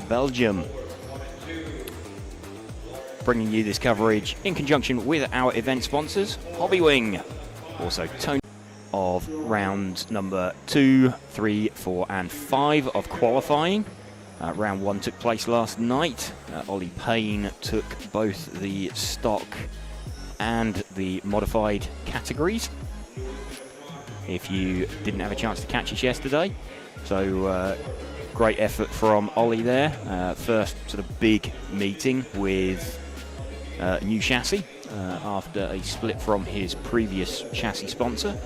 Belgium. Bringing you this coverage in conjunction with our event sponsors, Hobbywing. Also Tony of rounds number 2, 3, 4 and 5 of qualifying. Round 1 took place last night. Ollie Payne took both the stock and the modified categories, if you didn't have a chance to catch us yesterday. So great effort from Ollie there. First sort of big meeting with a new chassis after a split from his previous chassis sponsor.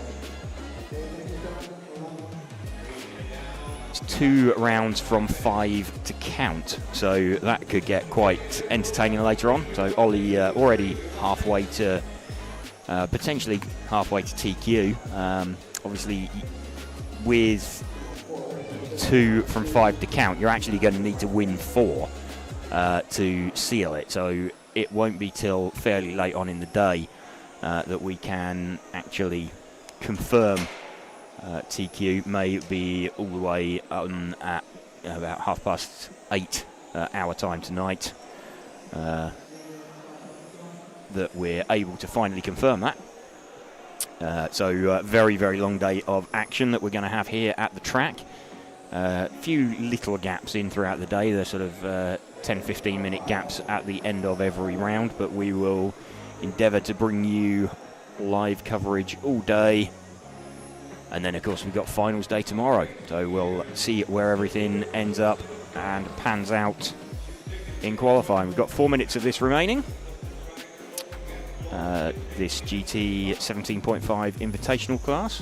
It's 2 rounds from 5 to count, so that could get quite entertaining later on. So Ollie already halfway to, potentially halfway to TQ. Obviously, with 2 from 5 to count, you're actually going to need to win 4 to seal it. So it won't be till fairly late on in the day that we can actually confirm TQ. May be all the way on at about 8:30 our time tonight that we're able to finally confirm that. So very, very long day of action that we're going to have here at the track. A few little gaps in throughout the day. There's sort of 10-15 minute gaps at the end of every round, but we will endeavour to bring you live coverage all day. And then, of course, we've got finals day tomorrow. So we'll see where everything ends up and pans out in qualifying. We've got 4 minutes of this remaining. This GT 17.5 Invitational class.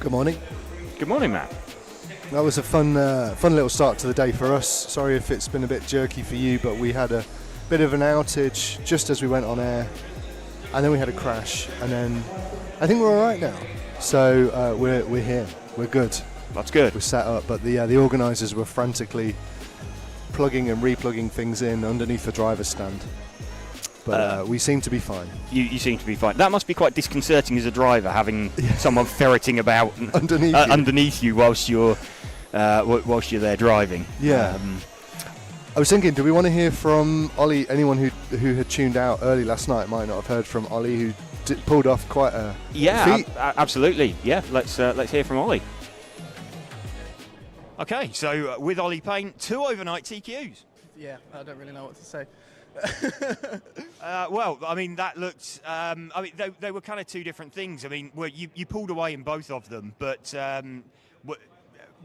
Good morning. Good morning, Matt. That was a fun little start to the day for us. Sorry if it's been a bit jerky for you, but we had a bit of an outage just as we went on air, and then we had a crash, and then I think we're all right now. So we're here. We're good. That's good. We're set up, but the organisers were frantically plugging and replugging things in underneath the driver's stand. But we seem to be fine. You seem to be fine. That must be quite disconcerting as a driver, having someone ferreting about underneath you whilst you're there driving. Yeah. I was thinking, do we want to hear from Ollie? Anyone who had tuned out early last night might not have heard from Ollie, who pulled off quite a feat. Absolutely. Yeah, let's hear from Ollie. Okay, so with Ollie Payne, 2 overnight TQs. Yeah, I don't really know what to say. Well, I mean, that looked. They were kind of 2 different things. I mean, well, you pulled away in both of them, but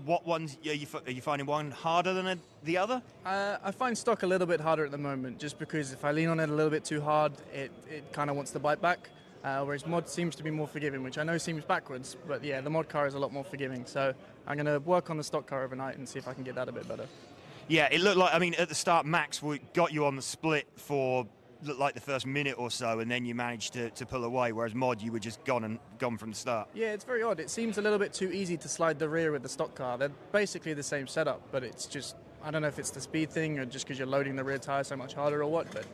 what ones are you finding one harder than the other? I find stock a little bit harder at the moment, just because if I lean on it a little bit too hard, it kind of wants to bite back. Whereas mod seems to be more forgiving, which I know seems backwards, but yeah, the mod car is a lot more forgiving. So I'm going to work on the stock car overnight and see if I can get that a bit better. Yeah, it looked like, I mean, at the start, Max got you on the split for looked like the first minute or so, and then you managed to pull away, whereas Mod, you were just gone from the start. Yeah, it's very odd. It seems a little bit too easy to slide the rear with the stock car. They're basically the same setup, but it's just, I don't know if it's the speed thing or just because you're loading the rear tyre so much harder or what, but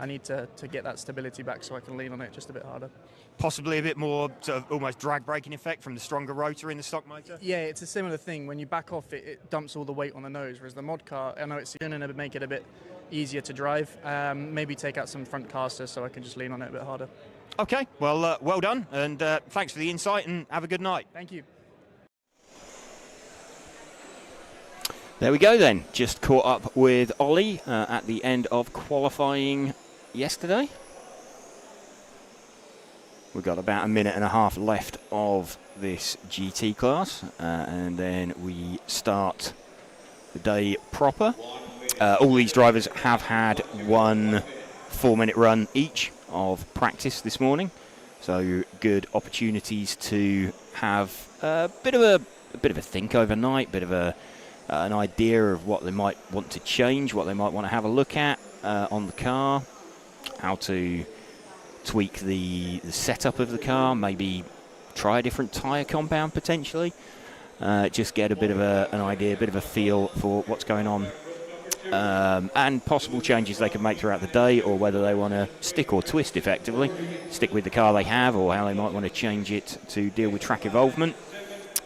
I need to get that stability back so I can lean on it just a bit harder. Possibly a bit more sort of almost drag braking effect from the stronger rotor in the stock motor? Yeah, it's a similar thing. When you back off, it dumps all the weight on the nose, whereas the mod car, I know it's going to make it a bit easier to drive. Maybe take out some front casters so I can just lean on it a bit harder. Okay, well, well done, and thanks for the insight, and have a good night. Thank you. There we go then. Just caught up with Ollie at the end of qualifying yesterday. We've got about a minute and a half left of this GT class, and then we start the day proper. All these drivers have had 1 4-minute run each of practice this morning, so good opportunities to have a bit of a think overnight, bit of an idea of what they might want to change, what they might want to have a look at on the car, how to tweak the setup of the car, maybe try a different tyre compound potentially, just get a bit of an idea, a bit of a feel for what's going on, and possible changes they can make throughout the day, or whether they want to stick or twist effectively, stick with the car they have, or how they might want to change it to deal with track involvement.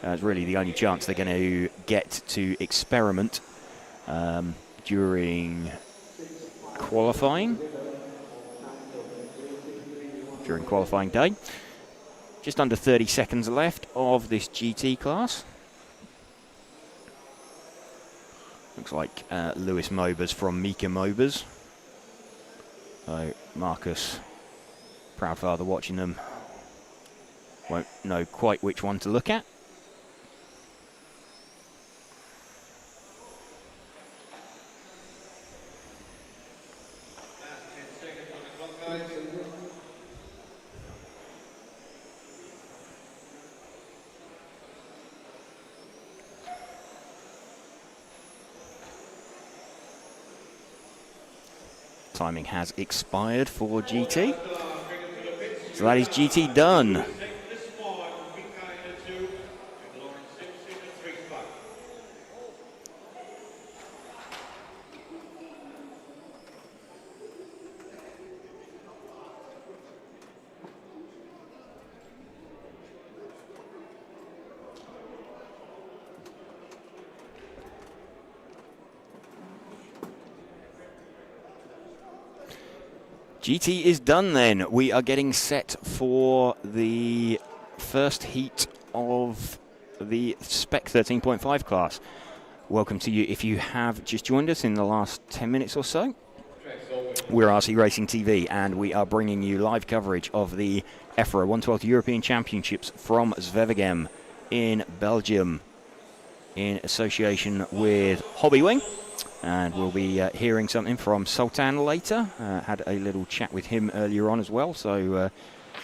It's really the only chance they're going to get to experiment during qualifying day. Just under 30 seconds left of this GT class. Looks like Lewis Mobers from Mika Mobers. So Marcus, proud father watching them, won't know quite which one to look at. Timing has expired for GT. So that is GT done. GT is done then. We are getting set for the first heat of the Spec 13.5 class. Welcome to you if you have just joined us in the last 10 minutes or so. We're RC Racing TV and we are bringing you live coverage of the EFRA 112 European Championships from Zwevegem in Belgium in association with Hobbywing. And we'll be hearing something from Sultan later. Had a little chat with him earlier on as well. So a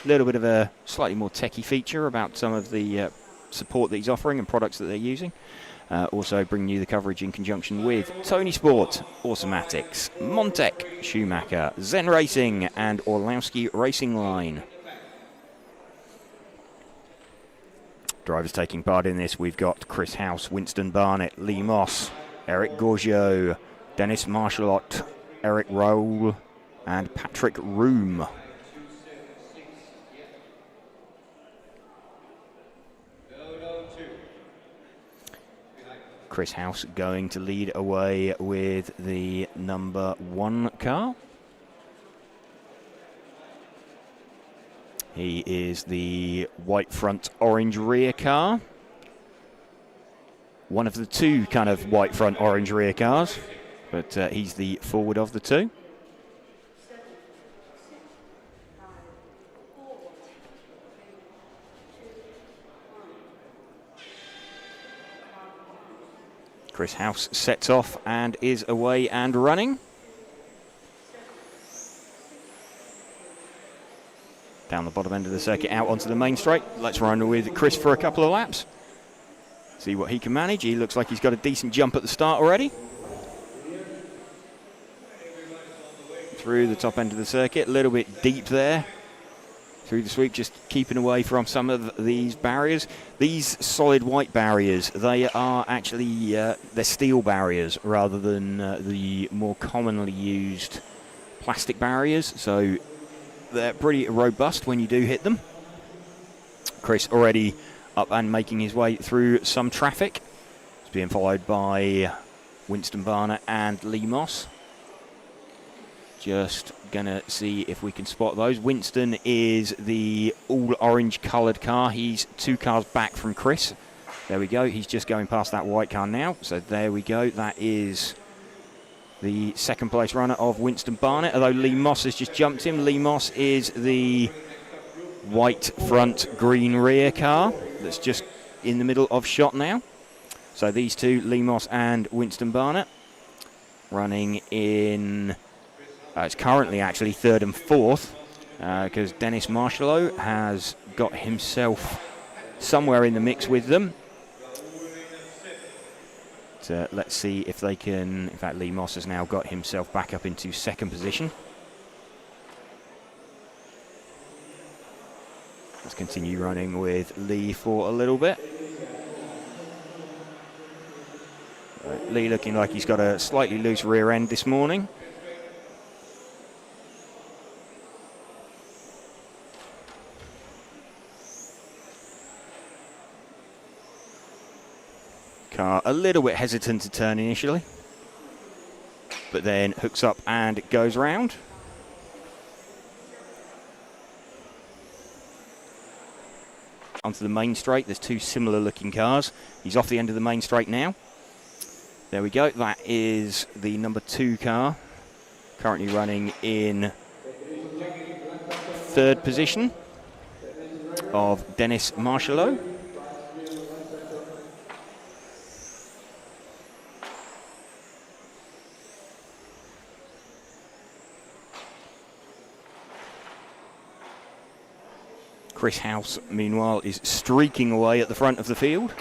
little bit of a slightly more techie feature about some of the support that he's offering and products that they're using. Also bringing you the coverage in conjunction with Tony Sport, Automatics, Montec, Schumacher, Zen Racing and Orlowski Racing Line. Drivers taking part in this, we've got Chris House, Winston Barnett, Lee Moss, Eric Gorgeau, Dennis Marchalot, Eric Roll, and Patrick Room. Chris House going to lead away with the number 1 car. He is the white front, orange rear car. One of the two kind of white front, orange rear cars, but he's the forward of the two. Chris House sets off and is away and running. Down the bottom end of the circuit, out onto the main straight. Let's run with Chris for a couple of laps. See what he can manage. He looks like he's got a decent jump at the start already. Through the top end of the circuit, a little bit deep there. Through the sweep, just keeping away from some of these barriers. These solid white barriers, they are actually, they're steel barriers rather than the more commonly used plastic barriers. So they're pretty robust when you do hit them. Chris already up and making his way through some traffic. It's being followed by Winston Barnett and Lee Moss. Just gonna see if we can spot those. Winston is the all orange coloured car. He's 2 cars back from Chris. There we go. He's just going past that white car now. So there we go. That is the second place runner of Winston Barnett, although Lee Moss has just jumped him. Lee Moss is the white front, green rear car that's just in the middle of shot now. So these two, Lee Moss and Winston Barnett, running in, it's currently actually 3rd and 4th, because Dennis Marchalot has got himself somewhere in the mix with them. So let's see if they can, in fact Lee Moss has now got himself back up into 2nd position. Let's continue running with Lee for a little bit. Lee looking like he's got a slightly loose rear end this morning. Car a little bit hesitant to turn initially. but then hooks up and goes round. Onto the main straight. There's two similar looking cars. He's off the end of the main straight now. There we go. That is the number 2 car, currently running in 3rd position, of Dennis Marshallot. Chris House, meanwhile, is streaking away at the front of the field.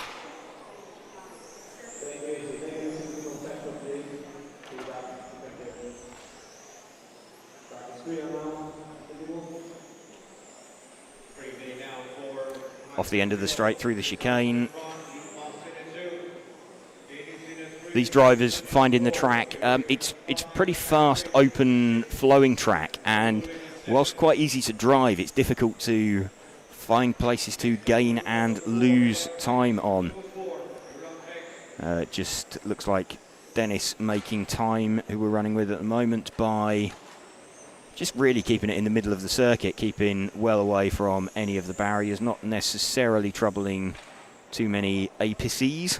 Off the end of the straight through the chicane. These drivers finding the track. It's pretty fast, open, flowing track, and whilst quite easy to drive, it's difficult to find places to gain and lose time on. Just looks like Dennis making time, who we're running with at the moment, by just really keeping it in the middle of the circuit, keeping well away from any of the barriers, not necessarily troubling too many apices.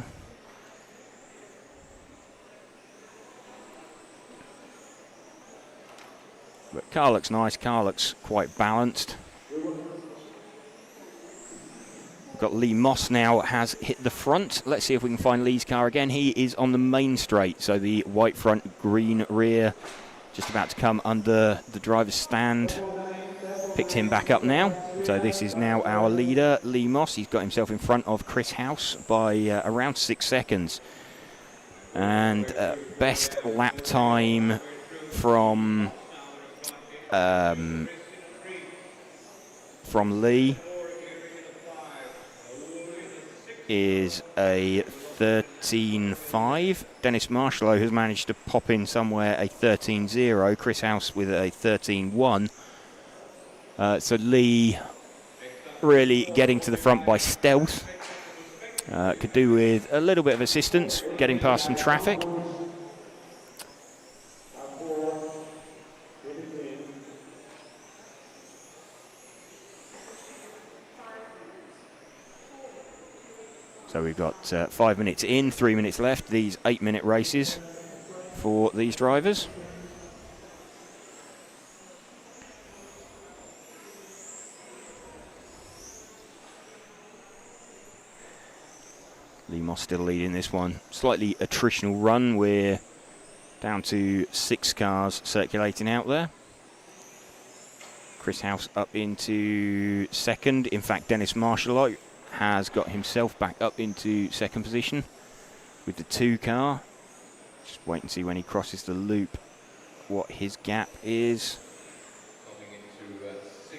But car looks nice, car looks quite balanced. We've got Lee Moss now has hit the front. Let's see if we can find Lee's car again. He is on the main straight, so the white front, green rear, just about to come under the driver's stand. Picked him back up now. So this is now our leader, Lee Moss. He's got himself in front of Chris House by around 6 seconds. And best lap time from Lee is a 13.5. Dennis Marshallot has managed to pop in somewhere a 13.0. Chris House with a 13.1. So Lee really getting to the front by stealth. Could do with a little bit of assistance getting past some traffic. So we've got 5 minutes in, 3 minutes left. These 8-minute races for these drivers. Lee Moss still leading this one. Slightly attritional run. We're down to 6 cars circulating out there. Chris House up into 2nd. In fact, Dennis Marshallot has got himself back up into 2nd position with the 2 car. Just wait and see when he crosses the loop what his gap is.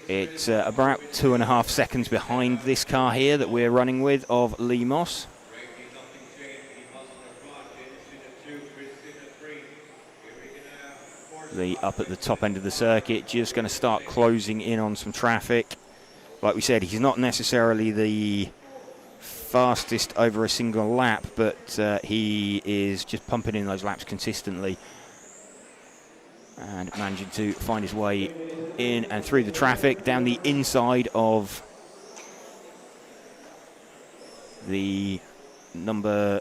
It's about 2.5 seconds behind this car here that we're running with of Lee Moss. Lee up at the top end of the circuit, just going to start closing in on some traffic. Like we said, he's not necessarily the fastest over a single lap, but he is just pumping in those laps consistently and managing to find his way in and through the traffic down the inside of the number,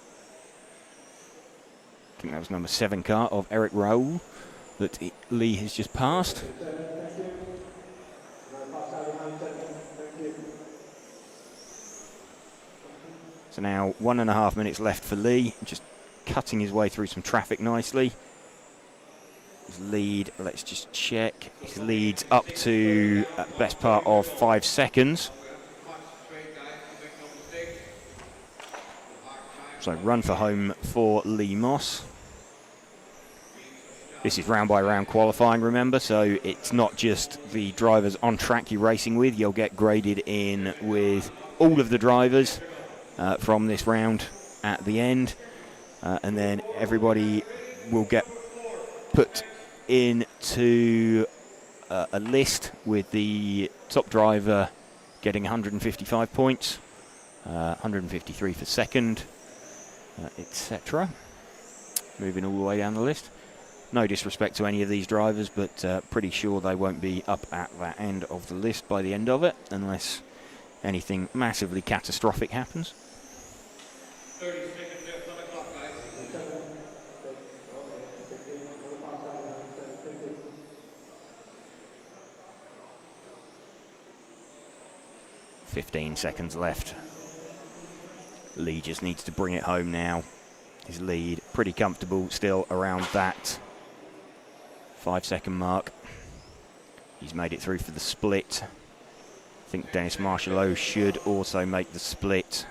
I think that was number 7 car of Eric Raoul that Lee has just passed. So now 1.5 minutes left for Lee, just cutting his way through some traffic nicely. His lead, let's just check. His lead's up to best part of 5 seconds. So run for home for Lee Moss. This is round by round qualifying, remember, so it's not just the drivers on track you're racing with. You'll get graded in with all of the drivers from this round at the end, and then everybody will get put into a list with the top driver getting 155 points, 153 for second, etc. Moving all the way down the list. No disrespect to any of these drivers, but pretty sure they won't be up at that end of the list by the end of it, unless anything massively catastrophic happens. 30 seconds left on the clock, guys. 15 seconds left. Lee just needs to bring it home now. His lead pretty comfortable, still around that 5-second mark. He's made it through for the split. I think Dennis Marshall should also make the split.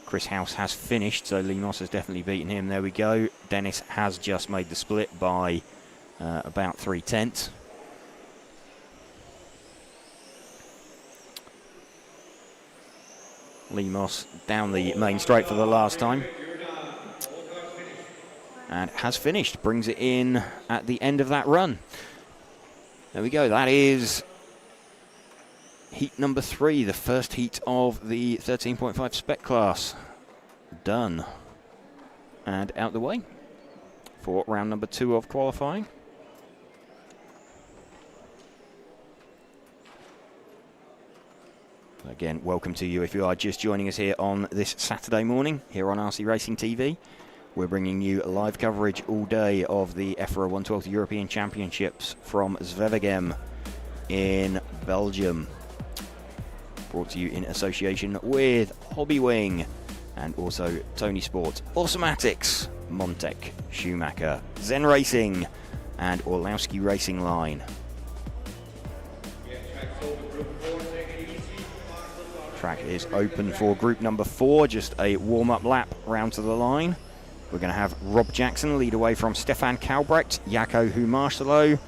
Chris House has finished, so Lee Moss has definitely beaten him. There we go. Dennis has just made the split by about 3/10. Lee Moss down the main straight for the last time. And has finished, brings it in at the end of that run. There we go, that is heat number 3, the first heat of the 13.5 spec class. Done. And out the way for round number 2 of qualifying. Again, welcome to you if you are just joining us here on this Saturday morning here on RC Racing TV. We're bringing you live coverage all day of the EFRA 112th European Championships from Zwevegem in Belgium. Brought to you in association with Hobbywing and also Tony Sport, Automatics, Montec, Schumacher, Zen Racing and Orlowski Racing Line. Track is open for group number 4, just a warm-up lap round to the line. We're going to have Rob Jackson lead away from Stefan Kalbrecht, Jaco Humarcelo,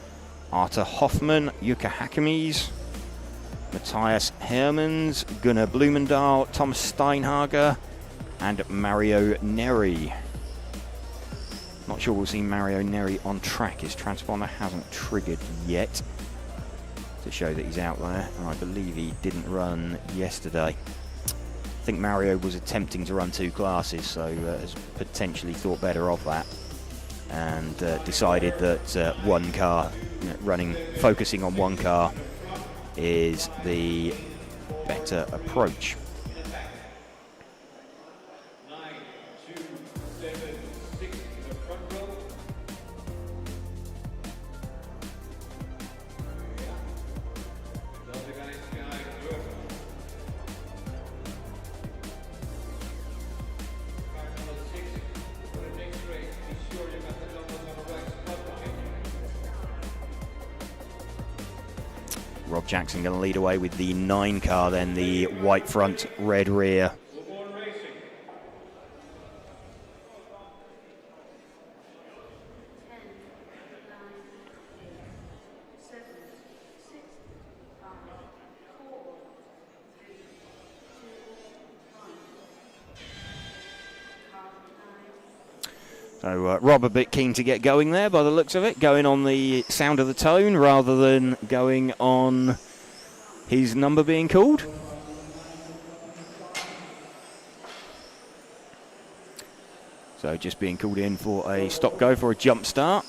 Arthur Hoffman, Jukka Hakemies, Matthias Hermans, Gunnar Blumendahl, Thomas Steinhager, and Mario Neri. Not sure we'll see Mario Neri on track. His transponder hasn't triggered yet to show that he's out there, and I believe he didn't run yesterday. I think Mario was attempting to run 2 classes, so has potentially thought better of that and decided that one car, focusing on one car is the better approach. 9, 2, 7, 6 in the front row. The other guys behind, good. Car number 6 for the next race. Be sure you got the numbers on the right spot. Rob Jackson going to lead away with the 9 car, then the white front, red rear. So Rob a bit keen to get going there by the looks of it, going on the sound of the tone rather than going on his number being called. So just being called in for a stop-go for a jump start,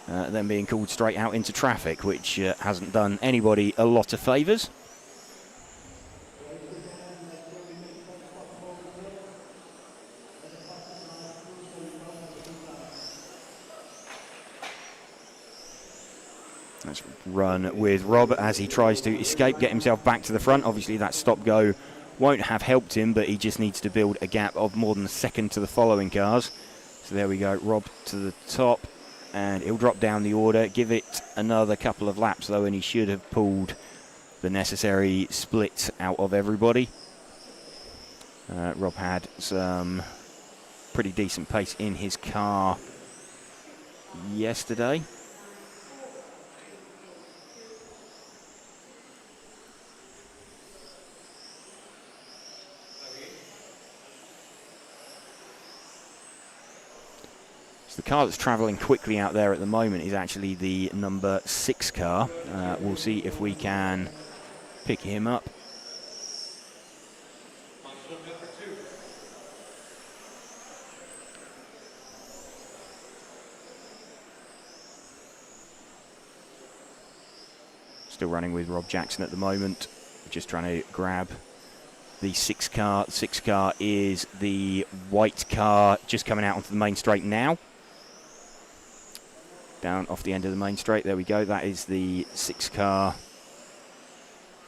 then being called straight out into traffic, which hasn't done anybody a lot of favours. Let's run with Rob as he tries to escape, get himself back to the front. Obviously that stop-go won't have helped him, but he just needs to build a gap of more than a second to the following cars. So there we go, Rob to the top, and he'll drop down the order, give it another couple of laps though, and he should have pulled the necessary split out of everybody. Rob had some pretty decent pace in his car yesterday. The car that's travelling quickly out there at the moment is actually the number 6 car. We'll see if we can pick him up. Still running with Rob Jackson at the moment. Just trying to grab the 6 car. 6 car is the white car just coming out onto the main straight now. Down off the end of the main straight. There we go. That is the 6 car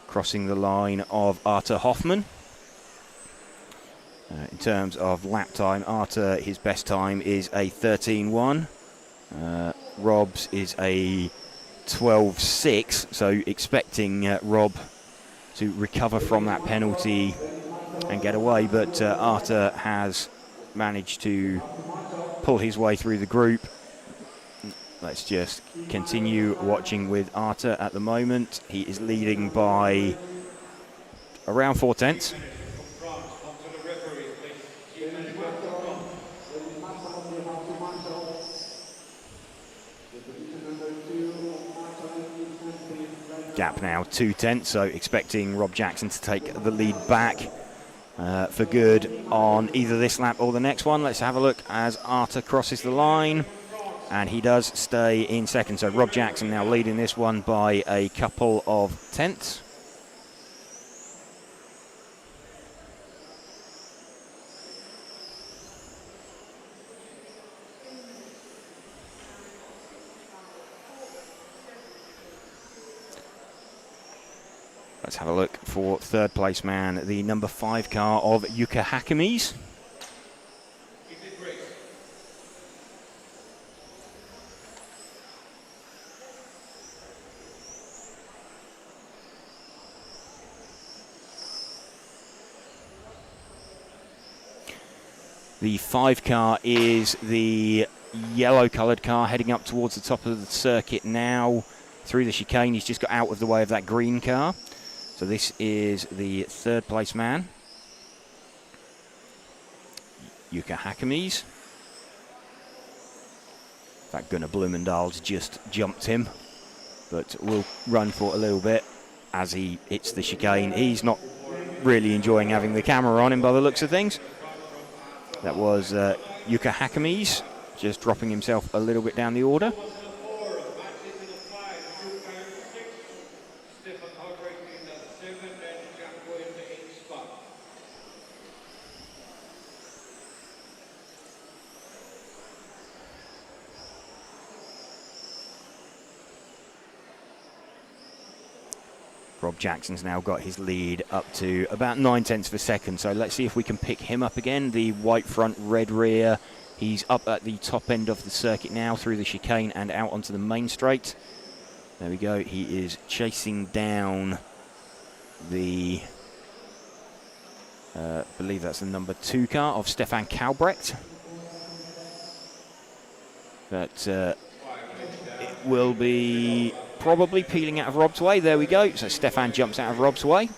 crossing the line of Arthur Hoffman. In terms of lap time, Arthur, his best time is a 13.1. Rob's is a 12.6, so expecting Rob to recover from that penalty and get away, but Arthur has managed to pull his way through the group. Let's just continue watching with Arthur at the moment. He is leading by around 4/10. Gap now 2/10, so expecting Rob Jackson to take the lead back for good on either this lap or the next one. Let's have a look as Arthur crosses the line, and he does stay in second. So Rob Jackson now leading this one by a couple of tenths. Let's have a look for third place man, the number 5 car of Yuka Hakemis. The 5 car is the yellow coloured car heading up towards the top of the circuit now. Through the chicane, he's just got out of the way of that green car. So this is the third place man, Yuka Hakemis. In fact, Gunnar Blumendal's just jumped him, but will run for a little bit as he hits the chicane. He's not really enjoying having the camera on him by the looks of things. That was Yuka Hakemis just dropping himself a little bit down the order. Rob Jackson's now got his lead up to about 9/10 of a second, so let's see if we can pick him up again. The white front, red rear. He's up at the top end of the circuit now through the chicane and out onto the main straight. There we go. He is chasing down the, I believe that's the number 2 car of Stefan Kalbrecht. But it will be probably peeling out of Rob's way. There we go. So Stefan jumps out of Rob's way.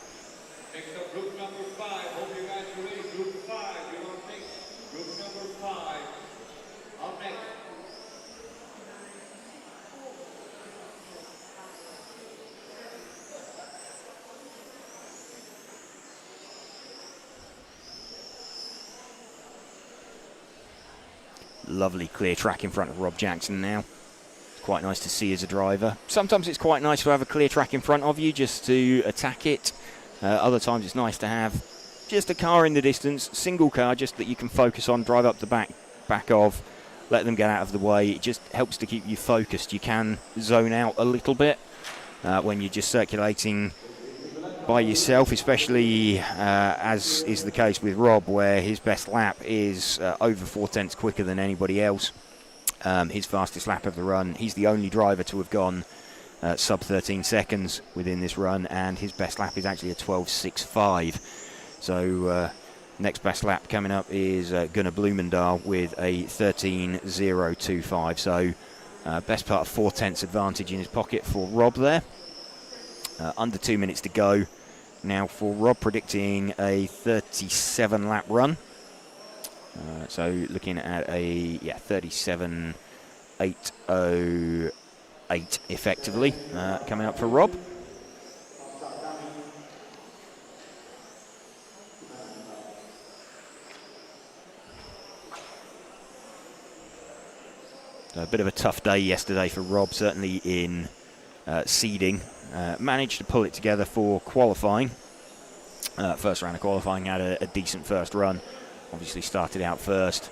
Next up, group number 5. Hope you guys are ready. Group 5. You're on next. Group number 5. Up next. Lovely clear track in front of Rob Jackson now. Quite nice to see as a driver. Sometimes it's quite nice to have a clear track in front of you just to attack it. Other times it's nice to have just a car in the distance, single car, just that you can focus on, drive up the back of, let them get out of the way. It just helps to keep you focused. You can zone out a little bit when you're just circulating by yourself, especially as is the case with Rob, where his best lap is over 4/10 quicker than anybody else. His fastest lap of the run. He's the only driver to have gone sub 13 seconds within this run, and his best lap is actually a 12.65. So next best lap coming up is Gunnar Blumendal with a 13.025. So best part of 4/10 advantage in his pocket for Rob there. Under 2 minutes to go now for Rob, predicting a 37 lap run. So looking at a 37.808 effectively coming up for Rob. So a bit of a tough day yesterday for Rob, certainly in seeding. Managed to pull it together for qualifying. First round of qualifying, had a decent first run. Obviously started out first.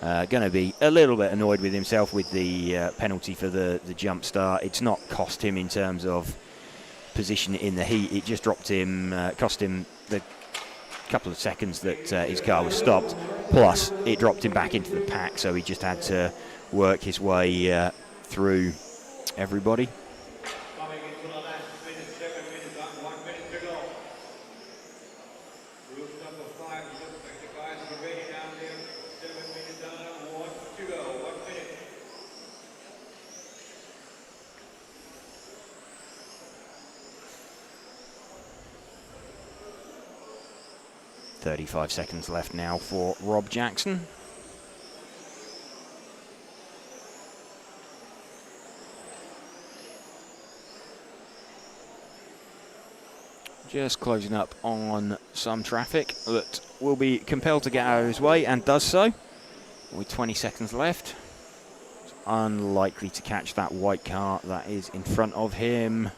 Going to be a little bit annoyed with himself with the penalty for the jump start. It's not cost him in terms of position in the heat. It just dropped him, cost him the couple of seconds that his car was stopped. Plus, it dropped him back into the pack, so he just had to work his way through everybody. Coming into the last minute, 7 minutes, 1 minute to go. Group number 5, looks like the guys are ready down there. 7 minutes down, 1 to go, 1 minute. 35 seconds left now for Rob Jackson. Just closing up on some traffic that will be compelled to get out of his way, and does so with 20 seconds left. It's unlikely to catch that white car that is in front of him.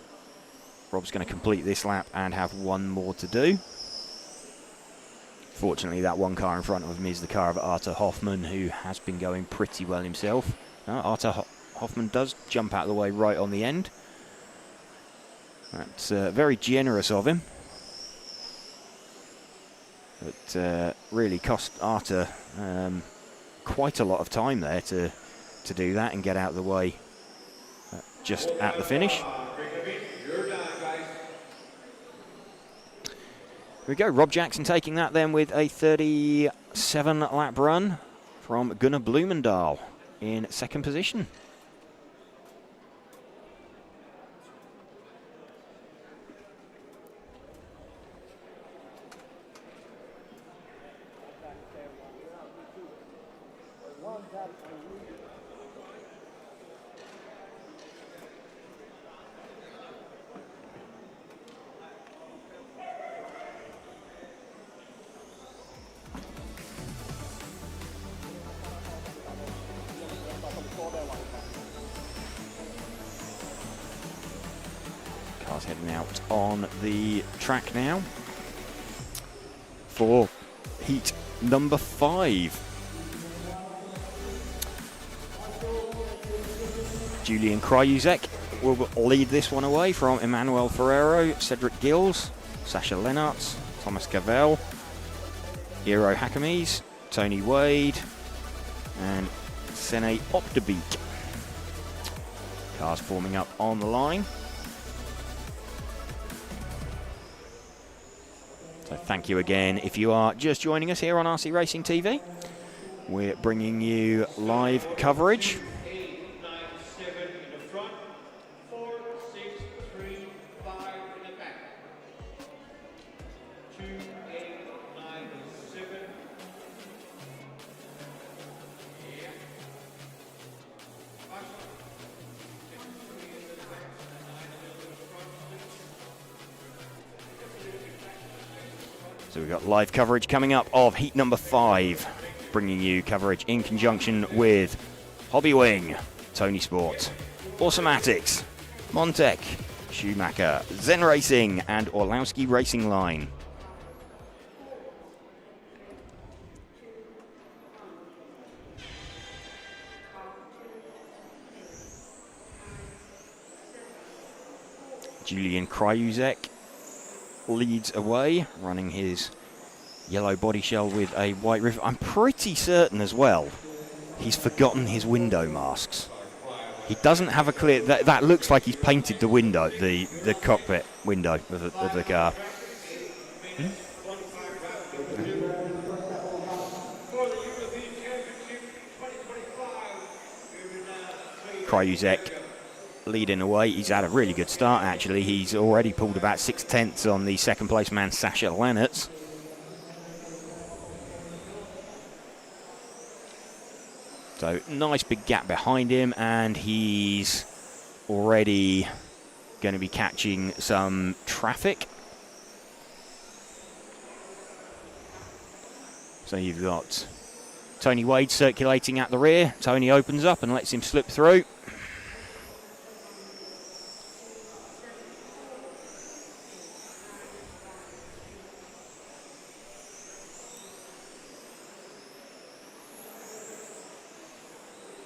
Rob's going to complete this lap and have one more to do. Fortunately, that one car in front of him is the car of Arthur Hoffman, who has been going pretty well himself. Arthur Hoffman does jump out of the way right on the end. That's very generous of him. But really cost Arthur quite a lot of time there to do that and get out of the way just at the finish. Here we go, Rob Jackson taking that then with a 37 lap run from Gunnar Blumendahl in second position. Cars heading out on the track now for heat number 5. Julian Kryuzek will lead this one away from Emmanuel Ferrero, Cedric Gills, Sasha Lennartz, Thomas Cavell, Eero Hakamies, Tony Wade, and Sene Optebeek. Cars forming up on the line. So thank you again if you are just joining us here on RC Racing TV. We're bringing you live coverage. 8, 9, 7 in the front, 4, 6, 3, 5 in the back. 2, 8, 9, 7. Yeah. So we've got live coverage coming up of heat number 5, bringing you coverage in conjunction with Hobbywing, Tony Sport, Automatics, Montec, Schumacher, Zen Racing, and Orlowski Racing Line. Julian Kryuzek leads away, running his yellow body shell with a white roof. I'm pretty certain as well he's forgotten his window masks. He doesn't have a clear... That looks like he's painted the window, the cockpit window of the car. Kryuzek leading away. He's had a really good start, actually. He's already pulled about 6/10 on the second place man, Sasha Lennartz. So nice big gap behind him, and he's already going to be catching some traffic. So you've got Tony Wade circulating at the rear. Tony opens up and lets him slip through.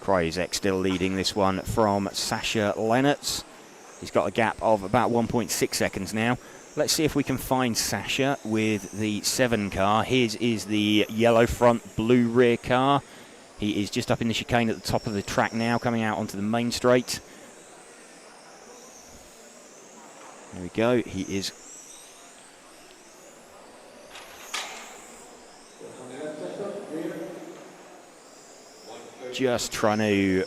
Krajicek still leading this one from Sasha Lennertz. He's got a gap of about 1.6 seconds now. Let's see if we can find Sasha with the 7 car. His is the yellow front, blue rear car. He is just up in the chicane at the top of the track now, coming out onto the main straight. There we go. He is just trying to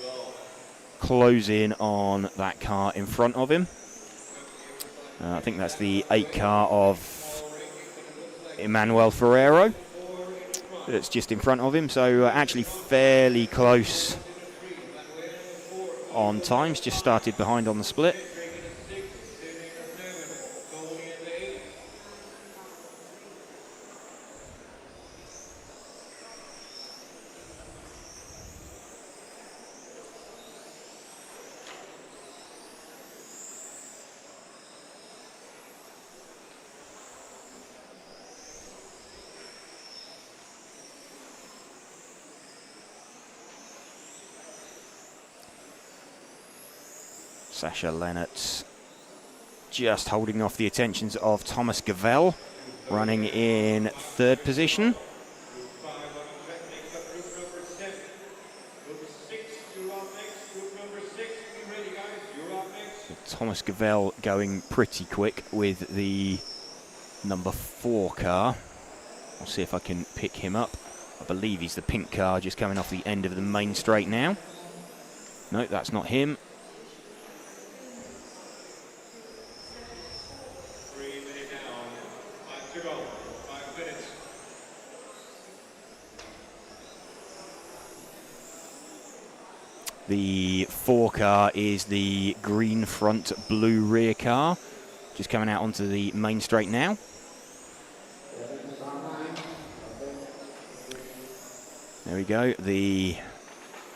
close in on that car in front of him. I think that's the 8 car of Emmanuel Ferrero. That's just in front of him, so actually fairly close on times. Just started behind on the split. Sasha Lennertz just holding off the attentions of Thomas Gavell, running in 3rd position. Thomas Gavell going pretty quick with the number 4 car. I'll see if I can pick him up. I believe he's the pink car, just coming off the end of the main straight now. No, that's not him. The 4 car is the green front, blue rear car, just coming out onto the main straight now. There we go, the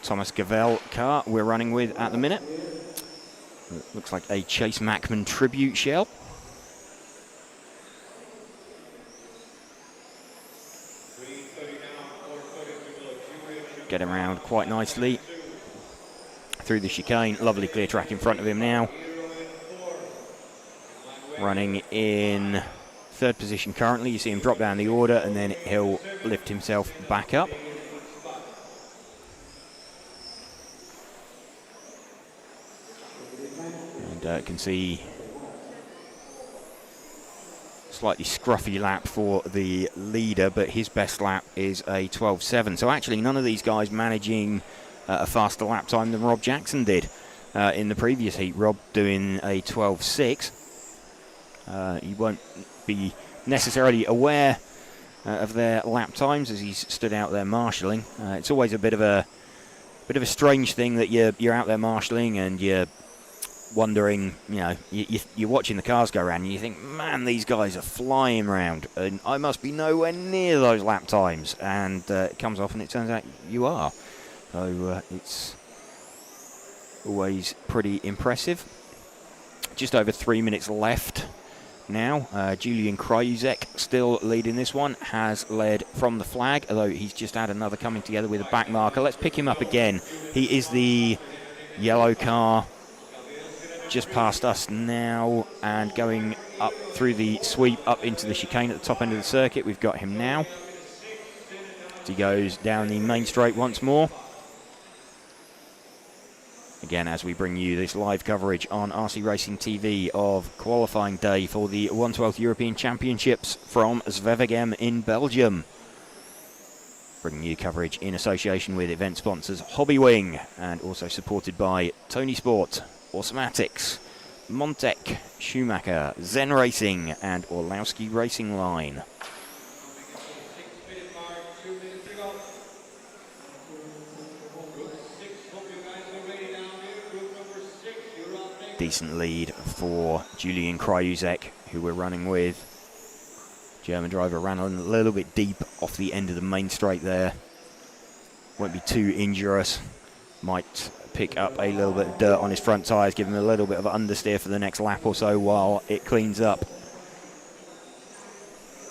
Thomas Gavell car we're running with at the minute. It looks like a Chase Mackman tribute shell. Get around quite nicely through the chicane. Lovely clear track in front of him now. Running in 3rd position currently. You see him drop down the order and then he'll lift himself back up. And can see slightly scruffy lap for the leader, but his best lap is a 12.7. So actually none of these guys managing a faster lap time than Rob Jackson did in the previous heat. Rob doing a 12.6. You won't be necessarily aware of their lap times as he's stood out there marshalling. It's always a bit of a strange thing that you're out there marshalling and you're wondering, you know, you're watching the cars go around and you think, man, these guys are flying around and I must be nowhere near those lap times. And it comes off and it turns out you are. So it's always pretty impressive. Just over 3 minutes left now. Julian Krajicek still leading this one, has led from the flag, although he's just had another coming together with a back marker. Let's pick him up again. He is the yellow car, just past us now and going up through the sweep up into the chicane at the top end of the circuit. We've got him now. He goes down the main straight once more. Again, as we bring you this live coverage on RC Racing TV of qualifying day for the 112th European Championships from Zwevegem in Belgium. Bringing you coverage in association with event sponsors Hobbywing and also supported by Tony Sport, Automatics, Montec, Schumacher, Zen Racing and Orlowski Racing Line. Decent lead for Julian Krajicek, who we're running with. German driver ran a little bit deep off the end of the main straight there. Won't be too injurious. Might pick up a little bit of dirt on his front tyres, give him a little bit of understeer for the next lap or so while it cleans up.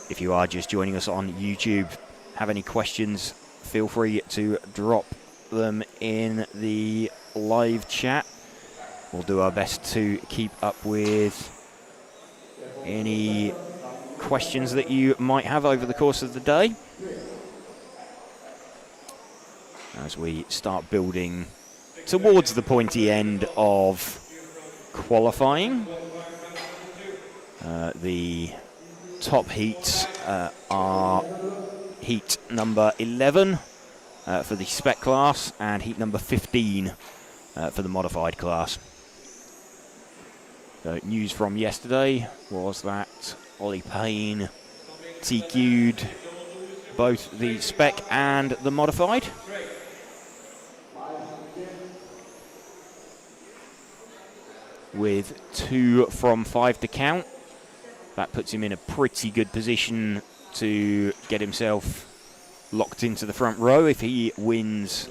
If you are just joining us on YouTube, have any questions, feel free to drop them in the live chat. We'll do our best to keep up with any questions that you might have over the course of the day as we start building towards the pointy end of qualifying. The top heats are heat number 11 for the spec class and heat number 15 for the modified class. So news from yesterday was that Ollie Payne TQ'd both the spec and the modified. With 2 from 5 to count. That puts him in a pretty good position to get himself locked into the front row if he wins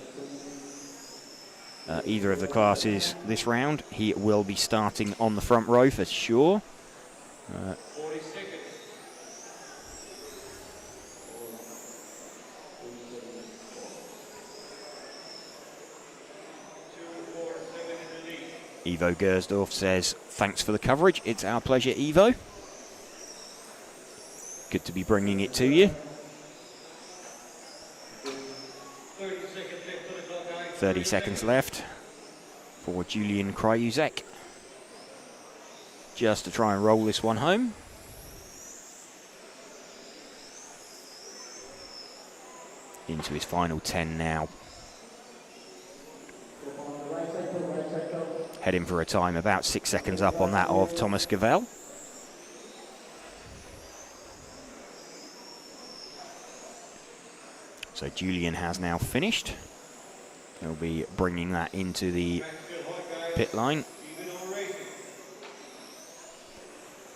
either of the classes this round. He will be starting on the front row for sure. 40 seconds. Ivo Gersdorf says, thanks for the coverage. It's our pleasure, Ivo. Good to be bringing it to you. 30 seconds left for Julian Kryuzek. Just to try and roll this one home. Into his final 10 now. Heading for a time about 6 seconds up on that of Thomas Gavell. So Julian has now finished. They'll be bringing that into the pit line.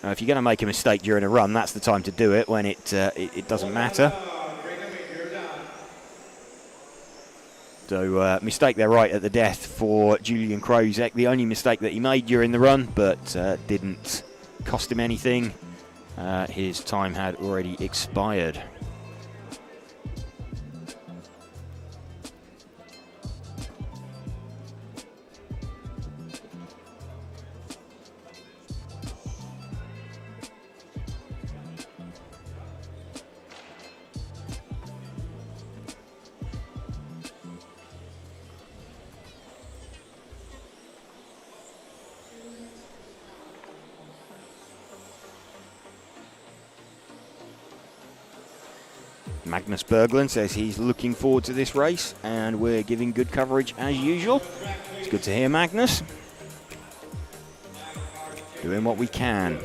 Now, if you're going to make a mistake during a run, that's the time to do it when it doesn't matter. So mistake there right at the death for Julian Kryuzek. The only mistake that he made during the run, but didn't cost him anything. His time had already expired. Magnus Berglund says he's looking forward to this race, and we're giving good coverage as usual. It's good to hear, Magnus. Doing what we can.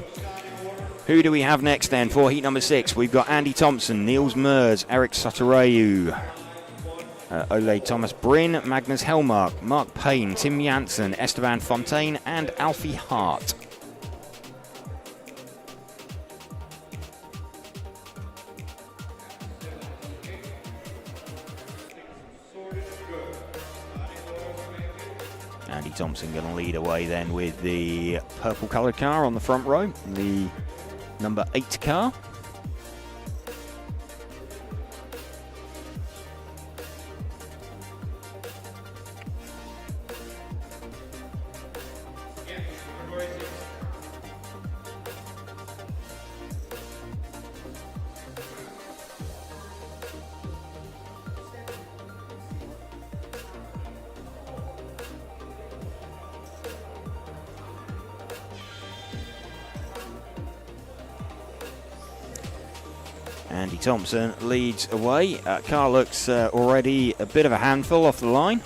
Who do we have next then for heat number 6? We've got Andy Thompson, Niels Mers, Eric Sotorayu, Ole Thomas Bryn, Magnus Hellmark, Mark Payne, Tim Janssen, Esteban Fontaine, and Alfie Hart. Andy Thompson going to lead away then with the purple coloured car on the front row, the number 8 car. Andy Thompson leads away. Car looks already a bit of a handful off the line.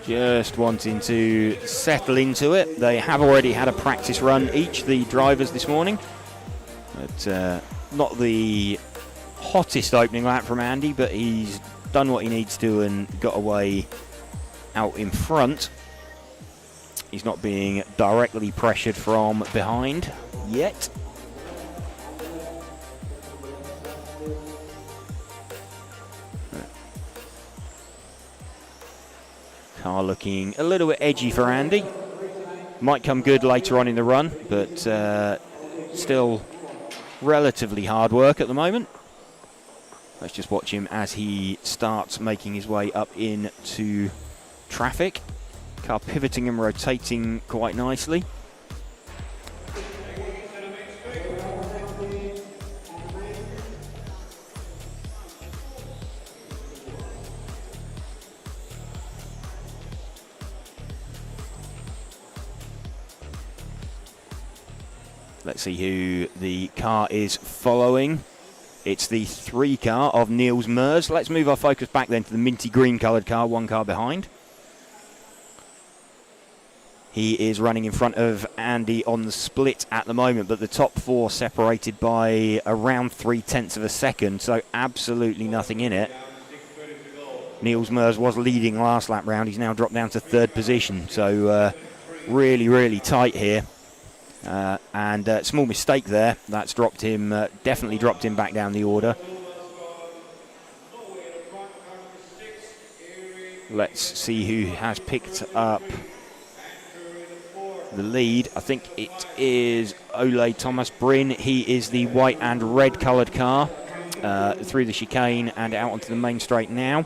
Just wanting to settle into it. They have already had a practice run each, the drivers this morning. But not the hottest opening lap from Andy, but he's done what he needs to and got away out in front. He's not being directly pressured from behind yet. Car looking a little bit edgy for Andy. Might come good later on in the run, but still relatively hard work at the moment. Let's just watch him as he starts making his way up into traffic. Car pivoting and rotating quite nicely. Let's see who the car is following. It's the 3 car of Niels Mers. Let's move our focus back then to the minty green coloured car, 1 car behind. He is running in front of Andy on the split at the moment, but the top 4 separated by around 0.3 of a second, so absolutely nothing in it. Niels Mers was leading last lap round. He's now dropped down to 3rd position, so really, really tight here. And small mistake there. That's dropped him, definitely dropped him back down the order. Let's see who has picked up the lead. I think it is Ole Thomas Bryn. He is the white and red coloured car through the chicane and out onto the main straight now.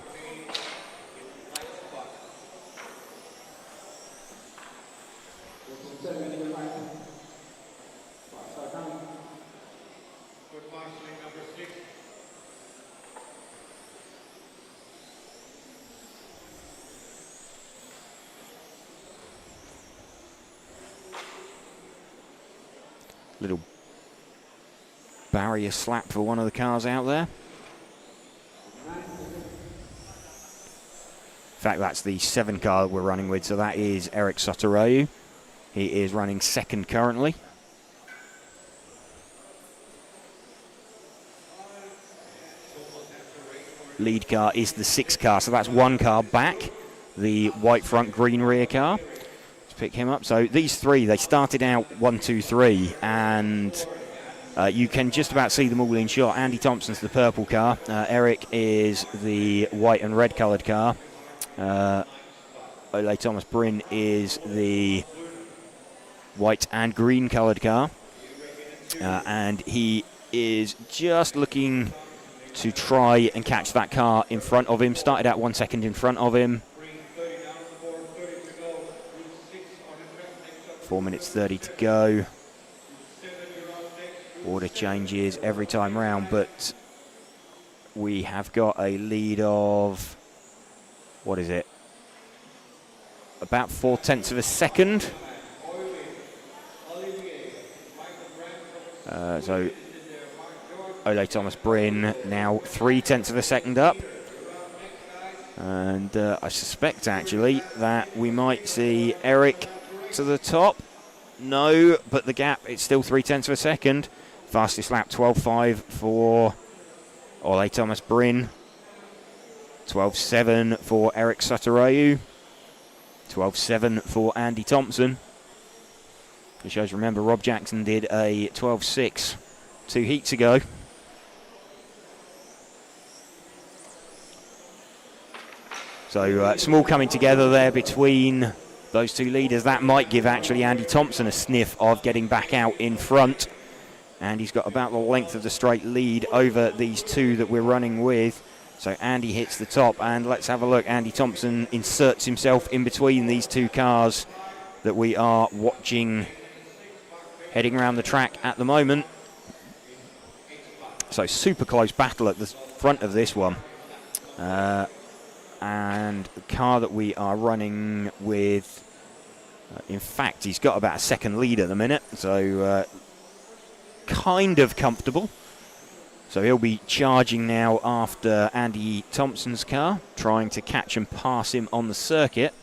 Little barrier slap for one of the cars out there. In fact, that's the 7 car that we're running with, so that is Eric Soteroyu. He is running 2nd currently. Lead car is the 6 car, so that's 1 car back. The white front, green rear car. Pick him up. So these 3, they started out 1, 2, 3, and you can just about see them all in shot. Andy Thompson's the purple car. Eric is the white and red coloured car. Ole Thomas Bryn is the white and green coloured car. And he is just looking to try and catch that car in front of him. Started out 1 second in front of him. 4 minutes 30 to go. Order changes every time round, but we have got a lead of, what is it? About 0.4 of a second. So Ole Thomas Bryn now 0.3 of a second up. And I suspect actually that we might see Eric to the top. No, but the gap, it's still 0.3 of a second. Fastest lap 12.5 for Ole Thomas Bryn. 12.7 for Eric Soteroyu. 12.7 for Andy Thompson. It shows, remember, Rob Jackson did a 12.6 2 heats ago. So small coming together there between those 2 leaders. That might give actually Andy Thompson a sniff of getting back out in front. And he's got about the length of the straight lead over these 2 that we're running with. So Andy hits the top, and let's have a look. Andy Thompson inserts himself in between these 2 cars that we are watching heading around the track at the moment. So super close battle at the front of this one. And the car that we are running with, in fact, he's got about a second lead at the minute, so kind of comfortable. So he'll be charging now after Andy Thompson's car, trying to catch and pass him on the circuit.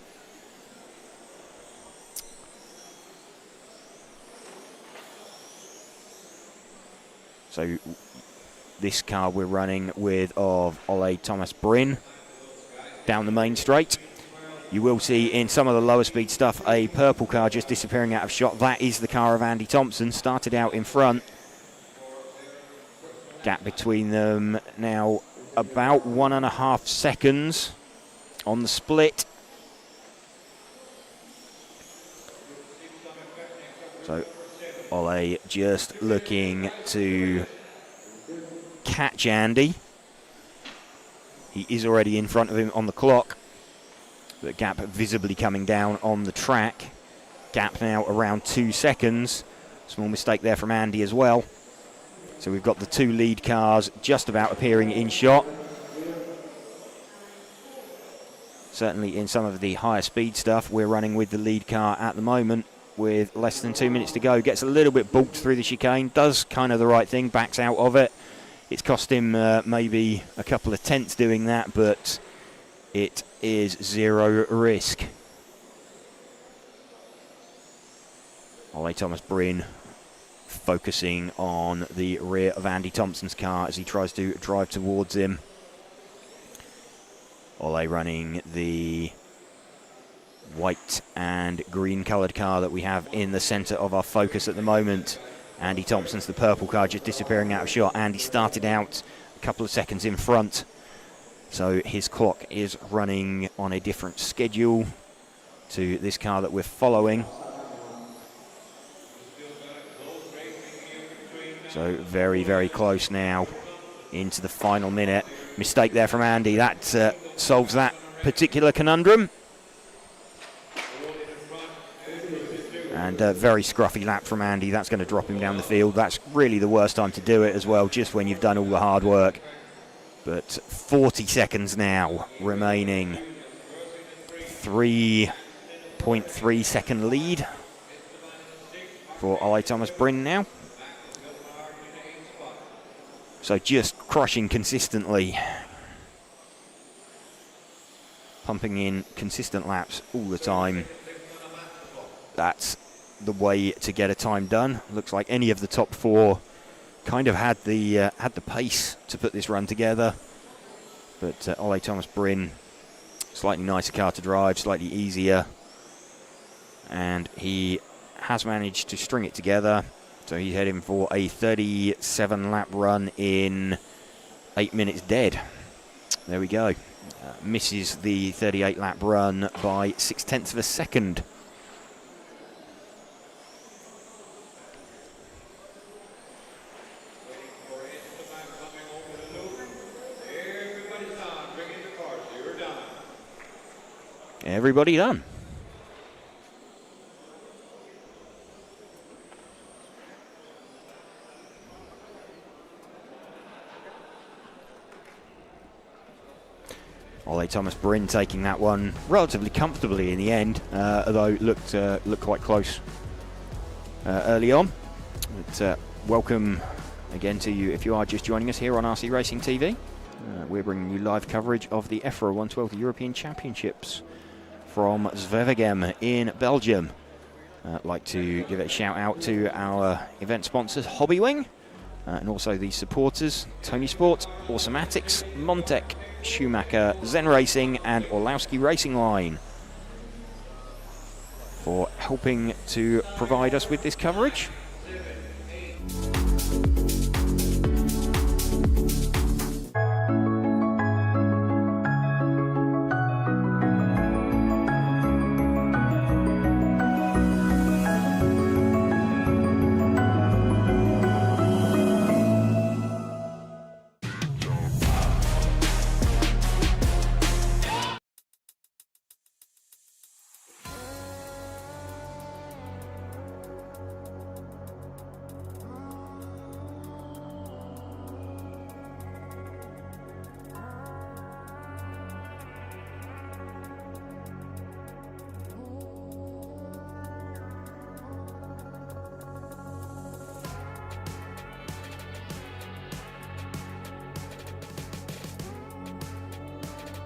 So this car we're running with of Ole Thomas Bryn down the main straight. You will see in some of the lower speed stuff a purple car just disappearing out of shot. That is the car of Andy Thompson. Started out in front. Gap between them now about 1.5 seconds on the split. So Ole just looking to catch Andy. He is already in front of him on the clock. The gap visibly coming down on the track. Gap now around 2 seconds. Small mistake there from Andy as well. So we've got the 2 lead cars just about appearing in shot. Certainly in some of the higher speed stuff, we're running with the lead car at the moment with less than 2 minutes to go. Gets a little bit balked through the chicane, does kind of the right thing, backs out of it. It's cost him maybe a couple of tenths doing that, but it is 0 risk. Ole Thomas Bryn focusing on the rear of Andy Thompson's car as he tries to drive towards him. Ole running the white and green coloured car that we have in the centre of our focus at the moment. Andy Thompson's the purple car just disappearing out of shot. Andy started out a couple of seconds in front, so his clock is running on a different schedule to this car that we're following. So very, very close now into the final minute. Mistake there from Andy. That solves that particular conundrum. And a very scruffy lap from Andy. That's going to drop him down the field. That's really the worst time to do it as well, just when you've done all the hard work. But 40 seconds now remaining. 3.3 second lead for Ole Thomas Bryn now. So just crushing consistently. Pumping in consistent laps all the time. That's the way to get a time done. Looks like any of the top 4 kind of had the pace to put this run together. But Ole Thomas Bryn, slightly nicer car to drive, slightly easier. And he has managed to string it together. So he's heading for a 37 lap run in 8 minutes dead. There we go. Misses the 38 lap run by 0.6 of a second. Everybody done. Ole Thomas Bryn taking that one relatively comfortably in the end, although looked quite close early on. But welcome again to you if you are just joining us here on RC Racing TV. We're bringing you live coverage of the EFRA 112 European Championships from Zwevegem in Belgium. I'd like to give a shout out to our event sponsors, Hobbywing, and also the supporters, Tony Sport, Automatics, Montec, Schumacher, Zen Racing and Orlowski Racing Line for helping to provide us with this coverage.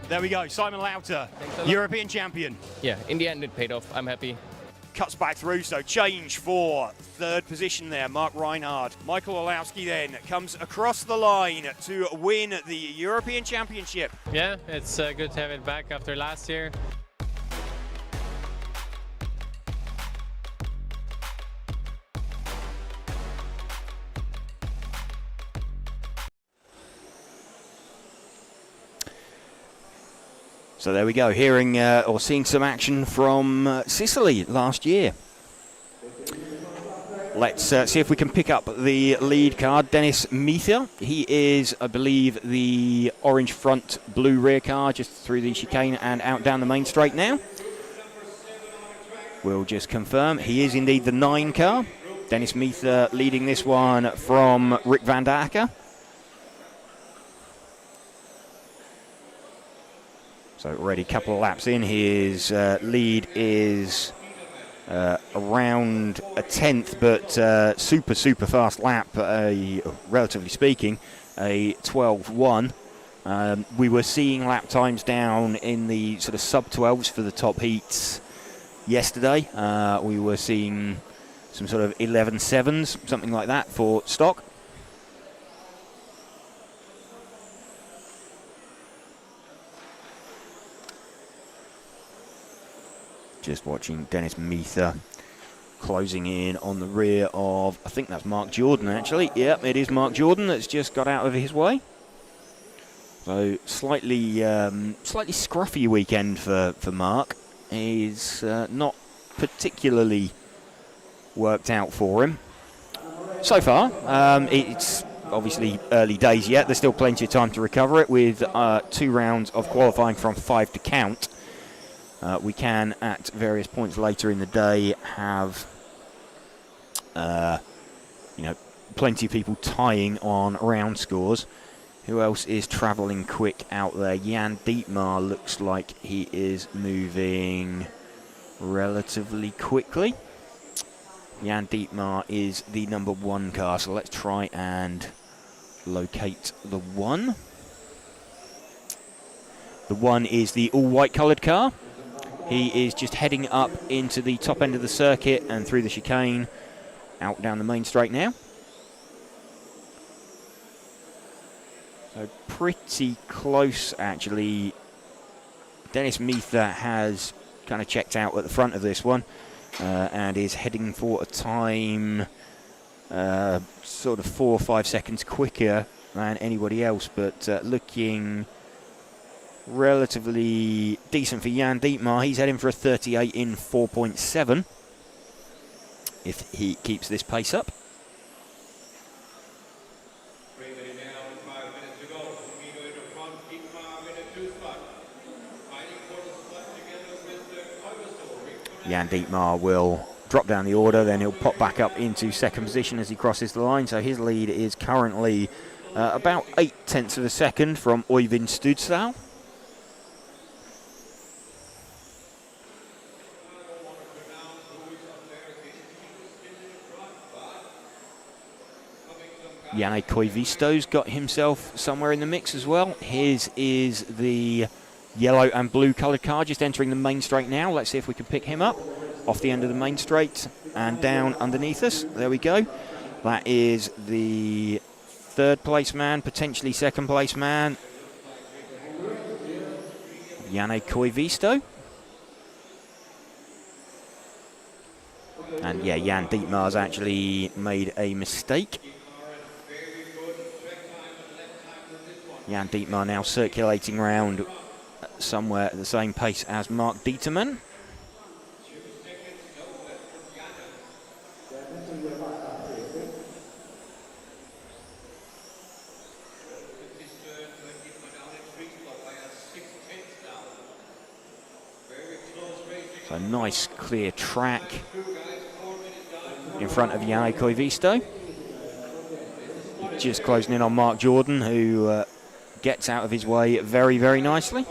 There we go, Simon Lauter, European champion. Yeah, in the end it paid off. I'm happy. Cuts back through, so change for third position there, Mark Reinhard. Michael Orlowski then comes across the line to win the European Championship. Yeah, it's good to have it back after last year. So there we go, hearing or seeing some action from Sicily last year. Let's see if we can pick up the lead car, Dennis Meether. He is, I believe, the orange front, blue rear car, just through the chicane and out down the main straight now. We'll just confirm. He is indeed the 9 car. Dennis Meether leading this one from Rick van der Akker. So already a couple of laps in. His lead is around a 10th, but super fast lap, relatively speaking, a 12.1. We were seeing lap times down in the sort of sub-12s for the top heats yesterday. We were seeing some sort of 11.7s, something like that for stock. Just watching Dennis Meether closing in on the rear of, I think that's Mark Jordan actually. Yep, it is Mark Jordan that's just got out of his way. So slightly scruffy weekend for Mark. He's not particularly worked out for him so far. It's obviously early days yet. There's still plenty of time to recover it with 2 rounds of qualifying from 5 to count. We can, at various points later in the day, have plenty of people tying on round scores. Who else is travelling quick out there? Jan Dietmar looks like he is moving relatively quickly. Jan Dietmar is the number 1 car, so let's try and locate the 1. The 1 is the all-white coloured car. He is just heading up into the top end of the circuit and through the chicane, out down the main straight now. So pretty close, actually. Dennis Meether has kind of checked out at the front of this one and is heading for a time sort of 4 or 5 seconds quicker than anybody else, but looking relatively decent for Jan Dietmar. He's heading for a 38 in 4.7 if he keeps this pace up. Jan Dietmar will drop down the order, then he'll pop back up into second position as he crosses the line. So his lead is currently about 0.8 of a second from Øyvind Studsdal. Janne Koivisto's got himself somewhere in the mix as well. His is the yellow and blue coloured car, just entering the main straight now. Let's see if we can pick him up off the end of the main straight and down underneath us. There we go. That is the 3rd place man, potentially 2nd place man, Janne Koivisto. And yeah, Jan Dietmar's actually made a mistake. Jan Dietmar now circulating around somewhere at the same pace as Mark Dieterman. So nice clear track in front of Janne Koivisto. Just closing in on Mark Jordan, who gets out of his way very, very nicely.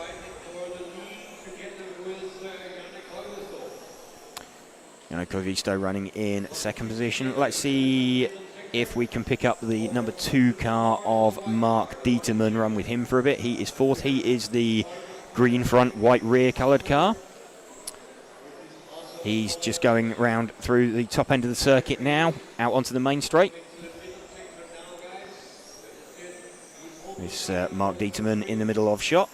Janne Koivisto running in 2nd position. Let's see if we can pick up the number 2 car of Mark Dieterman, run with him for a bit. He is 4th. He is the green front, white rear coloured car. He's just going round through the top end of the circuit now, out onto the main straight. This Mark Dieterman in the middle of shot.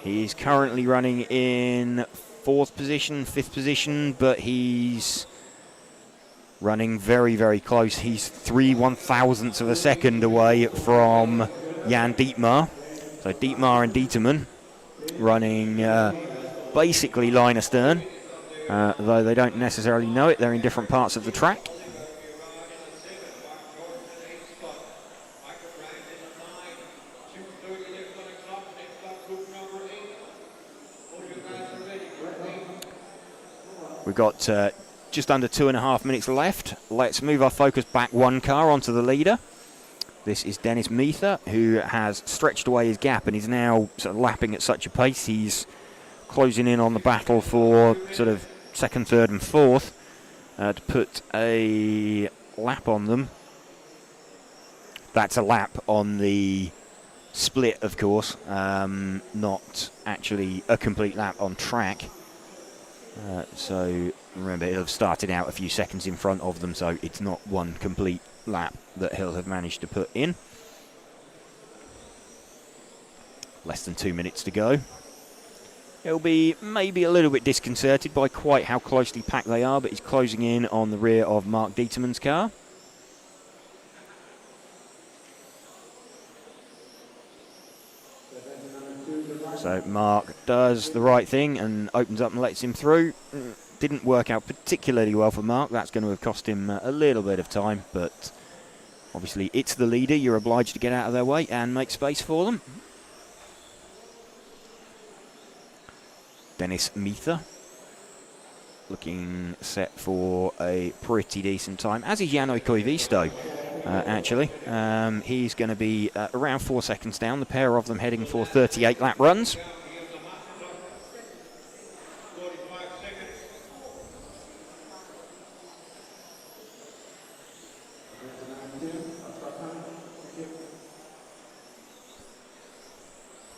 He's currently running in 4th position, 5th position, but he's running very, very close. He's 3/1000ths of a second away from Jan Dietmar. So Dietmar and Dieterman running basically line astern. though they don't necessarily know it. They're in different parts of the track. We've got just under 2.5 minutes left. Let's move our focus back one car onto the leader. This is Dennis Meether, who has stretched away his gap and is now sort of lapping at such a pace. He's closing in on the battle for sort of second, third and fourth to put a lap on them. That's a lap on the split, of course, not actually a complete lap on track. So remember, he'll have started out a few seconds in front of them, so it's not one complete lap that he'll have managed to put in. Less than 2 minutes to go. He'll be maybe a little bit disconcerted by quite how closely packed they are, but he's closing in on the rear of Mark Dieterman's car. So Mark does the right thing and opens up and lets him through. Didn't work out particularly well for Mark. That's going to have cost him a little bit of time, but obviously it's the leader. You're obliged to get out of their way and make space for them. Dennis Meether looking set for a pretty decent time, as is Jano Koivisto, actually. He's going to be around 4 seconds down, the pair of them heading for 38 lap runs.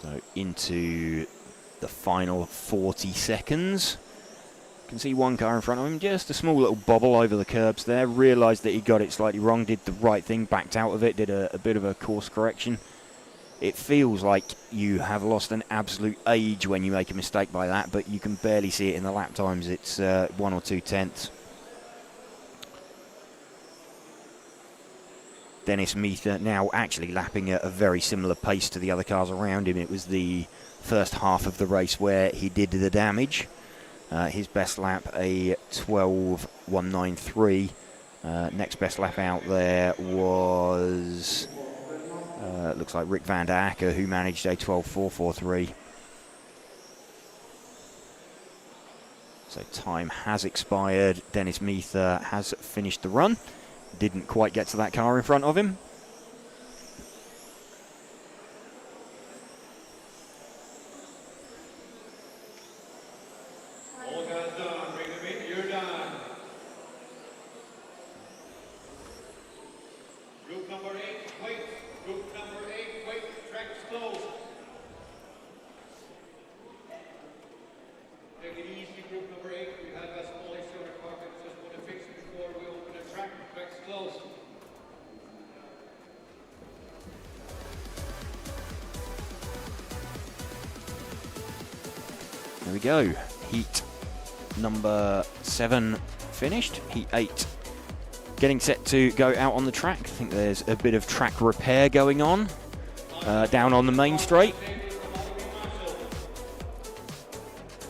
So into the final 40 seconds. You can see one car in front of him, just a small little bobble over the curbs there. Realised that he got it slightly wrong, did the right thing, backed out of it, did a bit of a course correction. It feels like you have lost an absolute age when you make a mistake by that, but you can barely see it in the lap times. It's 1 or 2 tenths. Dennis Meether now actually lapping at a very similar pace to the other cars around him. It was the first half of the race where he did the damage. His best lap, a 12.193. Next best lap out there was, looks like Rick van der Acker, who managed a 12.443. So time has expired. Dennis Meether has finished the run. Didn't quite get to that car in front of him. All guys done. Bring them in. You're done. Group number 8, wait. Group number 8, wait. Track's closed. Take it easy, group number 8. We have a small issue on the carpet. Just want to fix it before we open the track. Track's closed. There we go. Heat number 7 finished. Heat 8 getting set to go out on the track. I think there's a bit of track repair going on down on the main straight.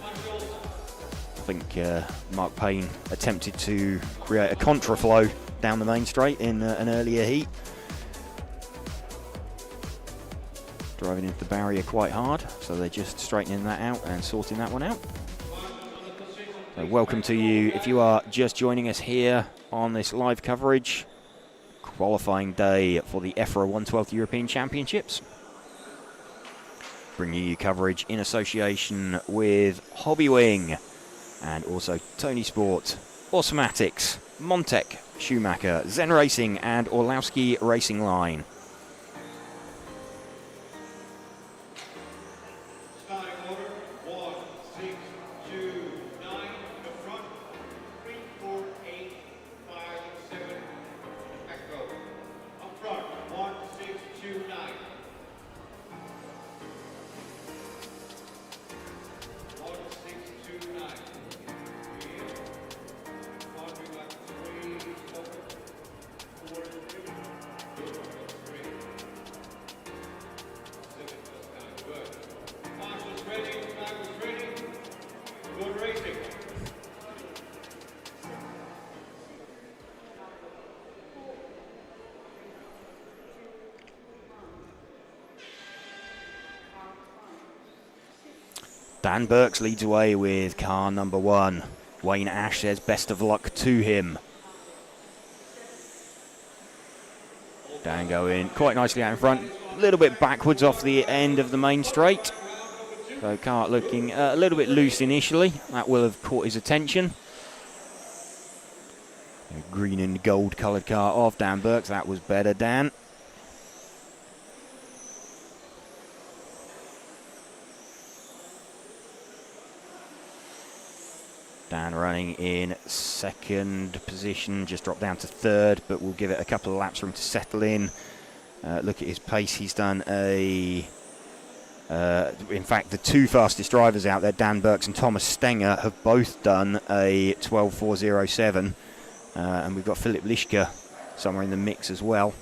I think Mark Payne attempted to create a contraflow down the main straight in an earlier heat. Driving into the barrier quite hard, so they're just straightening that out and sorting that one out. So welcome to you if you are just joining us here on this live coverage. Qualifying day for the EFRA 112th European Championships. Bringing you coverage in association with Hobbywing and also Tony Sport, Automatics, Montec, Schumacher, Zen Racing and Orlowski Racing Line. Starting order, 1, 6, 2, 9, the front, 3, 4, 8, 5, 7, back row. Up front, 1, 6, 2, 9. 1, 6, 2, 9. Here. Front, we got 3, 4, 4, 3. 2, 3. Dan Burks leads away with car number 1. Wayne Ash says best of luck to him. Dan going quite nicely out in front, a little bit backwards off the end of the main straight. So car looking a little bit loose initially. That will have caught his attention. A green and gold coloured car of Dan Burks. That was better, Dan. Dan running in second position, just dropped down to third, but we'll give it a couple of laps for him to settle in. Look at his pace. He's done in fact, the 2 fastest drivers out there, Dan Burks and Thomas Stenger, have both done a 12.407. And we've got Philip Lischke somewhere in the mix as well.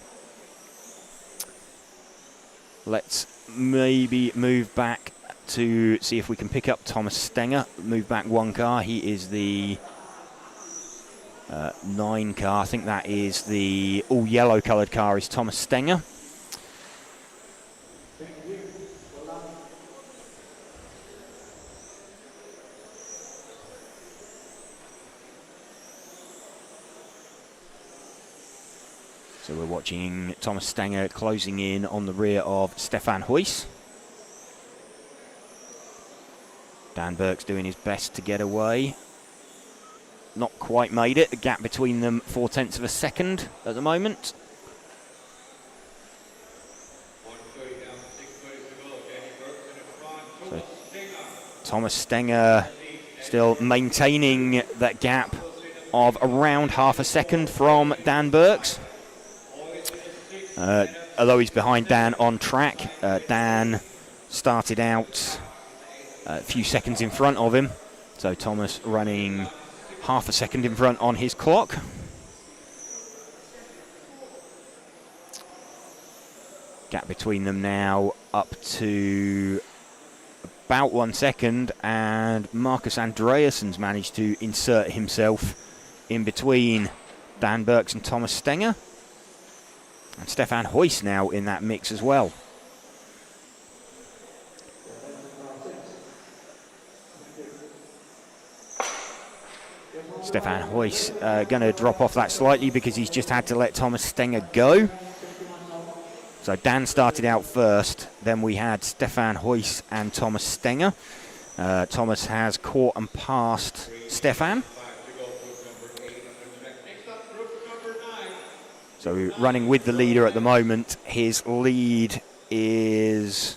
Let's maybe move back to see if we can pick up Thomas Stenger. Move back 1 car. He is the 9 car. I think that is the all yellow coloured car is Thomas Stenger. So we're watching Thomas Stenger closing in on the rear of Stefan Huys. Dan Burks doing his best to get away. Not quite made it. A gap between them 0.4 of a second at the moment. So Thomas Stenger still maintaining that gap of around half a second from Dan Burks. Although he's behind Dan on track, Dan started out a few seconds in front of him. So Thomas running half a second in front on his clock. Gap between them now up to about 1 second, and Marcus Andreassen's managed to insert himself in between Dan Burks and Thomas Stenger. And Stefan Huys now in that mix as well. Stefan Huys going to drop off that slightly because he's just had to let Thomas Stenger go. So Dan started out first, then we had Stefan Huys and Thomas Stenger. Thomas has caught and passed Stefan. So running with the leader at the moment. His lead is,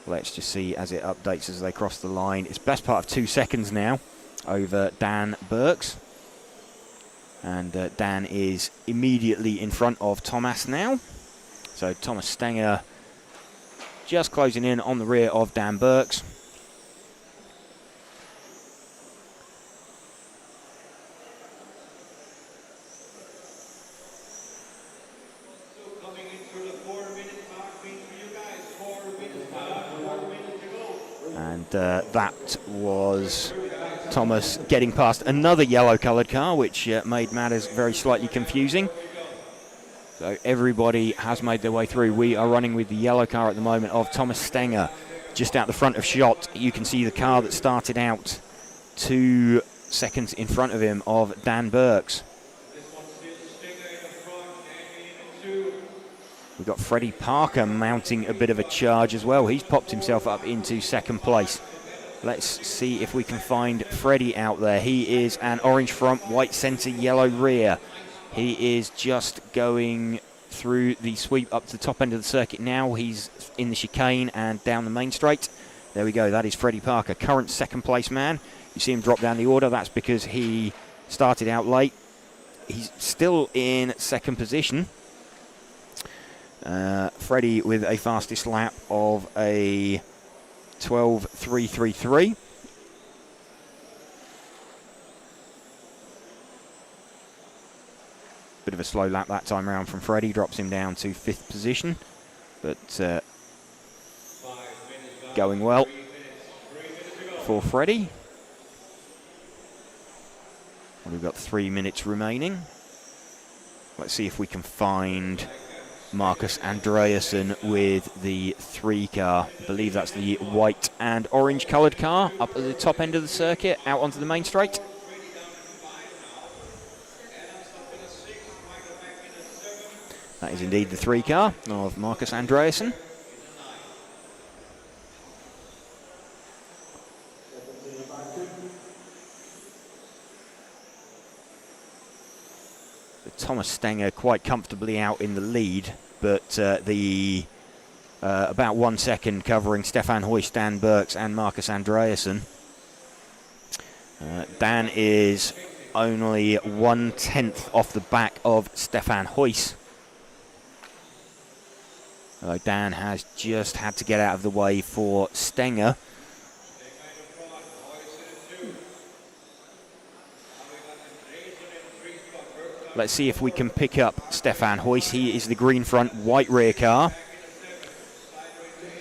let's just see as it updates as they cross the line. It's best part of 2 seconds now over Dan Burks. And Dan is immediately in front of Thomas now. So Thomas Stenger just closing in on the rear of Dan Burks. And that was Thomas getting past another yellow-coloured car, which made matters very slightly confusing. So everybody has made their way through. We are running with the yellow car at the moment of Thomas Stenger. Just out the front of shot, you can see the car that started out 2 seconds in front of him of Dan Burks. We've got Freddie Parker mounting a bit of a charge as well. He's popped himself up into second place. Let's see if we can find Freddie out there. He is an orange front, white centre, yellow rear. He is just going through the sweep up to the top end of the circuit now. He's in the chicane and down the main straight. There we go. That is Freddie Parker, current second place man. You see him drop down the order. That's because he started out late. He's still in second position. Freddie with a fastest lap of a 12.333. Bit of a slow lap that time around from Freddie, drops him down to 5th position, but going well for Freddie. We've got 3 minutes remaining. Let's see if we can find Marcus Andreasen with the 3 car. I believe that's the white and orange coloured car up at the top end of the circuit, out onto the main straight. That is indeed the 3 car of Marcus Andreasen. Thomas Stenger quite comfortably out in the lead, but the about 1 second covering Stefan Huyst, Dan Burks and Marcus Andreasen. Dan is only 1/10 off the back of Stefan Huyst. Dan has just had to get out of the way for Stenger. Let's see if we can pick up Stefan Huyst. He is the green front, white rear car.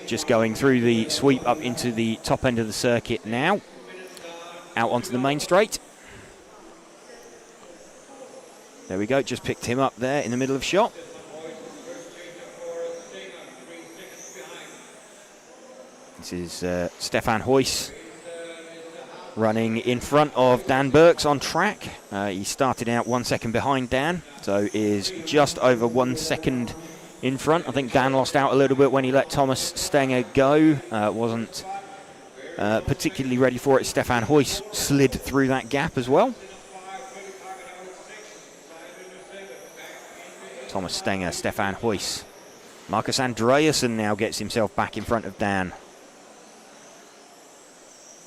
Just going through the sweep up into the top end of the circuit now. Out onto the main straight. There we go, just picked him up there in the middle of shot. This is Stefan Huyst running in front of Dan Burks on track. He started out 1 second behind Dan, so is just over 1 second in front. I think Dan lost out a little bit when he let Thomas Stenger go. Wasn't particularly ready for it. Stefan Huyst slid through that gap as well. Thomas Stenger, Stefan Huyst. Marcus Andreasen now gets himself back in front of Dan.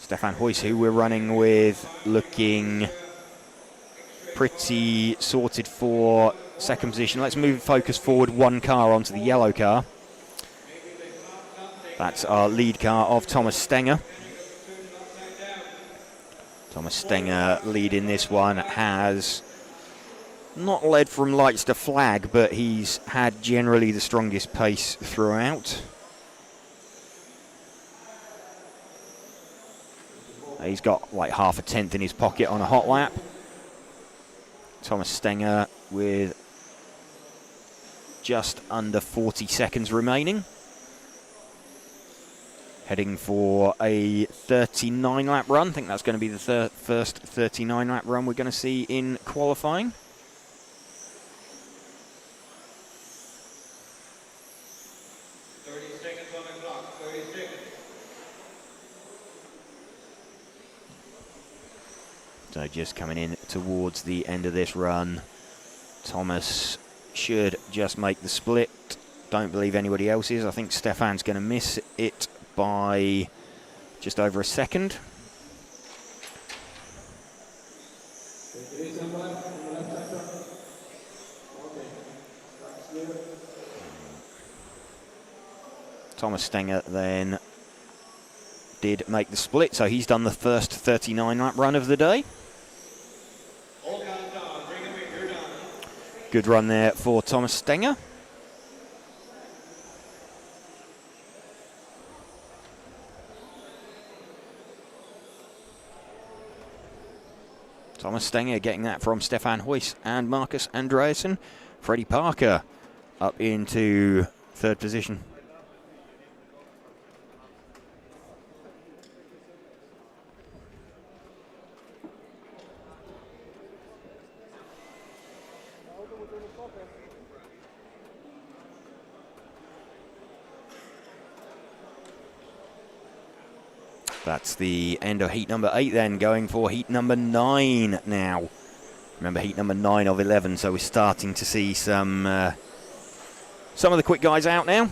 Stefan Huyst, who we're running with, looking pretty sorted for second position. Let's move focus forward 1 car onto the yellow car. That's our lead car of Thomas Stenger. Thomas Stenger leading this one, has not led from lights to flag, but he's had generally the strongest pace throughout. He's got like half a tenth in his pocket on a hot lap. Thomas Stenger with just under 40 seconds remaining. Heading for a 39 lap run. I think that's going to be the first 39 lap run we're going to see in qualifying. So just coming in towards the end of this run. Thomas should just make the split. Don't believe anybody else is. I think Stefan's going to miss it by just over a second. Thomas Stenger then did make the split, so he's done the first 39 lap run of the day. Good run there for Thomas Stenger. Thomas Stenger getting that from Stefan Huyst and Marcus Andreasen. Freddie Parker up into 3rd position. That's the end of heat number 8 then, going for heat number 9 now. Remember, heat number 9 of 11, so we're starting to see some of the quick guys out now.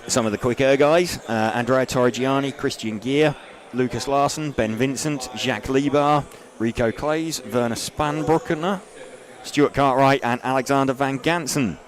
Some of the quicker guys. Andrea Torrigiani, Christian Gier, Lucas Larson, Ben Vincent, Jacques Liebar, Rico Clays, Werner Spanbruckner, Stuart Cartwright and Alexander Van Gansen.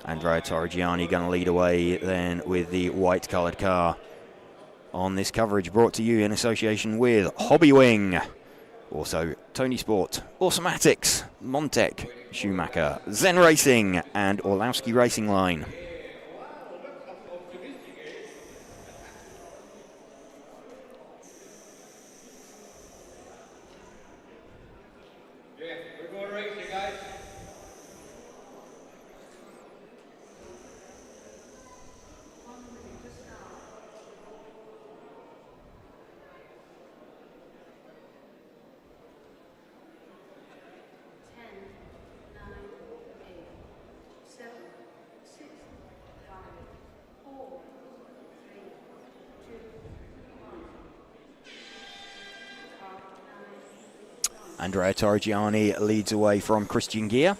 Andrea Torrigiani going to lead away then with the white coloured car on this coverage, brought to you in association with Hobbywing. Also Tony Sport, Automatics, Montec, Schumacher, Zen Racing, and Orlowski Racing Line. We're going racing, guys. Andrea Torrigiani leads away from Christian Gear.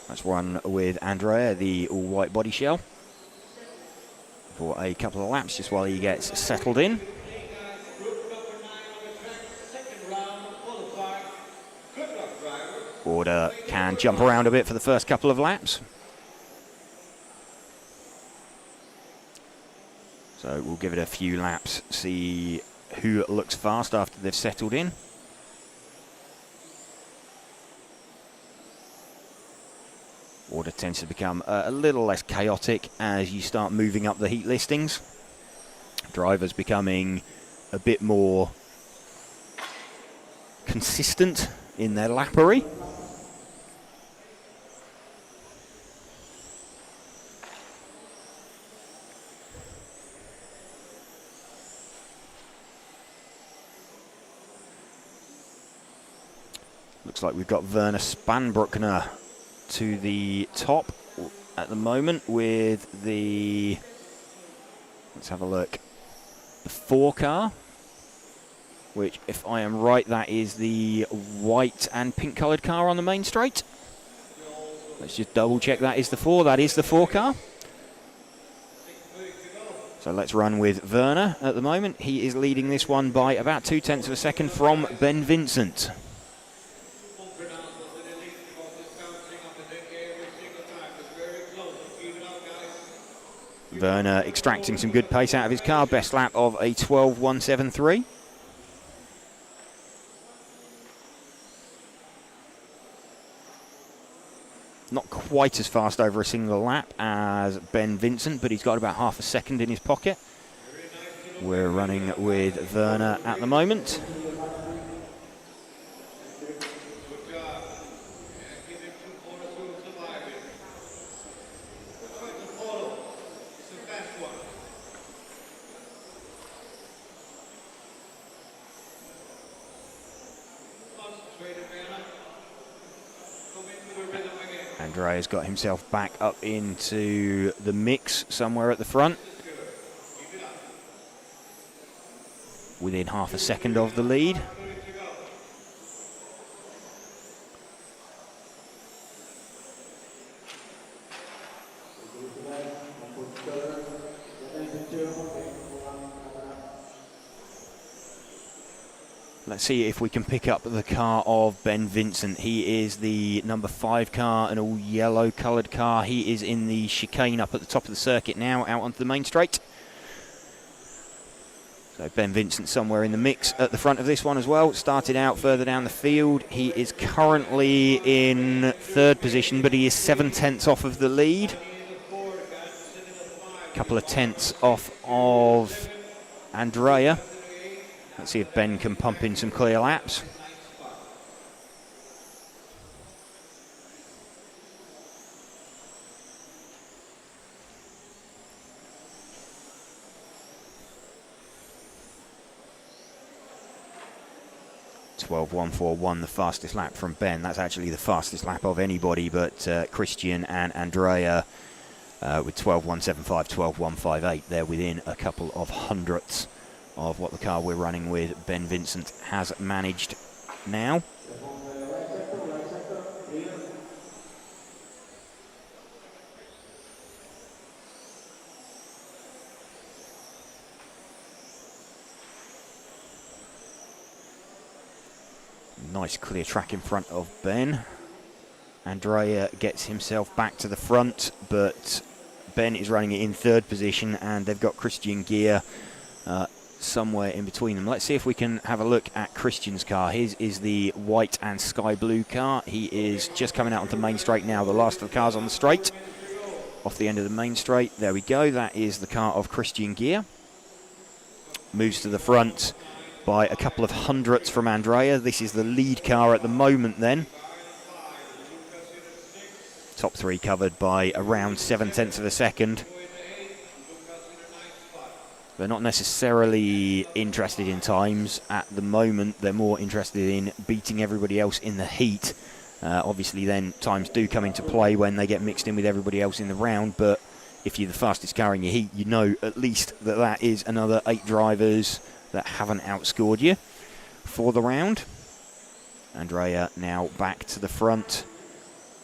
That's one with Andrea, the all-white body shell, for a couple of laps just while he gets settled in. Order can jump around a bit for the first couple of laps. So we'll give it a few laps, see who looks fast after they've settled in. Order tends to become a little less chaotic as you start moving up the heat listings. Drivers becoming a bit more consistent in their lappery. Looks like we've got Werner Spanbruckner to the top at the moment with the, let's have a look, the 4 car, which, if I am right, that is the white and pink coloured car on the main straight. Let's just double check that is the 4. That is the 4 car. So let's run with Werner at the moment. He is leading this one by about 0.2 of a second from Ben Vincent. Werner extracting some good pace out of his car. Best lap of a 12.173. Not quite as fast over a single lap as Ben Vincent, but he's got about half a second in his pocket. We're running with Werner at the moment. Andrea's got himself back up into the mix somewhere at the front, within half a second of the lead. Let's see if we can pick up the car of Ben Vincent. He is the number 5 car, an all yellow coloured car. He is in the chicane up at the top of the circuit now, out onto the main straight. So Ben Vincent somewhere in the mix at the front of this one as well. Started out further down the field. He is currently in 3rd position, but he is 7/10 off of the lead. A couple of tenths off of Andrea. Let's see if Ben can pump in some clear laps. .12.141, the fastest lap from Ben. That's actually the fastest lap of anybody but Christian and Andrea with 12.175, 12.158. They're within a couple of hundredths of what the car we're running with Ben Vincent has managed now. Nice clear track in front of Ben. Andrea gets himself back to the front, but Ben is running it in 3rd position, and they've got Christian Gear somewhere in between them. Let's see if we can have a look at Christian's car. His is the white and sky blue car. He is just coming out onto Main Straight now, the last of the cars on the straight. Off the end of the Main Straight, there we go. That is the car of Christian Gear. Moves to the front by a couple of hundredths from Andrea. This is the lead car at the moment then. Top three covered by around 7/10 of a second. They're not necessarily interested in times at the moment. They're more interested in beating everybody else in the heat. Obviously then times do come into play when they get mixed in with everybody else in the round, but if you're the fastest car in your heat, you know at least that that is another 8 drivers that haven't outscored you for the round. Andrea now back to the front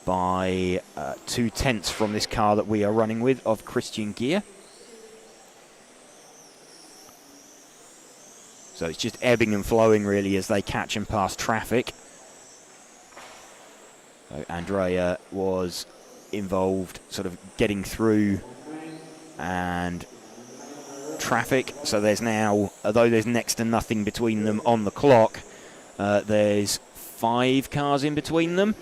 by 2/10 from this car that we are running with of Christian Gear. So it's just ebbing and flowing really as they catch and pass traffic. So Andrea was involved sort of getting through and traffic. So there's now, although there's next to nothing between them on the clock, there's 5 cars in between them.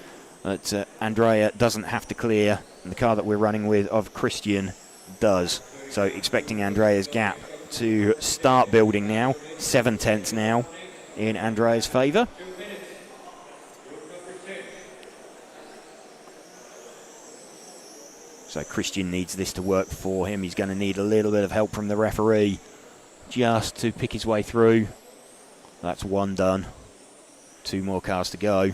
But Andrea doesn't have to clear, and the car that we're running with of Christian does. So expecting Andrea's gap to start building now. 7/10 now in Andrea's favour. So Christian needs this to work for him. He's going to need a little bit of help from the referee just to pick his way through. That's 1 done. 2 more cars to go.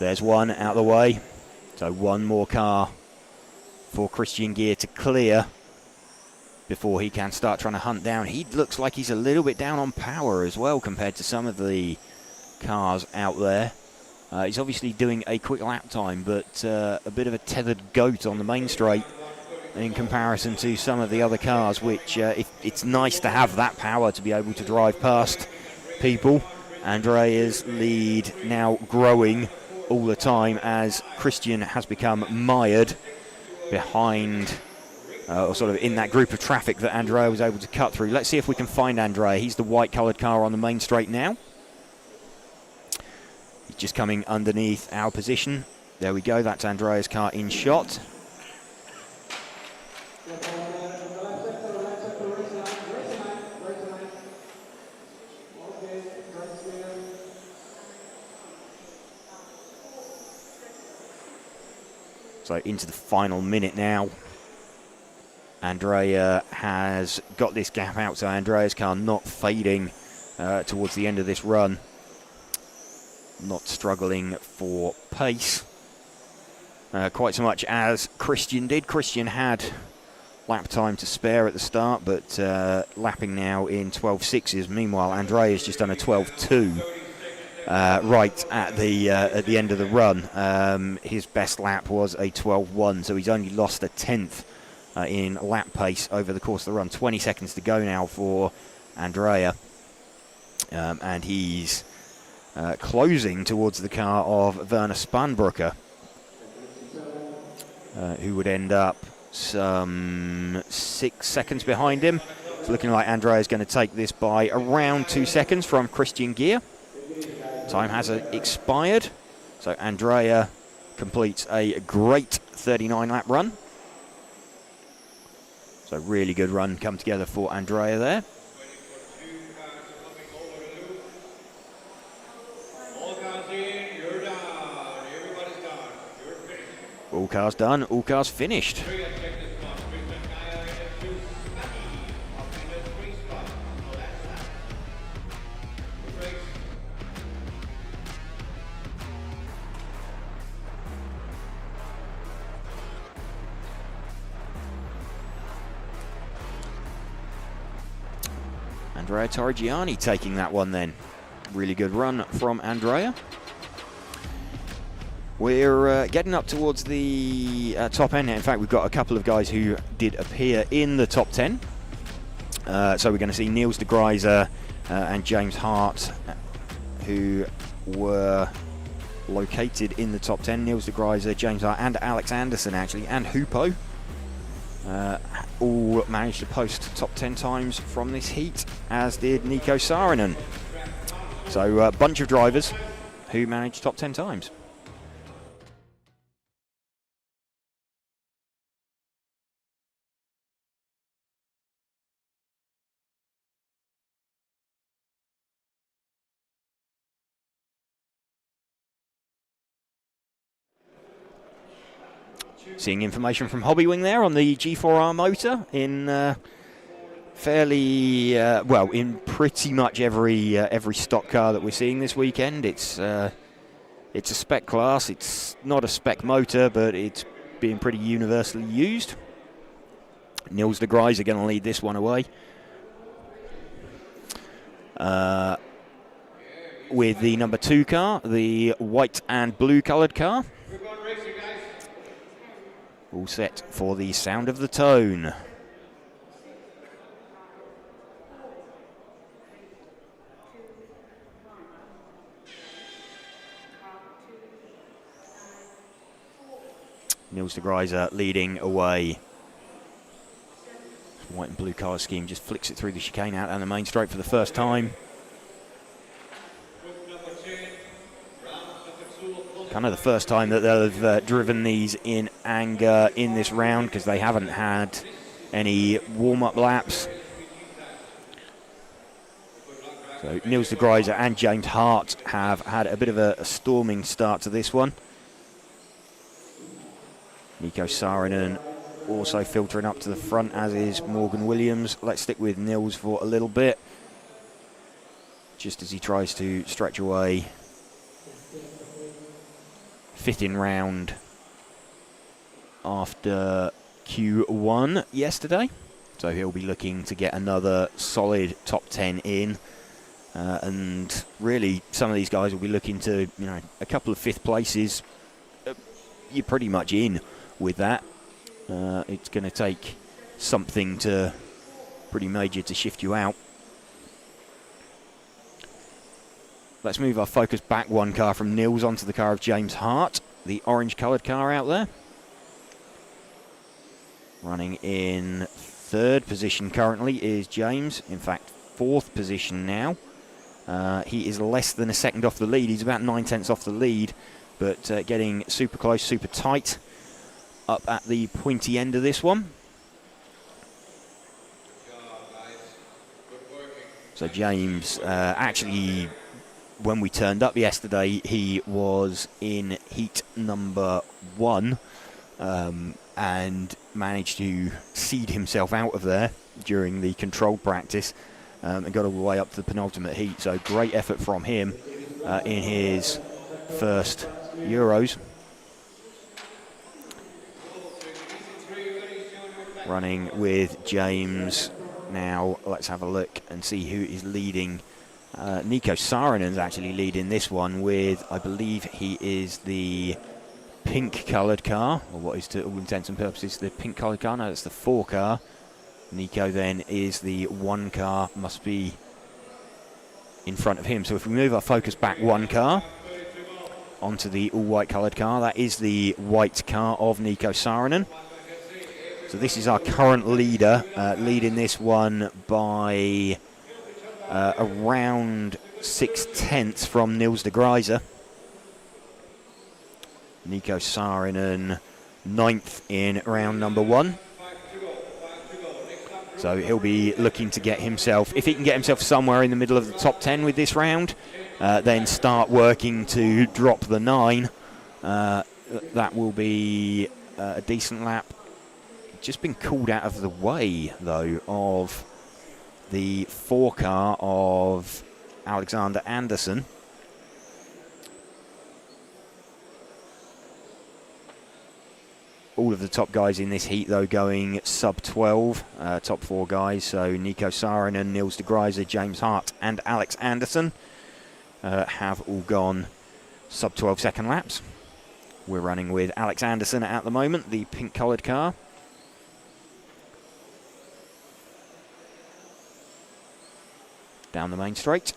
There's 1 out of the way. So 1 more car for Christian Gear to clear before he can start trying to hunt down. He looks like he's a little bit down on power as well compared to some of the cars out there. He's obviously doing a quick lap time, but a bit of a tethered goat on the Main Straight in comparison to some of the other cars, which it's nice to have that power to be able to drive past people. Andrea's lead now growing all the time as Christian has become mired behind, or sort of in that group of traffic that Andrea was able to cut through. Let's see if we can find Andrea. He's the white coloured car on the Main Straight now. He's just coming underneath our position. There we go, that's Andrea's car in shot. So into the final minute now. Andrea has got this gap out, so Andrea's car not fading towards the end of this run. Not struggling for pace quite so much as Christian did. Christian had lap time to spare at the start, but lapping now in 12.6s. Meanwhile, Andrea's just done a 12.2. Right at the end of the run. His best lap was a 12.1, so he's only lost a 10th in lap pace over the course of the run. 20 seconds to go now for Andrea, and he's closing towards the car of Werner Spanbrucker, who would end up some 6 seconds behind him. It's looking like Andrea is going to take this by around 2 seconds from Christian Gear. Time has expired, so Andrea completes a great 39 lap run. So really good run come together for Andrea there. All cars done, all cars finished. Andrea Torrigiani taking that one then. Really good run from Andrea. We're getting up towards the top end. In fact, we've got a couple of guys who did appear in the top 10. So we're going to see Niels de Gruyser and James Hart, who were located in the top 10. Niels de Gruyser, James Hart, and Alex Anderson, actually, and Hupo. all managed to post top 10 times from this heat, as did Nico Saarinen. So a bunch of drivers who managed top 10 times. Seeing information from Hobbywing there on the G4R motor in fairly well, in pretty much every stock car that we're seeing this weekend. It's a spec class. It's not a spec motor, but it's being pretty universally used. Niels de Grijs are going to lead this one away. With the number 2 car, the white and blue coloured car. All set for the sound of the tone. Niels de Grijs leading away. White and blue colour scheme just flicks it through the chicane out and the main straight for the first time. Kind of the first time that they've driven these in anger in this round, because they haven't had any warm-up laps. So Niels de Grijs and James Hart have had a bit of a storming start to this one. Nico Saarinen also filtering up to the front, as is Morgan Williams. Let's stick with Niels for a little bit, just as he tries to stretch away. 5th in round after Q1 yesterday, so he'll be looking to get another solid top 10 in, and really some of these guys will be looking to, you know, a couple of 5th places. You're pretty much in with that. It's going to take something to pretty major to shift you out. Let's move our focus back one car from Niels onto the car of James Hart, the orange coloured car out there. Running in 3rd position currently is James, in fact 4th position now. He is less than a second off the lead. He's about 9/10 off the lead, but getting super close, super tight up at the pointy end of this one. So James actually, when we turned up yesterday, he was in heat number 1 and managed to seed himself out of there during the controlled practice and got all the way up to the penultimate heat. So great effort from him in his first Euros. Running with James now. Let's have a look and see who is leading. Nico Saarinen's actually leading this one with, I believe he is the pink coloured car, or what is to all intents and purposes the pink coloured car. No, that's the 4 car. Nico then is the 1 car, must be in front of him. So if we move our focus back 1 car onto the all white coloured car, that is the white car of Nico Saarinen. So this is our current leader, leading this one by around 6/10 from Niels de Grijs. Nico Saarinen 9th in round number 1. So he'll be looking to get himself, if he can get himself somewhere in the middle of the top 10 with this round, then start working to drop the 9. That will be a decent lap. Just been called out of the way, though, of the 4 car of Alexander Andersson. All of the top guys in this heat, though, going sub-12, top 4 guys. So Nico Saarinen, Niels de Grijs, James Hart and Alex Andersson have all gone sub-12 second laps. We're running with Alex Andersson at the moment, the pink-coloured car. Down the main straight.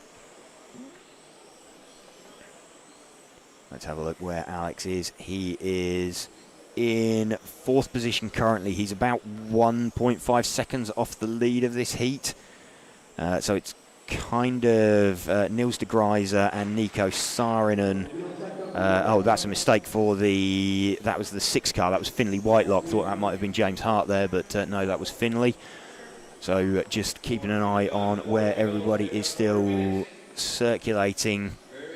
Let's have a look where Alex is. He is in 4th position currently. He's about 1.5 seconds off the lead of this heat. So it's kind of Niels de Gruyter and Nico Saarinen. Oh, that's a mistake for that was the 6th car. That was Finley Whitelock. Thought that might have been James Hart there, but no, that was Finley. So just keeping an eye on where everybody is still circulating.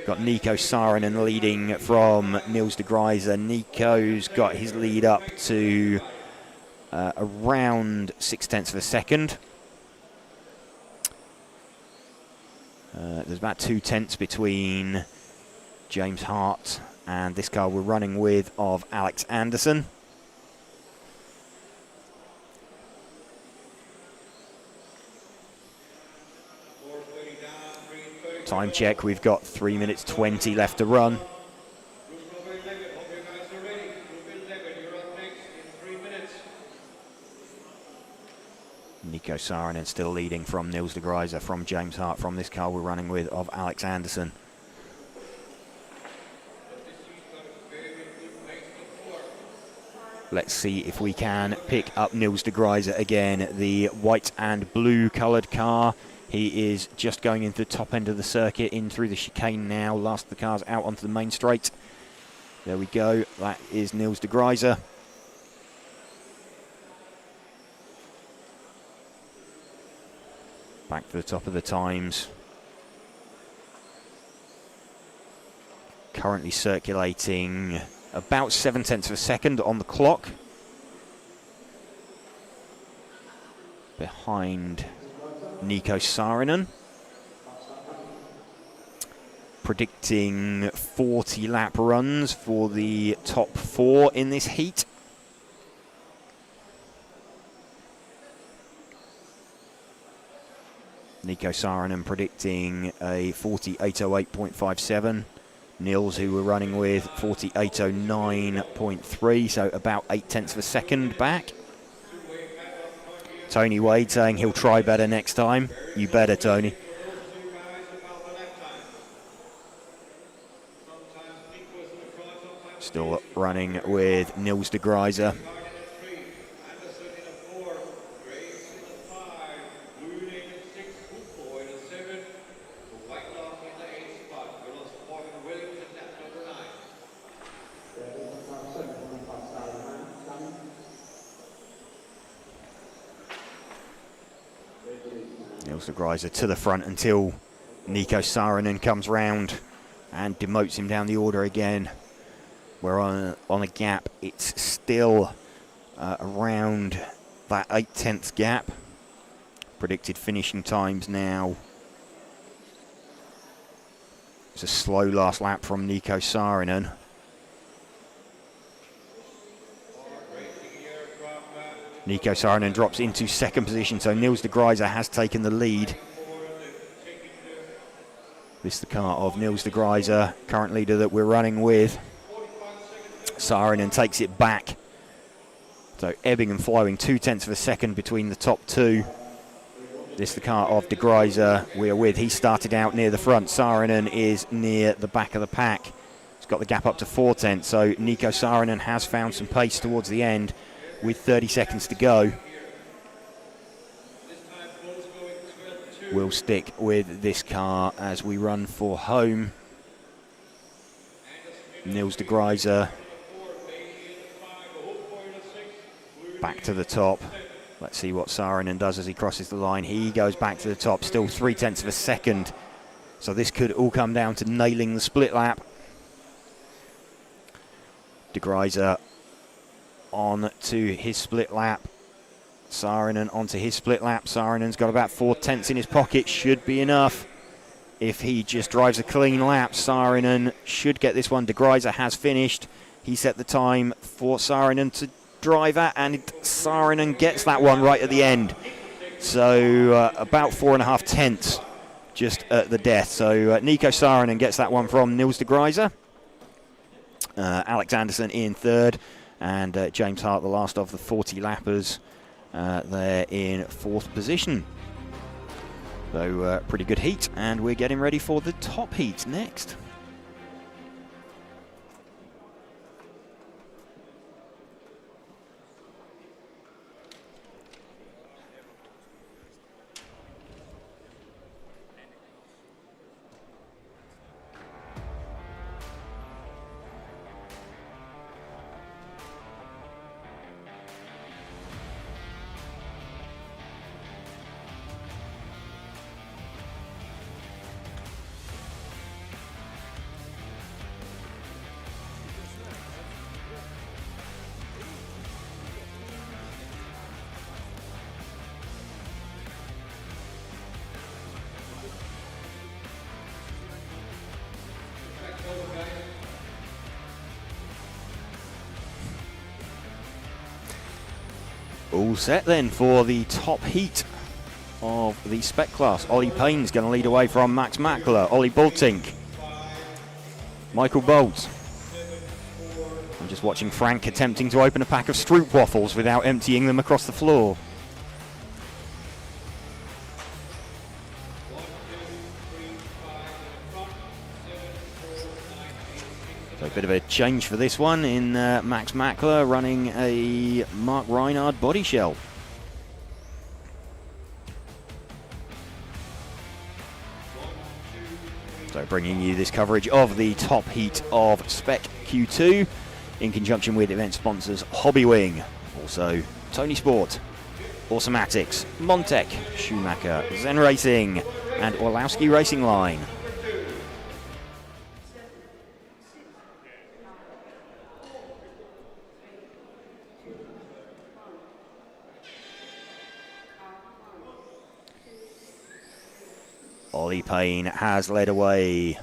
Got Nico Saarinen leading from Niels de Gruyter. Nico's got his lead up to around 0.6 of a second. There's about 0.2 between James Hart and this car we're running with of Alex Anderson. Time check, we've got 3 minutes 20 left to run. Nico Saarinen still leading from Niels de Gruyter, from James Hart, from this car we're running with of Alex Anderson. Let's see if we can pick up Niels de Gruyter again, the white and blue coloured car. He is just going into the top end of the circuit, in through the chicane now. Last of the cars out onto the main straight. There we go. That is Niels de Gruyter. Back to the top of the times. Currently circulating about 0.7 of a second on the clock. Behind Nico Saarinen. Predicting 40 lap runs for the top 4 in this heat. Nico Saarinen predicting a 48:08.57. Niels, who we're running with, 48:09.3, so about 0.8 of a second back. Tony Wade saying he'll try better next time. You better, Tony. Still running with Niels de Gruyter. Niels de Gruyter to the front until Nico Saarinen comes round and demotes him down the order again. We're on a gap. It's still around that 0.8 gap. Predicted finishing times now. It's a slow last lap from Nico Saarinen. Nico Saarinen drops into 2nd position, so Niels de Gruyter has taken the lead. This is the car of Niels de Gruyter, current leader that we're running with. Saarinen takes it back. So ebbing and flowing, 0.2 of a second between the top 2. This is the car of de Gruyter we're with. He started out near the front. Saarinen is near the back of the pack. He's got the gap up to 0.4, so Nico Saarinen has found some pace towards the end with 30 seconds to go. We'll stick with this car as we run for home. Niels de Gruyter back to the top. Let's see what Saarinen does as he crosses the line. He goes back to the top, still 0.3 of a second. So this could all come down to nailing the split lap. De Gruyter on to his split lap. Saarinen onto his split lap. Saarinen's got about 0.4 in his pocket. Should be enough if he just drives a clean lap. Saarinen should get this one. De Gruyter has finished. He set the time for Saarinen to drive at, and Saarinen gets that one right at the end. So about 4.5 just at the death. So Nico Saarinen gets that one from Niels de Gruyter. Alex Anderson in 3rd, and James Hart, the last of the 40 lappers, there in 4th position. So pretty good heat, and we're getting ready for the top heat next. All set then for the top heat of the Spec class. Ollie Payne's going to lead away from Max Mackler, Ollie Bultink, Michael Bolt. I'm just watching Frank attempting to open a pack of Stroop waffles without emptying them across the floor. So a bit of a change for this one in Max Mackler running a Mark Reinhard body shell. So bringing you this coverage of the top heat of Spec Q2 in conjunction with event sponsors Hobbywing, also Tony Sport, Awesomatics, Montec, Schumacher, Zen Racing and Orlowski Racing Line. Ollie Payne has led away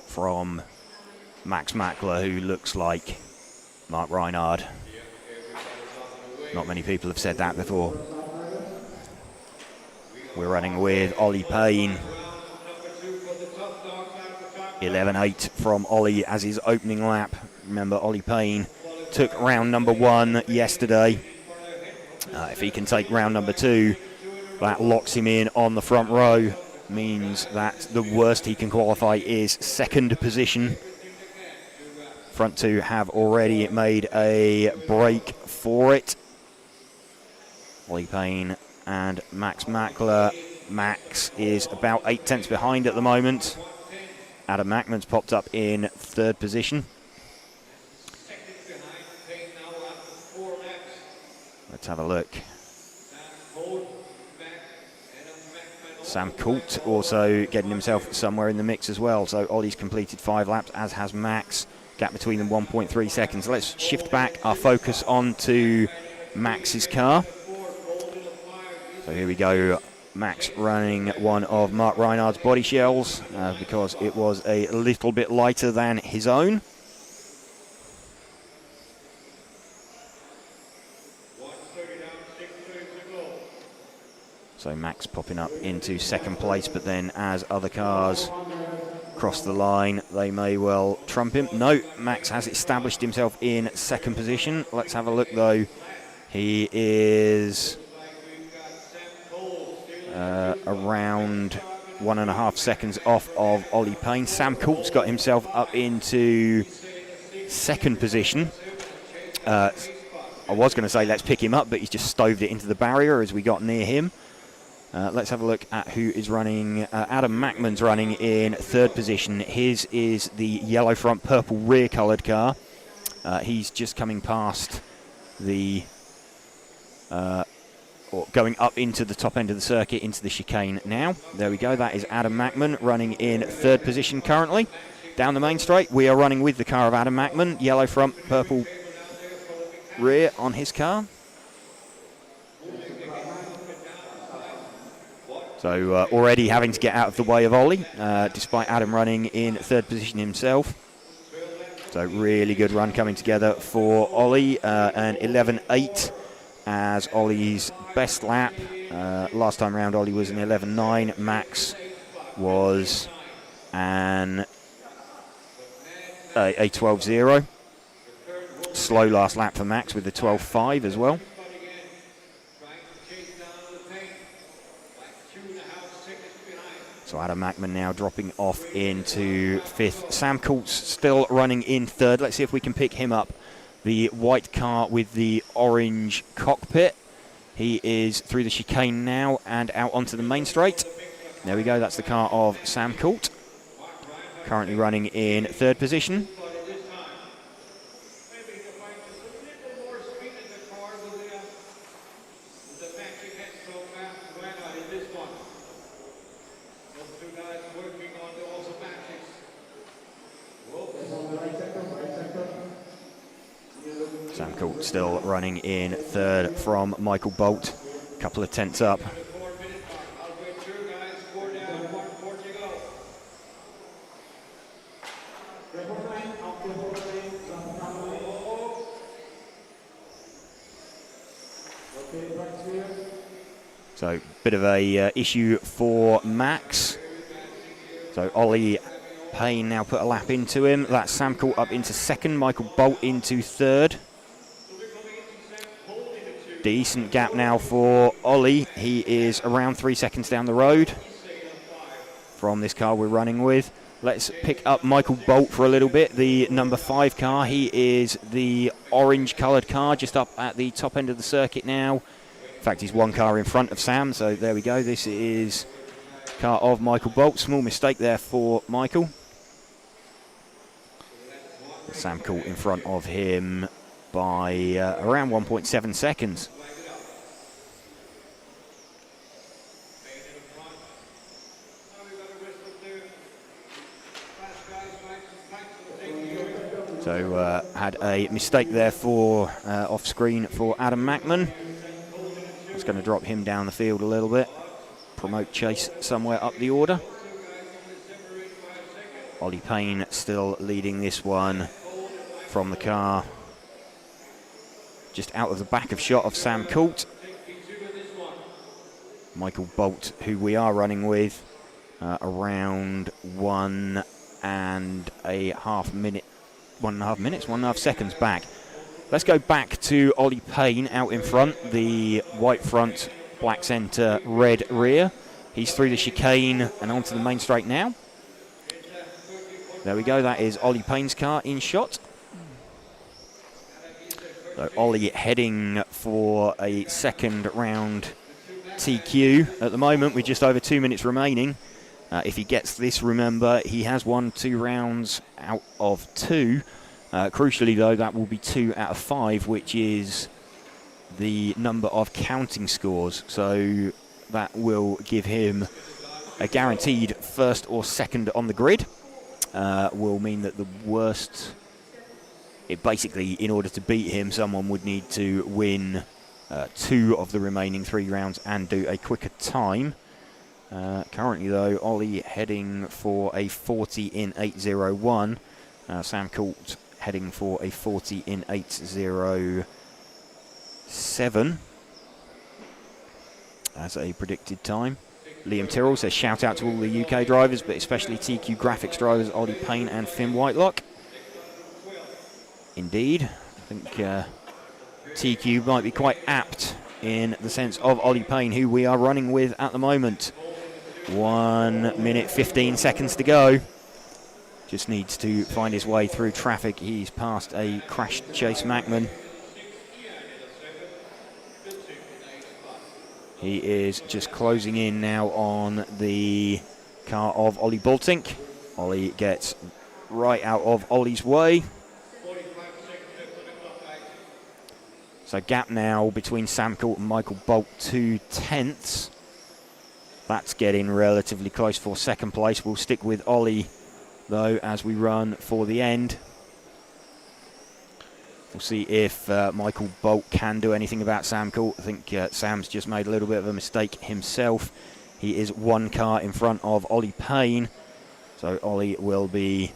from Max Mackler, who looks like Mark Reinhard. Not many people have said that before. We're running with Ollie Payne. 11.8 from Ollie as his opening lap. Remember, Ollie Payne took round number 1 yesterday. If he can take round number 2, that locks him in on the front row. Means that the worst he can qualify is second position. Front 2 have already made a break for it. Ollie Payne and Max Mackler. Max is about 8 tenths behind at the moment. Adam Mackman's popped up in 3rd position. Let's have a look. Sam Coult also getting himself somewhere in the mix as well. So Ollie's completed 5 laps, as has Max. Gap between them 1.3 seconds. Let's shift back our focus onto Max's car. So here we go. Max running one of Mark Reinhard's body shells because it was a little bit lighter than his own. So Max popping up into 2nd place, but then as other cars cross the line, they may well trump him. No, Max has established himself in 2nd position. Let's have a look though. He is around 1.5 seconds off of Ollie Payne. Sam Coult's got himself up into 2nd position. I was going to say let's pick him up, but he's just stoved it into the barrier as we got near him. Let's have a look at who is running. Adam Mackman's running in 3rd position. His is the yellow front, purple rear coloured car. He's just coming past the, or going up into the top end of the circuit, into the chicane now. There we go. That is Adam Mackman running in 3rd position currently. Down the main straight, we are running with the car of Adam Mackman. Yellow front, purple rear on his car. So already having to get out of the way of Ollie, despite Adam running in 3rd position himself. So really good run coming together for Ollie. An 11.8 as Ollie's best lap. Last time round Ollie was an 11.9. Max was a 12.0. Slow last lap for Max with a 12.5 as well. So Adam Mackman now dropping off into 5th. Sam Coult's still running in 3rd. Let's see if we can pick him up. The white car with the orange cockpit. He is through the chicane now and out onto the main straight. There we go, that's the car of Sam Coult. Currently running in 3rd position. Sam Coult still running in 3rd from Michael Bolt. A couple of tenths up. So, bit of a issue for Max. So, Ollie Payne now put a lap into him. That's Sam Court up into second. Michael Bolt into third. Decent gap now for Ollie. He is around 3 seconds down the road from this car we're running with. Let's pick up Michael Bolt for a little bit, the number 5 car. He is the orange-coloured car just up at the top end of the circuit now. In fact, he's one car in front of Sam, so there we go. This is car of Michael Bolt. Small mistake there for Michael. Sam Court in front of him by around 1.7 seconds. So had a mistake there for off screen for Adam Mackman. It's going to drop him down the field a little bit. Promote Chase somewhere up the order. Ollie Payne still leading this one from the car just out of the back of shot of Sam Court. Michael Bolt, who we are running with, around 1.5 seconds back. Let's go back to Ollie Payne out in front, the white front, black centre, red rear. He's through the chicane and onto the main straight now. There we go, that is Ollie Payne's car in shot. So Ollie heading for a second round TQ at the moment with just over 2 minutes remaining. If he gets this, remember, he has won 2 rounds out of 2. Crucially, though, that will be 2 out of 5, which is the number of counting scores. So that will give him a guaranteed first or second on the grid. Will mean that the worst... It basically, in order to beat him, someone would need to win 2 of the remaining 3 rounds and do a quicker time. Currently, though, Ollie heading for a 40 in 8:01. Sam Court heading for a 40 in 8:07 as a predicted time. Liam Tyrrell says shout out to all the UK drivers, but especially TQ Graphics drivers Ollie Payne and Finn Whitelock. Indeed, I think TQ might be quite apt in the sense of Ollie Payne, who we are running with at the moment. 1 minute 15 seconds to go. Just needs to find his way through traffic. He's passed a crashed Chase Mackman. He is just closing in now on the car of Ollie Boltink. Ollie gets right out of Ollie's way. So gap now between Sam Court and Michael Bolt, 2/10. That's getting relatively close for second place. We'll stick with Ollie, though, as we run for the end. We'll see if Michael Bolt can do anything about Sam Court. I think Sam's just made a little bit of a mistake himself. He is 1 car in front of Ollie Payne. So Ollie will be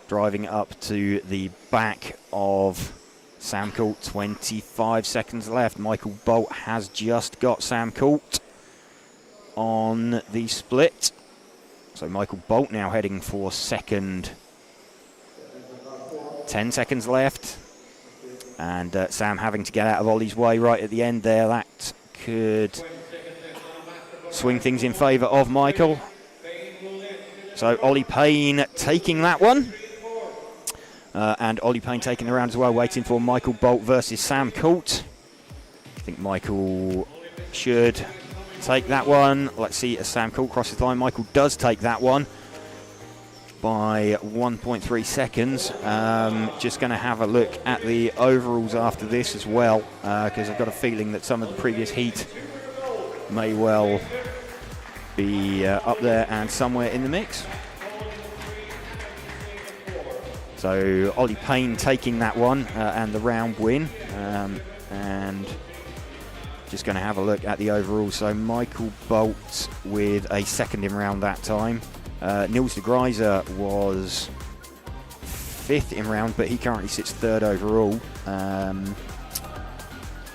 driving up to the back of Sam Court. 25 seconds left. Michael Bolt has just got Sam Court on the split. So Michael Bolt now heading for second. 10 seconds left. And Sam having to get out of Ollie's way right at the end there. That could swing things in favour of Michael. So Ollie Payne taking that one. And Ollie Payne taking the round as well, waiting for Michael Bolt versus Sam Court. I think Michael should take that one. Let's see as Sam Court crosses the line. Michael does take that one by 1.3 seconds. Just going to have a look at the overalls after this as well, because I've got a feeling that some of the previous heat may well be up there and somewhere in the mix. So Ollie Payne taking that one and the round win. And just going to have a look at the overall. So Michael Bolt with a second in round that time. Niels de Gruyter was 5th in round, but he currently sits 3rd overall.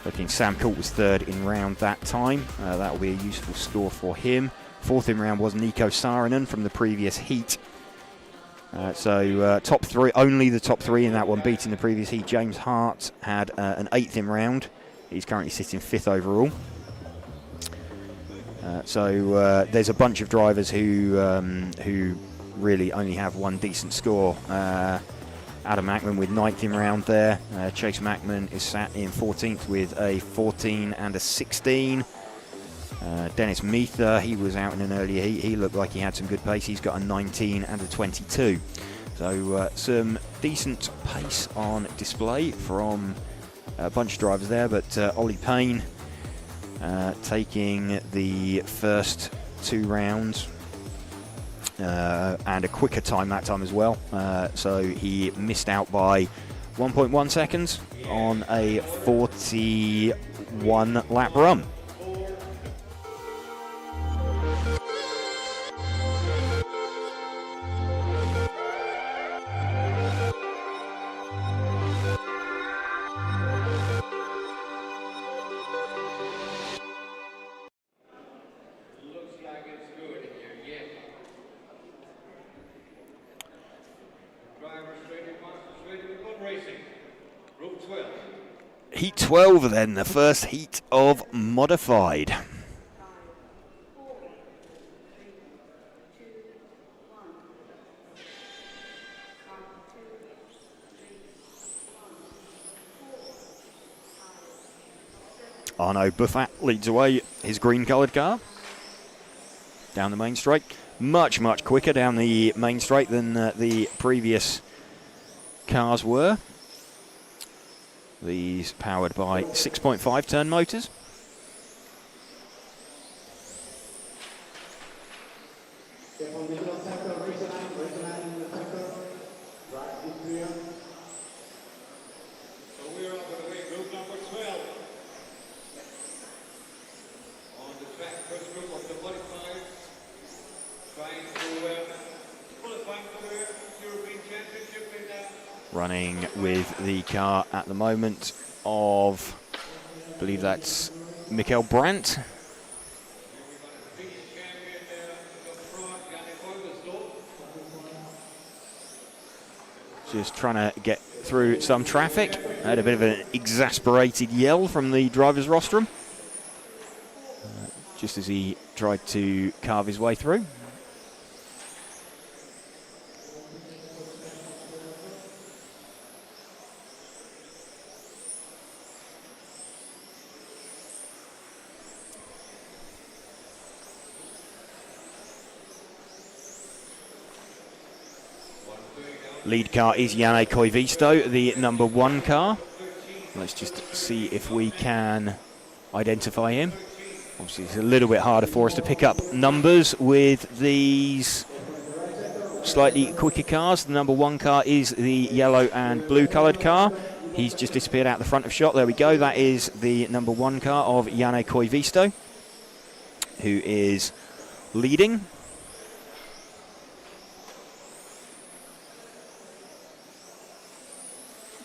Looking, Sam Court was third in round that time. That will be a useful score for him. Fourth in round was Nico Saarinen from the previous heat. So top three, only the top three in that one beating the previous heat. James Hart had an 8th in round. He's currently sitting 5th overall. So there's a bunch of drivers who really only have one decent score. Adam Mackman with 9th in round there. Chase Mackman is sat in 14th with a 14 and a 16. Dennis Meether, he was out in an earlier heat. He looked like he had some good pace. He's got a 19 and a 22. So some decent pace on display from a bunch of drivers there. But Ollie Payne taking the first 2 rounds. And a quicker time that time as well. So he missed out by 1.1 seconds on a 41 lap run. Heat 12 then, the first heat of modified. Arno Buffat leads away his green coloured car down the main straight. Much quicker down the main straight than the previous cars were. These powered by 6.5 turn motors. Running with the car at the moment of, I believe that's Mikael Brandt. Just trying to get through some traffic. Had a bit of an exasperated yell from the driver's rostrum just as he tried to carve his way through. Lead car is Janne Koivisto, the number 1 car. Let's just see if we can identify him. Obviously, it's a little bit harder for us to pick up numbers with these slightly quicker cars. The number 1 car is the yellow and blue coloured car. He's just disappeared out the front of shot. There we go. That is the number 1 car of Janne Koivisto, who is leading.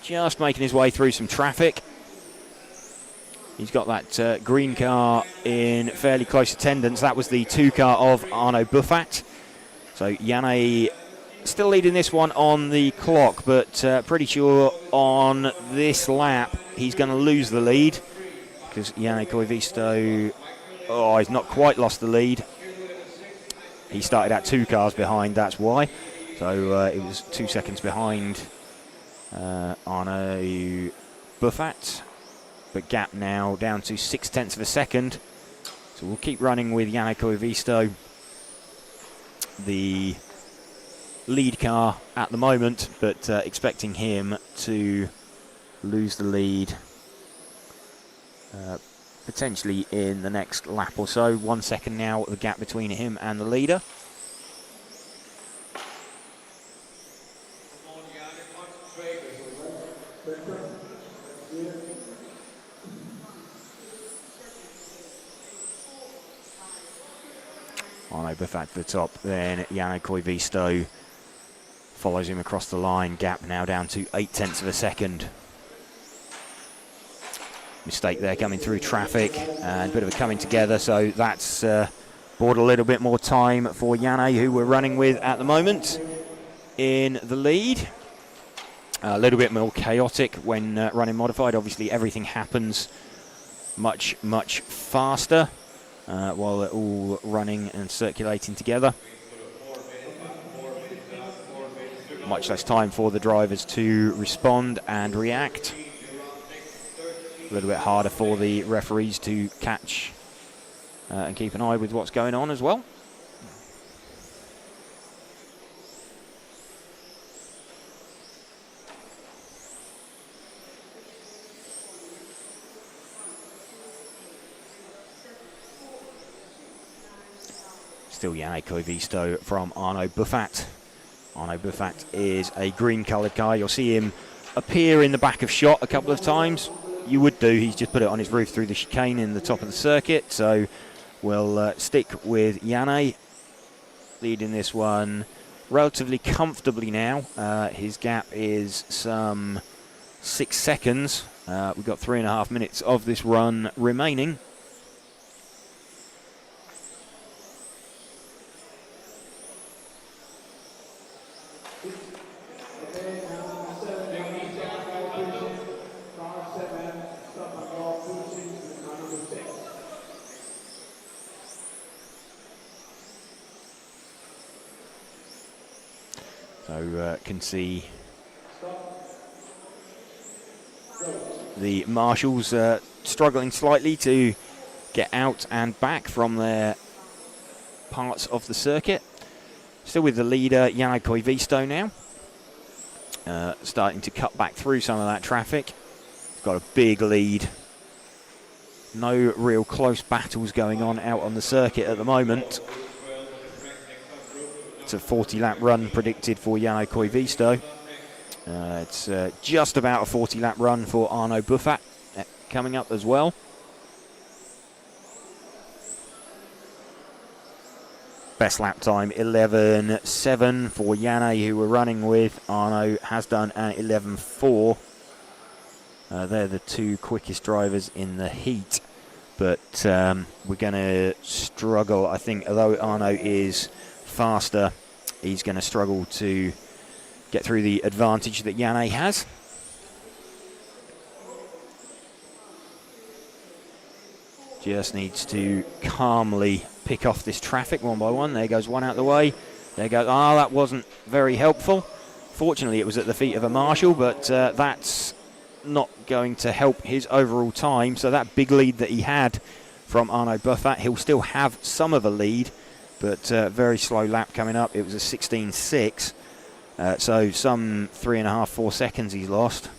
Just making his way through some traffic. He's got that green car in fairly close attendance. That was the 2 car of Arno Buffat. So Janne still leading this one on the clock, but pretty sure on this lap he's going to lose the lead because Janne Koivisto, he's not quite lost the lead. He started out 2 cars behind, that's why. So it was 2 seconds behind Arno Buffat, but gap now down to 0.6 of a second. So we'll keep running with Janne Koivisto, the lead car at the moment, but expecting him to lose the lead potentially in the next lap or so. 1 second now, the gap between him and the leader. Arno Buffat to the top, then Janne Koivisto follows him across the line. Gap now down to 0.8 of a second. Mistake there coming through traffic and a bit of a coming together, so that's bought a little bit more time for Janne, who we're running with at the moment in the lead. A little bit more chaotic when running modified. Obviously everything happens much faster while they're all running and circulating together. Much less time for the drivers to respond and react. A little bit harder for the referees to catch and keep an eye with what's going on as well. Still Janne Koivisto from Arno Buffat. Arno Buffat is a green coloured car. You'll see him appear in the back of shot a couple of times. You would do. He's just put it on his roof through the chicane in the top of the circuit. So we'll stick with Janne, leading this one relatively comfortably now. His gap is some 6 seconds. We've got 3.5 minutes of this run remaining. So can see the marshals struggling slightly to get out and back from their parts of the circuit. Still with the leader, Janne Koivisto now. Starting to cut back through some of that traffic. He's got a big lead. No real close battles going on out on the circuit at the moment. It's a 40-lap run predicted for Janne Koivisto. It's just about a 40-lap run for Arno Buffat coming up as well. Best lap time 11.7 for Janne, who we're running with. Arno has done an 11.4. They're the two quickest drivers in the heat, but we're going to struggle. I think although Arno is faster, he's going to struggle to get through the advantage that Janne has. Just needs to calmly pick off this traffic one by one. There goes one out the way. There goes, that wasn't very helpful. Fortunately, it was at the feet of a marshal, but that's not going to help his overall time. So that big lead that he had from Arno Buffat, he'll still have some of a lead, but very slow lap coming up. It was a 16.6, so some 3.5-4 seconds he's lost.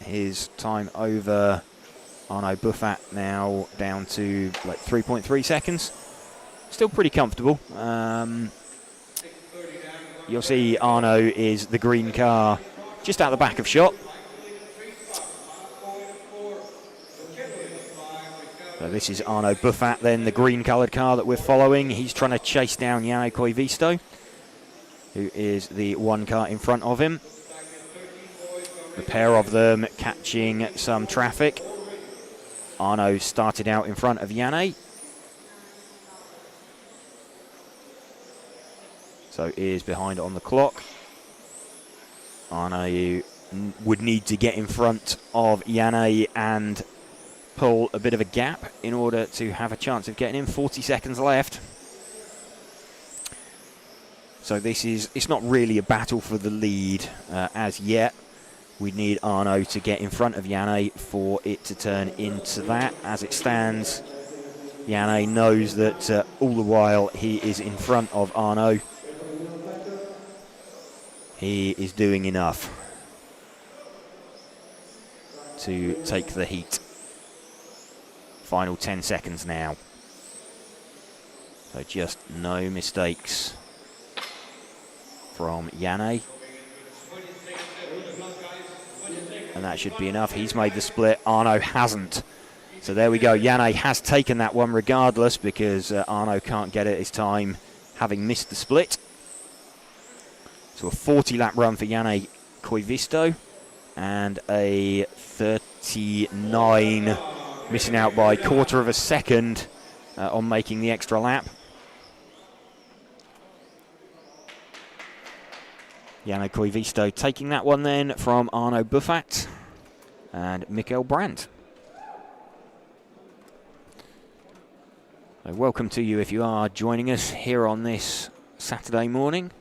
His time over Arno Buffat now down to like 3.3 seconds. Still pretty comfortable. You'll see Arno is the green car just out the back of shot. So this is Arno Buffat, then the green coloured car that we're following. He's trying to chase down Janne Koivisto, who is the one car in front of him. The pair of them catching some traffic. Arno started out in front of Janne. So is behind on the clock. Arno would need to get in front of Janne and pull a bit of a gap in order to have a chance of getting in. 40 seconds left. So it's not really a battle for the lead as yet. We need Arno to get in front of Janne for it to turn into that. As it stands, Janne knows that all the while he is in front of Arno, he is doing enough to take the heat. Final 10 seconds now. So just no mistakes from Janne. And that should be enough. He's made the split. Arno hasn't. So there we go. Janne has taken that one regardless, because Arno can't get it his time, having missed the split. So a 40-lap run for Janne Koivisto and a 89, missing out by 1/4 of a second on making the extra lap. Jano Koivisto taking that one then from Arno Buffat and Mikael Brandt. So welcome to you if you are joining us here on this Saturday morning.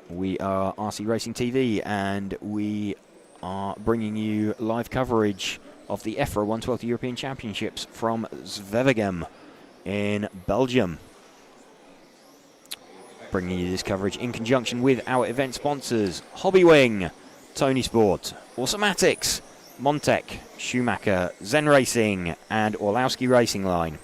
We are RC Racing TV and we are bringing you live coverage of the EFRA 112th European Championships from Zwevegem in Belgium. Bringing you this coverage in conjunction with our event sponsors, Hobbywing, Tony Sport, Automatics, Montec, Schumacher, Zen Racing and Orlowski Racing Line.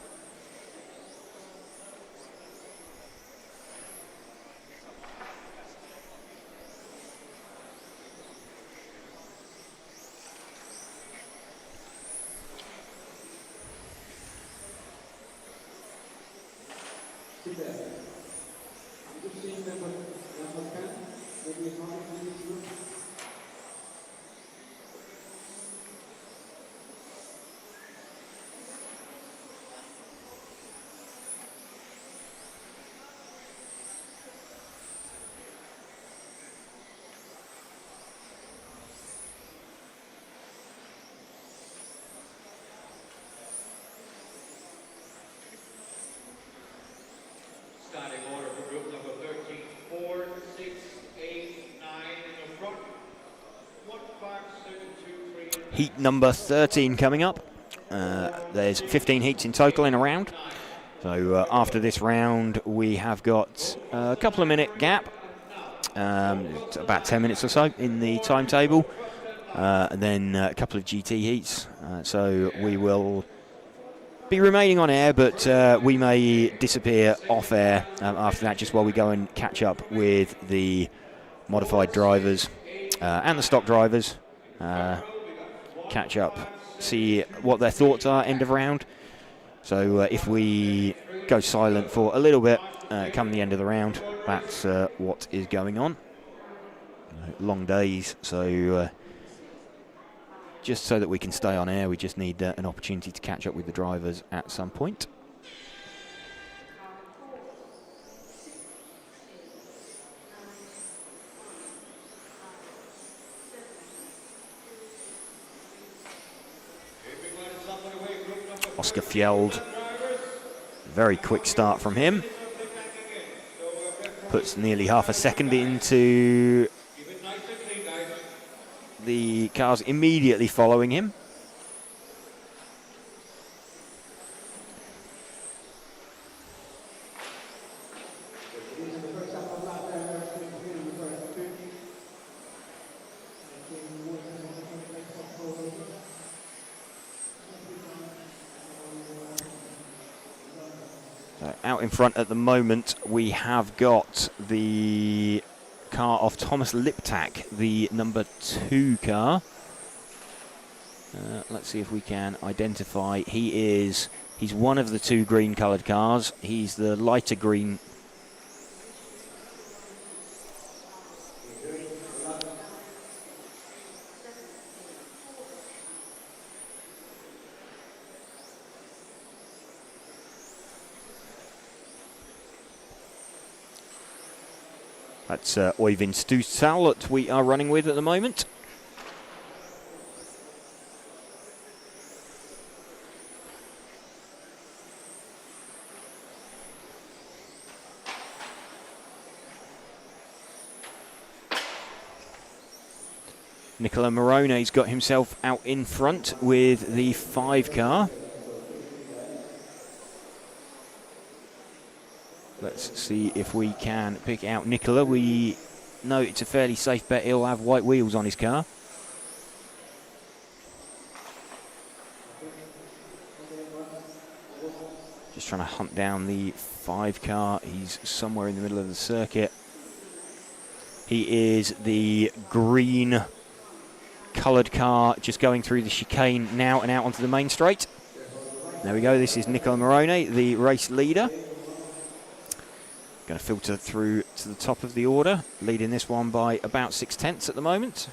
Starting order for group number 13, 4, 6, 8, 9 in the front. 1, 5, 7, 2, 3. Heat number 13 coming up. There's 15 heats in total in a round. So after this round, we have got a couple of minute gap, about 10 minutes or so in the timetable, and then a couple of GT heats. So we will be remaining on air, but we may disappear off air after that, just while we go and catch up with the modified drivers and the stock drivers. Catch up, see what their thoughts are end of round. So if we go silent for a little bit come the end of the round, that's what is going on. Long days, so just so that we can stay on air, we just need an opportunity to catch up with the drivers at some point. Oscar Fjeld, very quick start from him. Puts nearly half a second into the cars immediately following him. So out in front at the moment, we have got the car of Thomas Liptak, the number 2 car. Let's see if we can identify. He's one of the 2 green coloured cars. He's the lighter green. That's Oyvind Stusal that we are running with at the moment. Nicola Morone's got himself out in front with the 5 car. Let's see if we can pick out Nicola. We know it's a fairly safe bet he'll have white wheels on his car. Just trying to hunt down the 5 car. He's somewhere in the middle of the circuit. He is the green coloured car, just going through the chicane now and out onto the main straight. There we go. This is Nicola Morone, the race leader. Going to filter through to the top of the order, leading this one by about 6/10 at the moment.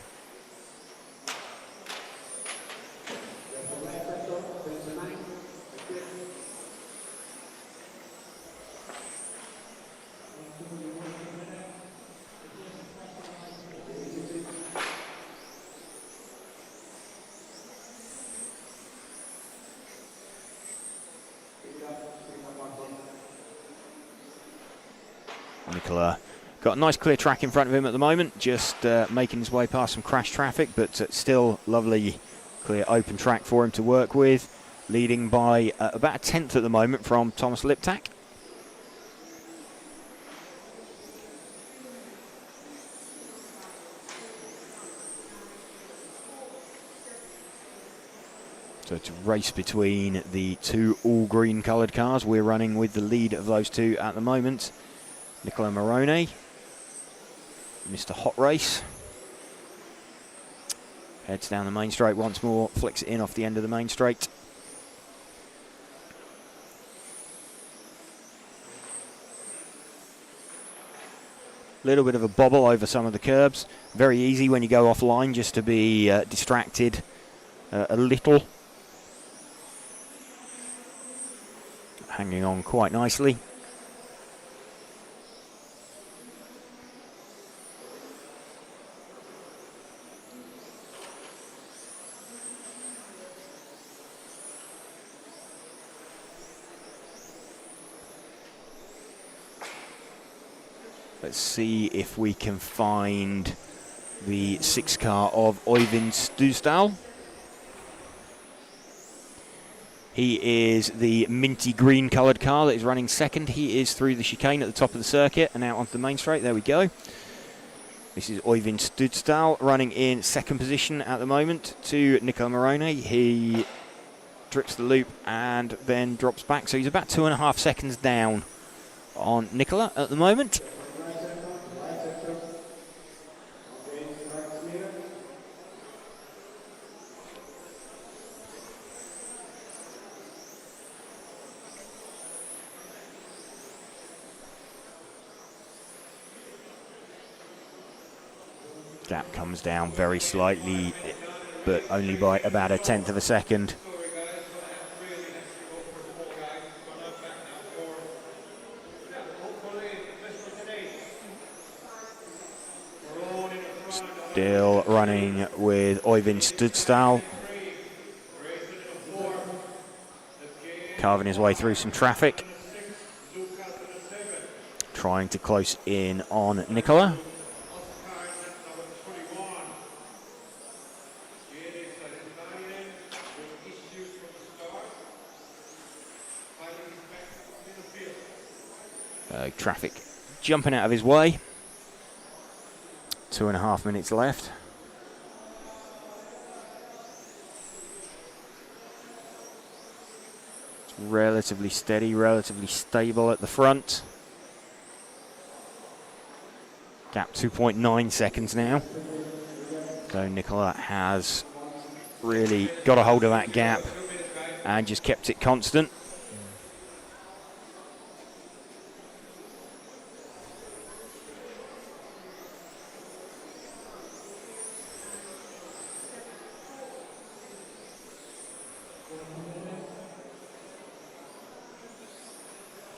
Nicola got a nice clear track in front of him at the moment, just making his way past some crash traffic, but still lovely clear open track for him to work with, leading by about a tenth at the moment from Thomas Liptak. So it's a race between the two all-green coloured cars. We're running with the lead of those two at the moment. Nicola Moroni, Mr. Hot Race. Heads down the main straight once more, flicks it in off the end of the main straight. Little bit of a bobble over some of the curbs. Very easy when you go offline just to be distracted a little. Hanging on quite nicely. Let's see if we can find the 6 car of Øyvind Studsdal. He is the minty green coloured car that is running second. He is through the chicane at the top of the circuit and out onto the main straight. There we go. This is Øyvind Studsdal running in second position at the moment to Nicola Moroni. He drips the loop and then drops back. So he's about 2.5 seconds down on Nicola at the moment. Gap comes down very slightly, but only by about 1/10 of a second. Still running with Øyvind Studsdal, carving his way through some traffic, trying to close in on Nicola. Traffic jumping out of his way. 2.5 minutes left. It's relatively steady, relatively stable at the front. Gap 2.9 seconds now. So Nicola has really got a hold of that gap and just kept it constant.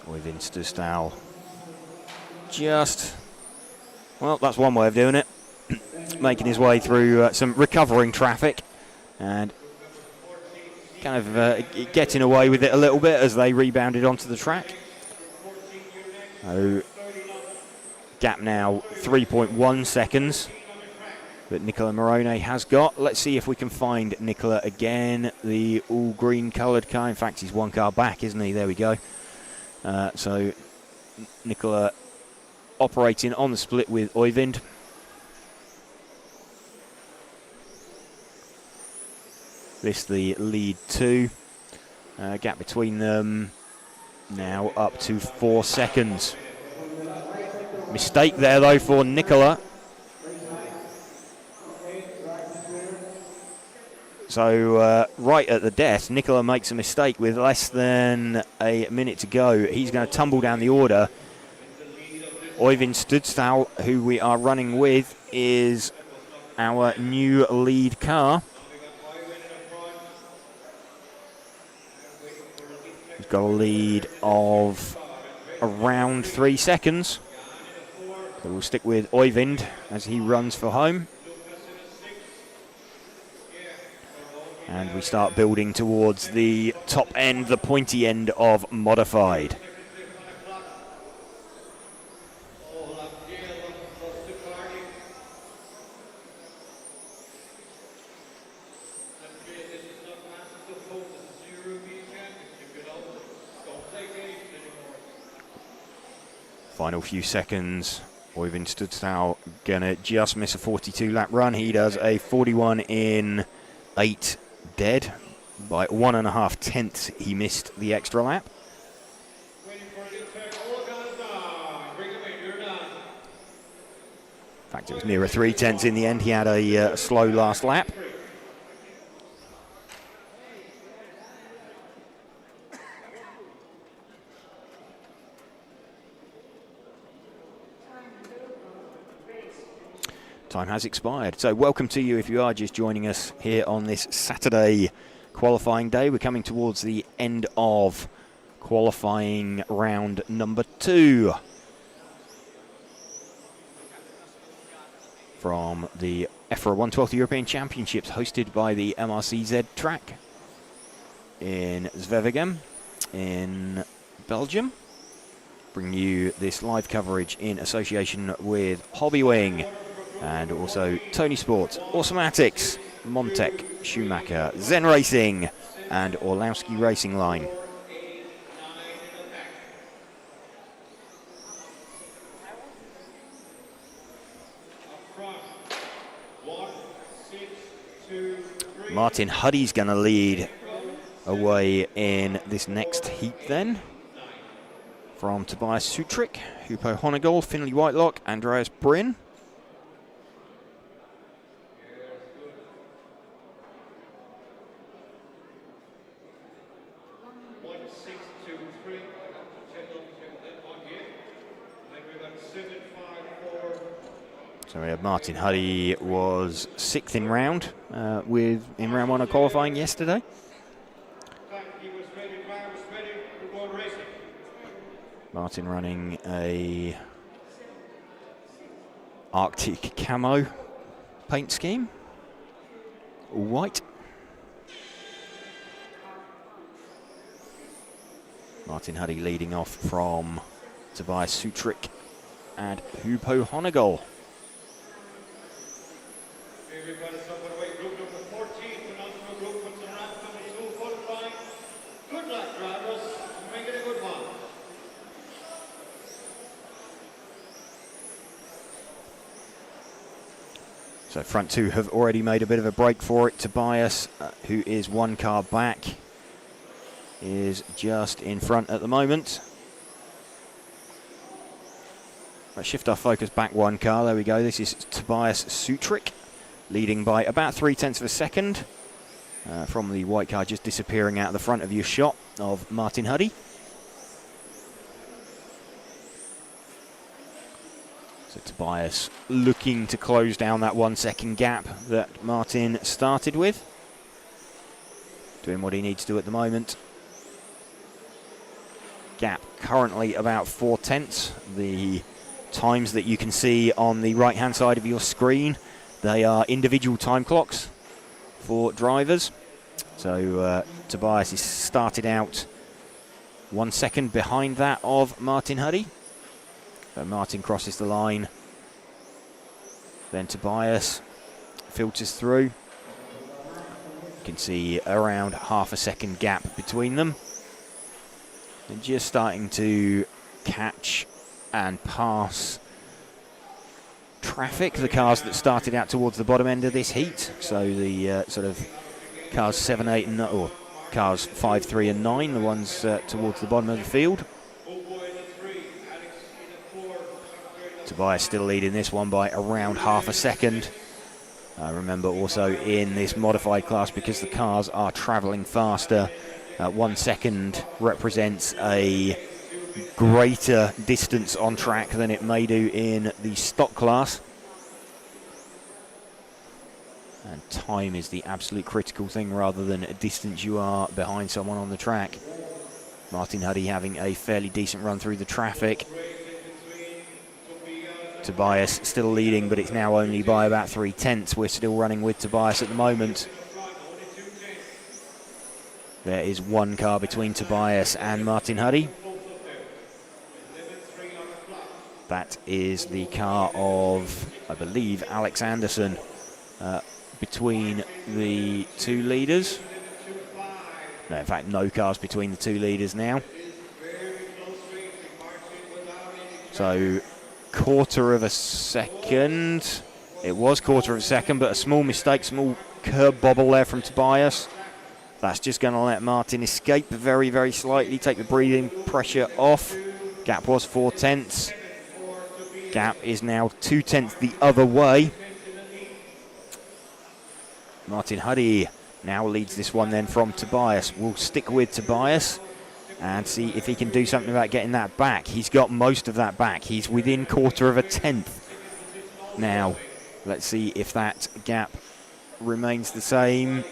Øyvind Studsdal just, well, that's one way of doing it. Making his way through some recovering traffic and kind of getting away with it a little bit as they rebounded onto the track. So, gap now 3.1 seconds that Nicola Moroni has got. Let's see if we can find Nicola again, the all green coloured car. In fact, he's 1 car back, isn't he? There we go. So Nicola operating on the split with Øyvind. This the lead 2. Gap between them now up to 4 seconds. Mistake there though for Nicola. So right at the death, Nicola makes a mistake with less than a minute to go. He's going to tumble down the order. Øyvind Studsdal, who we are running with, is our new lead car. He's got a lead of around 3 seconds. So we'll stick with Øyvind as he runs for home. And we start building towards the top end, the pointy end of modified. Final few seconds. Oyvind Studstall gonna just miss a 42 lap run. He does a 41 in 8 dead. By 1.5 tenths he missed the extra lap. In fact, it was nearer 3 tenths in the end. He had a slow last lap. Time has expired. So welcome to you if you are just joining us here on this Saturday qualifying day. We're coming towards the end of qualifying round number 2 from the EFRA 112th European Championships hosted by the MRCZ track in Zwevegem in Belgium. Bring you this live coverage in association with Hobbywing and also Tony Sports, Automatics, Montec, Schumacher, Zen Racing and Orlowski Racing Line. Martin Huddy's going to lead away in this next heat then. From Tobias Sutrick, Hupo Honegol, Finley Whitelock, Andreas Bryn. So we have Martin Huddy was 6th in round in round 1 of qualifying yesterday. Martin running a Arctic camo paint scheme, all white. Martin Huddy leading off from Tobias Sutrick and Hupo Honegol. So front 2 have already made a bit of a break for it. Tobias, who is 1 car back, is just in front at the moment. Let's shift our focus back 1 car. There we go. This is Tobias Sutrick, leading by about 3 tenths of a second from the white car just disappearing out of the front of your shot of Martin Huddy. So Tobias looking to close down that 1 second gap that Martin started with. Doing what he needs to do at the moment. Gap currently about 4 tenths. The times that you can see on the right hand side of your screen, they are individual time clocks for drivers. So Tobias is started out 1 second behind that of Martin Huddy. So Martin crosses the line, then Tobias filters through. You can see around half a second gap between them. And just starting to catch and pass traffic, the cars that started out towards the bottom end of this heat. So the sort of cars 7, 8 and or cars 5, 3 and 9, the ones towards the bottom of the field. Tobias still leading this one by around half a second. Remember also in this modified class, because the cars are travelling faster, 1 second represents a greater distance on track than it may do in the stock class. And time is the absolute critical thing rather than a distance you are behind someone on the track. Martin Huddy having a fairly decent run through the traffic. Tobias still leading, but it's now only by about 3 tenths. We're still running with Tobias at the moment. There is 1 car between Tobias and Martin Huddy. That is the car of, I believe, Alex Anderson between the 2 leaders. No, in fact, no cars between the 2 leaders now. So quarter of a second. It was quarter of a second, but a small mistake, small curb bobble there from Tobias. That's just going to let Martin escape very, very slightly, take the breathing pressure off. Gap was 4/10. Gap is now 2/10 the other way. Martin Huddy now leads this one then from Tobias. We'll stick with Tobias and see if he can do something about getting that back. He's got most of that back. He's within quarter of a tenth now. Let's see if that gap remains the same.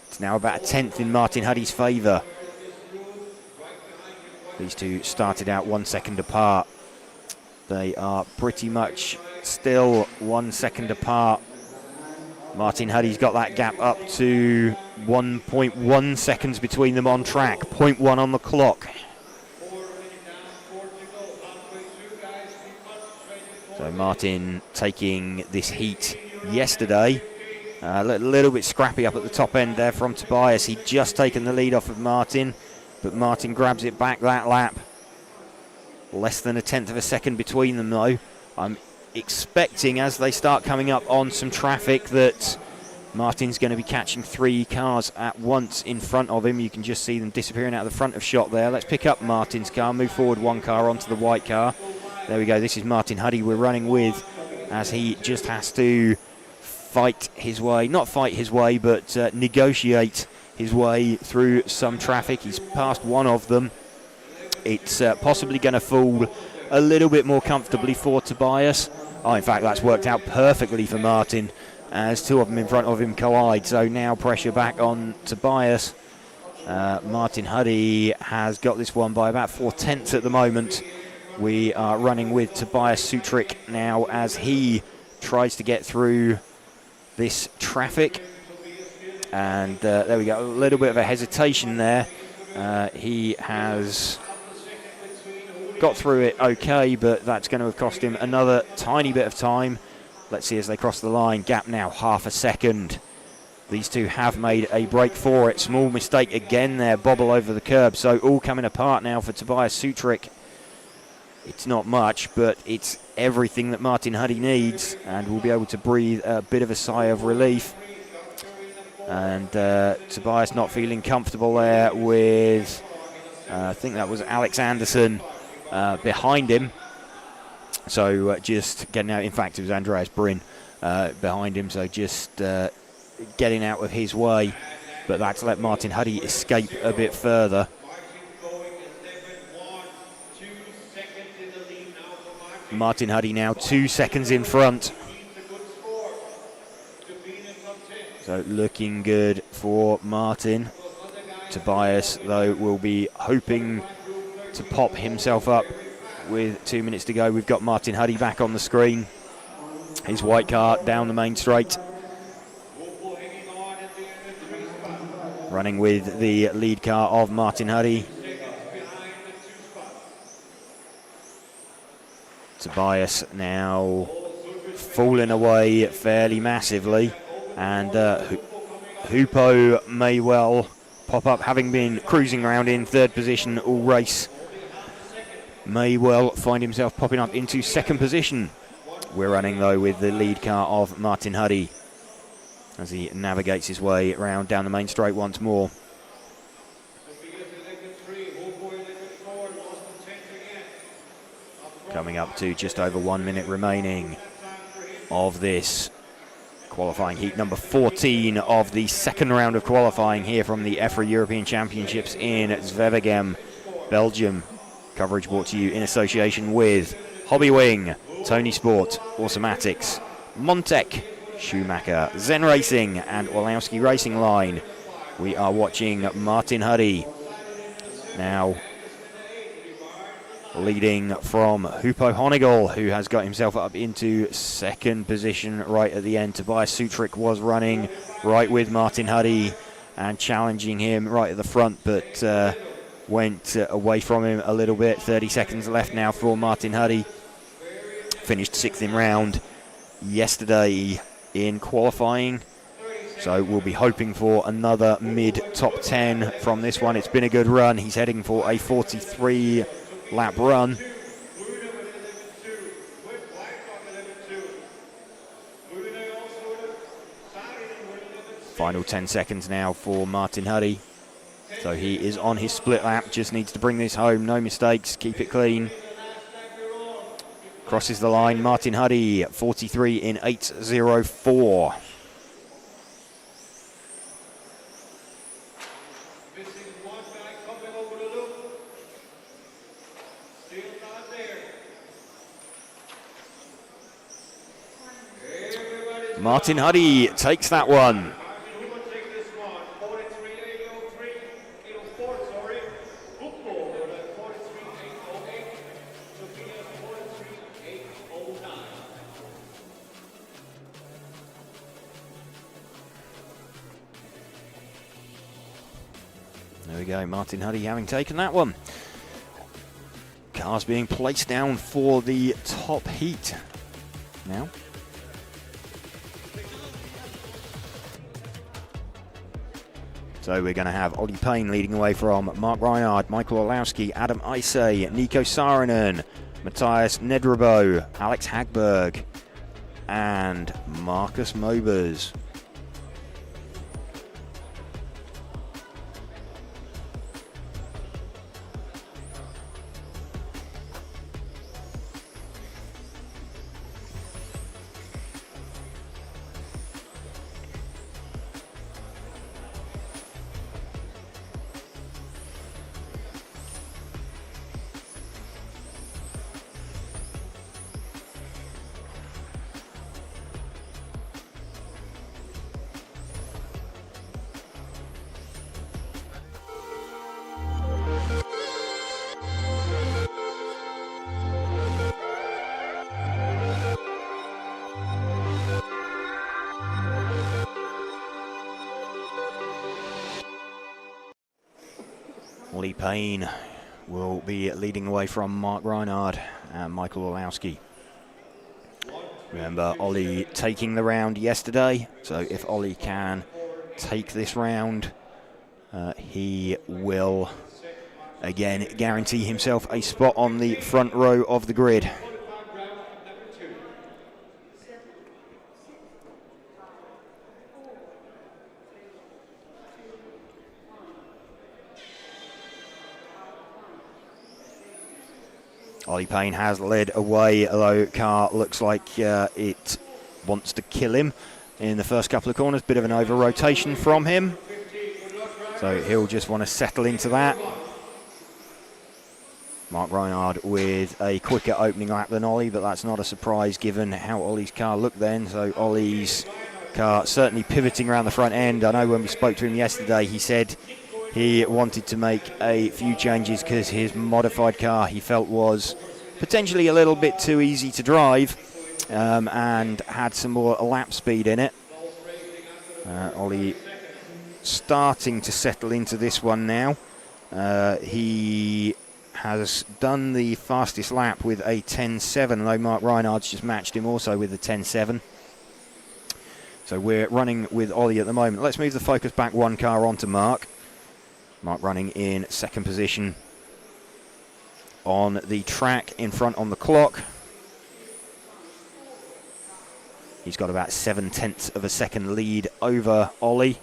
It's now about a tenth in Martin Huddy's favour. These two started out 1 second apart. They are pretty much still 1 second apart. Martin Huddy's got that gap up to 1.1 seconds between them on track, 0.1 on the clock. So Martin taking this heat yesterday. A little bit scrappy up at the top end there from Tobias. He'd just taken the lead off of Martin, but Martin grabs it back that lap. Less than a tenth of a second between them though. I'm expecting as they start coming up on some traffic that Martin's going to be catching 3 cars at once in front of him. You can just see them disappearing out of the front of shot there. Let's pick up Martin's car, move forward 1 car onto the white car. There we go, this is Martin Huddy we're running with as he just has to fight his way, not fight his way, but negotiate his way through some traffic. He's passed one of them. It's possibly going to fall a little bit more comfortably for Tobias. Oh, in fact, that's worked out perfectly for Martin as 2 of them in front of him collide. So now pressure back on Tobias. Martin Huddy has got this one by about 4/10 at the moment. We are running with Tobias Sutrick now as he tries to get through this traffic. And there we go, a little bit of a hesitation there. He has got through it okay, but that's going to have cost him another tiny bit of time. Let's see as they cross the line. Gap now half a second. These two have made a break for it. Small mistake again there, bobble over the curb. So all coming apart now for Tobias Sutrick. It's not much, but it's everything that Martin Huddy needs, and we'll be able to breathe a bit of a sigh of relief. And Tobias not feeling comfortable there with, I think that was Alex Anderson behind him. So just getting out, in fact it was Andreas Bryn behind him, so just getting out of his way. But that's let Martin Huddy escape a bit further. Martin Huddy now 2 seconds in front. So looking good for Martin. Tobias, though, will be hoping to pop himself up with 2 minutes to go. We've got Martin Huddy back on the screen. His white car down the main straight. Running with the lead car of Martin Huddy. Tobias now falling away fairly massively, and Hupo may well pop up, having been cruising around in 3rd position all race, may well find himself popping up into 2nd position. We're running though with the lead car of Martin Huddy as he navigates his way around down the main straight once more. Coming up to just over 1 minute remaining of this qualifying heat number 14 of the 2nd round of qualifying here from the EFRA European Championships in Zwevegem, Belgium. Coverage brought to you in association with Hobbywing, Tony Sport, Automatics, Montec, Schumacher, Zen Racing and Orlowski Racing Line. We are watching Martin Huddy now leading from Hupo Honigel, who has got himself up into 2nd position right at the end. Tobias Sutrick was running right with Martin Huddy and challenging him right at the front, but went away from him a little bit. 30 seconds left now for Martin Huddy. Finished 6th in round yesterday in qualifying, so we'll be hoping for another mid top 10 from this one. It's been a good run. He's heading for a 43 lap run. Final 10 seconds now for Martin Huddy. So he is on his split lap, just needs to bring this home, no mistakes, keep it clean. Crosses the line, Martin Huddy, 43 in 8.04. Martin Huddy takes that one. There we go, Martin Huddy having taken that one. Cars being placed down for the top heat now. So we're going to have Ollie Payne leading away from Mark Reinhardt, Michael Orlowski, Adam Isay, Nico Saarinen, Matthias Nedrabo, Alex Hagberg, and Marcus Mobers. Ollie Payne will be leading away from Mark Reinhardt and Michael Orlowski. Remember, Ollie taking the round yesterday, so if Ollie can take this round, he will again guarantee himself a spot on the front row of the grid. Ollie Payne has led away, although car looks like it wants to kill him in the first couple of corners. Bit of an over-rotation from him. So he'll just want to settle into that. Mark Reinhardt with a quicker opening lap than Ollie, but that's not a surprise given how Ollie's car looked then. So Ollie's car certainly pivoting around the front end. I know when we spoke to him yesterday, he said he wanted to make a few changes because his modified car he felt was potentially a little bit too easy to drive and had some more lap speed in it. Ollie starting to settle into this one now. He has done the fastest lap with a 10.7, though Mark Reinhardt's just matched him also with a 10.7. So we're running with Ollie at the moment. Let's move the focus back one car onto Mark. Mark running in second position on the track, in front on the clock. He's got about 0.7 of a second lead over Ollie.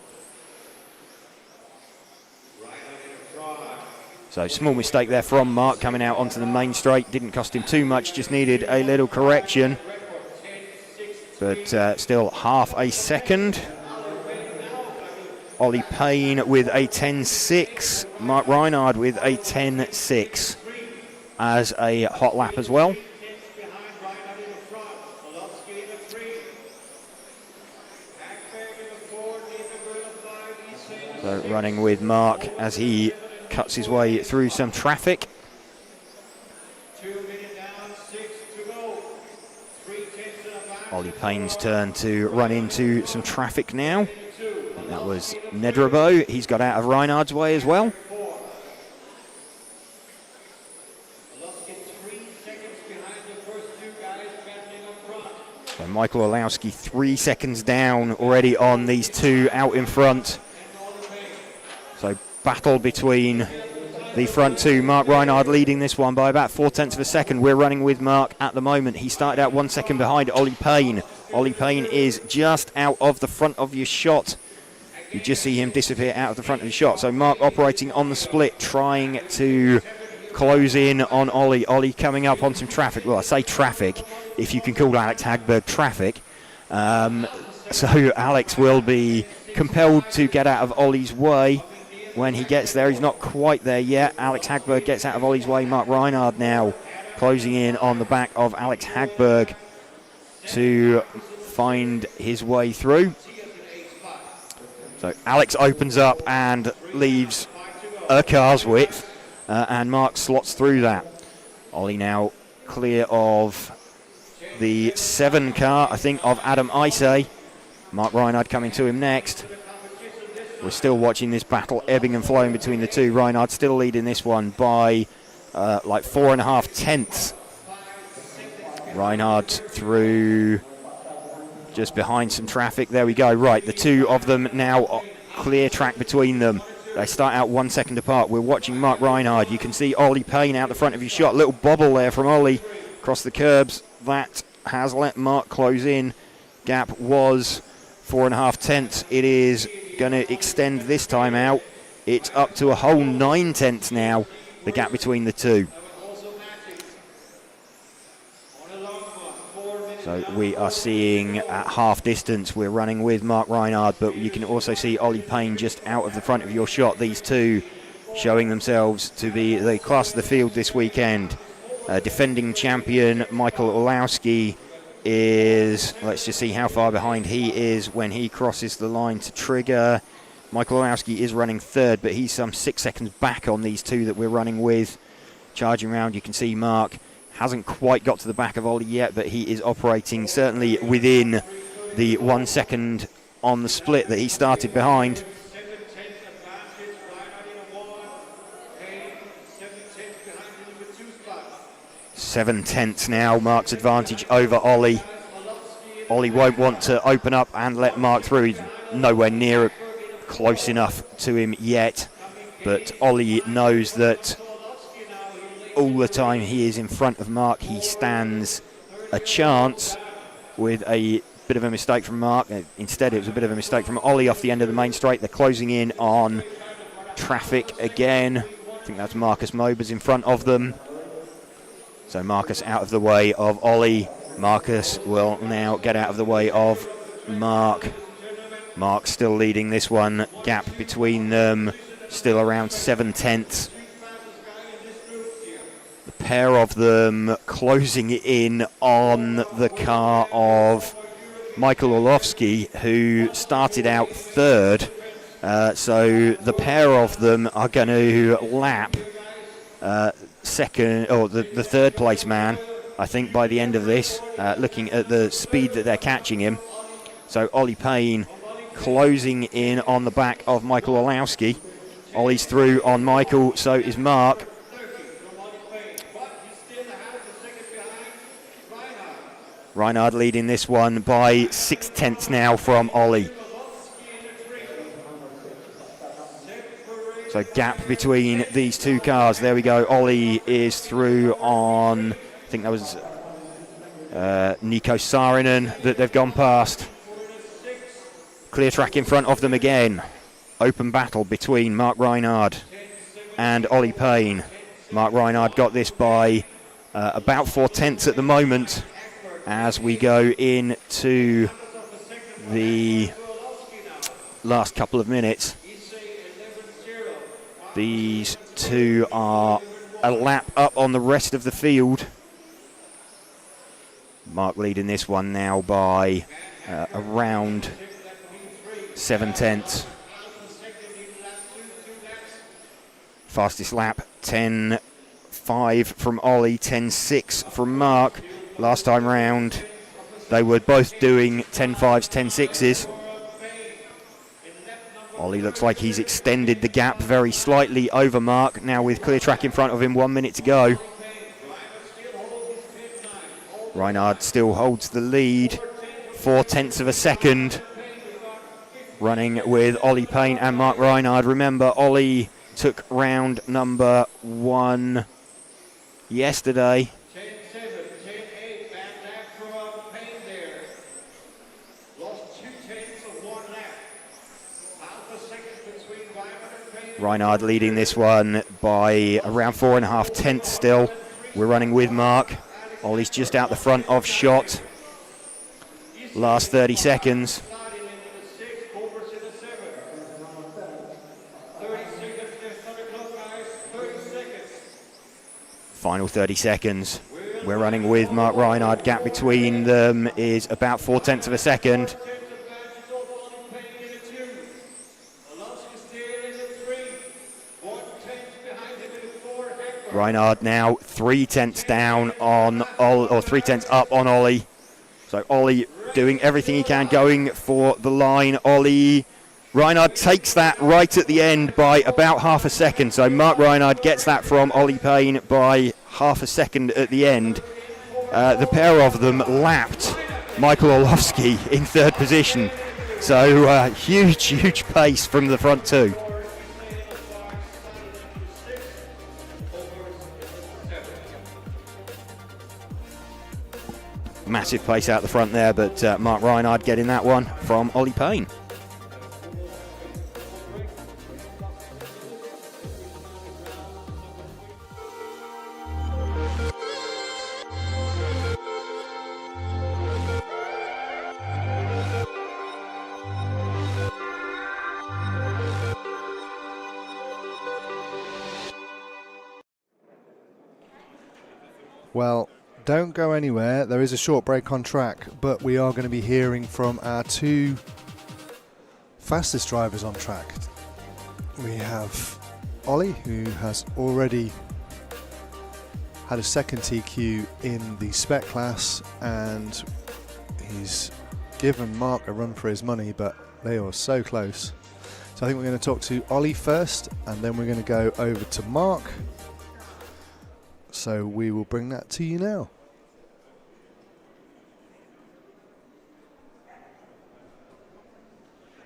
So small mistake there from Mark coming out onto the main straight. Didn't cost him too much, just needed a little correction. But still half a second. Ollie Payne with a 10.6, Mark Reinhardt with a 10.6 as a hot lap as well. So running with Mark as he cuts his way through some traffic. Ollie Payne's turn to run into some traffic now. That was Nedrabo. He's got out of Reinhardt's way as well. So Michael Orlowski 3 seconds down already on these two out in front. So battle between the front two. Mark Reinhardt leading this one by about 0.4 of a second. We're running with Mark at the moment. He started out 1 second behind Ollie Payne. Ollie Payne is just out of the front of your shot You just see him disappear out of the front of the shot. So Mark operating on the split, trying to close in on Ollie. Ollie coming up on some traffic. Well, I say traffic, if you can call Alex Hagberg traffic. So Alex will be compelled to get out of Ollie's way when he gets there. He's not quite there yet. Alex Hagberg gets out of Ollie's way. Mark Reinhard now closing in on the back of Alex Hagberg to find his way through. So Alex opens up and leaves a car's width, and Mark slots through that. Ollie now clear of the 7 car, I think, of Adam Isay. Mark Reinhard coming to him next. We're still watching this battle ebbing and flowing between the two. Reinhard still leading this one by like 4.5 tenths. Reinhard through just behind some traffic. There we go. Right, the two of them now clear track between them. They start out 1 second apart. We're watching Mark Reinhard. You can see Ollie Payne out the front of his shot. Little bobble there from Ollie across the curbs. That has let Mark close in. Gap was 4.5 tenths. It is going to extend this time out. It's up to a whole 9 tenths now, the gap between the two. So we are seeing at half distance, we're running with Mark Reinhard, but you can also see Ollie Payne just out of the front of your shot. These two showing themselves to be the class of the field this weekend. Defending champion Michael Orlowski is, let's just see how far behind he is when he crosses the line to trigger. Michael Orlowski is running third, but he's some 6 seconds back on these two that we're running with. Charging round, you can see Mark hasn't quite got to the back of Ollie yet, but he is operating certainly within the 1 second on the split that he started behind. 7 tenths now, Mark's advantage over Ollie. Ollie won't want to open up and let Mark through. He's nowhere near close enough to him yet, but Ollie knows that all the time he is in front of Mark, he stands a chance. With a bit of a mistake from Mark, instead it was a bit of a mistake from Ollie off the end of the main straight. They're closing in on traffic again. I think that's Marcus Mobers in front of them. So Marcus out of the way of Ollie. Marcus will now get out of the way of Mark. Mark still leading this one. Gap between them still around 7 tenths. The pair of them closing in on the car of Michael Orlowski, who started out third. So the pair of them are going to lap second, or the third place man, I think, by the end of this, looking at the speed that they're catching him. So Ollie Payne closing in on the back of Michael Orlowski. Ollie's through on Michael, so is Mark. Reinhard leading this one by 6 tenths now from Ollie. So gap between these two cars. There we go. Ollie is through on, I think that was Nico Saarinen that they've gone past. Clear track in front of them again. Open battle between Mark Reinhard and Ollie Payne. Mark Reinhard got this by about 4 tenths at the moment as we go into the last couple of minutes. These two are a lap up on the rest of the field. Mark leading this one now by around 7 tenths. Fastest lap, 10.5 from Ollie, 10.6 from Mark. Last time round, they were both doing 10.5s, 10.6s. Ollie looks like he's extended the gap very slightly over Mark, now with clear track in front of him, 1 minute to go. Reinhard still holds the lead, 4 tenths of a second. Running with Ollie Payne and Mark Reinhard. Remember, Ollie took round number 1 yesterday. Reinhard leading this one by around 4.5 tenths still. We're running with Mark. Ollie's just out the front of shot. Last 30 seconds. Final 30 seconds. We're running with Mark Reinhard. Gap between them is about 4/10 of a second. Reinhard now 3/10 down on Ollie, or 3/10 up on Ollie. So Ollie doing everything he can, going for the line. Ollie Reinhard takes that right at the end by about half a second. So Mark Reinhard gets that from Ollie Payne by half a second at the end. The pair of them lapped Michael Orlovsky in third position. So huge pace from the front two. Massive pace out the front there, but Mark Reinhard getting that one from Ollie Payne. Well, don't go anywhere. There is a short break on track, but we are going to be hearing from our two fastest drivers on track. We have Ollie, who has already had a second TQ in the Spec class, and he's given Mark a run for his money, but they are so close. So I think we're going to talk to Ollie first, and then we're going to go over to Mark. So we will bring that to you now.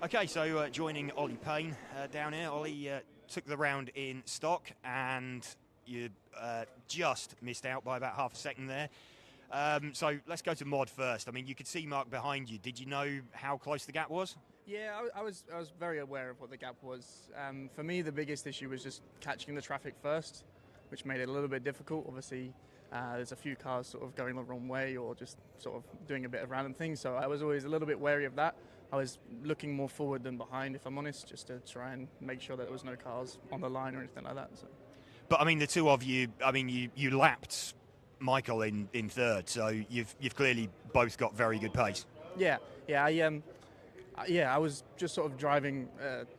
Okay, so joining Ollie Payne down here. Ollie took the round in stock, and you just missed out by about half a second there. So let's go to mod first. I mean, you could see Mark behind you. Did you know how close the gap was? Yeah, I was very aware of what the gap was. For me, the biggest issue was just catching the traffic first, which made it a little bit difficult. Obviously, there's a few cars sort of going the wrong way or just sort of doing a bit of random things, so I was always a little bit wary of that. I was looking more forward than behind, if I'm honest, just to try and make sure that there was no cars on the line or anything like that. So. But I mean, the two of you, I mean, you lapped Michael in third, so you've clearly both got very good pace. Yeah, I was just sort of driving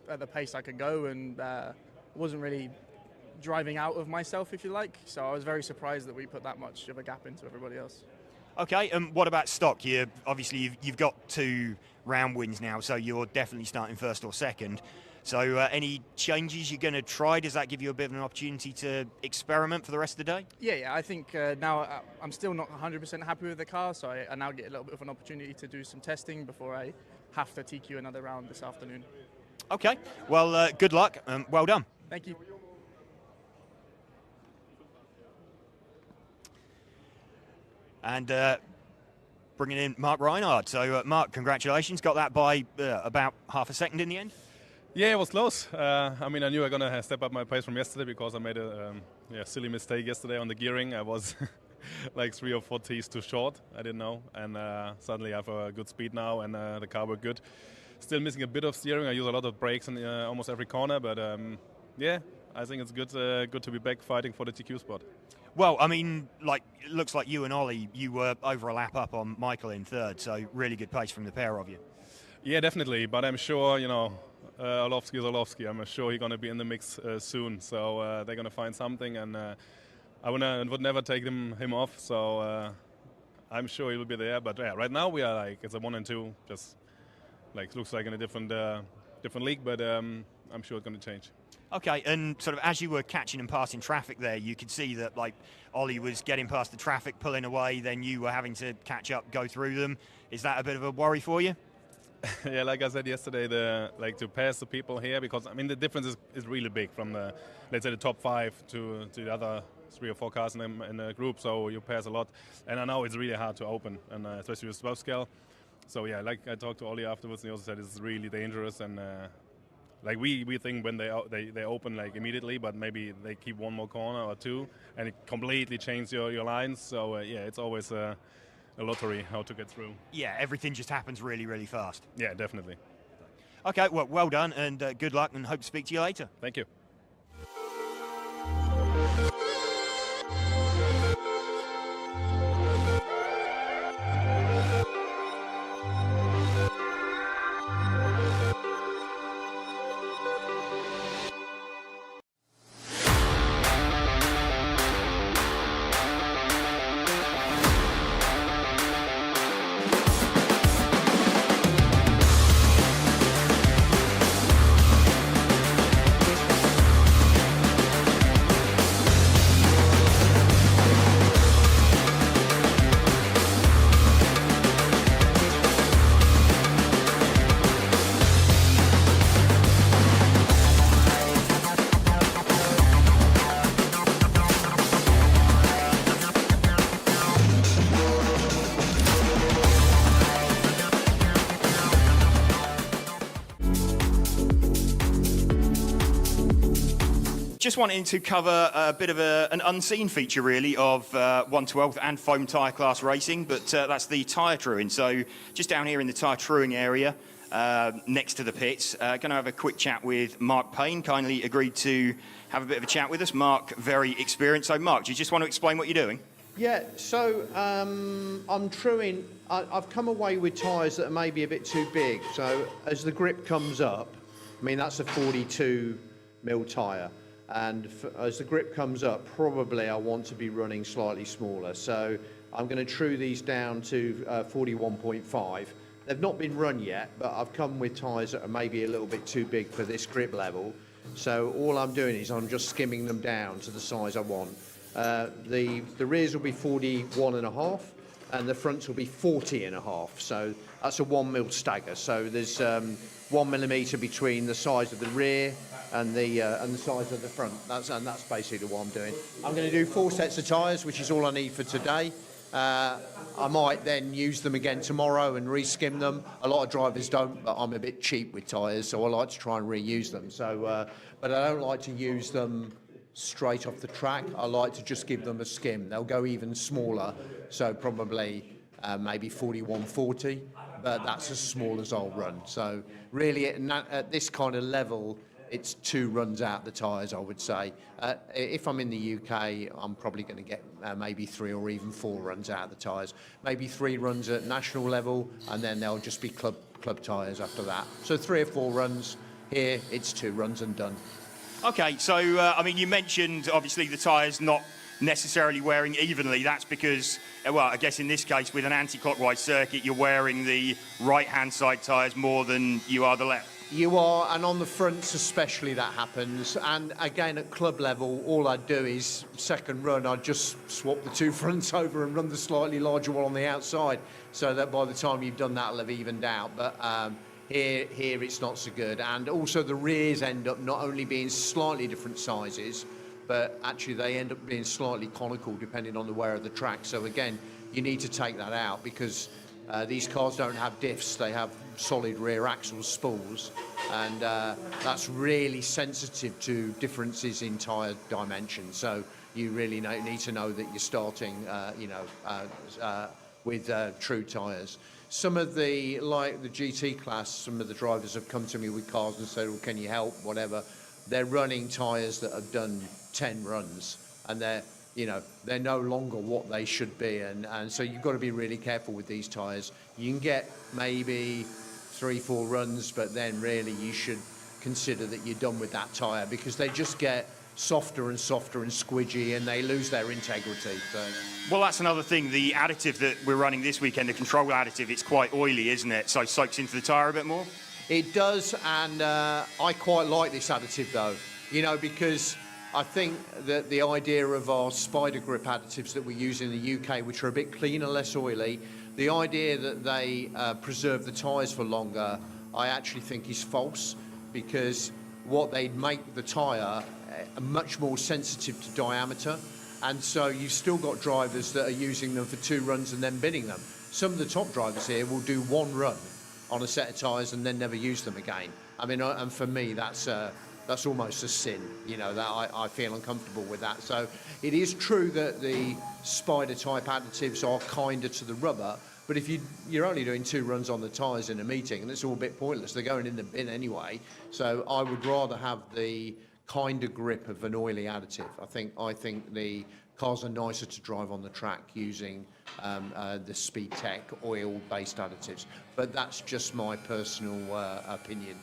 at the pace I could go, and wasn't really driving out of myself, if you like. So I was very surprised that we put that much of a gap into everybody else. Okay, and what about stock? You've got 2 round wins now, so you're definitely starting first or second. So any changes you're going to try? Does that give you a bit of an opportunity to experiment for the rest of the day? Yeah, I think now I'm still not 100% happy with the car, so I now get a little bit of an opportunity to do some testing before I have to TQ another round this afternoon. Okay, well, good luck. Well done. Thank you. And bringing in Mark Reinhard. So, Mark, congratulations. Got that by about half a second in the end? Yeah, it was close. I mean, I knew I was going to step up my pace from yesterday because I made a silly mistake yesterday on the gearing. I was like 3 or 4 T's too short. I didn't know. And suddenly I have a good speed now, and the car worked good. Still missing a bit of steering. I use a lot of brakes in almost every corner. But, yeah, I think it's good to be back fighting for the TQ spot. Well, I mean, like, it looks like you and Ollie, you were over a lap up on Michael in third, so really good pace from the pair of you. Yeah, definitely, but I'm sure, Orlovsky is Orlovsky. I'm sure he's going to be in the mix soon, so they're going to find something, and I would never take him off, so I'm sure he will be there. But yeah, right now we are like, it's a 1 and 2, just like looks like in a different league, but I'm sure it's going to change. Okay, and sort of as you were catching and passing traffic there, you could see that like Ollie was getting past the traffic, pulling away, then you were having to catch up, go through them. Is that a bit of a worry for you? Yeah, like I said yesterday, to pass the people here, because I mean the difference is really big from the, let's say, the top 5 to the other 3 or 4 cars in the group. So you pass a lot, and I know it's really hard to open, and especially with 12 scale. So yeah, like I talked to Ollie afterwards, and he also said it's really dangerous, and like we think when they open like immediately, but maybe they keep one more corner or two, and it completely changes your lines. So yeah, it's always a lottery how to get through. Yeah, everything just happens really, really fast. Yeah, definitely. Okay, well done, and good luck, and hope to speak to you later. Thank you. Just wanting to cover a bit of an unseen feature, really, of 112th and foam tyre class racing, but that's the tyre truing. So just down here in the tyre truing area, next to the pits, going to have a quick chat with Mark Payne. Kindly agreed to have a bit of a chat with us. Mark, very experienced. So Mark, do you just want to explain what you're doing? Yeah, so I'm truing. I've come away with tyres that are maybe a bit too big. So as the grip comes up, I mean, that's a 42 mil tyre. And as the grip comes up, probably I want to be running slightly smaller. So I'm going to true these down to 41.5. They've not been run yet, but I've come with tyres that are maybe a little bit too big for this grip level. So all I'm doing is I'm just skimming them down to the size I want. The rears will be 41.5 and the fronts will be 40.5. So that's a 1 mil stagger. So there's 1 millimetre between the size of the rear and the size of the front. That's basically what I'm doing. I'm going to do 4 sets of tyres, which is all I need for today. I might then use them again tomorrow and re-skim them. A lot of drivers don't, but I'm a bit cheap with tyres, so I like to try and reuse them. So, but I don't like to use them straight off the track. I like to just give them a skim. They'll go even smaller, so probably maybe 41-40, but that's as small as I'll run. So really at this kind of level, it's 2 runs out the tyres, I would say. If I'm in the UK, I'm probably going to get maybe 3 or even 4 runs out of the tyres. Maybe 3 runs at national level, and then they'll just be club tyres after that. So 3 or 4 runs. Here, it's 2 runs and done. Okay, so, I mean, you mentioned, obviously, the tyres not necessarily wearing evenly. That's because, well, I guess in this case, with an anti-clockwise circuit, you're wearing the right-hand side tyres more than you are the left. You are, and on the fronts especially that happens. And again, at club level, all I'd do is, second run, I'd just swap the 2 fronts over and run the slightly larger one on the outside, so that by the time you've done that, it'll have evened out. But here it's not so good. And also the rears end up not only being slightly different sizes, but actually they end up being slightly conical depending on the wear of the track. So again, you need to take that out because these cars don't have diffs, they have solid rear axle spools, and that's really sensitive to differences in tyre dimensions. So you really need to know that you're starting, with true tyres. Some of the, like the GT class, some of the drivers have come to me with cars and said, well, can you help, whatever. They're running tyres that have done 10 runs, and they're no longer what they should be, and so you've got to be really careful with these tyres. You can get maybe 3-4 runs, but then really you should consider that you're done with that tyre because they just get softer and softer and squidgy and they lose their integrity. So. Well, that's another thing. The additive that we're running this weekend, the control additive, it's quite oily, isn't it? So it soaks into the tyre a bit more? It does, and I quite like this additive though, because I think that the idea of our spider grip additives that we use in the UK, which are a bit cleaner, less oily, the idea that they preserve the tyres for longer, I actually think is false, because what they make the tyre much more sensitive to diameter, and so you've still got drivers that are using them for 2 runs and then binning them. Some of the top drivers here will do 1 run on a set of tyres and then never use them again. I mean, and for me, that's almost a sin, you know, that I feel uncomfortable with that. So it is true that the spider type additives are kinder to the rubber, but if you're only doing 2 runs on the tyres in a meeting, and it's all a bit pointless, they're going in the bin anyway. So I would rather have the kinder grip of an oily additive. I think the cars are nicer to drive on the track using the Speed Tech oil-based additives, but that's just my personal opinion.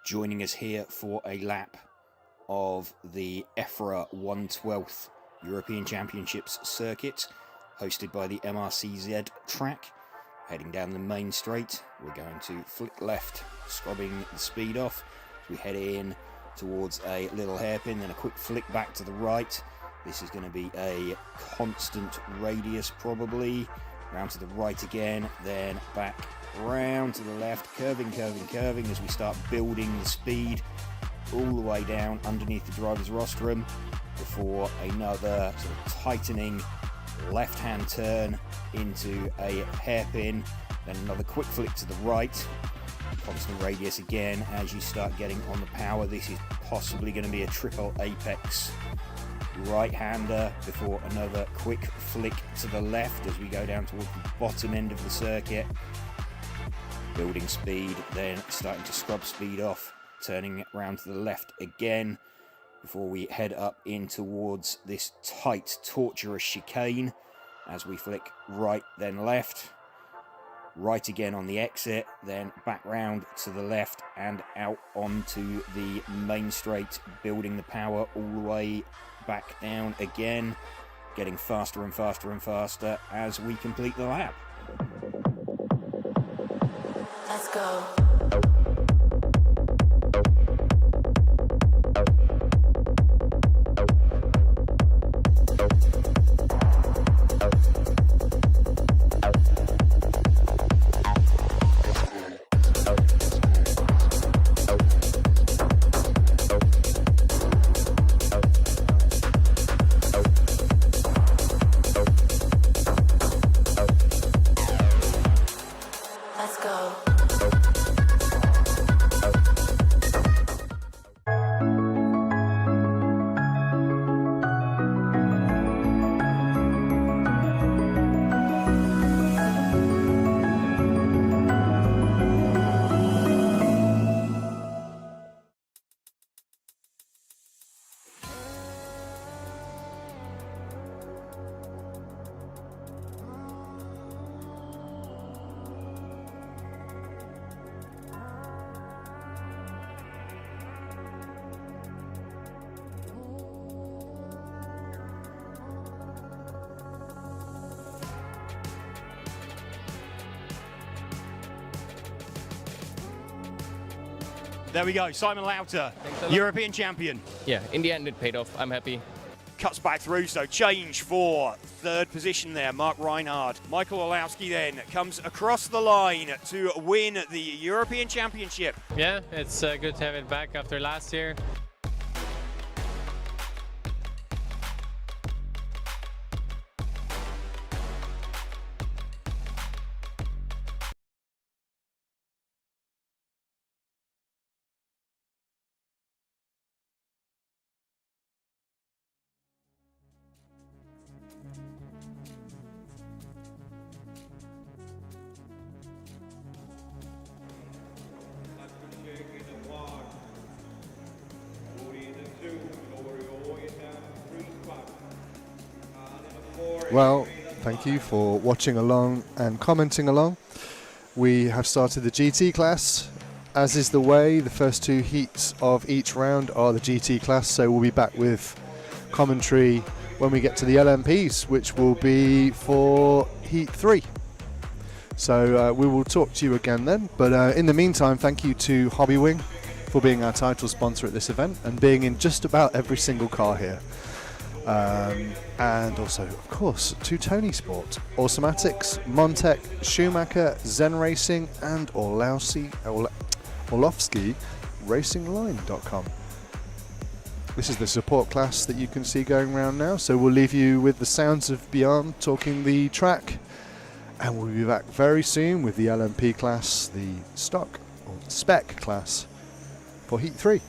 Joining us here for a lap of the EFRA 1/12 European Championships circuit, hosted by the MRCZ track. Heading down the main straight, we're going to flick left, scrubbing the speed off. We head in towards a little hairpin, then a quick flick back to the right. This is going to be a constant radius probably. Round to the right again, then back round to the left, curving as we start building the speed all the way down underneath the driver's rostrum before another sort of tightening left-hand turn into a hairpin, then another quick flick to the right, constant radius again as you start getting on the power. This is possibly going to be a triple apex right-hander before another quick flick to the left as we go down towards the bottom end of the circuit. Building speed, then starting to scrub speed off, turning round to the left again before we head up in towards this tight, tortuous chicane as we flick right then left. Right again on the exit, then back round to the left and out onto the main straight, building the power all the way back down again, getting faster and faster and faster as we complete the lap. Let's go. Let's go. There we go, Simon Lauter, European champion. Yeah, in the end it paid off. I'm happy. cuts back through, so change for third position there, Mark Reinhard. Michael Olowski then comes across the line to win the European Championship. Yeah, it's good to have it back after last year. Well, thank you for watching along and commenting along. We have started the GT class. As is the way, the first 2 heats of each round are the GT class, so we'll be back with commentary when we get to the LMPs, which will be for Heat 3. So we will talk to you again then, but in the meantime, thank you to Hobbywing for being our title sponsor at this event and being in just about every single car here. And also, of course, to Tony Sport, Automatics, Montec, Schumacher, Zen Racing, and Orlowski RacingLine.com. This is the support class that you can see going around now, so we'll leave you with the sounds of Beyond talking the track, and we'll be back very soon with the LMP class, the stock or spec class for Heat 3.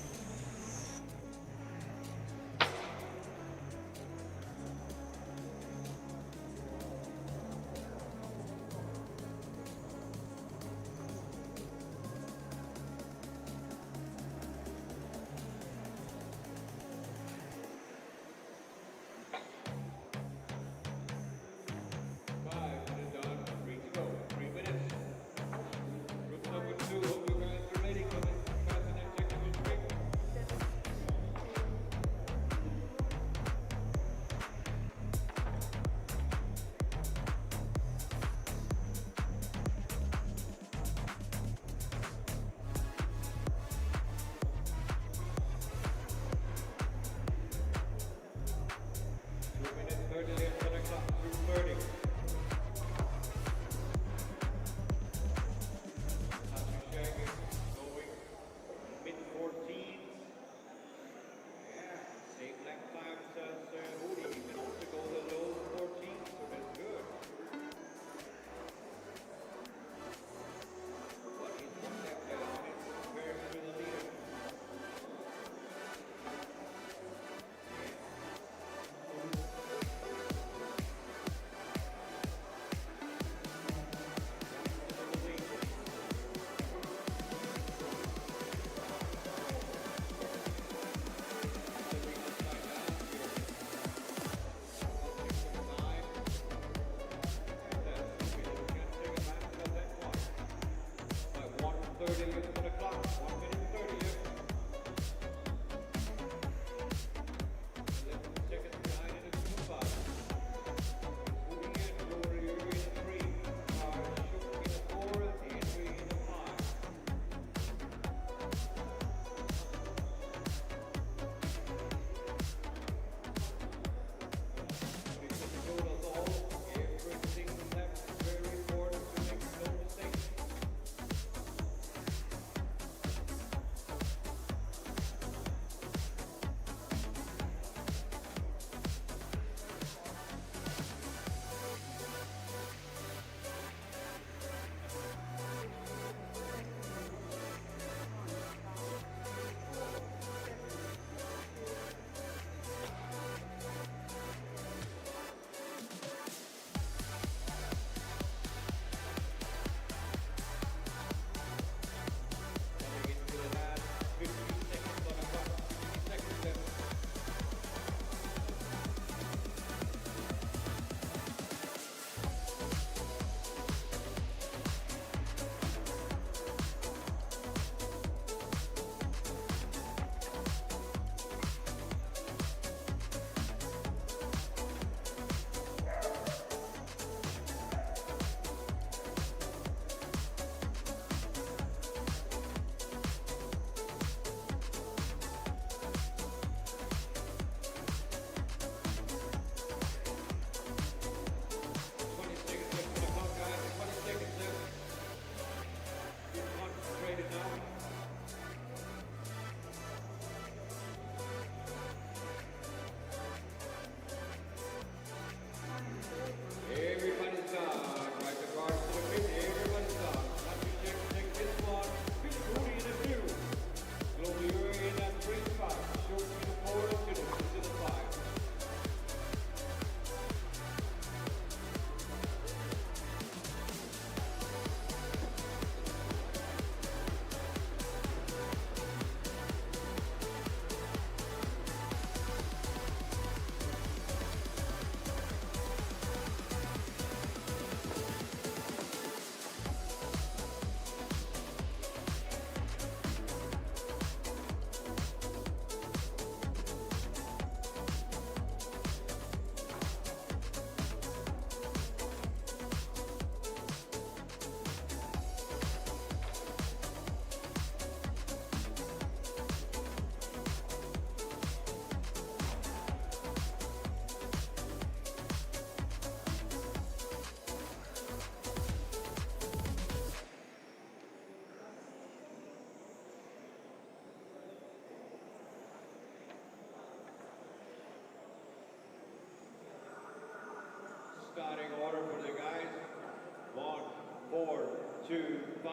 2, 5.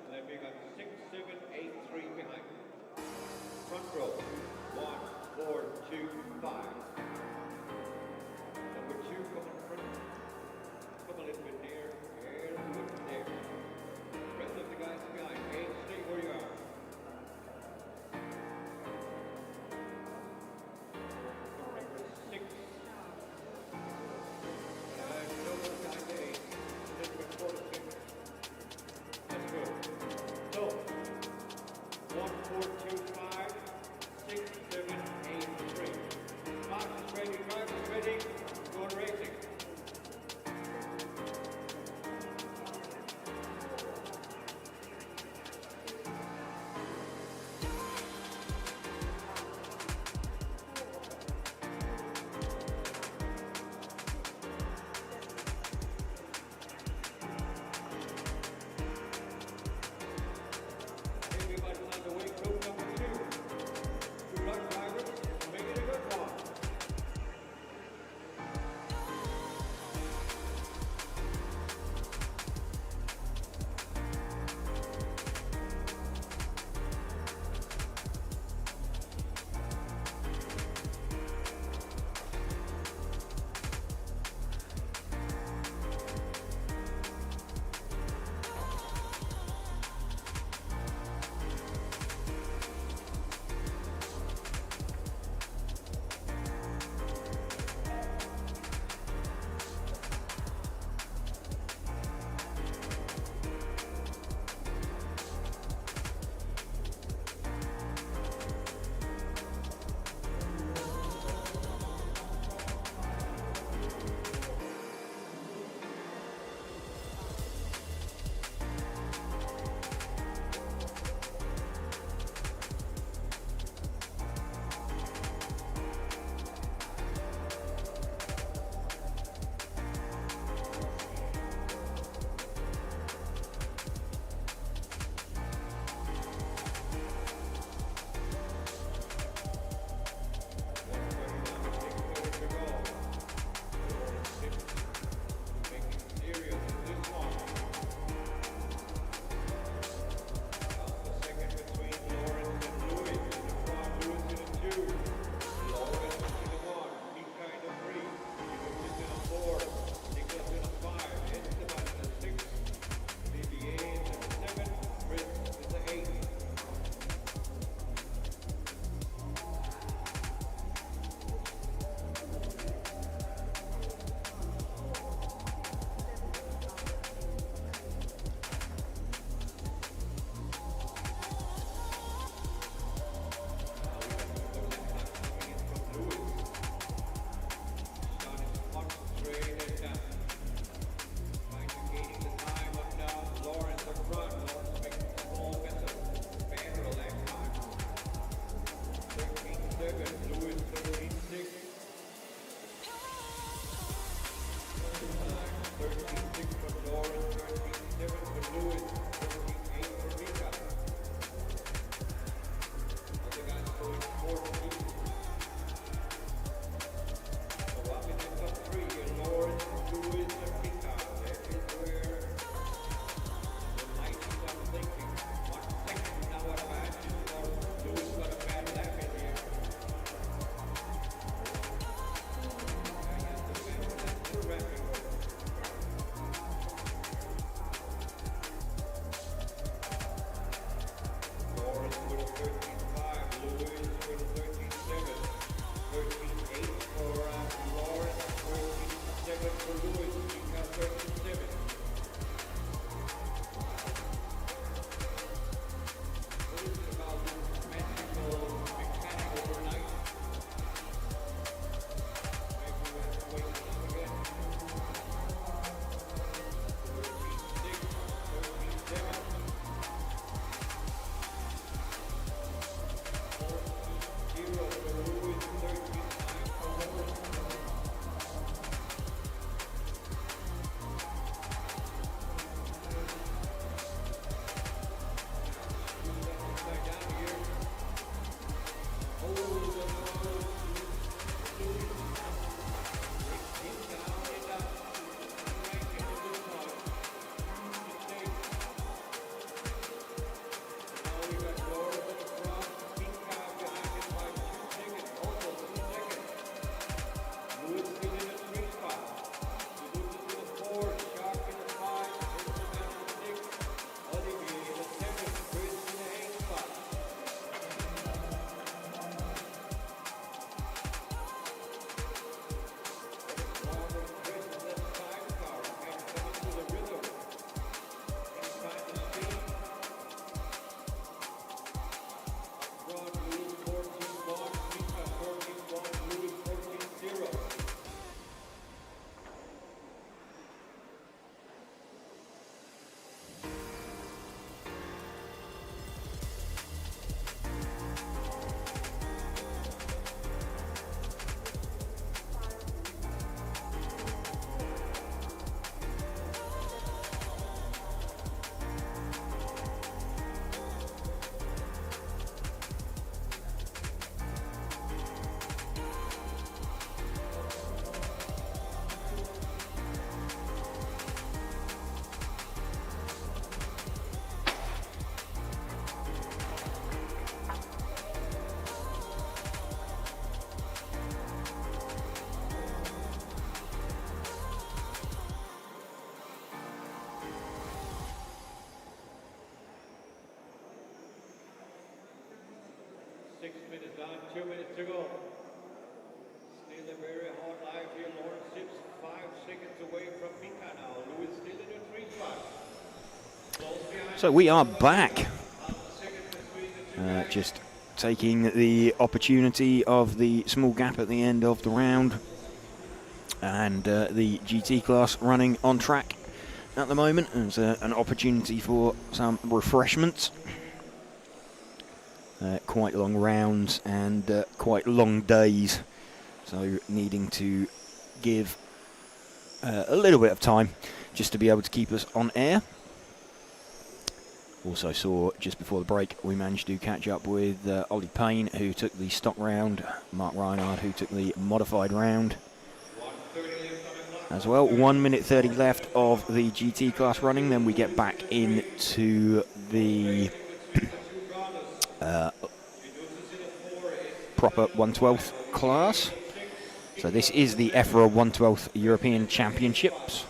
And then we got 6, 7, 8, 3 behind. Front row. 1, 4, 2, 5. Number 2, come in front. Come a little bit near. There, a little bit there. Rest of the guys behind. 8, stay where you are. Number 6. Number 8. A little bit forward. Let's go. So, 1, 4, 2, 5, 6, 7, 8, 3. Mark is ready, drive is ready, going racing. Everybody's on the way, coach number 2. Good luck, drivers. Make it a good one. Lawrence with a 13.5, Lewis with a 13. to go. Still a very hard life here. Lawrence Sips 5 seconds away from Mika now. Lewis still in the 3 spot. So we are back. Just taking the opportunity of the small gap at the end of the round, and the GT class running on track at the moment. There's an opportunity for some refreshments. Quite long rounds and quite long days, so needing to give a little bit of time just to be able to keep us on air. Also saw just before the break we managed to catch up with Ollie Payne, who took the stock round, Mark Reinhard, who took the modified round as well. 1 minute 30 left of the GT class running, then we get back into the proper 1/12 class. So this is the EFRA 1/12 European Championships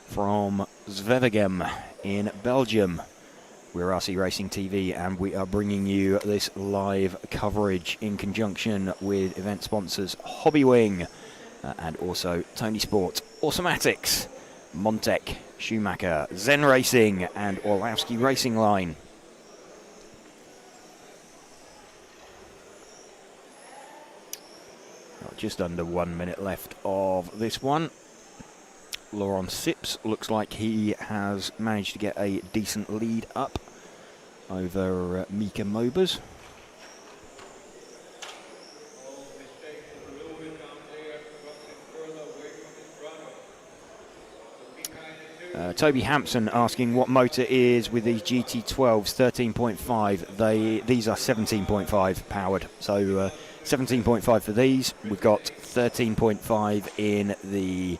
from Zwevegem in Belgium. We're RC Racing TV, and we are bringing you this live coverage in conjunction with event sponsors Hobbywing and also Tony Sport, Automatics, Montec, Schumacher, Zen Racing and Orlowski Racing Line. Just under 1 minute left of this one. Laurent Sips looks like he has managed to get a decent lead up over Mika Mobers. Toby Hampson asking what motor is with these GT12s 13.5. These are 17.5 powered, so 17.5 for these. We've got 13.5 in the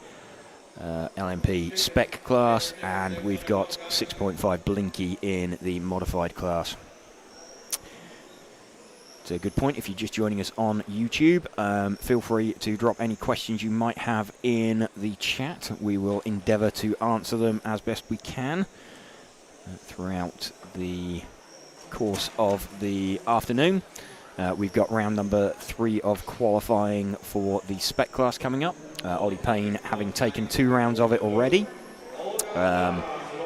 LMP Spec class, and we've got 6.5 Blinky in the modified class. It's a good point. If you're just joining us on YouTube, feel free to drop any questions you might have in the chat. We will endeavour to answer them as best we can throughout the course of the afternoon. We've got round number 3 of qualifying for the Spec class coming up. Ollie Payne having taken 2 rounds of it already.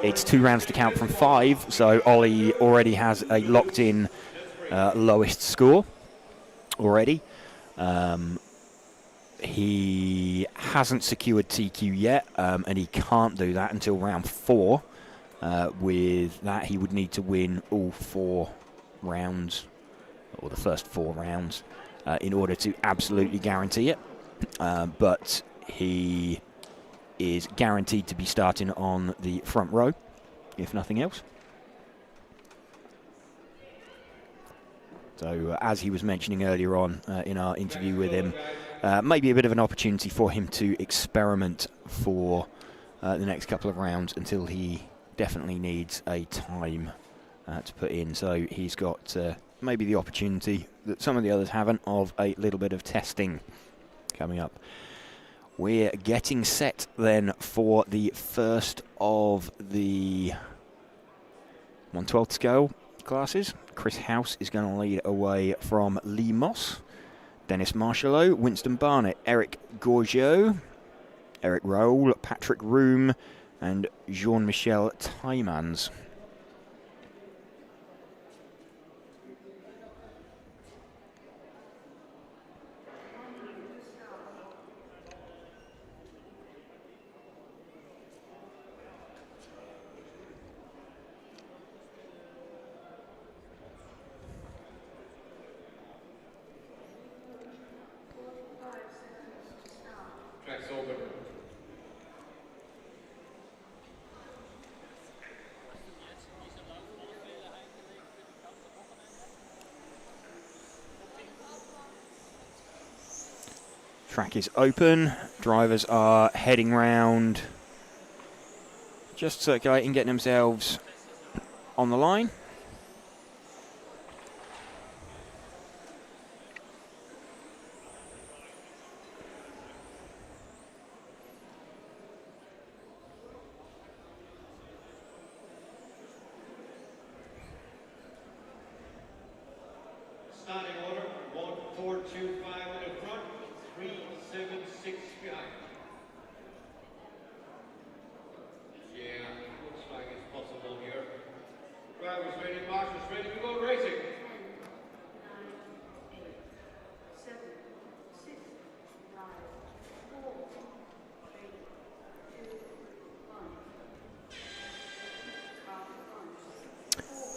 It's 2 rounds to count from 5, so Ollie already has a locked-in lowest score already. He hasn't secured TQ yet, and he can't do that until round 4. With that, he would need to win all 4 rounds, or the first 4 rounds, in order to absolutely guarantee it. But he is guaranteed to be starting on the front row, if nothing else. So, as he was mentioning earlier on in our interview with him, maybe a bit of an opportunity for him to experiment for the next couple of rounds until he definitely needs a time to put in. So he's got maybe the opportunity that some of the others haven't of a little bit of testing coming up. We're getting set then for the first of the 1/12 scale classes. Chris House is going to lead away from Lee Moss, Dennis Marshalow, Winston Barnett, Eric Gorgeau, Eric Roll, Patrick Room and Jean-Michel Taimans. Track's open. Track is open. Drivers are heading round, just circulating, getting themselves on the line. Starting order, 1, 4, 2,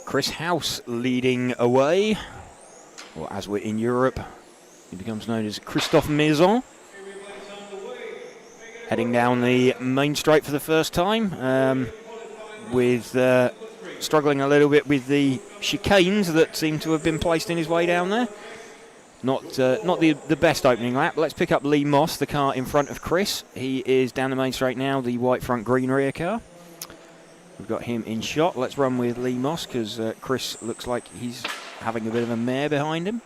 Chris House leading away, or as we're in Europe, he becomes known as Christophe Maison. Heading down the main straight for the first time, with struggling a little bit with the chicanes that seem to have been placed in his way down there. Not the best opening lap. Let's pick up Lee Moss, the car in front of Chris. He is down the main straight now, the white front, green rear car. We've got him in shot. Let's run with Lee Moss because Chris looks like he's having a bit of a mare behind him.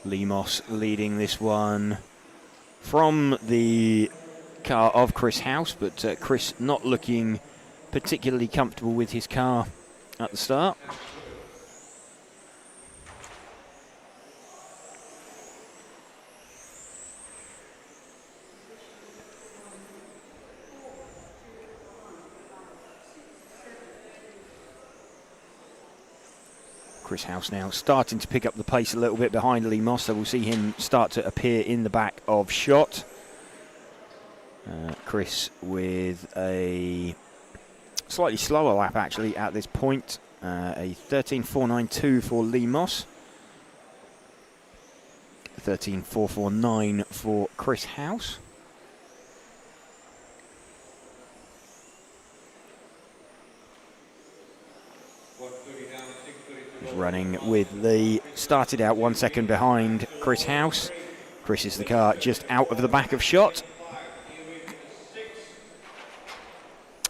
Lee Moss leading this one from the car of Chris House, but Chris not looking particularly comfortable with his car at the start. Chris House now starting to pick up the pace a little bit behind Lee Moss, so we'll see him start to appear in the back of shot. Chris with a slightly slower lap actually at this point, a 13.492 for Lee Moss, 13.449 for Chris House. Running with Lee, started out 1 second behind Chris House. Chris is the car just out of the back of shot.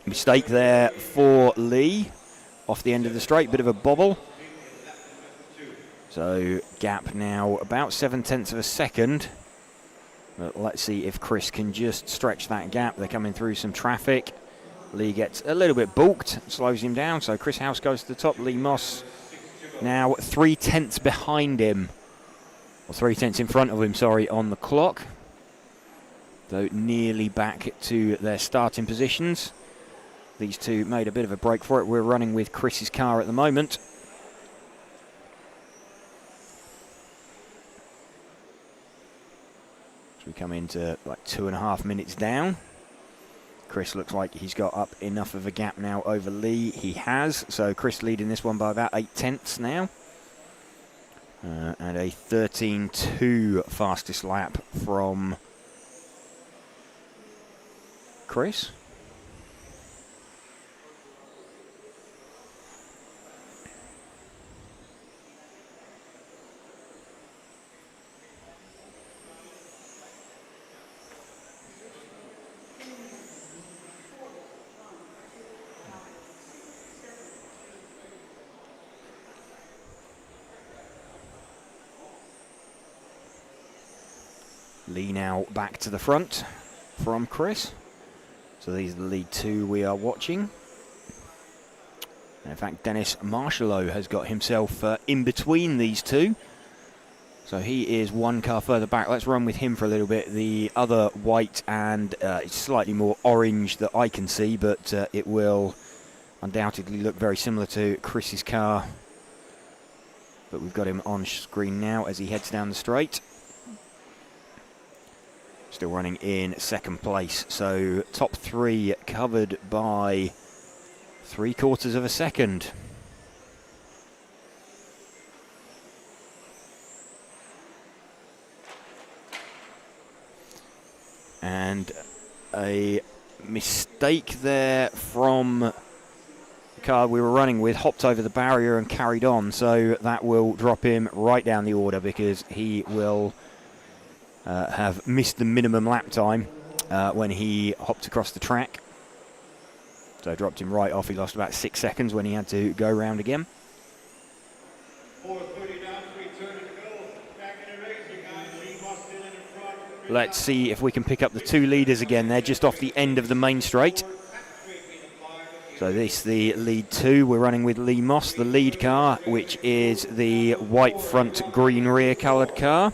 Mistake there for Lee off the end of the straight, bit of a bobble. So gap now about 0.7 of a second. But let's see if Chris can just stretch that gap. They're coming through some traffic. Lee gets a little bit balked, slows him down. So Chris House goes to the top. Lee Moss now 0.3 behind him, or 0.3 in front of him, sorry, on the clock. Though nearly back to their starting positions. These two made a bit of a break for it. We're running with Chris's car at the moment. So we come into like 2.5 minutes down. Chris looks like he's got up enough of a gap now over Lee. He has. So Chris leading this one by about 0.8 now. And a 13.2 fastest lap from Chris. Lee now back to the front from Chris. So these are the lead two we are watching. And in fact, Dennis Marshalow has got himself in between these two. So he is one car further back. Let's run with him for a little bit. The other white and it's slightly more orange that I can see, but it will undoubtedly look very similar to Chris's car. But we've got him on screen now as he heads down the straight. Still running in second place, so top three covered by 0.75 of a second. And a mistake there from the car we were running with, hopped over the barrier and carried on, so that will drop him right down the order because he will have missed the minimum lap time when he hopped across the track. So dropped him right off. He lost about 6 seconds when he had to go round again. 4:30 down, 3:30 to go. Back in the race, you guys. Lee Moss still in front. Let's see if we can pick up the two leaders again. They're just off the end of the main straight. So this the lead two. We're running with Lee Moss, the lead car, which is the white front, green rear coloured car.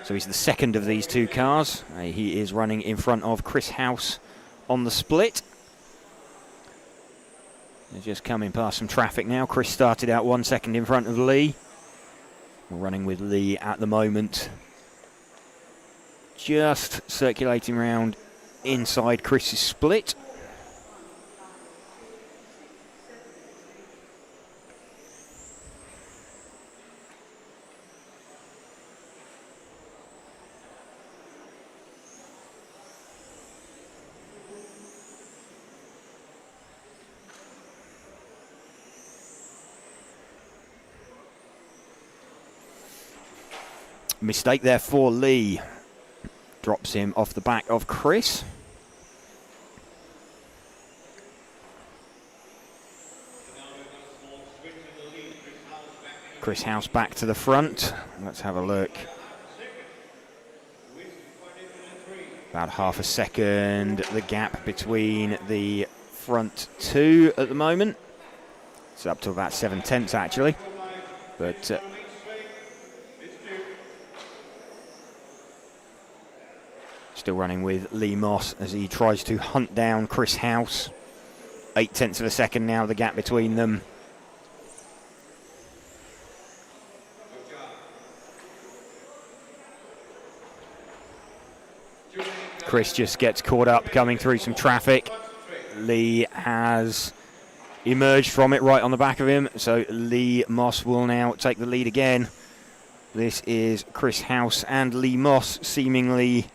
So he's the second of these two cars. He is running in front of Chris House on the split. They're just coming past some traffic now. Chris started out 1 second in front of Lee. We're running with Lee at the moment, just circulating around inside Chris's split. Mistake there for Lee. Drops him off the back of Chris. Chris House back to the front. Let's have a look. About half a second, the gap between the front two at the moment. It's up to about 7/10 actually. But still running with Lee Moss as he tries to hunt down Chris House. 0.8 of a second now, the gap between them. Chris just gets caught up coming through some traffic. Lee has emerged from it right on the back of him, so Lee Moss will now take the lead again. This is Chris House and Lee Moss seemingly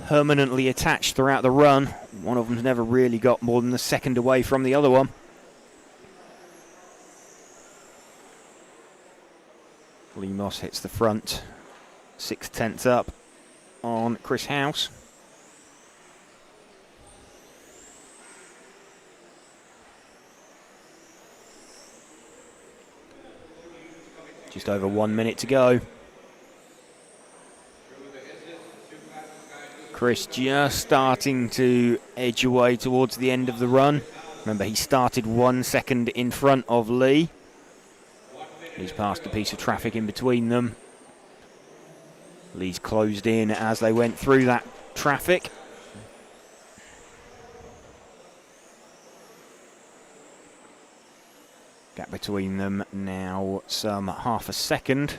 permanently attached throughout the run. One of them's never really got more than a second away from the other one. Lee Moss hits the front, 0.6 up on Chris House. Just over 1 minute to go. Chris just starting to edge away towards the end of the run. Remember, he started 1 second in front of Lee. He's passed a piece of traffic in between them. Lee's closed in as they went through that traffic. Gap between them now some half a second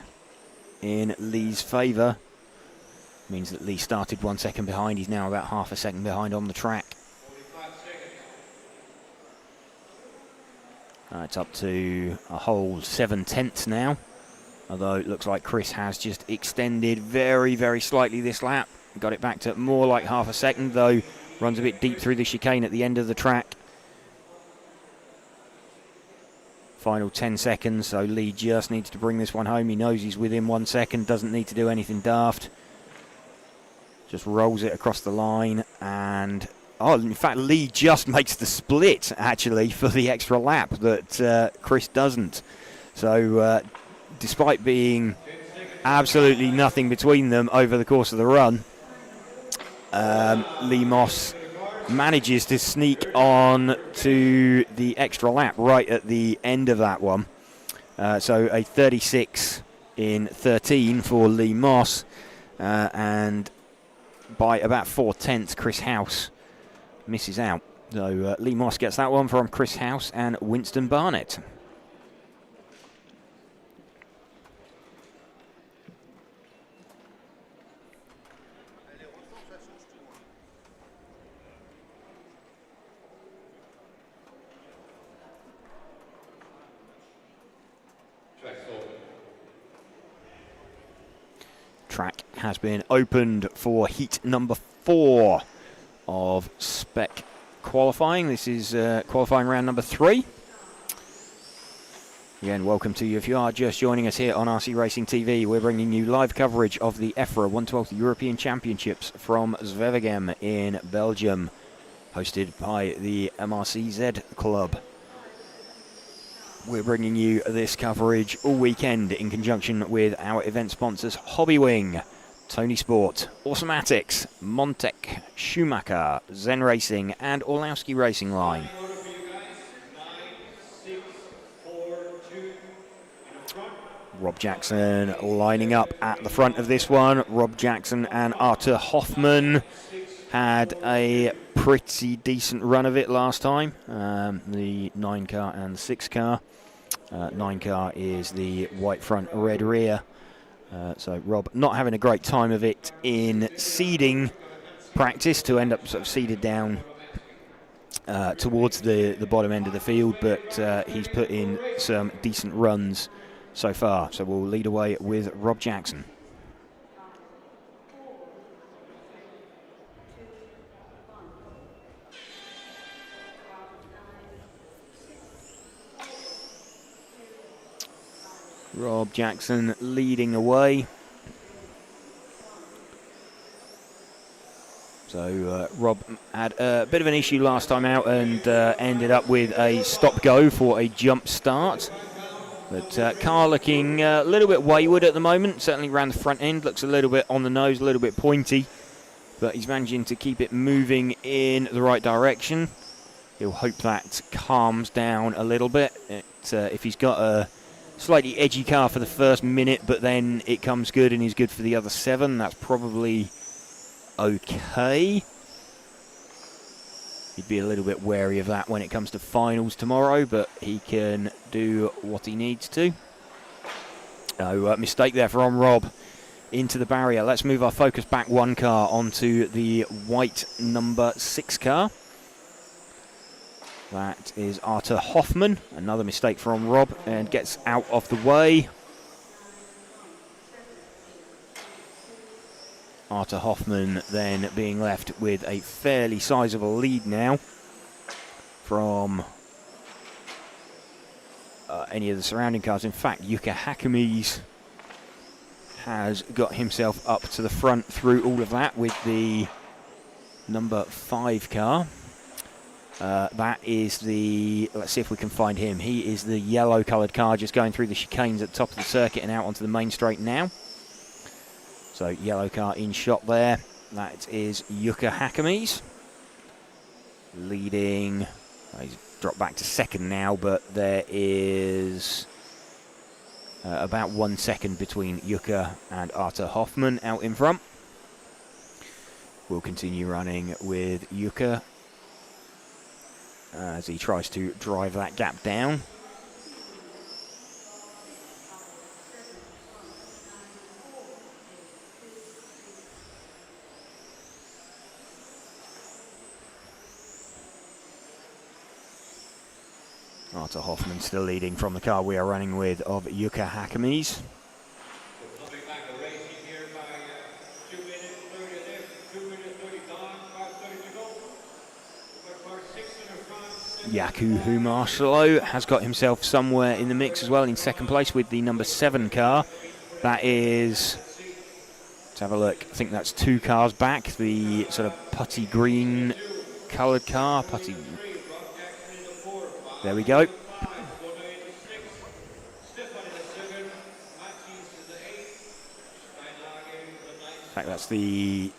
in Lee's favour. Means that Lee started 1 second behind. He's now about half a second behind on the track. It's up to a whole 7/10 now. Although it looks like Chris has just extended very, very slightly this lap. Got it back to more like half a second, though. Runs a bit deep through the chicane at the end of the track. Final 10 seconds, so Lee just needs to bring this one home. He knows he's within 1 second, doesn't need to do anything daft. Just rolls it across the line, and in fact, Lee just makes the split, actually, for the extra lap that Chris doesn't. So, despite being absolutely nothing between them over the course of the run, Lee Moss manages to sneak on to the extra lap right at the end of that one. So a 36 in 13 for Lee Moss, and by about 4/10, Chris House misses out. So Lee Moss gets that one from Chris House and Winston Barnett. Track has been opened for heat number 4 of Spec qualifying. This is qualifying round number 3. Again, welcome to you if you are just joining us here on RC Racing TV. We're bringing you live coverage of the EFRA 112th European Championships from Zwevegem in Belgium, hosted by the MRCZ Club. We're bringing you this coverage all weekend in conjunction with our event sponsors Hobbywing, Tony Sport, Automatics, Montec, Schumacher, Zen Racing and Orlowski Racing Line. Rob Jackson lining up at the front of this one. Rob Jackson and Arthur Hoffman had a pretty decent run of it last time. The 9 car and the 6 car. 9 car is the white front, red rear. So Rob not having a great time of it in seeding practice to end up sort of seeded down towards the bottom end of the field, but he's put in some decent runs so far. So we'll lead away with Rob Jackson. Rob Jackson leading away. So Rob had a bit of an issue last time out and ended up with a stop-go for a jump start. But car looking a little bit wayward at the moment, certainly around the front end, looks a little bit on the nose, a little bit pointy. But he's managing to keep it moving in the right direction. He'll hope that calms down a little bit. If he's got a slightly edgy car for the first minute, but then it comes good and he's good for the other 7, that's probably okay. He'd be a little bit wary of that when it comes to finals tomorrow, but he can do what he needs to. Mistake there from Rob into the barrier. Let's move our focus back 1 car onto the white number 6 car. That is Arthur Hoffman. Another mistake from Rob, and gets out of the way. Arthur Hoffman then being left with a fairly sizable lead now from any of the surrounding cars. In fact, Jukka Häkämies has got himself up to the front through all of that with the number 5 car. That is the, let's see if we can find him. He is the yellow coloured car just going through the chicanes at the top of the circuit and out onto the main straight now. So yellow car in shot there. That is Jukka Häkämies leading. He's dropped back to 2nd now, but there is about 1 second between Jukka and Arthur Hoffman out in front. We'll continue running with Jukka as he tries to drive that gap down. Arthur Hoffman still leading from the car we are running with of Jukka Häkämies. Coming back a racing here by 2 minutes 30 left, 2 minutes 30 gone, 5:30 to go. We've got car 6 in the front. Jaakko Humarsalo has got himself somewhere in the mix as well in 2nd place with the number 7 car. That is, let's have a look, I think that's 2 cars back, the sort of putty green coloured car, putty. There we go. In fact,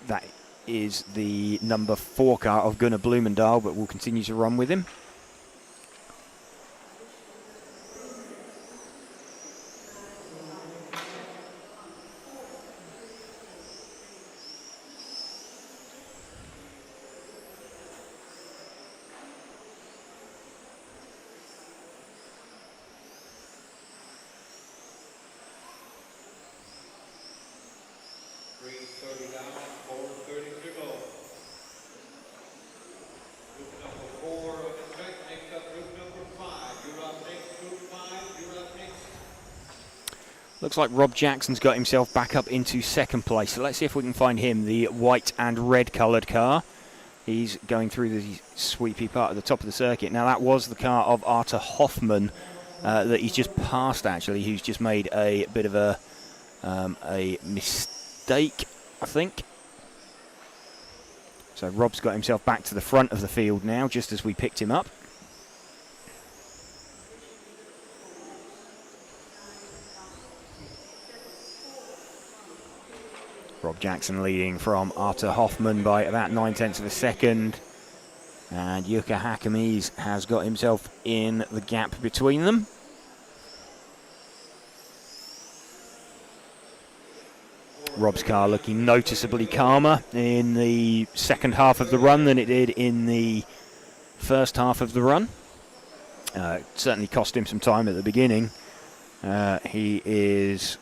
that is the number 4 car of Gunnar Blumendal, but we'll continue to run with him. Looks like Rob Jackson's got himself back up into 2nd place. So let's see if we can find him, the white and red coloured car. He's going through the sweepy part at the top of the circuit. Now that was the car of Arthur Hoffman that he's just passed, actually, who's just made a bit of a mistake, I think. So Rob's got himself back to the front of the field now, just as we picked him up. Rob Jackson leading from Arthur Hoffman by about 9/10 of a second. And Jukka Häkämies has got himself in the gap between them. Rob's car looking noticeably calmer in the 2nd half of the run than it did in the 1st half of the run. Certainly cost him some time at the beginning. He is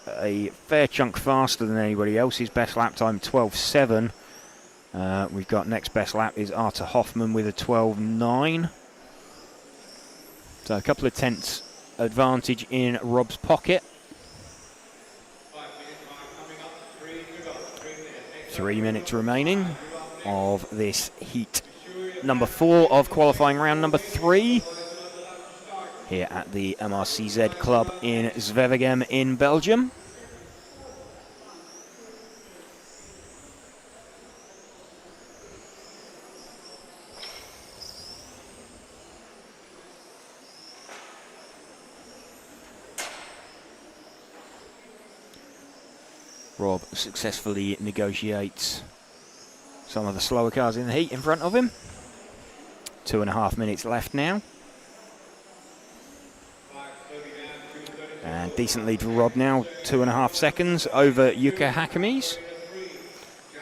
a fair chunk faster than anybody else. His best lap time 12.7. We've got next best lap is Arthur Hoffman with a 12.9. So a couple of tenths advantage in Rob's pocket. 3 minutes remaining of this heat number 4 of qualifying round number 3 here at the MRCZ Club in Zwevegem in Belgium. Rob successfully negotiates some of the slower cars in the heat in front of him. 2.5 minutes left now. And decent lead for Rob now, 2.5 seconds over Jukka Häkkinen.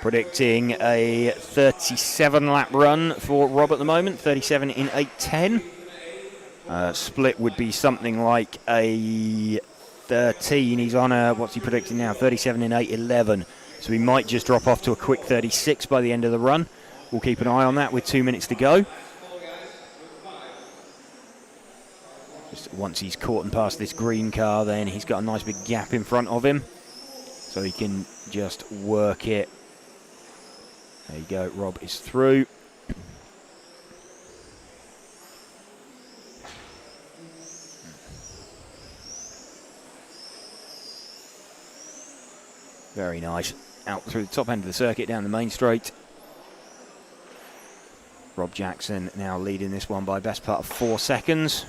Predicting a 37 lap run for Rob at the moment, 37 in 8.10. Split would be something like a 13. He's on a, what's he predicting now, 37 in 8.11. So he might just drop off to a quick 36 by the end of the run. We'll keep an eye on that with 2 minutes to go. Just once he's caught and past this green car, then he's got a nice big gap in front of him. So he can just work it. There you go, Rob is through. Very nice. Out through the top end of the circuit, down the main straight. Rob Jackson now leading this one by best part of 4 seconds.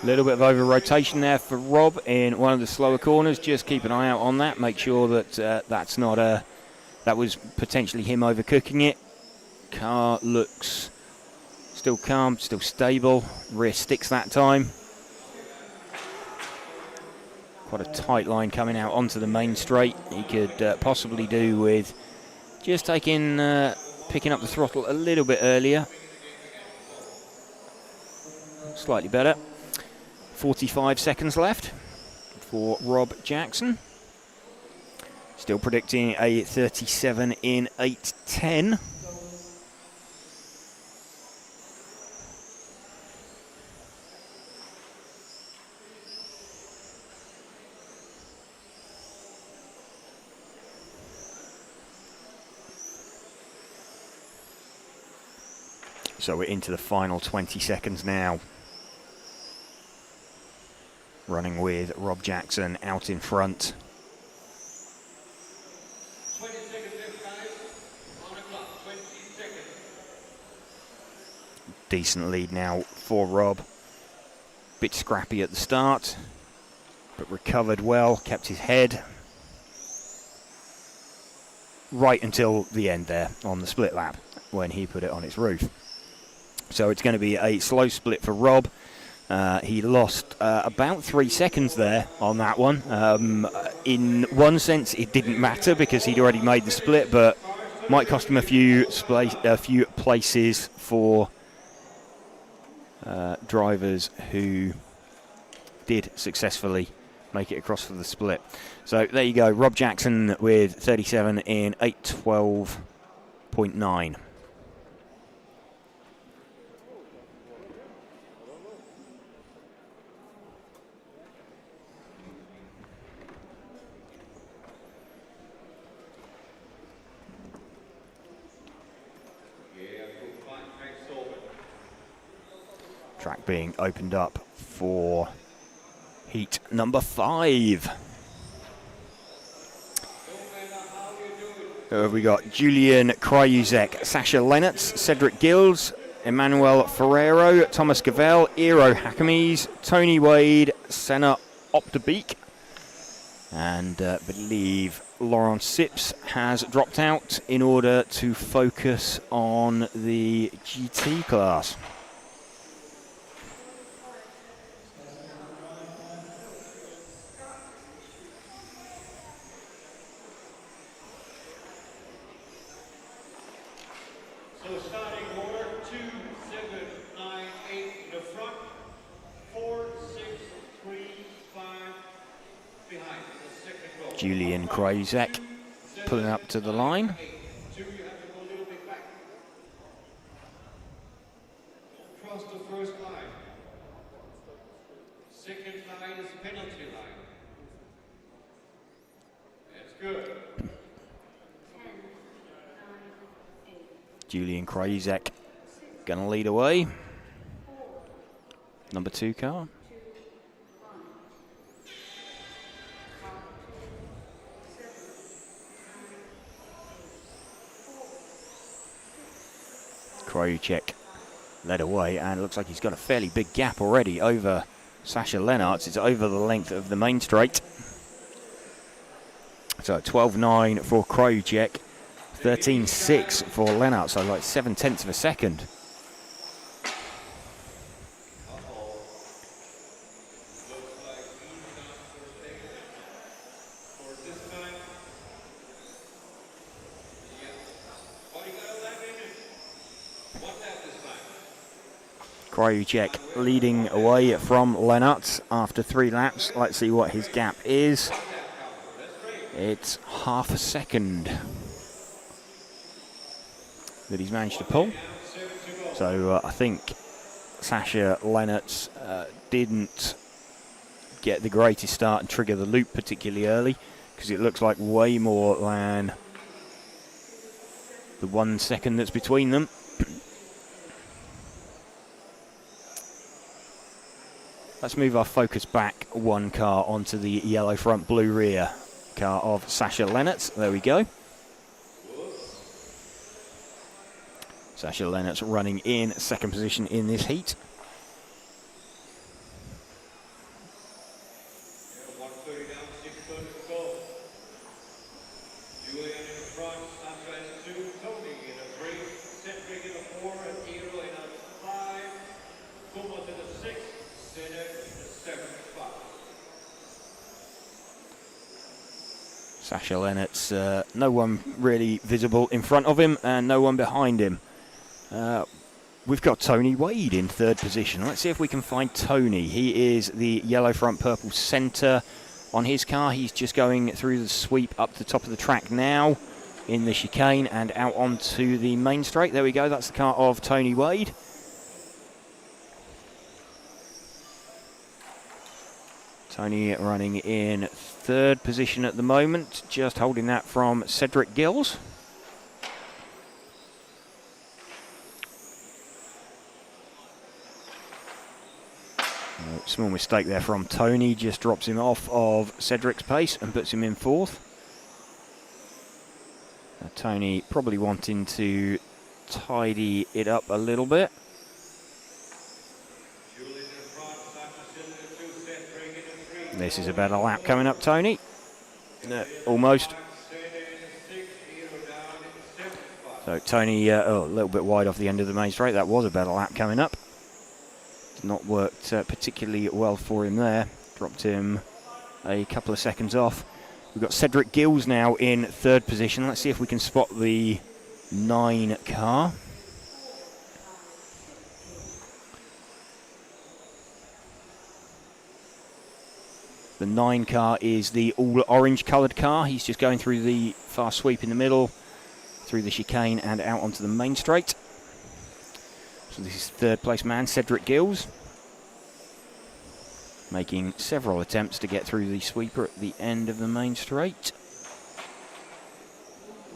A little bit of over rotation there for Rob in one of the slower corners. Just keep an eye out on that. Make sure that that's not that was potentially him overcooking it. Car looks still calm, still stable. Rear sticks that time. Quite a tight line coming out onto the main straight. He could possibly do with just picking up the throttle a little bit earlier. Slightly better. 45 seconds left for Rob Jackson. Still predicting a 37 in 8.10. So we're into the final 20 seconds now. Running with Rob Jackson out in front. 20 seconds left, guys. On the clock, 20 seconds. Decent lead now for Rob. Bit scrappy at the start, but recovered well, kept his head. Right until the end there on the split lap when he put it on its roof. So it's going to be a slow split for Rob. He lost about 3 seconds there on that one. In one sense, it didn't matter because he'd already made the split, but might cost him a few places for drivers who did successfully make it across for the split. So there you go, Rob Jackson with 37 in 8:12.9. Track being opened up for heat number 5. We got Julian Kryuzek, Sasha Lennertz, Cedric Gills, Emmanuel Ferrero, Thomas Gavel, Eero Häkkinen, Tony Wade, Senna Optebeek, and I believe Laurent Sips has dropped out in order to focus on the GT class. Julian Krajicek pulling up to the line. Two, you have to go a little bit back. Cross the first line. Second line is penalty line. That's good. Julian Krajicek going to lead away. Number 2 car. Krajicek led away, and it looks like he's got a fairly big gap already over Sasha Lennartz. It's over the length of the main straight. So 12.9 for Krajicek, 13.6 for Lennartz, so like 0.7 of a second. Krajicek leading away from Lennartz after 3 laps. Let's see what his gap is. It's half a second that he's managed to pull. So I think Sasha Lennartz didn't get the greatest start and trigger the loop particularly early, because it looks like way more than the 1 second that's between them. Let's move our focus back 1 car onto the yellow front, blue rear car of Sasha Lennartz. There we go. Sasha Lennartz running in 2nd position in this heat. Sasha Lennartz, no one really visible in front of him and no one behind him. We've got Tony Wade in 3rd position. Let's see if we can find Tony. He is the yellow front, purple centre on his car. He's just going through the sweep up to the top of the track now in the chicane and out onto the main straight. There we go, that's the car of Tony Wade. Tony running in 3rd position at the moment, just holding that from Cedric Gills. Small mistake there from Tony, just drops him off of Cedric's pace and puts him in 4th. Tony probably wanting to tidy it up a little bit. This is a better lap coming up, Tony. No, almost. So Tony a little bit wide off the end of the main straight. That was a better lap coming up. It's not worked particularly well for him there. Dropped him a couple of seconds off. We've got Cedric Gills now in 3rd position. Let's see if we can spot the 9 car. The 9 car is the all orange coloured car. He's just going through the fast sweep in the middle, through the chicane and out onto the main straight. So this is 3rd place man, Cedric Gills, making several attempts to get through the sweeper at the end of the main straight.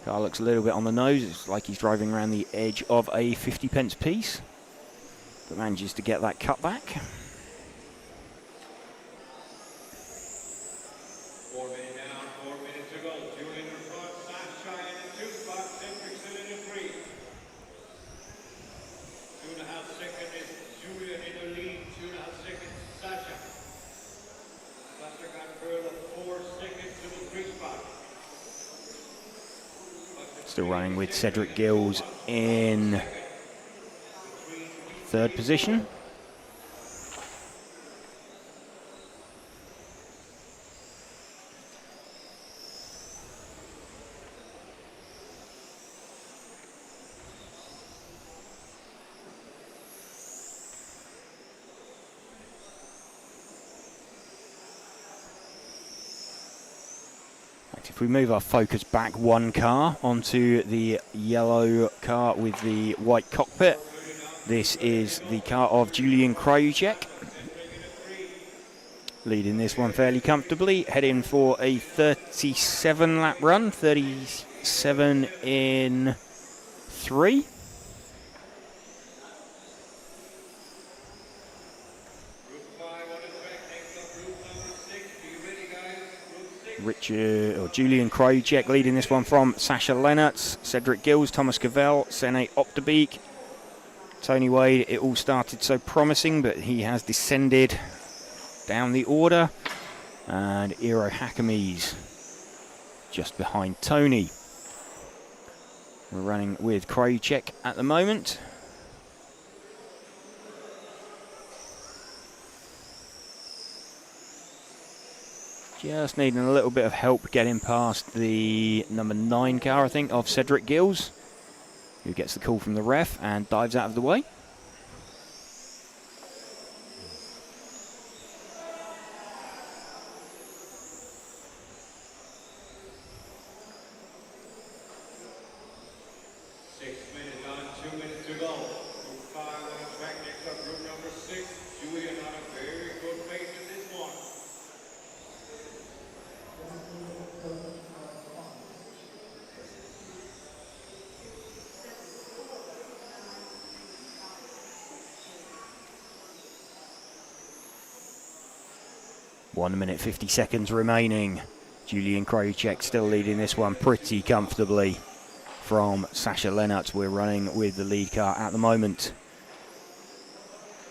Car looks a little bit on the nose. It's like he's driving around the edge of a 50p piece, but manages to get that cut back. Still running with Cedric Gills in 3rd position. If we move our focus back one car onto the yellow car with the white cockpit, this is the car of Julian Krajicek. Leading this one fairly comfortably, heading for a 37 lap run, 37 in 3. Julian Krajicek leading this one from Sasha Lennertz, Cedric Gills, Thomas Cavell, Sene Optebeek, Tony Wade. It all started so promising, but he has descended down the order, and Eero Hakamies just behind Tony. We're running with Krajicek at the moment. Just needing a little bit of help getting past the number 9 car, I think, of Cedric Gills, who gets the call from the ref and dives out of the way. One minute 50 seconds remaining. Julian Krajicek still leading this one pretty comfortably from Sasha Lennertz. We're running with the lead car at the moment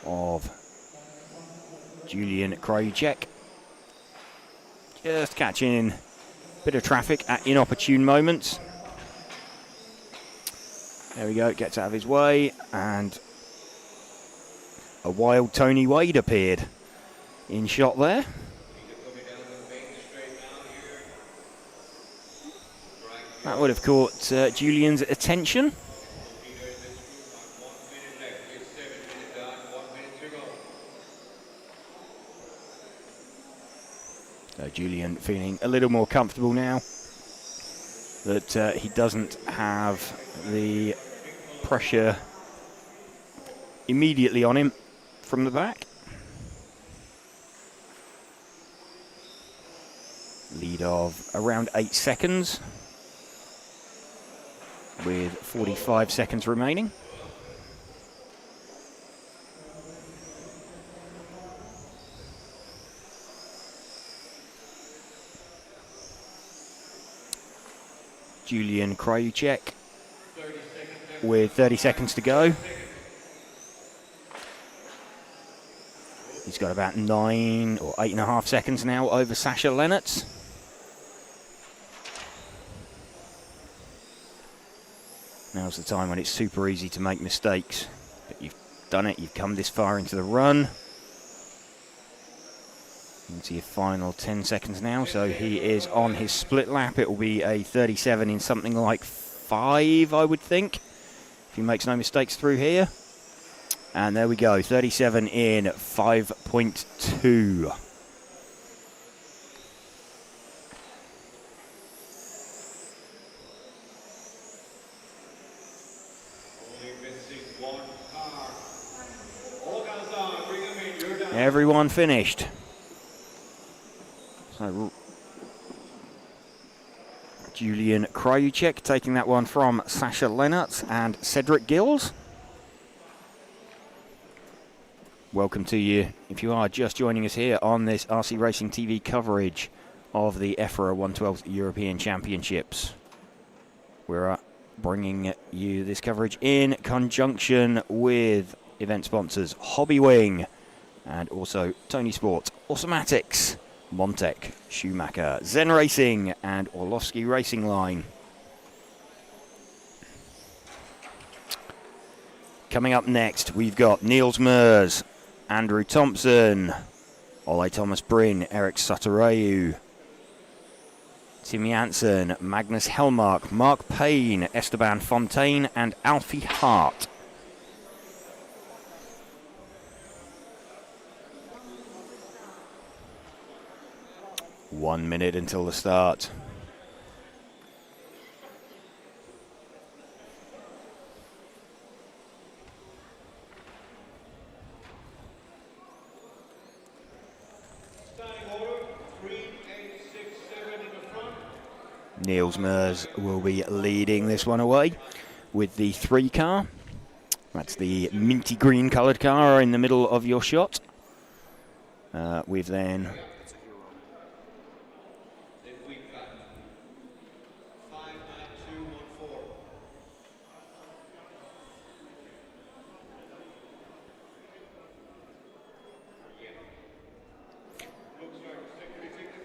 of Julian Krajicek. Just catching a bit of traffic at inopportune moments. There we go, gets out of his way, and a wild Tony Wade appeared in shot there. That would have caught Julian's attention. So Julian feeling a little more comfortable now that he doesn't have the pressure immediately on him from the back. Lead of around 8 seconds. With 45 seconds remaining. Julian Krajicek with 30 seconds to go. He's got about 9 or 8.5 seconds now over Sasha Lennertz. Now's the time when it's super easy to make mistakes. But you've done it, you've come this far into the run. Into your final 10 seconds now, so he is on his split lap. It will be a 37 in something like 5, I would think, if he makes no mistakes through here. And there we go, 37 in 5.2. Everyone finished. So Julian Krajicek taking that one from Sasha Lennertz and Cedric Gills. Welcome to you if you are just joining us here on this RC Racing TV coverage of the EFRA 112 European Championships. We're bringing you this coverage in conjunction with event sponsors Hobbywing, and also Tony Sport, Automatics, Montec, Schumacher, Zen Racing, and Orlovsky Racing Line. Coming up next, we've got Niels Mers, Andrew Thompson, Ole Thomas Bryn, Eric Suttereu, Tim Janssen, Magnus Hellmark, Mark Payne, Esteban Fontaine, and Alfie Hart. One minute until the start. Niels Mers will be leading this one away with the 3 car. That's the minty green coloured car in the middle of your shot. We've then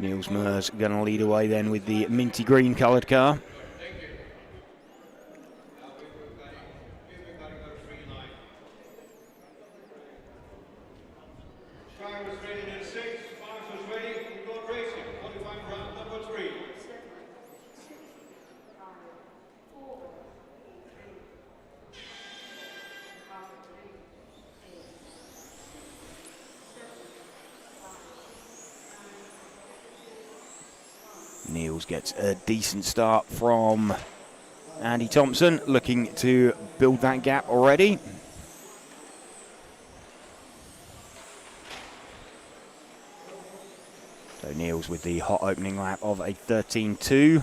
Niels Mers going to lead away then with the minty green coloured car. Niels gets a decent start from Andy Thompson, looking to build that gap already. So Niels with the hot opening lap of a 13.2.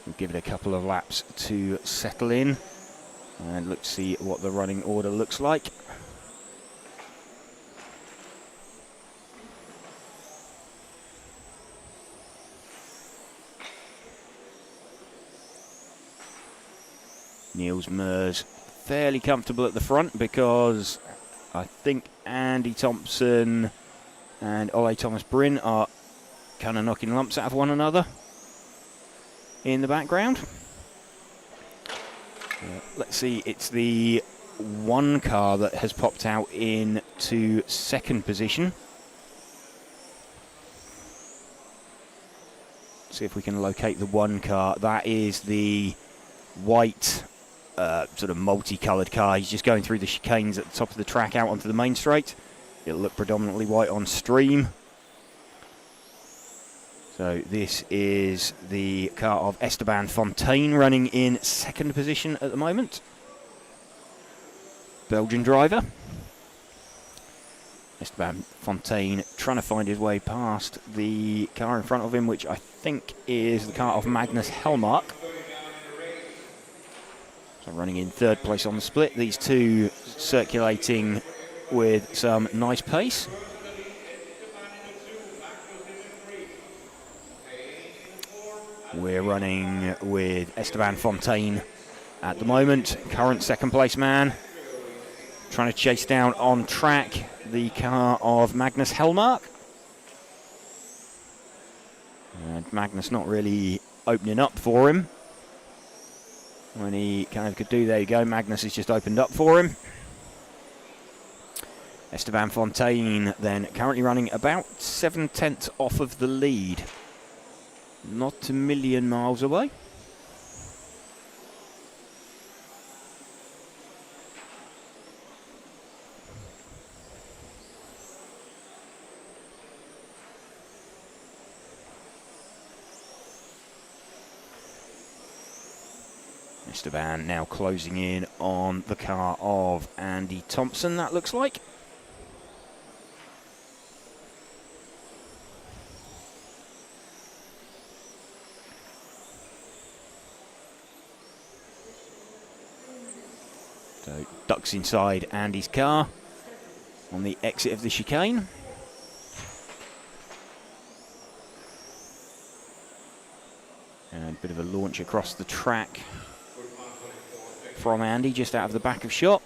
We'll give it a couple of laps to settle in and look to see what the running order looks like. Niels Mers fairly comfortable at the front because I think Andy Thompson and Ole Thomas Bryn are kind of knocking lumps out of one another in the background. Let's see, it's the 1 car that has popped out into 2nd position. See if we can locate the 1 car. That is the white sort of multicoloured car. He's just going through the chicanes at the top of the track out onto the main straight. It'll look predominantly white on stream. So this is the car of Esteban Fontaine running in 2nd position at the moment. Belgian driver. Esteban Fontaine trying to find his way past the car in front of him, which I think is the car of Magnus Hellmark. So running in 3rd place on the split. These two circulating with some nice pace. We're running with Esteban Fontaine at the moment. Current 2nd place man. Trying to chase down on track the car of Magnus Hellmark. And Magnus not really opening up for him when he kind of could do. There you go, Magnus has just opened up for him. Esteban Fontaine then currently running about 7/10 off of the lead. Not a million miles away. Esteban now closing in on the car of Andy Thompson, that looks like. So ducks inside Andy's car on the exit of the chicane. And a bit of a launch across the track from Andy, just out of the back of shot.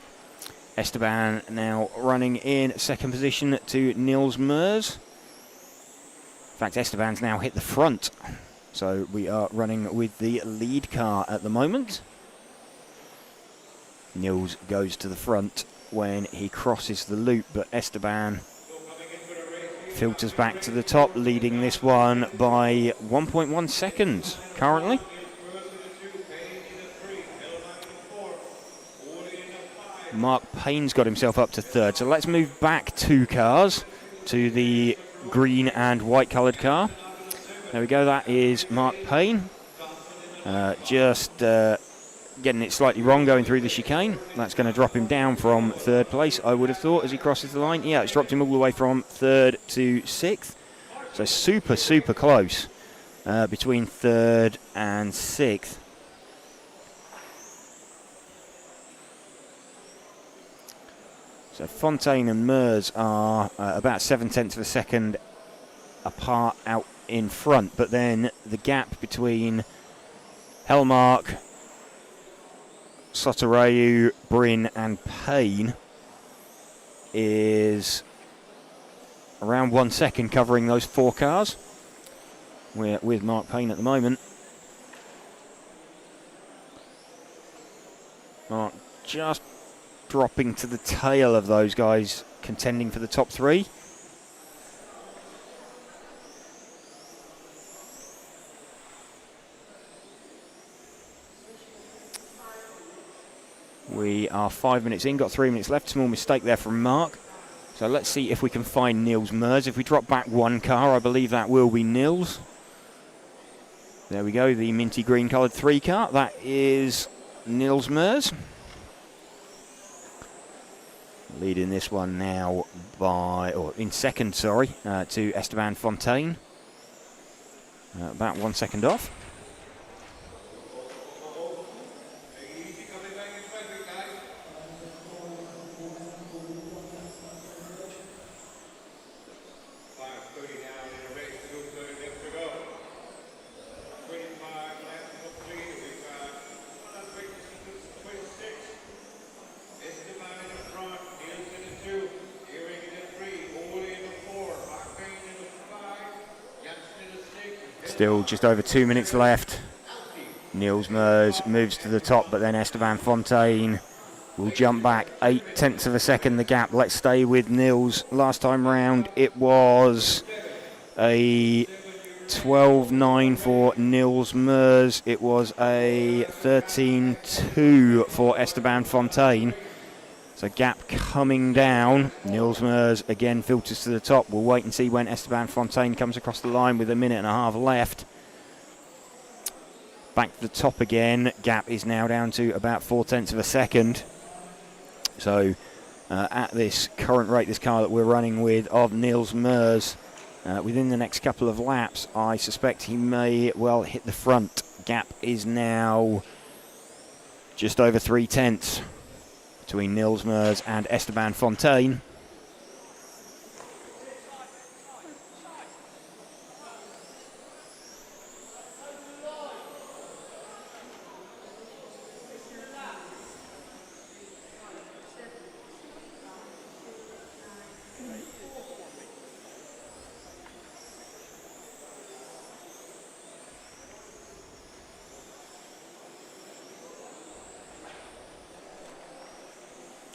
Esteban now running in 2nd position to Niels Mers. In fact, Esteban's now hit the front. So we are running with the lead car at the moment. Niels goes to the front when he crosses the loop, but Esteban filters back to the top, leading this one by 1.1 seconds currently. Mark Payne's got himself up to 3rd, so let's move back 2 cars to the green and white coloured car. There we go, that is Mark Payne. Just getting it slightly wrong going through the chicane. That's going to drop him down from 3rd place, I would have thought, as he crosses the line. Yeah, it's dropped him all the way from 3rd to 6th. So super, super close between 3rd and 6th. So Fontaine and Mers are about 7/10 of a second apart out in front, but then the gap between Hellmark, Sotorayu, Bryn and Payne is around 1 second, covering those 4 cars. We're with Mark Payne at the moment. Mark just dropping to the tail of those guys contending for the top 3. We are 5 minutes in, got 3 minutes left. Small mistake there from Mark. So let's see if we can find Nils Mers. If we drop back 1 car, I believe that will be Nils. There we go, the minty green coloured 3 car. That is Nils Mers. Leading this one now by, or in second, sorry, to Esteban Fontaine. About 1 second off. Still just over 2 minutes left. Nils Mers moves to the top, but then Esteban Fontaine will jump back 8/10 of a second the gap. Let's stay with Nils. Last time round it was a 12.9 for Nils Mers. It was a 13.2 for Esteban Fontaine. So gap coming down. Nils Mers again filters to the top. We'll wait and see when Esteban Fontaine comes across the line with 1.5 minutes left. Back to the top again. Gap is now down to about 4/10 of a second. So at this current rate, this car that we're running with of Nils Mers, within the next couple of laps, I suspect he may well hit the front. Gap is now just over 3/10 between Nils Mers and Esteban Fontaine.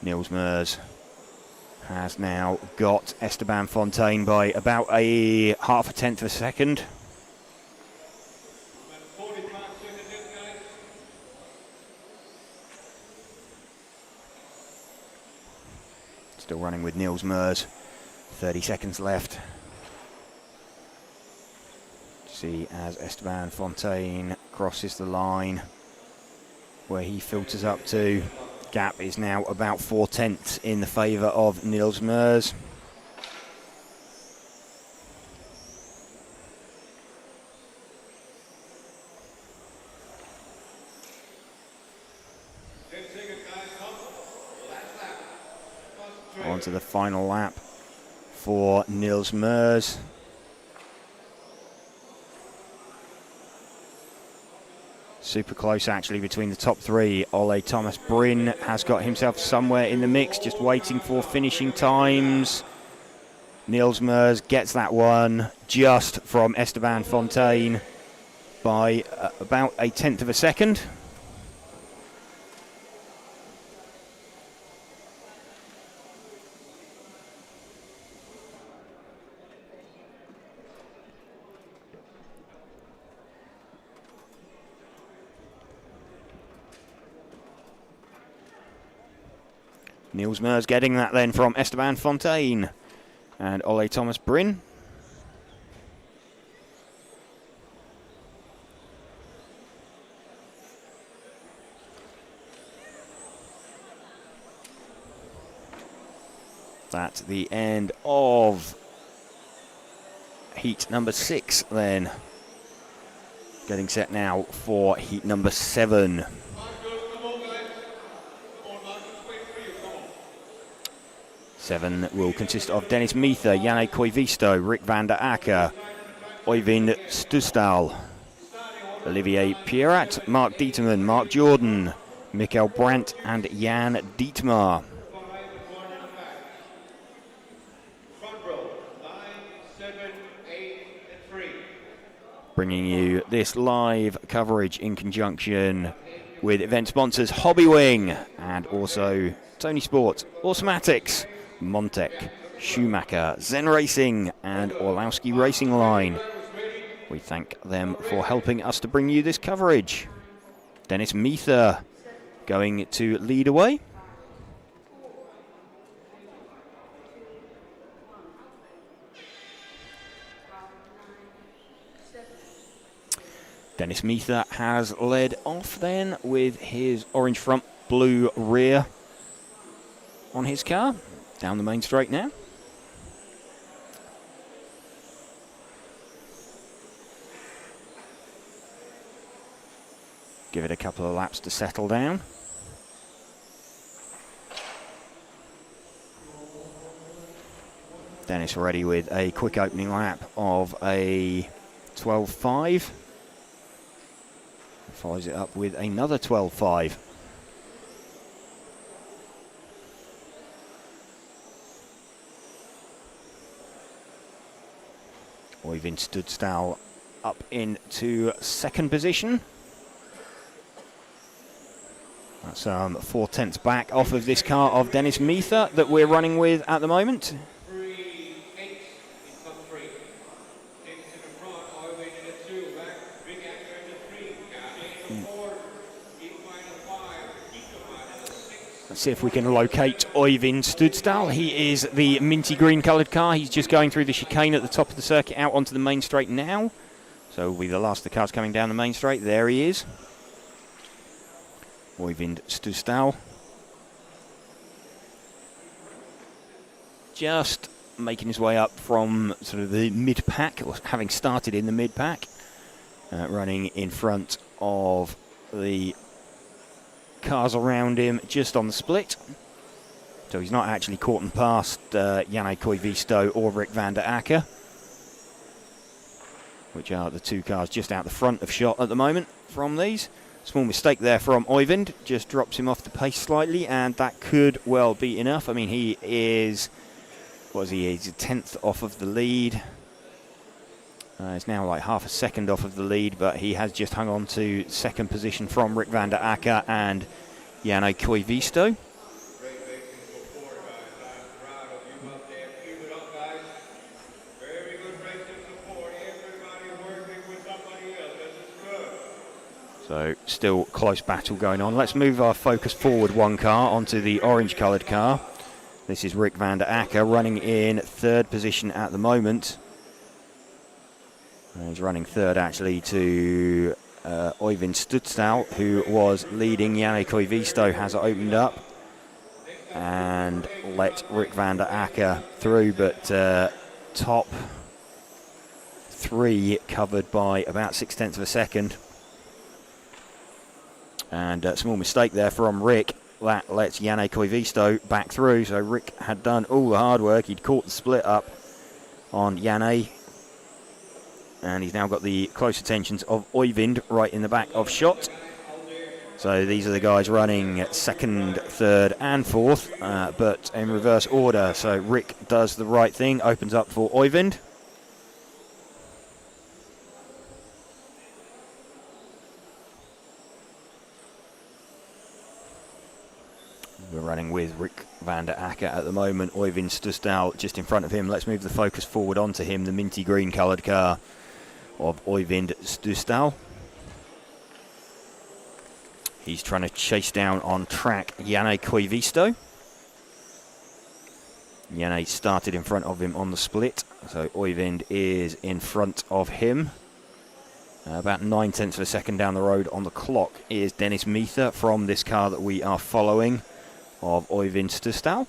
Nils Mers has now got Esteban Fontaine by about a 0.5 of a second. Still running with Nils Mers. 30 seconds left. See as Esteban Fontaine crosses the line where he filters up to. Gap is now about 4/10 in the favour of Nils Mers. On to the final lap for Nils Mers. Super close actually between the top 3. Ole Thomas Bryn has got himself somewhere in the mix, just waiting for finishing times. Nils Mers gets that one just from Esteban Fontaine by about 1/10 of a second. Nils Mers getting that then from Esteban Fontaine and Ole Thomas Bryn. That's the end of heat number 6 then. Getting set now for heat number 7. 7 will consist of Dennis Meether, Janne Koivisto, Rick van der Akker, Øyvind Stusdal, Olivier Pierrat, Mark Dieterman, Mark Jordan, Mikael Brandt and Jan Dietmar. Bringing you this live coverage in conjunction with event sponsors Hobbywing and also Tony Sport, Automatics, Montec, Schumacher, Zen Racing and Orlowski Racing Line. We thank them for helping us to bring you this coverage. Dennis Meether going to lead away. Dennis Meether has led off then with his orange front, blue rear on his car. Down the main straight now. Give it a couple of laps to settle down. Dennis ready with a quick opening lap of a 12.5. Follows it up with another 12.5. Øyvind Stusdal up into second position. That's 4/10 back off of this car of Dennis Meether that we're running with at the moment. Let's see if we can locate Øyvind Stusdal. He is the minty green coloured car. He's just going through the chicane at the top of the circuit out onto the main straight now. So will be the last of the cars coming down the main straight. There he is. Øyvind Stusdal. Just making his way up from sort of the mid-pack, or having started in the mid-pack. Running in front of the cars around him just on the split. So he's not actually caught and passed Janne Koivisto or Rick van der Akker, which are the two cars just out the front of shot at the moment from these. Small mistake there from Øyvind, just drops him off the pace slightly, and that could well be enough. I mean, he is, what is he, he's a 10th off of the lead. He's now like half a second off of the lead, but he has just hung on to second position from Rick van der Akker and Janne Koivisto. So still close battle going on. Let's move our focus forward one car onto the orange coloured car. This is Rick van der Akker running in third position at the moment. He's running third actually to Øyvind Stusdal, who was leading. Janne Koivisto has opened up and let Rick van der Akker through, but top three covered by about 6/10 of a second. And a small mistake there from Rick. That lets Janne Koivisto back through. So Rick had done all the hard work. He'd caught the split up on Janne. And he's now got the close attentions of Øyvind right in the back of shot. So these are the guys running second, third and fourth, but in reverse order. So Rick does the right thing, opens up for Øyvind. We're running with Rick van der Akker at the moment. Øyvind Stusdal just in front of him. Let's move the focus forward onto him, the minty green coloured car of Øyvind Stusdal. He's trying to chase down on track Janne Koivisto. Janne started in front of him on the split, so Øyvind is in front of him. About 9/10 of a second down the road on the clock is Dennis Meether from this car that we are following of Øyvind Stusdal.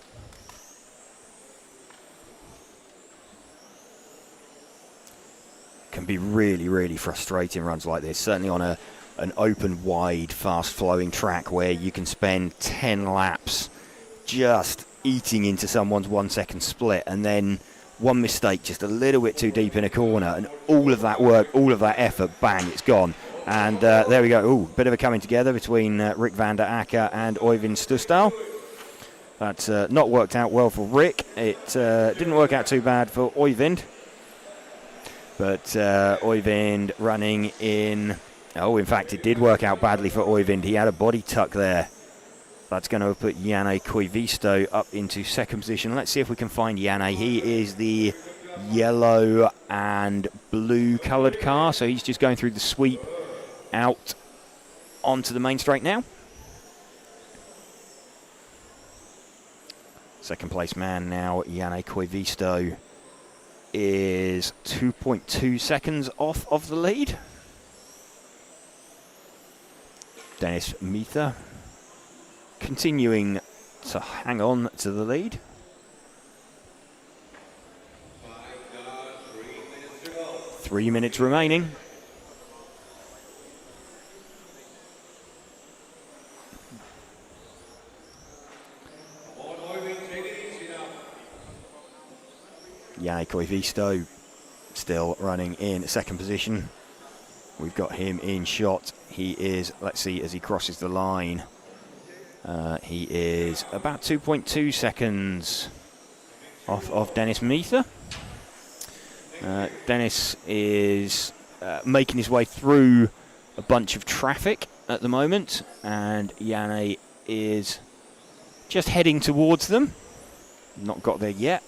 can be really, really frustrating, runs like this, certainly on an open, wide, fast-flowing track where you can spend 10 laps just eating into someone's 1 second split, and then one mistake just a little bit too deep in a corner, and all of that work, all of that effort, bang, it's gone. And there we go. Ooh, bit of a coming together between Rick van der Akker and Øyvind Stusdal. That's not worked out well for Rick. It didn't work out too bad for Øyvind. But Øyvind running in... Oh, in fact, it did work out badly for Øyvind. He had a body tuck there. That's going to put Janne Koivisto up into second position. Let's see if we can find Janne. He is the yellow and blue coloured car, so he's just going through the sweep out onto the main straight now. Second place man now, Janne Koivisto, is 2.2 seconds off of the lead. Dennis Miether continuing to hang on to the lead. 3 minutes remaining. Janne Koivisto still running in second position. We've got him in shot. He is, let's see, as he crosses the line, he is about 2.2 seconds off of Dennis Miether. Dennis is making his way through a bunch of traffic at the moment, and Janne is just heading towards them. Not got there yet.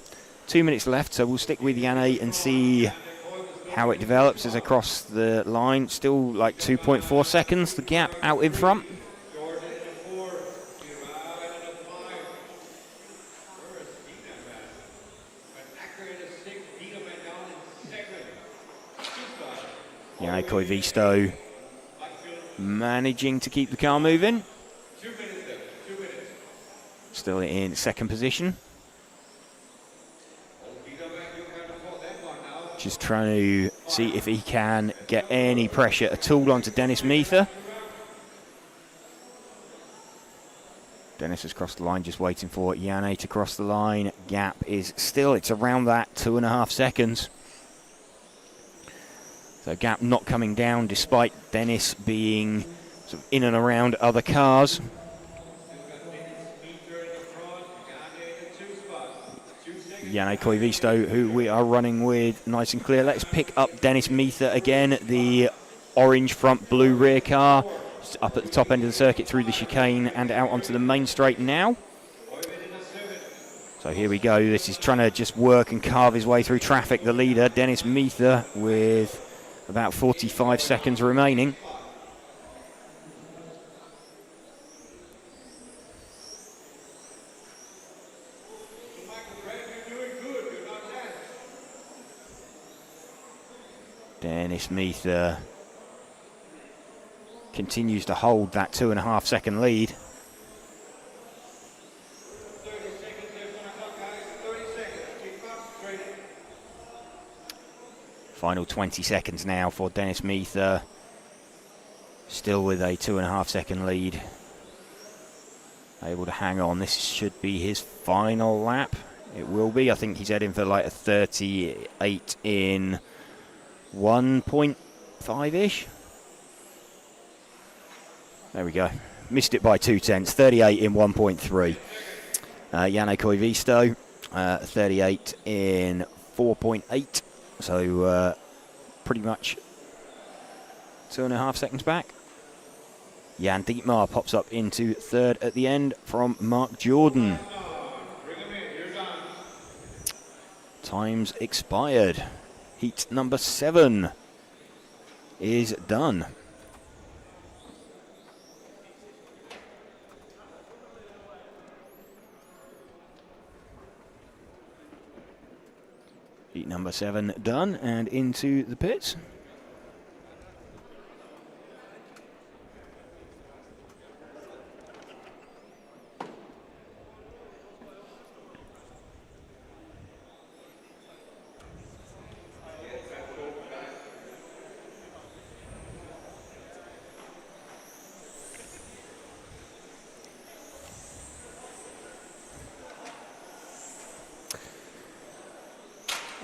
2 minutes left, so we'll stick with Janne and see how it develops as I cross the line. Still like 2.4 seconds, the gap out in front. Janne Koivisto managing to keep the car moving. Still in second position. Just trying to see if he can get any pressure at all onto Dennis Miether. Dennis has crossed the line, just waiting for Janne to cross the line. Gap is still, it's around that 2.5 seconds. So gap not coming down despite Dennis being sort of in and around other cars. Janne Koivisto, who we are running with nice and clear. Let's pick up Dennis Miether again, the orange front, blue rear car. It's up at the top end of the circuit through the chicane and out onto the main straight now. So here we go. This is trying to just work and carve his way through traffic. The leader, Dennis Miether, with about 45 seconds remaining. Dennis Miether continues to hold that 2.5 second lead. Final 20 seconds now for Dennis Miether. Still with a 2.5 second lead. Able to hang on. This should be his final lap. It will be. I think he's heading for like a 38 in 1.5-ish. There we go. Missed it by 0.2. 38 in 1.3. Janne Koivisto, 38 in 4.8. So pretty much 2.5 seconds back. Jan Dietmar pops up into third at the end from Mark Jordan. Time's expired. Heat number 7 is done. Heat number 7 done, and into the pits.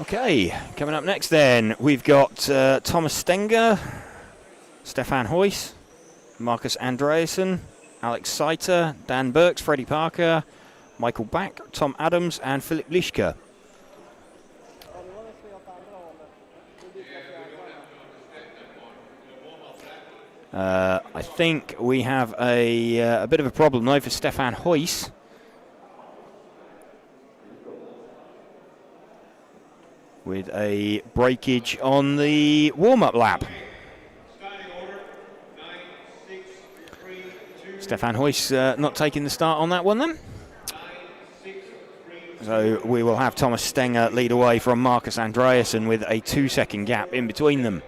Okay, coming up next then, we've got Thomas Stenger, Stefan Huyss, Marcus Andreasen, Alex Seiter, Dan Burks, Freddie Parker, Michael Back, Tom Adams and Philip Lischke. I think we have a bit of a problem though for Stefan Huyss. With a breakage on the warm-up lap. Stefan Huyss not taking the start on that one then. So we will have Thomas Stenger lead away from Marcus Andreasen with a 2-second gap in between them.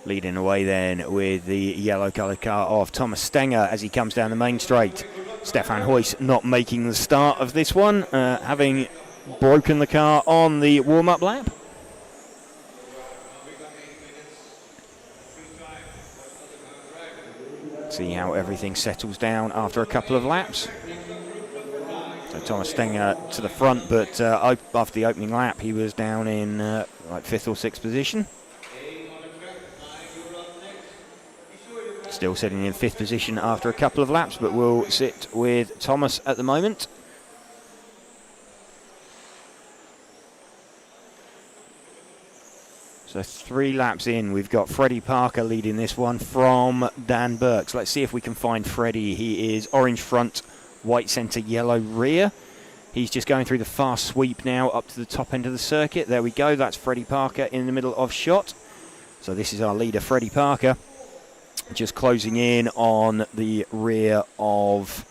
Leading away then with the yellow-coloured car of Thomas Stenger as he comes down the main straight. Stefan Huyss not making the start of this one, having broken the car on the warm-up lap. See how everything settles down after a couple of laps. So Thomas Stenger to the front, but after the opening lap he was down in like 5th or 6th position. Still sitting in 5th position after a couple of laps, but we'll sit with Thomas at the moment. So 3 laps in, we've got Freddie Parker leading this one from Dan Burks. Let's see if we can find Freddie. He is orange front, white centre, yellow rear. He's just going through the fast sweep now up to the top end of the circuit. There we go, that's Freddie Parker in the middle of shot. So this is our leader, Freddie Parker. Just closing in on the rear of,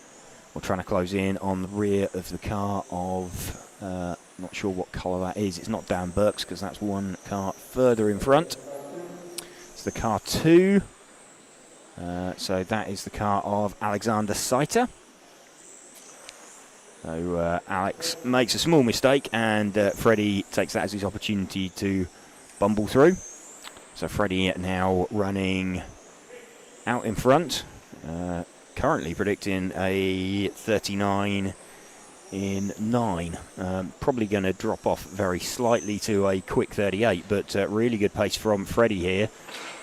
or trying to close in on the rear of the car of, not sure what colour that is. It's not Dan Burks because that's one car further in front. It's the car 2. So that is the car of Alexander Seiter. So Alex makes a small mistake and Freddie takes that as his opportunity to bumble through. So Freddie now running out in front, currently predicting a 39 in 9. Probably going to drop off very slightly to a quick 38, but really good pace from Freddie here.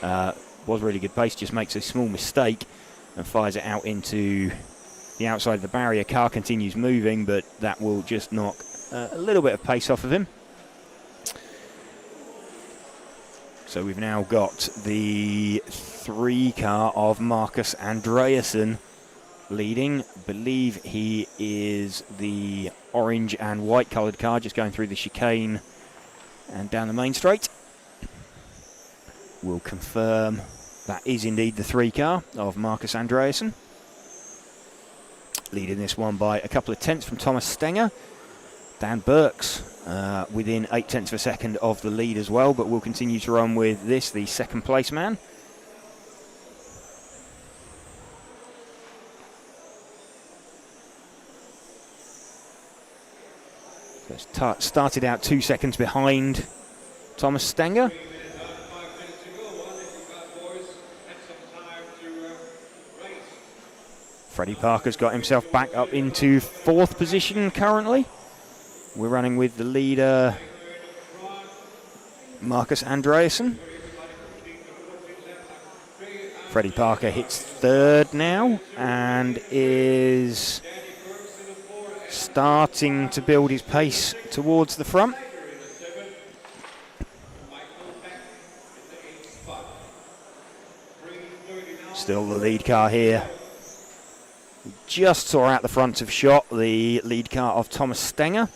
Was really good pace, just makes a small mistake and fires it out into the outside of the barrier. Car continues moving, but that will just knock a little bit of pace off of him. So we've now got the 3 car of Marcus Andreasen leading. Believe he is the orange and white coloured car, just going through the chicane and down the main straight. We'll confirm that is indeed the 3 car of Marcus Andreasen. Leading this one by a couple of tenths from Thomas Stenger. Dan Burks within 0.8 of a second of the lead as well, but we'll continue to run with this, the second place man. So it's started out 2 seconds behind Thomas Stenger. Freddie Parker's got himself back up into 4th position currently. We're running with the leader, Marcus Andreasen. Freddie Parker hits 3rd now and is starting to build his pace towards the front. Still the lead car here. Just saw out the front of shot the lead car of Thomas Stenger.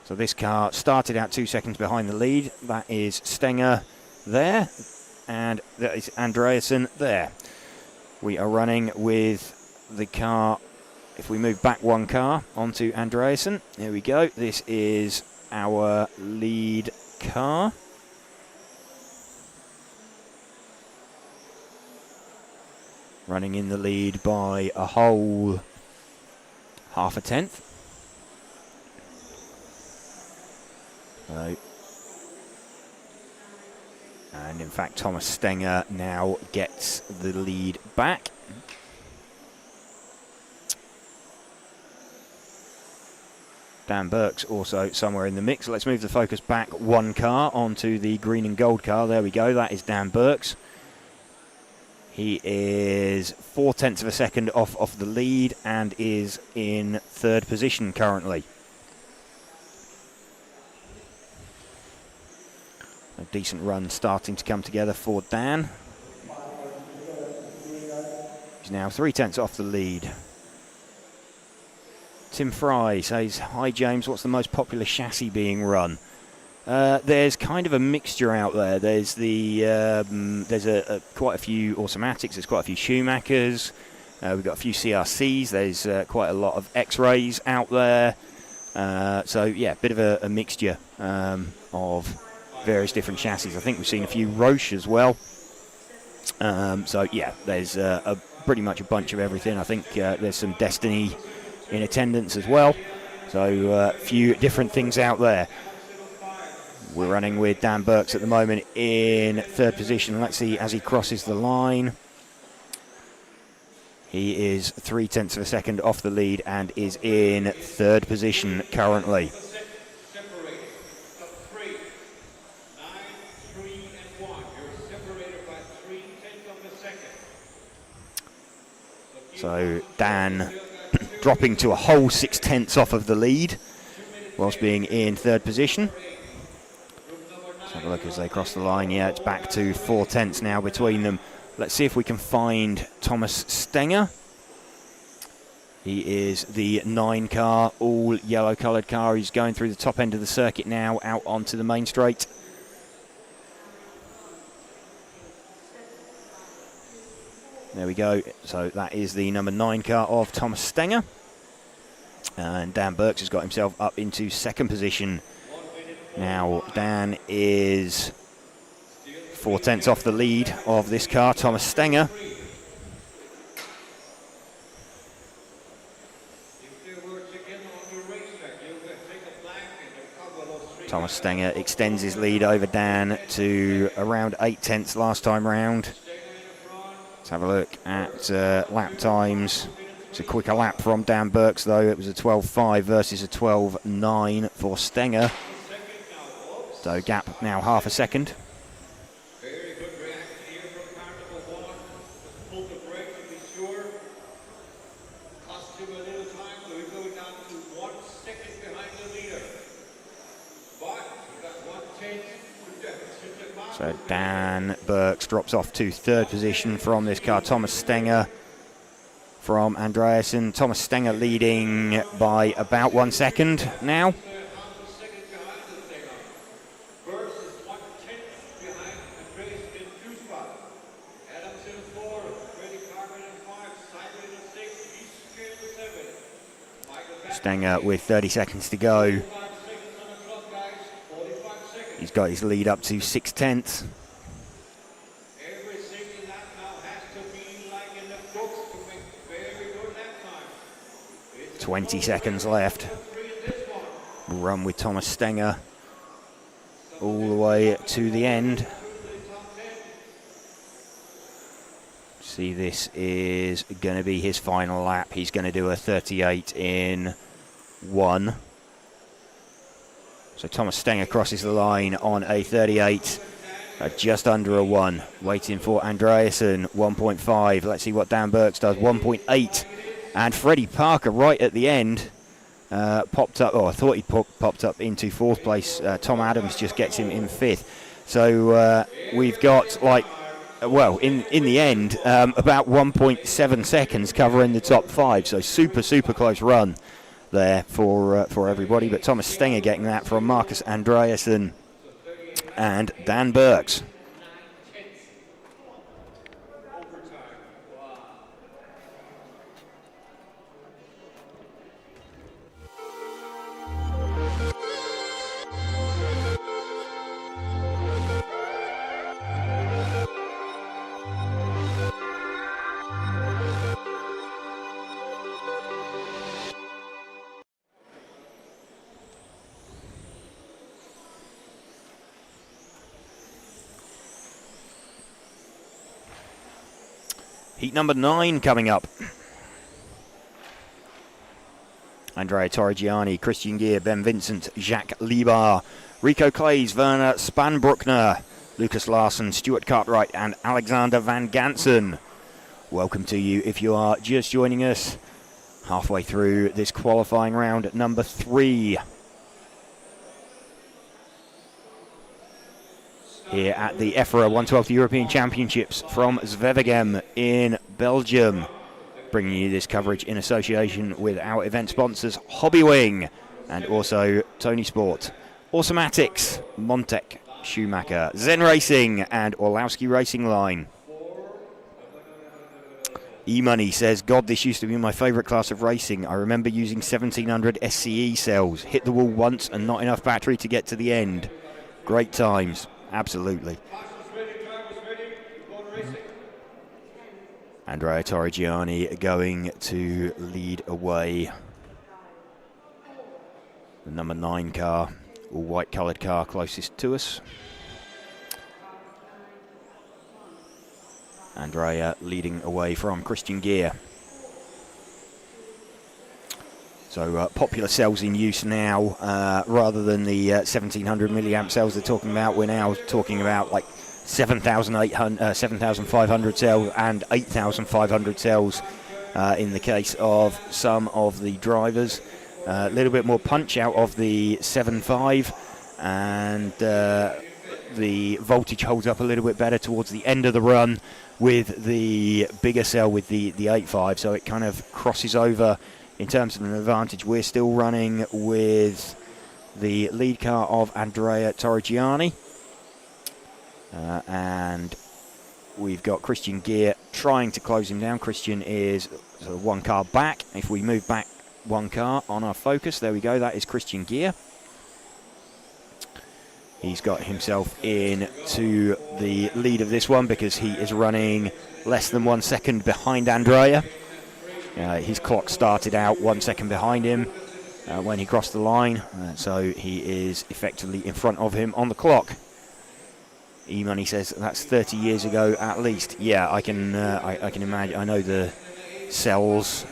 So this car started out 2 seconds behind the lead. That is Stenger there, and that is Andreasen there. We are running with the car, if we move back 1 car onto Andreasen, there we go. This is our lead car. running in the lead by a whole half a tenth. So, and in fact, Thomas Stenger now gets the lead back. Dan Burke's also somewhere in the mix. Let's move the focus back one car onto the green and gold car. There we go. That is Dan Burke's. He is 0.4 of a second off the lead and is in third position currently. A decent run starting to come together for Dan. He's now 0.3 off the lead. Tim Fry says, "Hi James, what's the most popular chassis being run?" There's kind of a mixture out there. There's quite a few automatics. There's quite a few Schumachers. We've got a few CRCs. There's quite a lot of X-rays out there. So yeah, bit of a mixture of various different chassis. I think we've seen a few Roche as well. So yeah, there's pretty much a bunch of everything. I think there's some Destiny in attendance as well. So a few different things out there. We're running with Dan Burke's at the moment in third position. Let's see as he crosses the line. He is 0.3 of a second off the lead and is in third position currently. So Dan dropping to a whole 0.6 off of the lead whilst being in third position. Let's have a look as they cross the line. Yeah, it's back to 0.4 now between them. Let's see if we can find Thomas Stenger. He is the 9 car, all yellow coloured car. He's going through the top end of the circuit now, out onto the main straight. There we go. So that is the number 9 car of Thomas Stenger. And Dan Burke's has got himself up into second position. Now Dan is 0.4 off the lead of this car, Thomas Stenger. Thomas Stenger extends his lead over Dan to around 0.8 last time round. Let's have a look at lap times. It's a quicker lap from Dan Burke's though. It was a 12.5 versus a 12.9 for Stenger. So gap now half a second. Very good reaction here from car number 1. Pulled the brake to be sure. Cost him a little time, so he's going down to 1 second behind the leader. But he got 1/10. So Dan Burke's drops off to third position from this car. Thomas Stenger from Andreasen. Thomas Stenger leading by about 1 second now. Stenger with 30 seconds to go. He's got his lead up to 0.6. 20 seconds left. Run with Thomas Stenger all the way to the end. See, this is going to be his final lap. He's going to do a 38 in 1. So Thomas Stenger crosses the line on a 38, just under a 1. Waiting for Andreasen, 1.5. Let's see what Dan Burke's does, 1.8. And Freddie Parker right at the end popped up, I thought he popped up into 4th place. Tom Adams just gets him in 5th. So we've got in the end, about 1.7 seconds covering the top 5. So super close run there for everybody. But Thomas Stenger getting that from Marcus Andreasen and Dan Burke's. Heat number 9 coming up. Andrea Torrigiani, Christian Gear, Ben Vincent, Jacques Libar, Rico Clays, Werner Spanbruckner, Lucas Larson, Stuart Cartwright and Alexander Van Gansen. Welcome to you if you are just joining us halfway through this qualifying round at number 3. Here at the EFRA 112th European Championships from Zwevegem in Belgium. Bringing you this coverage in association with our event sponsors Hobbywing and also Tony Sport, Automatics, Montec, Schumacher, Zen Racing and Orlowski Racing Line. E-Money says, God, this used to be my favourite class of racing. I remember using 1700 SCE cells. Hit the wall once and not enough battery to get to the end. Great times. Absolutely. Andrea Torrigiani going to lead away. The number 9 car, all white coloured car closest to us. Andrea leading away from Christian Gear. So popular cells in use now, rather than the 1700 milliamp cells they're talking about. We're now talking about like 7,500 cells and 8,500 cells in the case of some of the drivers. A little bit more punch out of the 7.5, and the voltage holds up a little bit better towards the end of the run with the bigger cell with the 8.5, so it kind of crosses over in terms of an advantage. We're still running with the lead car of Andrea Torrigiani. And we've got Christian Gear trying to close him down. Christian is sort of one car back. If we move back one car on our focus, there we go, that is Christian Gear. He's got himself into the lead of this one because he is running less than 1 second behind Andrea. His clock started out 1 second behind him when he crossed the line, so he is effectively in front of him on the clock. E-Money says that's 30 years ago at least. Yeah, I can imagine. I know the cells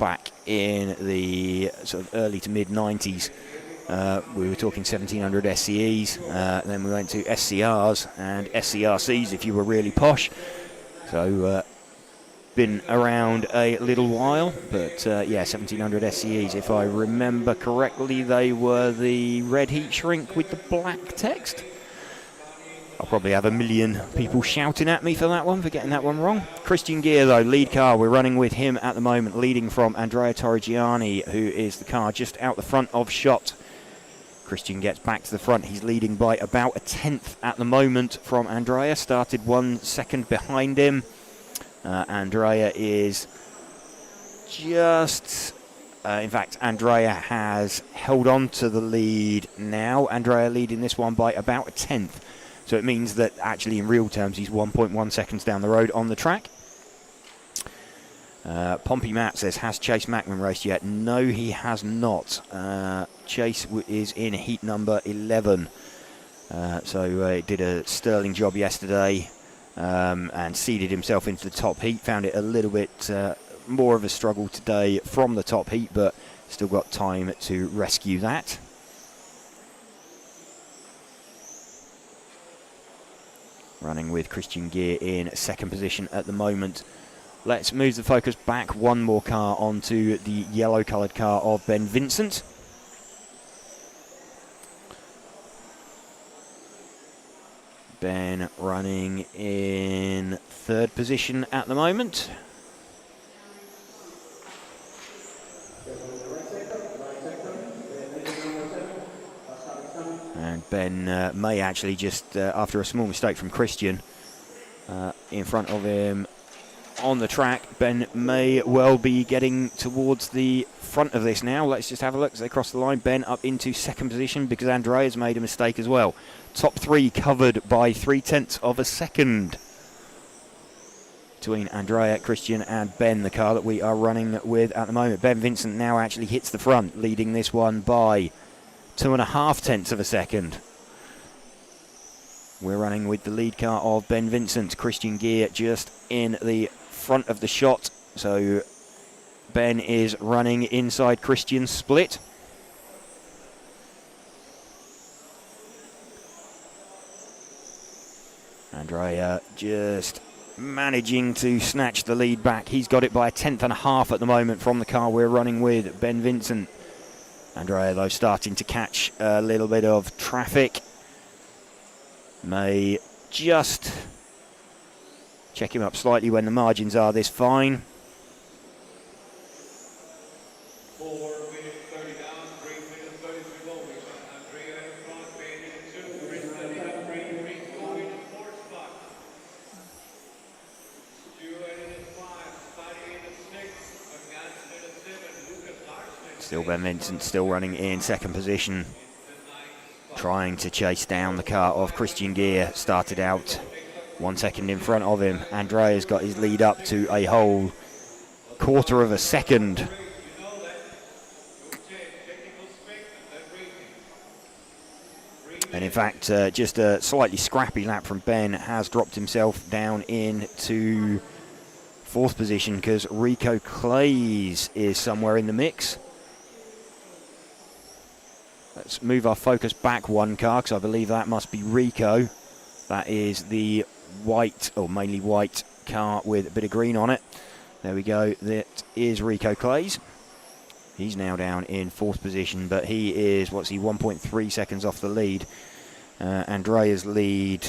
back in the sort of early to mid 90s. We were talking 1700 SCEs, then we went to SCRs and SCRCs if you were really posh. So been around a little while, but yeah, 1700 SCEs, if I remember correctly, they were the red heat shrink with the black text. I'll probably have a million people shouting at me for that one, for getting that one wrong. Christian Gear, though, lead car. We're running with him at the moment, leading from Andrea Torrigiani, who is the car just out the front of shot. Christian gets back to the front. He's leading by about a tenth at the moment from Andrea. Started 1 second behind him. Andrea is just... in fact, Andrea has held on to the lead now. Andrea leading this one by about a tenth. So it means that actually in real terms he's 1.1 seconds down the road on the track. Pompey Matt says, has Chase Mackman raced yet? No, he has not. Chase is in heat number 11. So he did a sterling job yesterday and seeded himself into the top heat. Found it a little bit more of a struggle today from the top heat, but still got time to rescue that. Running with Christian Gear in second position at the moment. Let's move the focus back one more car onto the yellow coloured car of Ben Vincent. Ben running in third position at the moment. And Ben may actually just, after a small mistake from Christian, in front of him on the track, Ben may well be getting towards the front of this now. Let's just have a look as they cross the line. Ben up into second position because Andrea's made a mistake as well. Top three covered by 0.3 of a second between Andrea, Christian and Ben, the car that we are running with at the moment. Ben Vincent now actually hits the front, leading this one by 2.5 tenths of a second. We're running with the lead car of Ben Vincent. Christian Gear just in the front of the shot. So Ben is running inside Christian's split. Andrea just managing to snatch the lead back. He's got it by 1/10.5 at the moment from the car we're running with, Ben Vincent. Andrea, though, starting to catch a little bit of traffic. May just check him up slightly when the margins are this fine. 4 minutes 30 down, 3 minutes 33 low. Andrea in front, Ben in 2, Krista in 3, Rico in 4 spot. Stuart in 5, Spotty in 6, Aganston in 7, Lucas Larson. Still Ben Vincent, still running in second position, trying to chase down the car of Christian Gear. Started out 1 second in front of him. Andrea's got his lead up to a whole quarter of a second. And in fact, just a slightly scrappy lap from Ben has dropped himself down into 4th position because Rico Clays is somewhere in the mix. Let's move our focus back one car, because I believe that must be Rico. That is the white, or mainly white, car with a bit of green on it. There we go. That is Rico Clays. He's now down in 4th position, but he is, 1.3 seconds off the lead. Andrea's lead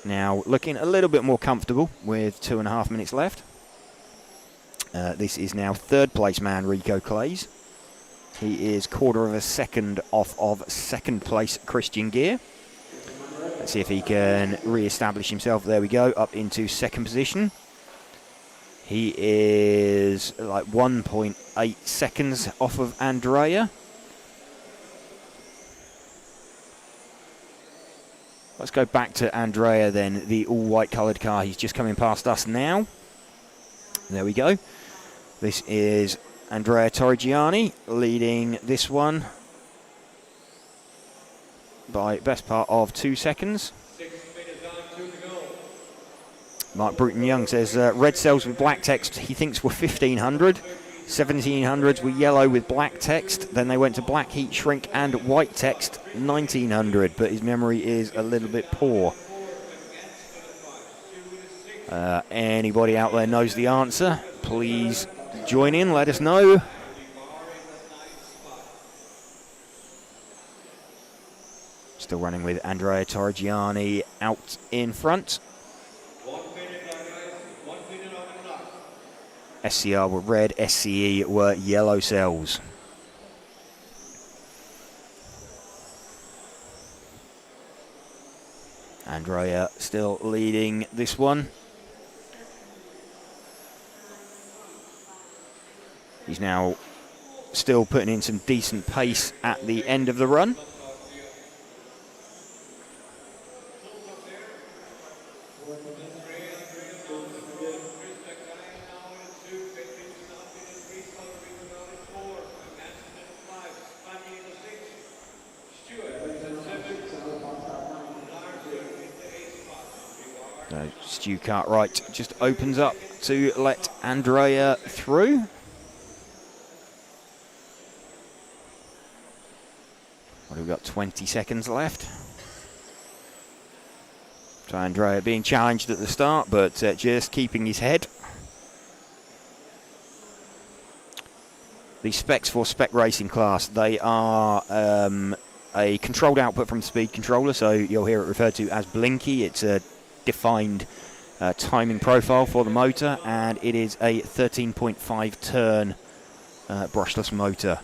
now looking a little bit more comfortable with 2.5 minutes left. This is now 3rd place man Rico Clays. He is 1/4 of a second off of 2nd place Christian Gear. Let's see if he can re-establish himself. There we go, up into 2nd position. He is like 1.8 seconds off of Andrea. Let's go back to Andrea then, the all-white coloured car. He's just coming past us now. There we go. This is Andrea Torrigiani leading this one by best part of 2 seconds. 6 minutes down, 2 to go. Mark Bruton-Young says red cells with black text he thinks were 1500. 1700s were yellow with black text. Then they went to black heat shrink and white text 1900, but his memory is a little bit poor. Anybody out there knows the answer, please join in, let us know. Still running with Andrea Torrigiani out in front. 1 minute, guys. 1 minute on the clock. SCR were red, SCE were yellow cells. Andrea still leading this one. He's now still putting in some decent pace at the end of the run. Stu Cartwright just opens up to let Andrea through. What have we got? 20 seconds left. So Andrea being challenged at the start, but just keeping his head. The specs for Spec Racing class, they are a controlled output from the speed controller, so you'll hear it referred to as blinky. It's a defined timing profile for the motor, and it is a 13.5 turn brushless motor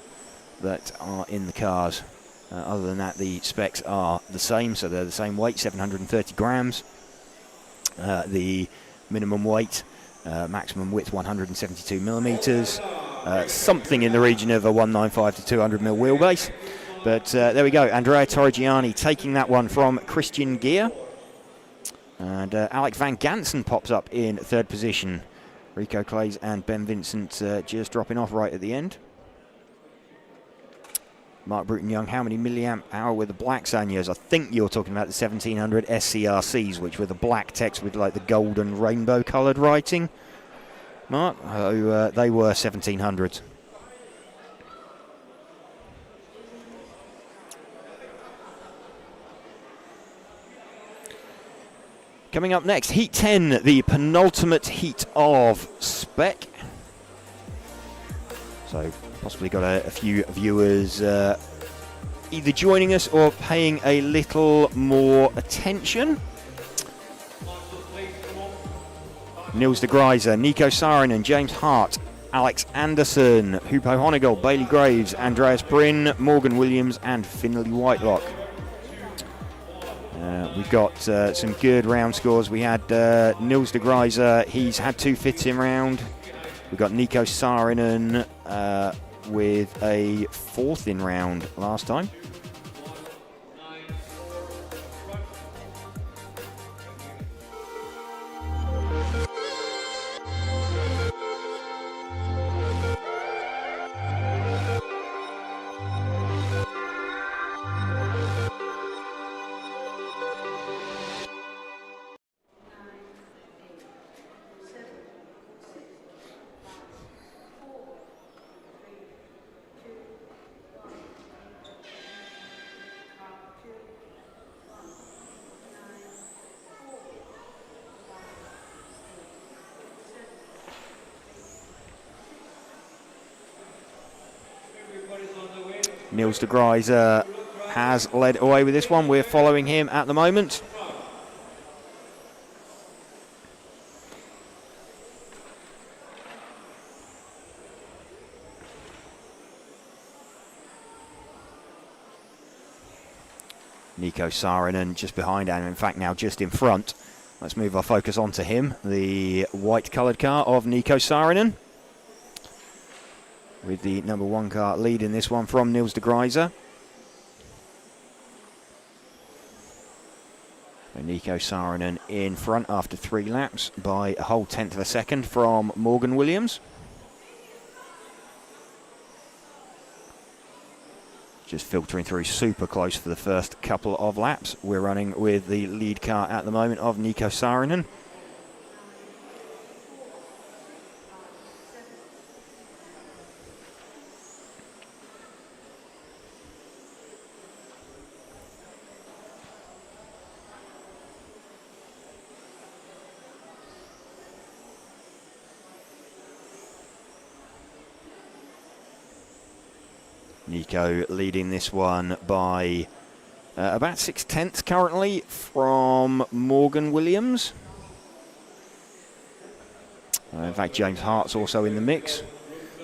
that are in the cars. Other than that, the specs are the same, so they're the same weight, 730 grams. The minimum weight, maximum width 172 millimeters, something in the region of a 195 to 200 mil wheelbase. But there we go, Andrea Torrigiani taking that one from Christian Gear. And Alec Van Gansen pops up in 3rd position. Rico Clays and Ben Vincent just dropping off right at the end. Mark Bruton-Young, how many milliamp hour were the black Sanyos? I think you're talking about the 1700 SCRCs, which were the black text with like the gold and rainbow coloured writing. Mark, they were 1700s. Coming up next, Heat 10, the penultimate heat of Spec. So possibly got a few viewers either joining us or paying a little more attention. Niels de Gruyter, Nico Saarinen, James Hart, Alex Anderson, Hupo Honigel, Bailey Graves, Andreas Bryn, Morgan Williams and Finlay Whitelock. We've got some good round scores. We had Niels de Gruyter, he's had 2 fits in round. We've got Nico Saarinen with a 4th in round last time. Niels de Gruyter has led away with this one. We're following him at the moment. Nico Saarinen just behind, and in fact now just in front. Let's move our focus onto him. The white coloured car of Nico Saarinen, with the number 1 car leading this one from Niels de Gruyter. So Nico Saarinen in front after 3 laps by a whole 1/10 of a second from Morgan Williams. Just filtering through super close for the first couple of laps. We're running with the lead car at the moment of Nico Saarinen. Nico leading this one by about 6/10 currently from Morgan Williams. In fact, James Hart's also in the mix.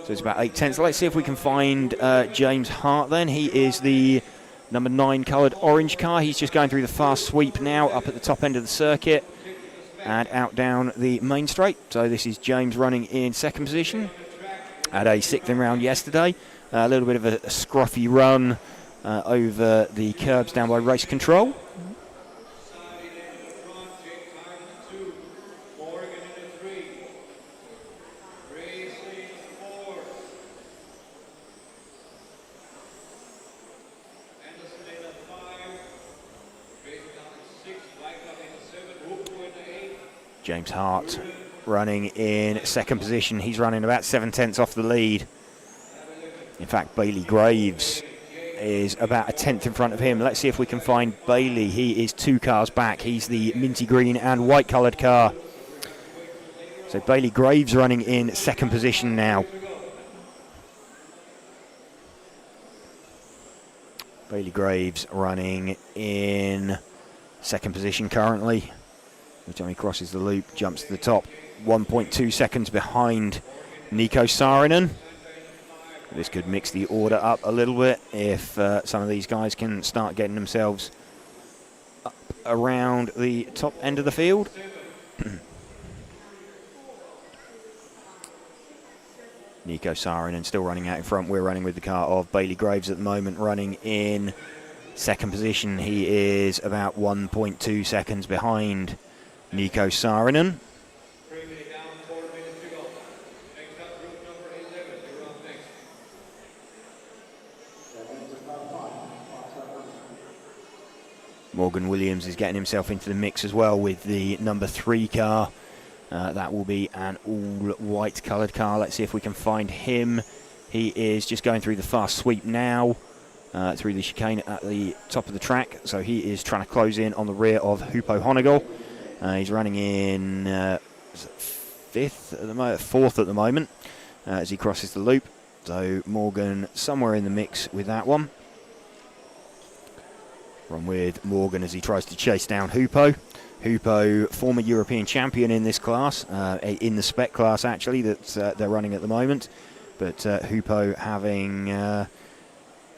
So it's about 8/10. Let's see if we can find James Hart then. He is the number 9 coloured orange car. He's just going through the fast sweep now up at the top end of the circuit and out down the main straight. So this is James running in 2nd position. Had a 6th in round yesterday. A little bit of a scruffy run over the curbs down by race control. James Hart running in 2nd position. He's running about 7/10 off the lead. In fact, Bailey Graves is about a 10th in front of him. Let's see if we can find Bailey. He is 2 cars back. He's the minty green and white coloured car. So Bailey Graves running in 2nd position now. Bailey Graves running in 2nd position currently. Every time he crosses the loop, jumps to the top. 1.2 seconds behind Nico Saarinen. This could mix the order up a little bit if some of these guys can start getting themselves up around the top end of the field. Nico Saarinen still running out in front. We're running with the car of Bailey Graves at the moment, running in 2nd position. He is about 1.2 seconds behind Nico Saarinen. Morgan Williams is getting himself into the mix as well with the number 3 car. That will be an all-white coloured car. Let's see if we can find him. He is just going through the fast sweep now, through the chicane at the top of the track. So he is trying to close in on the rear of Hupo Honegel. He's running in 4th at the moment as he crosses the loop. So Morgan somewhere in the mix with that one. Run with Morgan as he tries to chase down Hupo. Hupo, former European champion in this class, in the spec class actually, that they're running at the moment. But Hupo having a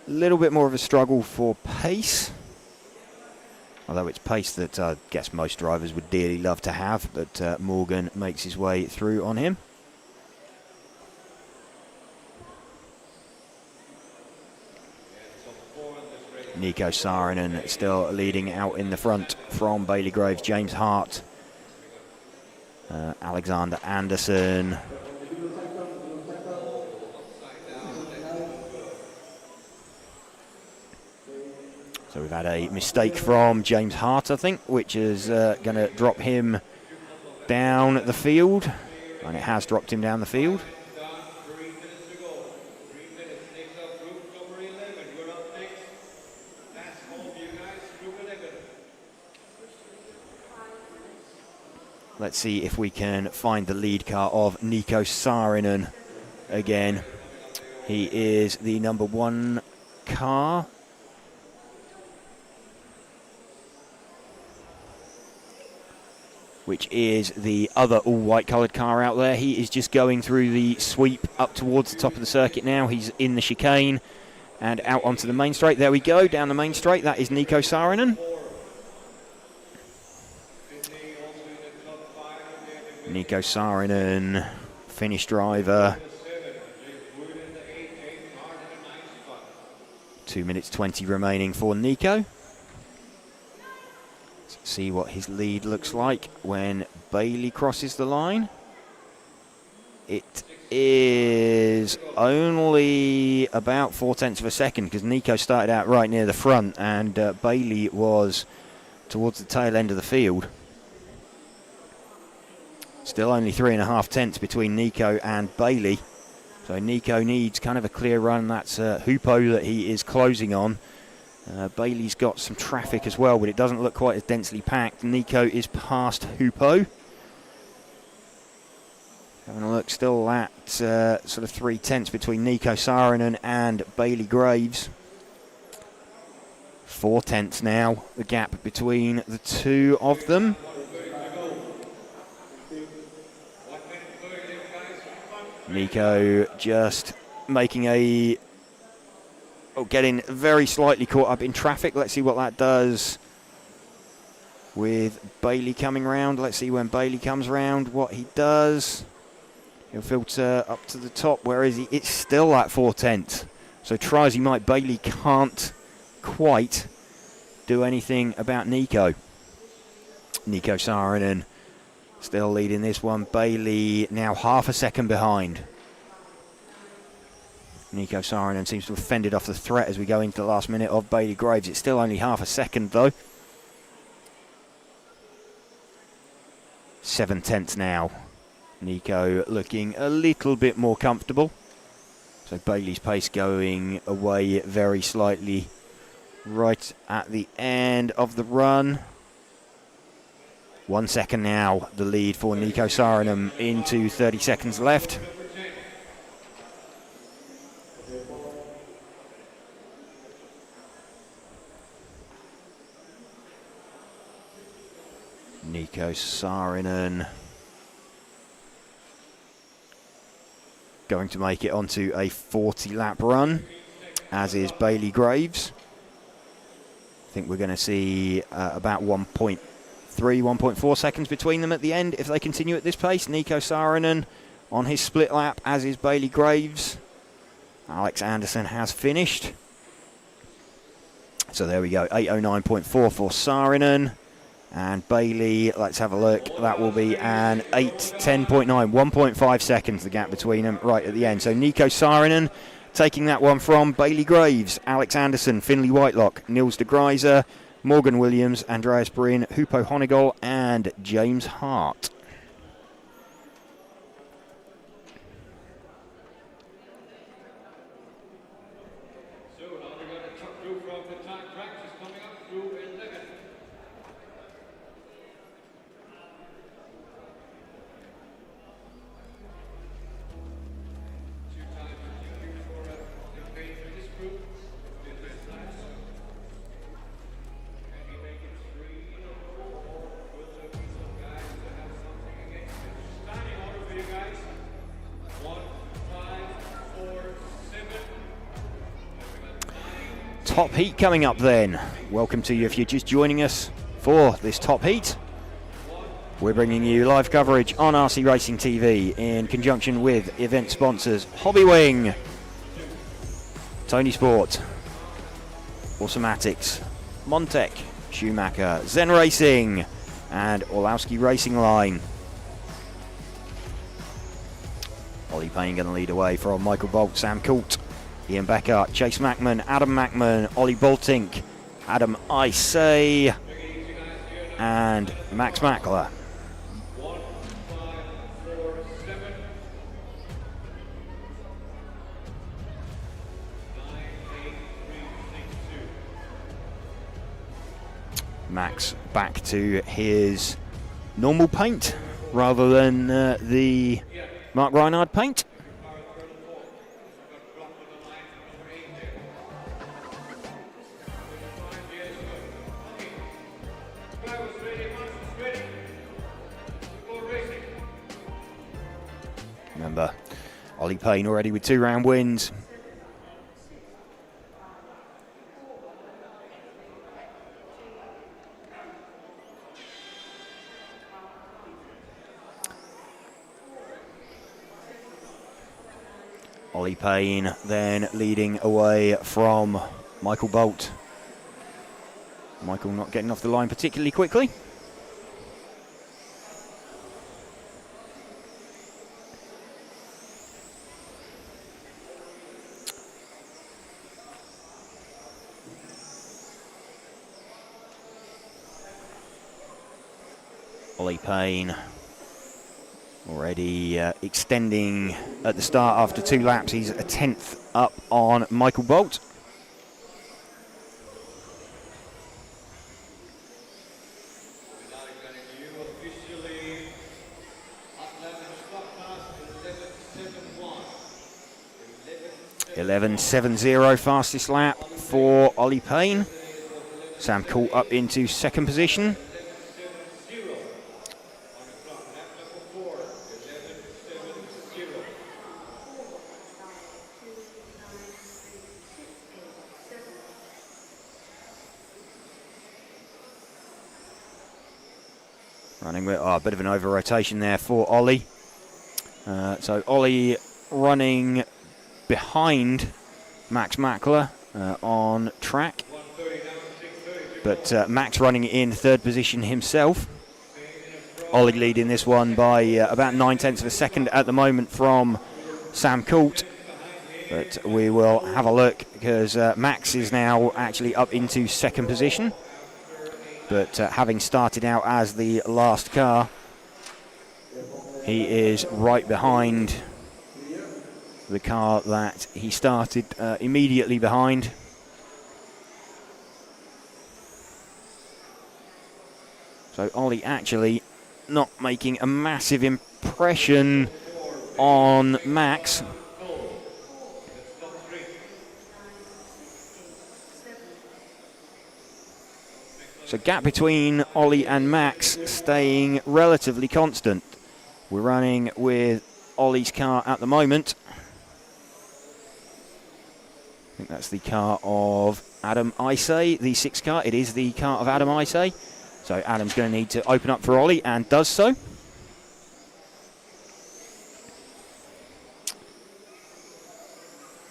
little bit more of a struggle for pace. Although it's pace that I guess most drivers would dearly love to have. But Morgan makes his way through on him. Nico Saarinen still leading out in the front from Bailey Graves, James Hart, Alexander Anderson. So we've had a mistake from James Hart, I think, which is going to drop him down the field. And it has dropped him down the field. Let's see if we can find the lead car of Nico Saarinen again. He is the number 1 car. Which is the other all-white coloured car out there. He is just going through the sweep up towards the top of the circuit now. He's in the chicane and out onto the main straight. There we go, down the main straight. That is Nico Saarinen. Nico Saarinen, Finnish driver. 2 minutes 20 remaining for Nico. Let's see what his lead looks like when Bailey crosses the line. It is only about 0.4 of a second because Nico started out right near the front and Bailey was towards the tail end of the field. Still only 3.5 tenths between Nico and Bailey. So Nico needs kind of a clear run. That's Hupo that he is closing on. Bailey's got some traffic as well, but it doesn't look quite as densely packed. Nico is past Hupo. Having a look, still at sort of 3 tenths between Nico Saarinen and Bailey Graves. 4 tenths now, the gap between the two of them. Nico just making a... getting very slightly caught up in traffic. Let's see what that does with Bailey coming round. Let's see when Bailey comes round what he does. He'll filter up to the top. Where is he? It's still at 4 tenths. So try as he might, Bailey can't quite do anything about Nico. Nico Saarinen still leading this one. Bailey now half a second behind. Nico Saarinen seems to have fended off the threat as we go into the last minute of Bailey Graves. It's still only half a second though. 7 tenths now. Nico looking a little bit more comfortable. So Bailey's pace going away very slightly right at the end of the run. 1 second now, the lead for Nico Saarinen into 30 seconds left. Nico Saarinen going to make it onto a 40-lap run, as is Bailey Graves. I think we're going to see about 1.3, 1.4 seconds between them at the end if they continue at this pace. Nico Saarinen on his split lap, as is Bailey Graves. Alex Anderson has finished. So there we go, 8:09.4 for Saarinen. And Bailey, let's have a look. That will be an 8:10.9, 1.5 seconds the gap between them right at the end. So Nico Saarinen taking that one from Bailey Graves, Alex Anderson, Finley Whitelock, Niels de Gruyser, Morgan Williams, Andreas Bryn, Hupo Honigol, and James Hart. So now we got a truck crew from the time practice coming up through 11. Top heat coming up then. Welcome to you if you're just joining us for this top heat. We're bringing you live coverage on RC Racing TV in conjunction with event sponsors Hobbywing, Tony Sport, Automatics, Montec, Schumacher, Zen Racing, and Orlowski Racing Line. Ollie Payne going to lead away from Michael Bolt, Sam Coult, Ian Becker, Chase Mackman, Adam Mackman, Ollie Boltink, Adam Isay, and Max Mackler. Max back to his normal paint rather than the Mark Reinhard paint. Remember, Ollie Payne already with 2-round wins. Ollie Payne then leading away from Michael Bolt. Michael not getting off the line particularly quickly. Ollie Payne already extending at the start after 2 laps. He's a 10th up on Michael Bolt. .11.70 fastest lap for Ollie Payne. Sam Coult up into 2nd position. Running with a bit of an over rotation there for Ollie. So Ollie running behind Max Mackler on track, but Max running in 3rd position himself. Ollie leading this one by about 9/10 of a second at the moment from Sam Coult, but we will have a look because Max is now actually up into 2nd position. But having started out as the last car, he is right behind the car that he started immediately behind. So Ollie actually not making a massive impression on Max. So gap between Ollie and Max staying relatively constant. We're running with Ollie's car at the moment. I think that's the car of Adam Isay, the 6 car. It is the car of Adam Isay. So Adam's going to need to open up for Ollie and does so.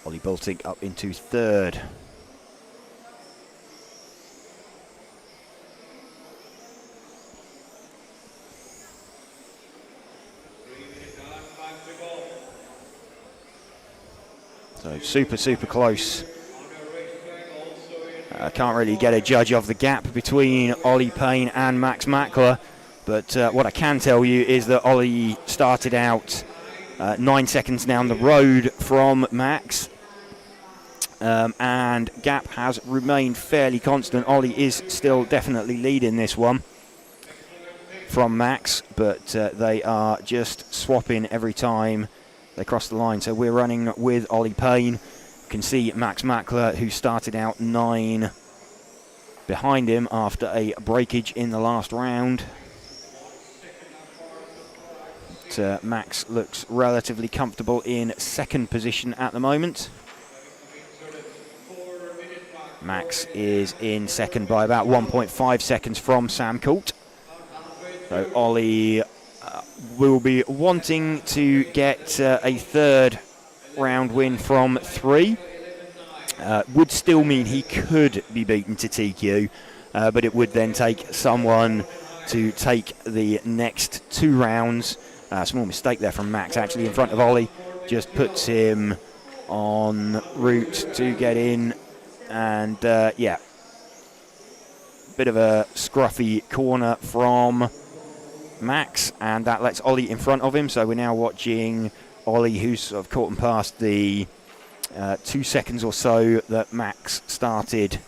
Ollie Boltink up into 3rd. So super close I can't really get a judge of the gap between Ollie Payne and Max Mackler, but what I can tell you is that Ollie started out 9 seconds down the road from Max, and gap has remained fairly constant. Ollie is still definitely leading this one from Max, but they are just swapping every time they cross the line. So we're running with Ollie Payne. You can see Max Mackler, who started out 9 behind him after a breakage in the last round. But, Max looks relatively comfortable in second position at the moment. Max is in second by about 1.5 seconds from Sam Coult. So Ollie will be wanting to get a third round win from 3. Would still mean he could be beaten to TQ, but it would then take someone to take the next 2 rounds. Small mistake there from Max, actually in front of Ollie, just puts him on route to get in, and yeah, bit of a scruffy corner from Max, and that lets Ollie in front of him. So we're now watching Ollie, who's sort of caught and past the 2 seconds or so that Max started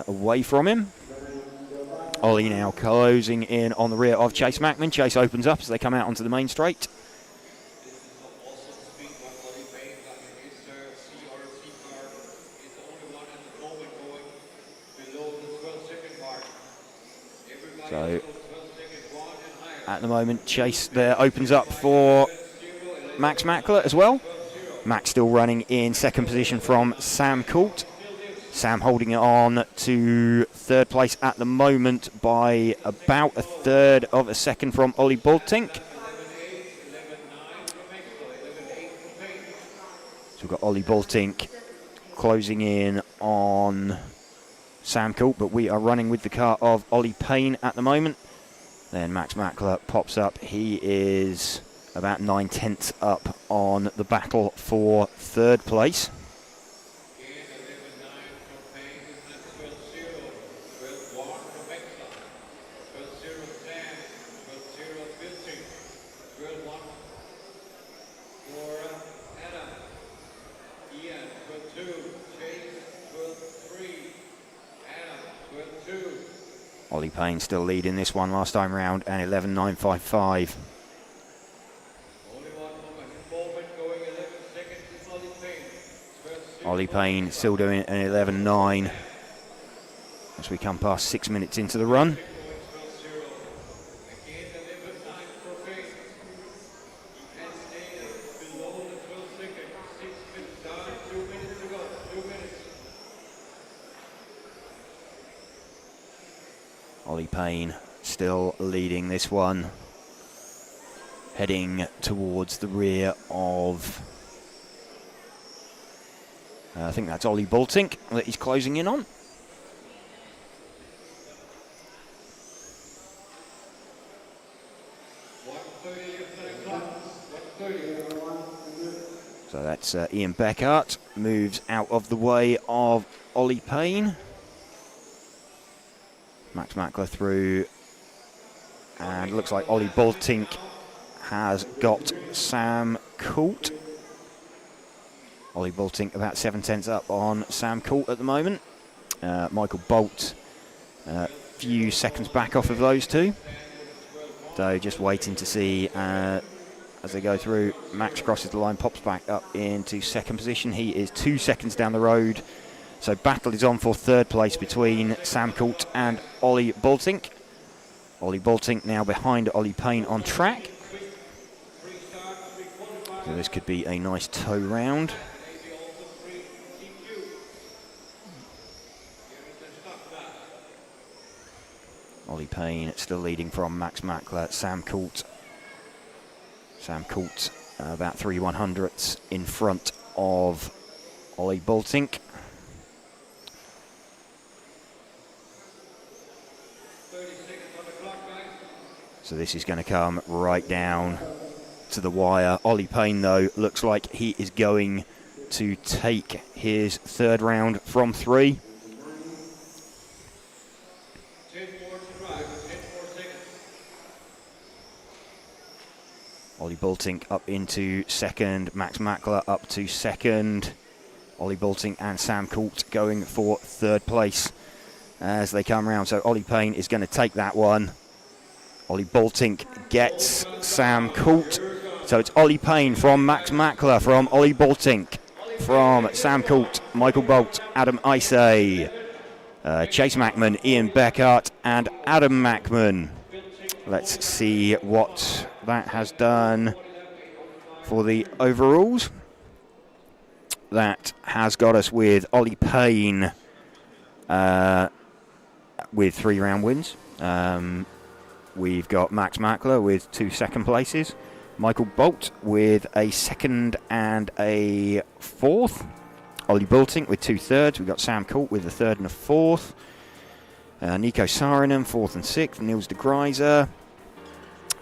away from him. Ollie now closing in on the rear of Chase Mackman. Chase opens up as they come out onto the main straight. So at the moment, Chase there opens up for Max Mackler as well. Max still running in second position from Sam Coult. Sam holding it on to third place at the moment by about a third of a second from Ollie Bultink. So we've got Ollie Bultink closing in on Sam Coult, but we are running with the car of Ollie Payne at the moment. Then Max Mackler pops up. He is about 9/10 up on the battle for third place. Ollie Payne still leading this one last time round, and 11.955. Ollie Payne still doing an 11.9 as we come past 6 minutes into the run. Ollie Payne still leading this one, heading towards the rear of, I think that's Ollie Bultink that he's closing in on. So that's Ian Beckhardt moves out of the way of Ollie Payne. Max Mackler through, and looks like Ollie Bultink has got Sam Coult. Ollie Bultink about 7/10 up on Sam Coult at the moment. Michael Bolt a few seconds back off of those two. So just waiting to see as they go through. Max crosses the line, pops back up into second position. He is 2 seconds down the road. So battle is on for third place between Sam Coult and Ollie Bultink. Ollie Bultink now behind Ollie Payne on track. So this could be a nice tow round. Ollie Payne still leading from Max Mackler. Sam Coult about 3/100ths in front of Ollie Bultink. So this is going to come right down to the wire. Ollie Payne, though, looks like he is going to take his third round from 3. 10 more to drive, 10 more seconds. Ollie Boltink up into second, Max Mackler up to second. Ollie Boltink and Sam Court going for third place as they come round. So Ollie Payne is going to take that one. Ollie Boltink gets Sam Court. So it's Ollie Payne from Max Mackler, from Ollie Boltink, from Sam Court, Michael Bolt, Adam Isay, Chase Mackman, Ian Beckart and Adam Mackman. Let's see what that has done for the overalls. That has got us with Ollie Payne with 3 round wins. We've got Max Mackler with 2 second places. Michael Bolt with a 2nd and a 4th. Ollie Boltink with 2 thirds. We've got Sam Court with a 3rd and a 4th. Nico Saarinen, 4th and 6th. Niels de Gruyser,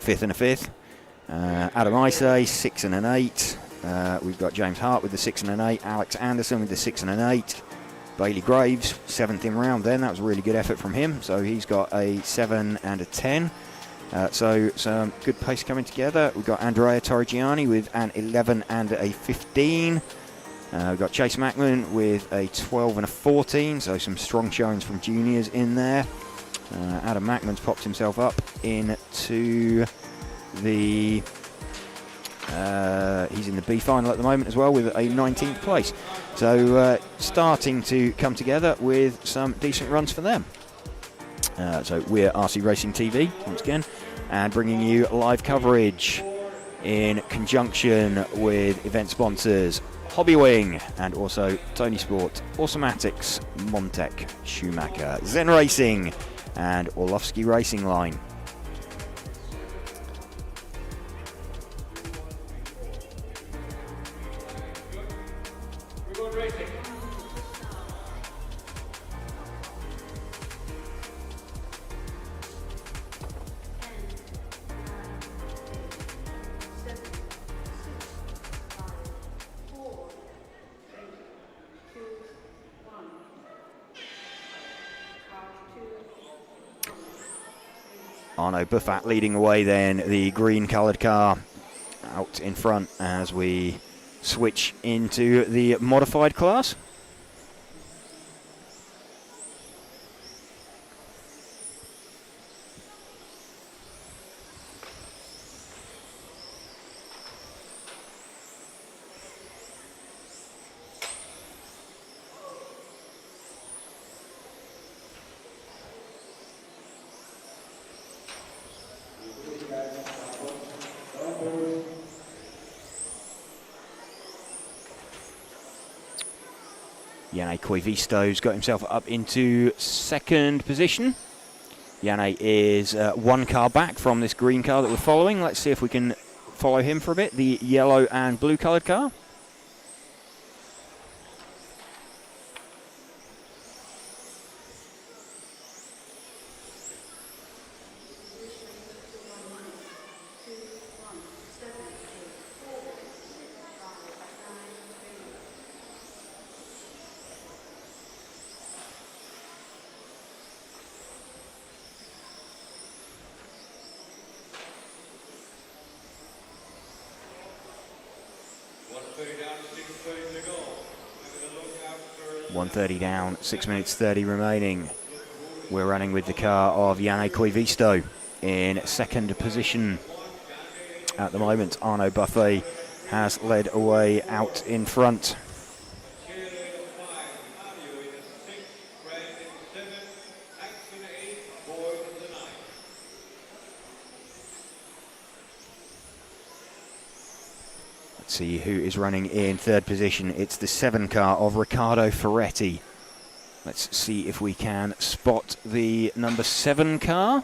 5th and a 5th. Adam Isay, 6 and an 8. We've got James Hart with the 6 and an 8. Alex Anderson with the 6 and an 8. Bailey Graves, 7th in round then. That was a really good effort from him. So he's got a 7 and a 10. So some good pace coming together. We've got Andrea Torrigiani with an 11 and a 15. We've got Chase Mackman with a 12 and a 14. So some strong showings from juniors in there. Adam Mackman's popped himself up into the... he's in the B final at the moment as well with a 19th place. So starting to come together with some decent runs for them. So we're RC Racing TV once again, and bringing you live coverage in conjunction with event sponsors Hobbywing and also Tony Sport, Automatics, Montec, Schumacher, Zen Racing and Orlovsky Racing Line. Arno Buffat leading away then, the green coloured car out in front as we switch into the modified class. Janne Koivisto's got himself up into second position. Janne is 1 car back from this green car that we're following. Let's see if we can follow him for a bit. The yellow and blue coloured car. Down, 6:30 to go. 1:30 down, 6 minutes 30 remaining. We're running with the car of Janne Koivisto in second position at the moment. Arno Buffet has led away out in front. See who is running in third position. It's the 7 car of Riccardo Ferretti. Let's see if we can spot the number 7 car.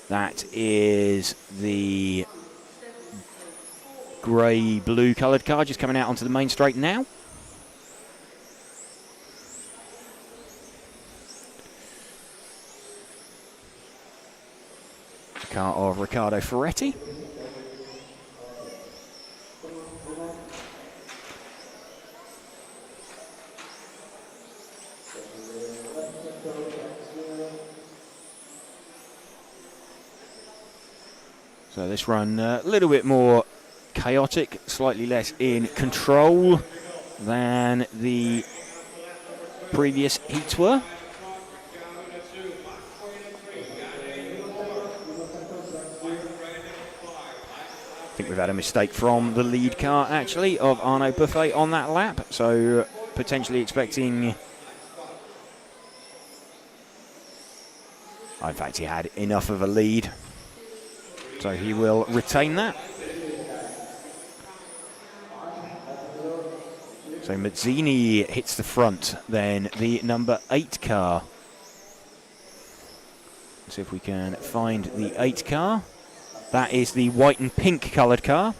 That is the grey-blue coloured car just coming out onto the main straight now. The car of Riccardo Ferretti. So this run a little bit more chaotic, slightly less in control than the previous heats were. I think we've had a mistake from the lead car, actually, of Arnaud Buffet on that lap. So potentially expecting... In fact, he had enough of a lead. So he will retain that. So Mazzini hits the front, then the number 8 car. Let's see if we can find the 8 car. That is the white and pink coloured car.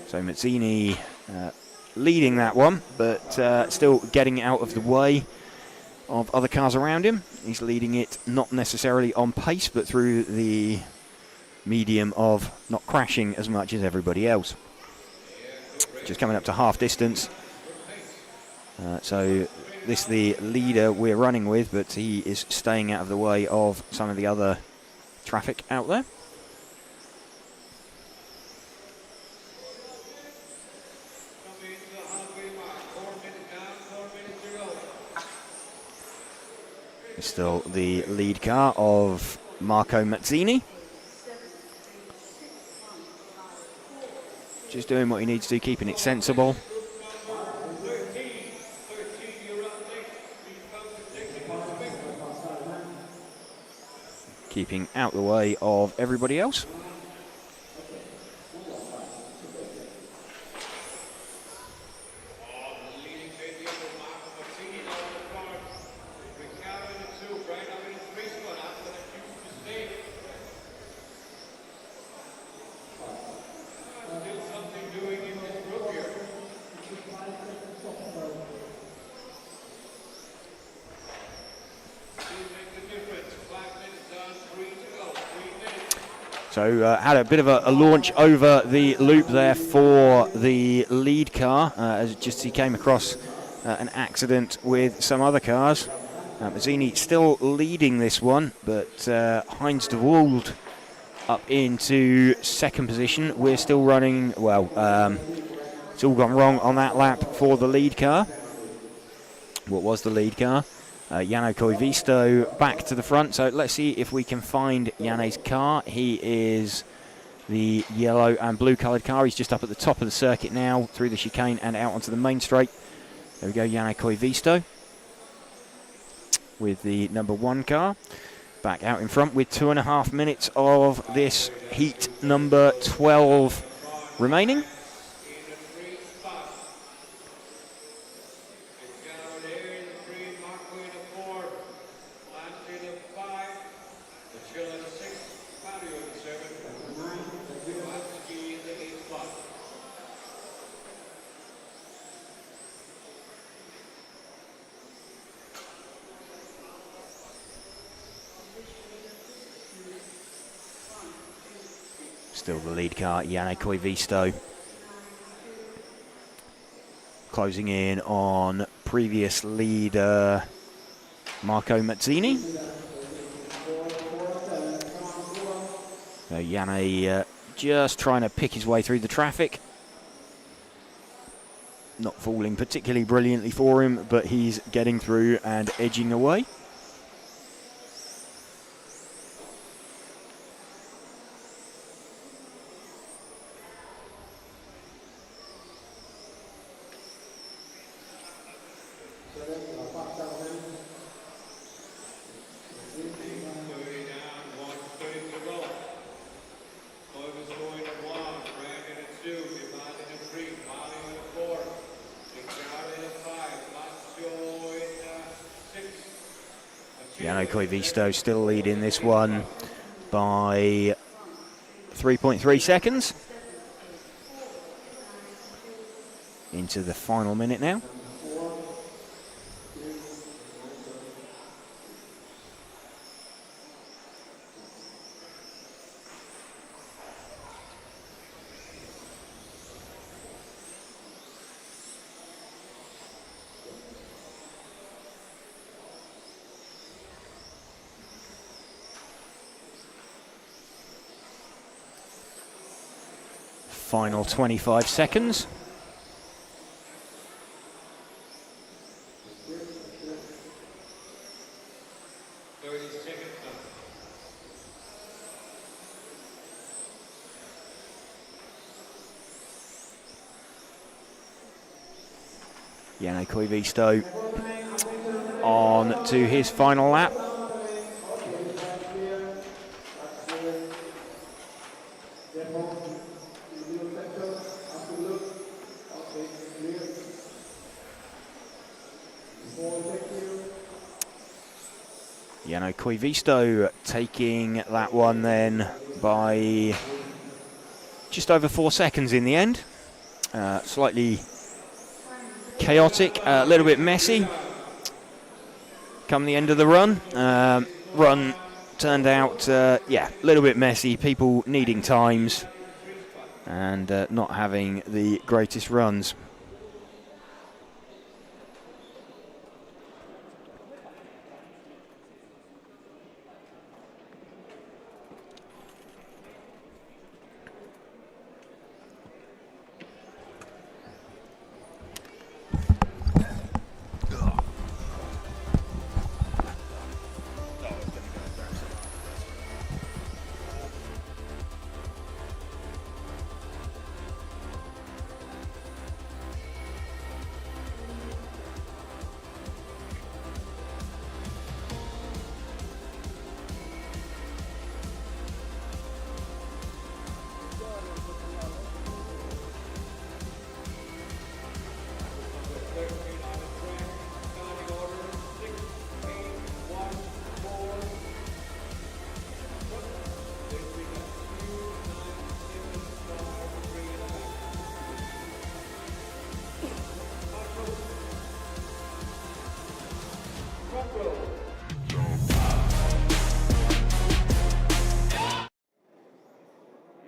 So Mazzini leading that one, but still getting out of the way of other cars around him. He's leading it not necessarily on pace, but through the medium of not crashing as much as everybody else. Just coming up to half distance. So this is the leader we're running with, but he is staying out of the way of some of the other traffic out there. It's still the lead car of Marco Mazzini. Just doing what he needs to, keeping it sensible. Keeping out the way of everybody else. So had a bit of a launch over the loop there for the lead car, as just he came across an accident with some other cars. Mazzini still leading this one, but Heinz de Wald up into second position. We're still running, well, it's all gone wrong on that lap for the lead car. What was the lead car? Jano Koivisto back to the front, so let's see if we can find Janne's car. He is the yellow and blue coloured car. He's just up at the top of the circuit now, through the chicane and out onto the main straight. There we go, Jano Koivisto with the number 1 car. Back out in front with 2.5 minutes of this heat number 12 remaining. Still the lead car, Jano Koivisto. Closing in on previous leader Marco Mazzini. So Janne just trying to pick his way through the traffic. Not falling particularly brilliantly for him, but he's getting through and edging away. Jano Koivisto still leading this one by 3.3 seconds. Into the final minute now. final 25 seconds. Janne Koivisto on to his final lap. Janne Koivisto taking that one then by just over 4 seconds in the end. Slightly chaotic, a little bit messy come the end of the run. Run turned out, yeah, a little bit messy, people needing times and not having the greatest runs.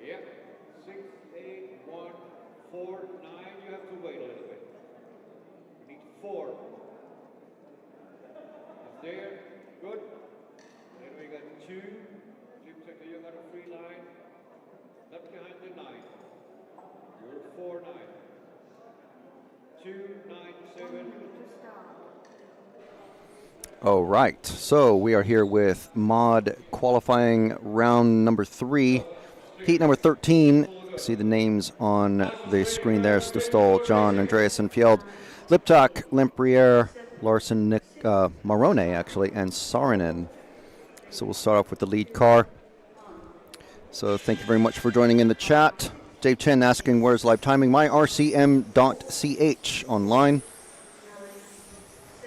Yep, 6, 8, 1, 4, 9. You have to wait a little bit. We need 4. It's there. Good. Then we got 2. Jim Tucker, you got a free line. Left behind the 9. You're 4, 9. 2, 9, 7. All right, so we are here with mod qualifying round number 3, heat number 13. See the names on the screen there: Stustol, John, Andreasen, Fjeld, Liptak, Lempriere, Larson, Nick, Marone actually, and Saarinen. So we'll start off with the lead car. So thank you very much for joining in the chat. Dave Chen asking where's live timing. myrcm.ch online.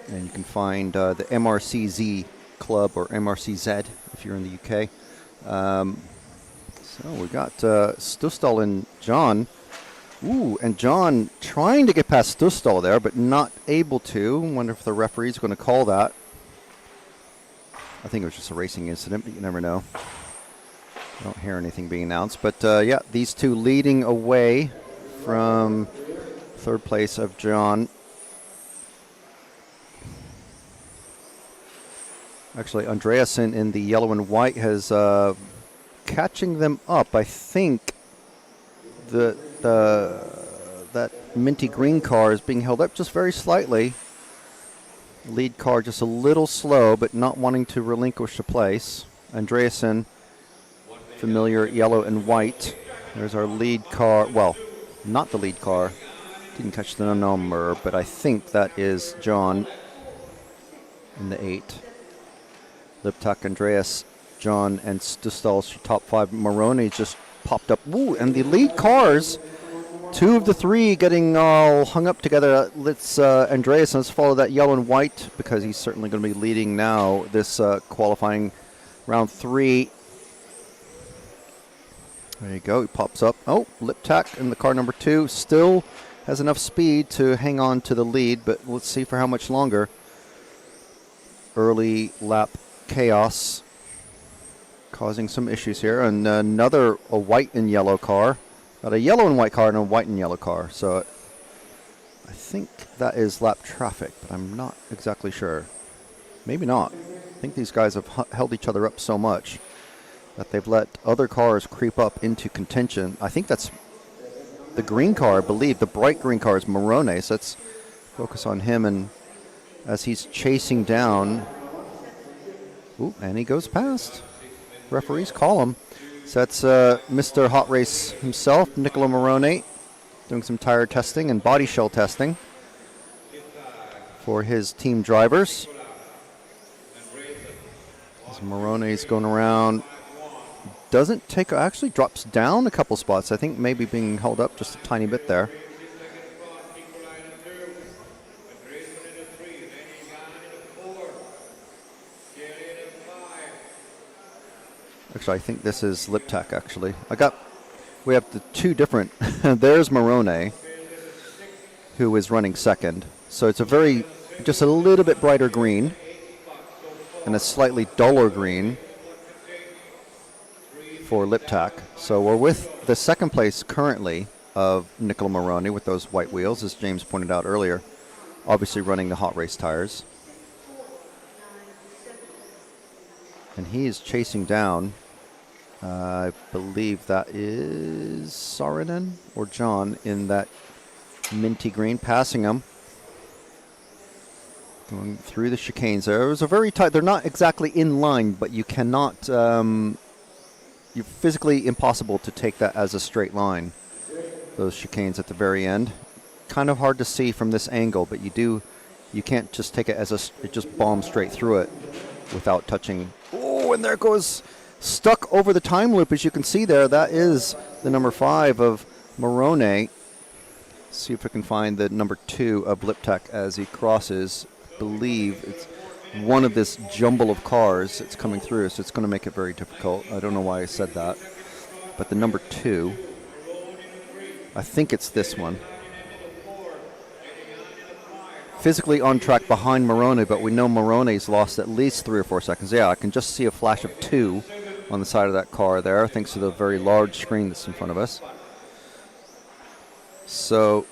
And you can find the MRCZ Club, or MRCZ if you're in the UK. So we got Stustol and John. Ooh, and John trying to get past Stustol there, but not able to. Wonder if the referee's going to call that. I think it was just a racing incident, but you never know. I don't hear anything being announced. But yeah, these two leading away from third place of John. Actually, Andreasen in the yellow and white has catching them up. I think that minty green car is being held up just very slightly. Lead car just a little slow, but not wanting to relinquish the place. Andreasen, familiar yellow and white. There's our lead car. Well, not the lead car. Didn't catch the number, but I think that is John in the 8. Liptak, Andreas, John, and Stustol's top 5. Marone just popped up. Ooh, and the lead cars, 2 of the 3 getting all hung up together. Let's Andreas, let's follow that yellow and white because he's certainly going to be leading now this qualifying round 3. There you go. He pops up. Oh, Liptak in the car number 2 still has enough speed to hang on to the lead, but let's see for how much longer. Early lap chaos causing some issues here, and a white and yellow car. Got a yellow and white car and a white and yellow car, so I think that is lap traffic, but I'm not exactly sure. Maybe not. I think these guys have held each other up so much that they've let other cars creep up into contention. I think that's the green car, I believe. The bright green car is Morone, so let's focus on him. And as he's chasing down, ooh, and he goes past. Referees call him. So that's Mr. Hot Race himself, Niccolo Morone, doing some tire testing and body shell testing for his team drivers. As Morone's going around, doesn't take, actually drops down a couple spots. I think maybe being held up just a tiny bit there. Actually, I think this is Liptak, actually. We have the two different. There's Morone, who is running second. So it's just a little bit brighter green and a slightly duller green for Liptak. So we're with the second place currently of Niccolo Morone with those white wheels, as James pointed out earlier, obviously running the Hot Race tires. And he is chasing down, I believe that is Saarinen or John in that minty green, passing him. Going through the chicanes there. It was a very tight, they're not exactly in line, but you cannot, you're physically impossible to take that as a straight line, those chicanes at the very end. Kind of hard to see from this angle, but you can't just take it as it just bombs straight through it without touching. Oh, and there it goes, stuck over the time loop, as you can see there. That is the number 5 of Morone. See if we can find the number 2 of Liptak as he crosses. I believe it's one of this jumble of cars that's coming through, so it's going to make it very difficult. I don't know why I said that, but the number 2, I think it's this one. Physically on track behind Morone, but we know Morone's lost at least 3 or 4 seconds. Yeah, I can just see a flash of 2 on the side of that car there, thanks to the very large screen that's in front of us. So,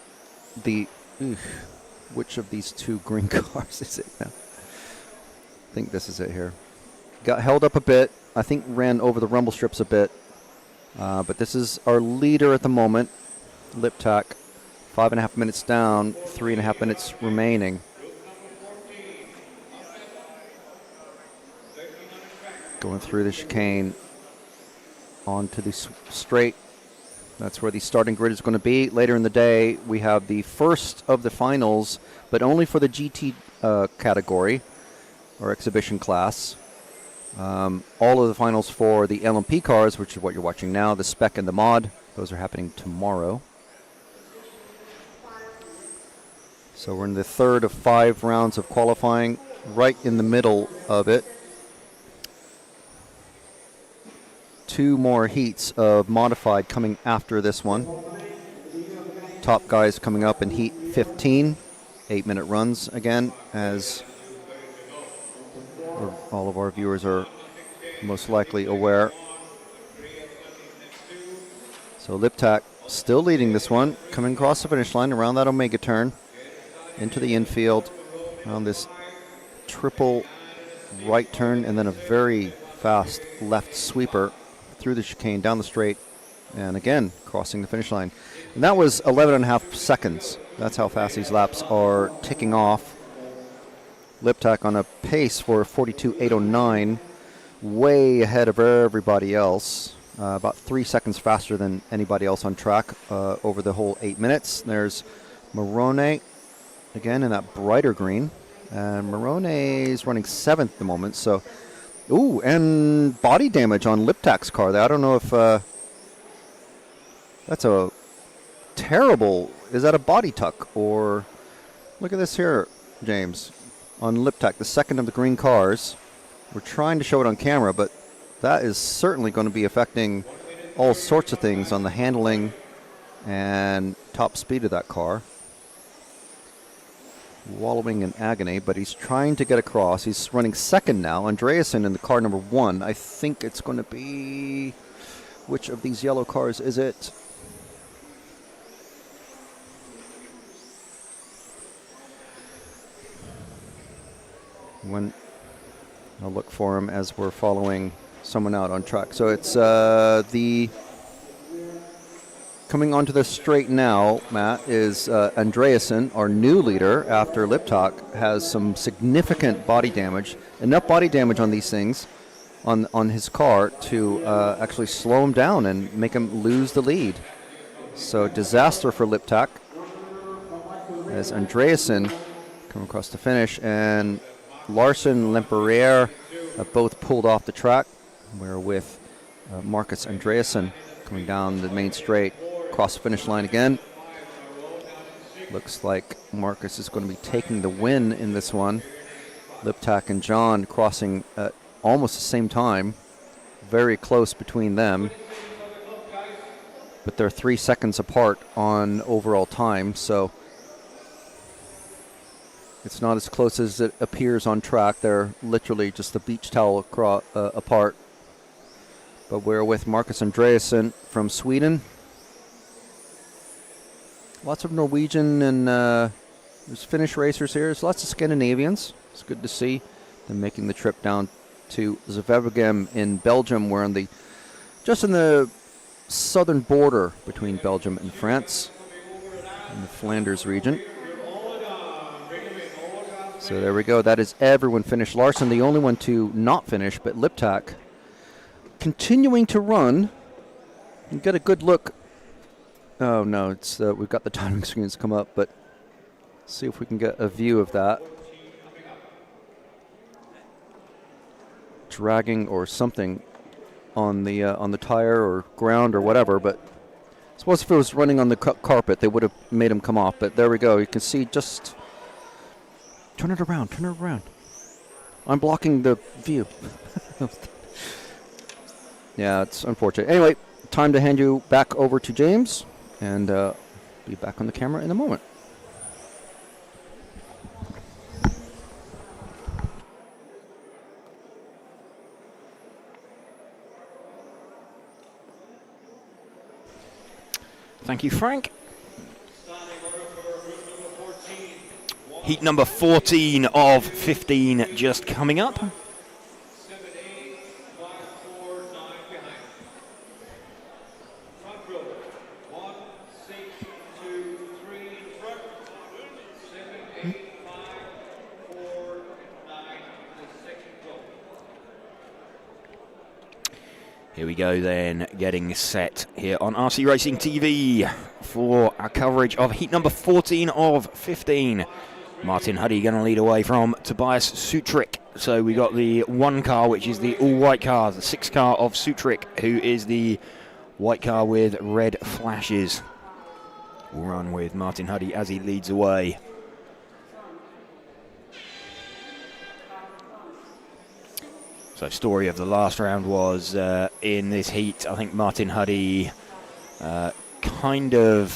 which of these 2 green cars is it now? I think this is it here. Got held up a bit. I think ran over the rumble strips a bit. But this is our leader at the moment, Liptak. 5.5 minutes down, 3.5 minutes remaining. Going through the chicane onto the straight. That's where the starting grid is going to be. Later in the day, we have the first of the finals, but only for the GT category, or exhibition class. All of the finals for the LMP cars, which is what you're watching now, the Spec and the Mod. Those are happening tomorrow. So we're in the third of 5 rounds of qualifying, right in the middle of it. 2 more heats of modified coming after this one. Top guys coming up in heat 15, 8-minute runs again, as all of our viewers are most likely aware. So Liptak still leading this one, coming across the finish line around that Omega turn, into the infield, on this triple right turn, and then a very fast left sweeper through the chicane, down the straight, and again crossing the finish line. And that was 11.5 seconds. That's how fast these laps are ticking off. Liptak on a pace for 42.809, way ahead of everybody else. About 3 seconds faster than anybody else on track over the whole 8 minutes. There's Morone again in that brighter green. And Morone's running 7th at the moment. So, ooh, and body damage on Liptak's car there. I don't know if that's a terrible, is that a body tuck? Or, look at this here, James, on Liptak, the second of the green cars. We're trying to show it on camera, but that is certainly going to be affecting all sorts of things on the handling and top speed of that car. Wallowing in agony, but he's trying to get across. He's running second now. Andreasen in the car number 1. I think it's going to be, which of these yellow cars is it? When I'll look for him as we're following someone out on track. So it's the Coming onto the straight now, Matt, is Andreasen, our new leader after Liptak, has some significant body damage. Enough body damage on these things, on his car, to actually slow him down and make him lose the lead. So disaster for Liptak as Andreasen come across the finish, and Larson, Lemperriere have both pulled off the track. We're with Marcus Andreasen coming down the main straight, across the finish line again. Looks like Marcus is going to be taking the win in this one. Liptak and John crossing at almost the same time. Very close between them. But they're 3 seconds apart on overall time, so it's not as close as it appears on track. They're literally just a beach towel apart. But we're with Marcus Andreasen from Sweden. Lots of Norwegian and there's Finnish racers here. There's lots of Scandinavians. It's good to see them making the trip down to Zwevegem in Belgium. We're on just in the southern border between Belgium and France, in the Flanders region. So there we go. That is everyone finished. Larson, the only one to not finish, but Liptak continuing to run. And get a good look. Oh no, it's we've got the timing screens come up, but see if we can get a view of that. Dragging or something on the tire or ground or whatever, but I suppose if it was running on the carpet, they would have made him come off. But there we go. You can see just turn it around. I'm blocking the view. Yeah, it's unfortunate. Anyway, time to hand you back over to James, and be back on the camera in a moment. Thank you, Frank. Heat number 14 of 15 just coming up. Here we go then, getting set here on RC Racing TV for our coverage of heat number 14 of 15. Martin Huddy going to lead away from Tobias Sutrick. So we got the one car, which is the all-white car, the 6 car of Sutrick, who is the white car with red flashes. We'll run with Martin Huddy as he leads away. So story of the last round was in this heat, I think Martin Huddy kind of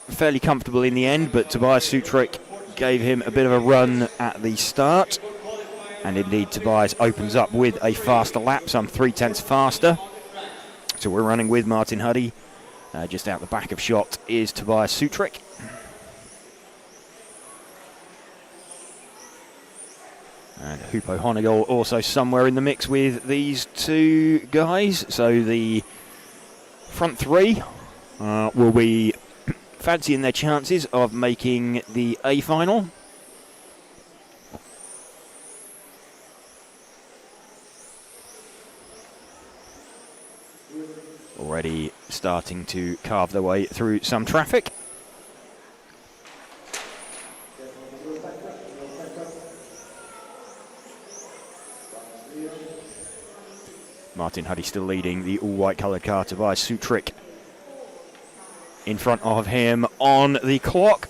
fairly comfortable in the end, but Tobias Sutrick gave him a bit of a run at the start. And indeed Tobias opens up with a faster lap, some 3/10 faster. So we're running with Martin Huddy. Just out the back of shot is Tobias Sutrick. And Hupo Honigol also somewhere in the mix with these two guys. So the front three will be fancying their chances of making the A final. Already starting to carve their way through some traffic. Martin Huddy still leading the all-white coloured car. Tobias Sutrick in front of him on the clock.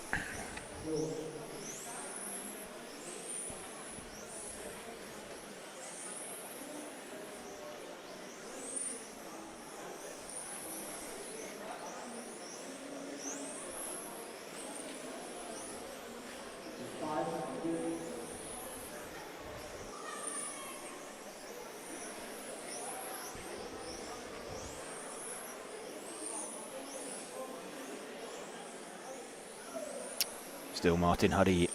Still Martin Huddy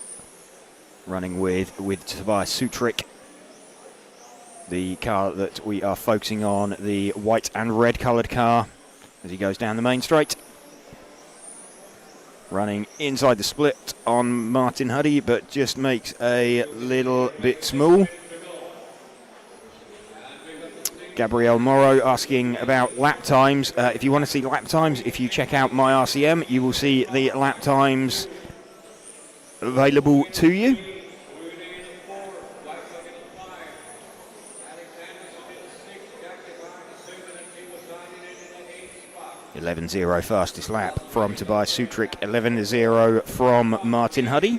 running with Tobias Sutrick. The car that we are focusing on, the white and red coloured car, as he goes down the main straight. running inside the split on Martin Huddy, but just makes a little bit small. Gabrielle Morrow asking about lap times. If you want to see lap times, if you check out my RCM, you will see the lap times available to you. 11.0 fastest lap from Tobias Sutric, 11.0 from Martin Huddy.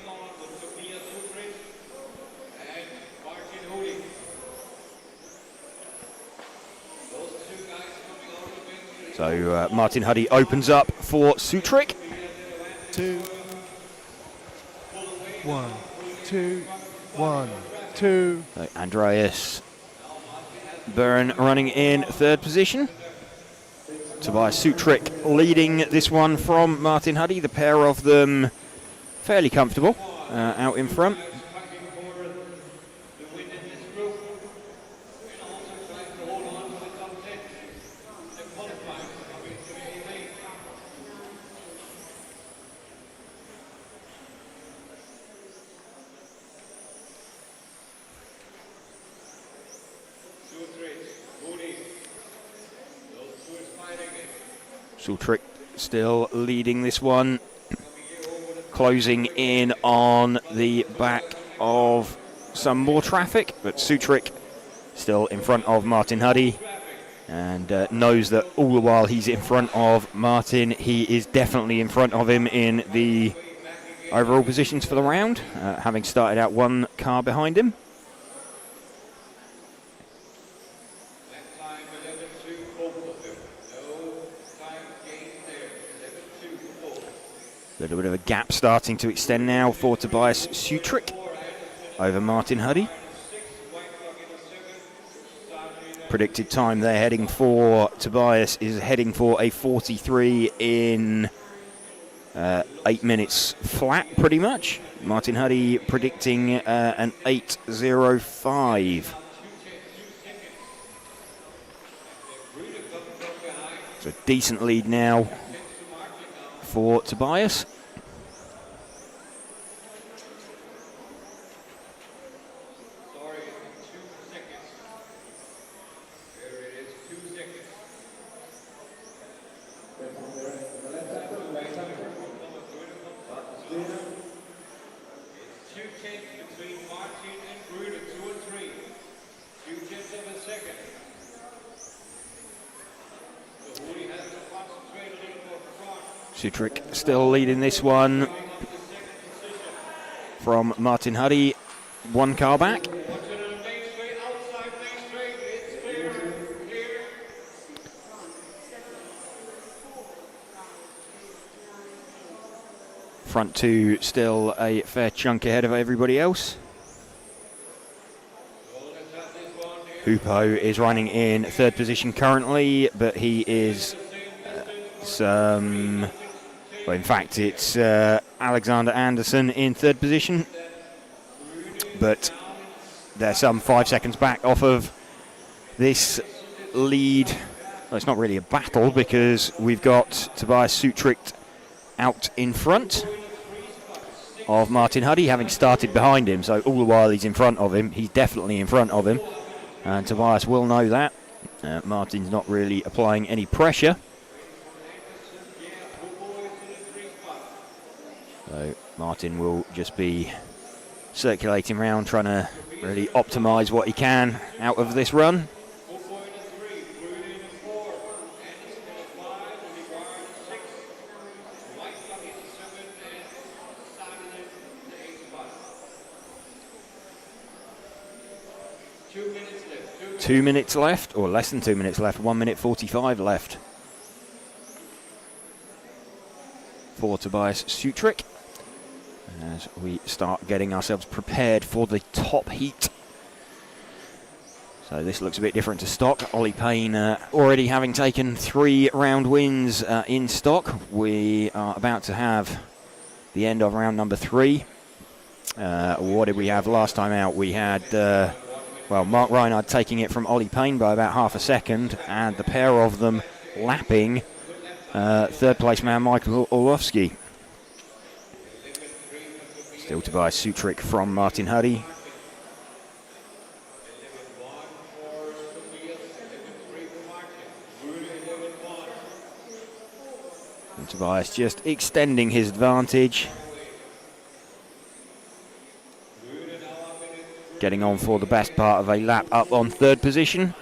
So Martin Huddy opens up for Sutric. 2, 1, 2, 1, 2. So Andreas Byrne running in third position. Tobias Sutric leading this one from Martin Huddy. The pair of them fairly comfortable out in front. Sutric still leading this one, closing in on the back of some more traffic, but Sutric still in front of Martin Huddy, and knows that all the while he's in front of Martin, he is definitely in front of him in the overall positions for the round, having started out one car behind him. A little bit of a gap starting to extend now for Tobias Sutric over Martin Huddy. Predicted time they're heading for, Tobias is heading for a 43 in 8 minutes flat, pretty much. Martin Huddy predicting an 8.05. So decent lead now for Tobias. Sutric still leading this one from Martin Huddy, one car back. Front two still a fair chunk ahead of everybody else. Hupo is running in third position currently, but he is well, in fact, it's Alexander Anderson in third position, but they're some 5 seconds back off of this lead. Well, it's not really a battle because we've got Tobias Sutric out in front of Martin Huddy, having started behind him. So all the while he's in front of him, he's definitely in front of him, and Tobias will know that. Martin's not really applying any pressure. So Martin will just be circulating around, trying to really optimise what he can out of this run. Two minutes left, or less than 2 minutes left, 1 minute 45 left for Tobias Sutric, as we start getting ourselves prepared for the top heat. So this looks a bit different to stock. Ollie Payne already having taken 3 round wins in stock. We are about to have the end of round number 3. What did we have last time out? We had, well, Mark Reinhardt taking it from Ollie Payne by about half a second, and the pair of them lapping third place man Michael Orlovsky. Still Tobias Sutrick from Martin Huddy. And Tobias just extending his advantage. Getting on for the best part of a lap up on third position.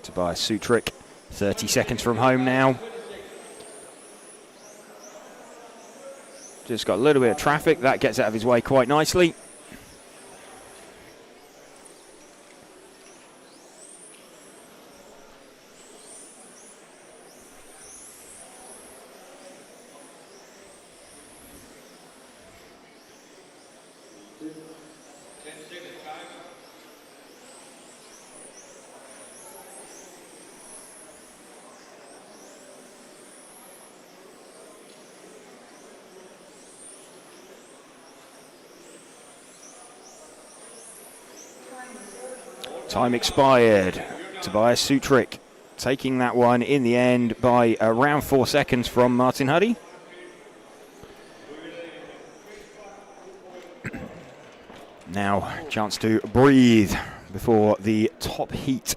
Tobias Sutrick, 30 seconds from home now. Just got a little bit of traffic, that gets out of his way quite nicely. Time expired. Tobias Sutrick taking that one in the end by around 4 seconds from Martin Huddy. Now, chance to breathe before the top heat.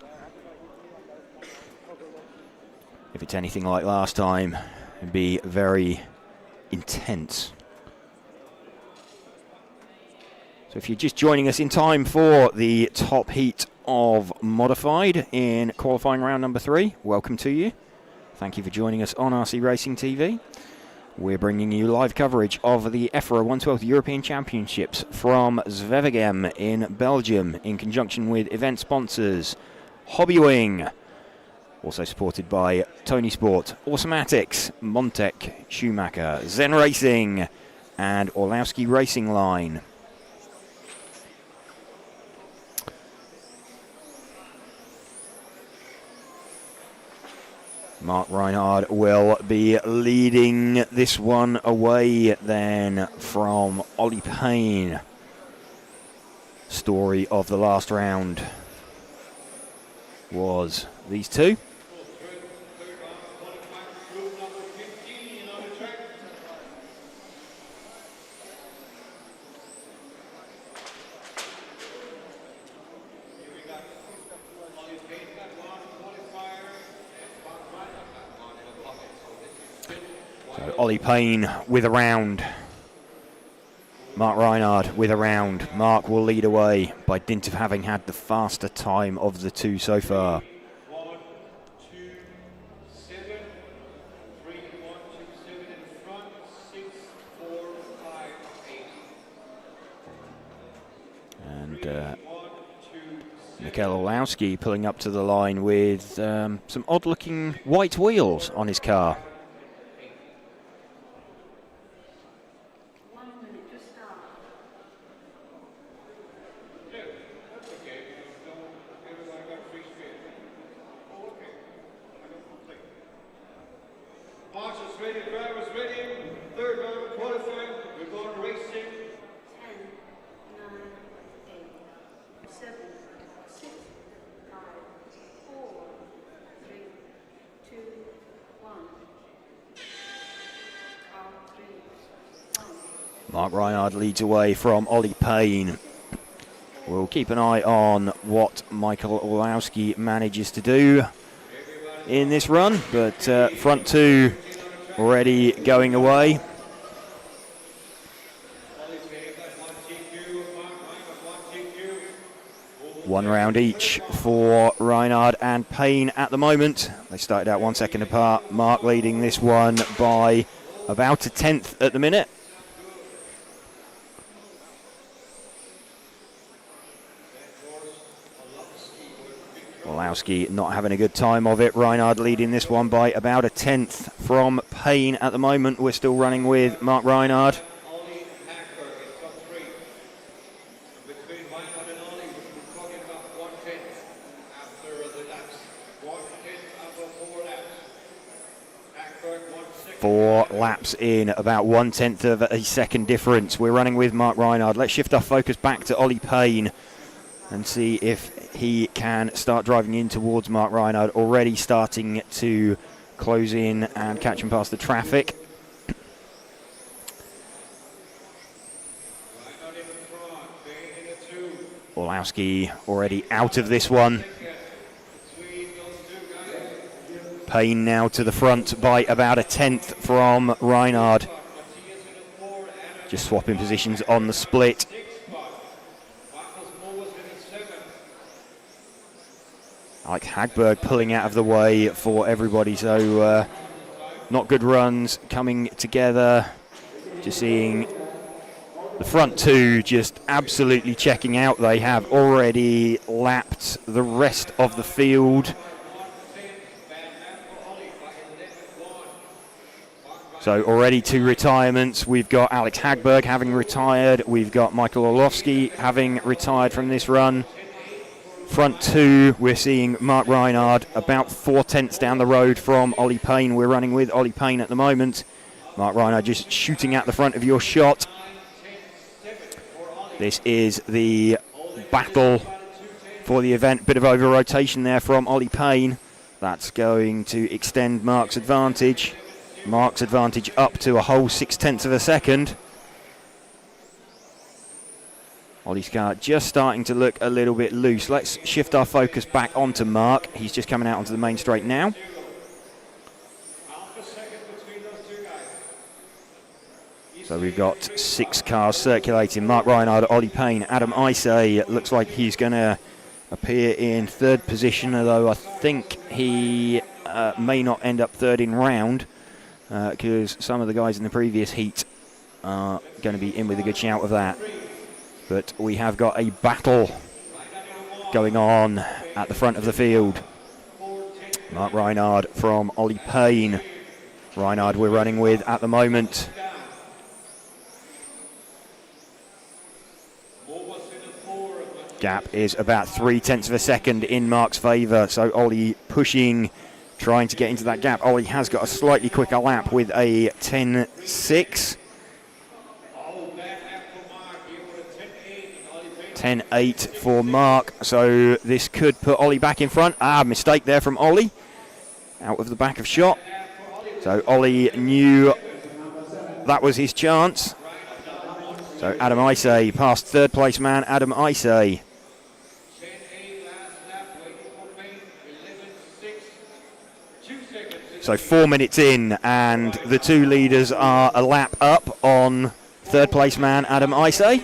If it's anything like last time, it'd be very intense. So if you're just joining us in time for the top heat of Modified in qualifying round number 3, welcome to you. Thank you for joining us on RC Racing TV. We're bringing you live coverage of the EFRA 112th European Championships from Zwevegem in Belgium in conjunction with event sponsors Hobbywing, also supported by Tony Sport, Automatics, Montec, Schumacher, Zen Racing and Orlowski Racing Line. Mark Reinhard will be leading this one away then from Ollie Payne. Story of the last round was these two. Ollie Payne with a round. Mark Reinhard with a round. Mark will lead away by dint of having had the faster time of the two so far. And Mikhail Orlowski pulling up to the line with some odd-looking white wheels on his car. Mark Reinhard leads away from Ollie Payne. We'll keep an eye on what Michael Orlowski manages to do in this run, but front two already going away. One round each for Reinhard and Payne at the moment. They started out 1 second apart. Mark leading this one by about a tenth at the minute. Orlowski not having a good time of it. Reinhard leading this one by about a tenth from Payne at the moment. We're still running with Mark Reinhard. 4 laps in, about 1/10 of a second difference. We're running with Mark Reinhard. Let's shift our focus back to Ollie Payne and see if he can start driving in towards Mark Reinhard, already starting to close in and catch him past the traffic. Orlowski already out of this one. Payne now to the front by about 1/10 from Reinhard. Just swapping positions on the split. Alex Hagberg pulling out of the way for everybody, so not good runs coming together. Just seeing the front two just absolutely checking out. They have already lapped the rest of the field. So already 2 retirements. We've got Alex Hagberg having retired. We've got Michael Orlowski having retired from this run. Front 2, we're seeing Mark Reinhard about 4/10 down the road from Ollie Payne. We're running with Ollie Payne at the moment. Mark Reinhard just shooting out the front of your shot. This is the battle for the event. Bit of over-rotation there from Ollie Payne. That's going to extend Mark's advantage. Mark's advantage up to a whole 6/10 of a second. Ollie's car just starting to look a little bit loose. Let's shift our focus back onto Mark. He's just coming out onto the main straight now. So we've got 6 cars circulating. Mark Reinhard, Ollie Payne, Adam Isay. Looks like he's going to appear in 3rd position, although I think he may not end up 3rd in round, because some of the guys in the previous heat are going to be in with a good shout of that. But we have got a battle going on at the front of the field. Mark Reinhard from Ollie Payne. Reinhard we're running with at the moment. Gap is about 3/10 of a second in Mark's favour. So Ollie pushing, trying to get into that gap. Ollie has got a slightly quicker lap with a 10.6. 10.8 for Mark. So this could put Ollie back in front. Mistake there from Ollie. Out of the back of shot. So Ollie knew that was his chance. So Adam Isay past 3rd place man, Adam Isay. So 4 minutes in, and the 2 leaders are a lap up on 3rd place man, Adam Isay.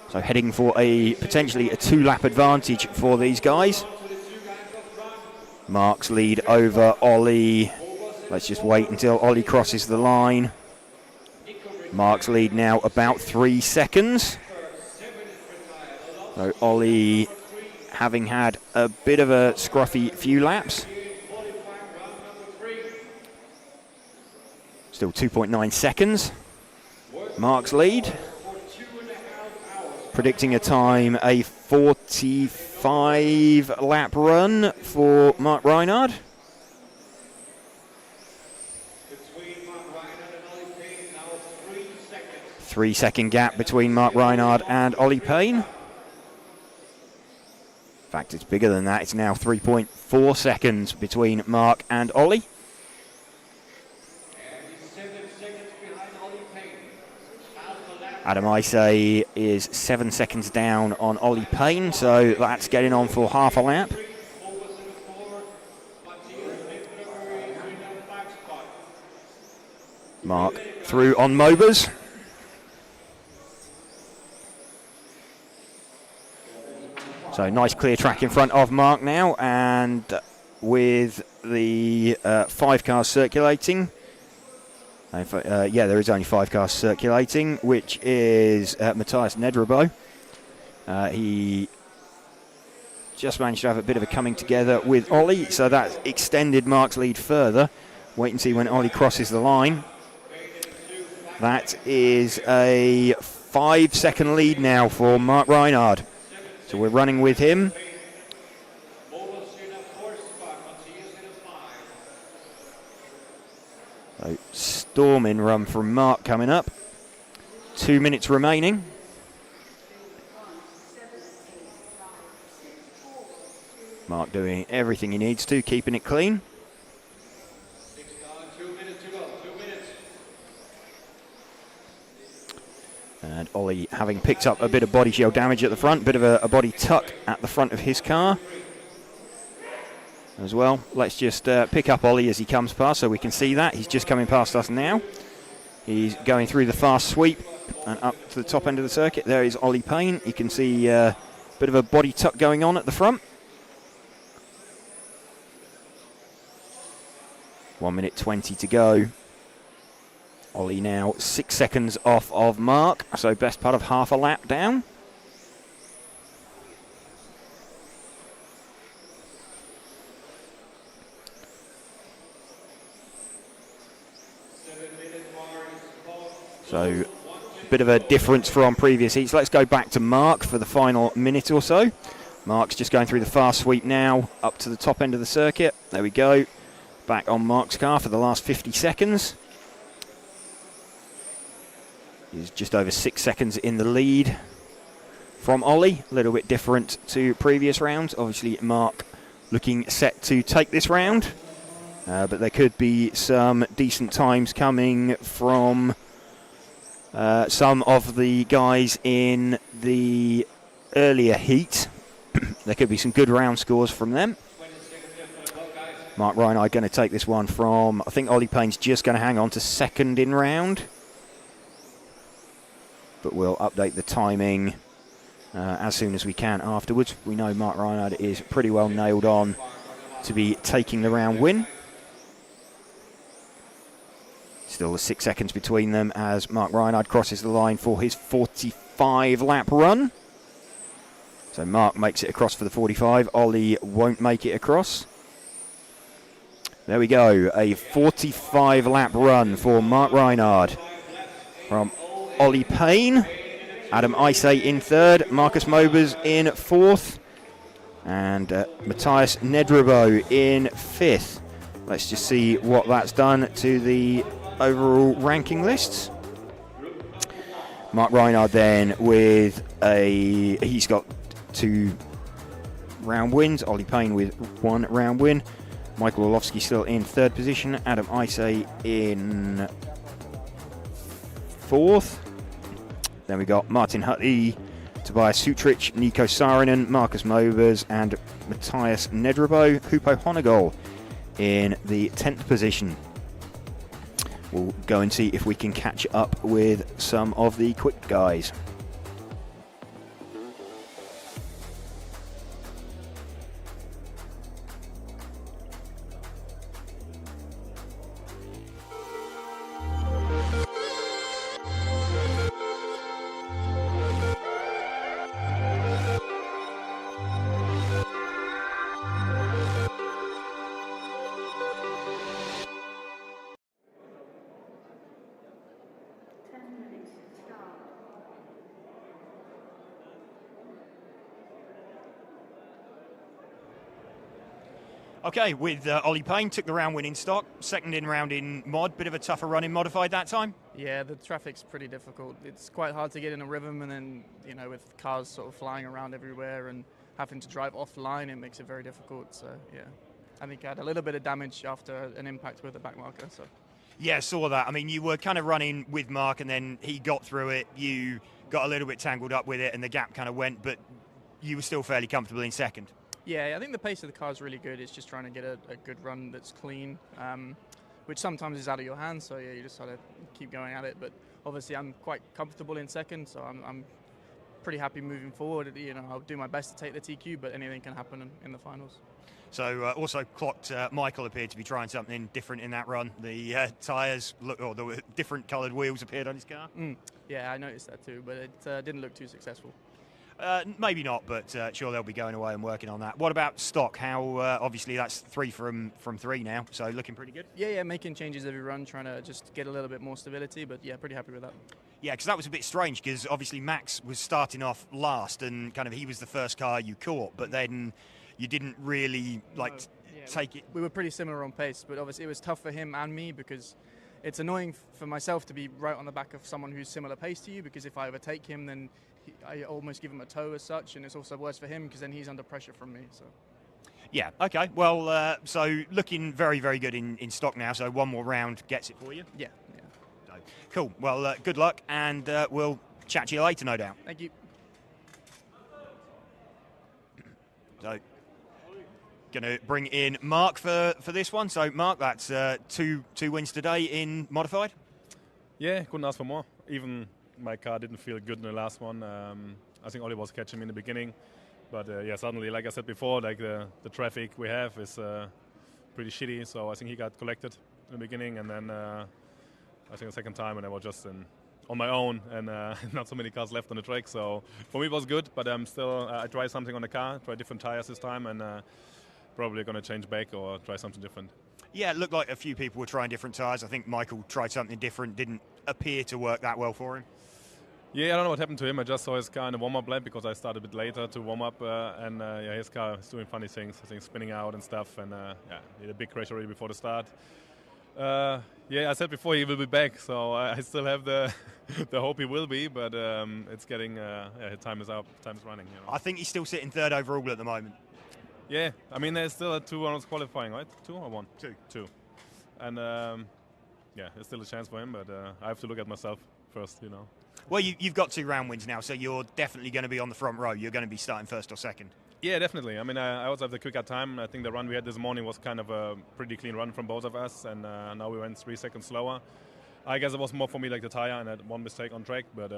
So heading for potentially a 2-lap advantage for these guys. Mark's lead over Ollie. Let's just wait until Ollie crosses the line. Mark's lead now about 3 seconds. So Ollie having had a bit of a scruffy few laps. Still 2.9 seconds. Mark's lead. Predicting a time, a 45 lap run for Mark Reinhard. 3-second gap between Mark Reinhard and Ollie Payne. In fact, it's bigger than that. It's now 3.4 seconds between Mark and Ollie. Adam Isay is 7 seconds down on Ollie Payne, so that's getting on for half a lap. Mark through on Mobers. So nice clear track in front of Mark now, and with the 5 cars circulating. There is only 5 cars circulating, which is Matthias Nedrabo. He just managed to have a bit of a coming together with Ollie, so that extended Mark's lead further. Wait and see when Ollie crosses the line. That is a 5-second lead now for Mark Reinhard. So we're running with him. storming run from Mark coming up. 2 minutes remaining. Mark doing everything he needs to, keeping it clean. 2 minutes to go. 2 minutes. And Ollie having picked up a bit of body shield damage at the front, bit of a body tuck at the front of his car as well. Let's just pick up Ollie as he comes past so we can see that. He's just coming past us now. He's going through the fast sweep and up to the top end of the circuit. There is Ollie Payne. You can see a bit of a body tuck going on at the front. 1 minute 20 to go. Ollie now 6 seconds off of Mark, so best part of half a lap down. So a bit of a difference from previous heats. Let's go back to Mark for the final minute or so. Mark's just going through the fast sweep now, up to the top end of the circuit. There we go. Back on Mark's car for the last 50 seconds. He's just over 6 seconds in the lead from Ollie. A little bit different to previous rounds. Obviously, Mark looking set to take this round. But there could be some decent times coming from some of the guys in the earlier heat. There could be some good round scores from them. Mark Reinhardt going to take this one from, I think Ollie Payne's just going to hang on to second in round. But we'll update the timing as soon as we can afterwards. We know Mark Reinhardt is pretty well nailed on to be taking the round win. Still 6 seconds between them as Mark Reinhardt crosses the line for his 45-lap run. So Mark makes it across for the 45. Ollie won't make it across. There we go. A 45-lap run for Mark Reinhardt from Ollie Payne. Adam Isay in third. Marcus Mobers in fourth. And Matthias Nedrebo in fifth. Let's just see what that's done to the overall ranking lists. Mark Reinhardt then with he's got 2 round wins. Ollie Payne with 1 round win. Michael Orlovsky still in third position. Adam Isay in fourth. Then we got Martin Hutty, Tobias Sutrich, Nico Saarinen, Marcus Mobers, and Matthias Nedrebo. Hupo Honegol in the 10th position. We'll go and see if we can catch up with some of the quick guys. Okay, with Ollie Payne, took the round win in stock, second in round in mod, bit of a tougher run in modified that time? Yeah, the traffic's pretty difficult. It's quite hard to get in a rhythm, and then, you know, with cars sort of flying around everywhere and having to drive offline, it makes it very difficult. So, yeah, I think I had a little bit of damage after an impact with the back marker. So. Yeah, saw that. I mean, you were kind of running with Mark, and then he got through it. You got a little bit tangled up with it, and the gap kind of went, but you were still fairly comfortable in second. Yeah, I think the pace of the car is really good. It's just trying to get a good run that's clean, which sometimes is out of your hands. So yeah, you just got to keep going at it. But obviously, I'm quite comfortable in second, so I'm pretty happy moving forward. You know, I'll do my best to take the TQ, but anything can happen in the finals. So also clocked Michael appeared to be trying something different in that run. The tyres, or the different coloured wheels appeared on his car. Yeah, I noticed that too, but it didn't look too successful. Maybe not, but sure they'll be going away and working on that. What about stock? How obviously that's 3 from 3 now, so looking pretty good. Yeah, making changes every run, trying to just get a little bit more stability, but yeah, pretty happy with that. Yeah, because that was a bit strange because obviously Max was starting off last and kind of he was the first car you caught, but then you didn't really take it. We were pretty similar on pace, but obviously it was tough for him and me because it's annoying for myself to be right on the back of someone who's similar pace to you, because if I overtake him, then I almost give him a tow as such, and it's also worse for him because then he's under pressure from me. So. Yeah, okay. Well, so looking very, very good in stock now, so one more round gets it for you. Yeah. So, cool. Well, good luck, and we'll chat to you later, no doubt. Thank you. So, going to bring in Mark for this one. So, Mark, that's two wins today in modified. Yeah, couldn't ask for more. Even my car didn't feel good in the last one. I think Ollie was catching me in the beginning. But yeah, suddenly, like I said before, like the traffic we have is pretty shitty. So I think he got collected in the beginning, and then I think the second time, and I was just on my own, and not so many cars left on the track. So for me, it was good. But still, I tried something on the car, tried different tires this time, and probably going to change back or try something different. Yeah, it looked like a few people were trying different tires. I think Michael tried something different, didn't appear to work that well for him. Yeah, I don't know what happened to him. I just saw his car in the warm-up lap because I started a bit later to warm up, and yeah, his car is doing funny things. I think spinning out and stuff, and yeah, he had a big crash already before the start. Yeah, I said before he will be back, so I still have the the hope he will be, but it's getting yeah, time is up, time is running. You know. I think he's still sitting third overall at the moment. Yeah, I mean there's still 2 rounds qualifying, right? 2 or 1? 2. And yeah, there's still a chance for him, but I have to look at myself first, you know. Well, you've got 2 round wins now, so you're definitely going to be on the front row. You're going to be starting first or second. Yeah, definitely. I mean, I also have the quicker time. I think the run we had this morning was kind of a pretty clean run from both of us, and now we went 3 seconds slower. I guess it was more for me like the tire, and I had one mistake on track, but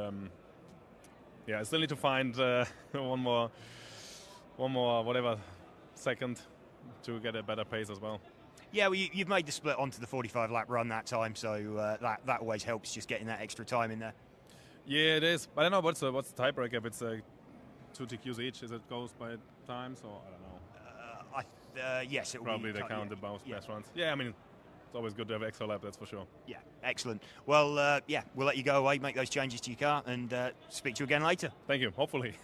yeah, I still need to find one more whatever second to get a better pace as well. Yeah, well, you've made the split onto the 45 lap run that time, so that always helps, just getting that extra time in there. Yeah, it is. But I don't know what's the tiebreaker. If it's 2 TQs each, is it goes by times, or I don't know. Yes, it will probably be. They count the best runs. Yeah, I mean, it's always good to have extra lap, that's for sure. Yeah, excellent. Well, yeah, we'll let you go away, make those changes to your car, and speak to you again later. Thank you. Hopefully.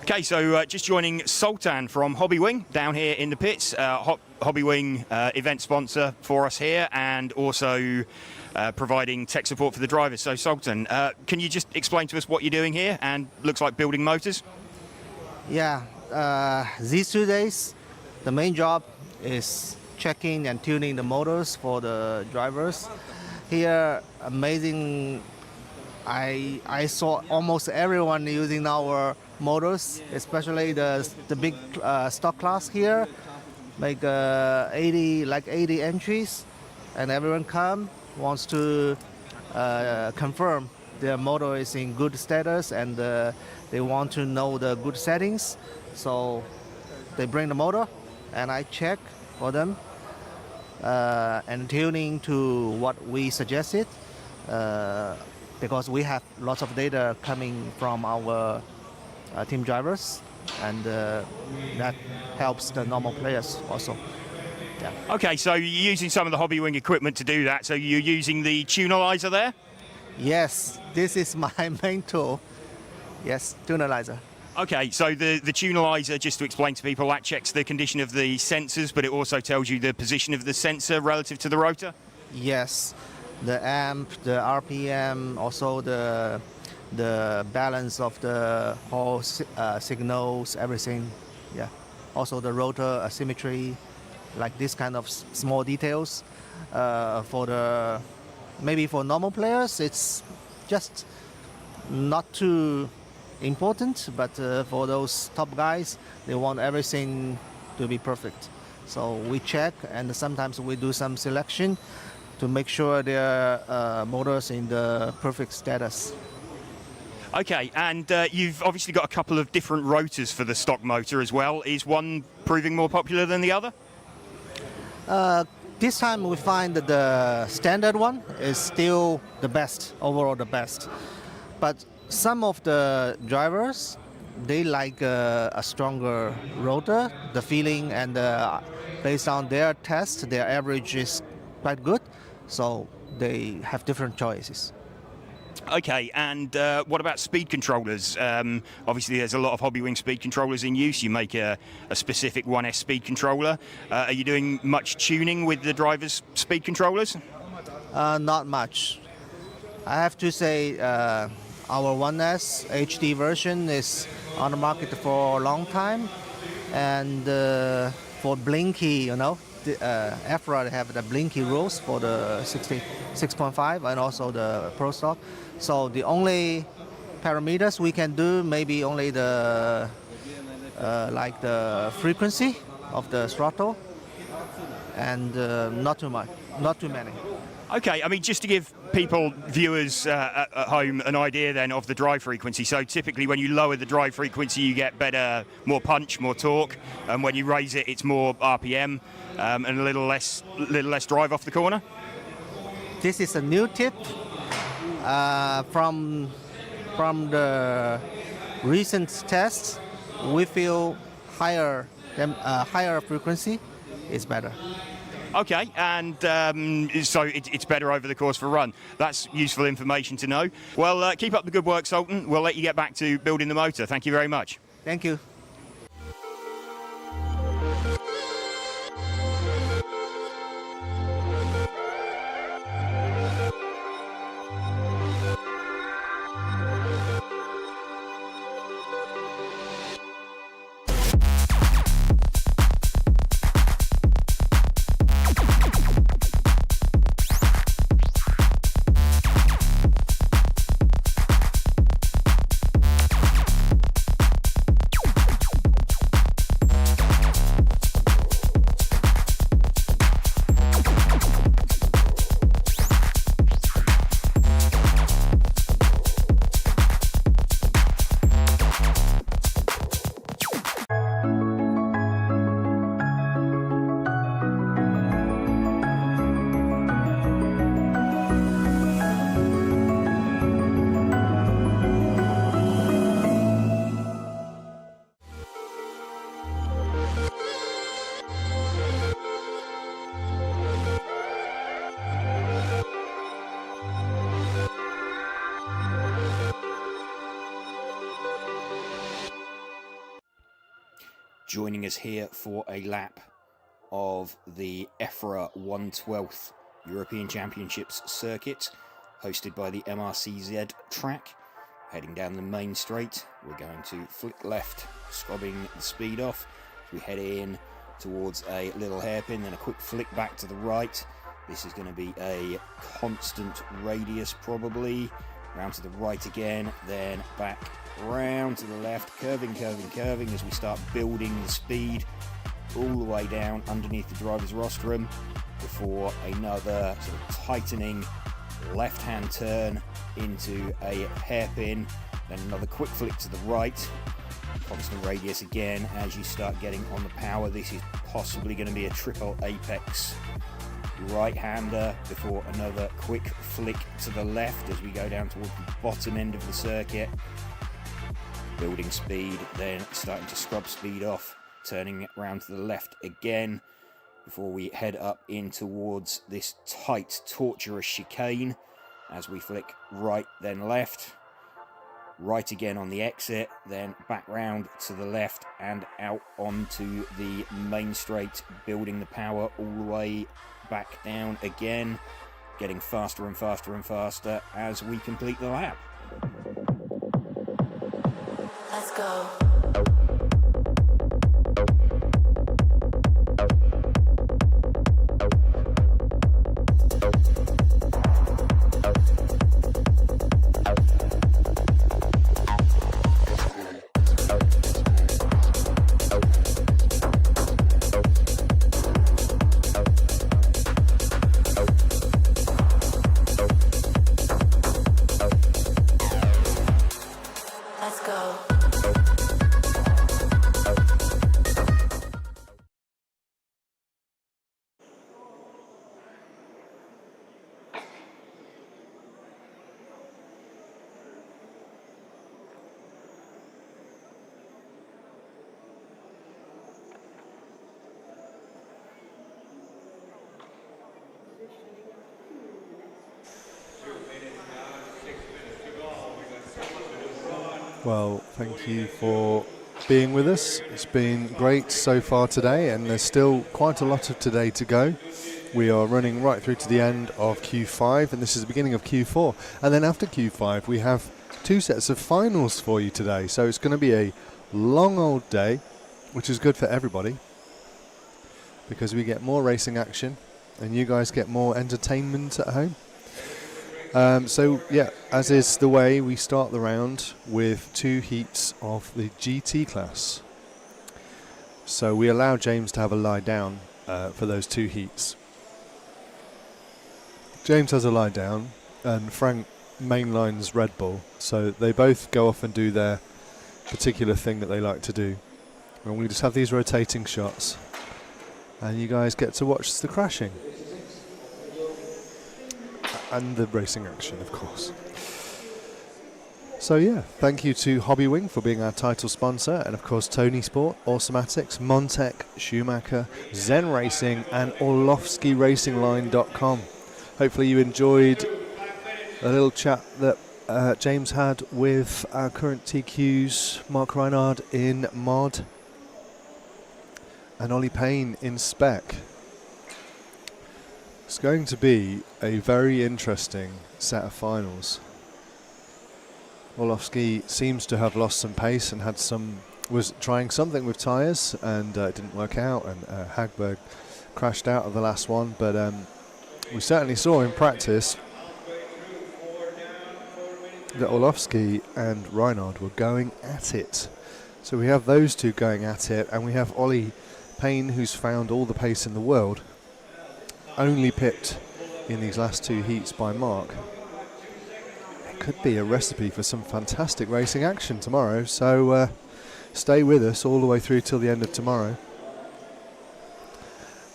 Okay, so just joining Sultan from Hobbywing down here in the pits. Hobbywing event sponsor for us here, and also providing tech support for the drivers. So Sultan, can you just explain to us what you're doing here? And looks like building motors. Yeah, these 2 days, the main job is checking and tuning the motors for the drivers. Here, amazing. I saw almost everyone using our motors, especially the big stock class here, like 80 entries, and everyone wants to confirm their motor is in good status, and they want to know the good settings. So they bring the motor, and I check for them and tuning to what we suggested. Because we have lots of data coming from our team drivers, and that helps the normal players also. Yeah. Okay, so you're using some of the Hobbywing equipment to do that. So you're using the tunalizer there? Yes, this is my main tool. Yes, tunalizer. Okay, so the tunalizer, just to explain to people, that checks the condition of the sensors, but it also tells you the position of the sensor relative to the rotor? Yes. The amp, the RPM, also the balance of the whole signals, everything. Yeah. Also the rotor asymmetry, like this kind of small details. Maybe for normal players, it's just not too important, but for those top guys, they want everything to be perfect. So we check, and sometimes we do some selection to make sure their motors in the perfect status. Okay, and you've obviously got a couple of different rotors for the stock motor as well. Is one proving more popular than the other? This time we find that the standard one is still the best, overall the best. But some of the drivers, they like a stronger rotor, the feeling, and based on their test, their average is quite good. So they have different choices. Okay, and what about speed controllers? Obviously, there's a lot of Hobbywing speed controllers in use. You make a specific 1S speed controller. Are you doing much tuning with the driver's speed controllers? Not much. I have to say our 1S HD version is on the market for a long time. And for blinky, the EFRA have the blinky rules for the 6.5 and also the Pro Stock. So the only parameters we can do maybe only the like the frequency of the throttle, and not too much, not too many. Okay, I mean, just to give people, viewers at home, an idea then of the drive frequency. So typically when you lower the drive frequency, you get better, more punch, more torque. And when you raise it, it's more RPM and a little less drive off the corner. This is a new tip from the recent tests. We feel higher frequency is better. Okay, and so it's better over the course of a run. That's useful information to know. Well, keep up the good work, Sultan. We'll let you get back to building the motor. Thank you very much. Thank you. Joining us here for a lap of the EFRA 1/12 European Championships circuit, hosted by the MRCZ track. Heading down the main straight, we're going to flick left, scrubbing the speed off. We head in towards a little hairpin, then a quick flick back to the right. This is going to be a constant radius probably. Round to the right again, then back round to the left, curving as we start building the speed all the way down underneath the driver's rostrum before another sort of tightening left-hand turn into a hairpin, then another quick flick to the right, constant radius again as you start getting on the power. This is possibly going to be a triple apex right-hander before another quick flick to the left as we go down towards the bottom end of the circuit. Building speed, then starting to scrub speed off, turning it round to the left again before we head up in towards this tight, tortuous chicane as we flick right, then left. Right again on the exit, then back round to the left and out onto the main straight, building the power all the way back down again, getting faster and faster and faster as we complete the lap. Let's go. Well, thank you for being with us. It's been great so far today, and there's still quite a lot of today to go. We are running right through to the end of Q5, and this is the beginning of Q4. And then after Q5, we have 2 sets of finals for you today. So it's going to be a long old day, which is good for everybody, because we get more racing action, and you guys get more entertainment at home. So yeah, as is the way, we start the round with 2 heats of the GT class. So we allow James to have a lie down for those 2 heats. James has a lie down and Frank mainlines Red Bull, so they both go off and do their particular thing that they like to do. And we just have these rotating shots, and you guys get to watch the crashing. And the racing action, of course. So yeah, thank you to Hobbywing for being our title sponsor, and of course Tony Sport, Automatics, Montec, Schumacher, Zen Racing, and OrlovskyRacingLine.com. Hopefully you enjoyed a little chat that James had with our current TQs, Mark Reinhard in Mod, and Ollie Payne in Spec. It's going to be a very interesting set of finals. Orlovsky seems to have lost some pace and was trying something with tyres, and it didn't work out, and Hagberg crashed out of the last one, but we certainly saw in practice that Orlovsky and Reinhard were going at it. So we have those two going at it, and we have Ollie Payne, who's found all the pace in the world, only pipped in these last 2 heats by Mark. It could be a recipe for some fantastic racing action tomorrow, so stay with us all the way through till the end of tomorrow.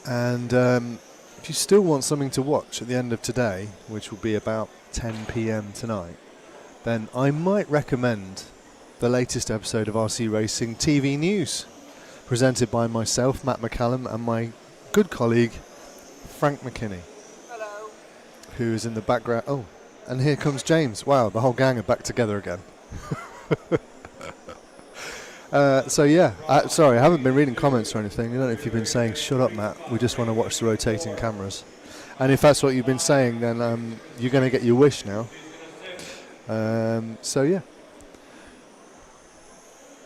And if you still want something to watch at the end of today, which will be about 10 p.m. tonight, then I might recommend the latest episode of RC Racing TV News, presented by myself, Matt McCallum, and my good colleague Frank McKinney. Hello. Who is in the background. Oh, and here comes James. Wow, the whole gang are back together again. So yeah, sorry, I haven't been reading comments or anything. I don't know if you've been saying, shut up Matt, we just want to watch the rotating cameras. And if that's what you've been saying, then you're going to get your wish now. So yeah.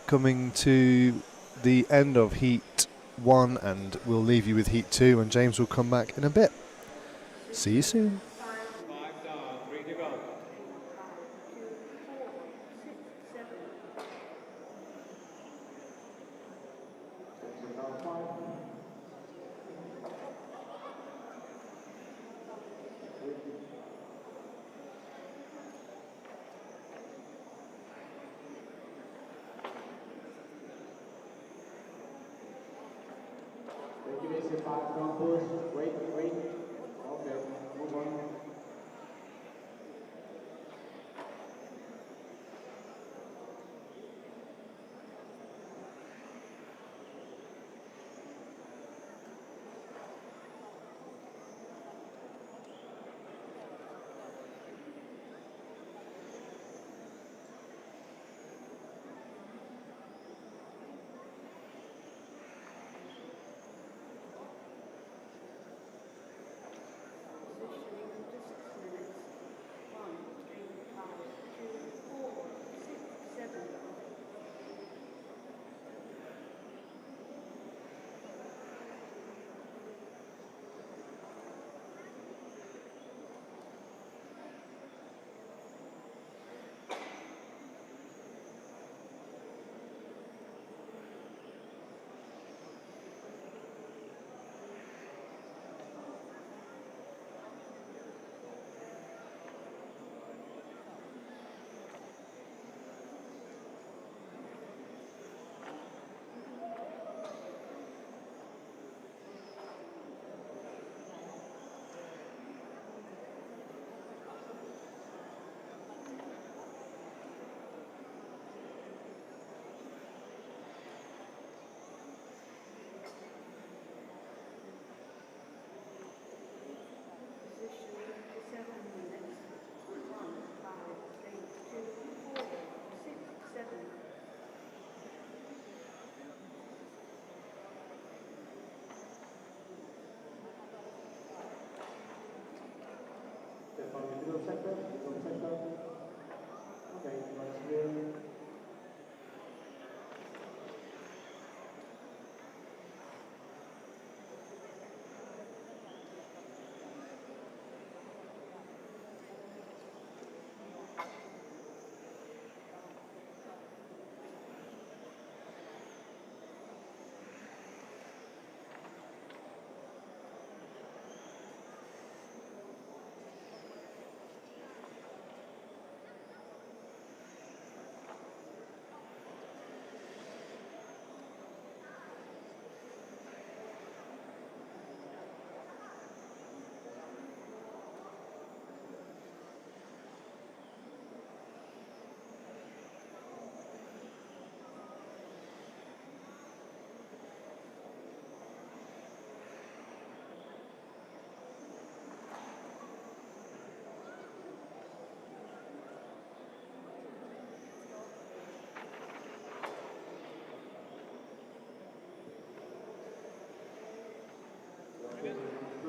Coming to the end of Heat 1, and we'll leave you with Heat 2, and James will come back in a bit. See you soon. 5 down, 3 to go. Wait. Okay, move on.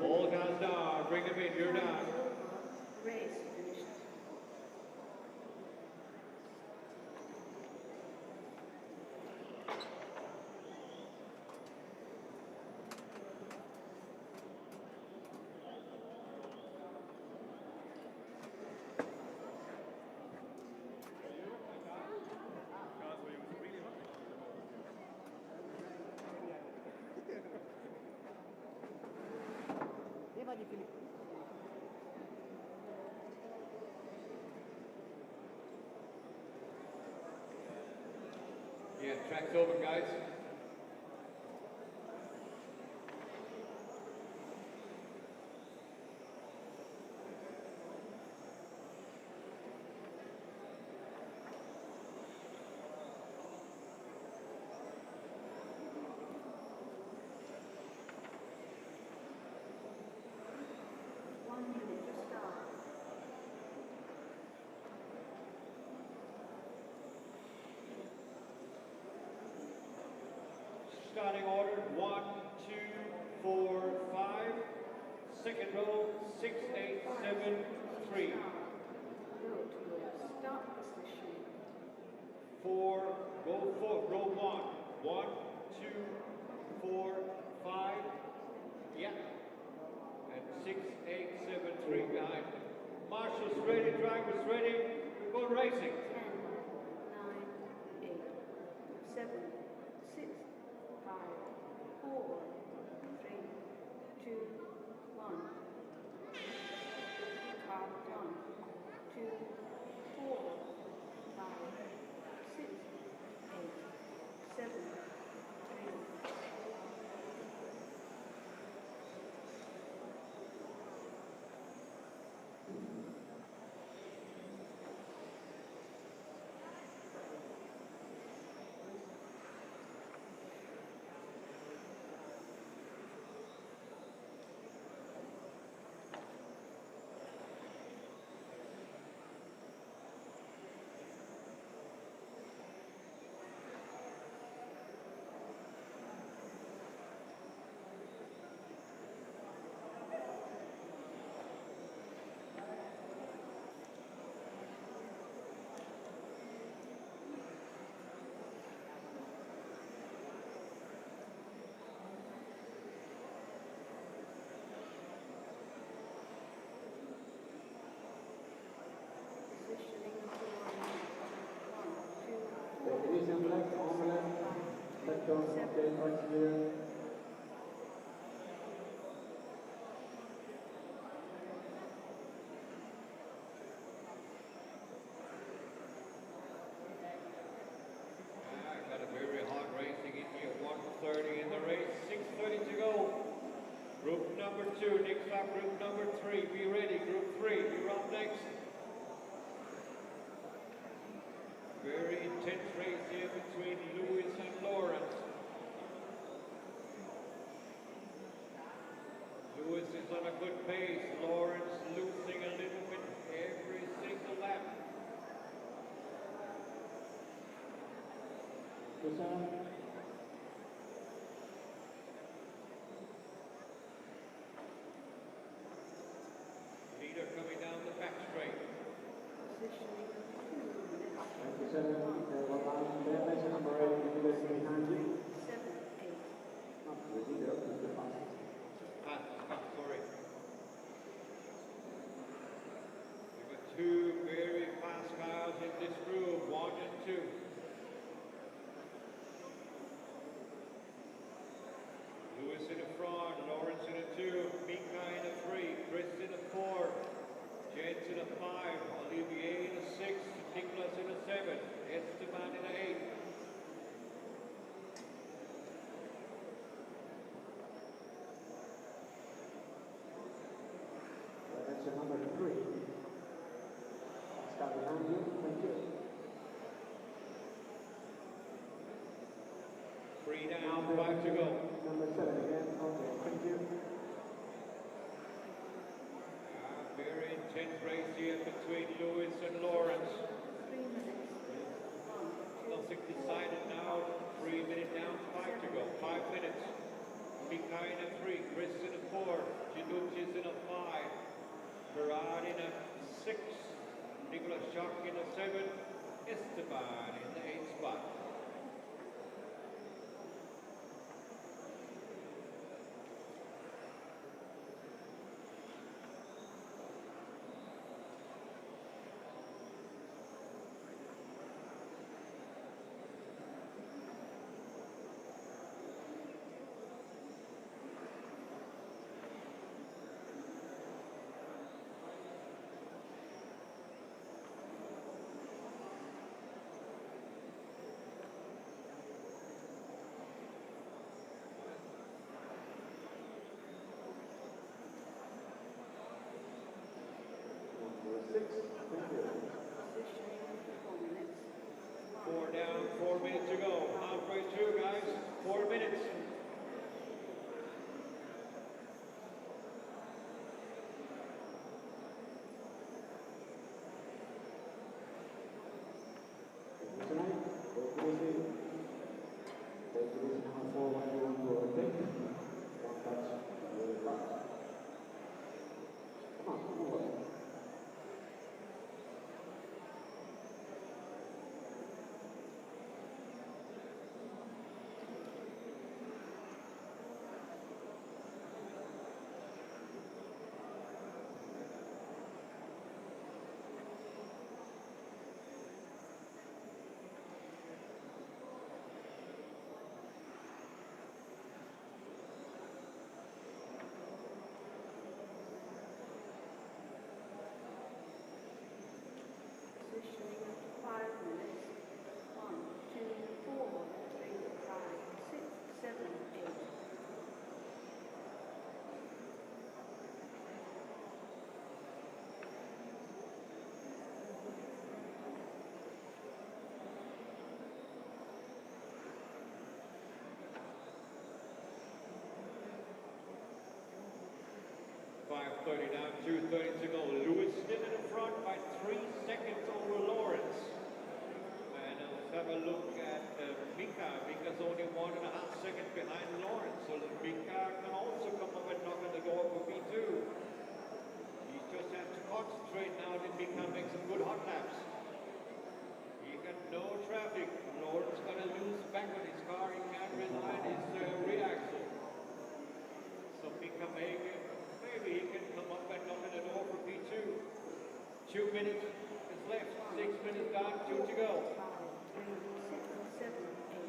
All guys down, bring them in, you're down. Race finished. Yeah, track's over, guys. Starting order, 1, 2, 4, 5. Second row, 6, 8, 7, 3. Start position. 4, go for row 1. 1, 2, 4, 5. Yeah. And 6, 8, 7, 3 behind. Marshals ready, drivers ready. We're going racing. 10, 9, 8, 7, 6, 5, 4, 3, 2, 1. Car done. 2, 4, 5, 6, 8, 7, 3. Got a very hot racing in here. 1:30 in the race, 6:30 to go. Group number 2, next up group number 3. Be ready, group 3, you're up next. Very intense race here between Lewis and Lawrence. Lewis is on a good pace. Lawrence losing a little bit every single lap. Leader coming down the Sorry. We've got two very fast cars in this group, 1 and 2. Lewis in the front, Lawrence in the 2, Mika in the 3, Chris in the 4, Jens in the 5, Olivier in the 6, Nicholas in the 7, Esteban in the 8. Number 3. Start behind you. Thank you. 3 down, 5 to go. Number 7 again. Okay, thank you. Very intense race here between Lewis and Lawrence. Nothing decided now. 3 minutes down, 5 to go. 5 minutes. Mika in a 3, Chris in a 4, Gianlucci's in a 5. Gerard in a 6, Nicolas Jacques in a 7, Esteban in the 8th spot. Number 6. Thank you. 4 down, 4 minutes to go. Halfway through, guys. 4 minutes. Tonight, take it easy now for when you want to overtake. One touch, really fast. Come on, come on. 5 minutes. 1, 2, 4, 3, 5, 6, 7, 8. .5:30 down, 2:30 to go. Lewis still in the front by 3 seconds over Lawrence. And let's have a look at Mika. Mika's only 1.5 seconds behind Lawrence. So Mika can also come up and knock on the door for B2. He just has to concentrate now that Mika makes some good hot laps. He got no traffic. Lawrence gonna lose back on his car. He can't rely on his rear axle. So Mika maybe he can come up and knock on the door for P2. 2 minutes is left. 6 minutes down, 2 to go. 5, 3, 6, 7, 8.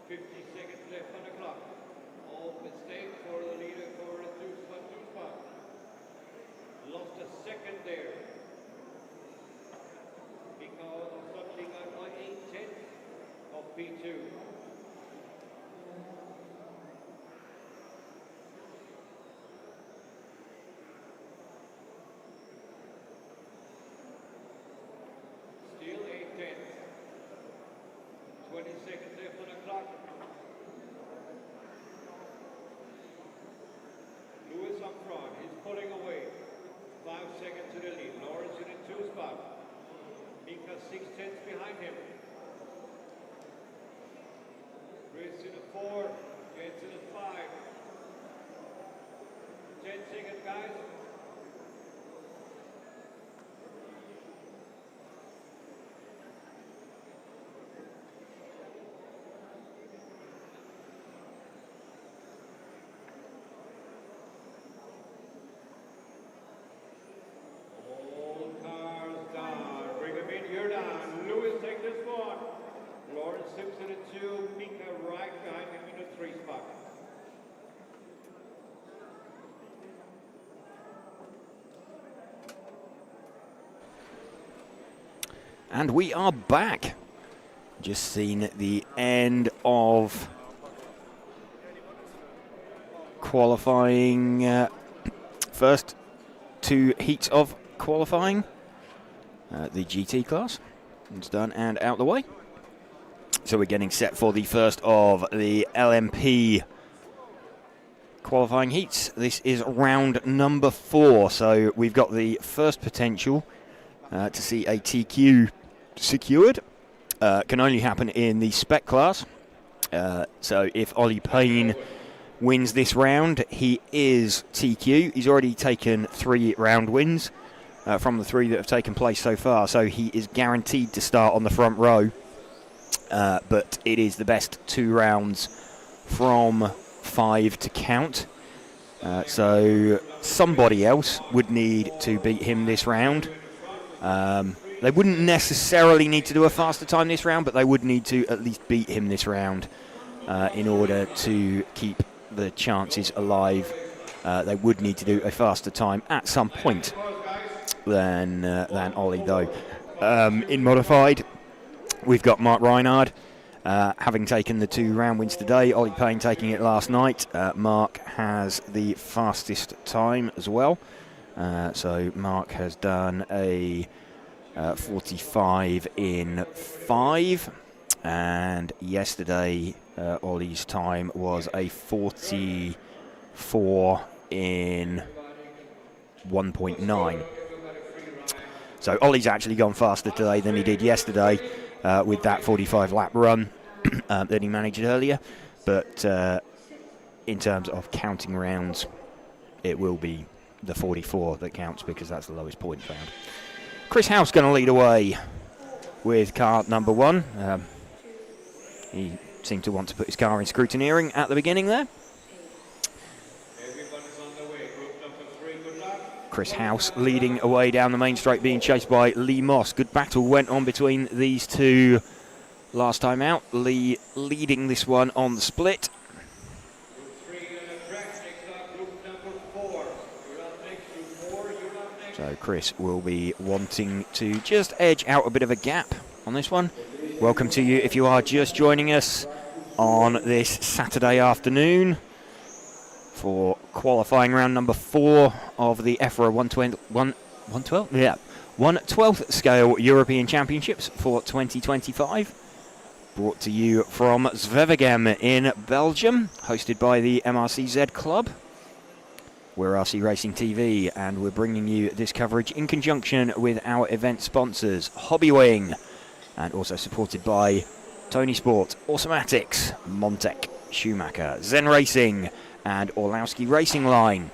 50 seconds left on the clock. All mistake for the leader for a two spot. Lost a second there because of something like 8/10 of P2. Still 8/10. 20 seconds left on the clock. Lewis up front, he's pulling away. 5 seconds to the lead. Lawrence in the 2 spot. Mika 6/10 behind him. Chris in the 4, Jens in the 5. 10 seconds, guys. All cars down. Bring him in, you're down. Lewis take this one. Lawrence Sims in the 2, Mika right behind him in the 3 spot. And we are back. Just seen the end of qualifying. First 2 heats of qualifying. The GT class. It's done and out the way. So we're getting set for the first of the LMP qualifying heats. This is round number 4. So we've got the first potential to see a TQ secured. Can only happen in the spec class. So if Ollie Payne wins this round, he is TQ. He's already taken 3 round wins from the 3 that have taken place so far. So he is guaranteed to start on the front row. But it is the best 2 rounds from 5 to count. So somebody else would need to beat him this round. They wouldn't necessarily need to do a faster time this round, but they would need to at least beat him this round in order to keep the chances alive. They would need to do a faster time at some point than Ollie, though. In modified, we've got Mark Reinhard having taken the 2 round wins today. Ollie Payne taking it last night. Mark has the fastest time as well. So Mark has done a 45 in 5, and yesterday Ollie's time was a 44 in 1.9. So Ollie's actually gone faster today than he did yesterday with that 45 lap run that he managed earlier, but in terms of counting rounds, it will be the 44 that counts because that's the lowest point found. Chris House going to lead away with car number 1. He seemed to want to put his car in scrutineering at the beginning there. Chris House leading away down the main straight, being chased by Lee Moss. Good battle went on between these 2 last time out. Lee leading this one on the split. So Chris will be wanting to just edge out a bit of a gap on this one. Welcome to you if you are just joining us on this Saturday afternoon for qualifying round number 4 of the EFRA 1/12th scale European Championships for 2025. Brought to you from Zwevegem in Belgium, hosted by the MRCZ Club. We're RC Racing TV, and we're bringing you this coverage in conjunction with our event sponsors, Hobbywing, and also supported by Tony Sport, Automatics, Montec, Schumacher, Zen Racing, and Orlowski Racing Line.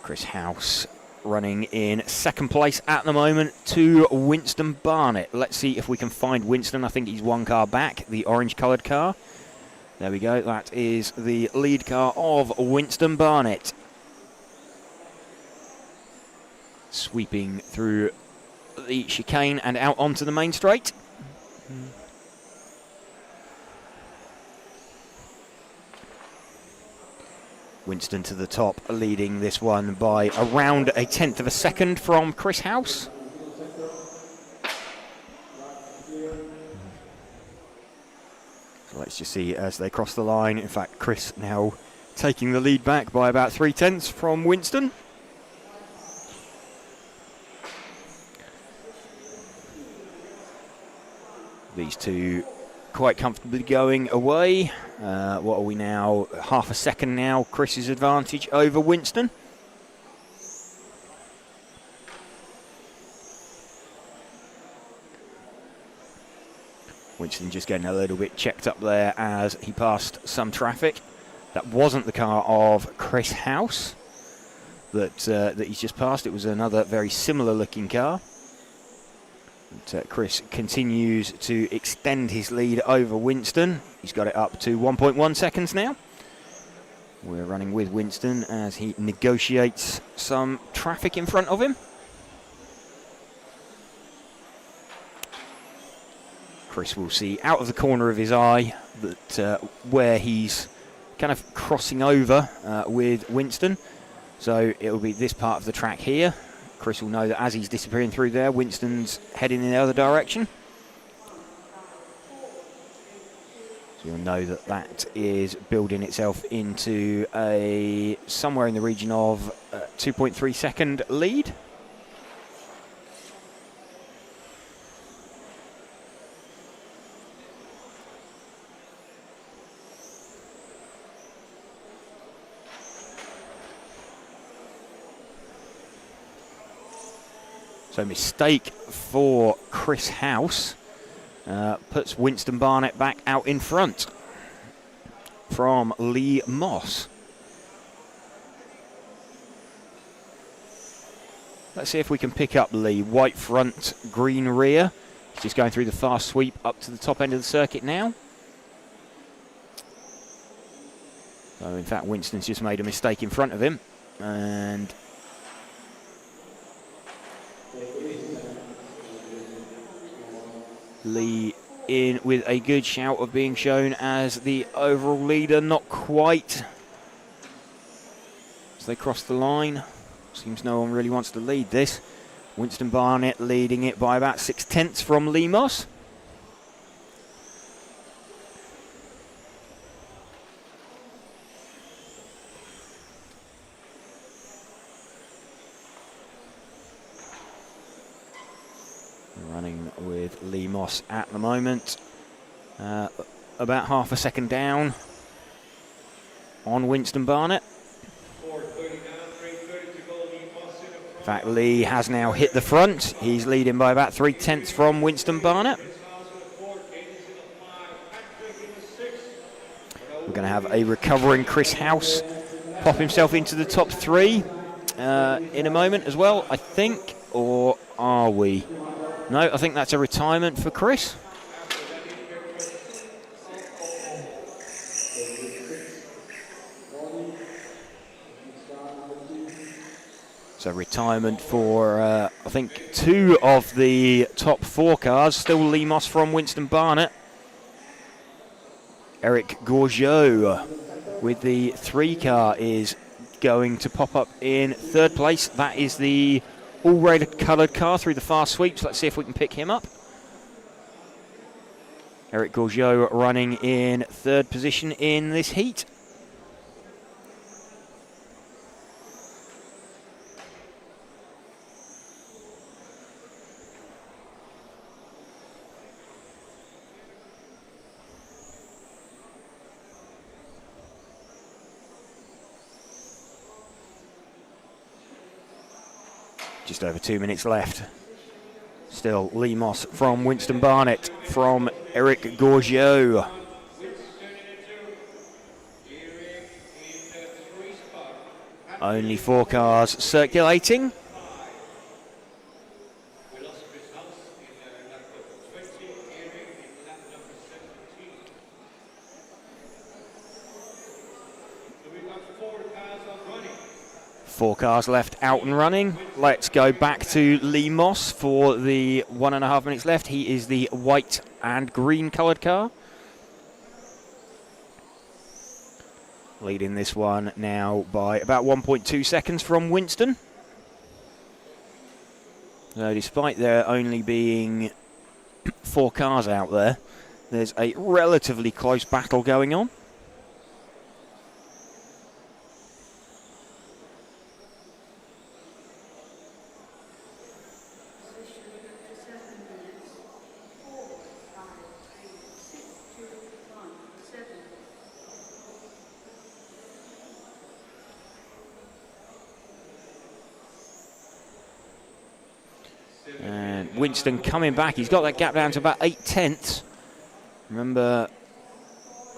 Chris House running in second place at the moment to Winston Barnett. Let's see if we can find Winston. I think he's 1 car back, the orange-coloured car. There we go. That is the lead car of Winston Barnett. Sweeping through the chicane and out onto the main straight. Winston to the top, leading this one by around a tenth of a second from Chris House. So let's just see as they cross the line. In fact, Chris now taking the lead back by about 3/10 from Winston. These two quite comfortably going away. What are we now? Half a second now. Chris's advantage over Winston. Winston just getting a little bit checked up there as he passed some traffic. That wasn't the car of Chris House that he's just passed. It was another very similar looking car. But, Chris continues to extend his lead over Winston. He's got it up to 1.1 seconds now. We're running with Winston as he negotiates some traffic in front of him. Chris will see out of the corner of his eye that where he's kind of crossing over with Winston. So it'll be this part of the track here. Chris will know that as he's disappearing through there, Winston's heading in the other direction. So you'll know that that is building itself into a somewhere in the region of 2.3 second lead. So mistake for Chris House puts Winston Barnett back out in front from Lee Moss. Let's see if we can pick up Lee. White front, green rear. He's just going through the fast sweep up to the top end of the circuit now. So in fact, Winston's just made a mistake in front of him. And Lee in with a good shout of being shown as the overall leader, not quite. As they cross the line, seems no one really wants to lead this. Winston Barnett leading it by about 6/10 from Lee Moss. Running with Lee Moss at the moment. About half a second down on Winston Barnett. In fact, Lee has now hit the front. He's leading by about 3/10 from Winston Barnett. We're going to have a recovering Chris House pop himself into the top three in a moment as well, I think. Or are we? No, I think that's a retirement for Chris. So retirement for, I think, two of the top four cars. Still Lee Moss from Winston Barnett. Eric Gourgeot with the 3 car is going to pop up in third place. That is the all red coloured car through the fast sweeps. Let's see if we can pick him up. Eric Gourgeot running in third position in this heat. Just over 2 minutes left. Still Lee Moss from Winston Barnett from Eric Gourgeot. Only 4 cars circulating. 4 cars left out and running. Let's go back to Lee Moss for the 1.5 minutes left. He is the white and green coloured car. Leading this one now by about 1.2 seconds from Winston. So despite there only being 4 cars out there, there's a relatively close battle going on. And Winston coming back. He's got that gap down to about 8/10. Remember,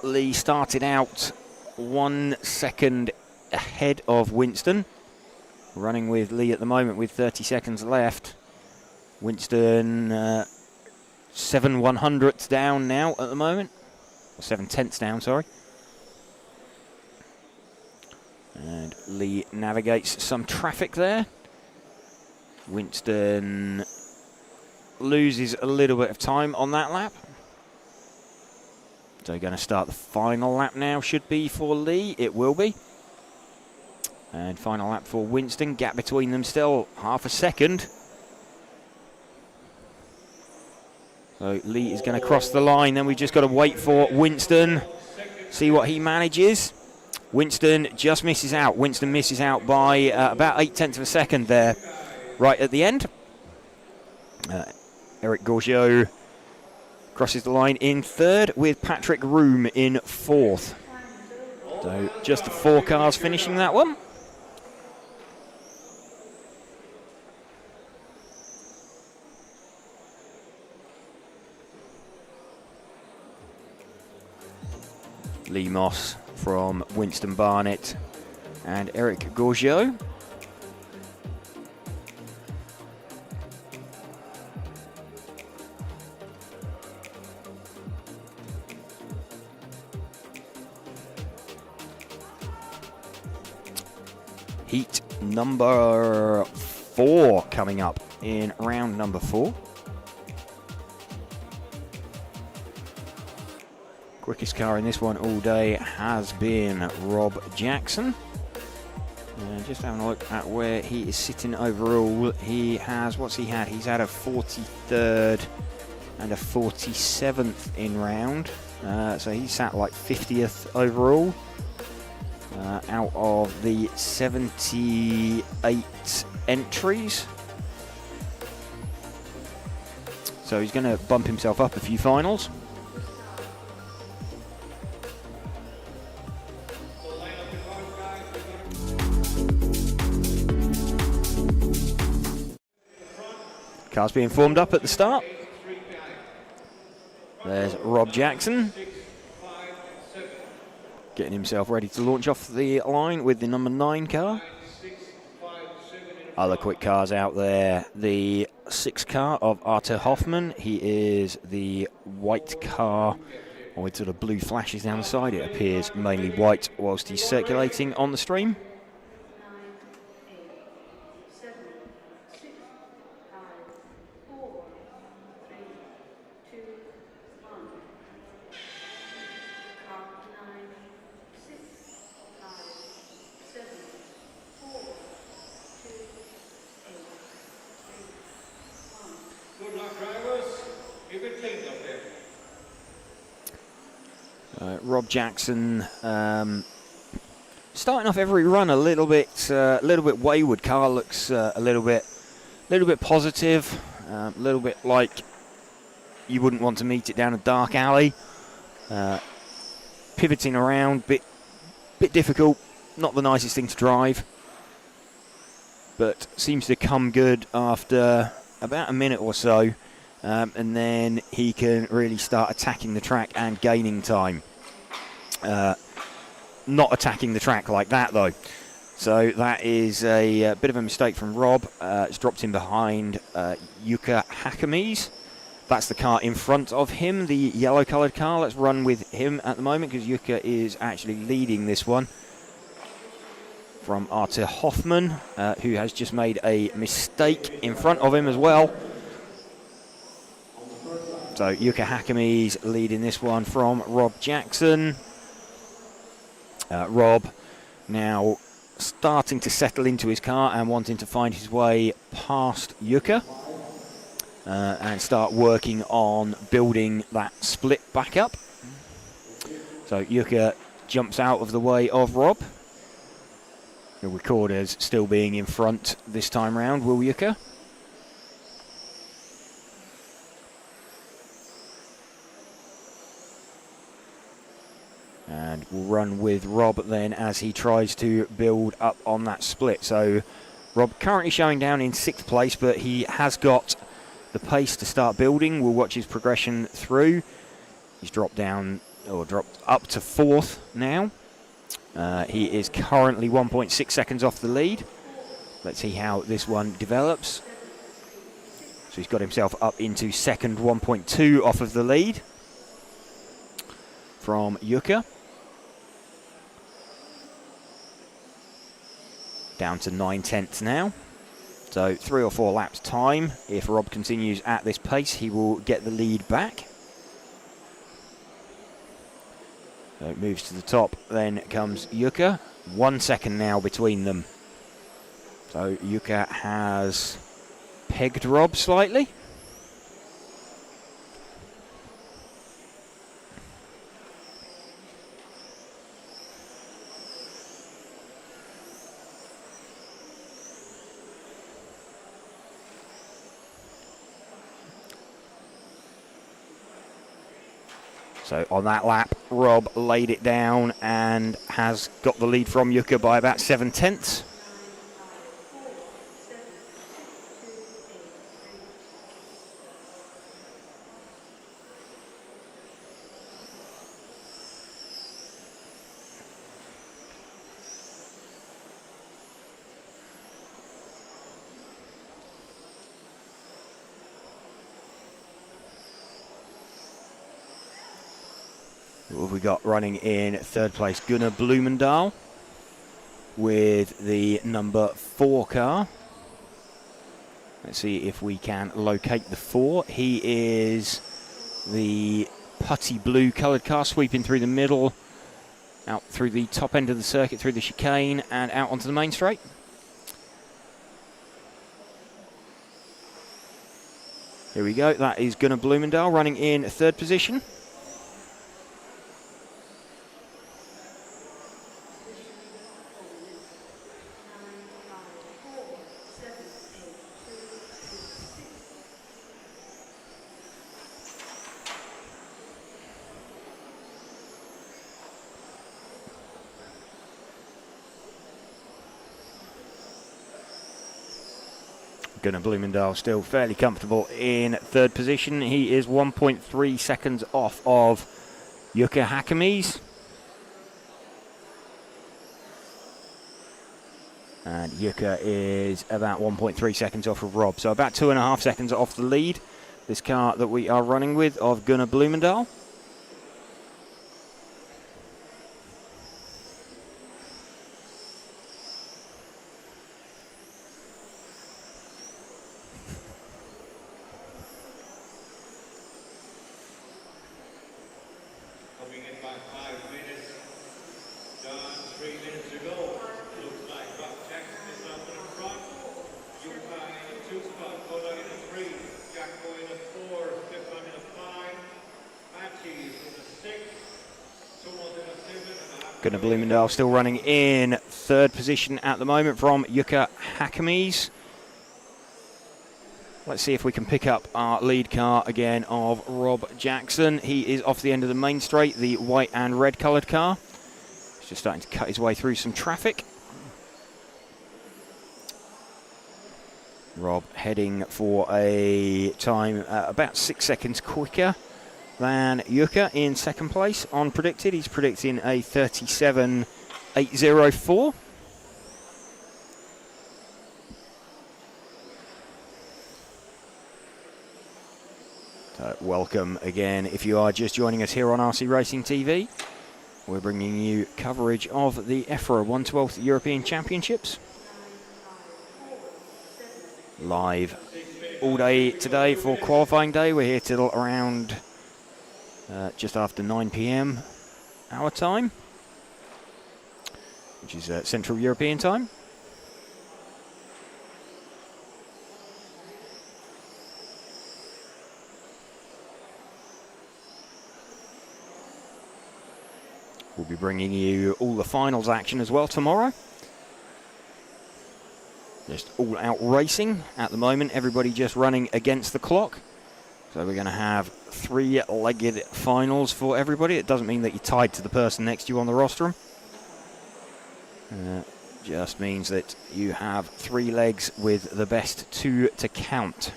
Lee started out 1 second ahead of Winston. Running with Lee at the moment with 30 seconds left. Winston 7/100ths down now at the moment. Or 7/10ths down, sorry. And Lee navigates some traffic there. Winston loses a little bit of time on that lap. So going to start the final lap now, should be for Lee. It will be. And final lap for Winston. Gap between them still half a second. So Lee is going to cross the line. Then we've just got to wait for Winston. See what he manages. Winston just misses out. Winston misses out by about 8/10 of a second there. Right at the end. Eric Gourgeot crosses the line in 3rd with Patrick Room in 4th. So just the 4 cars finishing that one. Lee Moss from Winston Barnett and Eric Gourgeot. Heat number 4 coming up in round number 4. Quickest car in this one all day has been Rob Jackson. Just having a look at where he is sitting overall. He has, what's he had? He's had a 43rd and a 47th in round. So he sat like 50th overall. Out of the 78 entries. So he's going to bump himself up a few finals. Cars being formed up at the start. There's Rob Jackson. Getting himself ready to launch off the line with the number 9 car. Other quick cars out there. The 6 car of Arthur Hoffman. He is the white car with sort of blue flashes down the side. It appears mainly white whilst he's circulating on the stream. Good luck, drivers. You can take them there. Rob Jackson starting off every run a little bit wayward. Car looks a little bit positive, a little bit like you wouldn't want to meet it down a dark alley. Pivoting around, bit difficult, not the nicest thing to drive, but seems to come good after about a minute or so, and then he can really start attacking the track and gaining time. Not attacking the track like that though. So that is a bit of a mistake from Rob. It's dropped him behind Yuka Hakamis. That's the car in front of him, the yellow coloured car. Let's run with him at the moment because Yuka is actually leading this one. from Arthur Hoffman, who has just made a mistake in front of him as well. So Yuka Hakami's leading this one from Rob Jackson. Rob now starting to settle into his car and wanting to find his way past Yuka and start working on building that split back up. So Yuka jumps out of the way of Rob. He'll record as still being in front this time round, will Yuka? And we'll run with Rob then as he tries to build up on that split. So Rob currently showing down in 6th place, but he has got the pace to start building. We'll watch his progression through. He's dropped down, or dropped up to 4th now. He is currently 1.6 seconds off the lead. Let's see how this one develops. So he's got himself up into 2nd, 1.2 off of the lead from Yuka. Down to 9/10 now. So 3 or 4 laps time. If Rob continues at this pace, he will get the lead back. So it moves to the top, then comes Yuka. 1 second now between them. So Yuka has pegged Rob slightly. So on that lap, Rob laid it down and has got the lead from Yuka by about 7/10. What have we got running in 3rd place? Gunnar Blumendal with the number 4 car. Let's see if we can locate the 4. He is the putty blue coloured car, sweeping through the middle, out through the top end of the circuit, through the chicane, and out onto the main straight. Here we go. That is Gunnar Blumendal running in 3rd position. Gunnar Blumendal still fairly comfortable in 3rd position. He is 1.3 seconds off of Yuka Hakami's. And Yuka is about 1.3 seconds off of Rob. So about 2.5 seconds off the lead. This car that we are running with of Gunnar Blumendal. Gunnar Blumendal still running in 3rd position at the moment from Yuka Hakami's. Let's see if we can pick up our lead car again of Rob Jackson. He is off the end of the main straight, the white and red coloured car. He's just starting to cut his way through some traffic. Rob heading for a time about 6 seconds quicker than Yuka in 2nd place on predicted. He's predicting a 37.804. So welcome again if you are just joining us here on RC Racing TV. we're bringing you coverage of the EFRA 112th European Championships. Live all day today for qualifying day. We're here till around just after 9 p.m. our time, which is Central European time. We'll be bringing you all the finals action as well tomorrow. Just all out racing at the moment, everybody just running against the clock. So we're going to have 3-legged finals for everybody. It doesn't mean that you're tied to the person next to you on the rostrum. Just means that you have 3 legs with the best 2 to count.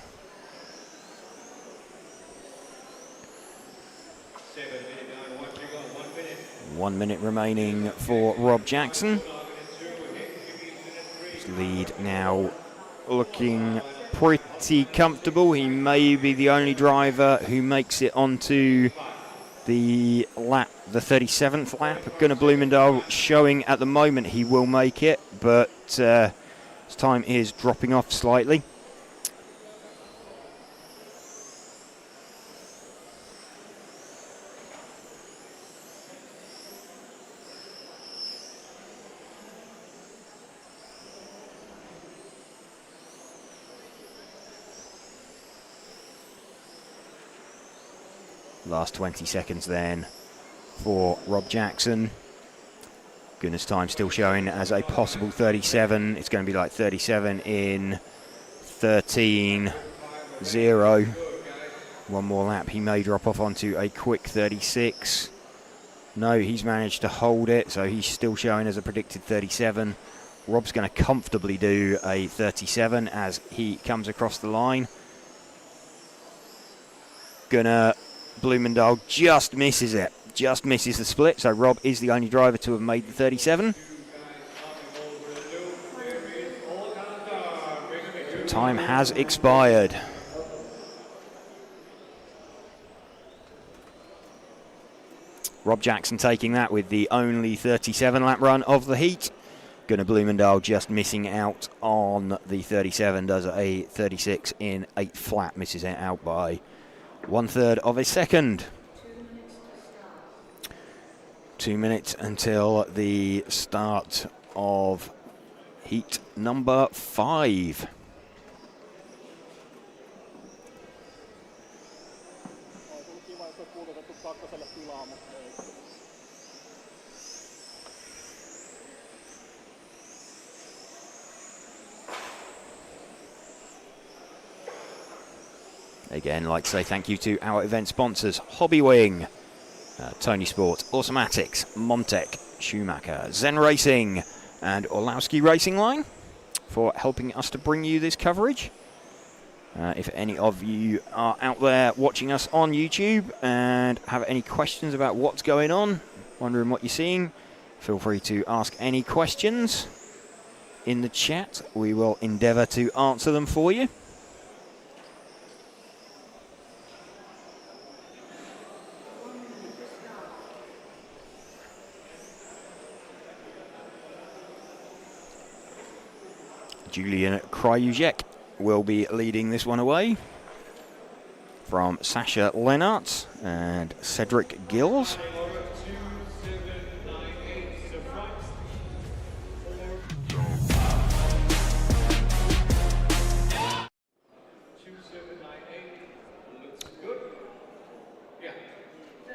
1 minute remaining for Rob Jackson. His lead now looking pretty comfortable. He may be the only driver who makes it onto the lap, the 37th lap. Gunnar Blumendal showing at the moment he will make it, but his time is dropping off slightly. Last 20 seconds then for Rob Jackson. Gunnar's time still showing as a possible 37. It's going to be like 37 in 13.0. One more lap. He may drop off onto a quick 36. No, he's managed to hold it, so he's still showing as a predicted 37. Rob's going to comfortably do a 37 as he comes across the line. Gunnar Blumendal just misses it, just misses the split, so Rob is the only driver to have made the 37. Time has expired. Rob Jackson taking that with the only 37 lap run of the heat. Gunnar Blumendal just missing out on the 37, does a 36 in 8 flat, misses it out by 1/3 of a second. 2 minutes until the start of heat number 5. Again, I'd like to say thank you to our event sponsors, Hobbywing, Tony Sport, Automatics, Montec, Schumacher, Zen Racing, and Orlowski Racing Line for helping us to bring you this coverage. If any of you are out there watching us on YouTube and have any questions about what's going on, wondering what you're seeing, feel free to ask any questions in the chat. We will endeavour to answer them for you. Julian Kryuzek will be leading this one away from Sasha Lennart and Cedric Gills.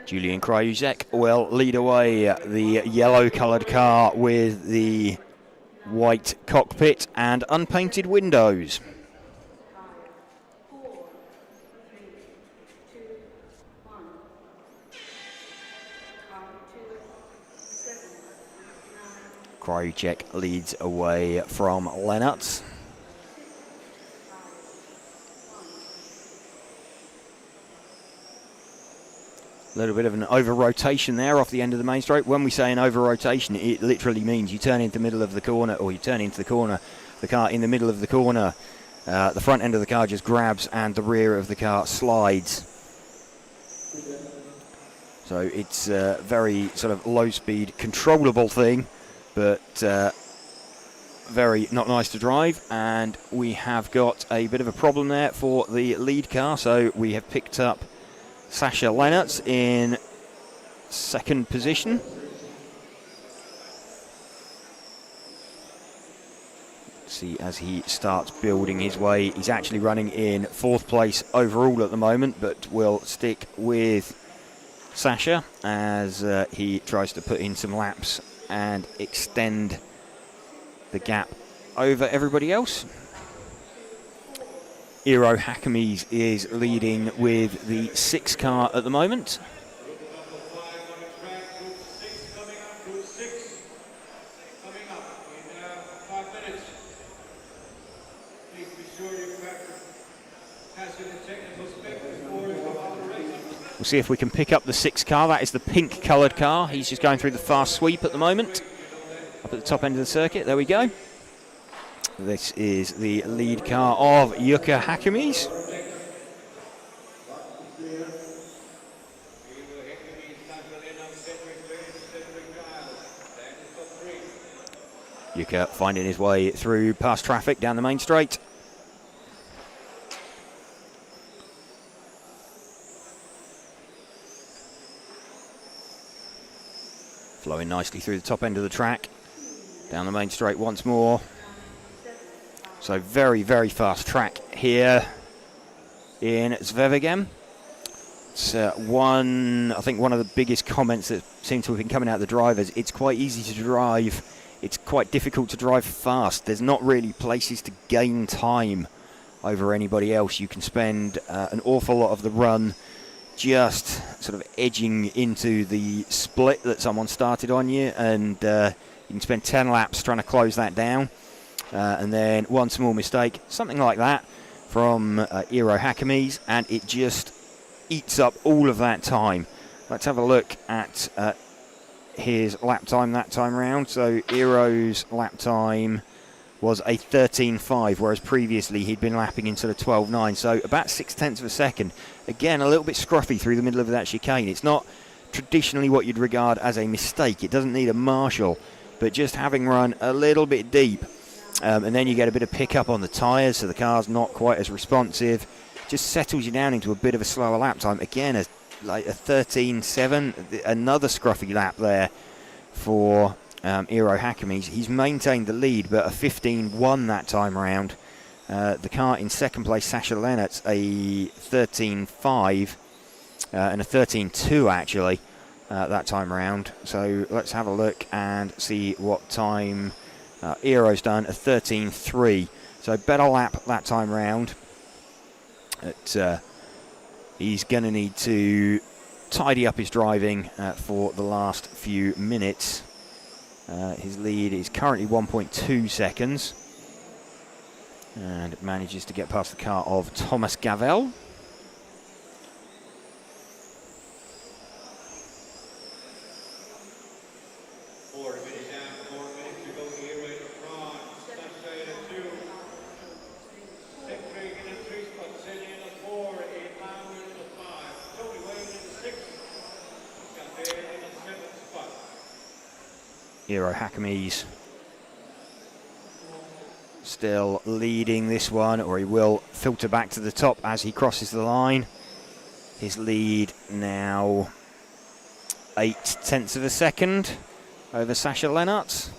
Julian Kryuzek will lead away the yellow-coloured car with the white cockpit and unpainted windows. Kryuzek leads away from Lennart. A little bit of an over-rotation there off the end of the main straight. When we say an over-rotation, it literally means you turn into the middle of the corner, or you turn into the corner, the car in the middle of the corner. The front end of the car just grabs and the rear of the car slides. So it's a very sort of low-speed, controllable thing, but very not nice to drive. And we have got a bit of a problem there for the lead car. So we have picked up Sasha Lennartz in second position. See, as he starts building his way, he's actually running in fourth place overall at the moment, but will stick with Sasha as he tries to put in some laps and extend the gap over everybody else. Eero Hakemies is leading with the 6 car at the moment. We'll see if we can pick up the 6 car. That is the pink coloured car. He's just going through the fast sweep at the moment. Up at the top end of the circuit. There we go. This is the lead car of Jukka Hakemies. Jukka finding his way through past traffic down the main straight. Flowing nicely through the top end of the track. Down the main straight once more. So very, very fast track here in Zwevegem. It's I think one of the biggest comments that seem to have been coming out of the drivers. It's quite easy to drive. It's quite difficult to drive fast. There's not really places to gain time over anybody else. You can spend an awful lot of the run just sort of edging into the split that someone started on you, and you can spend 10 laps trying to close that down, and then one small mistake, something like that from Eero Hakemies, and it just eats up all of that time. Let's have a look at his lap time that time round. So Eero's lap time was a 13.5, whereas previously he'd been lapping in sort of 12.9, so about 0.6 of a second. Again, a little bit scruffy through the middle of that chicane. It's not traditionally what you'd regard as a mistake. It doesn't need a marshal, but just having run a little bit deep, and then you get a bit of pickup on the tyres, so the car's not quite as responsive, just settles you down into a bit of a slower lap time. Again, like a 13.7, another scruffy lap there for Eero Hakemies. He's maintained the lead, but a 15.1 that time around. The car in second place, Sasha Lennartz, a 13.5 and a 13.2 actually that time around. So let's have a look and see what time Eero's done, a 13.3. So better lap that time round. He's going to need to tidy up his driving for the last few minutes. His lead is currently 1.2 seconds and manages to get past the car of Thomas Gavel. Eero Hakemies still leading this one, or he will filter back to the top as he crosses the line. His lead now 0.8 of a second over Sasha Lennartz.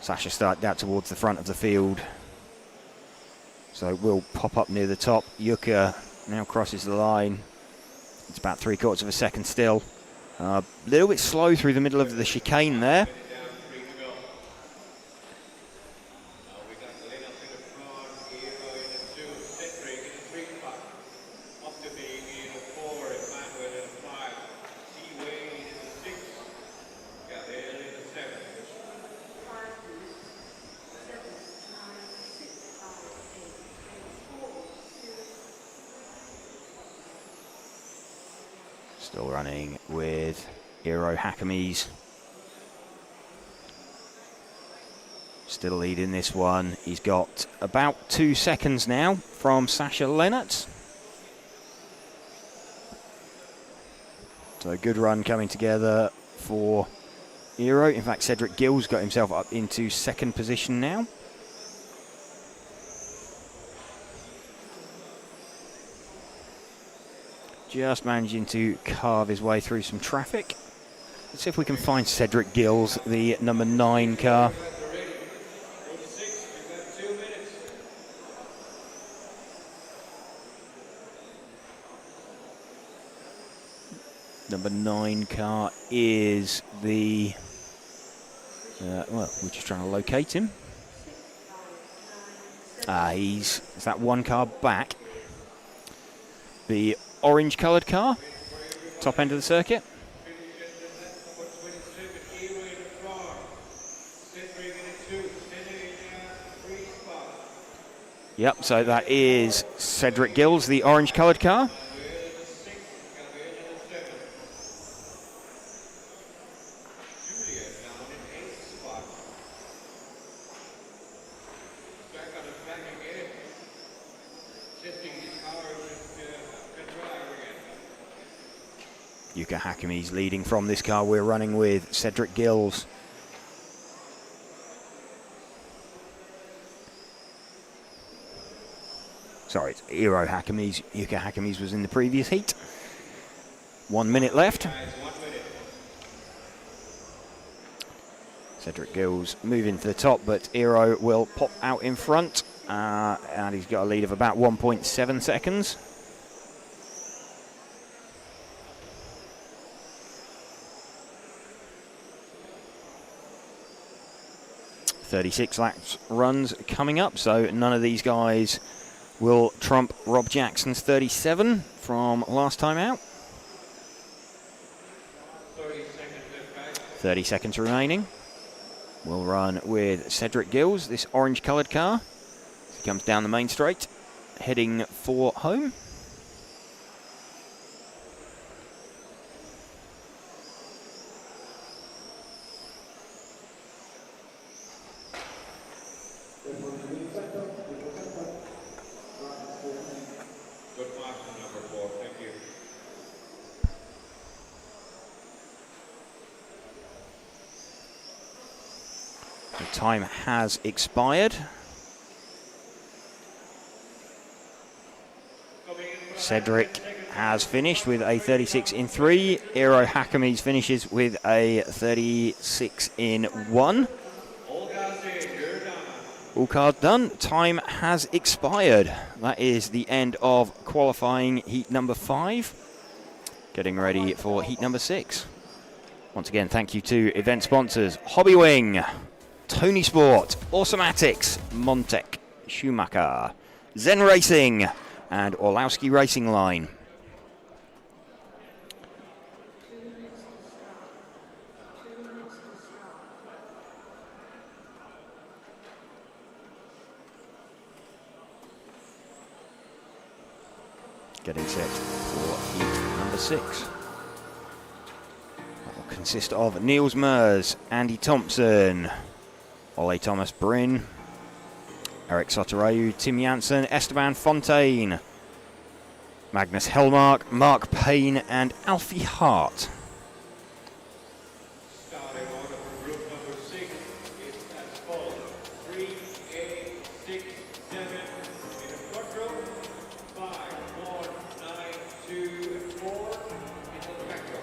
Sasha started out towards the front of the field, so will pop up near the top. Jukka now crosses the line. It's about 3/4 of a second still. A little bit slow through the middle of the chicane there. Still running with Eero Hakemies. Still leading this one. He's got about 2 seconds now from Sasha Lennartz. So a good run coming together for Eero. In fact, Cedric Gill's got himself up into second position now. Just managing to carve his way through some traffic. Let's see if we can find Cedric Gills, the number 9 car. Number 9 car is the... well, we're just trying to locate him. Is that one car back. The orange coloured car, top end of the circuit. Yep, so that is Cedric Gills, the orange coloured car. Yuka Hakimi's leading from this car we're running with, Cedric Gills. Sorry, it's Eero Hakimi's. Yuka Hakimi's was in the previous heat. 1 minute left. Cedric Gills moving to the top, but Eero will pop out in front. And he's got a lead of about 1.7 seconds. .36 laps runs coming up, so none of these guys will trump Rob Jackson's 37 from last time out. 30 seconds remaining. We'll run with Cedric Gills, this orange coloured car. He comes down the main straight, heading for home. Time has expired. Cedric has finished with a 36 in 3. Eero Hakimi's finishes with a 36 in 1. All cars done. Time has expired. That is the end of qualifying heat number 5. Getting ready for heat number 6. Once again, thank you to event sponsors Hobbywing, Tony Sport, Automatics, Montec, Schumacher, Zen Racing, and Orlowski Racing Line. Getting set for heat number 6. That will consist of Niels Mers, Andy Thompson, Ole Thomas Bryn, Eric Sotorayu, Tim Janssen, Esteban Fontaine, Magnus Hellmark, Mark Payne, and Alfie Hart. Starting order for group number 6 is as follows: 3, 8, 6, 7 in the front row, 5, 1, 9, 2, and 4 in the back row.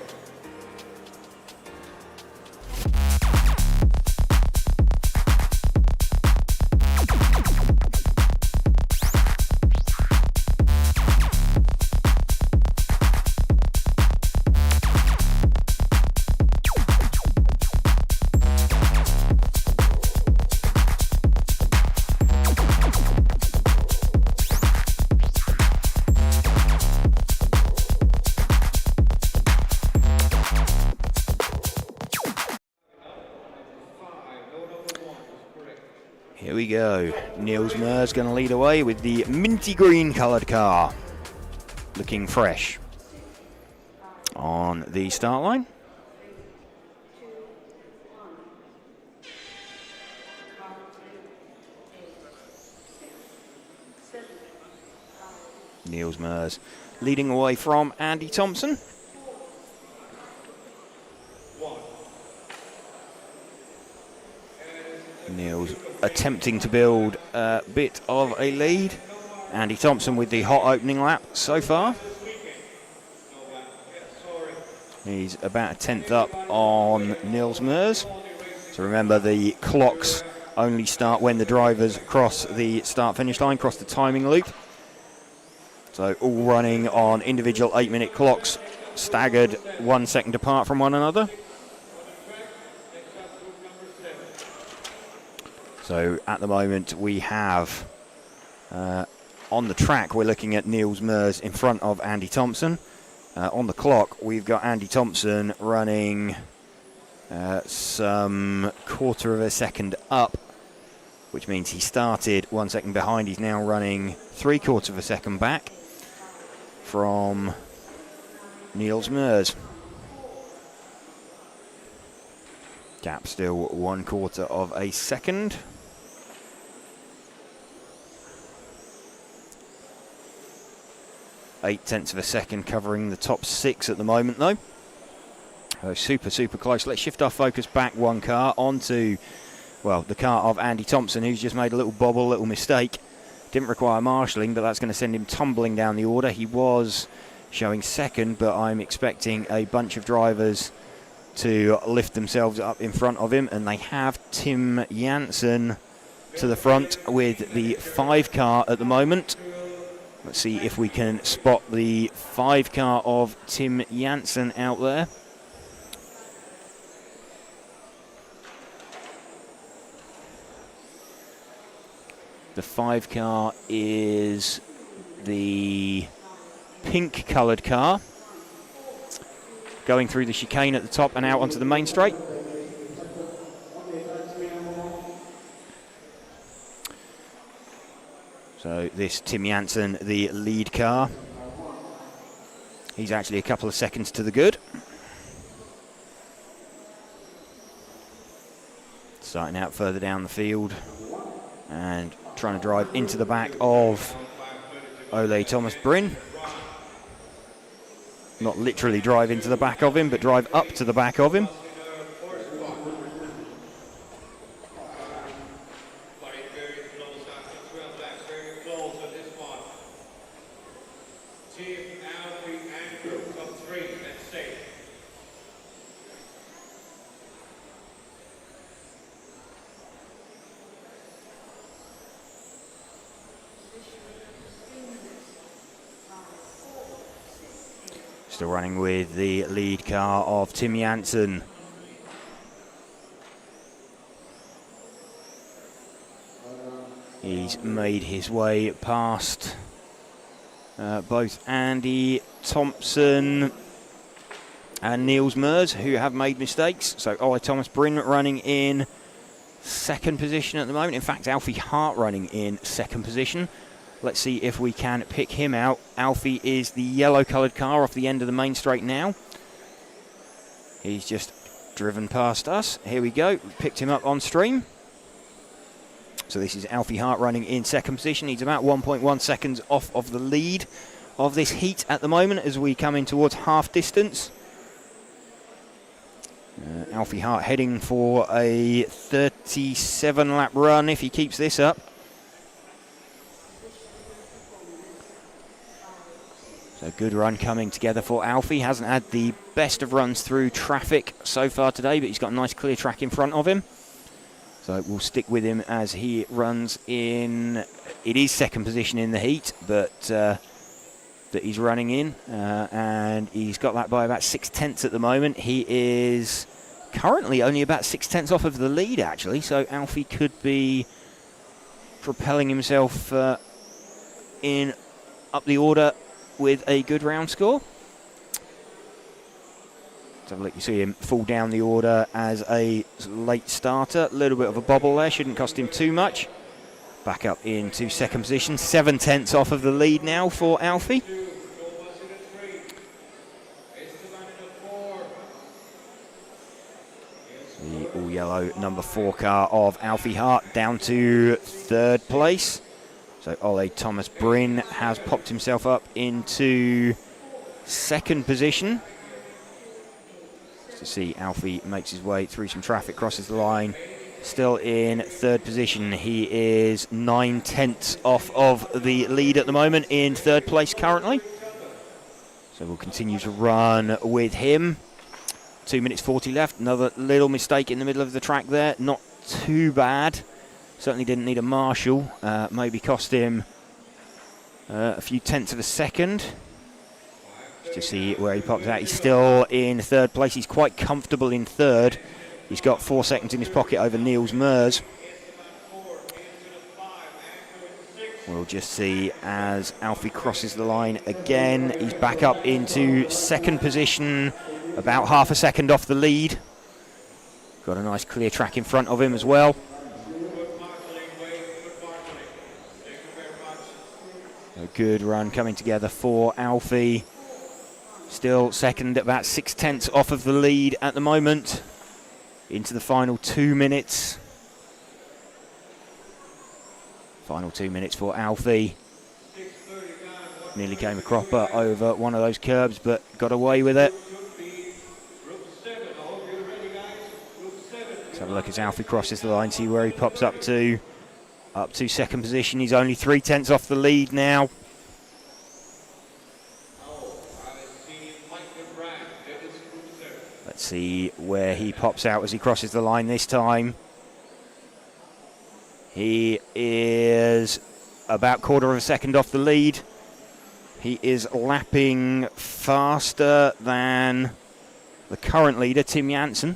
Here we go. Niels Mers going to lead away with the minty green coloured car. Looking fresh on the start line. Niels Mers leading away from Andy Thompson. Niels attempting to build a bit of a lead. Andy Thompson with the hot opening lap so far. He's about a tenth up on Niels Meurs. So remember, the clocks only start when the drivers cross the start-finish line, cross the timing loop. So all running on individual 8-minute clocks, staggered 1 second apart from one another. So at the moment we have, on the track, we're looking at Niels Meurs in front of Andy Thompson. On the clock, we've got Andy Thompson running some quarter of a second up, which means he started 1 second behind. He's now running 3/4 of a second back from Niels Meurs. Gap still 1/4 of a second. Eight-tenths of a second covering the top 6 at the moment, though. Super, super close. Let's shift our focus back one car onto, well, the car of Andy Thompson, who's just made a little bobble, little mistake. Didn't require marshalling, but that's going to send him tumbling down the order. He was showing second, but I'm expecting a bunch of drivers to lift themselves up in front of him, and they have. Tim Janssen to the front with the 5 car at the moment. Let's see if we can spot the 5 car of Tim Janssen out there. The 5 car is the pink coloured car, going through the chicane at the top and out onto the main straight. So this Tim Janssen, the lead car. He's actually a couple of seconds to the good. Starting out further down the field and trying to drive into the back of Ole Thomas Bryn. Not literally drive into the back of him, but drive up to the back of him. Still running with the lead car of Tim Janssen. He's made his way past both Andy Thompson and Niels Meurs, who have made mistakes. So Ole Thomas Bryn running in second position at the moment. In fact, Alfie Hart running in second position. Let's see if we can pick him out. Alfie is the yellow-coloured car off the end of the main straight now. He's just driven past us. Here we go. Picked him up on stream. So this is Alfie Hart running in second position. He's about 1.1 seconds off of the lead of this heat at the moment as we come in towards half distance. Alfie Hart heading for a 37-lap run if he keeps this up. A good run coming together for Alfie. Hasn't had the best of runs through traffic so far today, but he's got a nice clear track in front of him. So we'll stick with him as he runs in. It is second position in the heat, but that he's running in, and he's got that by about 6/10 at the moment. He is currently only about 6/10 off of the lead, actually. So Alfie could be propelling himself in up the order with a good round score. Let's have a look. You see him fall down the order as a late starter. A little bit of a bobble there, shouldn't cost him too much. Back up into second position, 7/10 off of the lead now for Alfie. The all-yellow number 4 car of Alfie Hart down to third place. So Ole Thomas Bryn has popped himself up into second position. To see Alfie makes his way through some traffic, crosses the line, still in third position. He is 9/10 off of the lead at the moment, in third place currently. So we'll continue to run with him. 2 minutes 40 left. Another little mistake in the middle of the track there. Not too bad. Certainly didn't need a marshal. Maybe cost him a few tenths of a second. Just to see where he pops out. He's still in third place. He's quite comfortable in third. He's got 4 seconds in his pocket over Niels Mers. We'll just see as Alfie crosses the line again. He's back up into second position, about half a second off the lead. Got a nice clear track in front of him as well. A good run coming together for Alfie. Still second, about 6/10 off of the lead at the moment. Into the final 2 minutes. Final 2 minutes for Alfie. Nearly came a cropper over one of those curbs, but got away with it. Let's have a look as Alfie crosses the line, see where he pops up to. Up to second position. He's only 3/10 off the lead now. Let's see where he pops out as he crosses the line this time. He is about quarter of a second off the lead. He is lapping faster than the current leader, Tim Janssen.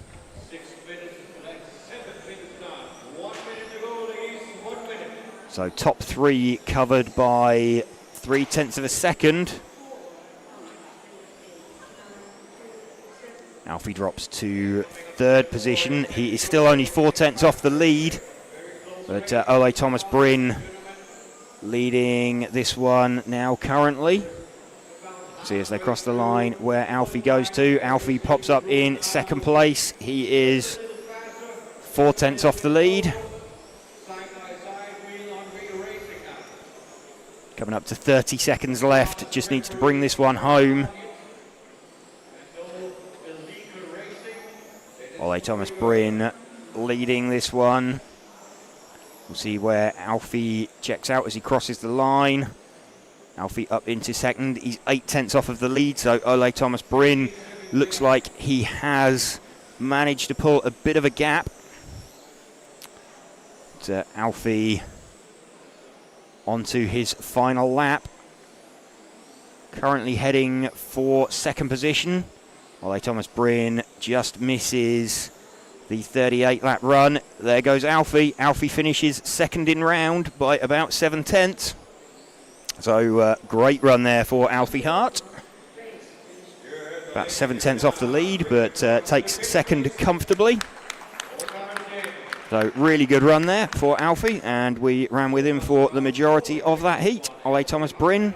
So top three covered by 3/10 of a second. Alfie drops to third position. He is still only 4/10 off the lead. But Ole Thomas Bryn leading this one now currently. See as they cross the line where Alfie goes to. Alfie pops up in second place. He is 4/10 off the lead. Coming up to 30 seconds left. Just needs to bring this one home. Ole Thomas Bryn leading this one. We'll see where Alfie checks out as he crosses the line. Alfie up into second. He's 8/10 off of the lead, so Ole Thomas Bryn looks like he has managed to pull a bit of a gap. But, Alfie onto his final lap. Currently heading for second position. Ole Thomas Bryn just misses the 38 lap run. There goes Alfie. Alfie finishes second in round by about 7/10. So great run there for Alfie Hart. About 7/10 off the lead, but takes second comfortably. So really good run there for Alfie, and we ran with him for the majority of that heat. Ole Thomas Bryn.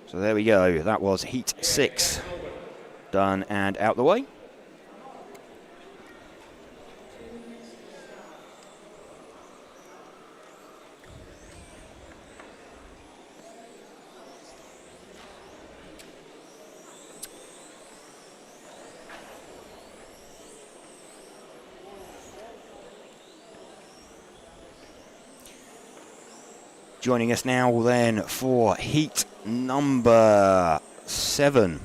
So there we go. That was heat 6 done and out the way. Joining us now then for heat number 7.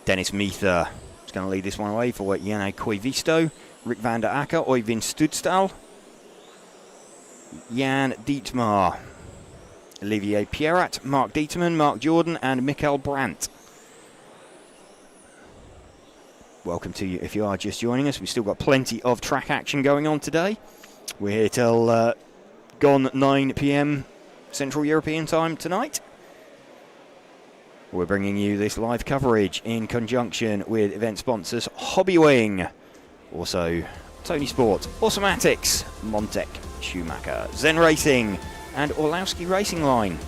Dennis Meether is going to lead this one away for Janne Koivisto, Rick van der Akker, Øyvind Studstal, Jan Dietmar, Olivier Pierrat, Mark Dieterman, Mark Jordan and Mikael Brandt. Welcome to you if you are just joining us. We've still got plenty of track action going on today. We're here till gone 9 p.m. Central European time tonight. We're bringing you this live coverage in conjunction with event sponsors Hobbywing, also Tony Sport, Automatics, Montec, Schumacher, Zen Racing and Orlowski Racing Line.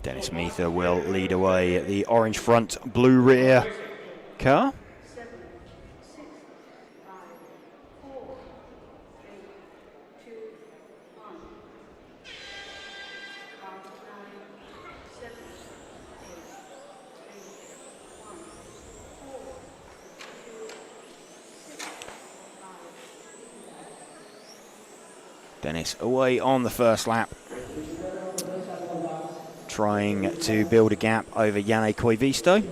Dennis Meether will lead away the orange front, blue rear car. 7, 6, 5, 4, 3, 2, 1. Car 9, 7, 8, 3, 1, 4, 2, 6, 5. Dennis away on the first lap, trying to build a gap over Janne Koivisto.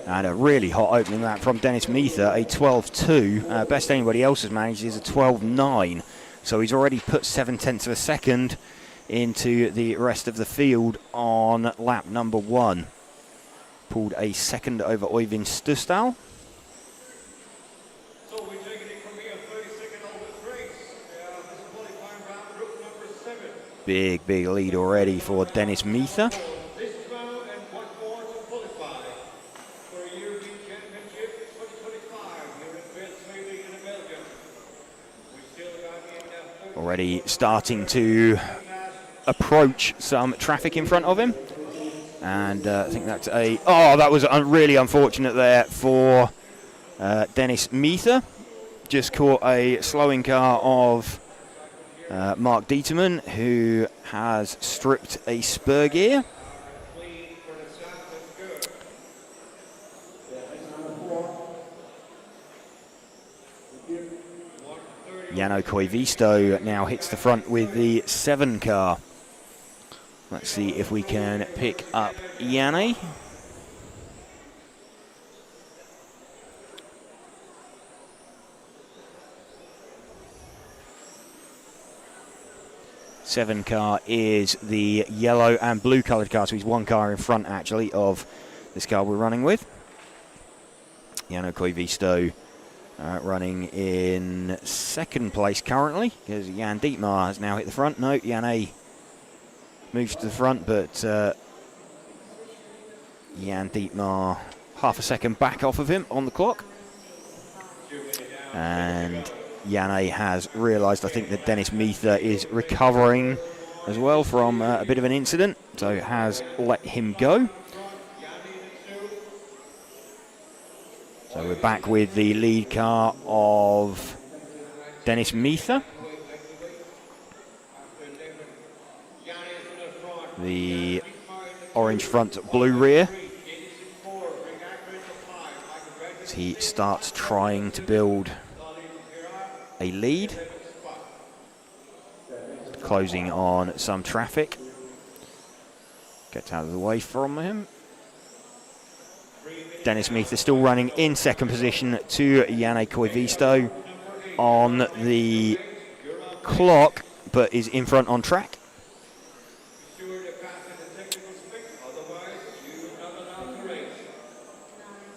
And a really hot opening lap from Dennis Meether, a 12.2. Best anybody else has managed is a 12.9. So he's already put 0.7 of a second into the rest of the field on lap number 1. Pulled a second over Øyvind Støsdal. So we're taking it from here, 30-second over this race. This is qualifying round, group number 7. Big lead already for Dennis Meether. This round and one more to qualify for a European Championship 2025 here in Veldsleden in Belgium. We still got in Already starting to approach some traffic in front of him. And I think that's a... Oh, that was really unfortunate there for Dennis Meether. Just caught a slowing car of Mark Dieterman, who has stripped a spur gear. Janne Koivisto now hits the front with the 7 car. Let's see if we can pick up Janne. Seven car is the yellow and blue coloured car, so he's one car in front actually of this car we're running with. Janne Koivisto running in second place currently, because Jan Dietmar has now hit the front. No, Janne moves to the front, but Jan Dietmar half a second back off of him on the clock. And Janne has realised, I think, that Dennis Meether is recovering as well from a bit of an incident, so has let him go. So we're back with the lead car of Dennis Meether. The orange front, blue rear. As he starts trying to build a lead. Closing on some traffic. Gets out of the way from him. Dennis Meether still running in second position to Janne Koivisto on the clock, but is in front on track.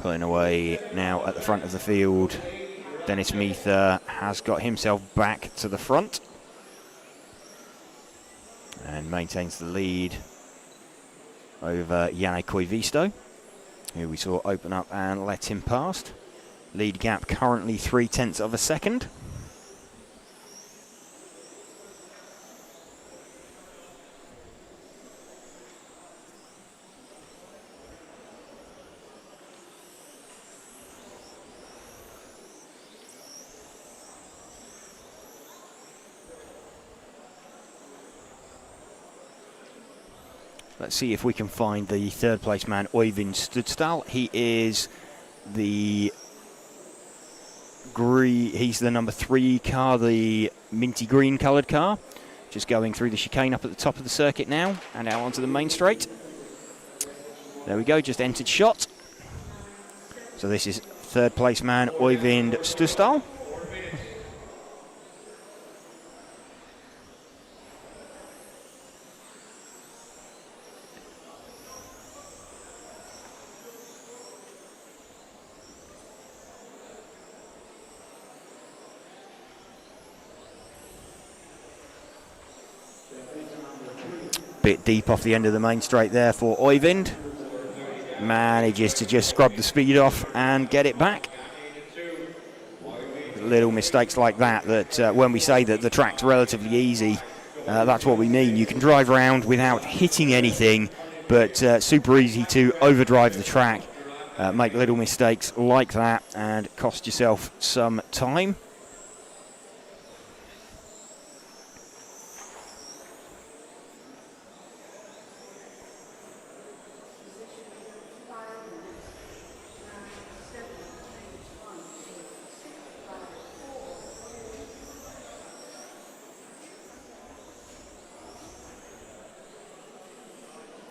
Pulling away now at the front of the field. Dennis Meether has got himself back to the front and maintains the lead over Janne Koivisto, who we saw open up and let him past. Lead gap currently 0.3 of a second. Let's see if we can find the third place man, Øyvind Støsdal. He is the he's the number 3 car, the minty green coloured car. Just going through the chicane up at the top of the circuit now and out onto the main straight. There we go, just entered shot. So this is third place man, Øyvind Støsdal. Bit deep off the end of the main straight there for Øyvind. Manages to just scrub the speed off and get it back. Little mistakes like that when we say that the track's relatively easy, That's what we mean. You can drive around without hitting anything, but super easy to overdrive the track, make little mistakes like that, and cost yourself some time.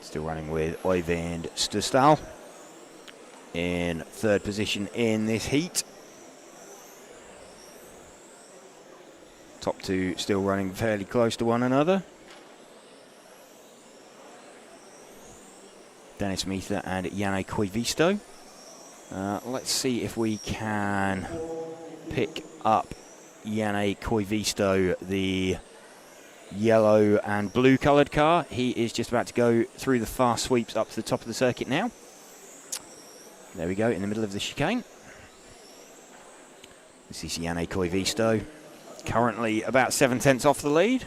Still running with Øyvind Støsdal in third position in this heat. Top two still running fairly close to one another. Dennis Meether and Janne Koivisto. Let's see if we can pick up Janne Koivisto, the yellow and blue coloured car. He is just about to go through the fast sweeps up to the top of the circuit now. There we go, in the middle of the chicane. This is Janne Koivisto, currently about 7/10 off the lead.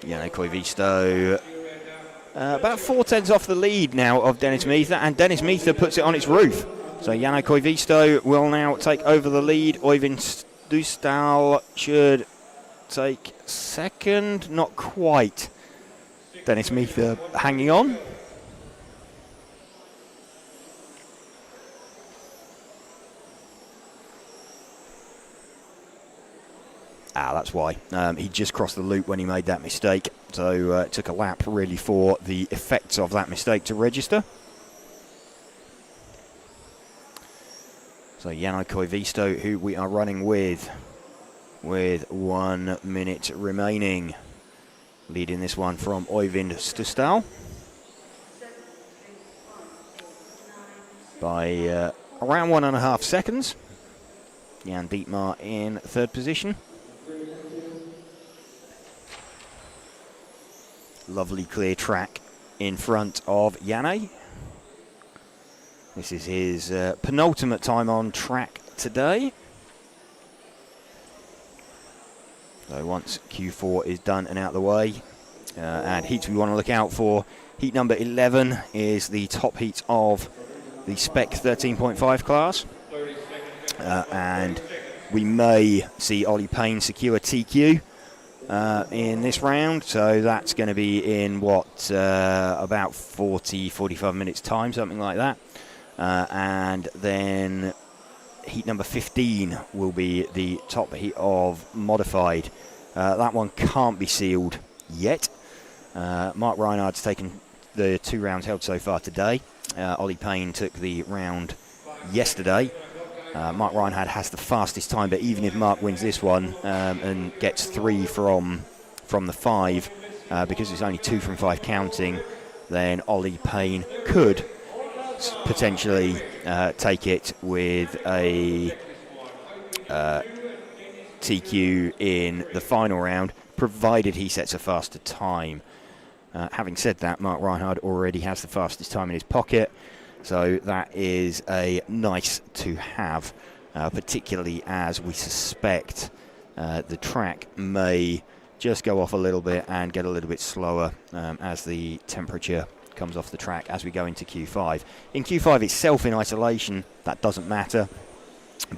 Janne Koivisto about 4/10 off the lead now of Dennis Meether, and Dennis Meether puts it on its roof. So Janne Koivisto will now take over the lead. Øyvind Støsdal should take second, not quite. Dennis Meether hanging on. That's why. He just crossed the loop when he made that mistake. So it took a lap really for the effects of that mistake to register. So Janne Koivisto, who we are running with 1 minute remaining. Leading this one from Øyvind Støsdal by around 1.5 seconds. Jan Dietmar in third position. Lovely clear track in front of Janne. This is his penultimate time on track today. So once Q4 is done and out of the way, and heats we want to look out for, heat number 11 is the top heat of the Spec 13.5 class. And we may see Ollie Payne secure TQ in this round, so that's going to be in about 45 minutes time, something like that. And then heat number 15 will be the top heat of modified. That one can't be sealed yet. Mark Reinhardt's taken the 2 rounds held so far today. Ollie Payne took the round yesterday. Mark Reinhardt has the fastest time, but even if Mark wins this one and gets 3 from the 5, because it's only 2 from 5 counting, then Ollie Payne could potentially take it with a TQ in the final round, provided he sets a faster time. Having said that, Mark Reinhardt already has the fastest time in his pocket, so that is a nice to have, particularly as we suspect the track may just go off a little bit and get a little bit slower as the temperature comes off the track as we go into Q5. In Q5 itself, in isolation, that doesn't matter,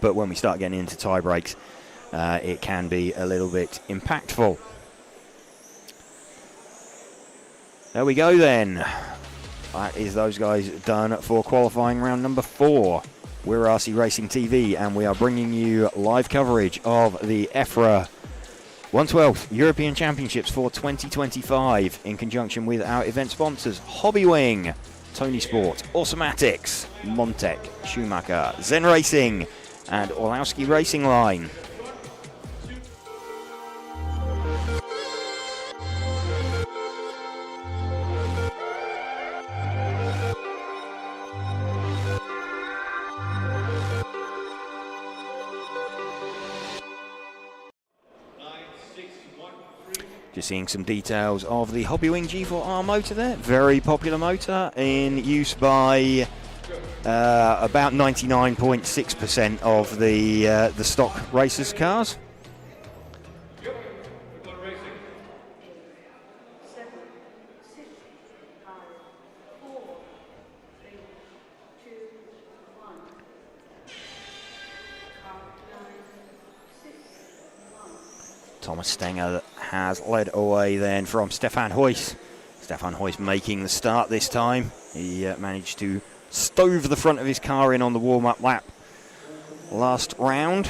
but when we start getting into tie breaks, it can be a little bit impactful. There we go then. That is those guys done for qualifying round number 4. We're RC Racing TV, and we are bringing you live coverage of the EFRA 112th European Championships for 2025 in conjunction with our event sponsors Hobbywing, Tony Sport, Automatics, Montec, Schumacher, Zen Racing and Orlowski Racing Line. Just seeing some details of the Hobbywing G4R motor there. Very popular motor in use by about 99.6% of the stock racers' cars. Thomas Stenger has led away then from Stefan Huyss. Stefan Huyss making the start this time. He managed to stove the front of his car in on the warm-up lap last round.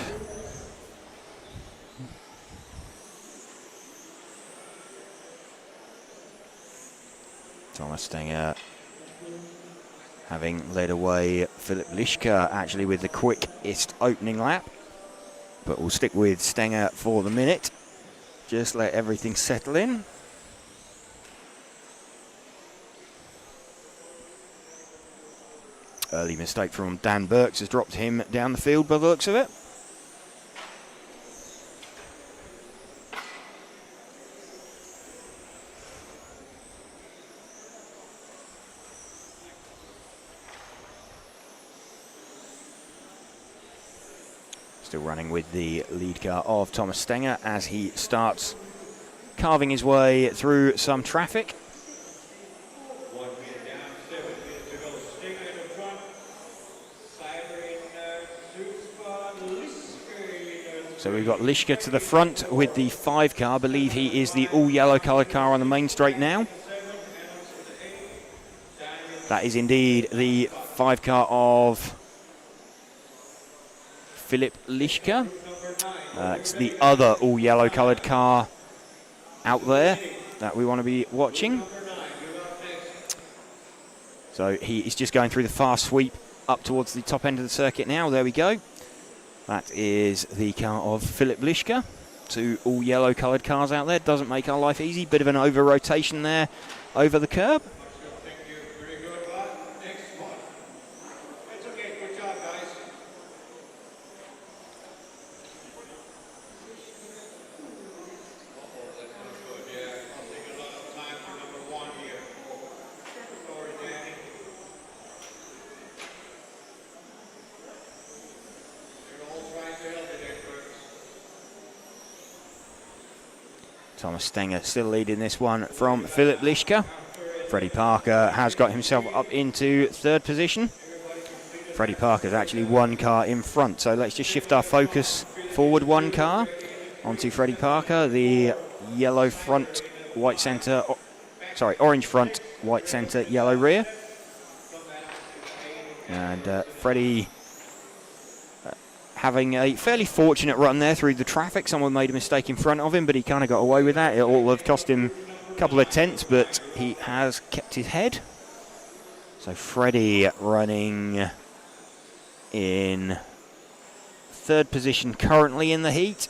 Thomas Stenger having led away Philipp Lischka actually with the quickest opening lap. But we'll stick with Stenger for the minute. Just let everything settle in. Early mistake from Dan Burks has dropped him down the field by the looks of it. Still running with the lead car of Thomas Stenger as he starts carving his way through some traffic. 1 minute down, 7 minutes to go. Stenger in the front. So we've got Lischka to the front with the 5 car. I believe he is the all yellow coloured car on the main straight now. That is indeed the 5 car of Philipp Lischka. It's the other all yellow coloured car out there that we want to be watching. So he is just going through the fast sweep up towards the top end of the circuit now. There we go. That is the car of Philipp Lischka. 2 all yellow coloured cars out there. Doesn't make our life easy. Bit of an over rotation there over the curb. Thomas Stenger still leading this one from Philipp Lischka. Freddie Parker has got himself up into 3rd position. Freddie Parker's actually 1 car in front, so let's just shift our focus forward 1 car onto Freddie Parker, the yellow front, white centre, orange front, white centre, yellow rear. And Freddie having a fairly fortunate run there through the traffic. Someone made a mistake in front of him, but he kind of got away with that. It will have cost him a couple of tenths, but he has kept his head. So Freddie running in 3rd position currently in the heat.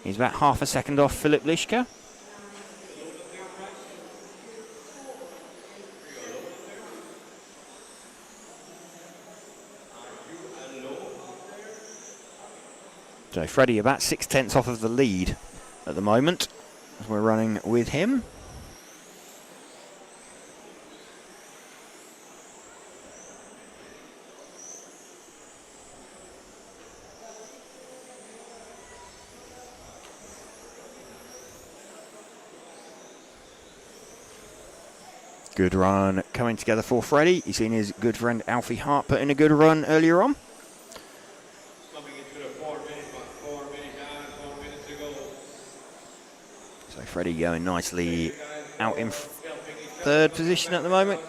He's about half a second off Philipp Lischka. So Freddie about 6 tenths off of the lead at the moment as we're running with him. Good run coming together for Freddie. He's seen his good friend Alfie Hart put in a good run earlier on. So Freddie going nicely out in 3rd position at the moment.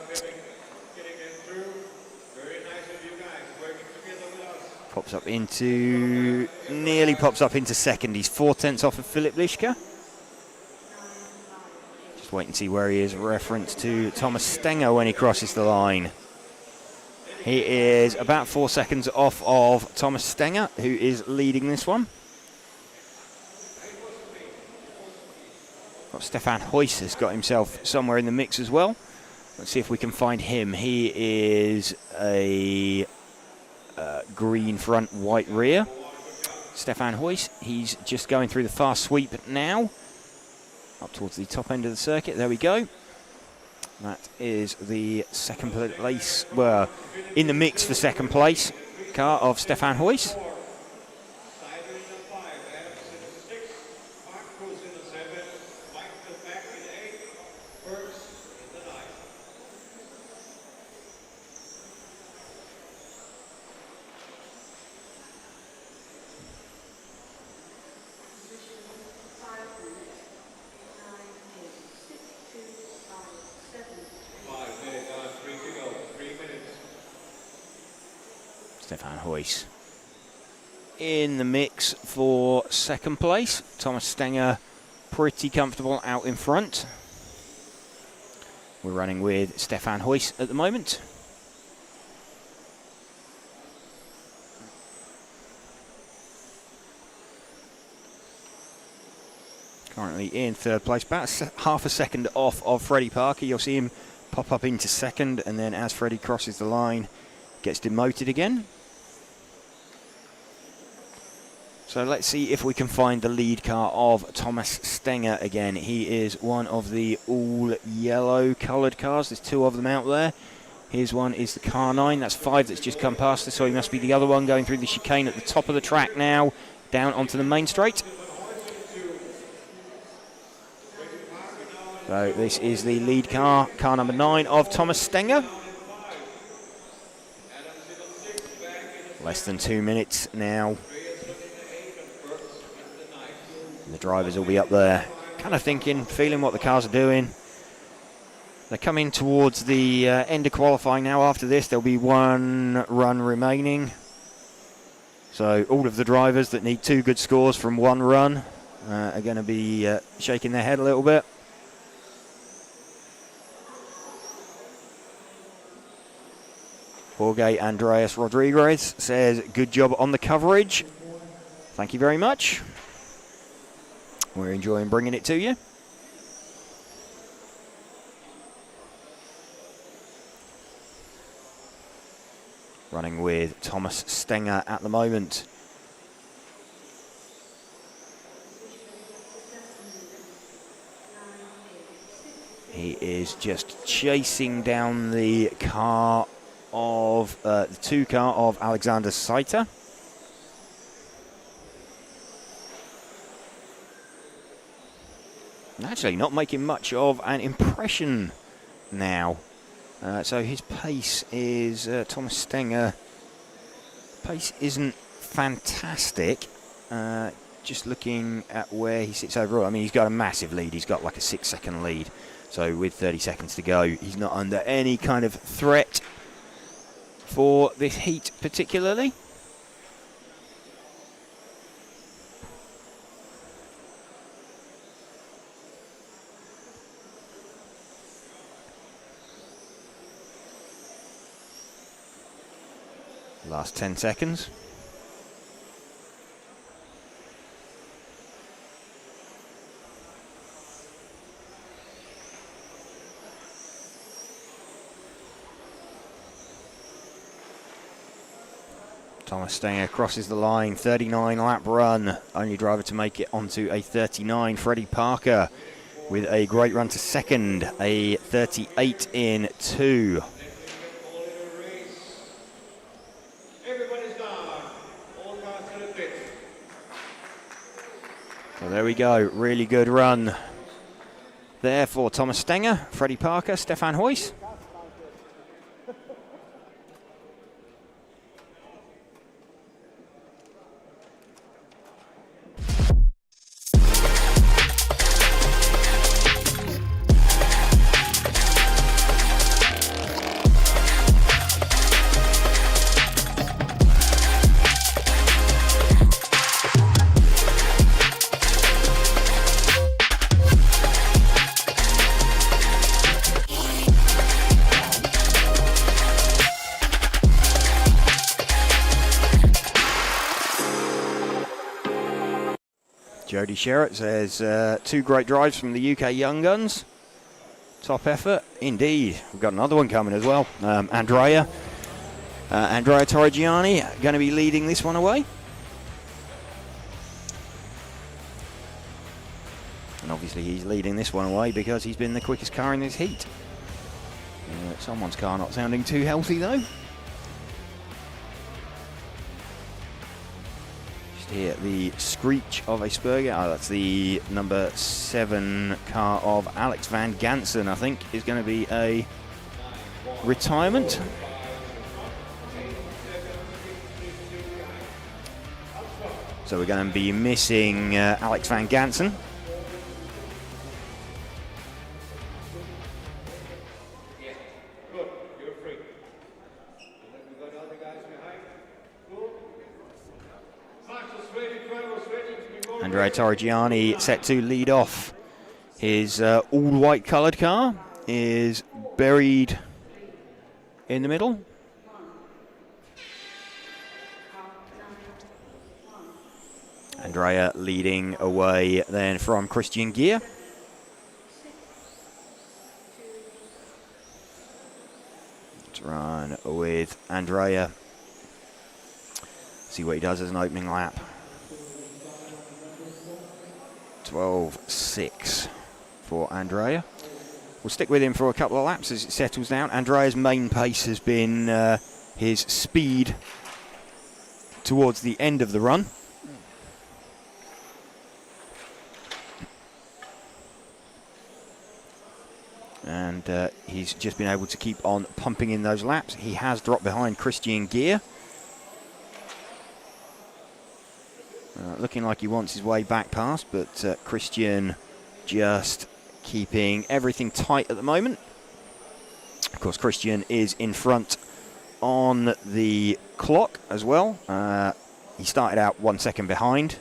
Nearly pops up into 2nd. He's 4 tenths off of Philipp Lischka. Just wait and see where he is reference to Thomas Stenger when he crosses the line. He is about 4 seconds off of Thomas Stenger, who is leading this one. Stefan Huyss has got himself somewhere in the mix as well. Let's see if we can find him. He is a green front, white rear. Stefan Huyss, he's just going through the fast sweep now. up towards the top end of the circuit. There we go. That is the second place, well, in the mix for second place, car of Stefan Huys. Stefan Huys in the mix for second place. Thomas Stenger pretty comfortable out in front. We're running with Stefan Huys at the moment. Currently in third place, about half a second off of Freddie Parker. You'll see him pop up into second, and then as Freddie crosses the line, gets demoted again. So let's see if we can find the lead car of Thomas Stenger again. He is one of the all yellow coloured cars. There's two of them out there. His one is the car 9. That's 5 that's just come past us, so he must be the other one going through the chicane at the top of the track now, down onto the main straight. So this is the lead car, car number 9 of Thomas Stenger. Less than 2 minutes now. The drivers will be up there, kind of thinking, feeling what the cars are doing. They're coming towards the end of qualifying now. After this, there'll be one run remaining. So all of the drivers that need 2 good scores from one run are going to be shaking their head a little bit. Jorge Andreas Rodriguez says, good job on the coverage. Thank you very much. We're enjoying bringing it to you. Running with Thomas Stenger at the moment. He is just chasing down the car of the 2 car of Alexander Saiter. Actually not making much of an impression now. So his pace is, Thomas Stenger, pace isn't fantastic. Just looking at where he sits overall, I mean, he's got a massive lead. He's got like a 6-second lead. So with 30 seconds to go, he's not under any kind of threat for this heat particularly. Last 10 seconds. Thomas Stenger crosses the line, 39 lap run. Only driver to make it onto a 39, Freddie Parker, with a great run to second, a 38 in 2. So there we go, really good run there for Thomas Stenger, Freddie Parker, Stefan Huys. Jody Sherritt says, 2 great drives from the UK Young Guns. Top effort, indeed. We've got another one coming as well. Andrea Torrigiani going to be leading this one away. And Obviously, he's leading this one away because he's been the quickest car in this heat. Someone's car not sounding too healthy, though. Just hear the screech of a Spurger. Oh, that's the number 7 car of Alex Van Gansen, I think, is going to be a retirement. So we're going to be missing Alex Van Gansen. Andrea Torrigiani set to lead off. His all-white coloured car is buried in the middle. Andrea leading away then from Christian Gear. Let's run with Andrea. See what he does as an opening lap. 12.6 for Andrea. We'll stick with him for a couple of laps as it settles down. Andrea's main pace has been his speed towards the end of the run. And he's just been able to keep on pumping in those laps. He has dropped behind Christian Gear. Looking like he wants his way back past, but Christian just keeping everything tight at the moment. Of course, Christian is in front on the clock as well. He started out 1 second behind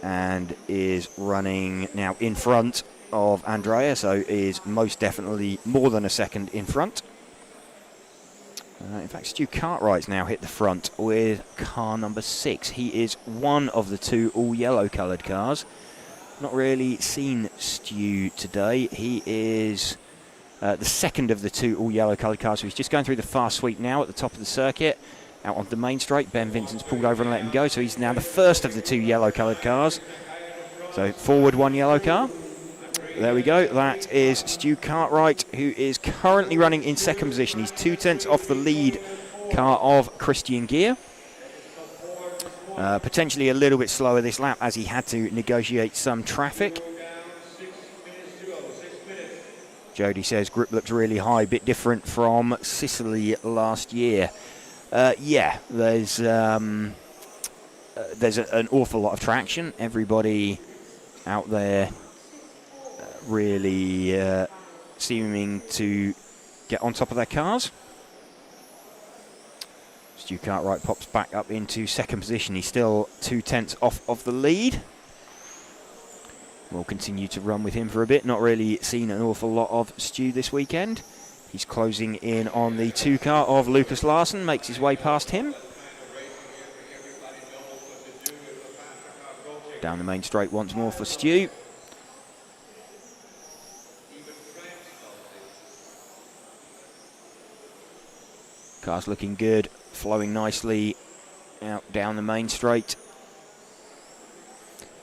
and is running now in front of Andrea, so is most definitely more than a second in front. In fact, Stu Cartwright's now hit the front with car number 6. He is one of the 2 all-yellow coloured cars. Not really seen Stu today. He is the second of the 2 all-yellow coloured cars, so he's just going through the fast sweep now at the top of the circuit. Out on the main straight, Ben Vincent's pulled over and let him go, so he's now the first of the 2 yellow coloured cars. So forward 1 yellow car. There we go. That is Stu Cartwright, who is currently running in second position. He's 2/10 off the lead car of Christian Gear. Potentially a little bit slower this lap as he had to negotiate some traffic. Jody says grip looks really high, bit different from Sicily last year. Yeah, there's an awful lot of traction. Everybody out there really seeming to get on top of their cars. Stu Cartwright pops back up into second position. He's still 2/10 off of the lead. We'll continue to run with him for a bit. Not really seen an awful lot of Stu this weekend. He's closing in on the 2 car of Lucas Larson, makes his way past him. Down the main straight once more for Stu. Car's looking good, flowing nicely out down the main straight.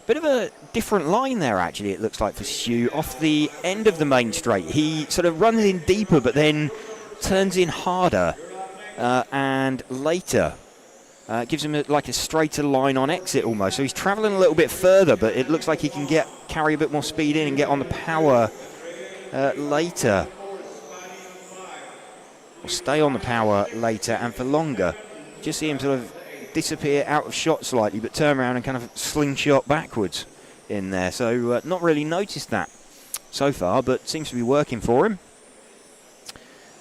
Bit of a different line there, actually, it looks like, for Stu. Off the end of the main straight, he sort of runs in deeper, but then turns in harder and later. Gives him like a straighter line on exit almost. So he's travelling a little bit further, but it looks like he can carry a bit more speed in and get on the power later. Stay on the power later and for longer. Just see him sort of disappear out of shot slightly, but turn around and kind of slingshot backwards in there. So not really noticed that so far, but seems to be working for him.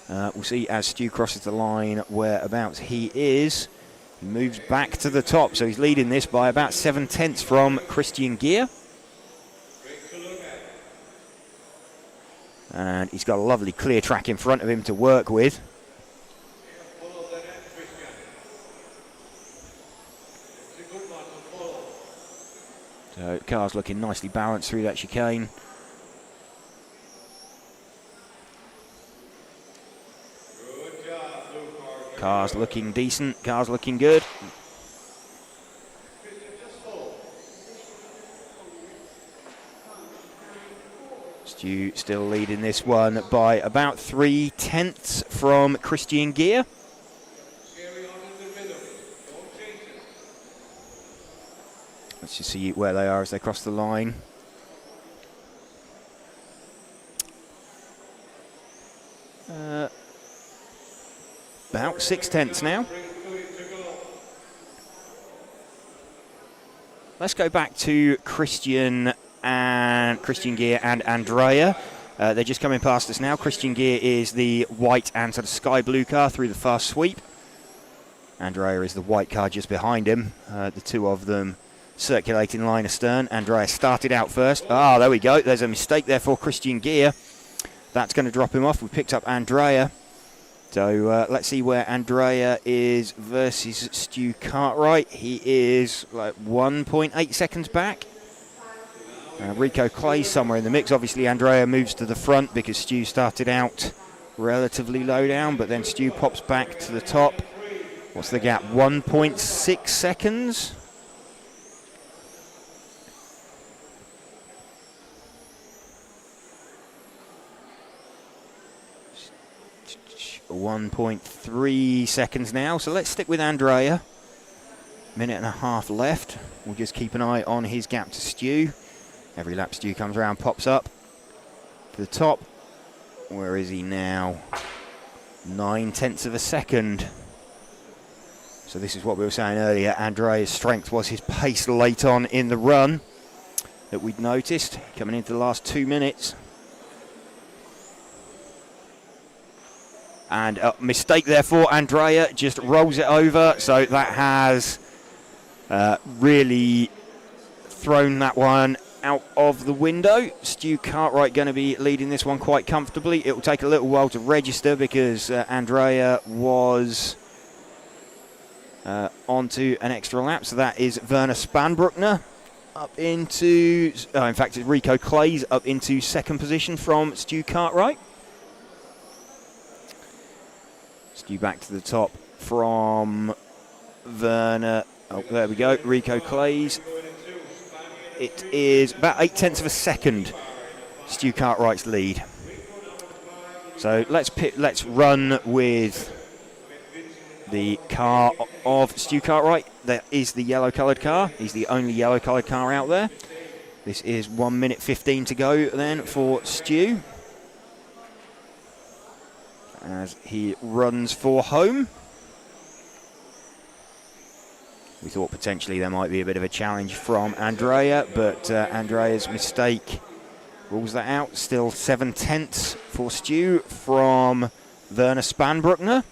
We'll see as Stu crosses the line whereabouts he is. He moves back to the top, so he's leading this by about 7/10 from Christian Gear. And he's got a lovely clear track in front of him to work with. So the car's looking nicely balanced through that chicane. Car's looking decent, car's looking good. Stu still leading this one by about 3/10 from Christian Gear. Let's just see where they are as they cross the line. About 6/10 now. Let's go back to Christian Gear and Andrea. They're just coming past us now. Christian Gear is the white and sort of sky blue car through the fast sweep. Andrea is the white car just behind him. The two of them circulating line astern. Andrea started out first. Ah, there we go. There's a mistake there for Christian Gear. That's going to drop him off. We picked up Andrea. So let's see where Andrea is versus Stu Cartwright. He is like 1.8 seconds back. Rico Clay somewhere in the mix. Obviously, Andrea moves to the front because Stu started out relatively low down, but then Stu pops back to the top. What's the gap? 1.6 seconds. .3 seconds now, so let's stick with Andrea. Minute and a half left. We'll just keep an eye on his gap to Stu. Every lap Stu comes around, pops up to the top. Where is he now? 9/10 of a second. So this is what we were saying earlier. Andrea's strength was his pace late on in the run that we'd noticed coming into the last 2 minutes. And a mistake there for Andrea, just rolls it over. So that has really thrown that one out of the window. Stu Cartwright going to be leading this one quite comfortably. It will take a little while to register because Andrea was onto an extra lap. So that is Werner Spanbruckner up into, in fact it's Rico Clays up into second position from Stu Cartwright. Stu back to the top from Werner. Oh, there we go. Rico Clays. It is about 8/10 of a second. Stu Cartwright's lead. So let's run with the car of Stu Cartwright. That is the yellow-coloured car. He's the only yellow-coloured car out there. This is 1 minute 15 to go then for Stu, as he runs for home. We thought potentially there might be a bit of a challenge from Andrea, but Andrea's mistake rules that out. Still 7/10 for Stu from Werner Spanbruckner.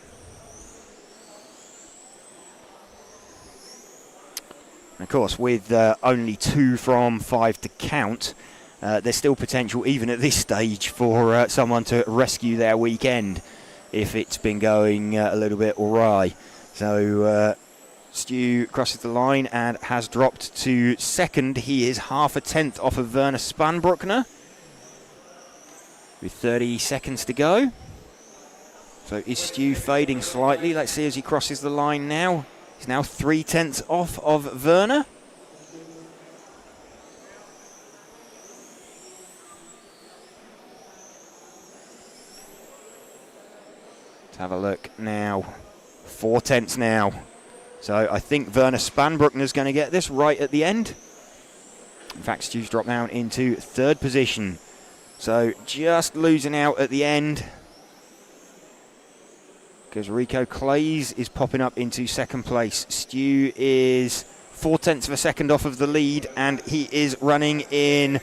Of course, with only 2 from 5 to count, there's still potential, even at this stage, for someone to rescue their weekend if it's been going a little bit awry. So Stu crosses the line and has dropped to second. He is 0.5 off of Werner Spanbruckner with 30 seconds to go. So is Stu fading slightly? Let's see as he crosses the line now. He's now 0.3 off of Werner. Let's have a look now. 4/10 now. So I think Werner Spanbruckner's going to get this right at the end. In fact, Stu's dropped down into third position. So just losing out at the end, because Rico Clays is popping up into second place. Stu is 0.4 of a second off of the lead, and he is running in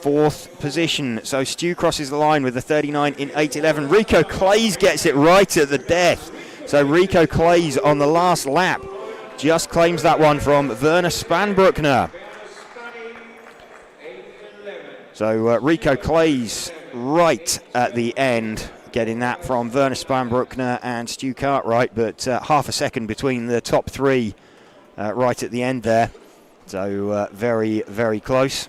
fourth position. So Stu crosses the line with a 39 in 8:11. Rico Clays gets it right at the death. So Rico Clays on the last lap just claims that one from Werner Spanbruckner. So Rico Clays right at the end, getting that from Werner Spanbruckner and Stu Cartwright, but half a second between the top 3 right at the end there. So very, very close.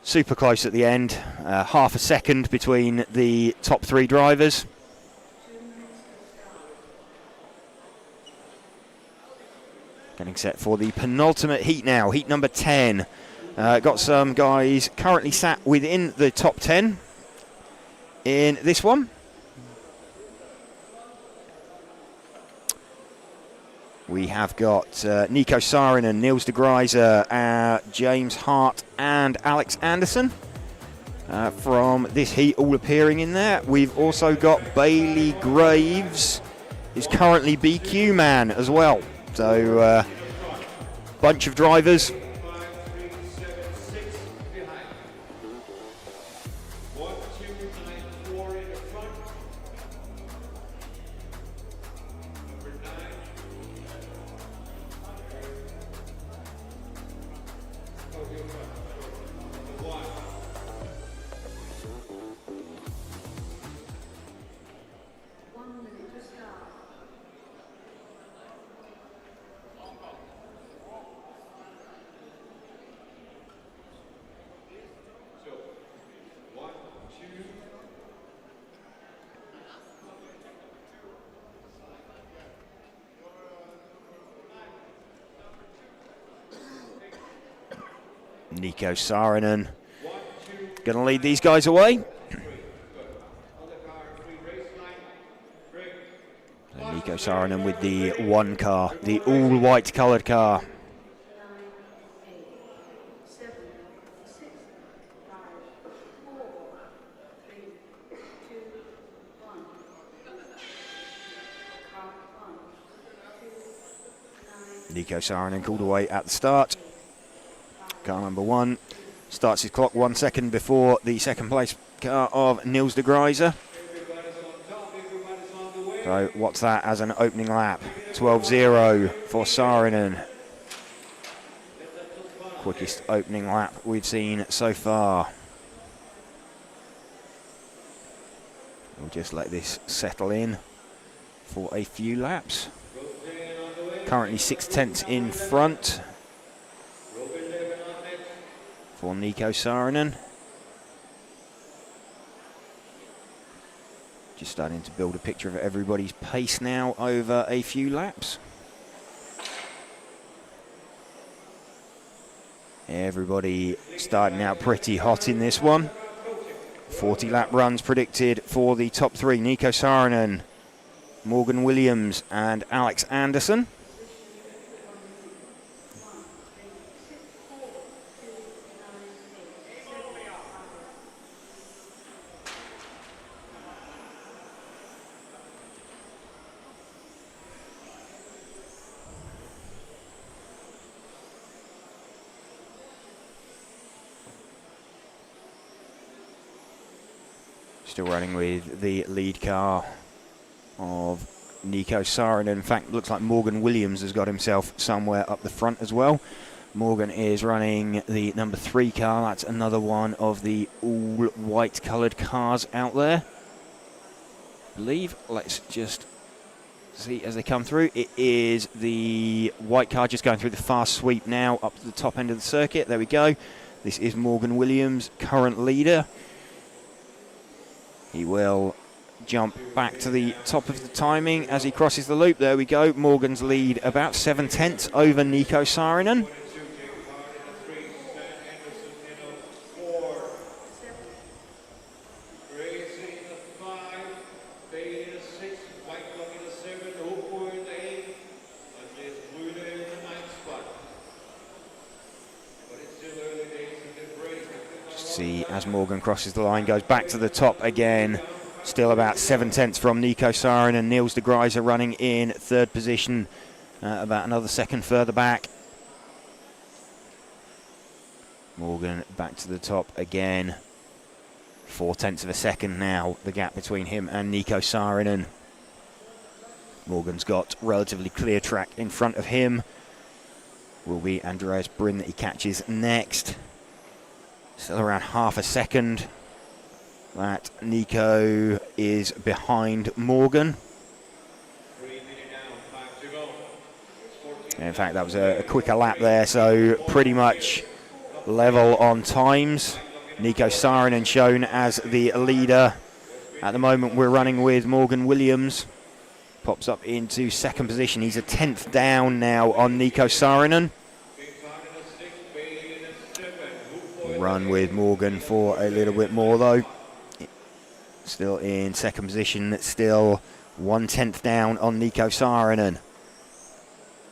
Super close at the end. Half a second between the top 3 drivers. Getting set for the penultimate heat now. Heat number 10. Got some guys currently sat within the top 10 in this one. We have got Nico Saarinen, Niels de Gruyter, James Hart and Alex Anderson from this heat all appearing in there. We've also got Bailey Graves, who's currently BQ man as well. So bunch of drivers. Nico Saarinen going to lead these guys away. So Nico Saarinen with the one car, the all white coloured car. Nico Saarinen called away at the start. Car number 1 starts his clock 1 second before the second place car of Niels de Gruyter. So what's that as an opening lap? 12.0 for Saarinen. Quickest opening lap we've seen so far. We'll just let this settle in for a few laps. Currently 6/10 in front for Nico Saarinen. Just starting to build a picture of everybody's pace now over a few laps. Everybody starting out pretty hot in this one. 40 lap runs predicted for the top 3. Nico Saarinen, Morgan Williams and Alex Anderson. Still running with the lead car of Nico Saarinen. In fact, looks like Morgan Williams has got himself somewhere up the front as well. Morgan is running the number 3 car. That's another one of the all white coloured cars out there, I believe. Let's just see as they come through. It is the white car just going through the fast sweep now up to the top end of the circuit. There we go. This is Morgan Williams, current leader. He will jump back to the top of the timing as he crosses the loop. There we go. Morgan's lead about 7/10 over Nico Saarinen. See as Morgan crosses the line, goes back to the top again. Still about 7/10 from Nico Saarinen. Niels de Gruyter running in 3rd position, about another second further back. Morgan back to the top again. 4/10 of a second now, the gap between him and Nico Saarinen. Morgan's got relatively clear track in front of him. Will be Andreas Bryn that he catches next. Still around half a second that Nico is behind Morgan. In fact, that was a quicker lap there, so pretty much level on times. Nico Saarinen shown as the leader. At the moment, we're running with Morgan Williams. Pops up into 2nd position. He's a 10th down now on Nico Saarinen. Run with Morgan for a little bit more though. Still in second position, still 1/10 down on Nico Saarinen.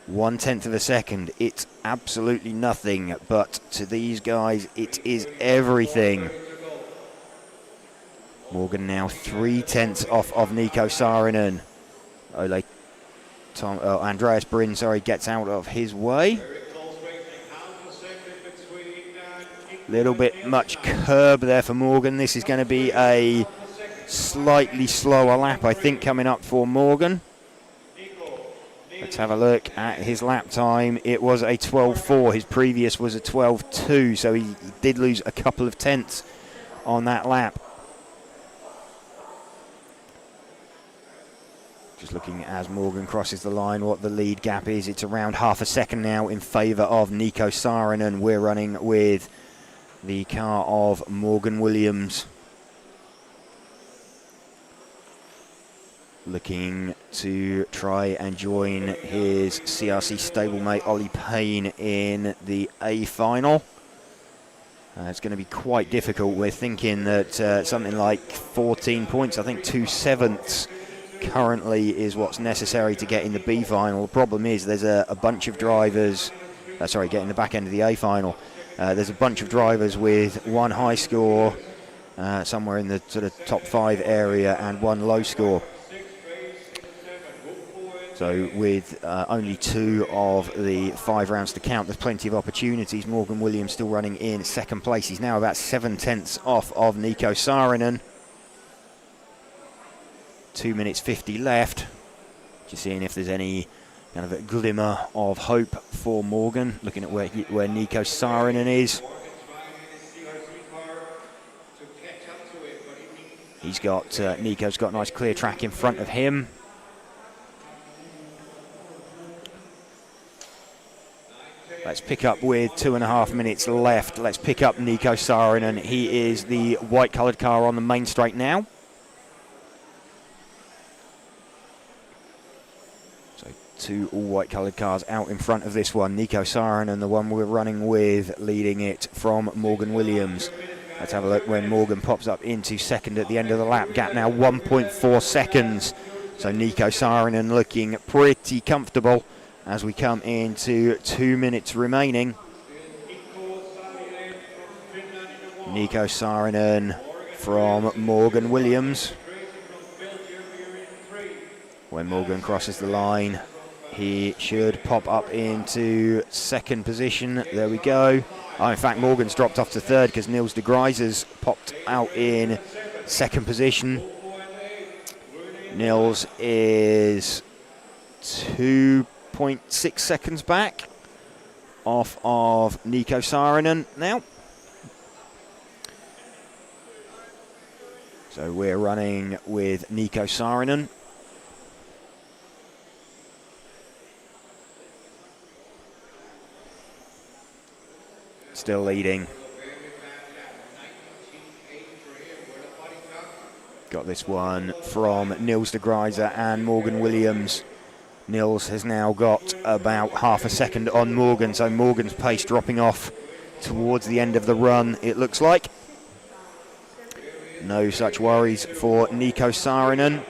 1/10 of a second, it's absolutely nothing, but to these guys it is everything. Morgan now 3/10 off of Nico Saarinen. Andreas Bryn, gets out of his way. Little bit much curb there for Morgan. This is going to be a slightly slower lap, I think, coming up for Morgan. Let's have a look at his lap time. It was a 12.4. His previous was a 12.2, so he did lose a couple of tenths on that lap. Just looking as Morgan crosses the line, what the lead gap is. It's around half a second now in favour of Nico Saarinen. We're running with the car of Morgan Williams. Looking to try and join his CRC stablemate Ollie Payne in the A final. It's going to be quite difficult. We're thinking that something like 14 points, I think 2/7 currently is what's necessary to get in the B final. The problem is there's a bunch of drivers, getting the back end of the A final. There's a bunch of drivers with one high score, somewhere in the sort of top 5 area, and one low score. So with only 2 of the 5 rounds to count, there's plenty of opportunities. Morgan Williams still running in second place. He's now about 7/10 off of Nico Saarinen. 2 minutes 50 left. Just seeing if there's any kind of a glimmer of hope for Morgan. Looking at where Nico Saarinen is. Nico's got a nice clear track in front of him. Let's pick up with 2.5 minutes left. Let's pick up Nico Saarinen. He is the white coloured car on the main straight now. So 2 all white coloured cars out in front of this one. Nico Saarinen, the one we're running with, leading it from Morgan Williams. Let's have a look when Morgan pops up into second at the end of the lap. Gap now 1.4 seconds. So Nico Saarinen looking pretty comfortable as we come into 2 minutes remaining. Nico Saarinen from Morgan Williams. When Morgan crosses the line, he should pop up into second position. There we go. Oh, in fact, Morgan's dropped off to third because Niels de Grijzer's popped out in second position. Niels is 2.6 seconds back off of Nico Saarinen now. So we're running with Nico Saarinen. Still leading. Got this one from Niels de Grijzer and Morgan Williams. Niels has now got about half a second on Morgan, so Morgan's pace dropping off towards the end of the run, it looks like. No such worries for Nico Saarinen.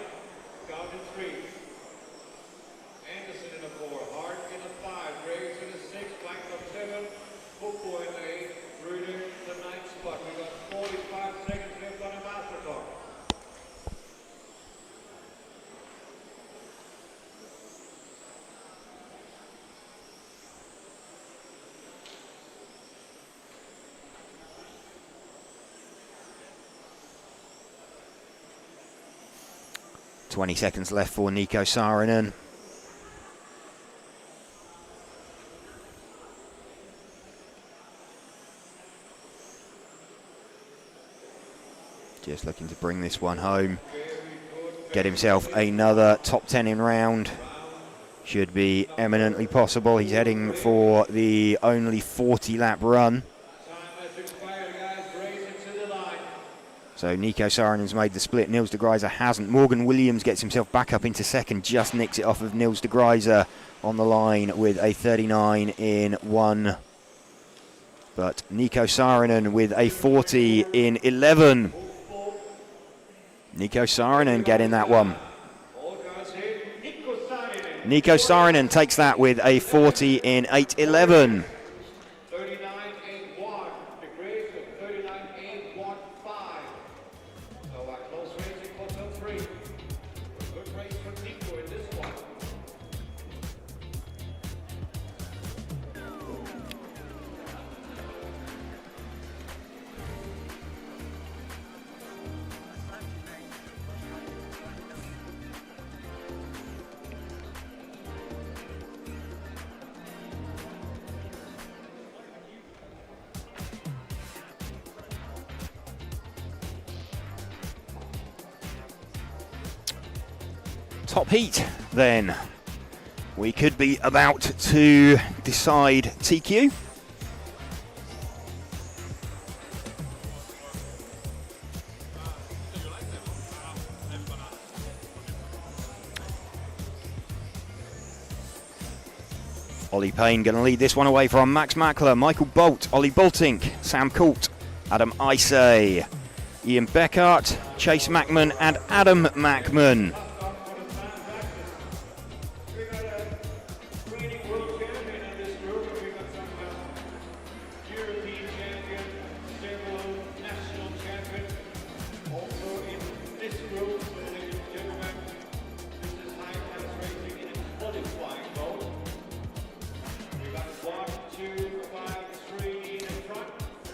.20 seconds left for Nico Saarinen. Just looking to bring this one home. Get himself another top 10 in round. Should be eminently possible. He's heading for the only 40 lap run. So Nico Saarinen's made the split. Niels de Grijzer hasn't. Morgan Williams gets himself back up into second. Just nicks it off of Niels de Grijzer on the line with a 39 in 1. but Nico Saarinen with a 40 in 11. Nico Saarinen getting that one. Nico Saarinen takes that with a 40 in 8.11. 39.81, the grade of 39.815. So a close race in quarter 3. Good race for Nico in this one. Top heat then. We could be about to decide TQ. Ollie Payne going to lead this one away from Max Mackler, Michael Bolt, Ollie Boltink, Sam Coult, Adam Isay, Ian Beckart, Chase Mackman and Adam Mackman.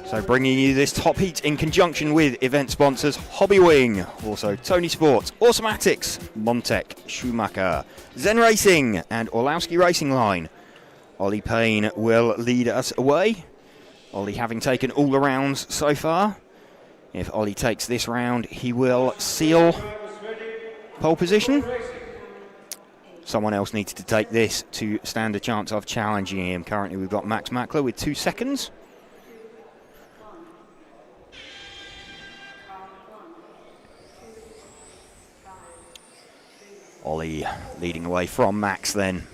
So bringing you this top heat in conjunction with event sponsors Hobbywing, also Tony Sports, Automatics, Montec, Schumacher, Zen Racing and Orlowski Racing Line. Ollie Payne will lead us away. Ollie having taken all the rounds so far. If Ollie takes this round, he will seal pole position. Someone else needs to take this to stand a chance of challenging him. Currently we've got Max Mackler with 2 seconds. Ollie leading away from Max then.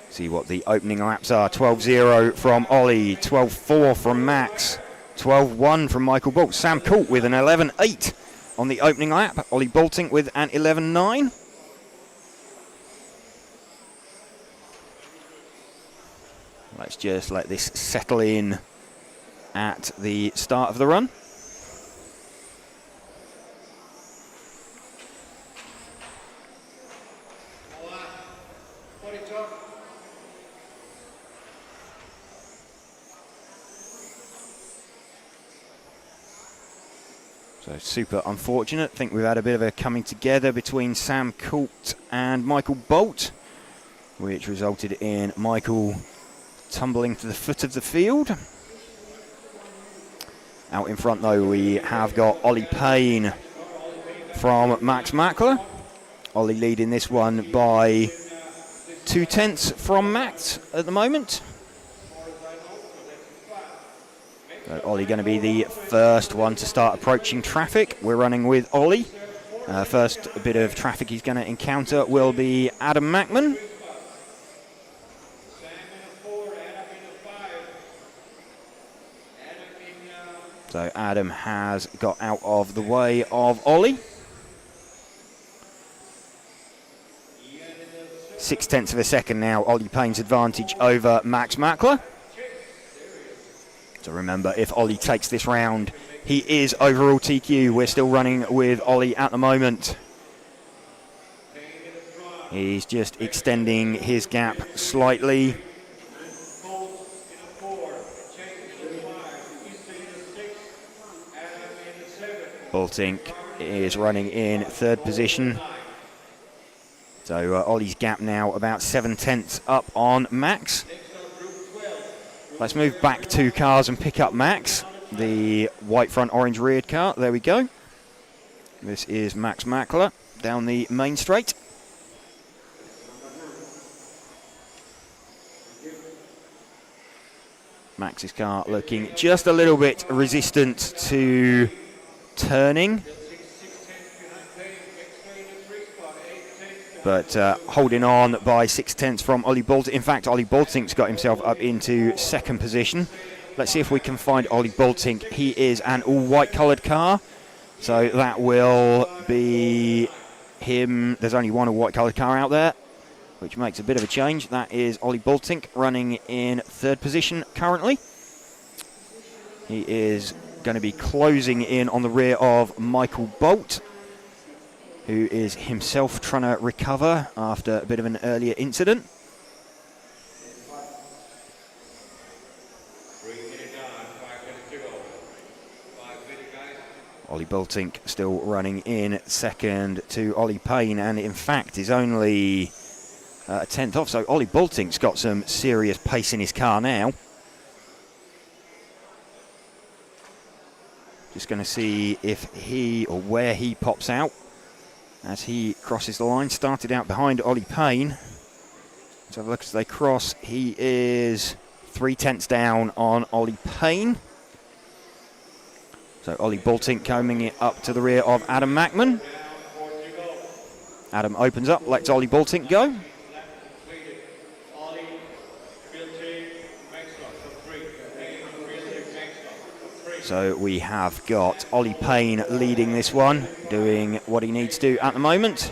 See what the opening laps are. 12.0 from Ollie, 12.4 from Max, 12.1 from Michael Bolt. Sam Coult with an 11.8 on the opening lap. Ollie Bolting with an 11.9. Let's just let this settle in at the start of the run. So super unfortunate. I think we've had a bit of a coming together between Sam Coult and Michael Bolt, which resulted in Michael tumbling to the foot of the field. Out in front though we have got Ollie Payne from Max Mackler. Ollie leading this one by 0.2 from Max at the moment. So Ollie going to be the first one to start approaching traffic. We're running with Ollie. First bit of traffic he's going to encounter will be Adam Mackman. So Adam has got out of the way of Ollie. 0.6 of a second now, Ollie Payne's advantage over Max Mackler. So remember, if Ollie takes this round, he is overall TQ. We're still running with Ollie at the moment. He's just extending his gap slightly. Boltink is running in 3rd position. So Ollie's gap now about 0.7 up on Max. Let's move back 2 cars and pick up Max. The white front, orange reared car. There we go. This is Max Mackler down the main straight. Max's car looking just a little bit resistant to turning. but holding on by 6/10 from Ollie Boltink. In fact, Ollie Boltink's got himself up into second position. Let's see if we can find Ollie Boltink. He is an all-white coloured car, so that will be him. There's only one all-white coloured car out there, which makes a bit of a change. That is Ollie Boltink running in third position currently. He is going to be closing in on the rear of Michael Bolt, who is himself trying to recover after a bit of an earlier incident. Ollie Boltink still running in second to Ollie Payne, and in fact is only a 10th off, so Ollie Boltink's got some serious pace in his car now. Just going to see if he or where he pops out as he crosses the line. Started out behind Ollie Payne. Let's have a look as they cross. He is 3/10 down on Ollie Payne. So Ollie Boltink coming up to the rear of Adam Mackman. Adam opens up, lets Ollie Boltink go. So we have got Ollie Payne leading this one, doing what he needs to at the moment.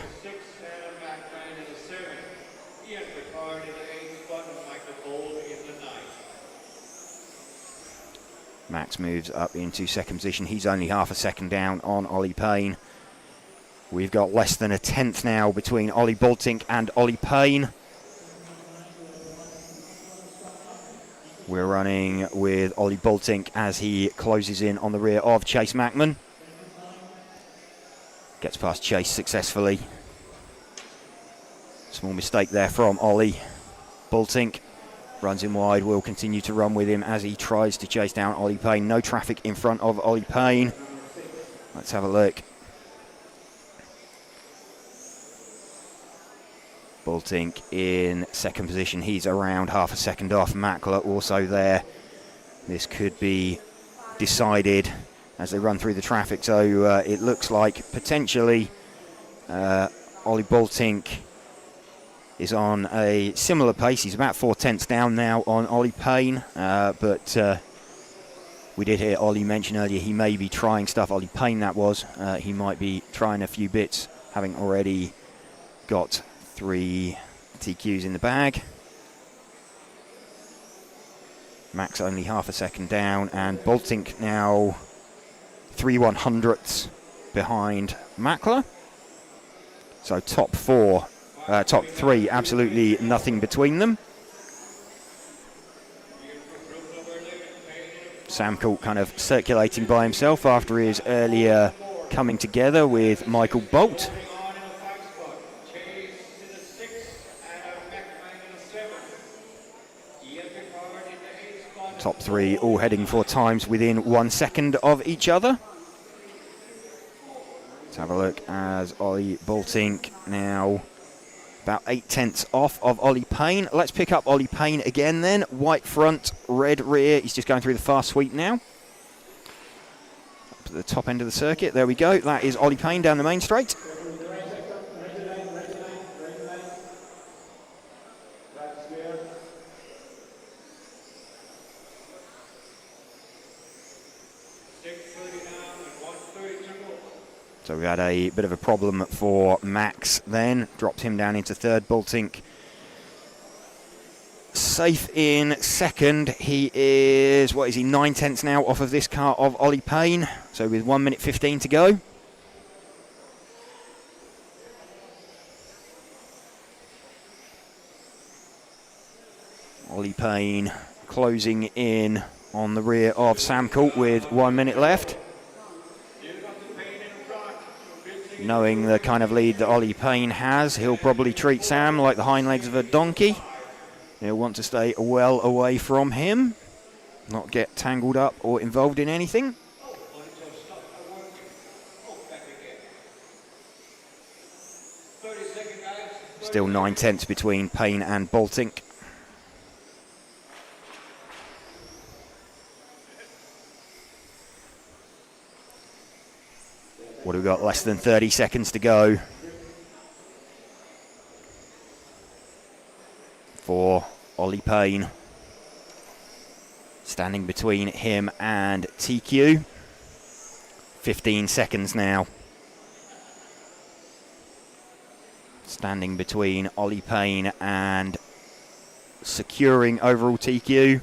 Max moves up into second position. He's only half a second down on Ollie Payne. We've got less than a 10th now between Ollie Boltink and Ollie Payne. We're running with Ollie Boltink as he closes in on the rear of Chase Mackman. Gets past Chase successfully. Small mistake there from Ollie. Boltink runs him wide, will continue to run with him as he tries to chase down Ollie Payne. No traffic in front of Ollie Payne. Let's have a look. Boltink in second position. He's around half a second off. Mackler also there. This could be decided as they run through the traffic. So it looks like potentially Ollie Boltink is on a similar pace. He's about 4/10 down now on Ollie Payne. But we did hear Ollie mention earlier he may be trying stuff. Ollie Payne, that was. He might be trying a few bits, having already got 3 TQs in the bag. Max only half a second down, and Boltink now 3/100ths behind Mackler. So top 3, absolutely nothing between them. Sam Colt kind of circulating by himself after his earlier coming together with Michael Bolt. Top 3 all heading for times within 1 second of each other. Let's have a look as Ollie Boltink now about 8/10 off of Ollie Payne. Let's pick up Ollie Payne again then. White front, red rear. He's just going through the fast sweep now. Up to the top end of the circuit. There we go. That is Ollie Payne down the main straight. So we had a bit of a problem for Max then. Dropped him down into third. Boltink safe in second. He is, 9/10 now off of this car of Ollie Payne. So with 1 minute 15 to go. Ollie Payne closing in on the rear of Sam Colt with 1 minute left. Knowing the kind of lead that Ollie Payne has, he'll probably treat Sam like the hind legs of a donkey. He'll want to stay well away from him, not get tangled up or involved in anything. Still 9/10 between Payne and Boltink. What have we got? Less than 30 seconds to go. Ollie Payne standing between him and TQ. 15 seconds now. Standing between Ollie Payne and securing overall TQ.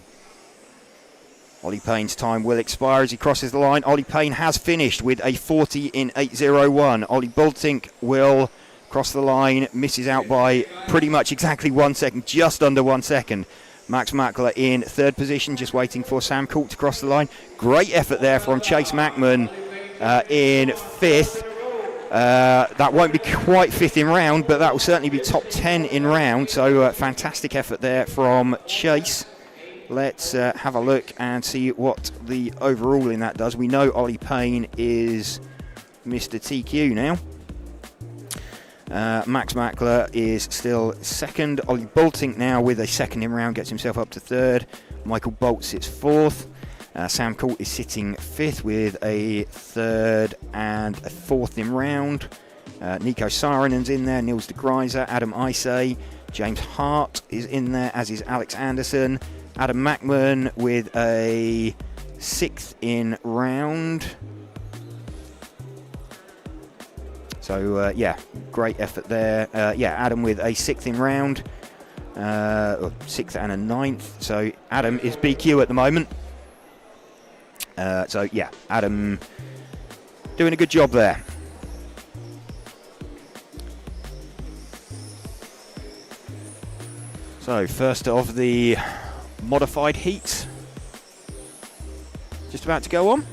Ollie Payne's time will expire as he crosses the line. Ollie Payne has finished with a 40 in 8:01. Ollie Bultink will cross the line, misses out by pretty much exactly 1 second, just under 1 second. Max Mackler in third position, just waiting for Sam Court to cross the line. Great effort there from Chase Mackman in fifth. That won't be quite fifth in round, but that will certainly be top 10 in round. So fantastic effort there from Chase. Let's have a look and see what the overall in that does. We know Ollie Payne is Mr. TQ now. Max Mackler is still second. Ollie Bultink now with a second in round gets himself up to third. Michael Bolt sits fourth. Sam Court is sitting fifth with a third and a fourth in round. Nico Sarinen's in there. Niels de Greiser, Adam Isay, James Hart is in there, as is Alex Anderson. Adam Mackman with a sixth in round. So, yeah, great effort there. Yeah, Adam with a sixth in round. Sixth and a ninth. So, Adam is BQ at the moment. So, yeah, Adam doing a good job there. So, first of the modified heat. Just about to go on.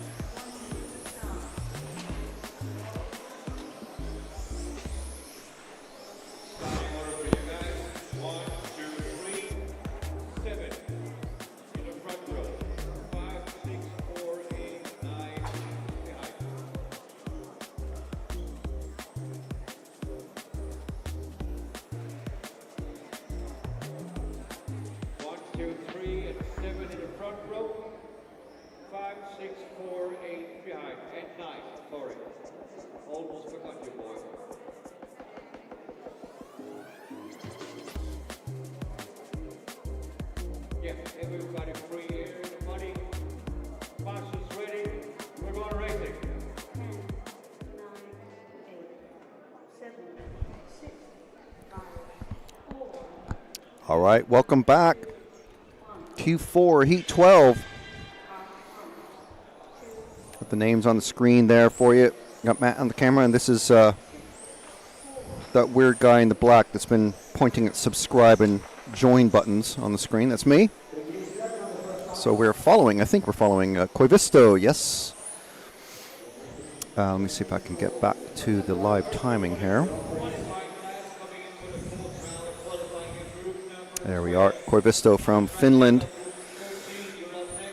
Everybody free here in the money. Sponsors ready. We're going racing. 10, 9, 8, 7, 6, 5, 4. All right, welcome back. Q4 Heat 12. Put the names on the screen there for you. Got Matt on the camera, and this is that weird guy in the black that's been pointing at subscribe and join buttons on the screen. That's me. So we're following, I think we're following Koivisto, yes. Let me see if I can get back to the live timing here. There we are, Koivisto from Finland,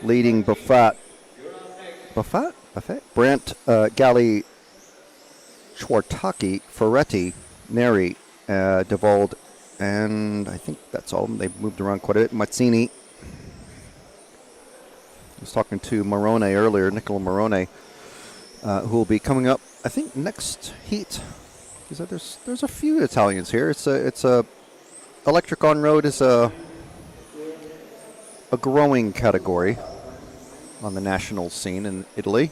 leading Buffet, Brandt, Galli, Schwartaki, Ferretti, Neri, DeVold, and I think that's all. They've moved around quite a bit. Mazzini. I was talking to Morone earlier, Nicola Morone, who will be coming up, I think, next heat. There's a few Italians here. It's a electric on road is a growing category on the national scene in Italy.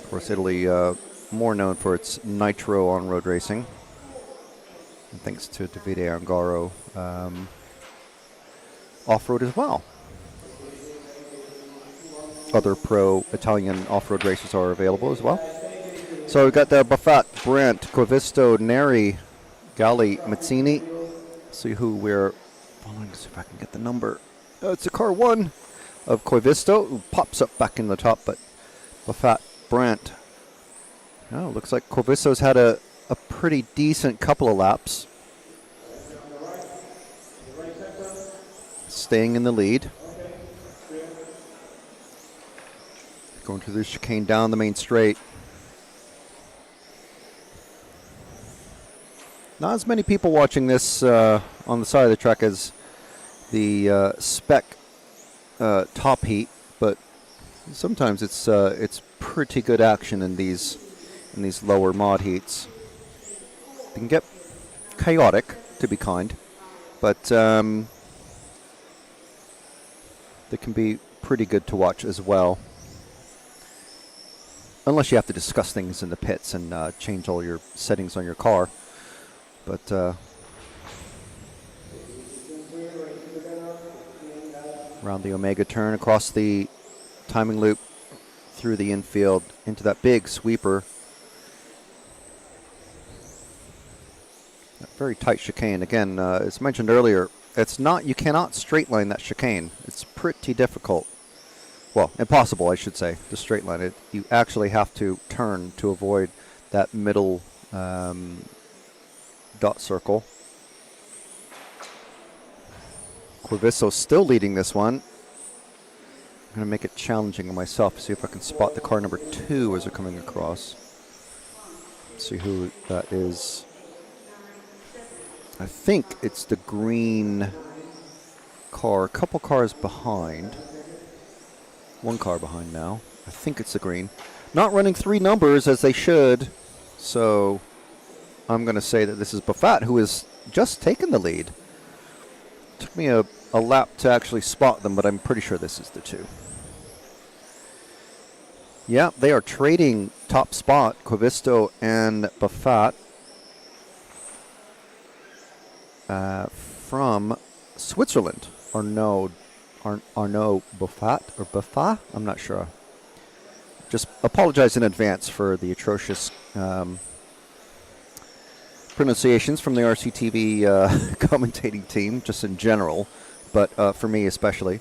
Of course, Italy more known for its nitro on road racing. And thanks to Davide Angaro, off-road as well. Other pro Italian off-road races are available as well. So we've got the Buffet, Brandt, Koivisto, Neri, Galli, Mazzini. See who we're following. See if I can get the number. It's a car 1 of Koivisto, who pops up back in the top, but Buffet, Brandt. Oh, looks like Koivisto's had a pretty decent couple of laps. Staying in the lead. Going through the chicane down the main straight. Not as many people watching this on the side of the track as the Spec top heat, but sometimes it's pretty good action in these lower mod heats. It can get chaotic, to be kind, but They can be pretty good to watch as well. Unless you have to discuss things in the pits and change all your settings on your car. But around the Omega turn, across the timing loop, through the infield, into that big sweeper. That very tight chicane. Again, as mentioned earlier, it's not, you cannot straight line that chicane. It's pretty difficult. Well, impossible, I should say, to straight line it. You actually have to turn to avoid that middle dot circle. Corviso still leading this one. I'm going to make it challenging on myself to see if I can spot the car number 2 as they're coming across. See who that is. I think it's the green car. A couple cars behind. One car behind now. I think it's the green. Not running 3 numbers as they should. So I'm going to say that this is Buffat, who has just taken the lead. Took me a lap to actually spot them, but I'm pretty sure this is the 2. Yeah, they are trading top spot, Corvisto and Buffat, from Switzerland. Arnaud Buffat or Buffat? I'm not sure. Just apologize in advance for the atrocious pronunciations from the RCTV commentating team, just in general, but for me especially.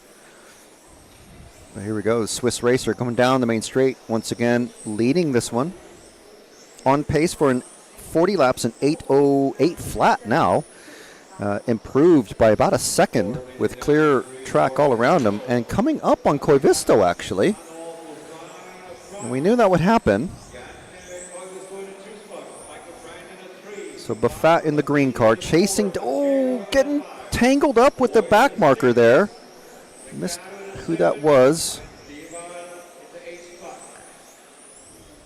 But here we go, the Swiss racer coming down the main straight, once again leading this one. On pace for 40 laps and 8:08 flat now. Improved by about a second with clear track all around him, and coming up on Corvisto actually. And we knew that would happen. So Buffat in the green car, chasing, getting tangled up with the back marker there. Missed who that was.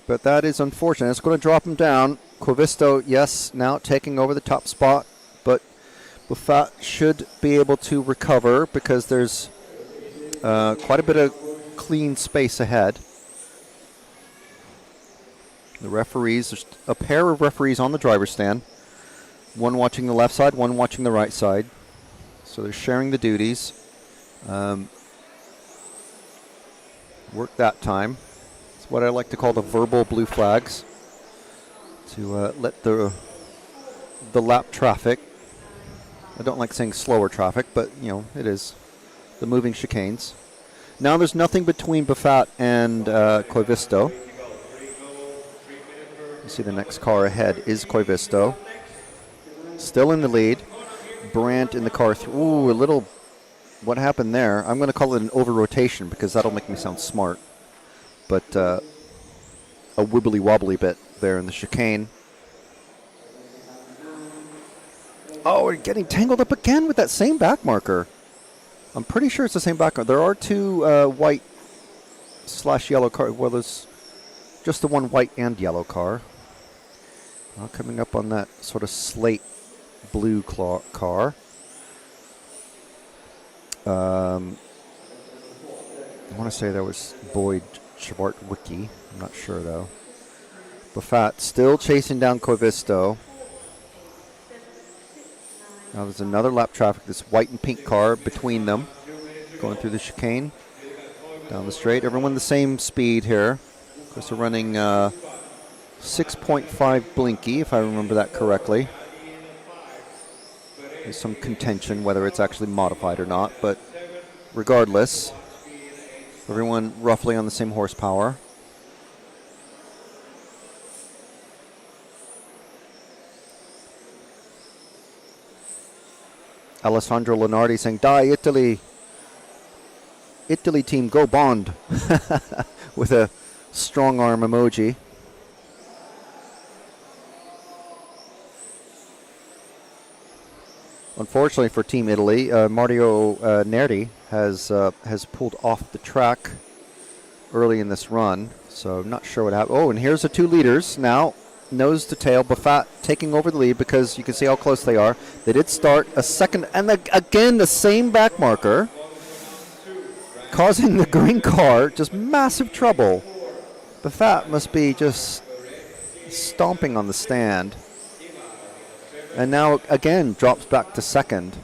But that is unfortunate. It's going to drop him down. Corvisto, yes, now taking over the top spot, but Buffat should be able to recover because there's quite a bit of clean space ahead. The referees, there's a pair of referees on the driver's stand. One watching the left side, one watching the right side. So they're sharing the duties. Work that time. It's what I like to call the verbal blue flags. To let the lap traffic, I don't like saying slower traffic, but you know, it is the moving chicanes. Now there's nothing between Buffat and Corvisto. You see the next car ahead is Corvisto. Still in the lead. Brandt in the car. Ooh, a little, what happened there? I'm going to call it an over-rotation because that'll make me sound smart. But a wibbly-wobbly bit there in the chicane. Oh, we're getting tangled up again with that same back marker. I'm pretty sure it's the same back marker. There are 2 white/yellow cars. Well, there's just the one white and yellow car. Coming up on that sort of slate blue car. I want to say that was Boyd Schwartwicki. I'm not sure, though. Buffat still chasing down Corvisto. Now there's another lap traffic, this white and pink car between them, going through the chicane, down the straight. Everyone the same speed here. Of course, they're running 6.5 blinky, if I remember that correctly. There's some contention whether it's actually modified or not, but regardless, everyone roughly on the same horsepower. Alessandro Lenardi saying, "Die Italy! Italy team, go Bond!" with a strong arm emoji. Unfortunately for Team Italy, Mario Nerdi has pulled off the track early in this run, so I'm not sure what happened. Oh, and here's the 2 leaders now, nose to tail. Buffat taking over the lead because you can see how close they are. They did start a second, and again the same back marker. causing the green car just massive trouble. Buffat must be just stomping on the stand. And now again drops back to second.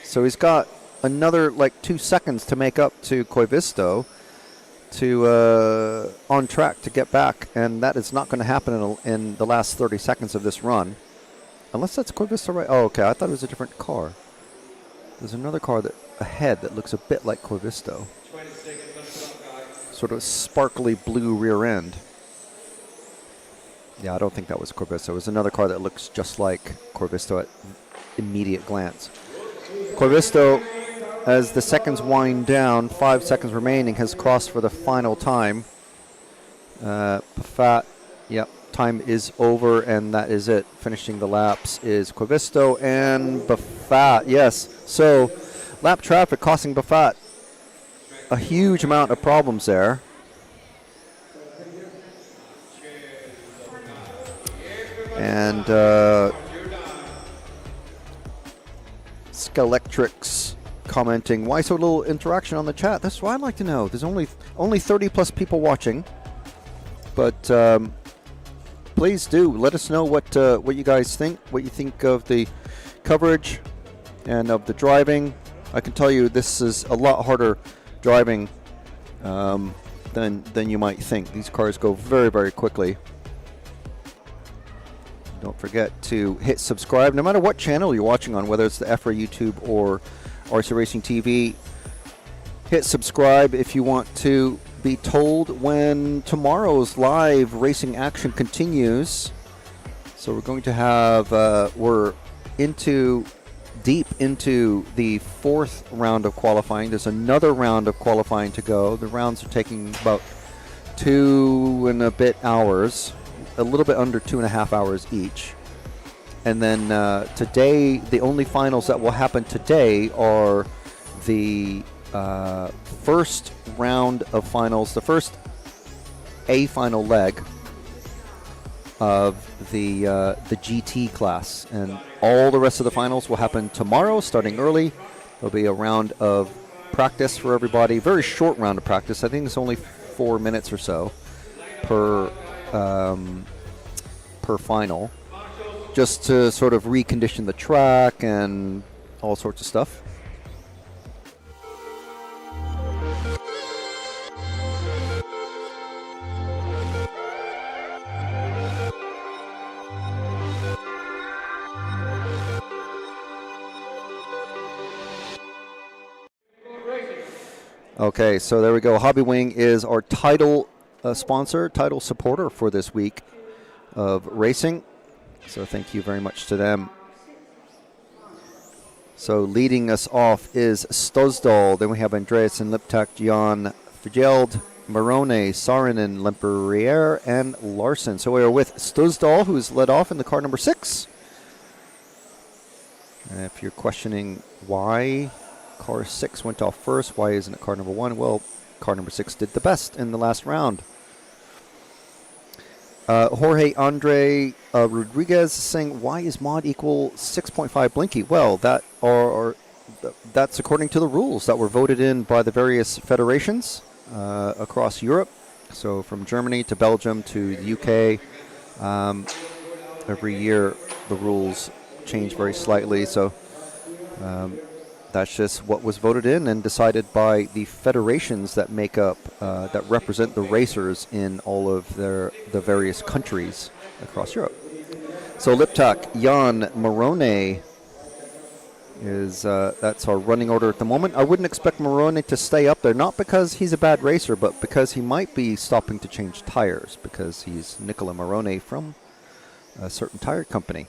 So he's got another like 2 seconds to make up to Koivisto to on track to get back, and that is not going to happen in the last 30 seconds of this run. Unless that's Koivisto, right? Oh, okay. I thought it was a different car. There's another car that ahead that looks a bit like Koivisto. Sort of sparkly blue rear end. Yeah, I don't think that was Koivisto. It was another car that looks just like Koivisto at immediate glance. Koivisto, as the seconds wind down, 5 seconds remaining, has crossed for the final time. Buffat, yep, time is over, and that is it. Finishing the laps is Koivisto and Buffat, yes. So, lap traffic costing Buffat a huge amount of problems there. And Skelectrix commenting, why so little interaction on the chat? That's what I'd like to know. There's only 30 plus people watching, but please do let us know what you guys think, what you think of the coverage and of the driving. I can tell you this is a lot harder driving than you might think. These cars go very, very quickly. Don't forget to hit subscribe, no matter what channel you're watching on, whether it's the EFRA YouTube or RC Racing TV. Hit subscribe if you want to be told when tomorrow's live racing action continues. So we're going to have, we're deep into the 4th round of qualifying. There's another round of qualifying to go. The rounds are taking about 2 and a bit hours. A little bit under 2.5 hours each. And then today, the only finals that will happen today are the first round of finals, the first A final leg of the GT class. And all the rest of the finals will happen tomorrow, starting early. There'll be a round of practice for everybody, very short round of practice. I think it's only 4 minutes or so per final, just to sort of recondition the track and all sorts of stuff. Okay, so there we go. Hobbywing is our title sponsor, title supporter for this week of racing. So thank you very much to them. So leading us off is Stozdal. Then we have Andreas and Liptak, Jan Fjeld, Marone, Saarinen, Lemperriere, and Larson. So we are with Stozdal, who's led off in the car number 6. And if you're questioning why car 6 went off first, why isn't it car number 1? Well, car number 6 did the best in the last round. Jorge Andre Rodriguez saying, why is mod equal 6.5 Blinky? Well, that's according to the rules that were voted in by the various federations across Europe. So from Germany to Belgium to the UK, every year the rules change very slightly. So that's just what was voted in and decided by the federations that make up, that represent the racers in all of the various countries across Europe. So Liptak, Jan Marone is, that's our running order at the moment. I wouldn't expect Marone to stay up there, not because he's a bad racer, but because he might be stopping to change tires, because he's Nicola Marone from a certain tire company.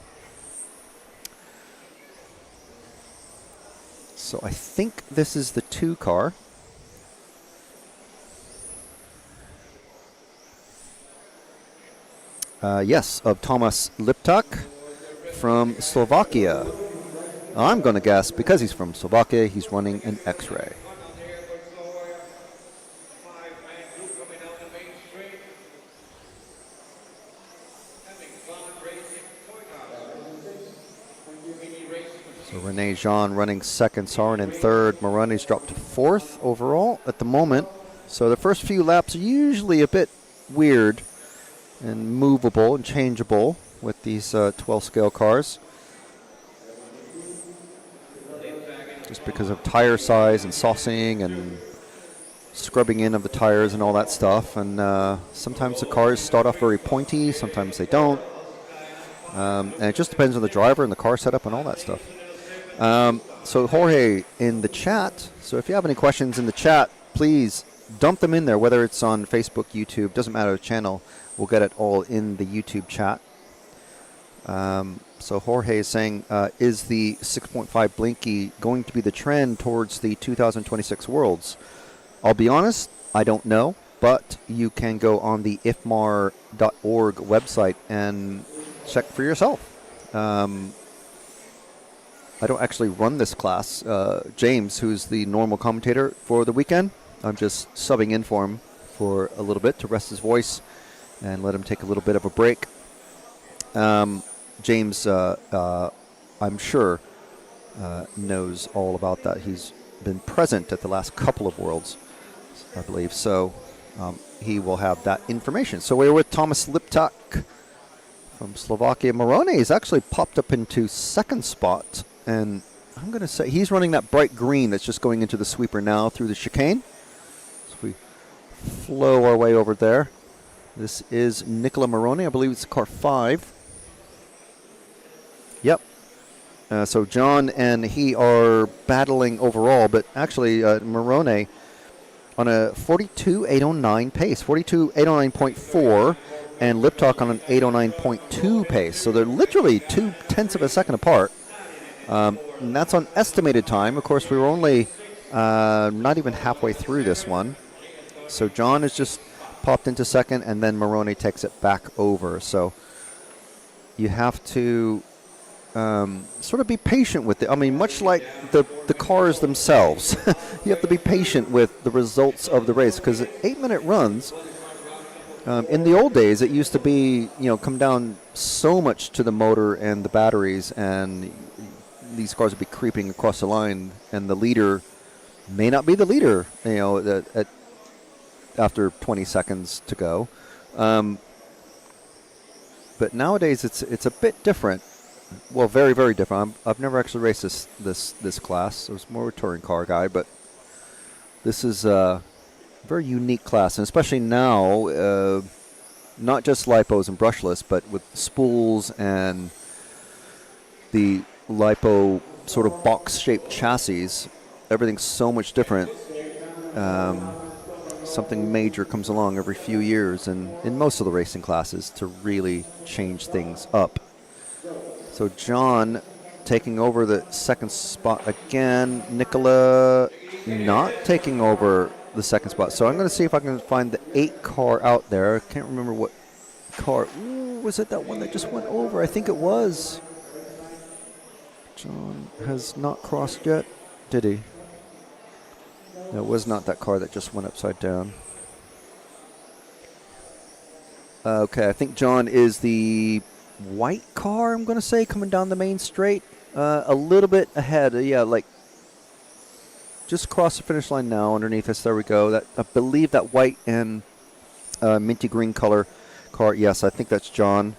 So I think this is the 2 car. Yes, of Thomas Liptak from Slovakia. I'm going to guess because he's from Slovakia, he's running an X-Ray. So Rene Jean running second, Sarin in third. Morone's dropped to fourth overall at the moment. So the first few laps are usually a bit weird and movable and changeable with these 12 scale cars, just because of tire size and saucing and scrubbing in of the tires and all that stuff. And sometimes the cars start off very pointy, sometimes they don't. And it just depends on the driver and the car setup and all that stuff. So Jorge in the chat, so if you have any questions in the chat, please dump them in there, whether it's on Facebook, YouTube, doesn't matter the channel, we'll get it all in the YouTube chat. So Jorge is saying, is the 6.5 Blinky going to be the trend towards the 2026 Worlds? I'll be honest, I don't know, but you can go on the ifmar.org website and check for yourself. I don't actually run this class. James, who's the normal commentator for the weekend, I'm just subbing in for him for a little bit to rest his voice and let him take a little bit of a break. James, I'm sure, knows all about that. He's been present at the last couple of Worlds, I believe, so he will have that information. So we're with Thomas Liptak from Slovakia. Morone has actually popped up into second spot, and I'm going to say he's running that bright green that's just going into the sweeper now through the chicane. So we flow our way over there. This is Nicola Morone. I believe it's car 5. Yep. So John and he are battling overall, but actually Morone on a 42.809 pace, 42.809.4, and Liptak on an 809.2 pace. So they're literally 0.2 of a second apart. And that's on estimated time. Of course, we were only not even halfway through this one. So John has just popped into second, and then Morone takes it back over. So you have to sort of be patient with it. I mean, much like the cars themselves, you have to be patient with the results of the race, because 8-minute runs, in the old days, it used to be, come down so much to the motor and the batteries, and these cars would be creeping across the line, and the leader may not be the leader, after 20 seconds to go. But nowadays, it's a bit different. Well, very, very different. I've never actually raced this class. I was more a touring car guy, but this is a very unique class, and especially now, not just lipos and brushless, but with spools and the lipo sort of box-shaped chassis. Everything's so much different. Something major comes along every few years, and in most of the racing classes, to really change things up. So John taking over the second spot again. Nicola not taking over the second spot. So I'm going to see if I can find the 8 car out there. I can't remember what car. Ooh, was it that one that just went over? I think it was. John has not crossed yet, did he? No, it was not that car that just went upside down. Okay, I think John is the white car, I'm going to say, coming down the main straight. A little bit ahead. Yeah, like just across the finish line now underneath us. There we go. That, I believe that white and minty green color car. Yes, I think that's John.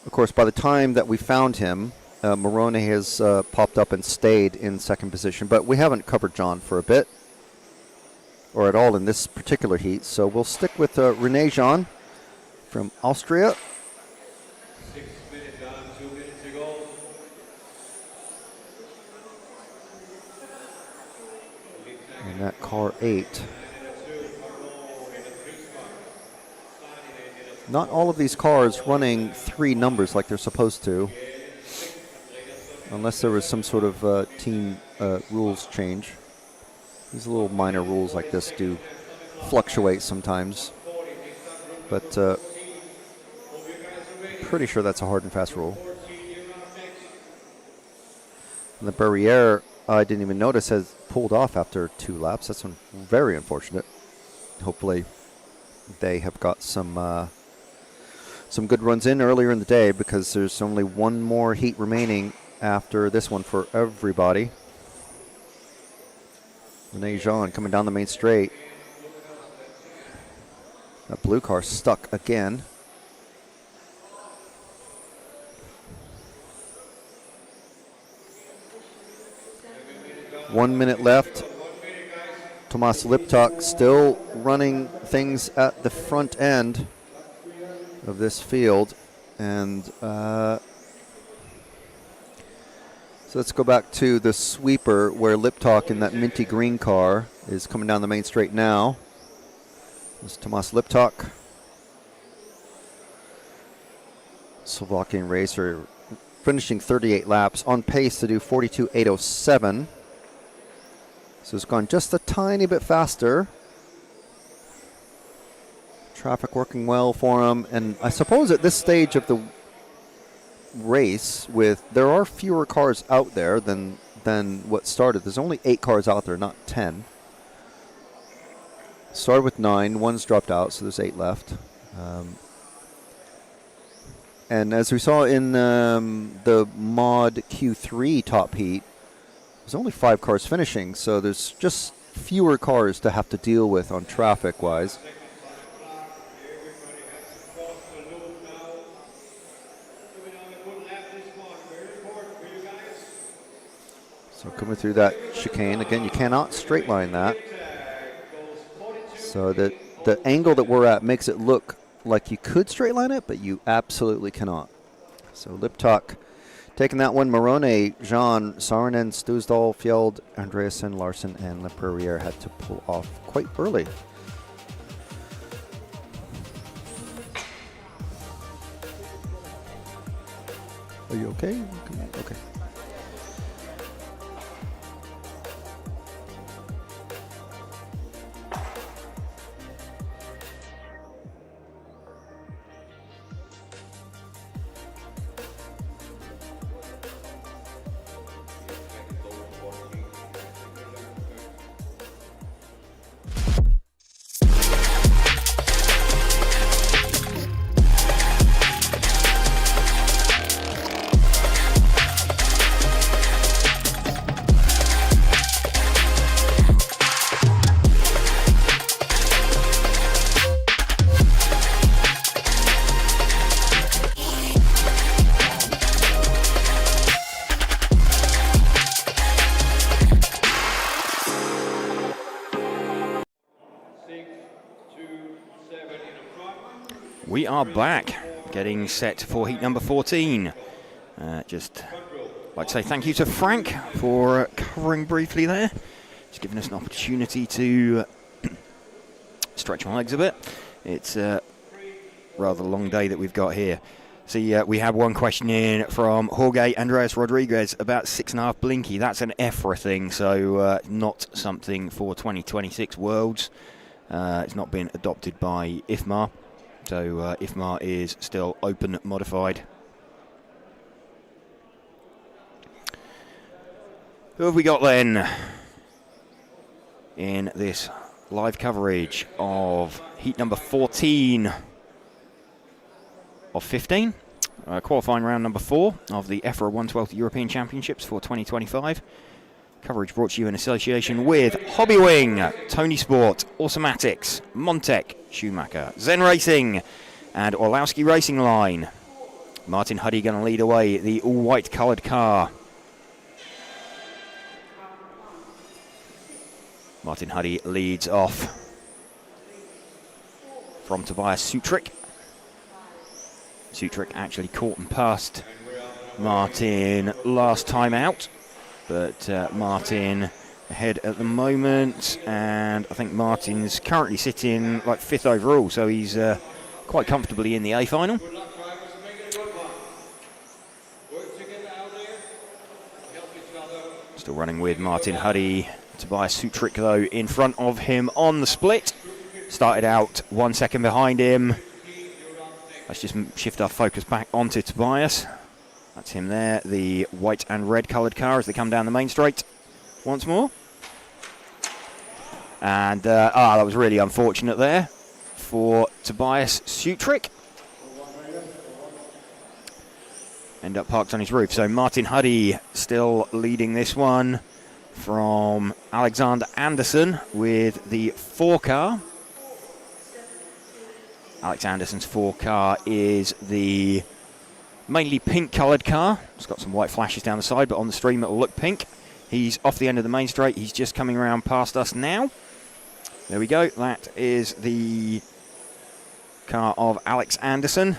Of course, by the time that we found him, Morone has popped up and stayed in second position. But we haven't covered John for a bit, or at all in this particular heat. So we'll stick with Rene Jean from Austria. 6 minutes on, 2 minutes to go. And that car 8. Not all of these cars running 3 numbers like they're supposed to, unless there was some sort of team rules change. These little minor rules like this do fluctuate sometimes, but pretty sure that's a hard and fast rule. And the Barriere, I didn't even notice, has pulled off after 2 laps. That's very unfortunate. Hopefully they have got some good runs in earlier in the day, because there's only one more heat remaining after this one for everybody. Rene Jean coming down the main straight. That blue car stuck again. One minute left. Tomas Liptak still running things at the front end of this field. And so let's go back to the sweeper where Liptak in that minty green car is coming down the main straight now. This is Tomas Liptak, Slovakian racer, finishing 38 laps, on pace to do 42.807. So it's gone just a tiny bit faster. Traffic working well for him, and I suppose at this stage of the race, there are fewer cars out there than what started. There's only 8 cars out there, not 10. Started with 9, one's dropped out, so there's 8 left. And as we saw in the Mod Q3 top heat, there's only 5 cars finishing, so there's just fewer cars to have to deal with on traffic-wise. So coming through that chicane, again, you cannot straight line that. So the angle that we're at makes it look like you could straight line it, but you absolutely cannot. So Liptak taking that one. Morone, Jean, Saarinen, Stoosdal, Fjeld, Andreasen, Larsen, and Leperrier had to pull off quite early. Are you okay? Okay. We are back, getting set for heat number 14. Just like to say thank you to Frank for covering briefly there. Just giving us an opportunity to stretch my legs a bit. It's a rather long day that we've got here. See, we have one question in from Jorge Andreas Rodriguez about 6.5 Blinky. That's an EFRA thing, so not something for 2026 Worlds. It's not been adopted by IFMA. So IFMA is still open modified. Who have we got then in this live coverage of heat number 14 of 15? Qualifying round number 4 of the EFRA 112th European Championships for 2025. Coverage brought to you in association with Hobbywing, Tony Sport, Automatics, Montec, Schumacher, Zen Racing, and Orlowski Racing Line. Martin Huddy going to lead away the all-white coloured car. Martin Huddy leads off from Tobias Sutrick. Sutrick actually caught and passed Martin last time out. But Martin ahead at the moment, and I think Martin's currently sitting like 5th overall, so he's quite comfortably in the A final. Still running with Martin Huddy. Tobias Sutrick, though, in front of him on the split. Started out 1 second behind him. Let's just shift our focus back onto Tobias. That's him there, the white and red coloured car as they come down the main straight once more. And, that was really unfortunate there for Tobias Sutrick. end up parked on his roof. So Martin Huddy still leading this one from Alexander Anderson with the 4 car. Alex Anderson's 4 car is the mainly pink coloured car. It's got some white flashes down the side, but on the stream it'll look pink. He's off the end of the main straight. He's just coming around past us now. There we go. That is the car of Alex Anderson,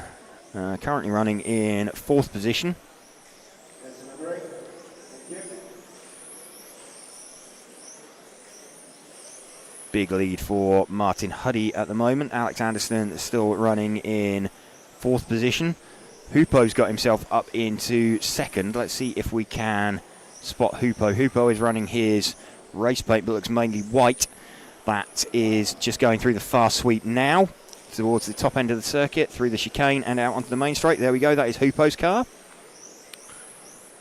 currently running in 4th position. Big lead for Martin Huddy at the moment. Alex Anderson is still running in 4th position. Hoopo's got himself up into 2nd. Let's see if we can spot Hoopo. Hoopo is running his race paint, but looks mainly white. That is just going through the fast sweep now, towards the top end of the circuit, through the chicane and out onto the main straight. There we go, that is Hoopo's car.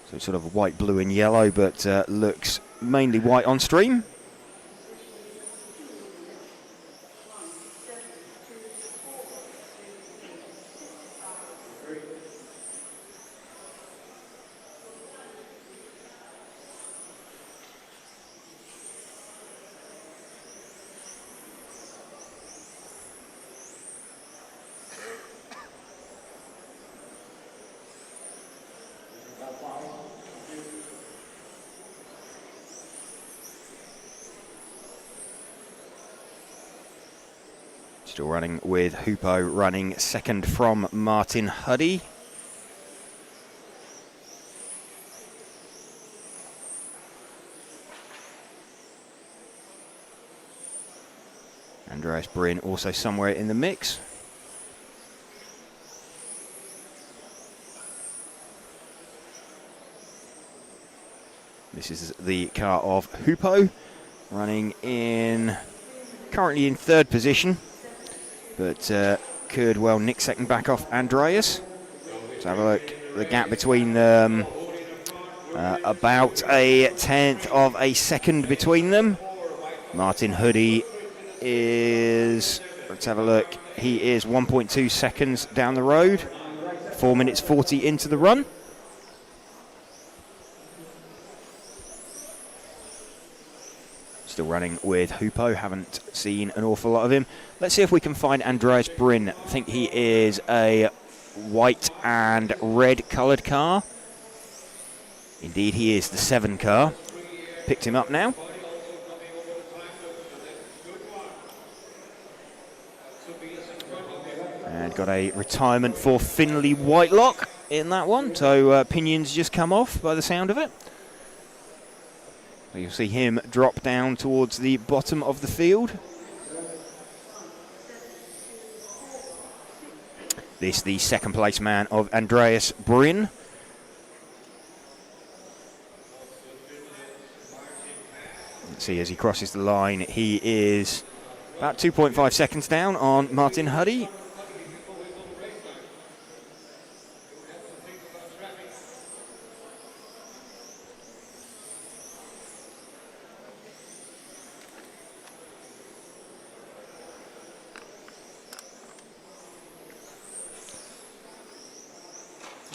So sort of white, blue and yellow, but looks mainly white on stream. Still running with Hoopo, running 2nd from Martin Huddy. Andreas Bryn also somewhere in the mix. This is the car of Hoopo, running in, currently in 3rd position, but could well nick 2nd back off Andreas. Let's have a look. The gap between them, about a 1/10 of a second between them. Martin Huddy is, let's have a look, he is 1.2 seconds down the road, 4 minutes 40 into the run. Still running with Hoopo, haven't seen an awful lot of him. Let's see if we can find Andreas Bryn. I think he is a white and red coloured car. Indeed, he is the 7 car. Picked him up now. And got a retirement for Finley Whitelock in that one. So pinions just come off by the sound of it. You'll see him drop down towards the bottom of the field. This the 2nd place man of Andreas Bryn. Let's see, as he crosses the line, he is about 2.5 seconds down on Martin Huddy.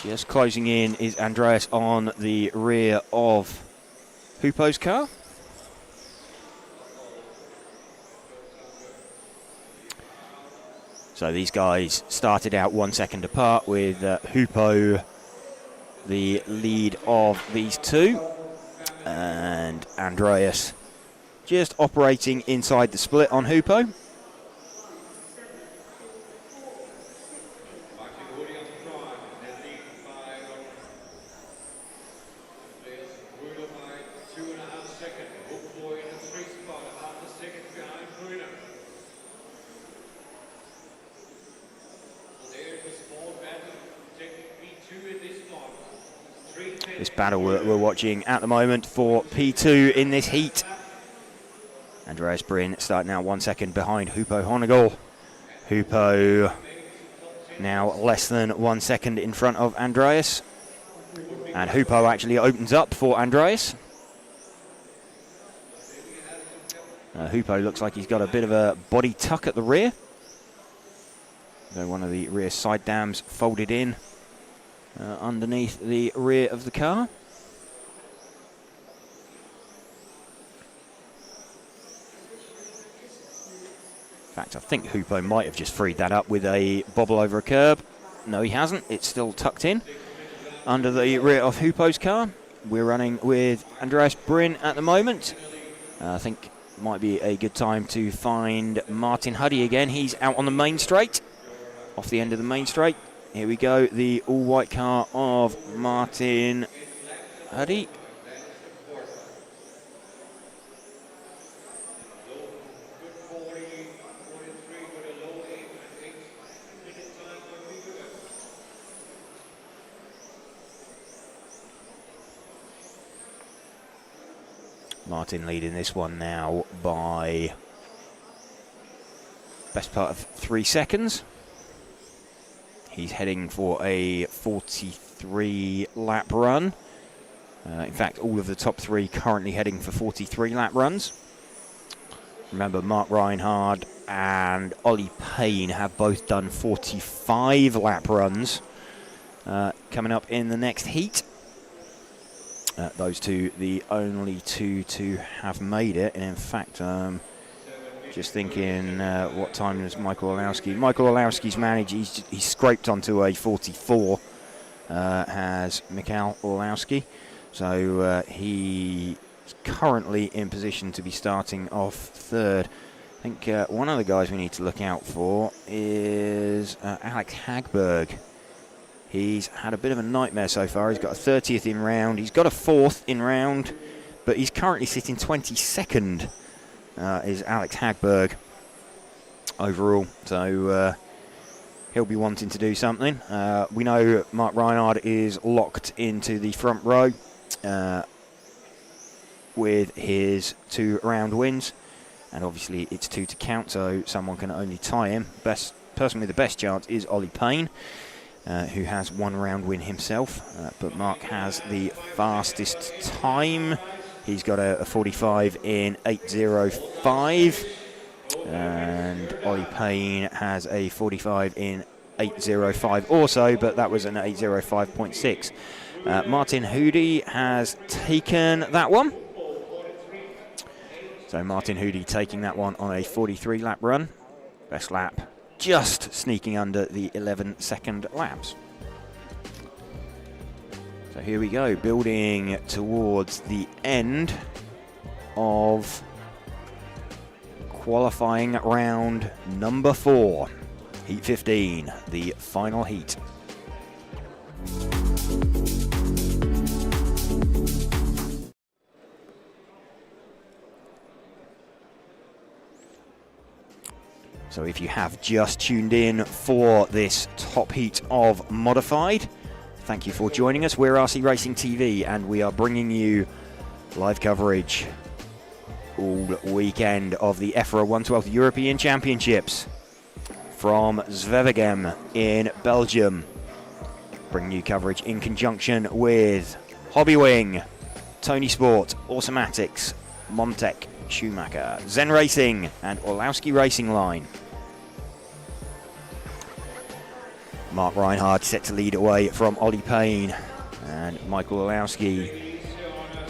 Just closing in is Andreas on the rear of Hoopo's car. So these guys started out 1 second apart, with Hoopo the lead of these two, and Andreas just operating inside the split on Hoopo. This battle we're watching at the moment for P2 in this heat. Andreas Bryn starting now 1 second behind Hoopo Honegal. Hoopo now less than 1 second in front of Andreas. And Hoopo actually opens up for Andreas. Hoopo looks like he's got a bit of a body tuck at the rear. So one of the rear side dams folded in. underneath the rear of the car. In fact, I think Hoopo might have just freed that up with a bobble over a curb. No, he hasn't. It's still tucked in under the rear of Hoopo's car. We're running with Andreas Bryn at the moment. I think it might be a good time to find Martin Huddy again. He's out on the main straight, off the end of the main straight. Here we go, the all-white car of Martin Huddy. Martin leading this one now by best part of 3 seconds. He's heading for a 43 lap run. In fact, all of the top 3 currently heading for 43 lap runs. Remember, Mark Reinhard and Ollie Payne have both done 45 lap runs coming up in the next heat. Those two, the only two to have made it. And in fact, just thinking, what time is Michael Olowski? Michael Olowski's managed, he's scraped onto a 44, has Mikhail Olowski. So he's currently in position to be starting off third. I think one of the guys we need to look out for is Alex Hagberg. He's had a bit of a nightmare so far. He's got a 30th in round. He's got a 4th in round, but he's currently sitting 22nd, is Alex Hagberg overall. So he'll be wanting to do something. We know Mark Reinhard is locked into the front row with his 2 round wins. And obviously it's 2 to count, so someone can only tie him. Person with the best chance is Ollie Payne, who has 1 round win himself, but Mark has the fastest time. He's got a 45 in 8:05, and Ollie Payne has a 45 in 8:05 also, but that was an 8:05.6. Martin Hoody has taken that one. So Martin Hoody taking that one on a 43 lap run. Best lap just sneaking under the 11-second laps. So here we go, building towards the end of qualifying round number 4, heat 15, the final heat. So if you have just tuned in for this top heat of Modified, thank you for joining us. We're RC Racing TV and we are bringing you live coverage all weekend of the EFRA 112 European Championships from Zwevegem in Belgium. Bringing you coverage in conjunction with Hobbywing, Tony Sport, Automatics, Montec, Schumacher, Zen Racing and Olowski Racing Line. Mark Reinhard set to lead away from Ollie Payne and Michael Olowski.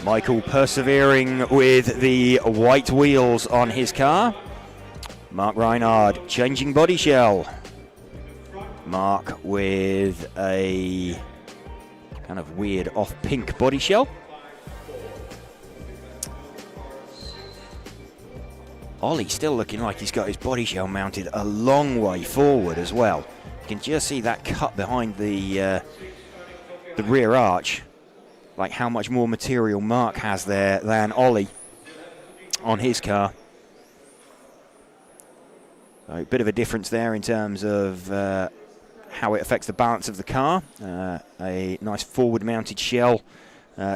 Michael persevering with the white wheels on his car. Mark Reinhard changing body shell. Mark with a kind of weird off pink body shell. Ollie still looking like he's got his body shell mounted a long way forward as well. You can just see that cut behind the rear arch, like how much more material Mark has there than Ollie on his car. So a bit of a difference there in terms of how it affects the balance of the car. A nice forward mounted shell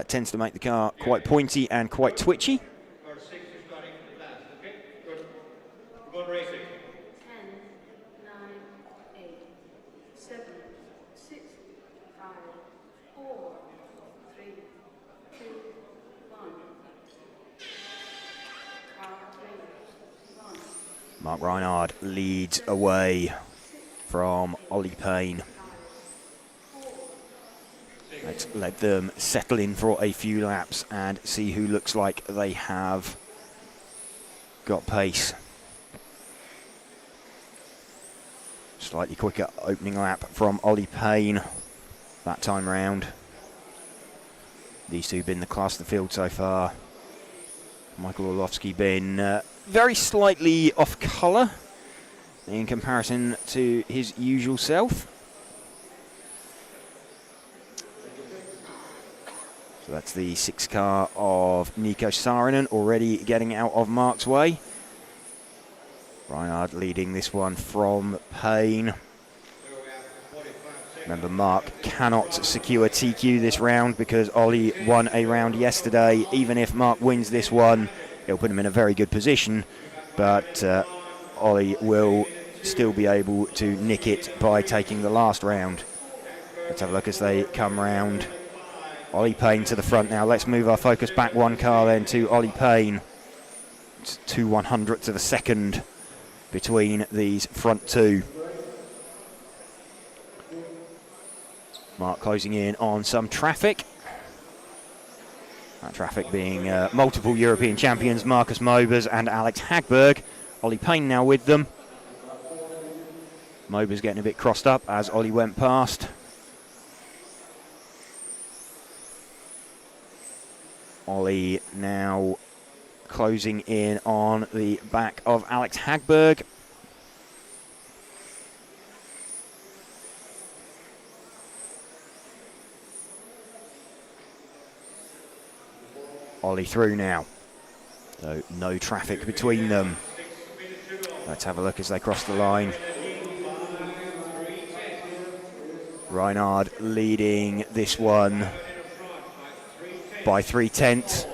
tends to make the car quite pointy and quite twitchy. 10, 9, 8, 7, 6, 5, 4, 3, 2, 1. Car 3, 1. Mark Reinhard leads away from Ollie Payne. Let's let them settle in for a few laps and see who looks like they have got pace. Slightly quicker opening lap from Ollie Payne that time round. These two have been the class of the field so far. Michael Orlovsky been very slightly off colour in comparison to his usual self. So that's the 6 car of Nico Saarinen already getting out of Mark's way. Reinhard leading this one from Payne. Remember, Mark cannot secure TQ this round because Ollie won a round yesterday. Even if Mark wins this one, it'll put him in a very good position. But Ollie will still be able to nick it by taking the last round. Let's have a look as they come round. Ollie Payne to the front now. Let's move our focus back 1 car then to Ollie Payne. It's 2/100ths of a second between these front two. Mark closing in on some traffic. That traffic being multiple European champions Marcus Mobers and Alex Hagberg. Ollie Payne now with them. Mobers getting a bit crossed up as Ollie went past. Ollie now closing in on the back of Alex Hagberg. Ollie through now. So no traffic between them. Let's have a look as they cross the line. Reinhard leading this one by 3/10.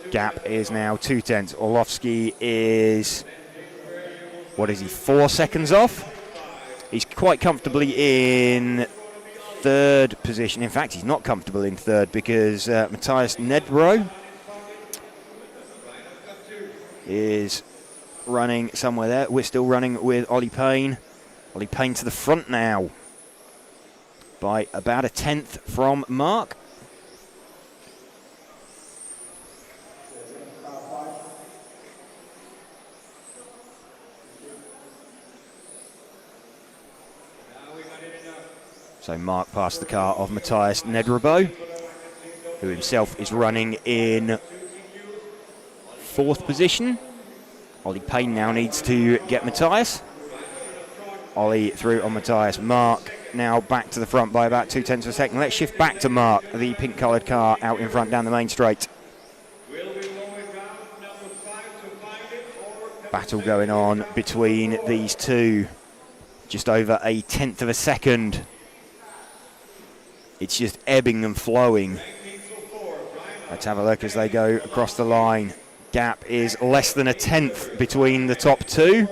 Gap is now 2/10. Orlovsky is, what is he, 4 seconds off? He's quite comfortably in 3rd position. In fact, he's not comfortable in 3rd because Matthias Nedro is running somewhere there. We're still running with Ollie Payne. Ollie Payne to the front now by about 1/10 from Mark. So Mark passed the car of Matthias Nedrabo, who himself is running in 4th position. Ollie Payne now needs to get Matthias. Ollie through on Matthias. Mark now back to the front by about 2/10 of a second. Let's shift back to Mark, the pink coloured car out in front down the main straight. Battle going on between these two. Just over 1/10 of a second. It's just ebbing and flowing. Let's have a look as they go across the line. Gap is less than 1/10 between the top two.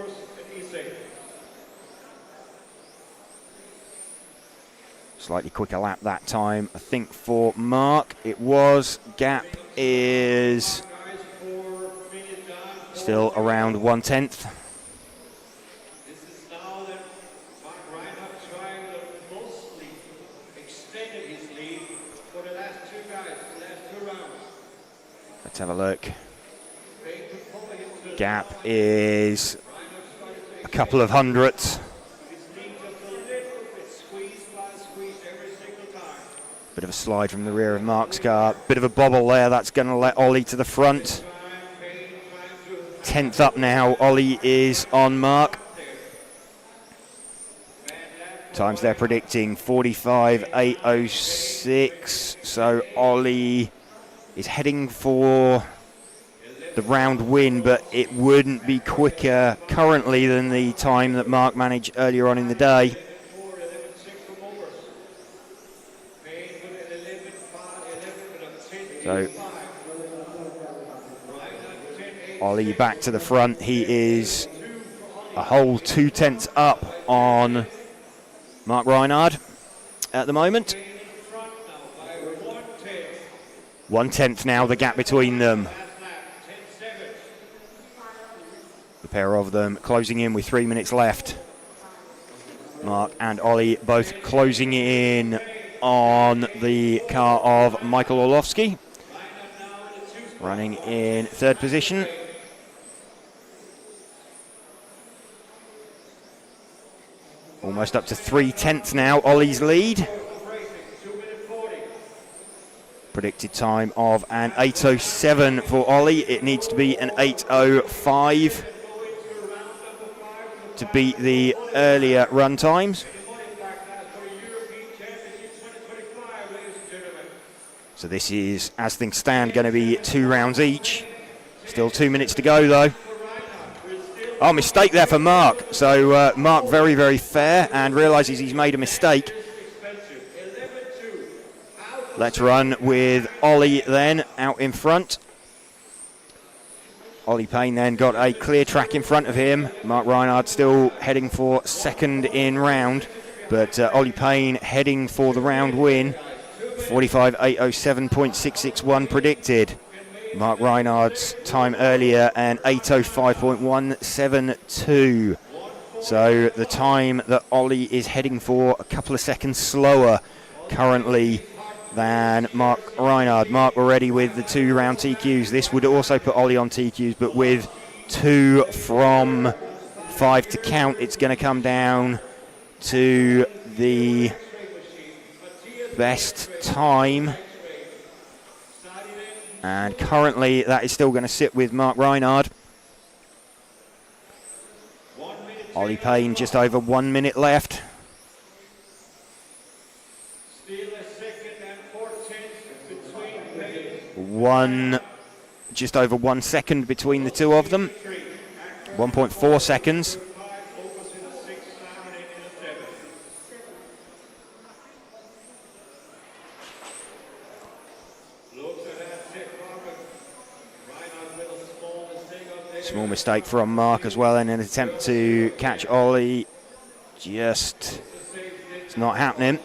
Slightly quicker lap that time, I think, for Mark. It was. Gap is still around 1/10. Let's have a look. Gap is a couple of hundredths. Bit of a slide from the rear of Mark's car. Bit of a bobble there. That's going to let Ollie to the front. 10th up now. Ollie is on Mark. Times they're predicting 45.806. So Ollie is heading for the round win, but it wouldn't be quicker currently than the time that Mark managed earlier on in the day. So Ollie back to the front. He is a whole 2/10 up on Mark Reinhard at the moment. 1/10 now, the gap between them. The pair of them closing in with 3 minutes left. Mark and Ollie both closing in on the car of Michael Orlovsky, running in third position. Almost up to 3/10 now, Ollie's lead. Predicted time of an 8:07 for Ollie. It needs to be an 8:05 to beat the earlier run times. So this is, as things stand, going to be 2 rounds each. Still 2 minutes to go though. Oh, mistake there for Mark. So Mark very, very fair and realises he's made a mistake. Let's run with Ollie then out in front. Ollie Payne then got a clear track in front of him. Mark Reinhardt still heading for second in round, but Ollie Payne heading for the round win. 45:807.661 predicted. Mark Reinhardt's time earlier an 8:05.172. So the time that Ollie is heading for a couple of seconds slower currently than Mark Reinhardt. Mark already with the 2 round TQs. This would also put Ollie on TQs, but with 2 from 5 to count, it's going to come down to the best time. And currently that is still going to sit with Mark Reinhardt. Ollie Payne just over 1 minute left. Just over 1 second between the two of them. 1.4 seconds. Small mistake from Mark as well in an attempt to catch Ollie. Just, it's not happening.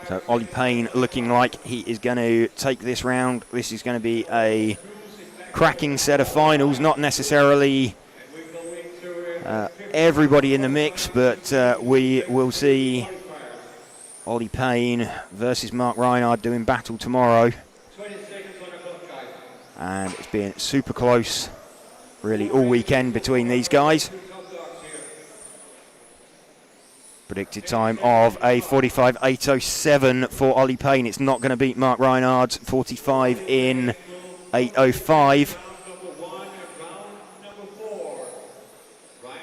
So Ollie Payne looking like he is going to take this round. This is going to be a cracking set of finals, not necessarily everybody in the mix, but we will see Ollie Payne versus Mark Reinhardt doing battle tomorrow. And it's been super close really all weekend between these guys. Predicted time of a 45:807 for Ollie Payne. It's not going to beat Mark Reinhardt's 45 in 8:05.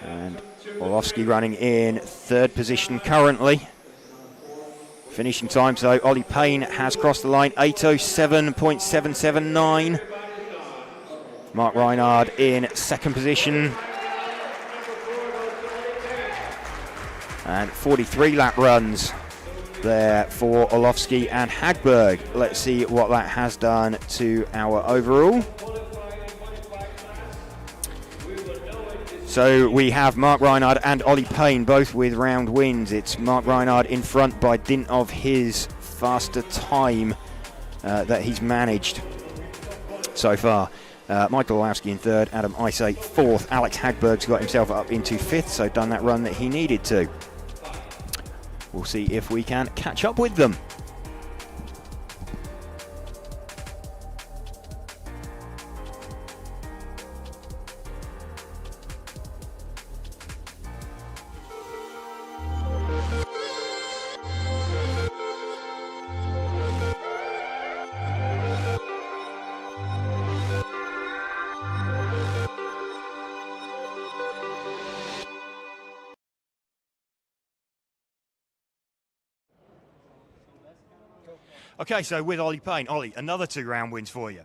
And Orlovsky running in third position currently. Finishing time, so Ollie Payne has crossed the line, 8:07.779. Mark Reinhardt in second position. And 43 lap runs there for Orlovsky and Hagberg. Let's see what that has done to our overall. So we have Mark Reinhardt and Ollie Payne both with round wins. It's Mark Reinhardt in front by dint of his faster time that he's managed so far. Michael Orlovsky in third, Adam Isay fourth. Alex Hagberg's got himself up into fifth, so done that run that he needed to. We'll see if we can catch up with them. Okay, so with Ollie Payne, Ollie, another 2 round wins for you.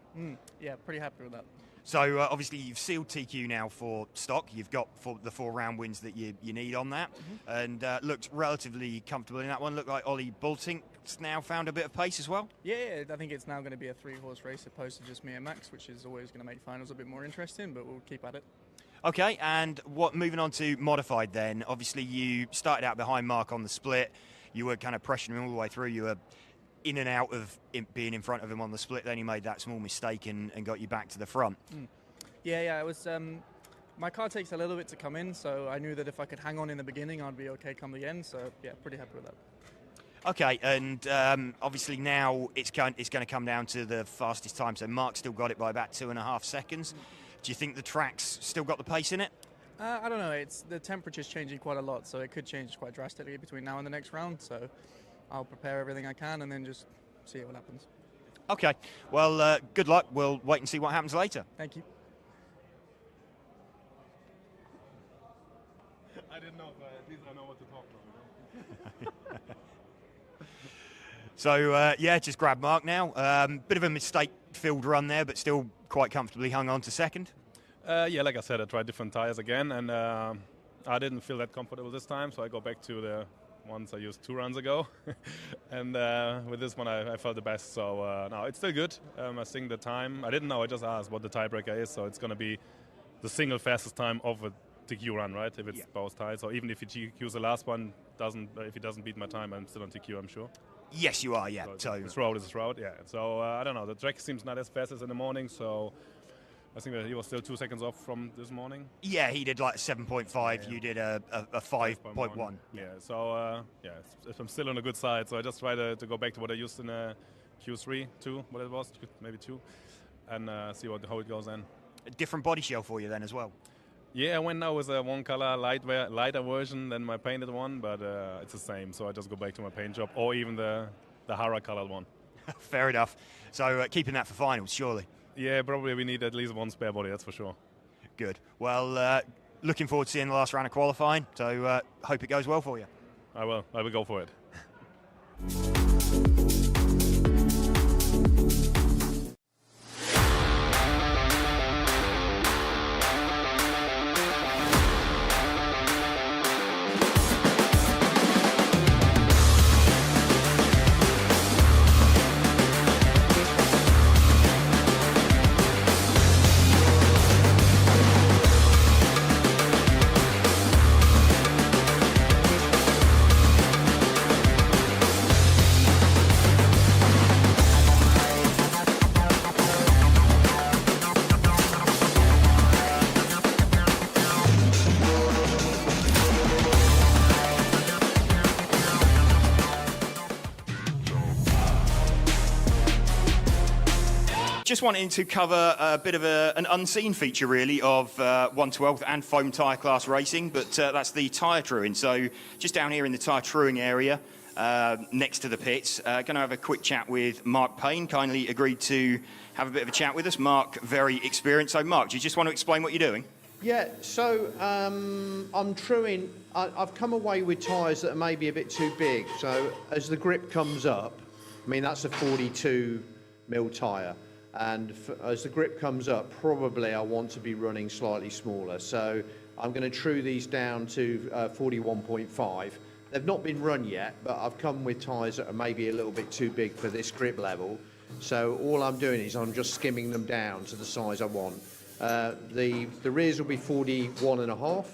Yeah, pretty happy with that. So obviously you've sealed TQ now for stock. You've got the 4 round wins that you need on that, and looked relatively comfortable in that one. Looked like Ollie Bultink's now found a bit of pace as well. Yeah, I think it's now going to be a 3-horse race opposed to just me and Max, which is always going to make finals a bit more interesting, but we'll keep at it. Okay, and moving on to modified then. Obviously you started out behind Mark on the split. You were kind of pressuring him all the way through. You were in and out of being in front of him on the split. Then he made that small mistake and got you back to the front. Yeah, it was My car takes a little bit to come in, so I knew that if I could hang on in the beginning, I'd be okay come the end. So yeah, pretty happy with that. Okay, and obviously now it's going to come down to the fastest time. So Mark still got it by about 2.5 seconds. Do you think the track's still got the pace in it? I don't know. The temperature's changing quite a lot, so it could change quite drastically between now and the next round. So I'll prepare everything I can and then just see what happens. Okay, well, good luck. We'll wait and see what happens later. Thank you. I didn't know, but at least I know what to talk about. So, yeah, just grab Mark now. Bit of a mistake-filled run there, but still quite comfortably hung on to second. Yeah, like I said, I tried different tires again, and I didn't feel that comfortable this time, so I go back to the ones I used 2 runs ago. And with this one, I felt the best. So, no, it's still good. I think the time, I didn't know, I just asked what the tiebreaker is, so it's going to be the single fastest time of a TQ run, right? If it's both ties. So even if he TQs the last one, if he doesn't beat my time, I'm still on TQ, I'm sure. Yes, you are, yeah. So this road is this road, yeah. So I don't know, the track seems not as fast as in the morning, so I think that he was still 2 seconds off from this morning. Yeah, he did like a 7.5, yeah. You did a 5.1. Yeah, so yeah, I'm still on the good side, so I just try to go back to what I used in Q3, 2, what it was, maybe 2, and see how it goes then. A different body shell for you then as well? Yeah, I went now with a one color lighter version than my painted one, but it's the same, so I just go back to my paint job, or even the Hara colored one. Fair enough. So keeping that for finals, surely? Yeah, probably we need at least one spare body, that's for sure. Good. Well, looking forward to seeing the last round of qualifying, so hope it goes well for you. I will go for it. Just wanting to cover a bit of an unseen feature, really, of 112th and foam tyre class racing, but that's the tyre truing. So just down here in the tyre truing area, next to the pits, going to have a quick chat with Mark Payne. Kindly agreed to have a bit of a chat with us. Mark, very experienced. So Mark, do you just want to explain what you're doing? Yeah, so I'm truing. I've come away with tyres that are maybe a bit too big. So as the grip comes up, I mean, that's a 42 mil tyre. And as the grip comes up, probably I want to be running slightly smaller. So I'm going to true these down to 41.5. They've not been run yet, but I've come with tyres that are maybe a little bit too big for this grip level. So all I'm doing is I'm just skimming them down to the size I want. The rears will be 41.5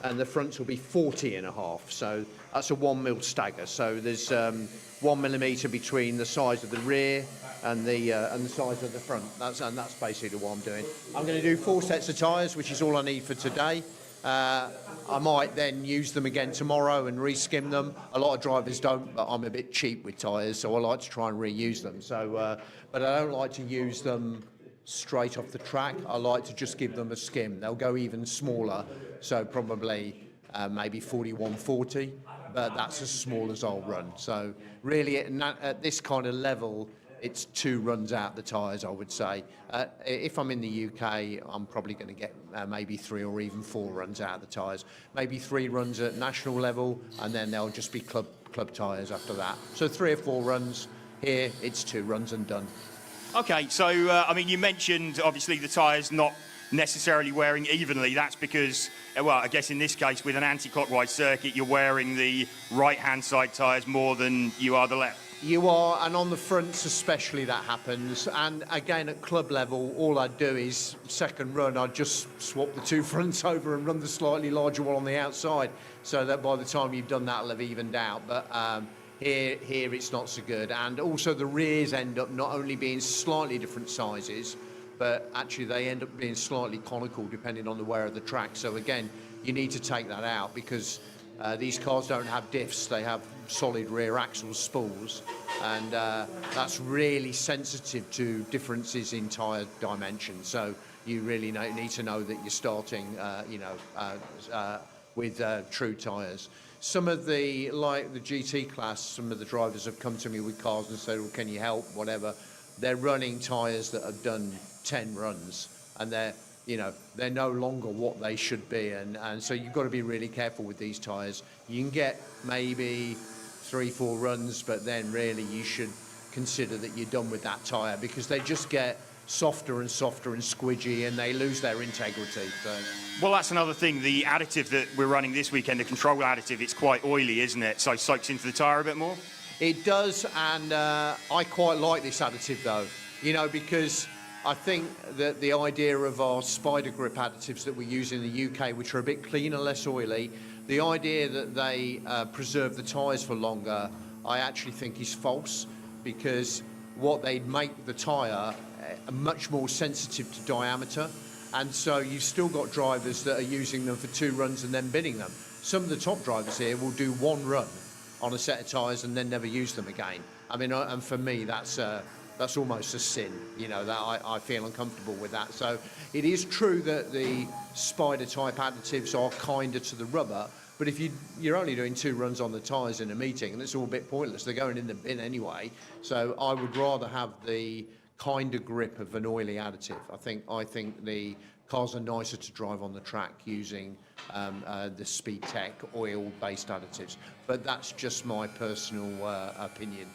and the fronts will be 40.5. So that's a 1 mil stagger. So there's 1 millimetre between the size of the rear and the size of the front. That's basically what I'm doing. I'm going to do 4 sets of tyres, which is all I need for today. I might then use them again tomorrow and re-skim them. A lot of drivers don't, but I'm a bit cheap with tyres, so I like to try and reuse them. So, but I don't like to use them straight off the track. I like to just give them a skim. They'll go even smaller, so probably maybe 41.40, but that's as small as I'll run. So really at this kind of level, it's 2 runs out the tyres, I would say. If I'm in the UK, I'm probably going to get maybe 3 or even 4 runs out of the tyres. Maybe 3 runs at national level, and then they'll just be club tyres after that. So 3 or 4 runs. Here, it's 2 runs and done. Okay, so, I mean, you mentioned, obviously, the tyres not necessarily wearing evenly. That's because, well, I guess in this case, with an anti-clockwise circuit, you're wearing the right-hand side tyres more than you are the left. You are, and on the fronts especially that happens. And again, at club level, all I'd do is, second run, I'd just swap the 2 fronts over and run the slightly larger one on the outside, so that by the time you've done that, it'll have evened out. But here it's not so good. And also the rears end up not only being slightly different sizes, but actually they end up being slightly conical depending on the wear of the track. So again, you need to take that out because these cars don't have diffs, they have solid rear axle spools, and that's really sensitive to differences in tyre dimensions. So you really need to know that you're starting, with true tyres. Some of like the GT class, some of the drivers have come to me with cars and said, well, can you help, whatever. They're running tyres that have done 10 runs, and they're no longer what they should be, and so you've got to be really careful with these tyres. You can get maybe 3-4 runs, but then really you should consider that you're done with that tyre because they just get softer and softer and squidgy, and they lose their integrity. So. Well, that's another thing. The additive that we're running this weekend, the control additive, it's quite oily, isn't it? So it soaks into the tyre a bit more? It does, and I quite like this additive though, because I think that the idea of our Spider Grip additives that we use in the UK, which are a bit cleaner, less oily, the idea that they preserve the tyres for longer, I actually think is false, because what they make the tyre much more sensitive to diameter, and so you've still got drivers that are using them for 2 runs and then binning them. Some of the top drivers here will do 1 run on a set of tyres and then never use them again. I mean, and for me, that's almost a sin, that I feel uncomfortable with that. So it is true that the Spider type additives are kinder to the rubber, but if you're only doing 2 runs on the tyres in a meeting, and it's all a bit pointless, they're going in the bin anyway. So I would rather have the kinder grip of an oily additive. I think the cars are nicer to drive on the track using the Speed Tech oil-based additives, but that's just my personal opinion.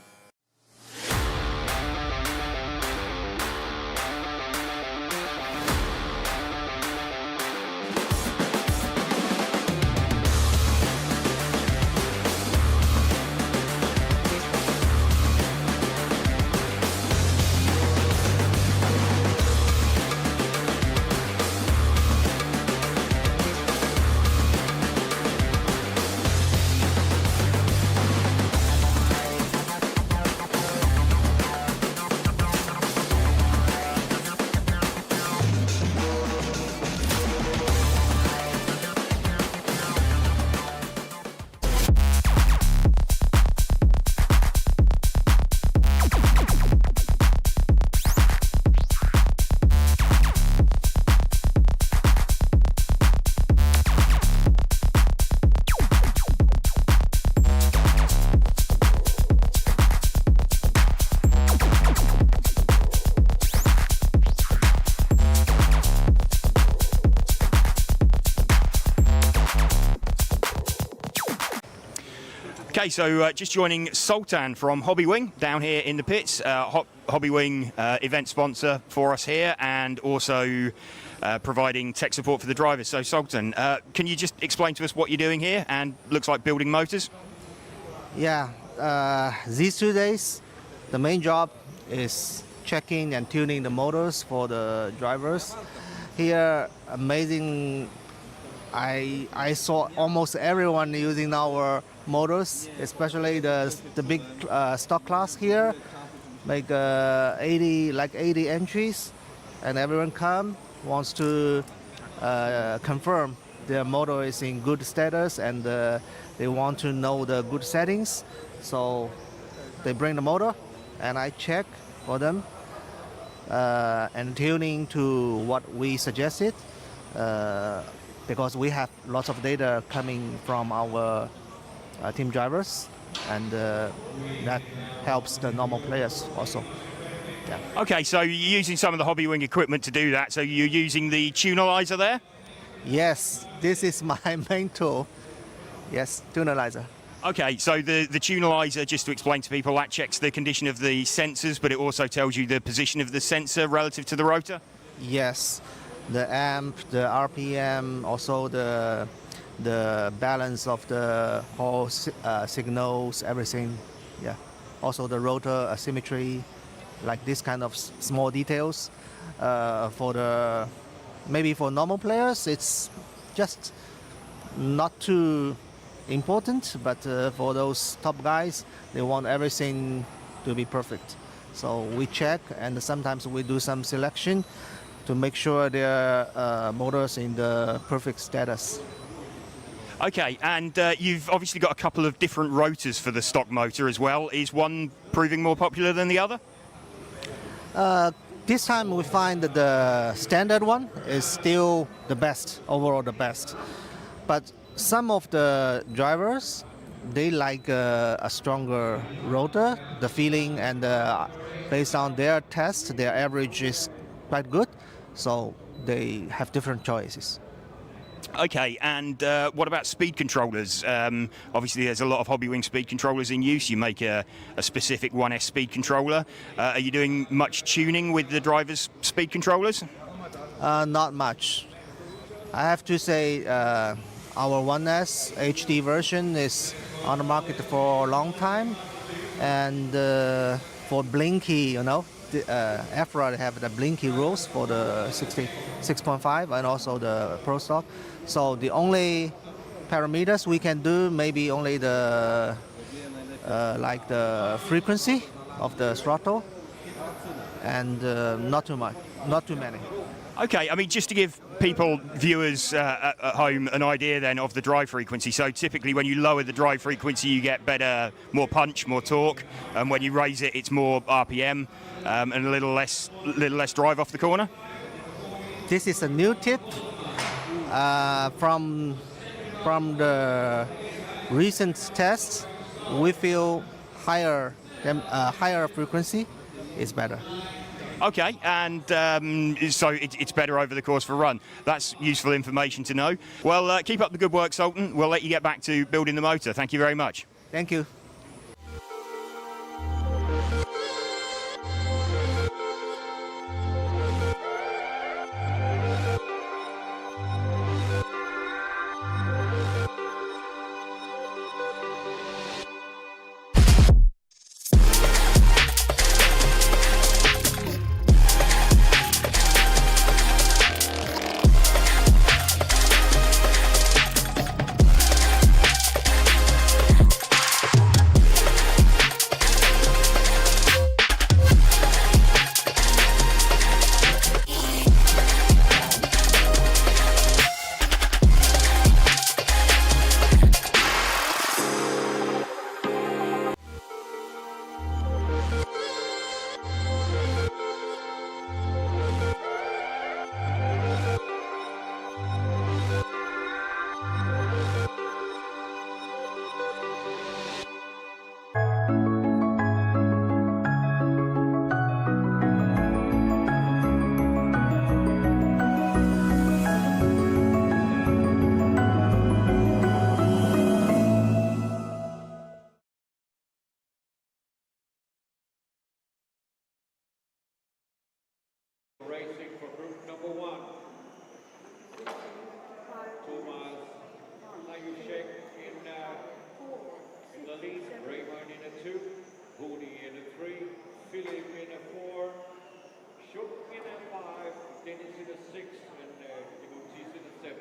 Okay, so just joining Sultan from Hobbywing down here in the pits. Hobbywing event sponsor for us here, and also providing tech support for the drivers. So Sultan, can you just explain to us what you're doing here? And looks like building motors. Yeah, these 2 days, the main job is checking and tuning the motors for the drivers. Here, amazing. I saw almost everyone using our motors, especially the big stock class here, like 80 entries, and everyone wants to confirm their motor is in good status, and they want to know the good settings. So they bring the motor, and I check for them and tuning to what we suggested. Because we have lots of data coming from our team drivers, and that helps the normal players also. Yeah. Okay, so you're using some of the Hobbywing equipment to do that. So you're using the tunalizer there? Yes, this is my main tool. Yes, tunalizer. Okay, so the tunalizer, just to explain to people, that checks the condition of the sensors, but it also tells you the position of the sensor relative to the rotor? Yes. The amp, the RPM, also the balance of the whole signals, everything. Yeah. Also the rotor asymmetry, like this kind of small details. Maybe for normal players, it's just not too important, but for those top guys, they want everything to be perfect. So we check, and sometimes we do some selection to make sure their motors in the perfect status. Okay, and you've obviously got a couple of different rotors for the stock motor as well. Is one proving more popular than the other? This time we find that the standard one is still the best, overall the best. But some of the drivers, they like a stronger rotor, the feeling, and based on their test, their average is quite good. So they have different choices. Okay, and what about speed controllers? Obviously, there's a lot of Hobbywing speed controllers in use. You make a specific 1S speed controller. Are you doing much tuning with the driver's speed controllers? Not much. I have to say our 1S HD version is on the market for a long time. And for blinky, the EFRA have the blinky rules for the 6.5 and also the Pro Stock. So the only parameters we can do maybe only the like the frequency of the throttle, and not too much, not too many. Okay, I mean, just to give people, viewers at home, an idea then of the drive frequency. So typically when you lower the drive frequency, you get better, more punch, more torque. And when you raise it, it's more RPM and a little less drive off the corner. This is a new tip from the recent tests. We feel higher frequency is better. Okay, and so it's better over the course of a run. That's useful information to know. Well, keep up the good work, Sultan. We'll let you get back to building the motor. Thank you very much. Thank you. Racing for group number 1. 2 miles. Ayushek in the lead. Raymond in a 2. Hoodie in a 3. Philip in a 4. Shook in a 5. Dennis in a 6. And Demutis in a 7.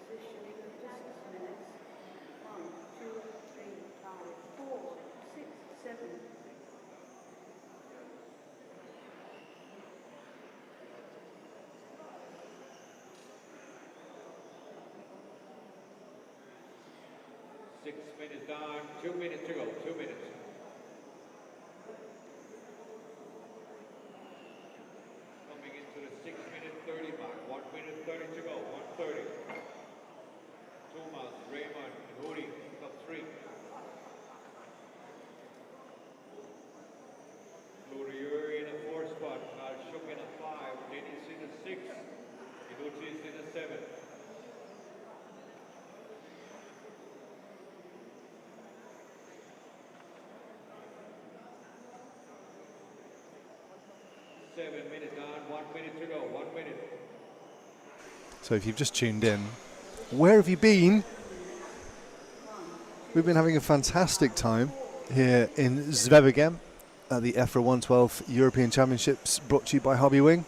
Positioning of distance minutes. 1, 2, 3, 5, 4, 6, 7. 6 minutes down. 2 minutes to go. 2 minutes. Coming into the 6-minute 30 mark. 1 minute 30 to go. 1:30. 2 miles. Raymond and Hoodie. Top 3. Hoodie, you're in a 4 spot. 7 minutes down, 1 minute to go, 1 minute. So if you've just tuned in, where have you been? We've been having a fantastic time here in Zwevegem at the EFRA 112 European Championships, brought to you by Hobbywing.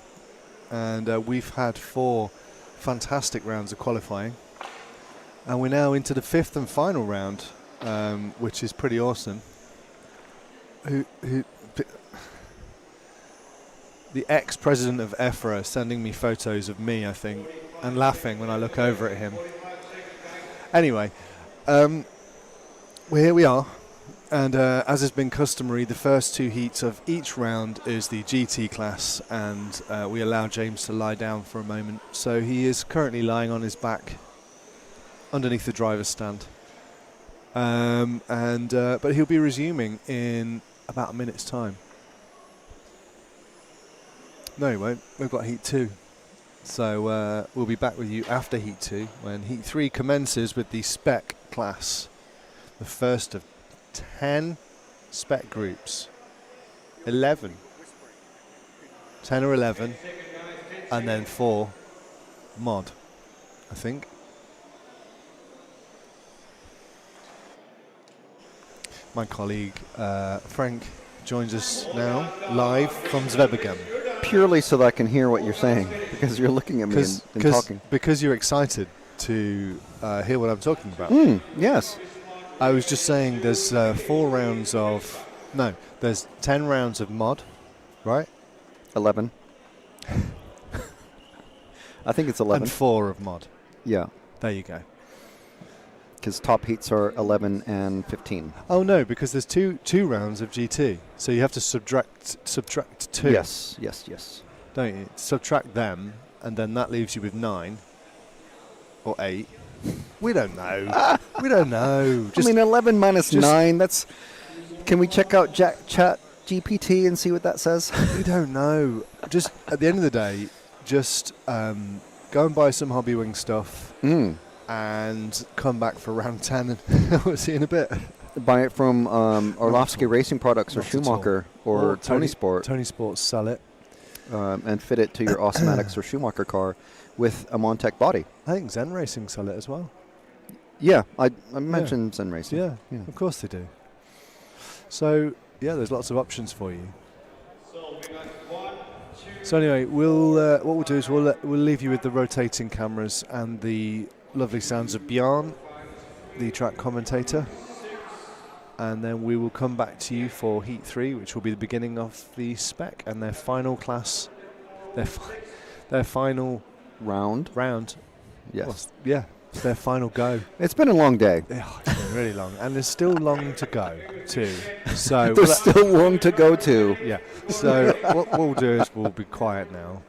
And we've had 4 fantastic rounds of qualifying. And we're now into the 5th and final round, which is pretty awesome. The ex-president of EFRA sending me photos of me, I think, and laughing when I look over at him. Anyway, here we are. And as has been customary, the first 2 heats of each round is the GT class, and we allow James to lie down for a moment. So he is currently lying on his back underneath the driver's stand. But he'll be resuming in about a minute's time. No, he won't. We've got Heat 2. So we'll be back with you after Heat 2, when Heat 3 commences with the Spec class. The first of 10 Spec groups. 11. 10 or 11. And then 4 mod, I think. My colleague Frank joins us now live from Zwevegem. Purely so that I can hear what you're saying, because you're looking at me and talking. Because you're excited to hear what I'm talking about. Yes. I was just saying there's 4 rounds of... No, there's 10 rounds of mod, right? 11. I think it's 11. And 4 of mod. Yeah. There you go. Because top heats are 11 and 15. Oh no, because there's two rounds of GT, so you have to subtract 2. Yes. Don't you? Subtract them, and then that leaves you with 9 or 8. We don't know. We don't know. I mean, 11 minus 9. That's. Can we check out Chat GPT and see what that says? We don't know. Just at the end of the day, just go and buy some Hobbywing stuff. And come back for round 10, and we'll see you in a bit. Buy it from Orlovsky Racing Products or Not at Schumacher or Tony Sport. Tony Sport, sell it. And fit it to your Automatics or Schumacher car with a Montec body. I think Zen Racing sell it as well. Yeah, I mentioned Zen Racing. Yeah, of course they do. So, yeah, there's lots of options for you. So anyway, what we'll do is we'll leave you with the rotating cameras and the lovely sounds of Bjorn, the track commentator, and then we will come back to you for Heat 3, which will be the beginning of the Spec and their final class, their final round. Yes. Well, their final go. It's been a long day. Oh, it's been really long, and there's still long to go too. So there's still long to go too. Yeah. So what we'll do is we'll be quiet now.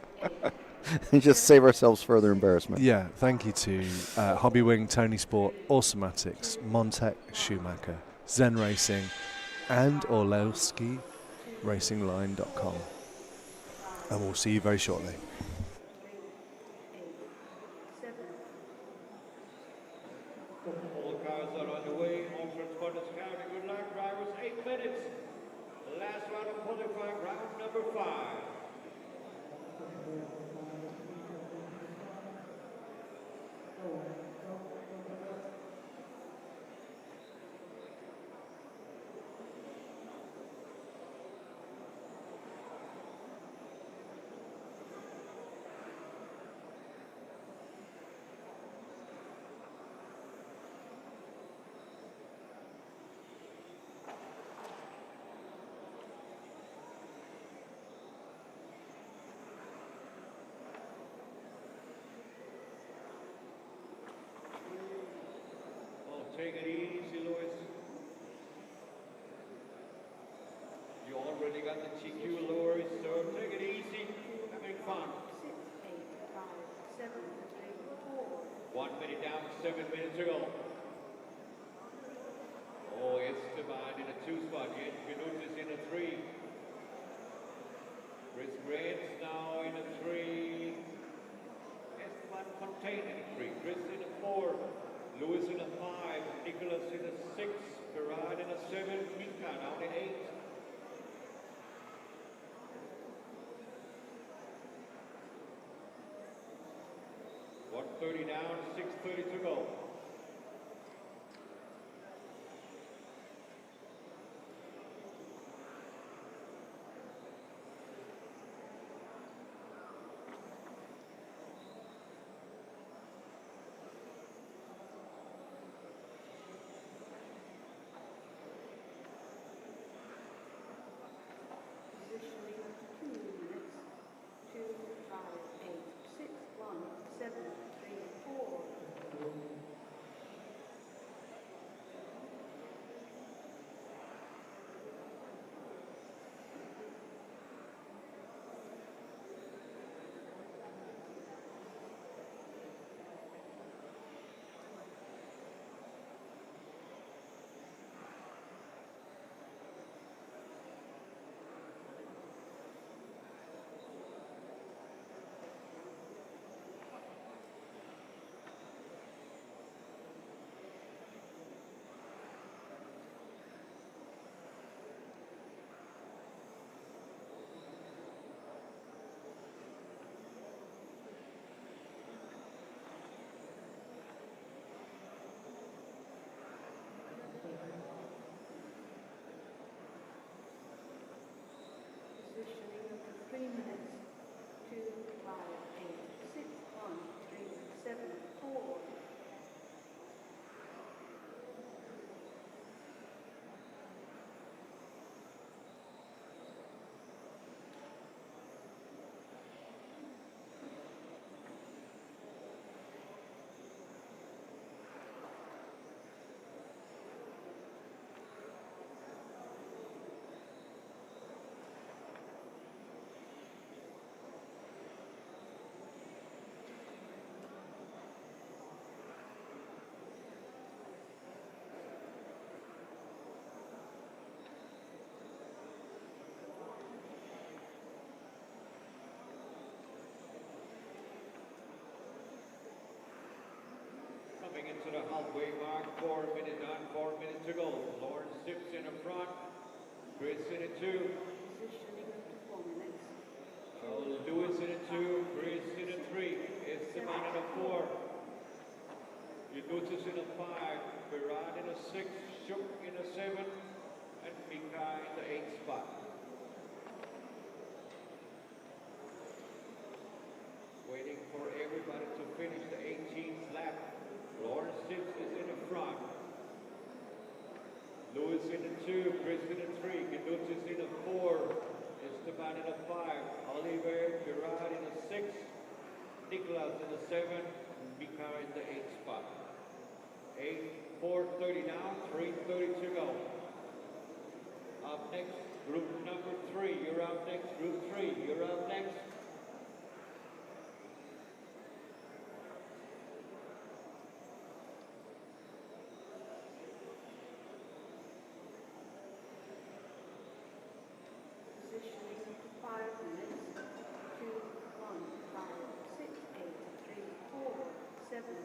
And just save ourselves further embarrassment. Yeah, thank you to Hobbywing, Tony Sport, Automatics, Montec, Schumacher, Zen Racing, and Orlowski RacingLine.com. And we'll see you very shortly. All cars are on the way. All transporters counting. Good luck, drivers. 8 minutes. Last round of qualifying, round number 5. Take it easy, Lewis. You already got the GQ lowers, so take it easy. Having fun. 6, 8, 5, 7, 3, 4. 1 minute down, 7 minutes to go. Oh, Esteban in a 2 spot. Yet Canutus in a 3. Chris Grants now in a 3. Esteban Fontaine in a 3. Chris in a 4. Lewis in a 5, Nicholas in a 6, Ferrari in a 7, Mika down in 8. 130 down, 6:30 to go. Positioning 2 minutes, 2, 5, 8, 6, 1, 7, 3, 4. Positioning of 3 minutes, 2, 5, 8, 6, 1, 3, 7, 4. Coming into the halfway mark, 4 minutes down, 4 minutes to go. Lawrence Sips in the front, Chris in the 2. Positioning of 4 minutes. Lewis in the 2, Chris in the 3, Esteban in the 4. Yanutis in the 5, Beran in the 6, Shook in the 7, and Mika in the 8 spot. Waiting for everybody to finish the 18th lap. Lawrence Sips is in the front. Lewis in the 2, Chris in the 3, Yanutis in the 4, Esteban in the 5, Oliver Gerard in the 6, Nicholas in the 7, Mika in the 8 spot. 4:30 now, 3:30 to go. Up next, group number 3. You're up next, group 3. You're up next. Positioning of 5 minutes, 2, 1, 5, 6, 8, 3, 4, 7.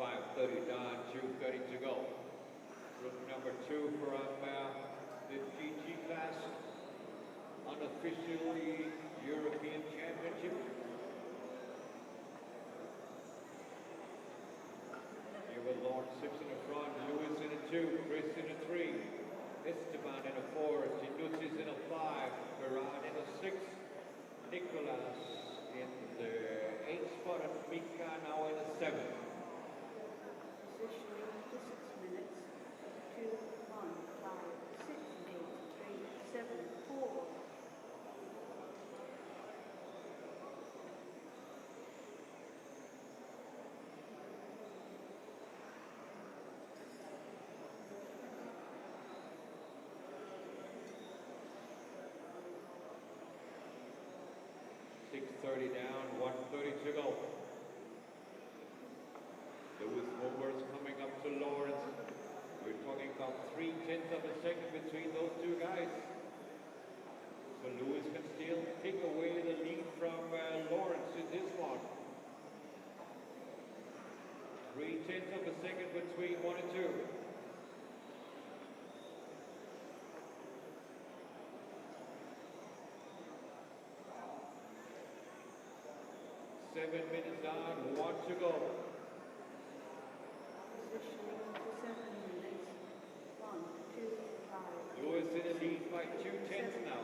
5:30 done, 2:30 to go. Group number 2 from the GT class, unofficially European Championship. Here with Lawrence Sips in the front, Lewis in the 2, Chris in the 3, Esteban in the 4, Yanutis in the 5, Ferran in the 6, Nicholas in the 8 spot, and Mika now in the 7. Positioning for 6 minutes, 2, 1, 5, 6, 8, 3, 7, 4. 6:30 down, 1:30 to go. Lewis Mober's coming up to Lawrence. We're talking about 0.3 of a second between those two guys. So Lewis can still take away the lead from Lawrence in this one. 0.3 of a second between 1 and 2. 7 minutes down, 1 to go. Positioning for 7 minutes. 1, 2, 5. Lewis in the lead by 2/10 now.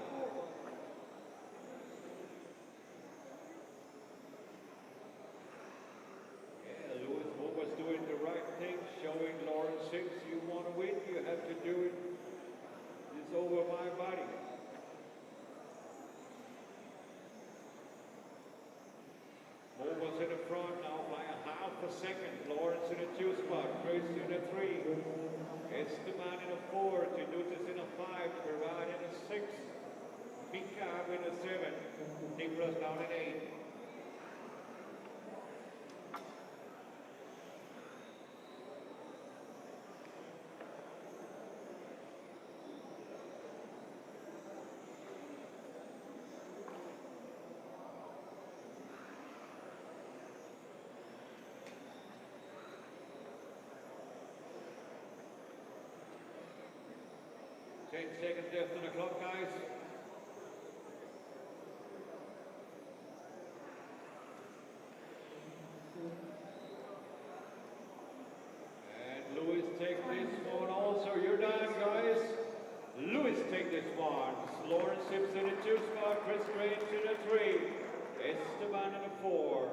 Yeah, Lewis was doing the right thing, showing Lawrence if you want to win, you have to do it. It's over my body. Mobile's in the front now by a half a second. Lawrence in a 2 spot, Chris in a 3. Esteban in a 4, Tinutis in a 5, Ferrari in a 6, Mika in a 7, Nicholas down in 8. Seconds left on the clock, guys. And Lewis take this one also. You're done, guys. Lewis take this one. Lawrence Simpson in a 2 spot. Chris Grange in a 3. Esteban in a 4.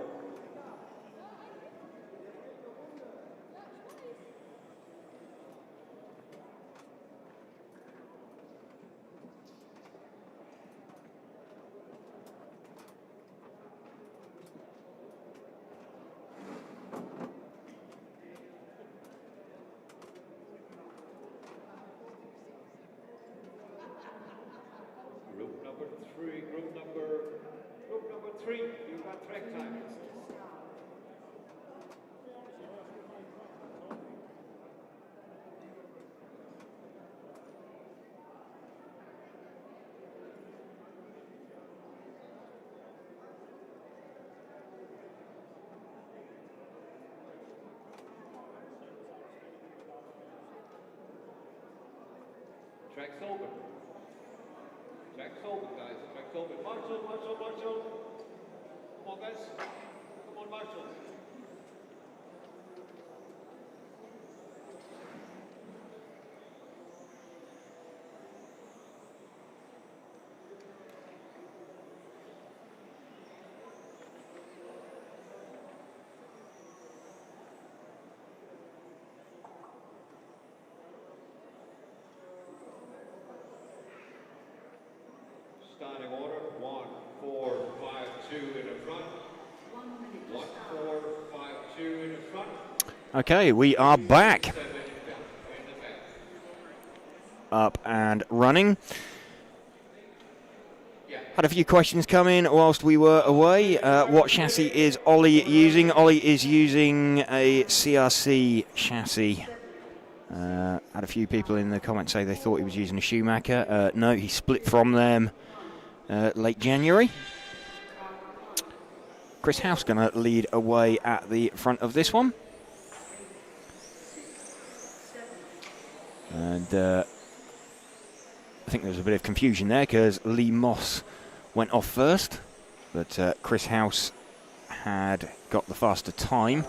Group number 3, you've got track time. Track's open. Track's open, guys. Track's open. Marshall. Come on, guys. Come on, Marshall. Starting order, 1, 4, 5, 2 in the front. 1, 4, 5, 2 in the front. Okay, we are back. Up and running. Had a few questions come in whilst we were away. What chassis is Ollie using? Ollie is using a CRC chassis. Had a few people in the comments say they thought he was using a Schumacher. No, he split from them late January. Chris House going to lead away at the front of this one. And I think there was a bit of confusion there because Lee Moss went off first, but Chris House had got the faster time.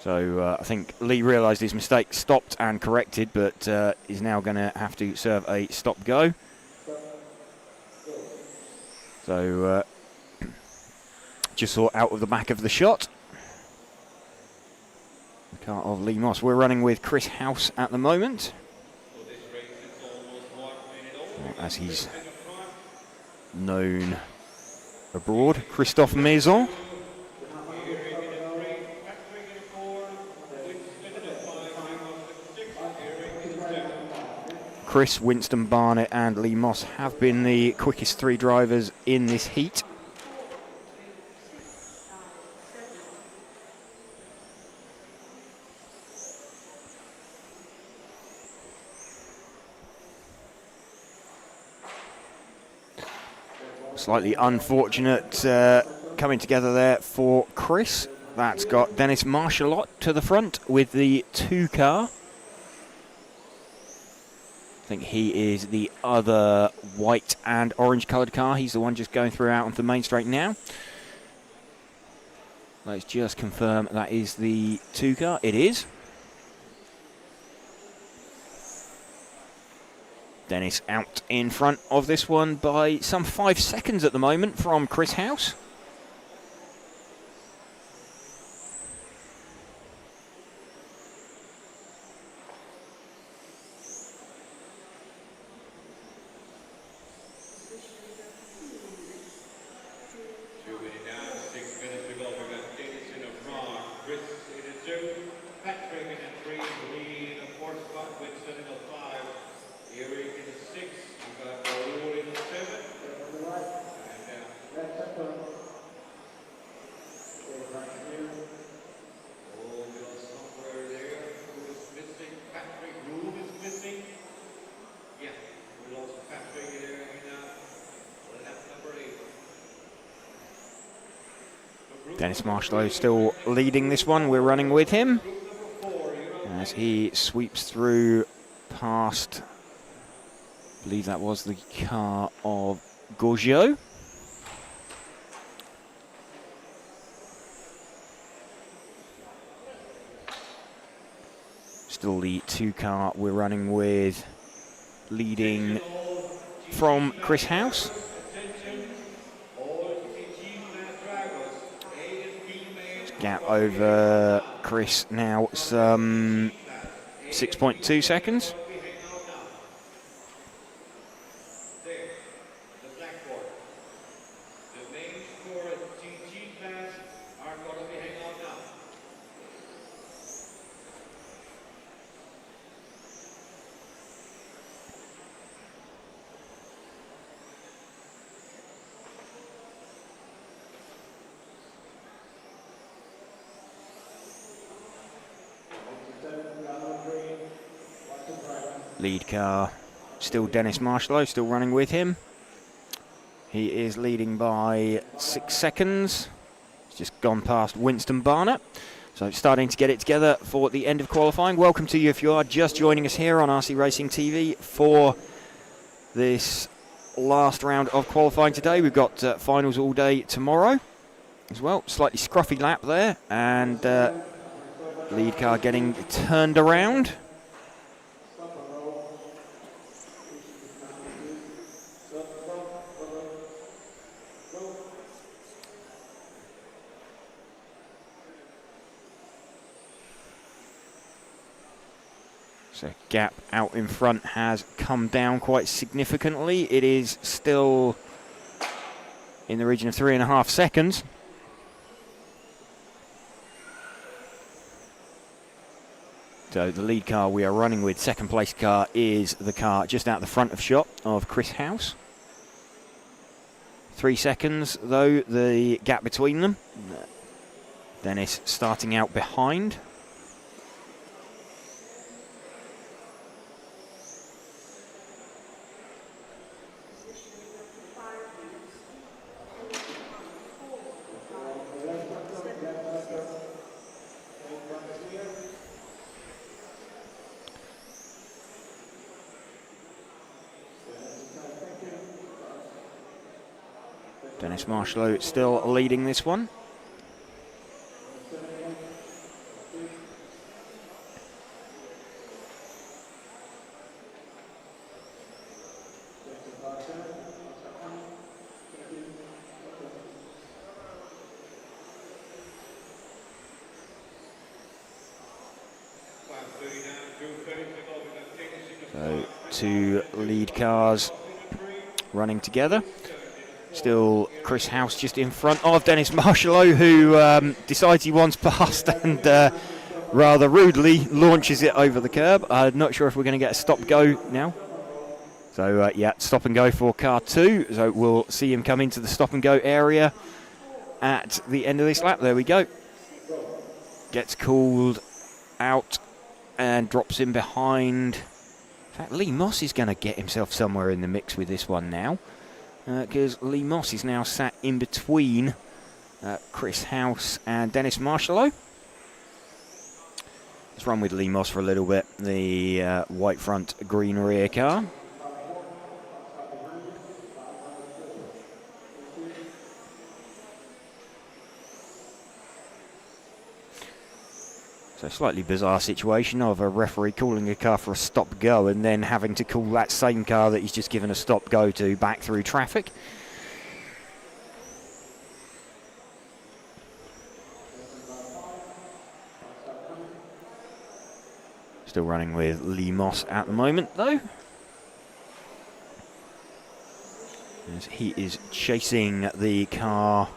So I think Lee realised his mistake, stopped and corrected, but is now going to have to serve a stop-go. So just saw out of the back of the shot. The car of Lee Moss. We're running with Chris House at the moment, as he's known abroad. Christophe Maison. Chris, Winston Barnett and Lee Moss have been the quickest 3 drivers in this heat. Slightly unfortunate coming together there for Chris. That's got Dennis Marshallot to the front with the 2 car. I think he is the other white and orange coloured car. He's the one just going through out onto the main straight now. Let's just confirm that is the 2 car. It is. Dennis out in front of this one by some 5 seconds at the moment from Chris House. Dennis Marshall still leading this one. We're running with him as he sweeps through past, I believe that was the car of Gorgio. Still the 2 car we're running with, leading from Chris House. Gap over Chris now some 6.2 seconds. Lead car, still Dennis Marshall, still running with him. He is leading by 6 seconds. He's just gone past Winston Barnett. So starting to get it together for the end of qualifying. Welcome to you if you are just joining us here on RC Racing TV for this last round of qualifying today. We've got finals all day tomorrow as well. Slightly scruffy lap there, and lead car getting turned around. So gap out in front has come down quite significantly. It is still in the region of 3.5 seconds. So the lead car we are running with, second place car, is the car just out the front of shot of Chris House. 3 seconds though, the gap between them. Dennis starting out behind. Dennis Marshall still leading this one. So 2 lead cars running together. Still Chris House just in front of Dennis Marshall, who decides he wants past and rather rudely launches it over the curb. I'm not sure if we're going to get a stop-go now. So, yeah, stop and go for car 2. So we'll see him come into the stop and go area at the end of this lap. There we go. Gets called out and drops in behind. In fact, Lee Moss is going to get himself somewhere in the mix with this one now. because Lee Moss is now sat in between Chris House and Dennis Marshalow. Let's run with Lee Moss for a little bit, the white front, green rear car. So slightly bizarre situation of a referee calling a car for a stop-go and then having to call that same car that he's just given a stop-go to back through traffic. Still running with Lee Moss at the moment, though, as he is chasing the car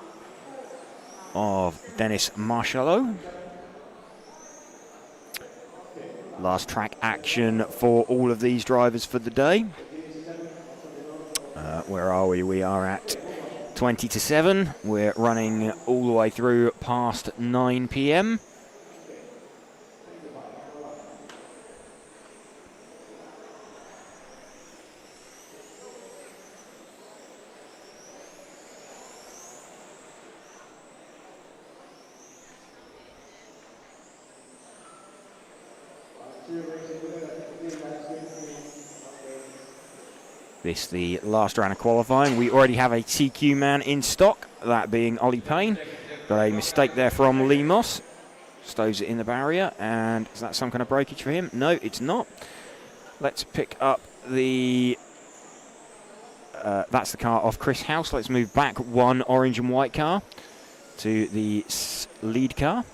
of Dennis Marshalow. Last track action for all of these drivers for the day. Where are we? We are at 20 to 7. We're running all the way through past 9 p.m. This the last round of qualifying. We already have a TQ man in stock, that being Ollie Payne. Got a mistake there from Lee Moss. Stows it in the barrier, and is that some kind of breakage for him? No, it's not. Let's pick up the... that's the car off Chris House. Let's move back one orange and white car to the lead car.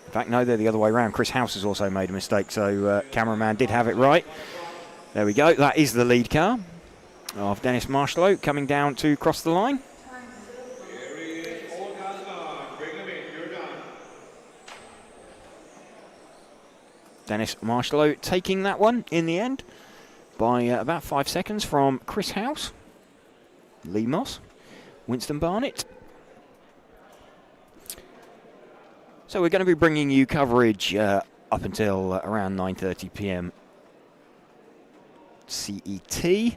In fact, no, they're the other way around. Chris House has also made a mistake, so cameraman did have it right. There we go. That is the lead car of Dennis Marshalow coming down to cross the line. Dennis Marshalow taking that one in the end by about 5 seconds from Chris House, Lee Moss, Winston Barnett. So we're going to be bringing you coverage up until around 9:30 p.m. CET.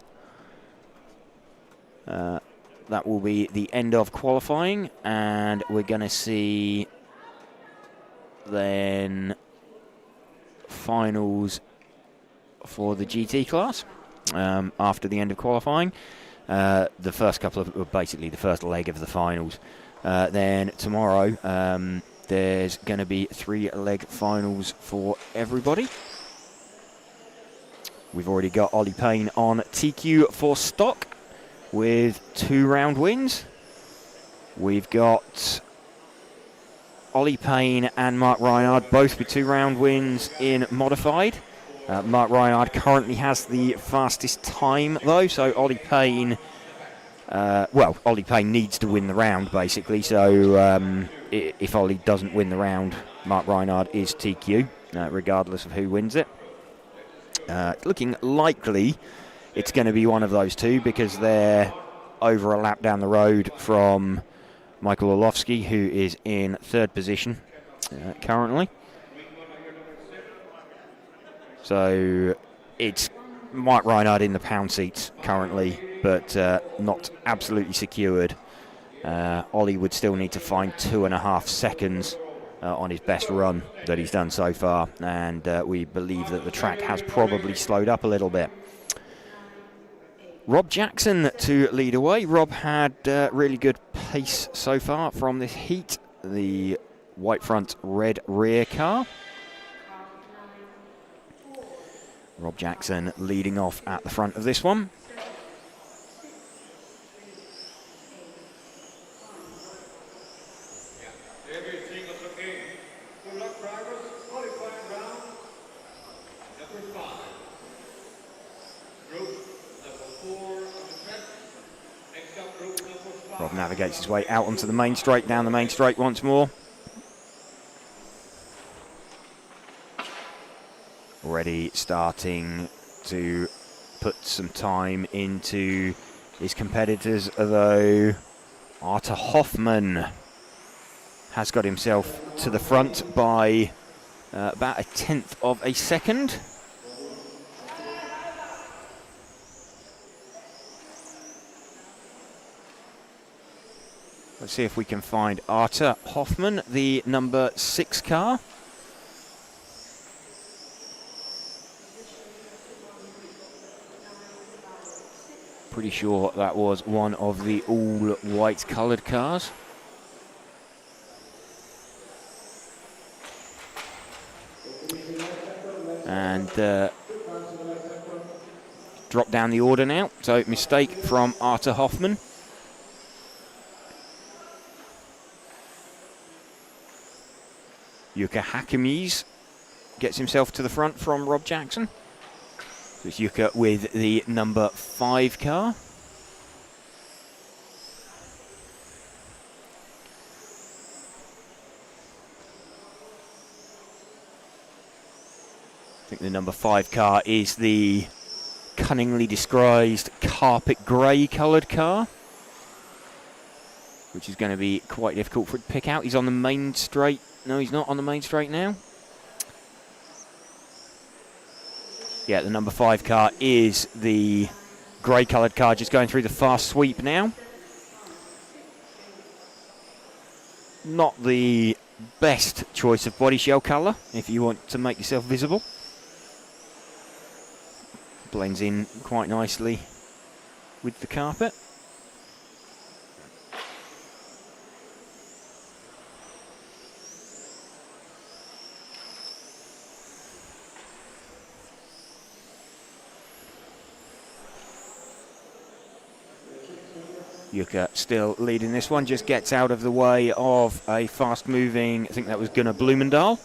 That will be the end of qualifying, and we're going to see then finals for the GT class after the end of qualifying. The first couple of, basically the first leg of the finals. Then tomorrow, there's going to be 3-leg finals for everybody. We've already got Ollie Payne on TQ for stock with 2-round wins. We've got Ollie Payne and Mark Reinhard both with 2-round wins in modified. Mark Reinhard currently has the fastest time though, so Ollie Payne... Ollie Payne needs to win the round, basically. So if Ollie doesn't win the round, Mark Reinhard is TQ, regardless of who wins it. Looking likely it's going to be one of those two, because they're over a lap down the road from Michael Orlovsky, who is in 3rd position currently. So it's Mark Reinhard in the pound seats currently, but not absolutely secured. Ollie would still need to find 2.5 seconds on his best run that he's done so far, and we believe that the track has probably slowed up a little bit. Rob Jackson to lead away. Rob had really good pace so far from this heat, the white front, red rear car. Rob Jackson leading off at the front of this one. Rob navigates his way out onto the main straight, down the main straight once more. Already starting to put some time into his competitors, although Arthur Hoffman has got himself to the front by about 1/10 of a second. Let's see if we can find Arthur Hoffman, the number 6 car. Pretty sure that was one of the all-white coloured cars. And drop down the order now. So mistake from Arthur Hoffman. Yuka Hakamis gets himself to the front from Rob Jackson. So it's Yuka with the number 5 car. I think the number 5 car is the cunningly disguised carpet grey coloured car, which is going to be quite difficult for it to pick out. He's on the main straight. No, he's not on the main straight now. Yeah, the number 5 car is the grey coloured car, just going through the fast sweep now. Not the best choice of body shell colour if you want to make yourself visible. Blends in quite nicely with the carpet. Yuka still leading this one, just gets out of the way of a fast-moving, I think that was Gunnar Blumendal.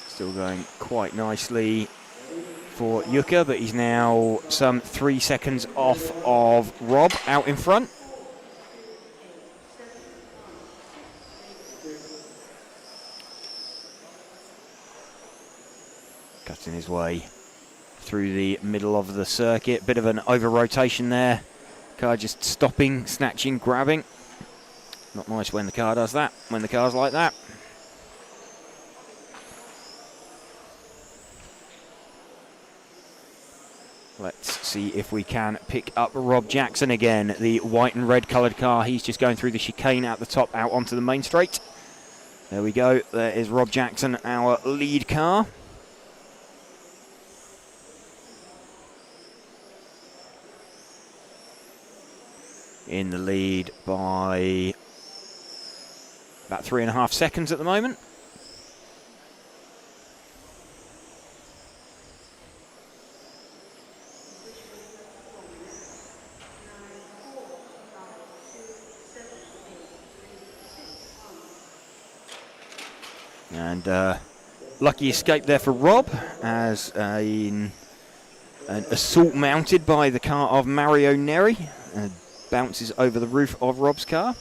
Still going quite nicely for Yuka, but he's now some 3 seconds off of Rob out in front. Cutting his way through the middle of the circuit. Bit of an over-rotation there. Car just stopping, snatching, grabbing. Not nice when the car does that, when the car's like that. Let's see if we can pick up Rob Jackson again. The white and red coloured car. He's just going through the chicane at the top out onto the main straight. There we go. There is Rob Jackson, our lead car. In the lead by about 3.5 seconds at the moment. And lucky escape there for Rob, as an assault mounted by the car of Mario Neri bounces over the roof of Rob's car.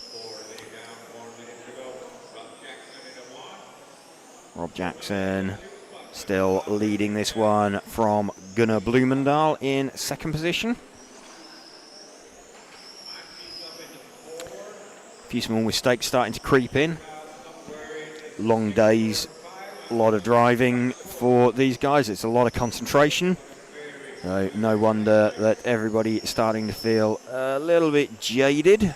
Rob Jackson still leading this one from Gunnar Blumendal in second position. A few small mistakes starting to creep in. Long days, a lot of driving for these guys. It's a lot of concentration. So no wonder that everybody is starting to feel a little bit jaded.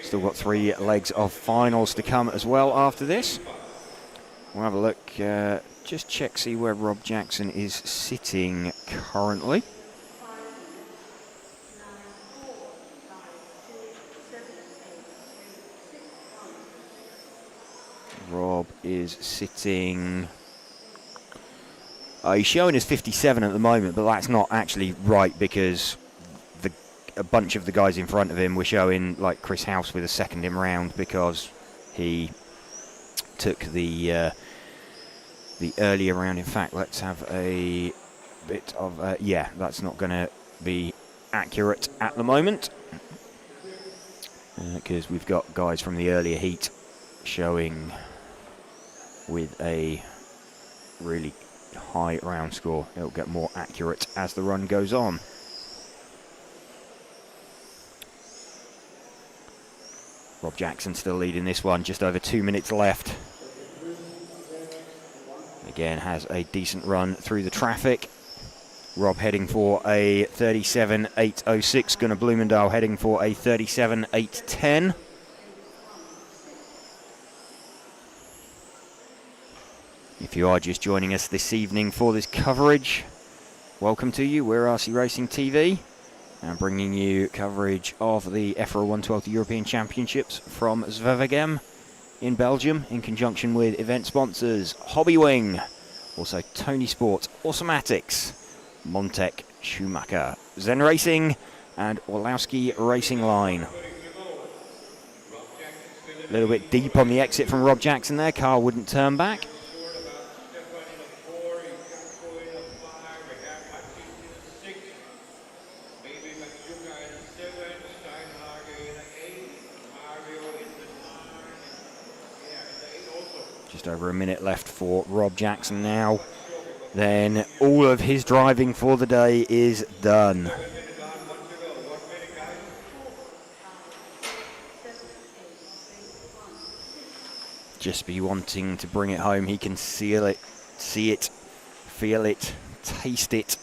Still got 3 legs of finals to come as well after this. We'll have a look, just check, see where Rob Jackson is sitting currently. Rob is sitting... he's showing as 57 at the moment, but that's not actually right, because a bunch of the guys in front of him were showing, like Chris House with a second him round, because he took the earlier round. In fact, let's have a bit of... yeah, that's not going to be accurate at the moment, because we've got guys from the earlier heat showing with a really high round score. It'll get more accurate as the run goes on. Rob Jackson still leading this one, just over 2 minutes left. Again, has a decent run through the traffic. Rob heading for a 37.806. Gunnar Blumendahl heading for a 37.810. If you are just joining us this evening for this coverage, welcome to you. We're RC Racing TV and bringing you coverage of the EFRA 112 European Championships from Zwevegem in Belgium in conjunction with event sponsors Hobbywing, also Tony Sport, Automatics, Montec, Schumacher, Zen Racing and Orlowski Racing Line. A little bit deep on the exit from Rob Jackson there, car wouldn't turn back. Just over a minute left for Rob Jackson now. Then all of his driving for the day is done. Just be wanting to bring it home. He can see it, feel it, taste it.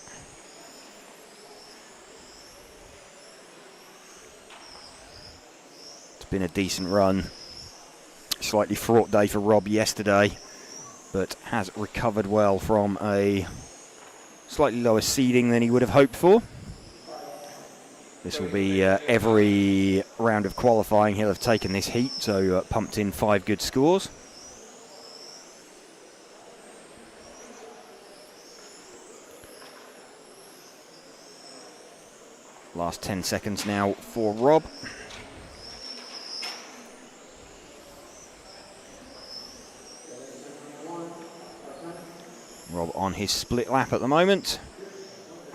It's been a decent run. Slightly fraught day for Rob yesterday, but has recovered well from a slightly lower seeding than he would have hoped for. This will be every round of qualifying he'll have taken this heat, so pumped in 5 good scores. Last 10 seconds now for Rob. Rob on his split lap at the moment.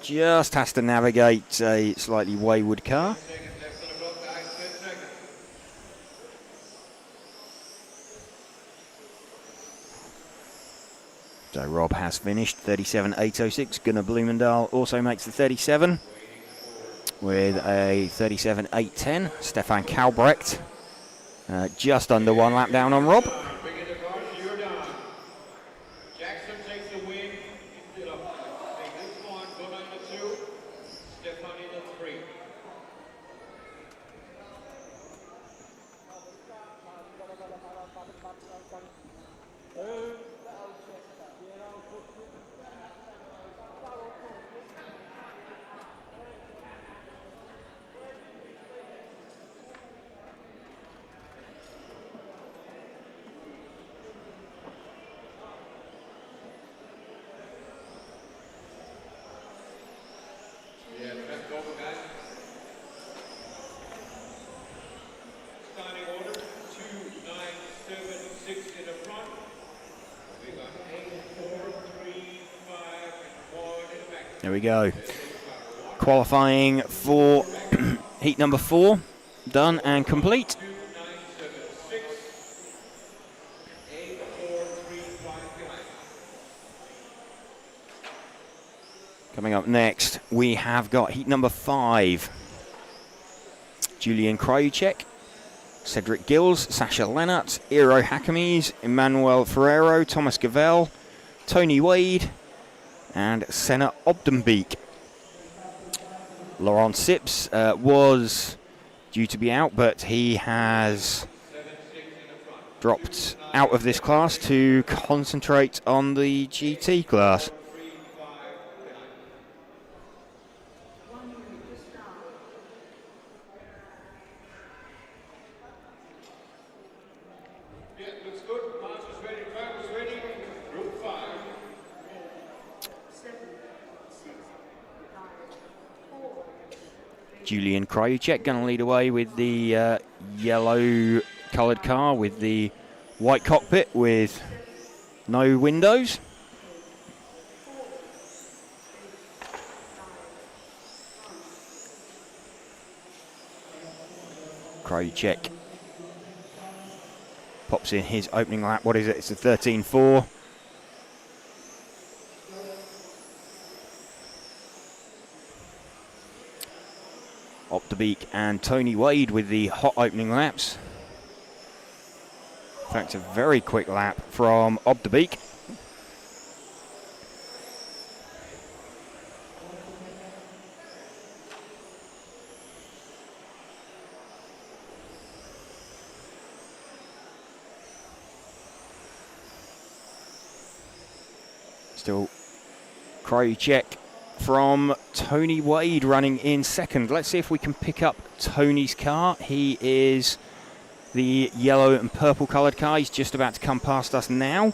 Just has to navigate a slightly wayward car. So Rob has finished 37.806. Gunnar Blumendahl also makes the 37 with a 37.810. Stefan Kalbrecht just under 1 lap down on Rob. There we go. Qualifying for heat number 4, done and complete. Coming up next, we have got heat number 5. Julian Kryuchek, Cedric Gills, Sasha Lennart, Eero Hakamies, Emmanuel Ferrero, Thomas Gavell, Tony Wade, and Senna Obdenbeek. Laurent Sips was due to be out, but he has dropped out of this class to concentrate on the GT class. Julian Kryuchek going to lead away with the yellow coloured car with the white cockpit with no windows. Kryuchek pops in his opening lap. What is it? It's a 13.4. Obdenbeek and Tony Wade with the hot opening laps. In fact, a very quick lap from Obdebeek. Still Krajicek from Tony Wade running in second. Let's see if we can pick up Tony's car. He is the yellow and purple coloured car. He's just about to come past us now.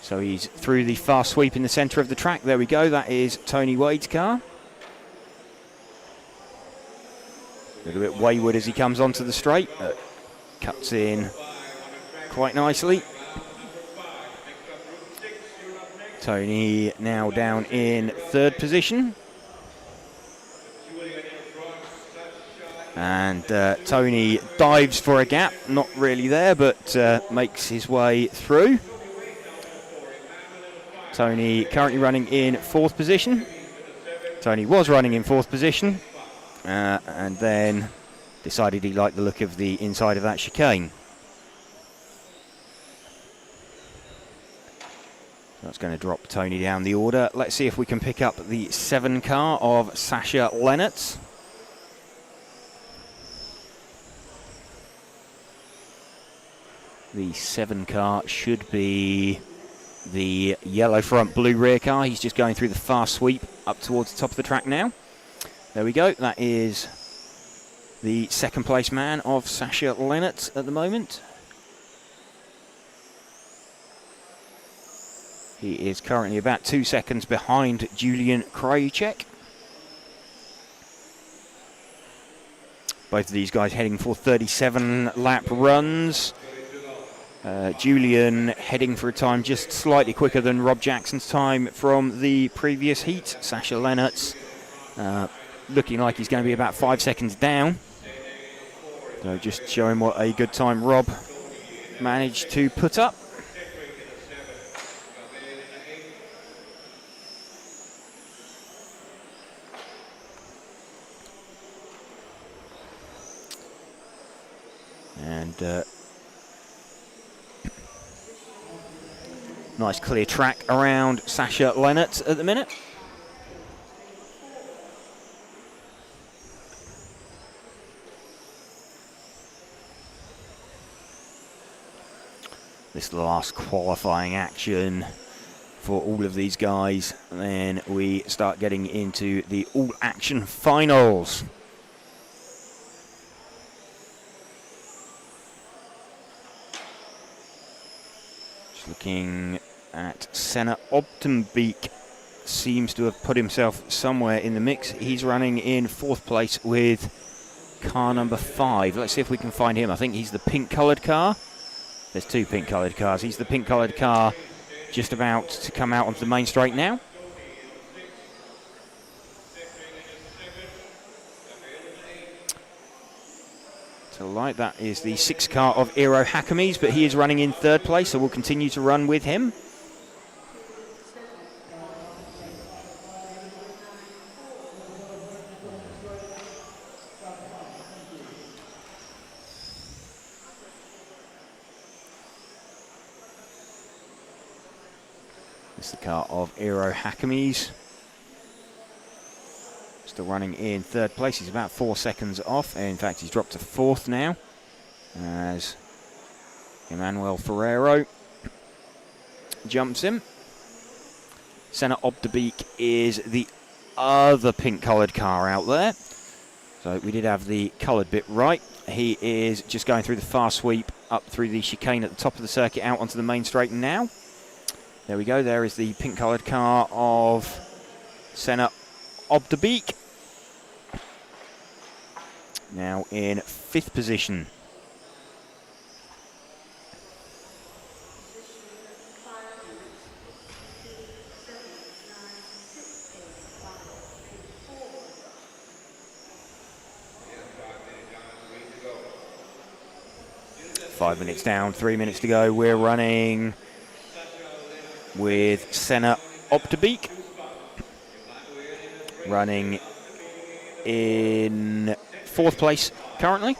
So he's through the fast sweep in the centre of the track. There we go. That is Tony Wade's car. A little bit wayward as he comes onto the straight. Cuts in quite nicely. Tony now down in third position. And Tony dives for a gap, not really there, but makes his way through. Tony currently running in fourth position. Tony was running in fourth position and then decided he liked the look of the inside of that chicane. That's going to drop Tony down the order. Let's see if we can pick up the 7 car of Sasha Lennertz. The 7 car should be the yellow front, blue rear car. He's just going through the fast sweep up towards the top of the track now. There we go. That is the second place man of Sasha Lennertz at the moment. He is currently about 2 seconds behind Julian Krajicek. Both of these guys heading for 37 lap runs. Julian heading for a time just slightly quicker than Rob Jackson's time from the previous heat. Sasha Lennertz looking like he's going to be about 5 seconds down. So just showing what a good time Rob managed to put up. And nice clear track around Sasha Lennertz at the minute. This is the last qualifying action for all of these guys. And then we start getting into the all-action finals. Looking at Senna Obdenbeek, seems to have put himself somewhere in the mix. He's running in fourth place with car number 5. Let's see if we can find him. I think he's the pink coloured car. There's 2 pink coloured cars. He's the pink coloured car just about to come out onto the main straight now. Light. That is the 6 car of Eero Häkämies, but he is running in third place, so we'll continue to run with him. This is the car of Eero Häkämies. Still running in third place. He's about 4 seconds off. In fact, he's dropped to fourth now as Emmanuel Ferrero jumps him. Senna Obdenbeek is the other pink coloured car out there. So we did have the coloured bit right. He is just going through the fast sweep up through the chicane at the top of the circuit out onto the main straight now. There we go. There is the pink coloured car of Senna Obdenbeek. Now in 5th position. Five minutes down, 3 minutes to go. We're running with Senna Obdenbeek. Running in 4th place currently.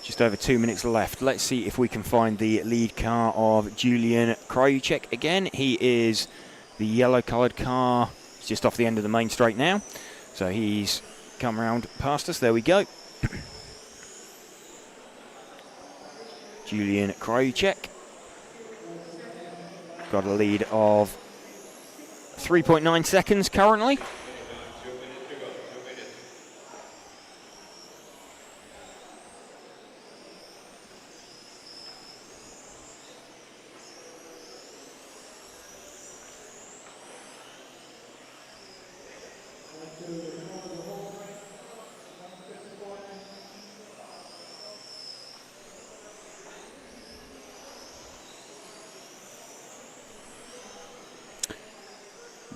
Just over 2 minutes left. Let's see if we can find the lead car of Julian Krajicek again. He is the yellow-coloured car. He's just off the end of the main straight now. So he's come round past us. There we go. Julian Krajicek. Got a lead of 3.9 seconds currently.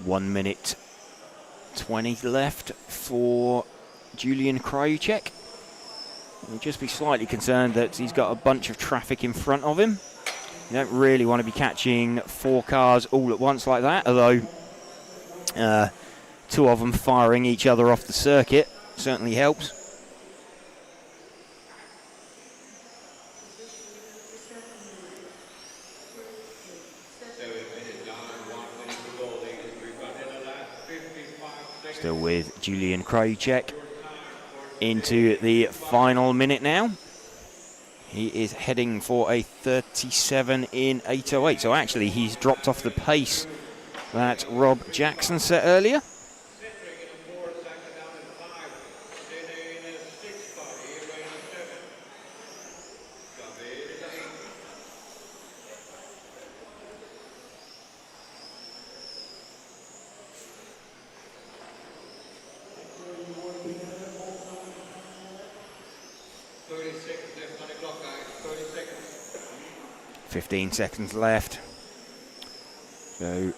One minute 20 left for Julian Krajicek. He'll just be slightly concerned that he's got a bunch of traffic in front of him. You don't really want to be catching 4 cars all at once like that, although 2 of them firing each other off the circuit certainly helps. Still with Julian Krajicek into the final minute now. He is heading for a 37 in 8:08. So actually he's dropped off the pace that Rob Jackson set earlier. Seconds left on the clock, guys. 30 seconds. 15 seconds left. So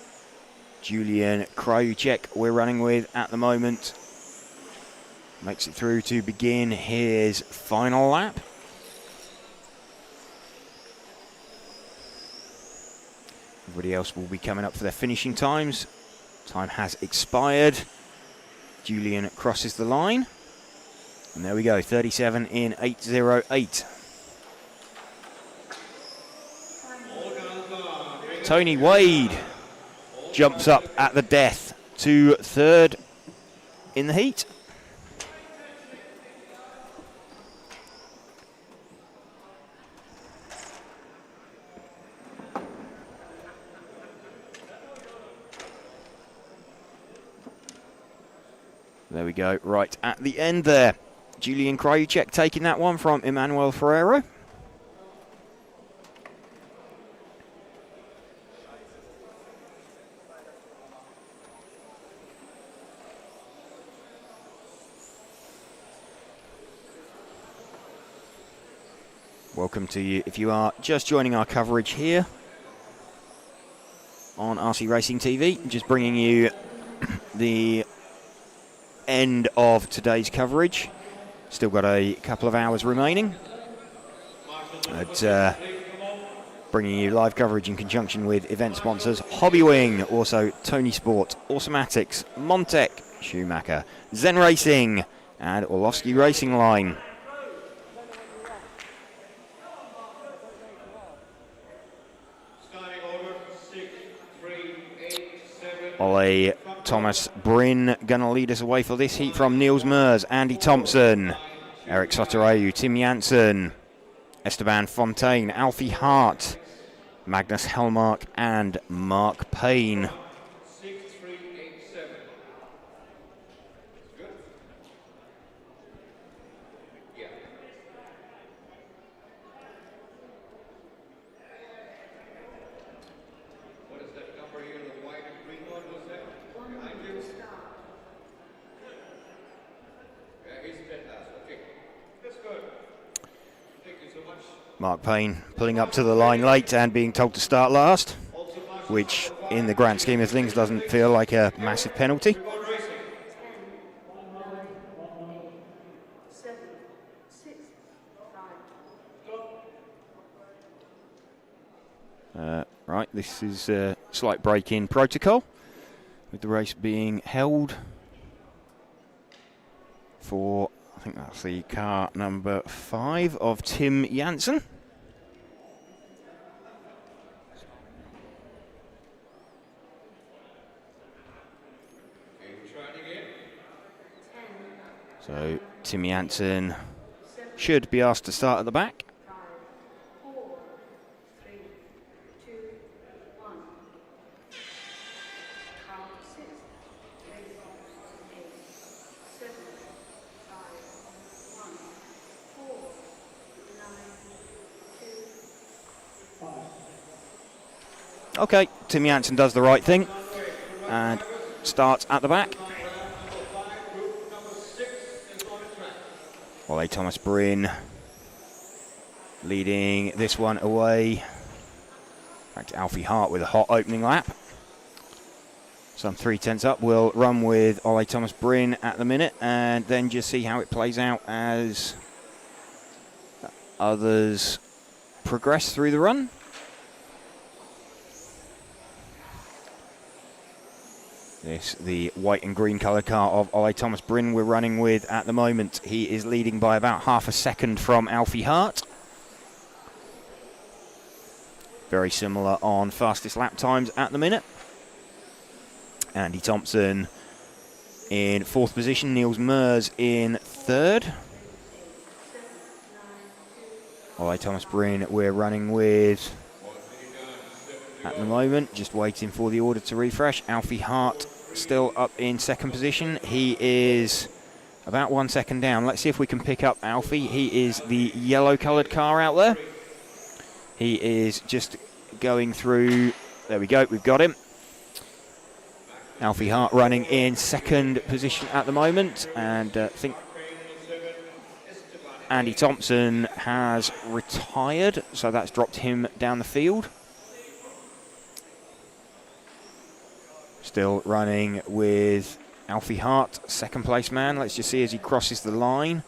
Julian Krajicek we're running with at the moment. Makes it through to begin his final lap. Everybody else will be coming up for their finishing times. Time has expired. Julian crosses the line. And there we go, 37 in 8:08. Tony Wade jumps up at the death to 3rd in the heat. There we go, right at the end there. Julian Krajicek taking that one from Emmanuel Ferrero. Welcome to you if you are just joining our coverage here on RC Racing TV. Just bringing you the end of today's coverage. Still got a couple of hours remaining. But, bringing you live coverage in conjunction with event sponsors Hobbywing, also Tony Sport, Automatics, Montec, Schumacher, Zen Racing, and Orlovsky Racing Line. Ole Thomas Bryn gonna lead us away for this heat from Niels Mers, Andy Thompson, Eric Sotorayu, Tim Janssen, Esteban Fontaine, Alfie Hart, Magnus Hellmark and Mark Payne. Mark Payne pulling up to the line late and being told to start last, which in the grand scheme of things doesn't feel like a massive penalty. Right, this is a slight break in protocol with the race being held for think that's the car number 5 of Tim Janssen. So Tim Janssen should be asked to start at the back. 5, 4, 3, 2, 1. Count 6, 8, 7, 5, 1, 4, 9, 2. Okay, Tim Janssen does the right thing and starts at the back. Ole Thomas Bryn leading this one away. Back to Alfie Hart with a hot opening lap. Some 3/10 up. We'll run with Ole Thomas Bryn at the minute and then just see how it plays out as others progress through the run. This, the white and green coloured car of Ole Thomas Bryn we're running with at the moment. He is leading by about half a second from Alfie Hart. Very similar on fastest lap times at the minute. Andy Thompson in 4th position, Niels Mers in 3rd. Ole Thomas Bryn we're running with at the moment, just waiting for the order to refresh. Alfie Hart still up in 2nd position. He is about 1 second down. Let's see if we can pick up Alfie. He is the yellow coloured car out there. He is just going through. There we go, we've got him. Alfie Hart running in 2nd position at the moment, and I think Andy Thompson has retired, so that's dropped him down the field. Still running with Alfie Hart, 2nd place man. Let's just see as he crosses the line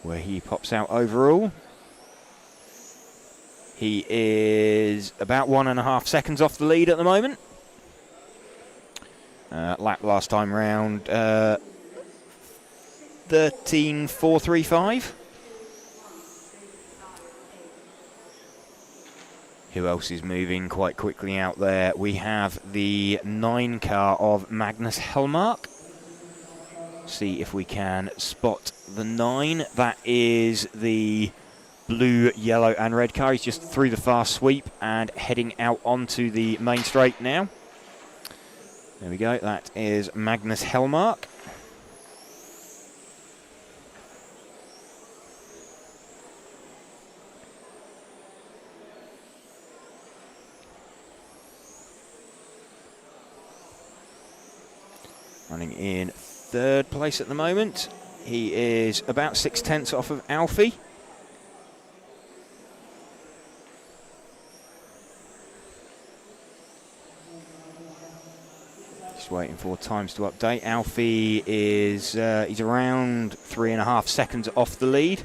where he pops out overall. He is about 1.5 seconds off the lead at the moment. Lap last time round, 13.435. Who else is moving quite quickly out there? We have the 9 car of Magnus Hellmark. See if we can spot the 9. That is the blue, yellow and red car. He's just through the fast sweep and heading out onto the main straight now. There we go, that is Magnus Hellmark. Running in 3rd place at the moment. He is about 6/10 off of Alfie. Just waiting for times to update. Alfie is he's around 3.5 seconds off the lead.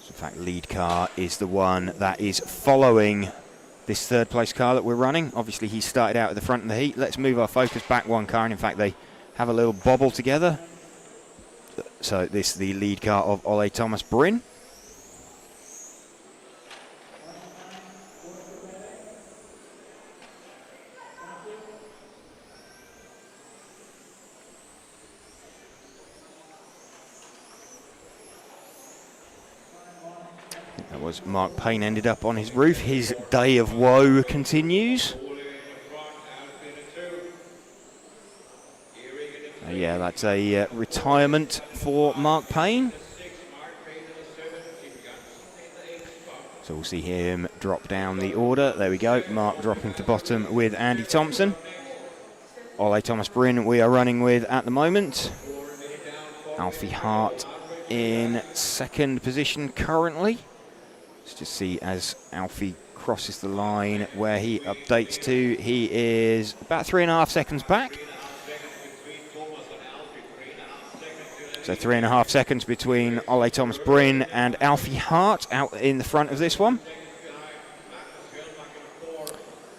So in fact, lead car is the one that is following this 3rd place car that we're running. Obviously he started out at the front of the heat. Let's move our focus back 1 car, and in fact they have a little bobble together. So this is the lead car of Ole Thomas Bryn. Was Mark Payne ended up on his roof. His day of woe continues. Yeah, that's a retirement for Mark Payne. So we'll see him drop down the order. There we go, Mark dropping to bottom with Andy Thompson. Ole Thomas Bryn we are running with at the moment. Alfie Hart in 2nd position currently. Let's just see as Alfie crosses the line where he updates to. He is about 3.5 seconds back. So 3.5 seconds between Ole Thomas Bryn and Alfie Hart out in the front of this one.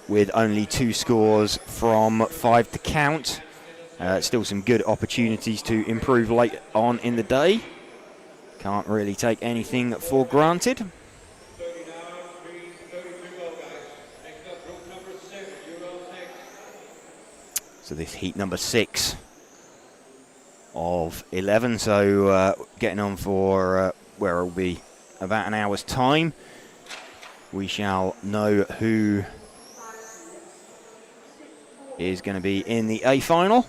with only 2 scores from 5 to count. Still some good opportunities to improve late on in the day. Can't really take anything for granted. So this heat number 6 of 11, so getting on for where it will be about an hour's time. We shall know who is going to be in the A final.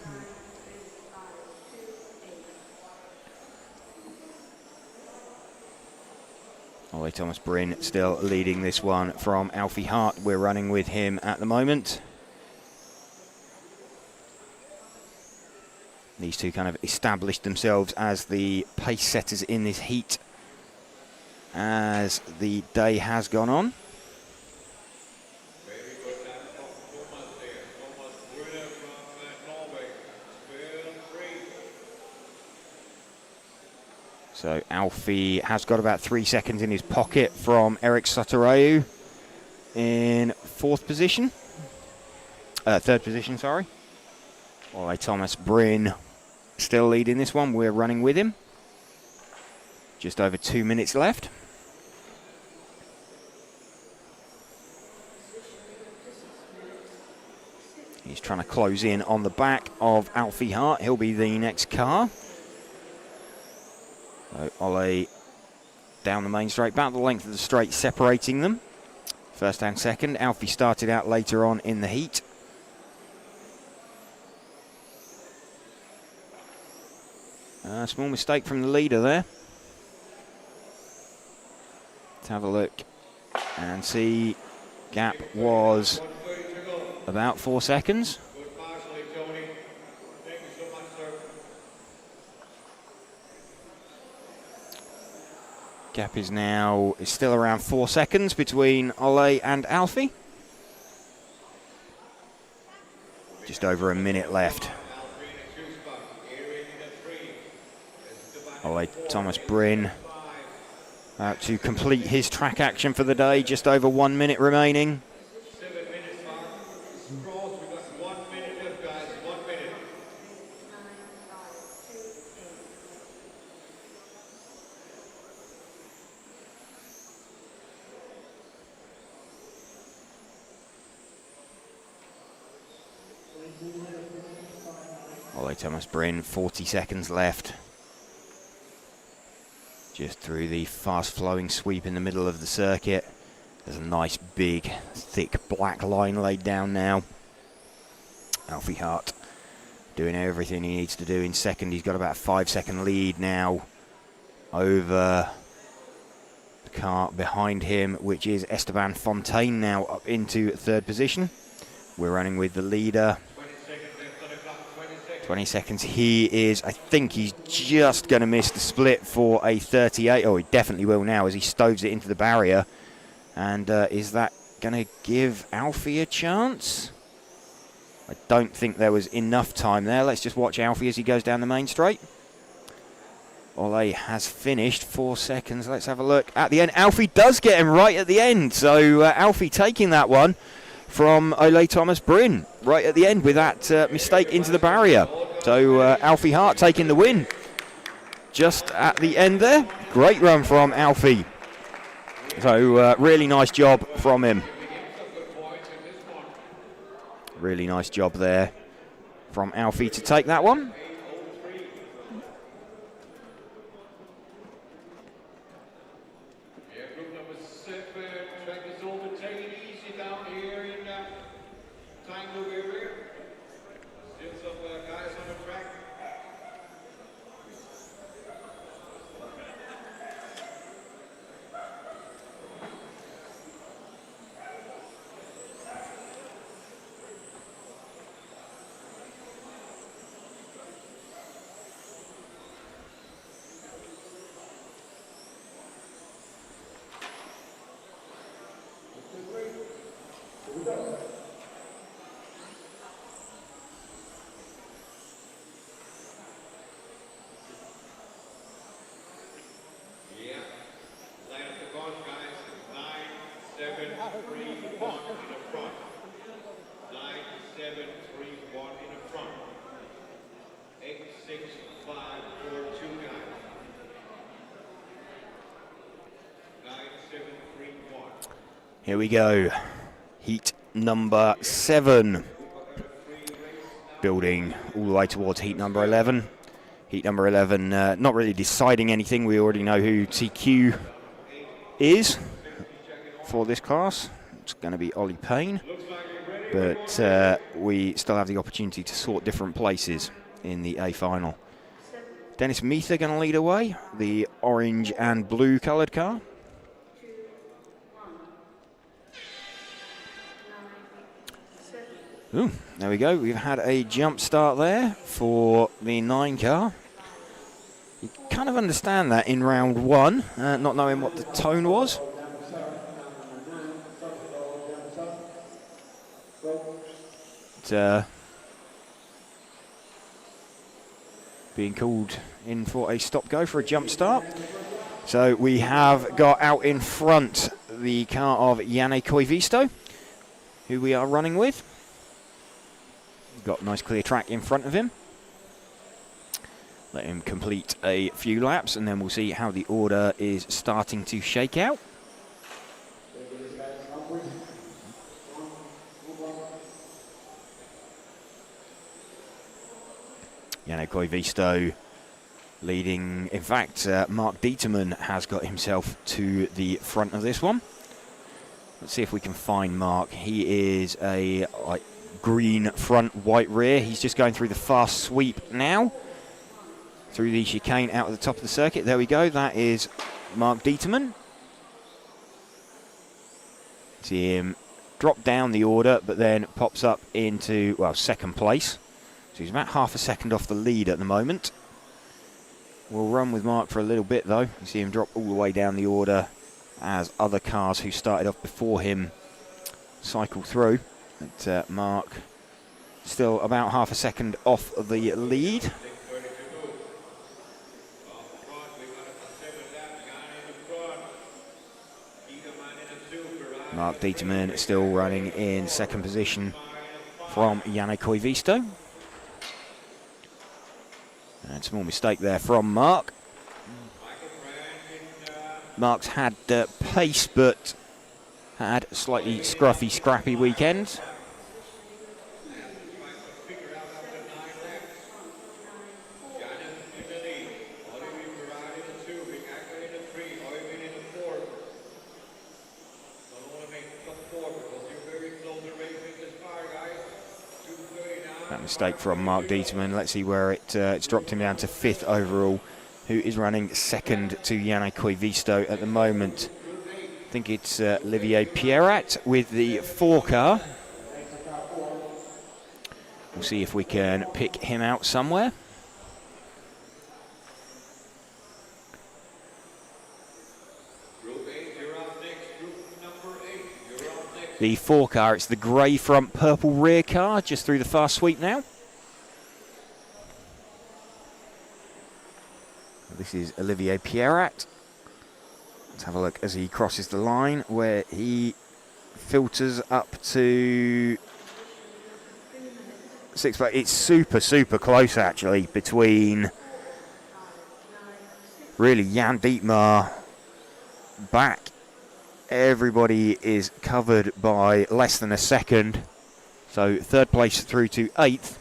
Ollie Thomas Bryn still leading this one from Alfie Hart. We're running with him at the moment. These two kind of established themselves as the pace setters in this heat as the day has gone on. So Alfie has got about 3 seconds in his pocket from Eric Sotoreu in 4th position. 3rd position, sorry. Ollie Thomas Bryn still leading this one. We're running with him. Just over 2 minutes left. He's trying to close in on the back of Alfie Hart. He'll be the next car. So Ollie down the main straight, about the length of the straight separating them. First and second. Alfie started out later on in the heat. Small mistake from the leader there. Let's have a look and see. Gap was about 4 seconds. Gap is still around 4 seconds between Ollie and Alfie. Just over a minute left. Ollie Thomas Bryn about to complete his track action for the day. Just over 1 minute remaining. Ollie Thomas Bryn, 40 seconds left. Just through the fast-flowing sweep in the middle of the circuit. There's a nice, big, thick black line laid down now. Alfie Hart doing everything he needs to do in second. He's got about a 5-second lead now over the car behind him, which is Esteban Fontaine, now up into 3rd position. We're running with the leader. 20 seconds. He is, I think he's just going to miss the split for a 38. Oh, he definitely will now as he stoves it into the barrier. And is that going to give Alfie a chance? I don't think there was enough time there. Let's just watch Alfie as he goes down the main straight. Ollie has finished 4 seconds. Let's have a look at the end. Alfie does get him right at the end. So Alfie taking that one from Ollie Thomas Bryn right at the end with that mistake into the barrier. So Alfie Hart taking the win just at the end there. Great run from Alfie. So really nice job from him. Really nice job there from Alfie to take that one. 9-7-3-1 in the front. 8-6-5-4-2-9. 9-7-3-1. Here we go. Heat number 7. Building all the way towards heat number 11. Heat number 11, not really deciding anything. We already know who TQ is for this class. It's going to be Ollie Payne. But we still have the opportunity to sort different places in the A final. Dennis Meether going to lead away, the orange and blue coloured car. Ooh, there we go. We've had a jump start there for the 9 car. You kind of understand that in round 1, not knowing what the tone was. But, being called in for a stop-go for a jump start. So we have got out in front the car of Janne Koivisto, who we are running with. Got a nice clear track in front of him. Let him complete a few laps and then we'll see how the order is starting to shake out. Janne Koivisto leading. In fact, Mark Dieterman has got himself to the front of this one. Let's see if we can find Mark. He is a green front, white rear. He's just going through the fast sweep now. Through the chicane out at the top of the circuit. There we go. That is Mark Dieterman. See him drop down the order, but then pops up into, well, second place. So he's about half a second off the lead at the moment. We'll run with Mark for a little bit, though. You see him drop all the way down the order as other cars who started off before him cycle through. But Mark still about half a second off the lead. Mark Dieterman still running in second position from Janne Koivisto. And small mistake there from Mark. Mark's had pace, but had a slightly scruffy, scrappy weekend. That mistake from Mark Dieterman. Let's see where it's dropped him down to 5th overall, who is running second to Janne Koivisto at the moment. I think it's Olivier Pierrat with the 4 car. We'll see if we can pick him out somewhere. The 4 car, it's the grey front, purple rear car, just through the fast sweep now. This is Olivier Pierrat. Let's have a look as he crosses the line, where he filters up to 6th place. It's super, super close, actually, between really Jan Dietmar back. Everybody is covered by less than a second. So 3rd place through to 8th.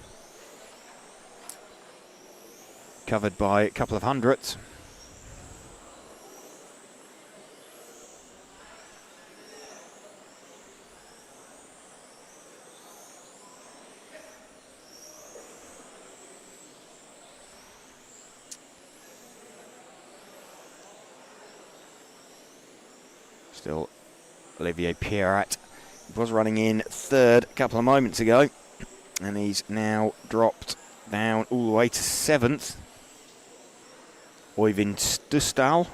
Covered by a couple of hundredths. Still Olivier Pierrat. He was running in 3rd a couple of moments ago, and he's now dropped down all the way to 7th. Oyvind Stustal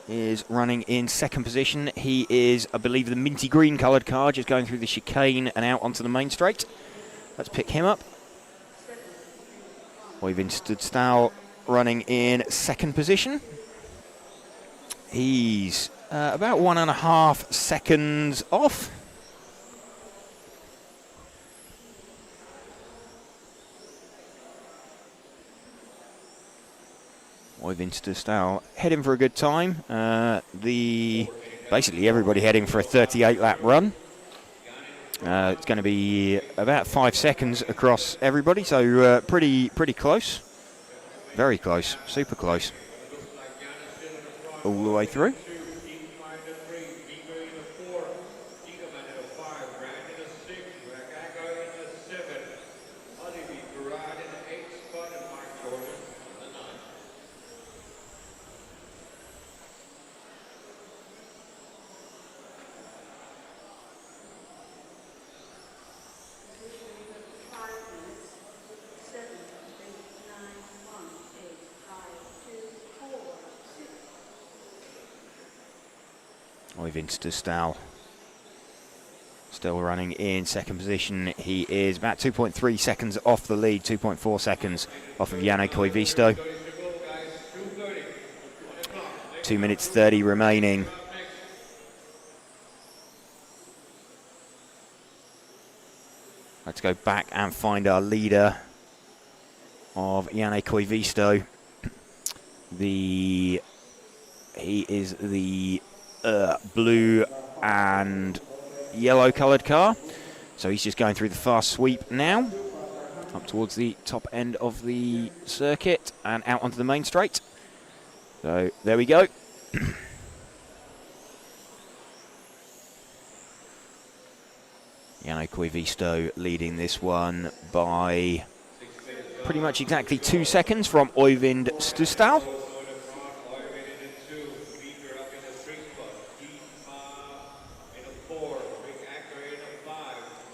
is running in 2nd position. He is, I believe, the minty green coloured car, just going through the chicane and out onto the main straight. Let's pick him up. Oyvind Stustal running in 2nd position. He's about 1.5 seconds off. Oivind Stustal heading for a good time. Basically everybody heading for a 38-lap run. It's going to be about 5 seconds across everybody, so pretty close. Very close, super close. All the way through. Oivind Stustal still running in second position. He is about 2.3 seconds off the lead, 2.4 seconds off of Janne Koivisto. 2 minutes 30 remaining. Let's go back and find our leader of Janne Koivisto. He is the blue and yellow coloured car, so he's just going through the fast sweep now up towards the top end of the circuit and out onto the main straight. So there we go. Janne Koivisto leading this one by pretty much exactly 2 seconds from Oivind Stustal.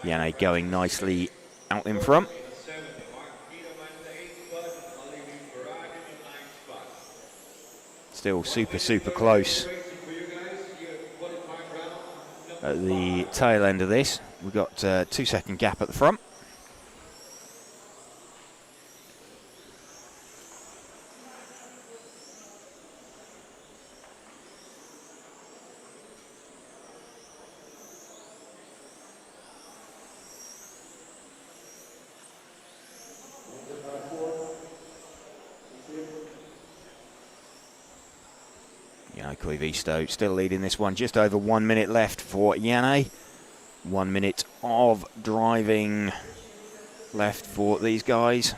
Janne going nicely out in front. Still super close at the tail end of this. We've got a 2 second gap at the front. Koivisto still leading this one, just over 1 minute left for Janne. 1 minute of driving left for these guys.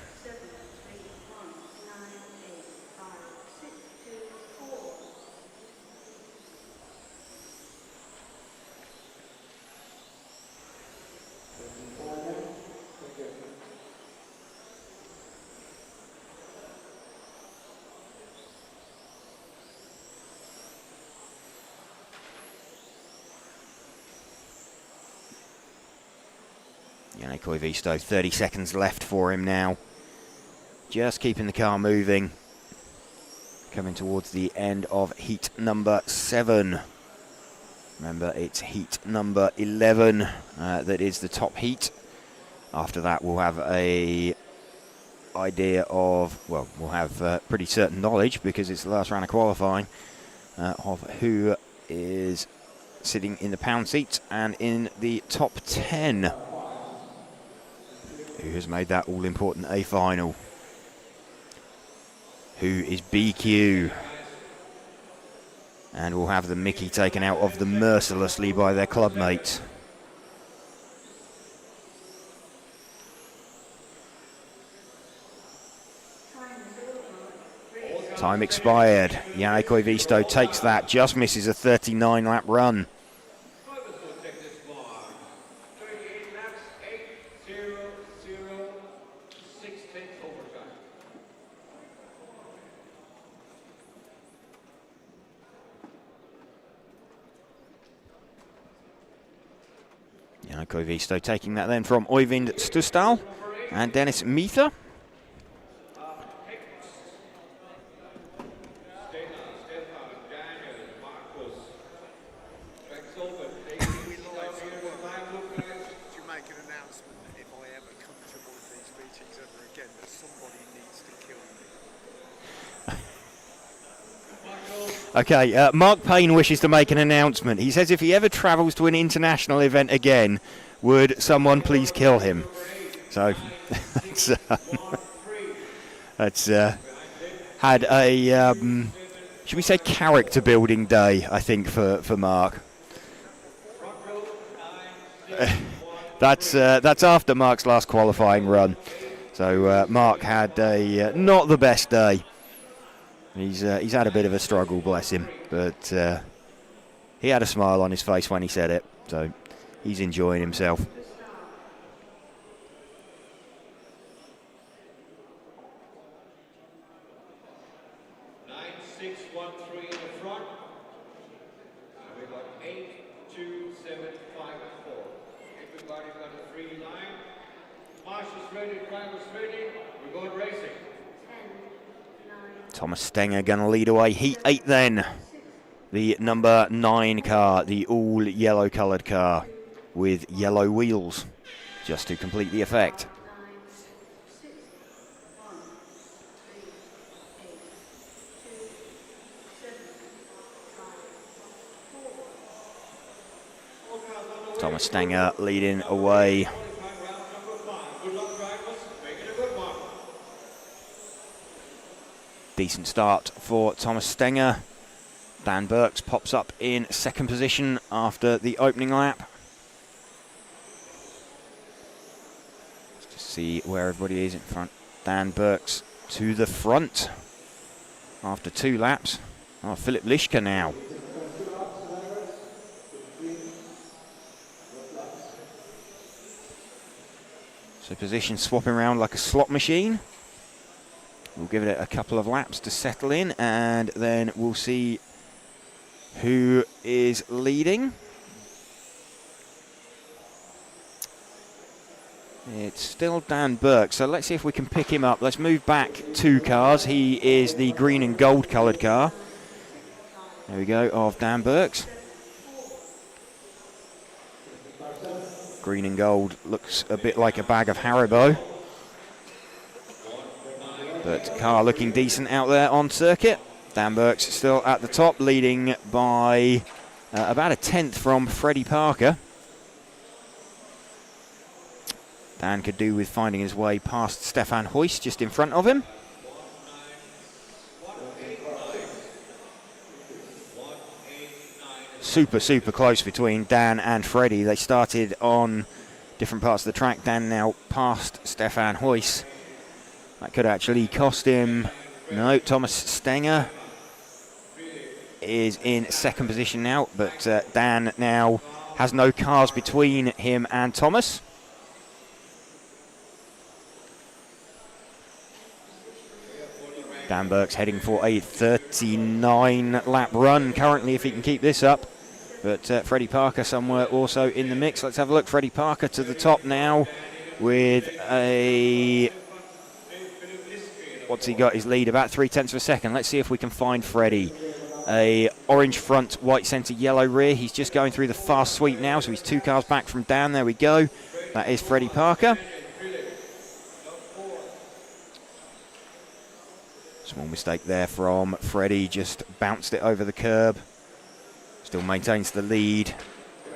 Janne Koivisto, 30 seconds left for him now. Just keeping the car moving. Coming towards the end of heat number 7. Remember, it's heat number 11 that is the top heat. After that, we'll have a idea of, well, we'll have pretty certain knowledge, because it's the last round of qualifying, of who is sitting in the pound seat and in the top 10. Who has made that all-important A final? Who is BQ? And will have the Mickey taken out of them mercilessly by their club mates. Time expired. Janne Koivisto takes that, just misses a 39-lap run. Janne Koivisto taking that then from Oivind Stustal and Dennis Miether. Okay, Mark Payne wishes to make an announcement. He says if he ever travels to an international event again, would someone please kill him? So, that's had a, should we say, character building day, I think, for Mark. That's after Mark's last qualifying run. So Mark had a not the best day. He's had a bit of a struggle, bless him, but he had a smile on his face when he said it. So he's enjoying himself. Thomas Stenger going to lead away. Heat 8 then. The number 9 car, the all yellow coloured car with yellow wheels, just to complete the effect. Thomas Stenger leading away. Decent start for Thomas Stenger. Dan Burks pops up in second position after the opening lap. Let's just see where everybody is in front. Dan Burks to the front after 2 laps. Oh, Philip Lischka now. So position swapping around like a slot machine. We'll give it a couple of laps to settle in, and then we'll see who is leading. It's still Dan Burke, so let's see if we can pick him up. Let's move back 2 cars. He is the green and gold coloured car. There we go, of Dan Burke's. Green and gold looks a bit like a bag of Haribo. But car looking decent out there on circuit. Dan Burke's still at the top, leading by about a 10th from Freddie Parker. Dan could do with finding his way past Stefan Hoist just in front of him. Super close between Dan and Freddie. They started on different parts of the track. Dan now past Stefan Hoist. That could actually cost him. No, Thomas Stenger is in second position now, but Dan now has no cars between him and Thomas. Dan Burke's heading for a 39 lap run currently if he can keep this up. But Freddie Parker somewhere also in the mix. Let's have a look. Freddie Parker to the top now with a... What's he got? His lead about 0.3 of a second. Let's see if we can find Freddie. A orange front, white centre, yellow rear. He's just going through the fast sweep now, so he's 2 cars back from Dan. There we go. That is Freddie Parker. Small mistake there from Freddie, just bounced it over the curb. Still maintains the lead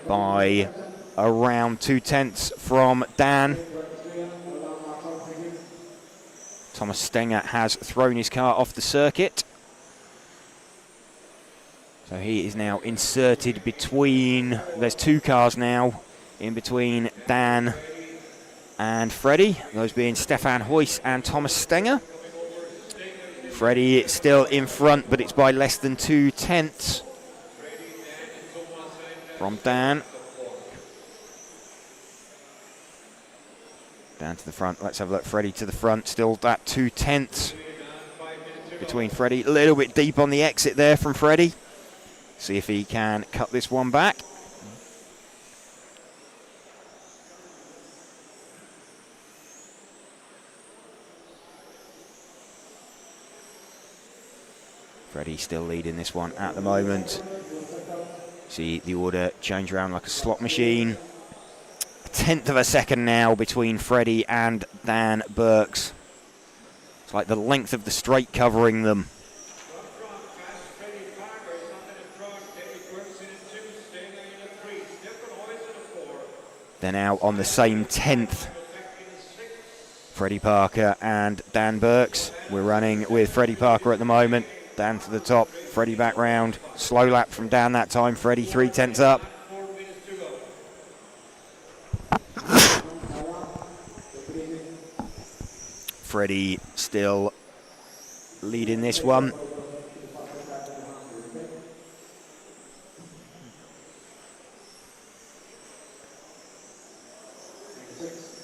by around 0.2 from Dan. Thomas Stenger has thrown his car off the circuit. So he is now inserted between, there's 2 cars now in between Dan and Freddie, those being Stefan Hoist and Thomas Stenger. Freddie still in front, but it's by less than 0.2 from Dan. Down to the front. Let's have a look. Freddie to the front. Still that 0.2 between Freddie. A little bit deep on the exit there from Freddie. See if he can cut this one back. Freddie still leading this one at the moment. See the order change around like a slot machine. 0.1 of a second now between Freddie and Dan Burks. It's like the length of the straight covering them. They're now on the same 0.1 Freddie Parker and Dan Burks. We're running with Freddie Parker at the moment. Dan to the top, Freddie back round. Slow lap from Dan that time. Freddie 3/10 up. Freddie still leading this one.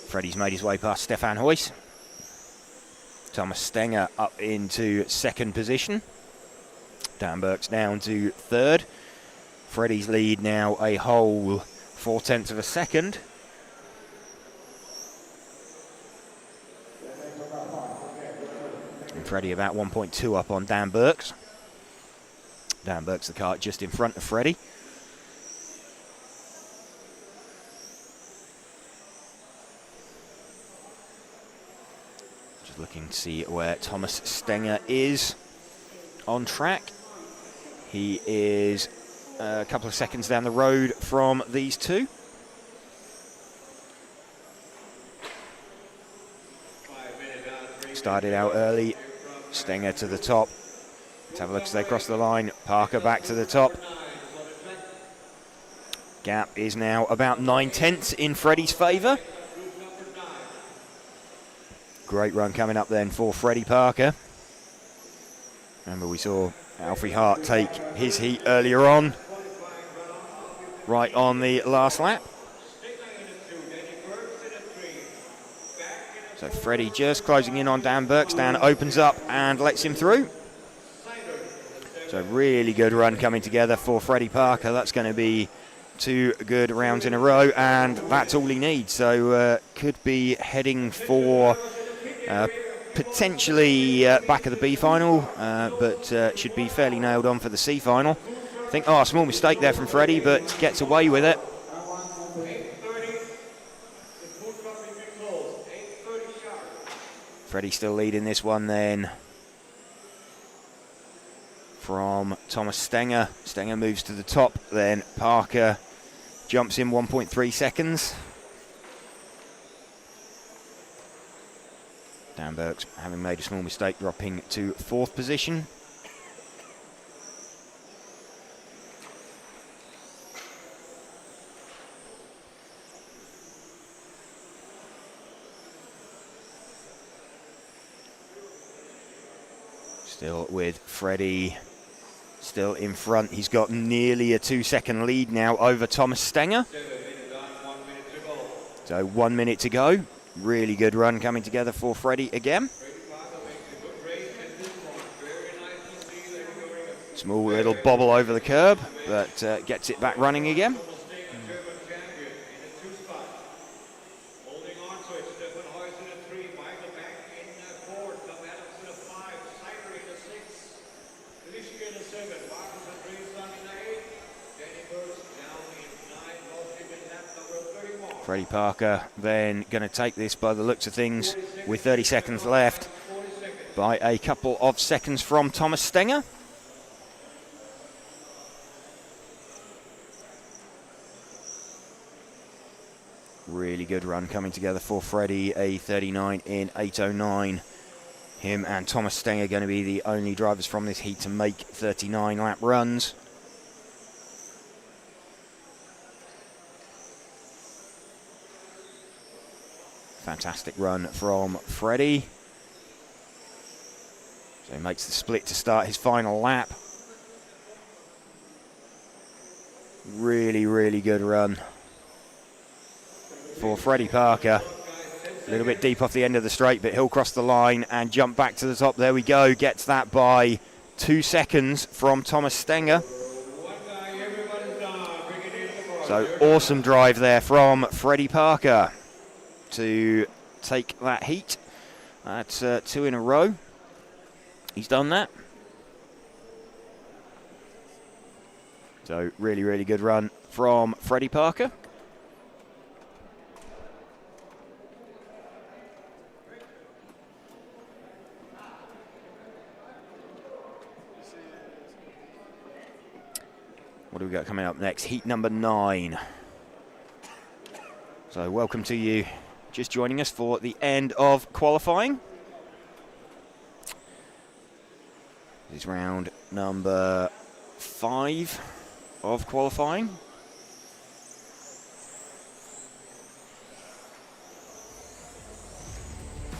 Freddie's made his way past Stefan Huyss. Thomas Stenger up into second position. Dan Burke's down to third. Freddie's lead now a whole 0.4 of a second. And Freddie about 1.2 up on Dan Burks. Dan Burke's the car just in front of Freddie. Just looking to see where Thomas Stenger is on track. He is a couple of seconds down the road from these two. Started out early. Stenger to the top. Let's have a look as they cross the line. Parker back to the top. Gap is now about 9/10 in Freddie's favour. Great run coming up then for Freddie Parker. Remember, we saw Alfie Hart take his heat earlier on, right on the last lap. So Freddie just closing in on Dan Burks. Dan opens up and lets him through. So really good run coming together for Freddie Parker. That's going to be 2 good rounds in a row, and that's all he needs. So could be heading for potentially back of the B final, but should be fairly nailed on for the C final. I think, a small mistake there from Freddie, but gets away with it. Freddie still leading this one then from Thomas Stenger. Stenger moves to the top, then Parker jumps in 1.3 seconds. Dan Burks, having made a small mistake, dropping to 4th position. Still with Freddie, still in front. He's got nearly a 2-second lead now over Thomas Stenger. So 1 minute to go. Really good run coming together for Freddie again. Small little bobble over the curb, but gets it back running again. Freddie Parker then going to take this, by the looks of things, with 30 seconds left, by a couple of seconds from Thomas Stenger. Really good run coming together for Freddie, a 39 in 8:09. Him and Thomas Stenger going to be the only drivers from this heat to make 39 lap runs. Fantastic run from Freddie. So he makes the split to start his final lap. Really, really good run for Freddie Parker. A little bit deep off the end of the straight, but he'll cross the line and jump back to the top. There we go. Gets that by 2 seconds from Thomas Stenger. So awesome drive there from Freddie Parker to take that heat. That's 2 in a row. He's done that. So really, really good run from Freddie Parker. What do we got coming up next? Heat number 9. So welcome to you just joining us for the end of qualifying. This is round number 5 of qualifying.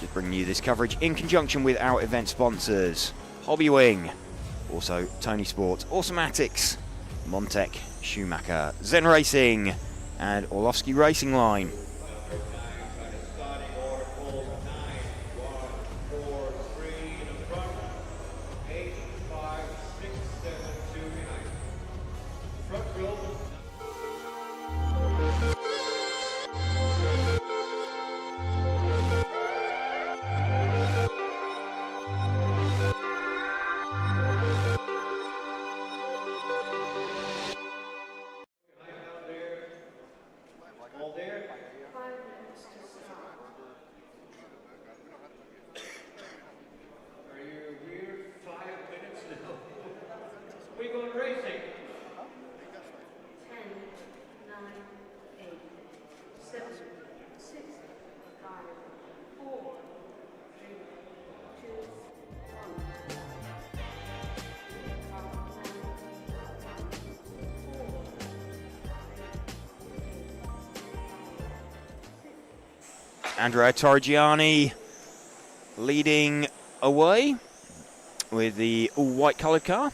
Just bringing you this coverage in conjunction with our event sponsors, Hobbywing, also Tony Sports, Automatics, Montec, Schumacher, Zen Racing, and Orlovsky Racing Line. All there? 5 minutes to start. Are you here? 5 minutes now. We going racing. 10, 9, 8, 7, 6, 5, 4, 3, 2, 1. Andrea Torrigiani leading away with the all-white coloured car.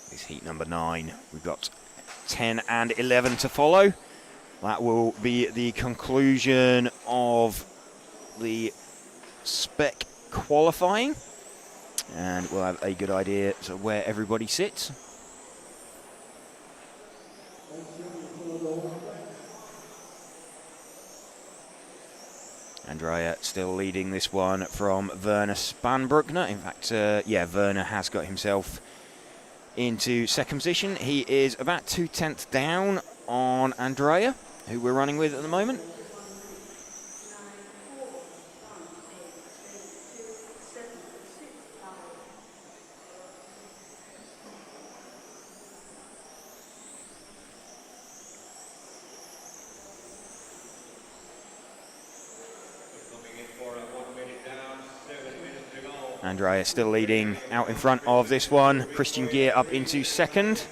This heat number 9. We've got 10 and 11 to follow. That will be the conclusion of the spec qualifying, and we'll have a good idea of where everybody sits. Andrea still leading this one from Werner Spanbruckner. In fact, Werner has got himself into second position. He is about 2/10 down on Andrea, who we're running with at the moment. Andrea still leading out in front of this one. Christian Gear up into second.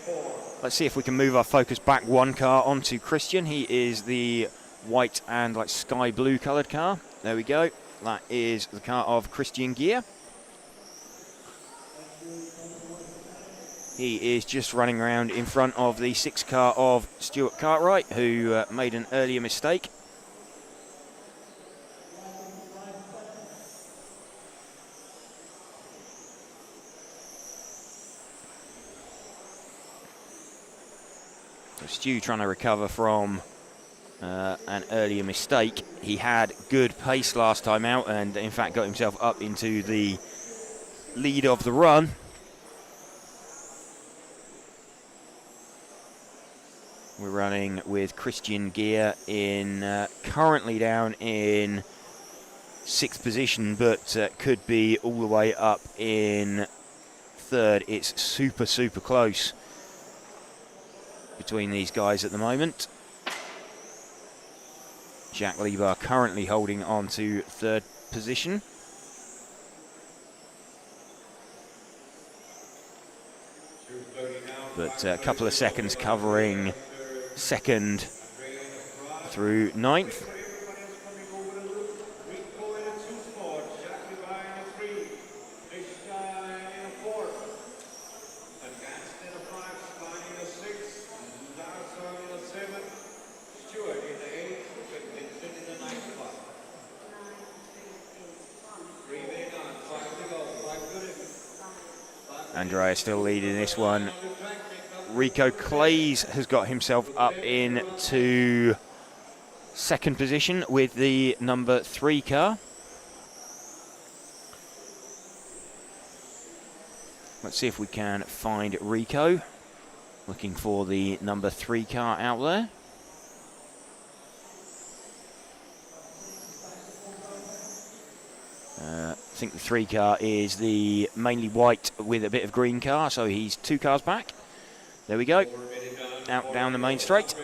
Let's see if we can move our focus back one car onto Christian. He is the white and like sky blue coloured car. There we go. That is the car of Christian Gear. He is just running around in front of the 6 car of Stuart Cartwright, who made an earlier mistake. So Stu trying to recover from an earlier mistake. He had good pace last time out and in fact got himself up into the lead of the run. We're running with Christian Gear in currently down in 6th position, but could be all the way up in 3rd. It's super, super close between these guys at the moment. Jacques Lieber currently holding on to 3rd position. But a couple of seconds covering 2nd through 9th. Andrea still leading this one. Rico Clays has got himself up into 2nd position with the number 3 car. Let's see if we can find Rico. Looking for the number 3 car out there. think the 3 car is the mainly white with a bit of green car, so he's 2 cars back. There we go. Out down the main straight.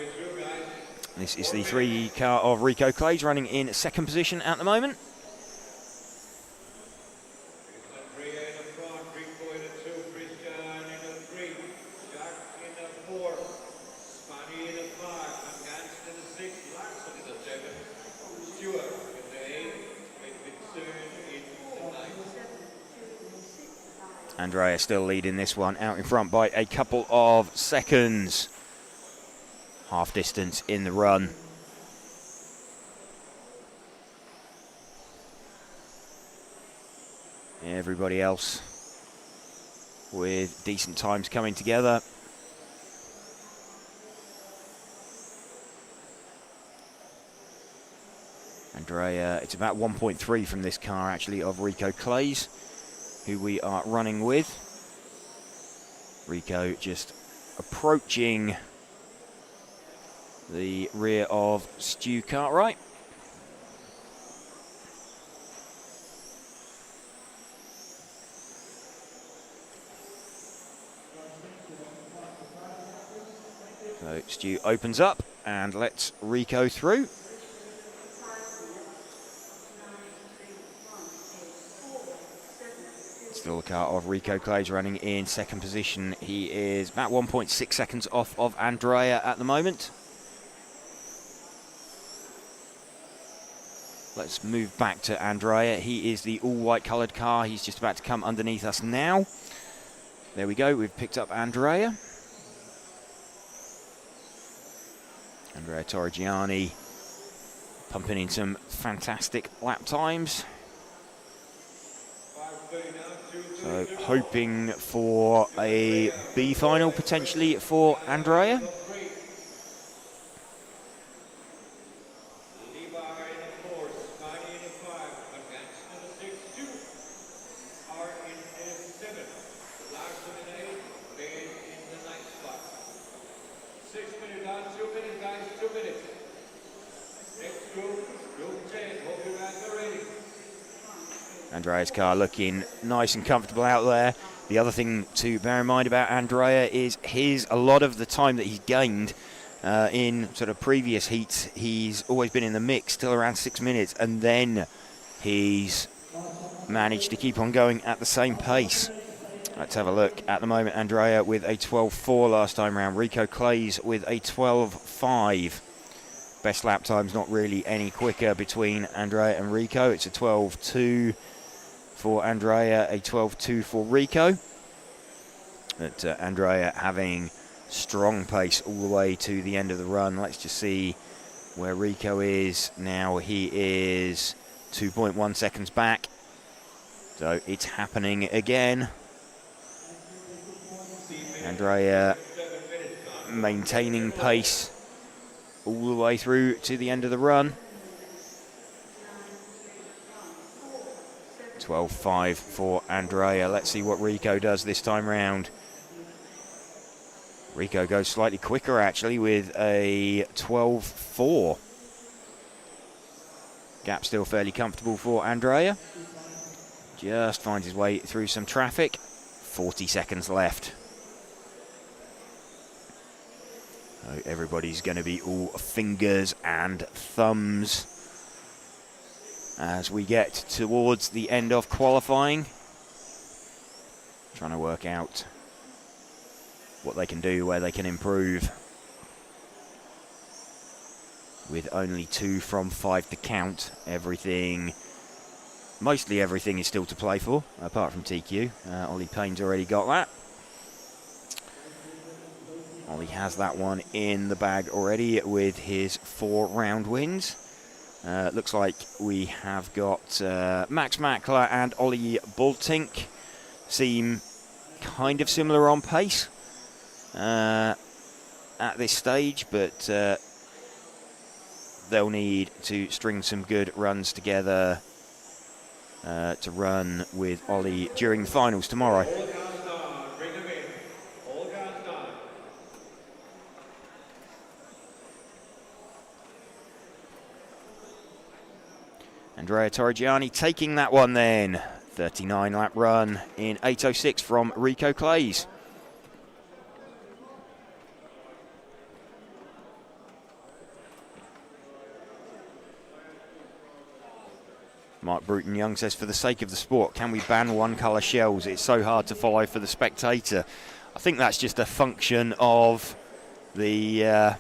This is the 3 car of Rico Clays running in 2nd position at the moment. Andrea still leading this one, out in front by a couple of seconds. Half distance in the run. Everybody else with decent times coming together. Andrea, it's about 1.3 from this car actually of Rico Clays, who we are running with. Rico just approaching the rear of Stu Cartwright. So Stu opens up and lets Rico through. Still the car of Rico Clays running in 2nd position. He is about 1.6 seconds off of Andrea at the moment. Let's move back to Andrea. He is the all-white coloured car. He's just about to come underneath us now. There we go. We've picked up Andrea. Andrea Torrigiani pumping in some fantastic lap times. So hoping for a B final potentially for Andrea. Andrea's car looking nice and comfortable out there. The other thing to bear in mind about Andrea is a lot of the time that he's gained in sort of previous heats, he's always been in the mix till around 6 minutes, and then he's managed to keep on going at the same pace. Let's have a look. At the moment, Andrea with a 12.4 last time round. Rico Clays with a 12.5. Best lap time's not really any quicker between Andrea and Rico. It's a 12.2 for Andrea, a 12.2 for Rico. But Andrea having strong pace all the way to the end of the run. Let's just see where Rico is now. He is 2.1 seconds back. So it's happening again. Andrea maintaining pace all the way through to the end of the run. 12.5 for Andrea. Let's see what Rico does this time round. Rico goes slightly quicker actually with a 12.4. Gap still fairly comfortable for Andrea. Just finds his way through some traffic. 40 seconds left. So everybody's going to be all fingers and thumbs as we get towards the end of qualifying. Trying to work out what they can do, where they can improve. With only 2 from 5 to count, mostly everything is still to play for, apart from TQ. Ollie Payne's already got that. Ollie has that one in the bag already with his 4 round wins. Looks like we have got Max Mackler and Ollie Bultink seem kind of similar on pace at this stage, but they'll need to string some good runs together to run with Ollie during the finals tomorrow. Andrea Torrigiani taking that one then. 39 lap run in 8:06 from Rico Clays. Mark Bruton Young says, for the sake of the sport, can we ban one-colour shells? It's so hard to follow for the spectator. I think that's just a function of the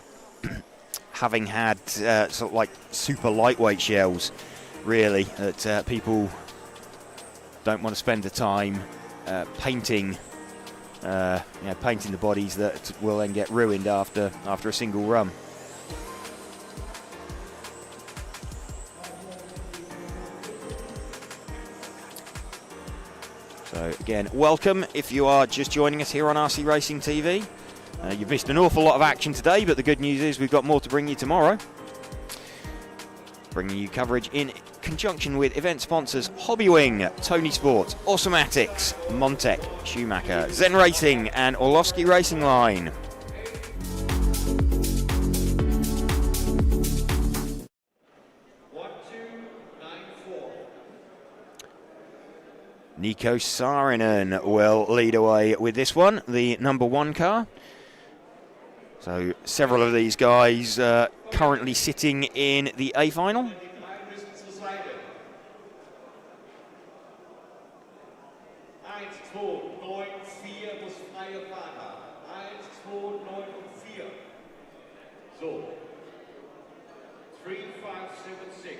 having had sort of like super lightweight shells, really, that people don't want to spend the time painting the bodies that will then get ruined after a single run. So again, welcome if you are just joining us here on RC Racing TV. You've missed an awful lot of action today, but the good news is we've got more to bring you tomorrow. Bringing you coverage in conjunction with event sponsors Hobbywing, Tony Sports, Automatics, Montec, Schumacher, Zen Racing and Orlovsky Racing Line. Nico Saarinen will lead away with this one, the number 1 car. So several of these guys currently sitting in the A final. So, 3, 5, 7, 6.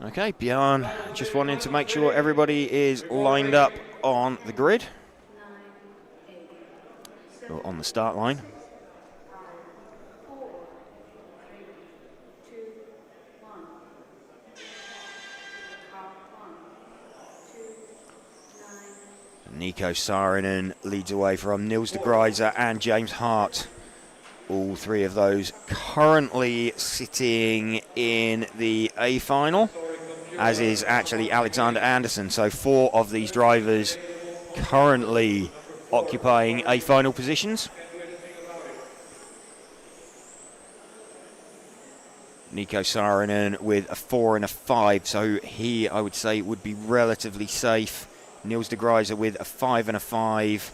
Okay, Björn just wanting to make sure everybody is lined up on the grid, or on the start line. Nico Saarinen leads away from Niels de Gruyter and James Hart. All three of those currently sitting in the A final, as is actually Alexander Anderson. So 4 of these drivers currently occupying A final positions. Nico Saarinen with a 4 and a 5, so he, I would say, would be relatively safe. Niels de Gruyter with a 5 and a 5.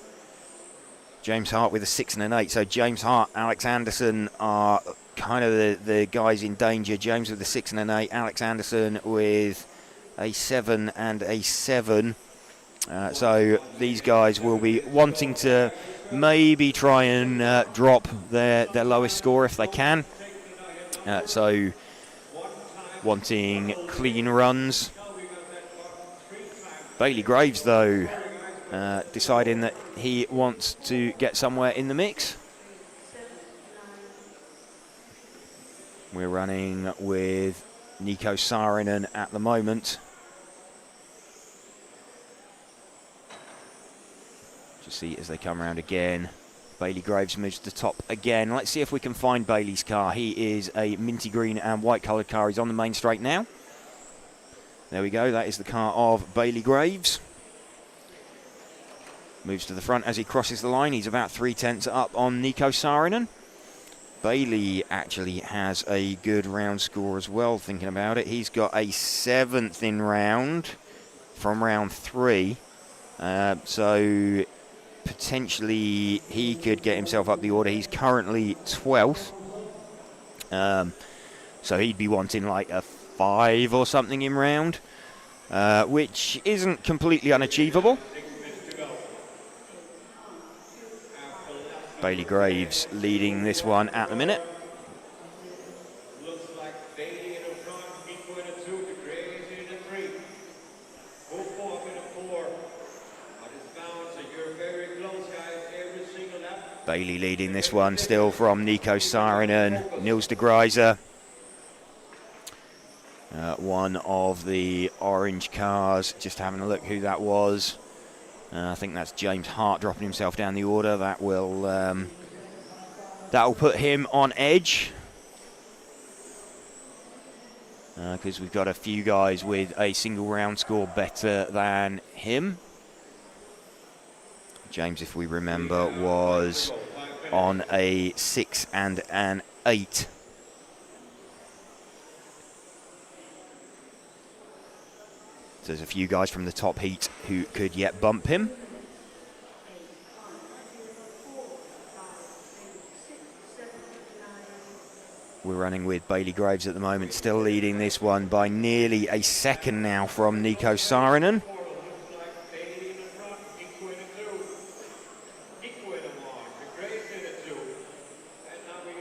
James Hart with a 6 and an 8. So James Hart, Alex Anderson are kind of the guys in danger. James with a 6 and an 8. Alex Anderson with a 7 and a 7. So these guys will be wanting to maybe try and drop their lowest score if they can. So wanting clean runs. Bailey Graves, though, deciding that he wants to get somewhere in the mix. We're running with Nico Saarinen at the moment. Just see as they come around again. Bailey Graves moves to the top again. Let's see if we can find Bailey's car. He is a minty green and white coloured car. He's on the main straight now. There we go. That is the car of Bailey Graves. Moves to the front as he crosses the line. He's about 3/10 up on Nico Saarinen. Bailey actually has a good round score as well, thinking about it. He's got a 7th in round from round 3. So potentially he could get himself up the order. He's currently 12th. So he'd be wanting like a 5 or something in round, which isn't completely unachievable. Bailey Graves leading this one at the minute. Looks like Bailey in the front, Nico in the 2, De Graves in the 3. Go in the 4. But it's balanced, so you're very close, guys, every single lap. Bailey leading this one still from Nico Saarinen, Niels de Gruyter. One of the orange cars, just having a look who that was. I think that's James Hart dropping himself down the order. That will put him on edge. because we've got a few guys with a single round score better than him. James, if we remember, was on a 6 and an 8. So there's a few guys from the top heat who could yet bump him. We're running with Bailey Graves at the moment, still leading this one by nearly a second now from Nico Saarinen.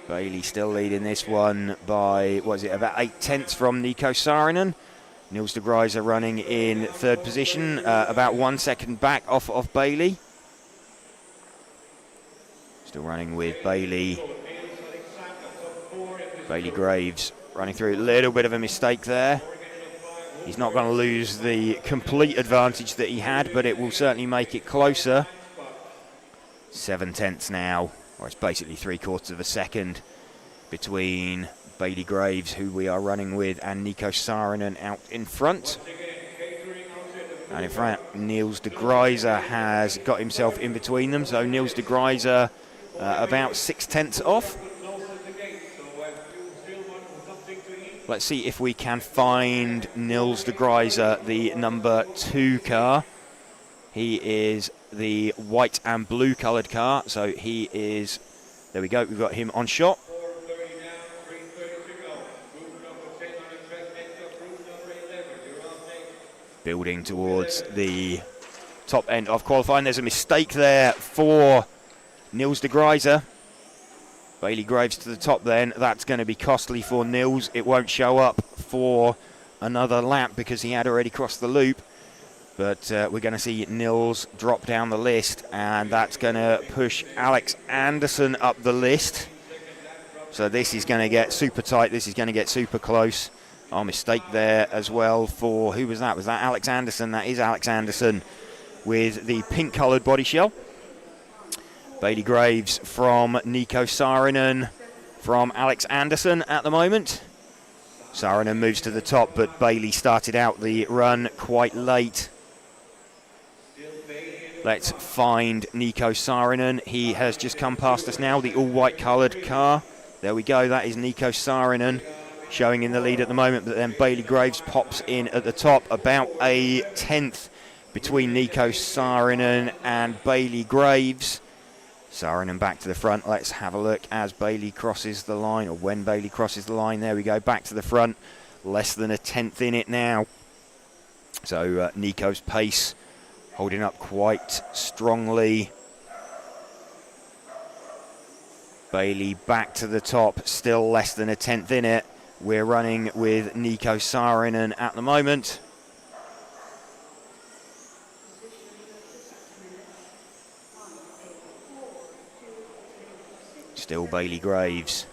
Bailey still leading this one by, what is it, about 8/10 from Nico Saarinen. Niels de Gruyter running in third position, about 1 second back off of Bailey. Still running with Bailey. Bailey Graves running through a little bit of a mistake there. He's not going to lose the complete advantage that he had, but it will certainly make it closer. 7/10 now, or it's basically 3/4 of a second between Bailey Graves, who we are running with, and Nico Saarinen out in front. And in front, Niels de Gruyter has got himself in between them, so Niels de Gruyter about 6/10 off. Let's see if we can find Niels de Gruyter, the number 2 car. He is the white and blue coloured car, so he is, there we go, we've got him on shot. Building towards the top end of qualifying. There's a mistake there for Niels de Gruyter. Bailey Graves to the top then. That's going to be costly for Niels. It won't show up for another lap because he had already crossed the loop. But we're going to see Niels drop down the list, and that's going to push Alex Anderson up the list. So this is going to get super tight. This is going to get super close. Oh, mistake there as well for, who was that? Was that Alex Anderson? That is Alex Anderson with the pink coloured body shell. Bailey Graves from Nico Saarinen from Alex Anderson at the moment. Saarinen moves to the top, but Bailey started out the run quite late. Let's find Nico Saarinen. He has just come past us now, the all-white coloured car. There we go, that is Nico Saarinen showing in the lead at the moment, but then Bailey Graves pops in at the top, about a 10th between Nico Saarinen and Bailey Graves. Saarinen back to the front. Let's have a look as Bailey crosses the line, or when Bailey crosses the line. There we go, back to the front. Less than a 10th in it now. So Nico's pace holding up quite strongly. Bailey back to the top, still less than a 10th in it. We're running with Nico Saarinen at the moment. Still Bailey Graves.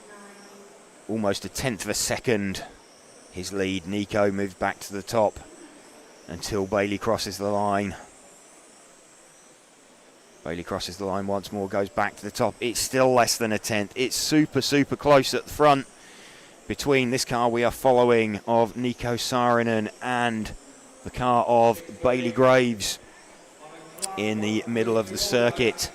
Almost a 10th of a second his lead. Nico moves back to the top until Bailey crosses the line. Bailey crosses the line once more, goes back to the top. It's still less than a 10th. It's super, super close at the front between this car we are following of Nico Saarinen and the car of Bailey Graves in the middle of the circuit.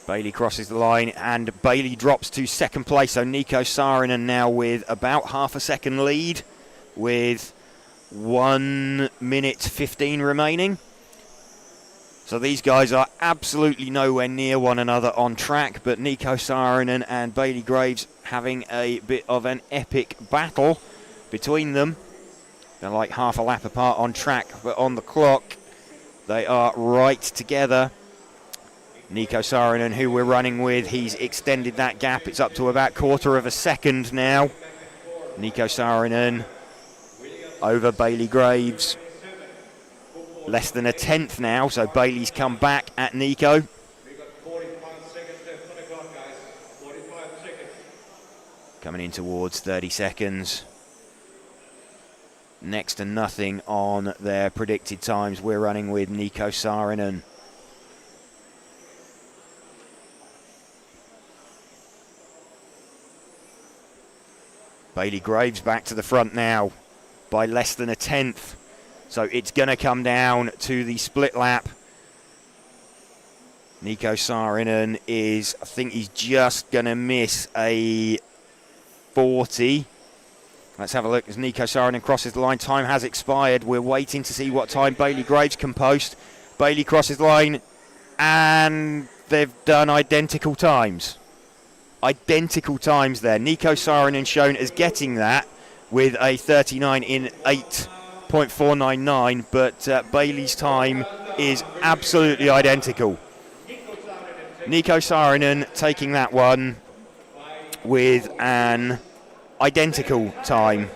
Bailey crosses the line and Bailey drops to second place. So Nico Saarinen now with about half a second lead with 1 minute 15 remaining. So these guys are absolutely nowhere near one another on track, but Nico Saarinen and Bailey Graves having a bit of an epic battle between them. They're like half a lap apart on track, but on the clock they are right together. Nico Saarinen, who we're running with, he's extended that gap. It's up to about 1/4 of a second now. Nico Saarinen over Bailey Graves. Less than a 10th now, so Bailey's come back at Nico. Coming in towards 30 seconds. Next to nothing on their predicted times. We're running with Nico Saarinen. Bailey Graves back to the front now by less than a tenth. So it's going to come down to the split lap. Nico Saarinen is, I think he's just going to miss a 40. Let's have a look as Nico Saarinen crosses the line. Time has expired. We're waiting to see what time Bailey Graves can post. Bailey crosses the line, and they've done identical times. Identical times there. Nico Saarinen shown as getting that with a 39 in 8.499, but Bailey's time is absolutely identical. Nico Saarinen taking that one with an identical time.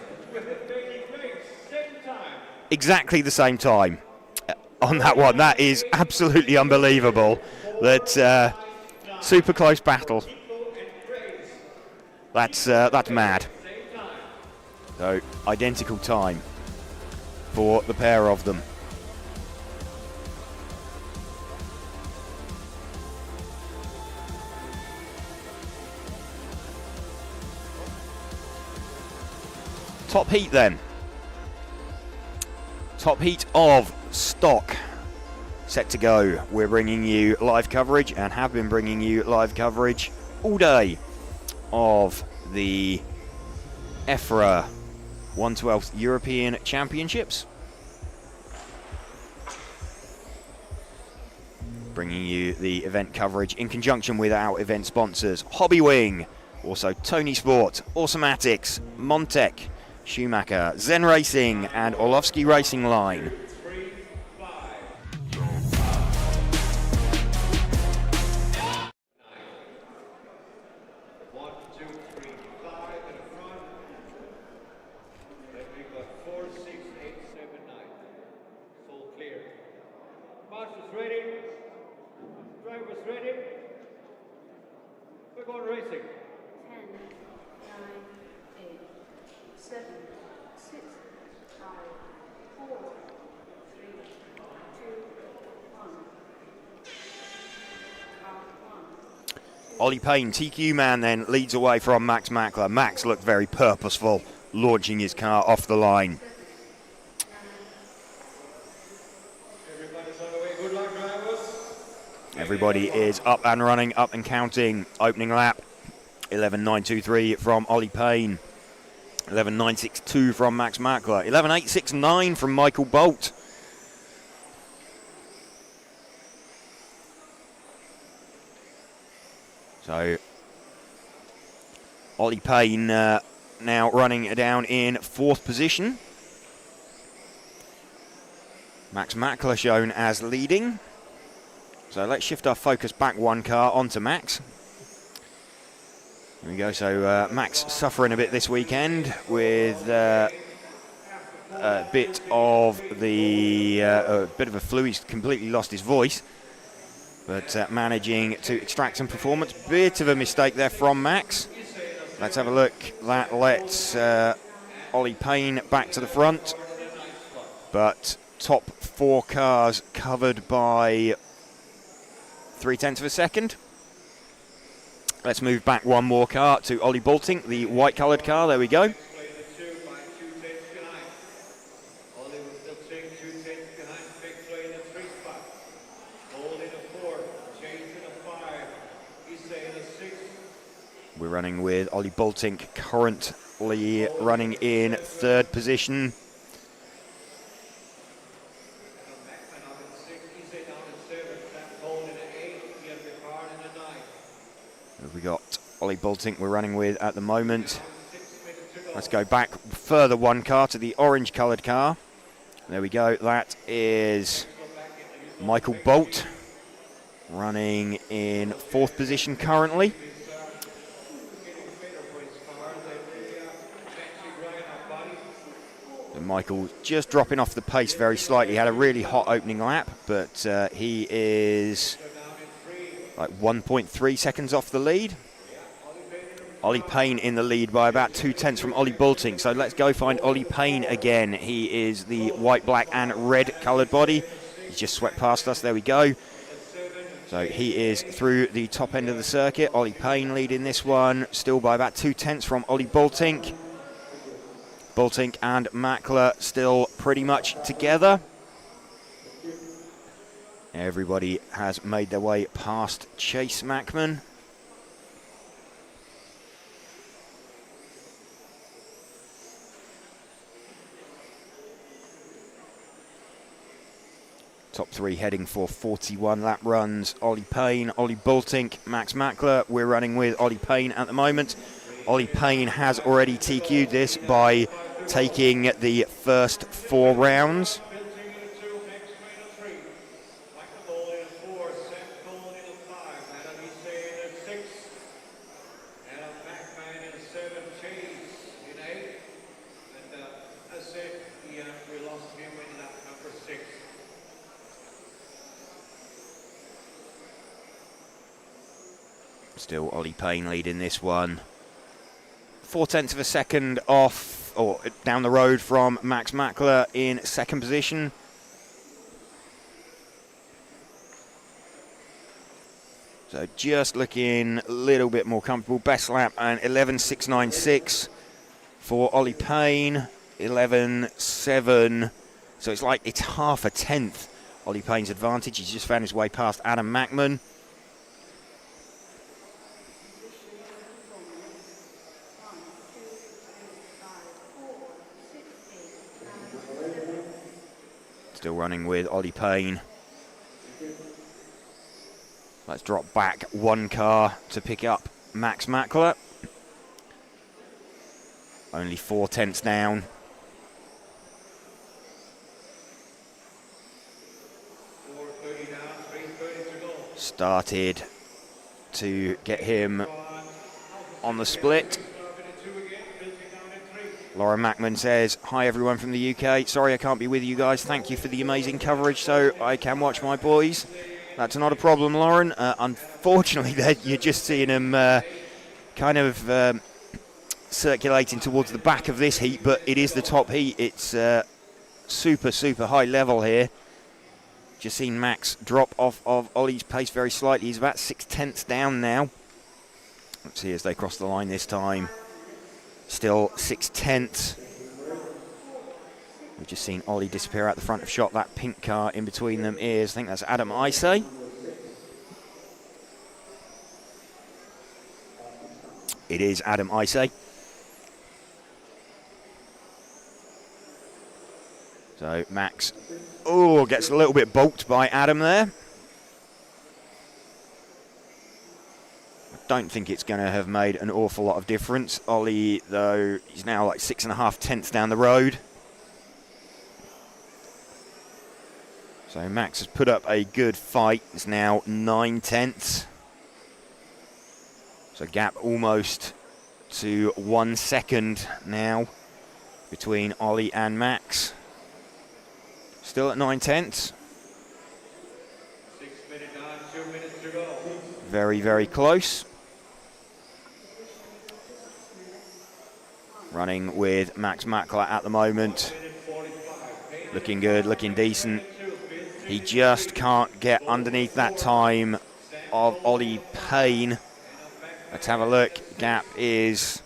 Exactly the same time on that one. That is absolutely unbelievable. That super close battle. That's mad. So identical time for the pair of them. Top heat then. Top heat of stock set to go. We're bringing you live coverage and have been bringing you live coverage all day of the EFRA 112th European Championships. Bringing you the event coverage in conjunction with our event sponsors Hobbywing, also Tony Sport, Automatics, Montec, Schumacher, Zen Racing and Orlovsky Racing Line. We're going racing. 10, 9, 8, 7, 6, 5, 4, 3, 2, 1. Ollie Payne, TQ man, then leads away from Max Mackler. Max looked very purposeful, launching his car off the line. Everybody is up and running, up and counting. Opening lap, 11.923 from Ollie Payne. 11.962 from Max Mackler. 11.869 from Michael Bolt. So, Ollie Payne now running down in 4th position. Max Mackler shown as leading. So let's shift our focus back one car onto Max. Here we go. So Max suffering a bit this weekend with a bit of a flu. He's completely lost his voice, but managing to extract some performance. Bit of a mistake there from Max. Let's have a look. That lets Ollie Payne back to the front, but top 4 cars covered by 0.3 of a second. Let's move back one more car to Ollie Bolting, the white coloured car. There we go. We're running with Ollie Bolting currently running in 3rd position. We got Ollie Bolting we're running with at the moment. Let's go back further one car to the orange coloured car. There we go. That is Michael Bolt running in 4th position currently. And Michael just dropping off the pace very slightly. Had a really hot opening lap, but he is like 1.3 seconds off the lead. Ollie Payne in the lead by about 0.2 from Ollie Bolting. So let's go find Ollie Payne again. He is the white, black and red coloured body. He's just swept past us. There we go. So he is through the top end of the circuit. Ollie Payne leading this one, still by about 0.2 from Ollie Bolting. Bultink and Mackler still pretty much together. Everybody has made their way past Chase Mackman. Top three heading for 41 lap runs. Ollie Payne, Ollie Bultink, Max Mackler. We're running with Ollie Payne at the moment. Ollie Payne has already TQ'd this by taking the first 4 rounds. Still Ollie Payne leading this one. 0.4 of a second off, or down the road from Max Mackler in second position. So just looking a little bit more comfortable. Best lap and 11.696 for Ollie Payne. 11.7. So it's like it's half a tenth Ollie Payne's advantage. He's just found his way past Adam Mackman. Still running with Ollie Payne. Let's drop back 1 car to pick up Max Mackler. Only 0.4 down. Started to get him on the split. Lauren Mackman says, "Hi everyone from the UK. Sorry I can't be with you guys. Thank you for the amazing coverage so I can watch my boys." That's not a problem, Lauren. Unfortunately, you're just seeing them kind of circulating towards the back of this heat, but it is the top heat. It's super, super high level here. Just seen Max drop off of Ollie's pace very slightly. He's about 0.6 down now. Let's see as they cross the line this time. Still 0.6. We've just seen Ollie disappear out the front of shot. That pink car in between them is, I think that's Adam Isay. It is Adam Isay. So Max, gets a little bit balked by Adam there. Don't think it's going to have made an awful lot of difference. Ollie, though, he's now like 6.5 down the road. So Max has put up a good fight. It's now 0.9. So gap almost to 1 second now between Ollie and Max. Still at 0.9. 6 minutes on, 2 minutes to go. Very, very close. Running with Max Mackler at the moment. Looking good, looking decent. He just can't get underneath that time of Ollie Payne. Let's have a look. Gap is...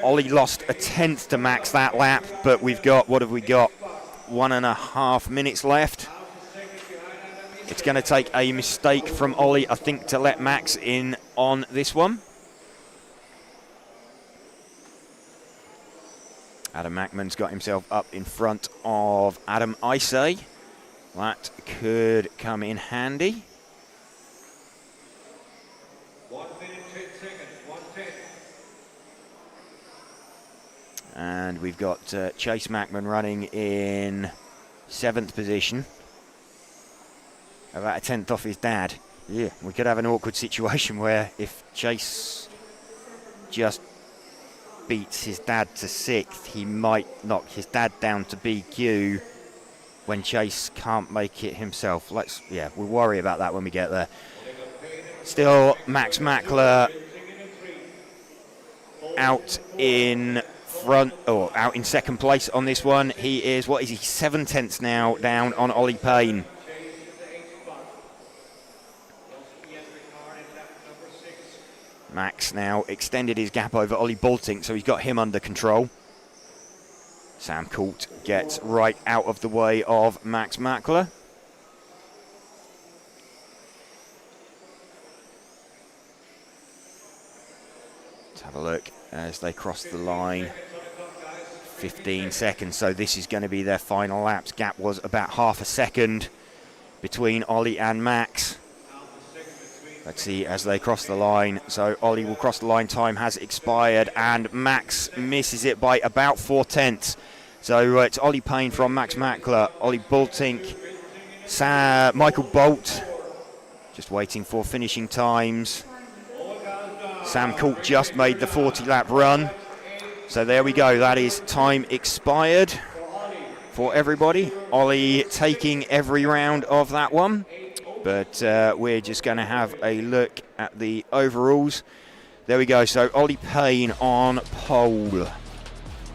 Ollie lost 0.1 to Max that lap, but we've got, what have we got? 1.5 minutes left. It's going to take a mistake from Ollie, I think, to let Max in on this one. Adam Mackman's got himself up in front of Adam Isay. That could come in handy. 1 minute, 10 seconds, 1:10. And we've got Chase Mackman running in 7th position. About 1/10 off his dad. Yeah, we could have an awkward situation where if Chase just beats his dad to 6th, he might knock his dad down to BQ when Chase can't make it himself. We'll worry about that when we get there. Still, Max Mackler out in front, or out in second place on this one. He is, 7/10 now down on Ollie Payne. Max now extended his gap over Ollie Baltink, so he's got him under control. Sam Colt gets right out of the way of Max Mackler. Let's have a look as they cross the line. 15 seconds, so this is going to be their final laps. Gap was about half a second between Ollie and Max. Let's see as they cross the line. So Ollie will cross the line, time has expired, and Max misses it by about 4/10. So it's Ollie Payne from Max Mackler, Ollie Baltink, Michael Bolt, just waiting for finishing times. Sam Colt just made the 40-lap run. So there we go, that is time expired for everybody. Ollie taking every round of that one. But we're just going to have a look at the overalls. There we go, so Ollie Payne on pole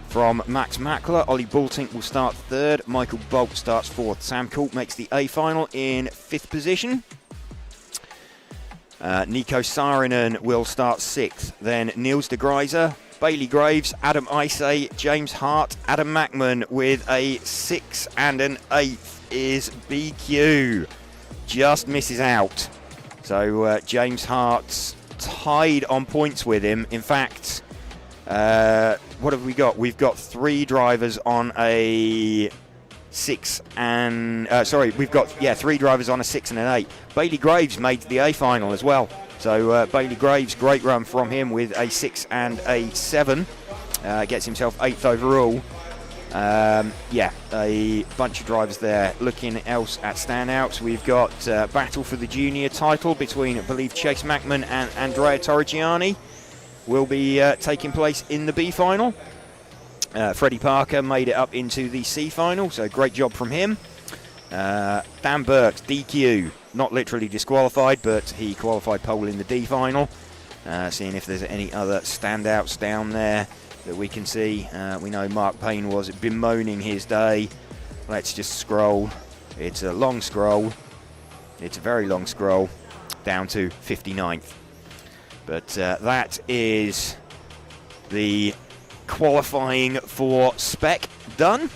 from Max Mackler. Ollie Baltink will start third. Michael Bolt starts fourth. Sam Colt makes the A final in fifth position. Nico Saarinen will start sixth. Then Niels de Gruyter, Bailey Graves, Adam Isay, James Hart, Adam Mackman with a 6 and an 8th is BQ. Just misses out. So James Hart's tied on points with him. In fact, what have we got? We've got 3 drivers on a 6 and... we've got, 3 drivers on a 6 and an 8. Bailey Graves made the A final as well. So Bailey Graves, great run from him with a 6 and a 7. Gets himself 8th overall. A bunch of drivers there. Looking else at standouts, we've got battle for the junior title between, I believe, Chase Mackman and Andrea Torrigiani will be taking place in the B final. Freddie Parker made it up into the C final, so great job from him. Dan Burks, DQ, not literally disqualified, but he qualified pole in the D final. Seeing if there's any other standouts down there that we can see. We know Mark Payne was bemoaning his day. Let's just scroll. It's a long scroll. It's a very long scroll down to 59th. But that is the qualifying for Spec done.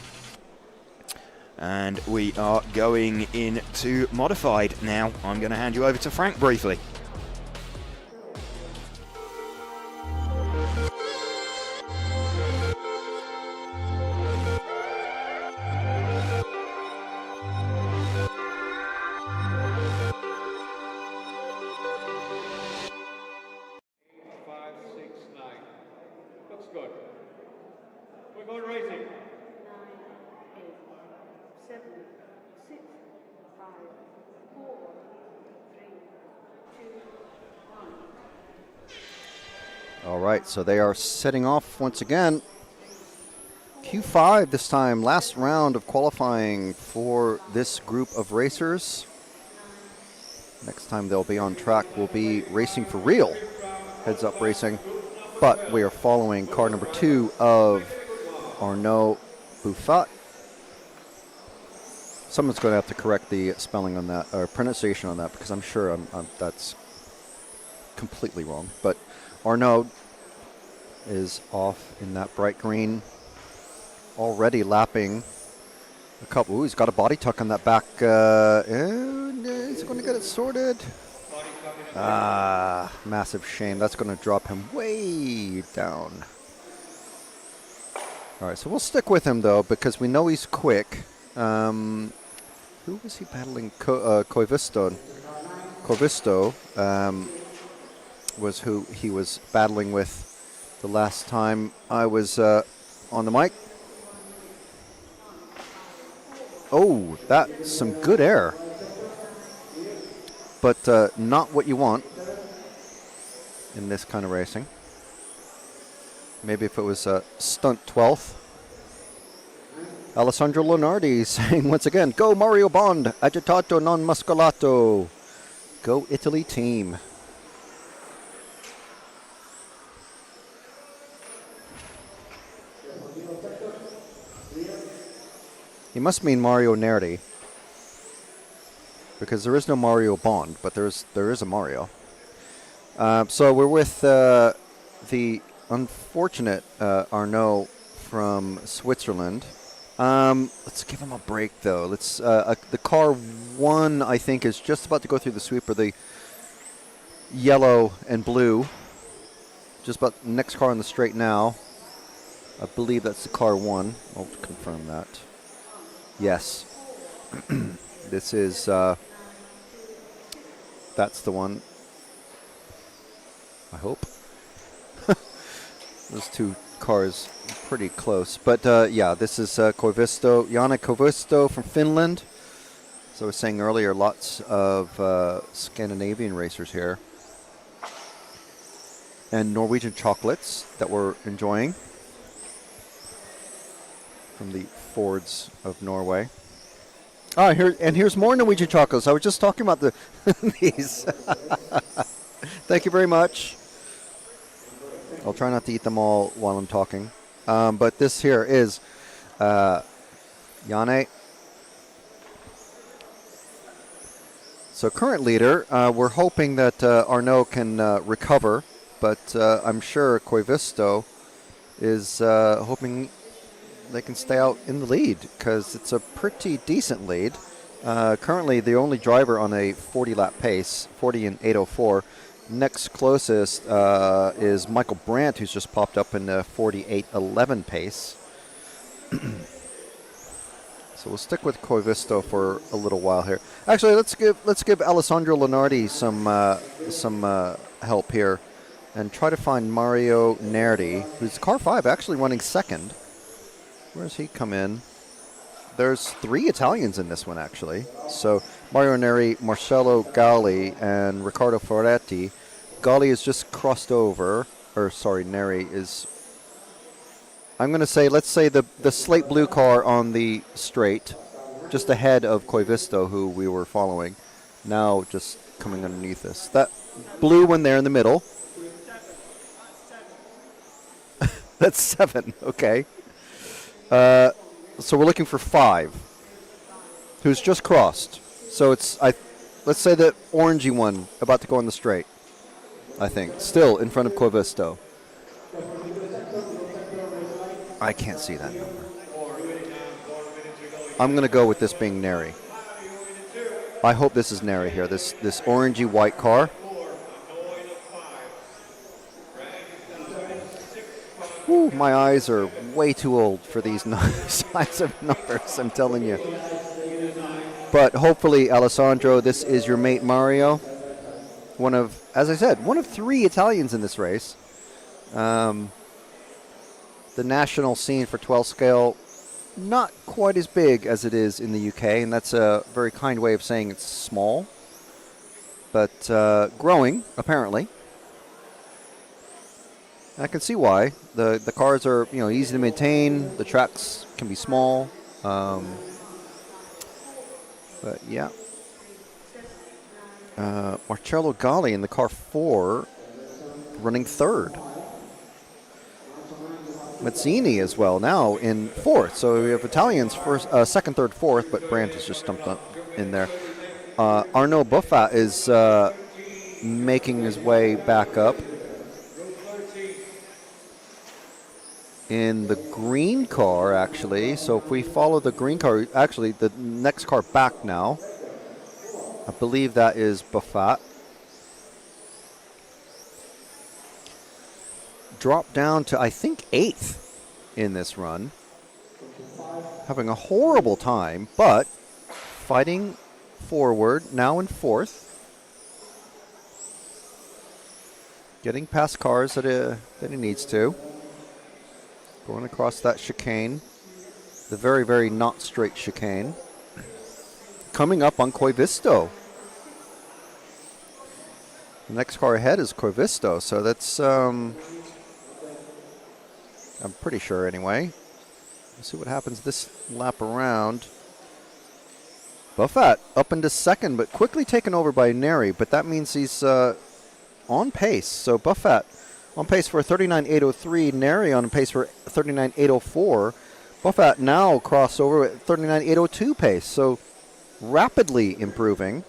And we are going into modified now. I'm going to hand you over to Frank briefly. Good. We're going racing. 9, 8, 7, 6, 5, 4, 3, 2, 1. All right, so they are setting off once again. Q5 this time, last round of qualifying for this group of racers. Next time they'll be on track, we'll be racing for real. Heads Up Racing. But we are following car number 2 of Arnaud Buffat. Someone's going to have to correct the spelling on that, or pronunciation on that, because I'm sure that's completely wrong. But Arnaud is off in that bright green, already lapping a couple. Ooh, he's got a body tuck on that back. And he's going to get it sorted. Massive shame. That's going to drop him way down. All right, so we'll stick with him, though, because we know he's quick. Who was he battling? Koivisto was who he was battling with the last time I was on the mic. Oh, that's some good air. But not what you want in this kind of racing. Maybe if it was a stunt 12th. Alessandro Lonardi saying once again, go Mario Bond, agitato non muscolato. Go Italy team. He must mean Mario Nerdi. Because there is no Mario Bond, but there is a Mario. So we're with the unfortunate Arnaud from Switzerland. Let's give him a break, though. Let's the car 1, I think, is just about to go through the sweeper. The yellow and blue. Just about next car on the straight now. I believe that's the car 1. I'll confirm that. Yes. This is, that's the one. I hope. Those two cars pretty close. But yeah, this is Koivisto, Janne Koivisto from Finland. As I was saying earlier, lots of Scandinavian racers here. And Norwegian chocolates that we're enjoying from the Fords of Norway. Ah, here's more Norwegian chocolates. I was just talking about these. Thank you very much. I'll try not to eat them all while I'm talking. But this here is Janne. So current leader, we're hoping that Arnaud can recover, but I'm sure Koivisto is hoping they can stay out in the lead because it's a pretty decent lead. Currently the only driver on a 40-lap pace, 40 in 8:04. Next closest is Michael Brandt, who's just popped up in a 48:11 pace. So we'll stick with Koivisto for a little while here. Actually, let's give Alessandro Lenardi some help here, and try to find Mario Nerdi, who's car 5, actually running second. Where's he come in? There's 3 Italians in this one, actually. So Mario Neri, Marcello Galli, and Riccardo Ferretti. Galli is just crossed over, or sorry, Neri is, I'm going to say, let's say the slate blue car on the straight, just ahead of Koivisto, who we were following. Now just coming underneath us. That blue one there in the middle. That's 7, okay. So we're looking for 5, who's just crossed. So it's, let's say the orangey one about to go on the straight, I think. Still in front of Koivisto. I can't see that number. I'm going to go with this being Neri. I hope this is Neri here, this orangey white car. Whew, my eyes are way too old for these size of numbers, I'm telling you. But hopefully, Alessandro, this is your mate Mario. One of, as I said, one of 3 Italians in this race. The national scene for 12 scale, not quite as big as it is in the UK, and that's a very kind way of saying it's small. But growing, apparently. I can see why. The cars are, easy to maintain. The tracks can be small. But yeah. Marcello Galli in the car 4, running 3rd. Mazzini as well now in 4th. So we have Italians first, 2nd, 3rd, 4th, but Brandt is just stumped up in there. Arnaud Buffat is making his way back up. In the green car, actually. So if we follow the green car, actually the next car back now, I believe that is Buffat. Dropped down to, I think, 8th in this run. Having a horrible time, but fighting forward, now in 4th. Getting past cars that he needs to. Going across that chicane, the very, very not straight chicane. Coming up on Koivisto. The next car ahead is Koivisto, so that's, I'm pretty sure anyway. Let's see what happens this lap around. Buffat up into 2nd, but quickly taken over by Neri, but that means he's on pace. So Buffat on pace for 39.803, Neri on pace for 39.804. Buffat now crossed over at 39.802 pace, so rapidly improving.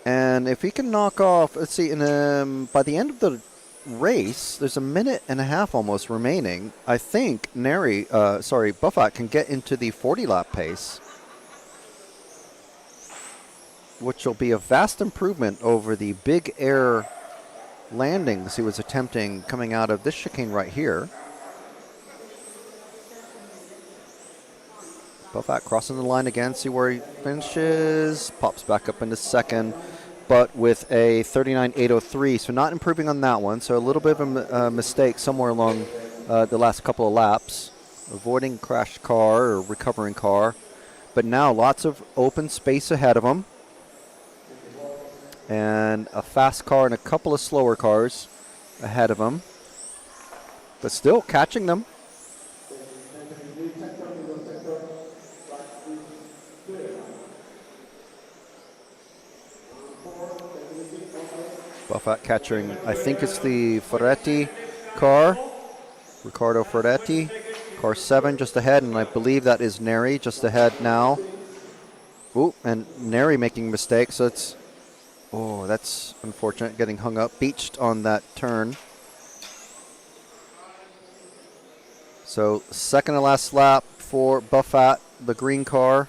And if he can knock off, let's see, by the end of the race, there's a minute and a half almost remaining. I think Buffat can get into the 40 lap pace, which will be a vast improvement over the big air landings he was attempting coming out of this chicane right here. Buffat crossing the line again, see where he finishes, pops back up into second, but with a 39.803, so not improving on that one. So a little bit of a mistake somewhere along the last couple of laps, avoiding crashed car or recovering car. But now lots of open space ahead of him, and a fast car and a couple of slower cars ahead of him, but still catching them. Buffat catching, I think it's the Ferretti car, Riccardo Ferretti, car 7 just ahead, and I believe that is Neri just ahead now. Ooh, and Neri making mistakes, so it's, oh, that's unfortunate, getting hung up, beached on that turn. So second to last lap for Buffat, the green car,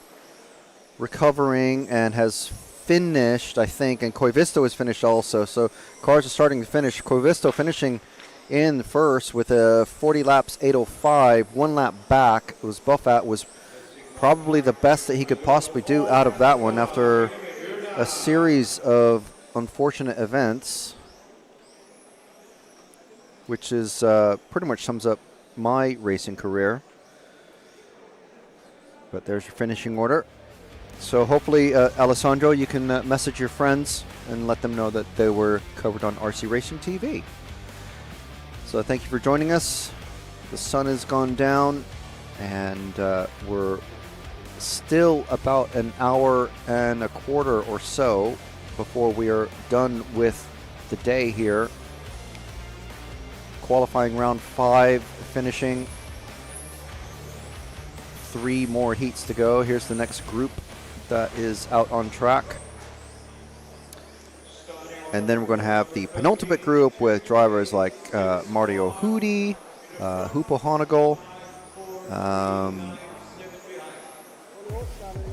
recovering and has finished, I think, and Koivisto is finished also. So cars are starting to finish. Koivisto finishing in first with a 40 laps 805, 1 lap back. It was Buffat, was probably the best that he could possibly do out of that one after a series of unfortunate events, which is pretty much sums up my racing career. But there's your finishing order. So hopefully, Alessandro, you can message your friends and let them know that they were covered on RC Racing TV. So thank you for joining us. The sun has gone down, and we're still about an hour and a quarter or so before we are done with the day here. Qualifying round 5 finishing. 3 more heats to go. Here's the next group that is out on track. And then we're going to have the penultimate group with drivers like Mario Hudi, Hupo Honegel,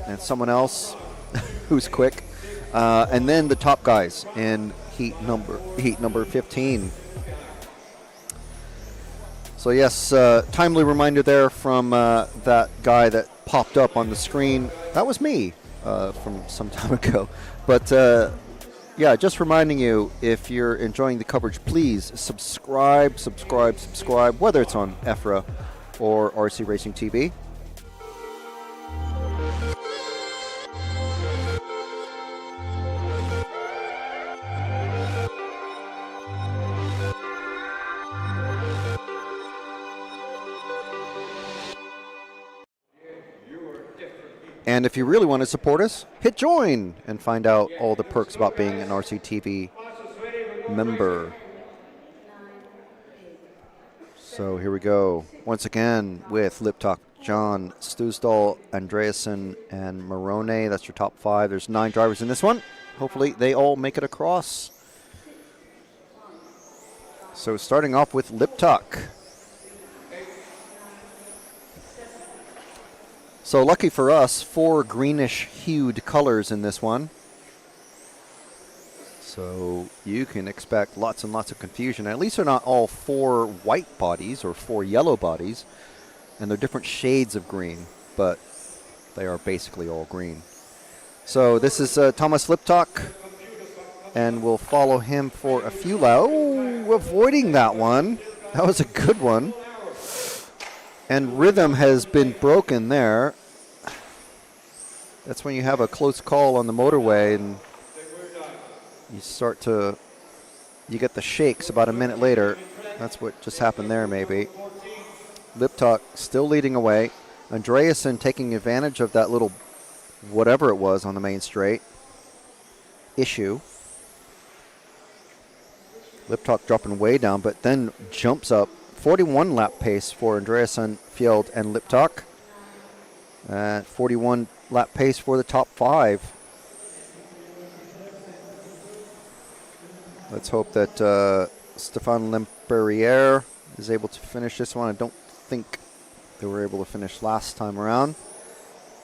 and someone else who's quick. And then the top guys in heat number 15. So yes, timely reminder there from that guy that popped up on the screen. That was me from some time ago. But yeah, just reminding you, if you're enjoying the coverage, please subscribe, whether it's on EFRA or RC Racing TV. And if you really want to support us, hit join and find out all the perks about being an RCTV member. So here we go. Once again with Lip Talk, John, Stoosdal, Andreasen, and Morone. That's your top 5. There's 9 drivers in this one. Hopefully they all make it across. So starting off with Lip Talk. So lucky for us, 4 greenish-hued colors in this one. So you can expect lots and lots of confusion. At least they're not all 4 white bodies or 4 yellow bodies. And they're different shades of green, but they are basically all green. So this is Thomas Liptak, and we'll follow him for a few laps. Oh, avoiding that one. That was a good one. And rhythm has been broken there. That's when you have a close call on the motorway and you get the shakes about a minute later. That's what just happened there, maybe. Liptak still leading away. Andreasen taking advantage of that little whatever it was on the main straight issue. Liptak dropping way down, but then jumps up. 41 lap pace for Andreasen, Fjeld, and Liptak. 41 lap pace for the top 5. Let's hope that Stéphane Lemperriere is able to finish this one. I don't think they were able to finish last time around.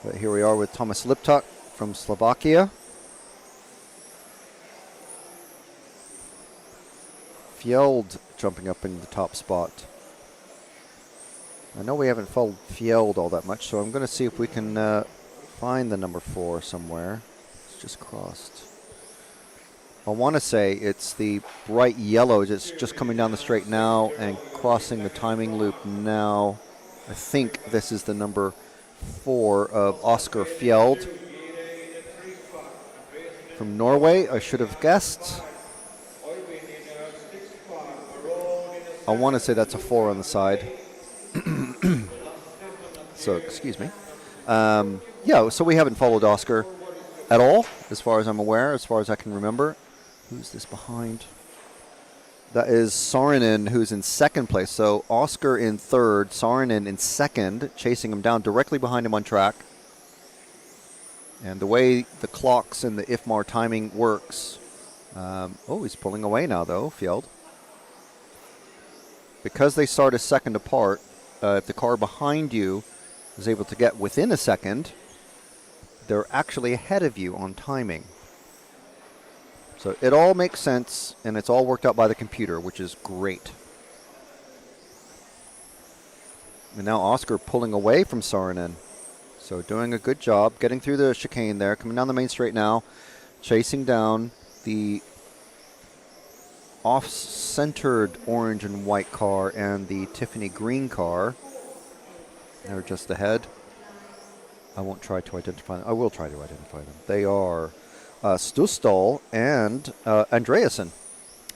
But here we are with Thomas Liptak from Slovakia. Fjeld jumping up in the top spot. I know we haven't followed Fjeld all that much, so I'm going to see if we can find the number 4 somewhere. It's just crossed. I want to say it's the bright yellow. It's just coming down the straight now and crossing the timing loop now. I think this is the number 4 of Oscar Fjeld from Norway. I should have guessed. I want to say that's a 4 on the side. So, excuse me. Yeah, so we haven't followed Oscar at all, as far as I'm aware, as far as I can remember. Who's this behind? That is Saarinen, who's in second place. So Oscar in third, Saarinen in second, chasing him down directly behind him on track. And the way the clocks and the IFMAR timing works. Oh, he's pulling away now, though, Fjeld. Because they start a second apart, if the car behind you is able to get within a second, they're actually ahead of you on timing. So it all makes sense, and it's all worked out by the computer, which is great. And now Oscar pulling away from Saarinen. So doing a good job, getting through the chicane there, coming down the main straight now, chasing down the off-centered orange and white car and the Tiffany green car. They're just ahead. I won't try to identify them. I will try to identify them. They are Stusdal and Andreasen.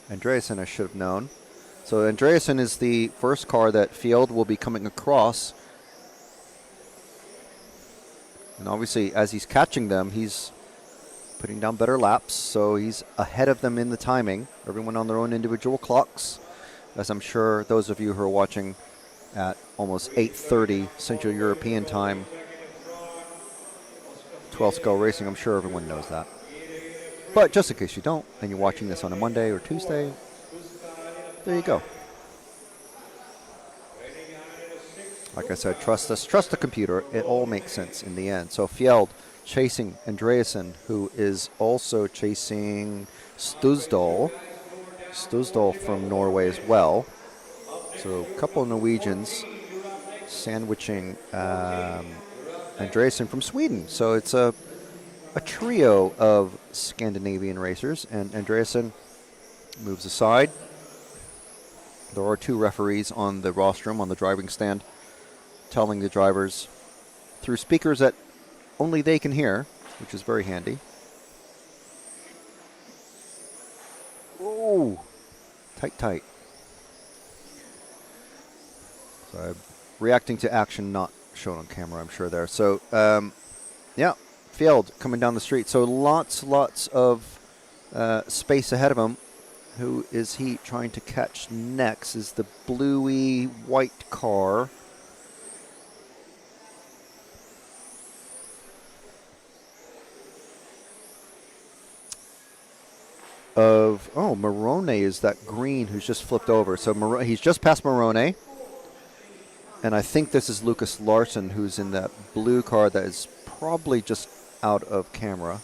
Andreasen I should have known. So Andreasen is the first car that Fjeld will be coming across. And obviously, as he's catching them, he's putting down better laps, so he's ahead of them in the timing. Everyone on their own individual clocks, as I'm sure those of you who are watching at almost 8:30 Central European time, 12 Skull Racing, I'm sure everyone knows that. But just in case you don't, and you're watching this on a Monday or Tuesday, there you go. Like I said, trust us, trust the computer. It all makes sense in the end. So Fjeld chasing Andreasen, who is also chasing Stusdal. Stusdal from Norway as well. So a couple of Norwegians sandwiching Andreasen from Sweden. So it's a trio of Scandinavian racers, and Andreasen moves aside. There are 2 referees on the rostrum, on the driving stand, telling the drivers through speakers that only they can hear, which is very handy. Oh, tight. So I'm reacting to action not shown on camera, I'm sure there. So, yeah, Fjeld coming down the street. So lots of space ahead of him. Who is he trying to catch next? Is the bluey white car. Morone is that green who's just flipped over. So he's just past Morone. And I think this is Lucas Larsson, who's in that blue car that is probably just out of camera.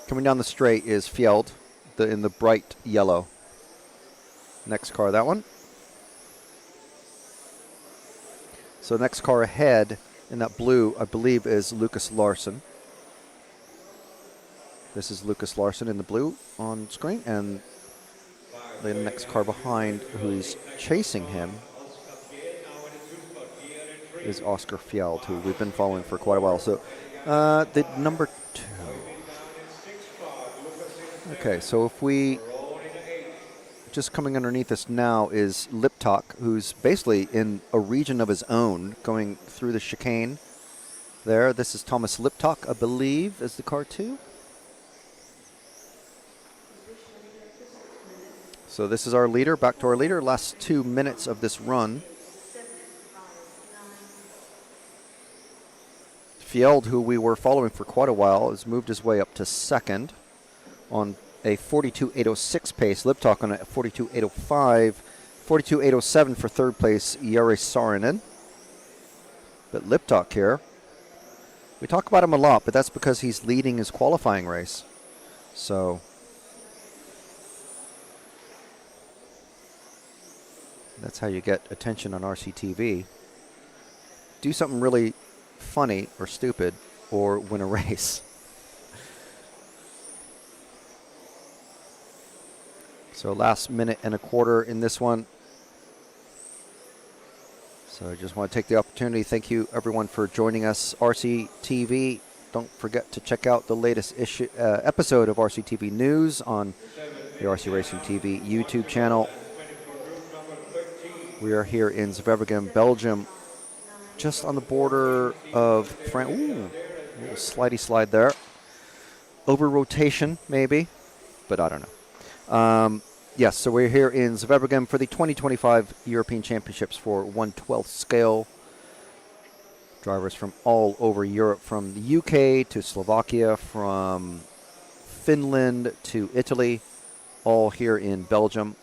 Coming down the straight is Fjeld, in the bright yellow. Next car, that one. So next car ahead in that blue, I believe, is Lucas Larsson. This is Lucas Larsson in the blue on screen, and the next car behind, who's chasing him, is Oscar Fjeld, who we've been following for quite a while. So the number 2. Okay, so if we just coming underneath us now is Liptak, who's basically in a region of his own, going through the chicane there. This is Thomas Liptak, I believe, is the car 2. So this is our leader, back to our leader, last 2 minutes of this run. Fjeld, who we were following for quite a while, has moved his way up to second on a 42.806 pace. Liptak on a 42.805. 42.807 for third place, Jari Saarinen. But Liptak here, we talk about him a lot, but that's because he's leading his qualifying race. So that's how you get attention on RCTV. Do something really funny or stupid or win a race. So last minute and a quarter in this one. So I just want to take the opportunity. Thank you everyone for joining us. RCTV. Don't forget to check out the latest episode of RCTV News on the RC Racing TV YouTube channel. We are here in Zwevegem, Belgium, just on the border of France. Ooh, a little slidey slide there. Over rotation, maybe, but I don't know. Yes, so we're here in Zwevegem for the 2025 European Championships for 1/12 scale. Drivers from all over Europe, from the UK to Slovakia, from Finland to Italy, all here in Belgium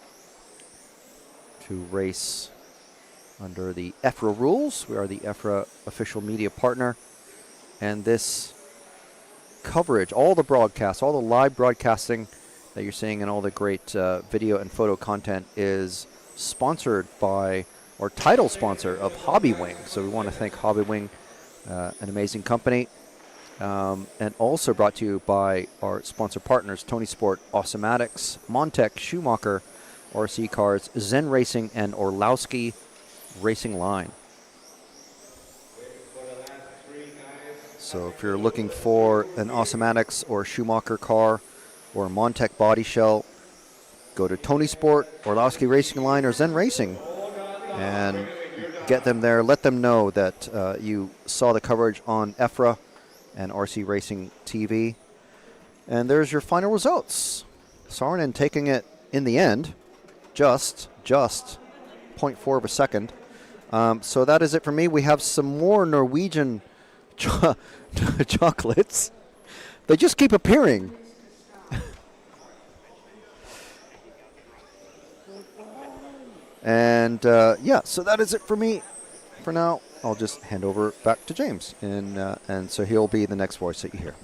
to race under the EFRA rules. We are the EFRA official media partner. And this coverage, all the broadcasts, all the live broadcasting that you're seeing and all the great video and photo content is sponsored by, or title sponsor of, Hobbywing. So we want to thank Hobbywing, an amazing company. And also brought to you by our sponsor partners, Tony Sport, Awesomatics, Montec, Schumacher, RC Cars, Zen Racing, and Orlowski Racing Line. So if you're looking for an Awesomatics or Schumacher car or a Montec body shell, go to Tony Sport, Orlowski Racing Line, or Zen Racing and get them there. Let them know that you saw the coverage on EFRA and RC Racing TV. And there's your final results. Saarinen taking it in the end, just 0.4 of a second. So that is it for me. We have some more Norwegian chocolates. They just keep appearing. And yeah, so that is it for me for now. I'll just hand over back to James, and so he'll be the next voice that you hear.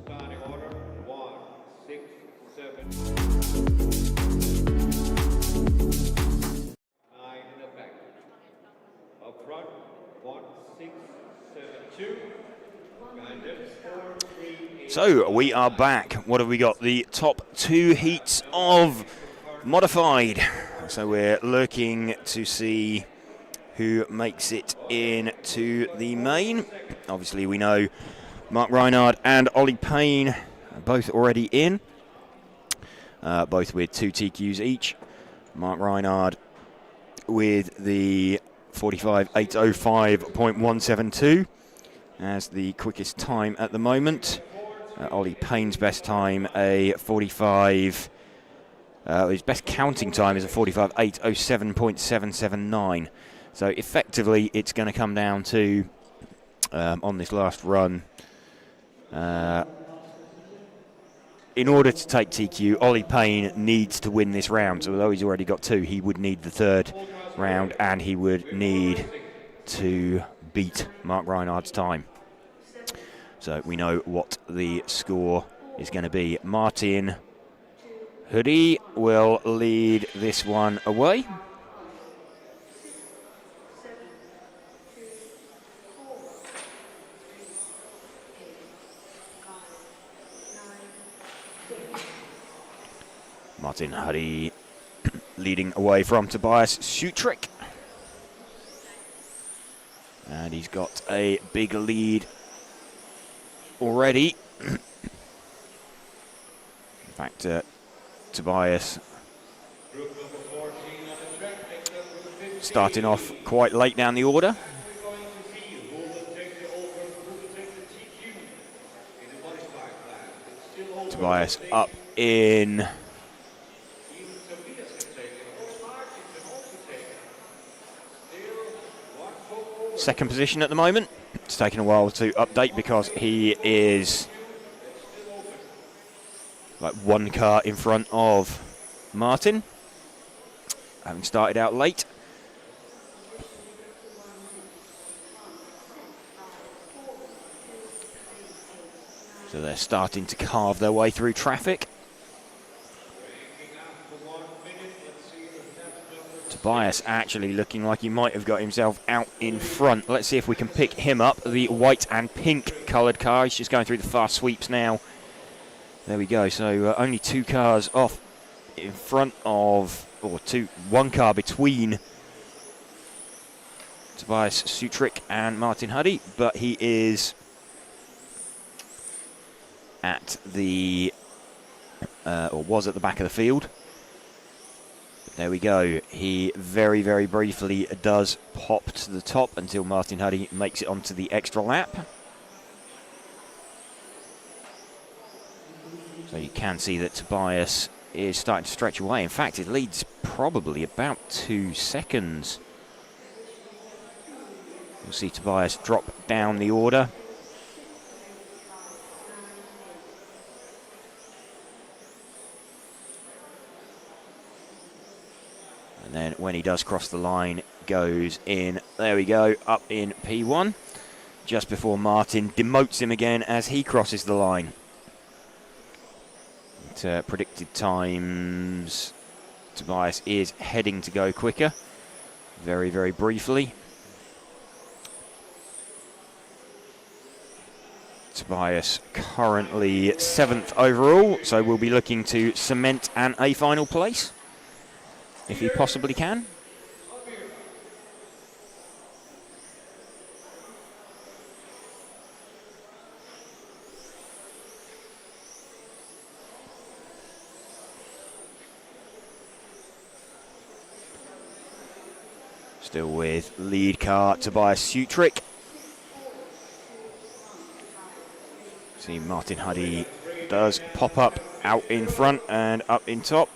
Starting order, 1, 6, 7, 9 in the back. Up front, 1, 6, 7, 2. Behind them, 4, 3, 8. So we are back. What have we got? The top two heats of modified. So we're looking to see who makes it into the main. Obviously we know Mark Reinhard and Ollie Payne are both already in, both with 2 TQs each. Mark Reinhard with the 45.805.172 as the quickest time at the moment. Ollie Payne's best time, a 45, his best counting time is a 45.807.779. So effectively it's going to come down to, on this last run, in order to take TQ, Ollie Payne needs to win this round. So although he's already got 2, he would need the third round, and he would need to beat Mark Reinhard's time. So we know what the score is going to be. Martin Hoodie will lead this one away. Martin Huddy leading away from Tobias Schutrick. And he's got a big lead already fact, Tobias starting off quite late down the order. Tobias up in second position at the moment. It's taken a while to update because he is like one car in front of Martin, having started out late. So they're starting to carve their way through traffic. Tobias actually looking like he might have got himself out in front. Let's see if we can pick him up. The white and pink coloured car. He's just going through the fast sweeps now. There we go. So only 2 cars off in front of, or 1 car between Tobias Sutrick and Martin Huddy, but he is at the, or was at the back of the field. There we go. He very, very briefly does pop to the top until Martin Huddy makes it onto the extra lap. So you can see that Tobias is starting to stretch away. In fact, it leads probably about 2 seconds. You'll see Tobias drop down the order. And then when he does cross the line, goes in, there we go, up in P1, just before Martin demotes him again as he crosses the line. At predicted times, Tobias is heading to go quicker, very, very briefly. Tobias currently 7th overall, so we'll be looking to cement a final place, if he possibly can. Still with lead car Tobias Sutrick. See Martin Huddy does pop up out in front and up in top.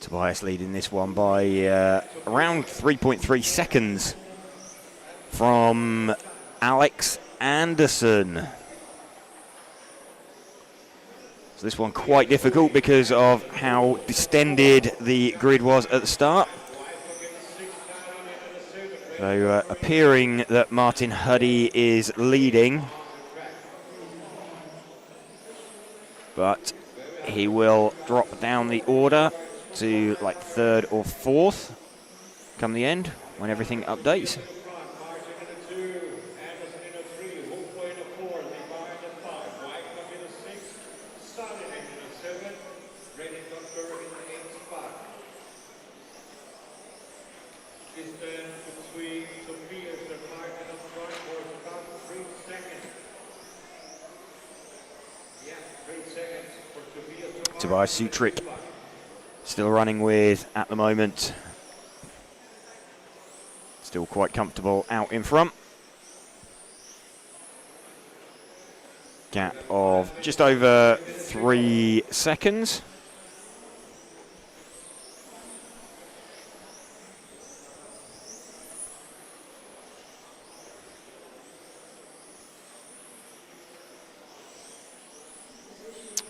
Tobias leading this one by around 3.3 seconds from Alex Anderson. So this one quite difficult because of how distended the grid was at the start. So appearing that Martin Huddy is leading, but he will drop down the order to like 3rd or 4th come the end when everything updates. Tobias Sutrick still running with, at the moment, still quite comfortable out in front. Gap of just over 3 seconds.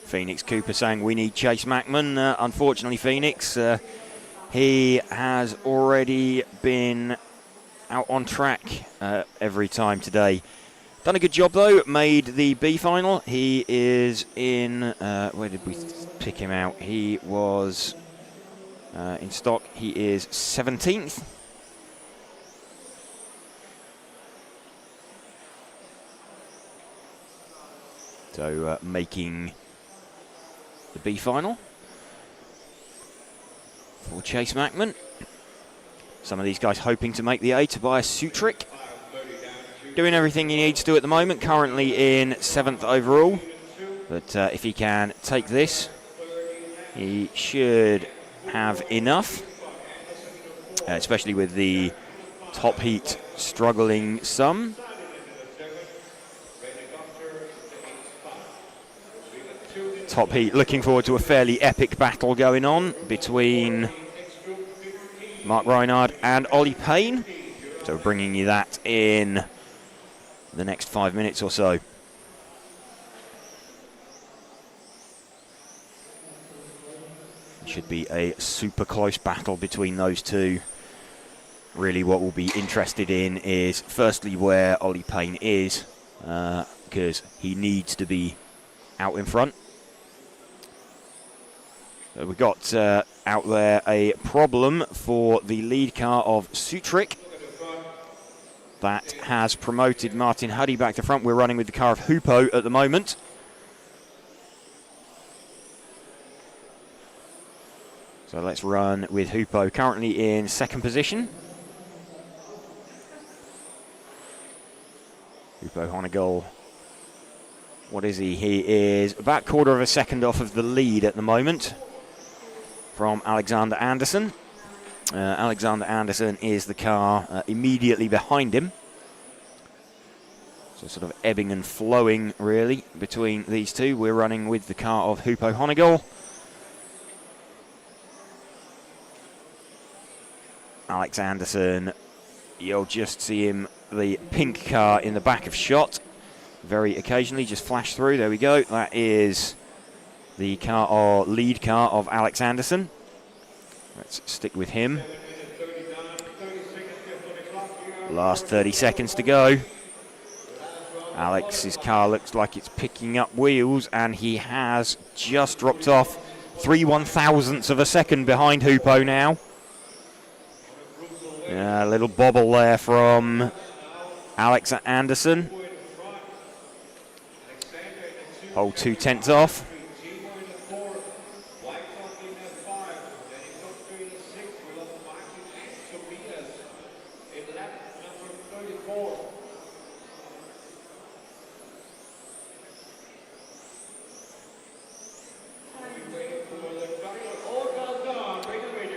Phoenix Cooper saying we need Chase Mackman. Unfortunately, Phoenix, he has already been out on track every time today. Done a good job though, made the B final. He is in, where did we pick him out? He was in stock, he is 17th. So making the B final for Chase Mackman. Some of these guys hoping to make the A. Tobias Sutrick doing everything he needs to at the moment, currently in 7th overall. But if he can take this, he should have enough, especially with the top heat struggling some. Top heat looking forward to a fairly epic battle going on between Mark Reinhard and Ollie Payne. So bringing you that in the next 5 minutes or so. Should be a super close battle between those two. Really what we'll be interested in is firstly where Ollie Payne is, because he needs to be out in front. So we've got out there a problem for the lead car of Sutrick. That has promoted Martin Huddy back to front. We're running with the car of Hupo at the moment. So let's run with Hupo currently in 2nd position. Hupo Honegol, what is he? He is about 1/4 of a second off of the lead at the moment from Alexander Anderson. Alexander Anderson is the car immediately behind him. So sort of ebbing and flowing really between these two. We're running with the car of Hupo Honegol. Alex Anderson, you'll just see him, the pink car in the back of shot, very occasionally just flash through. There we go. That is the car or lead car of Alex Anderson. Let's stick with him. Last 30 seconds to go. Alex's car looks like it's picking up wheels, and he has just dropped off 3/1000ths of a second behind Hupo now. A little bobble there from Alex Anderson. Whole 2/10 off.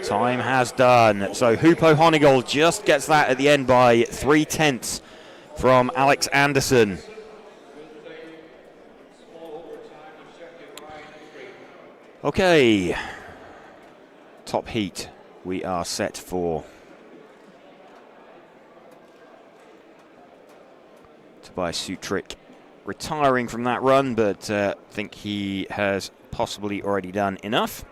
Time has done. So Hupo Honegol just gets that at the end by 3/10 from Alex Anderson. Okay. Top heat we are set for. Tobias Sutrick retiring from that run, but I think he has possibly already done enough.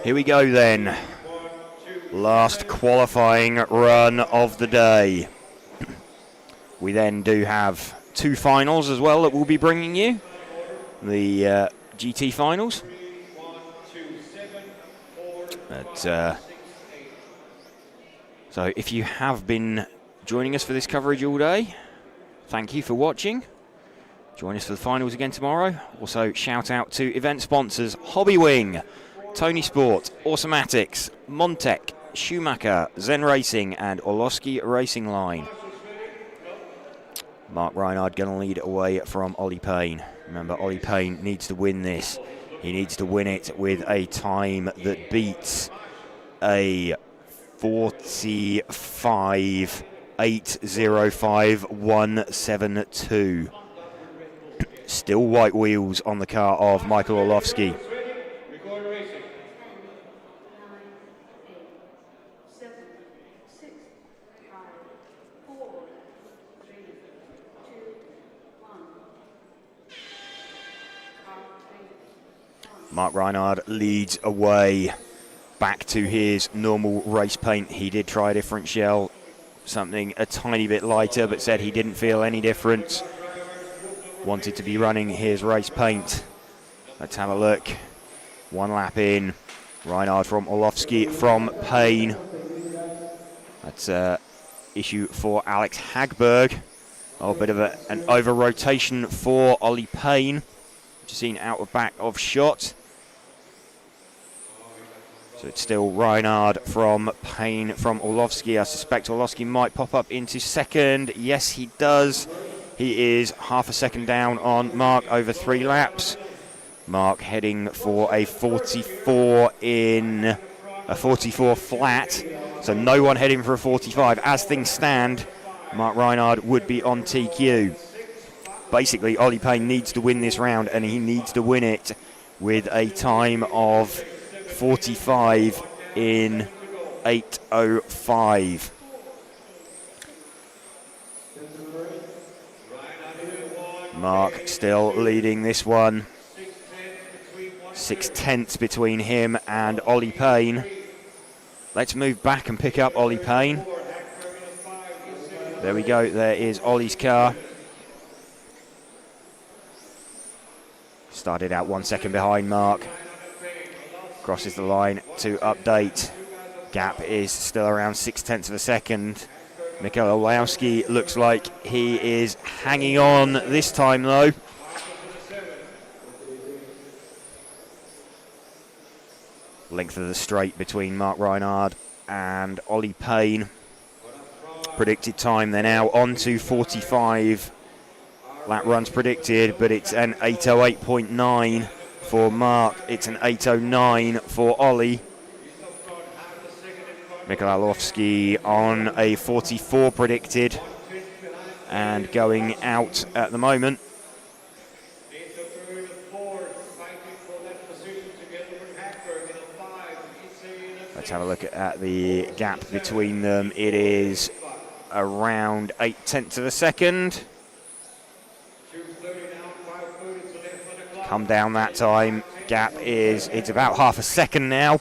Here we go then. Last qualifying run of the day. We then do have 2 finals as well that we'll be bringing you. The GT finals. But, so if you have been joining us for this coverage all day, thank you for watching. Join us for the finals again tomorrow. Also shout out to event sponsors Hobbywing, Tony Sport, Automatics, Montec, Schumacher, Zen Racing and Orlowski Racing Line. Mark Reinhard going to lead it away from Ollie Payne. Remember, Ollie Payne needs to win this. He needs to win it with a time that beats a 45.805.172. Still white wheels on the car of Michael Orlowski. Mark Reinhard leads away back to his normal race paint. He did try a different shell, something a tiny bit lighter, but said he didn't feel any difference. Wanted to be running his race paint. Let's have a look. 1 lap in. Reinhard from Orlovsky from Payne. That's an issue for Alex Hagberg. Oh, a bit of an over-rotation for Ollie Payne. Just seen out of back of shot. So it's still Reinhard from Payne from Orlovsky. I suspect Orlovsky might pop up into second. Yes, he does. He is half a second down on Mark over 3 laps. Mark heading for a 44 flat. So no one heading for a 45. As things stand, Mark Reinhard would be on TQ. Basically, Ollie Payne needs to win this round, and he needs to win it with a time of 45 in 8:05. Mark still leading this one. 6/10 between him and Ollie Payne. Let's move back and pick up Ollie Payne. There we go, there is Ollie's car. Started out 1 second behind Mark. Crosses the line to update. Gap is still around 6/10 of a second. Mikhail Olowski looks like he is hanging on this time though. Length of the straight between Mark Reinhard and Ollie Payne. Predicted time, they're now on to 45 lap runs predicted, but it's an 8:08.9 for Mark. It's an 8:09 for Ollie. Mikhailovsky on a 44 predicted and going out at the moment. Let's have a look at the gap between them. It is around 8/10 of a second. Come down that time. Gap is, it's about half a second now.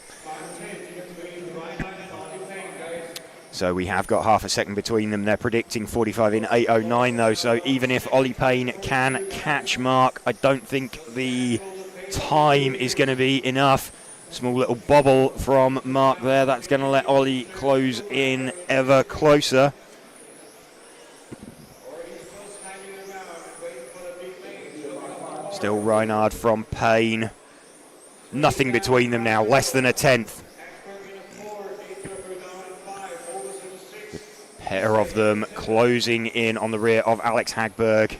So we have got half a second between them. They're predicting 45 in 8:09 though. So even if Ollie Payne can catch Mark, I don't think the time is going to be enough. Small little bobble from Mark there. That's going to let Ollie close in ever closer. Still Reinhard from Payne. Nothing between them now. Less than a 10th. The pair of them closing in on the rear of Alex Hagberg.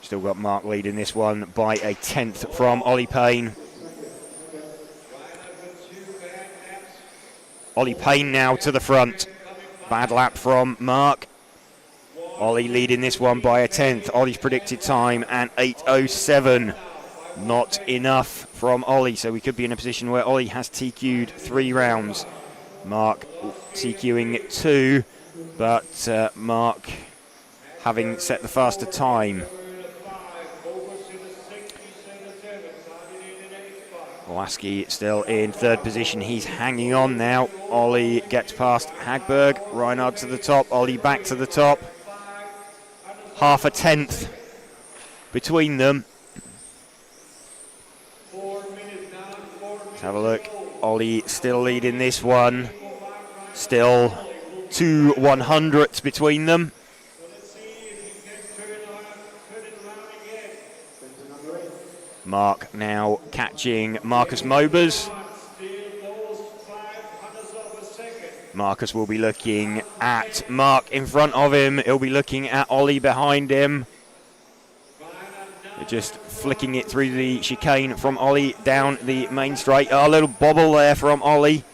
Still got Mark leading this one by a 10th from Ollie Payne. Ollie Payne now to the front. Bad lap from Mark. Ollie leading this one by a 10th. Ollie's predicted time and 8:07. Not enough from Ollie, so we could be in a position where Ollie has TQ'd 3 rounds. Mark TQing 2, but Mark having set the faster time. Lasky still in 3rd position. He's hanging on now. Ollie gets past Hagberg. Reinhard to the top. Ollie back to the top. Half a 10th between them. Let's have a look. Ollie still leading this one. Still 2 100ths between them. Mark now catching Marcus Mobers. Marcus will be looking at Mark in front of him. He'll be looking at Ollie behind him. They're just flicking it through the chicane from Ollie down the main straight. A little bobble there from Ollie.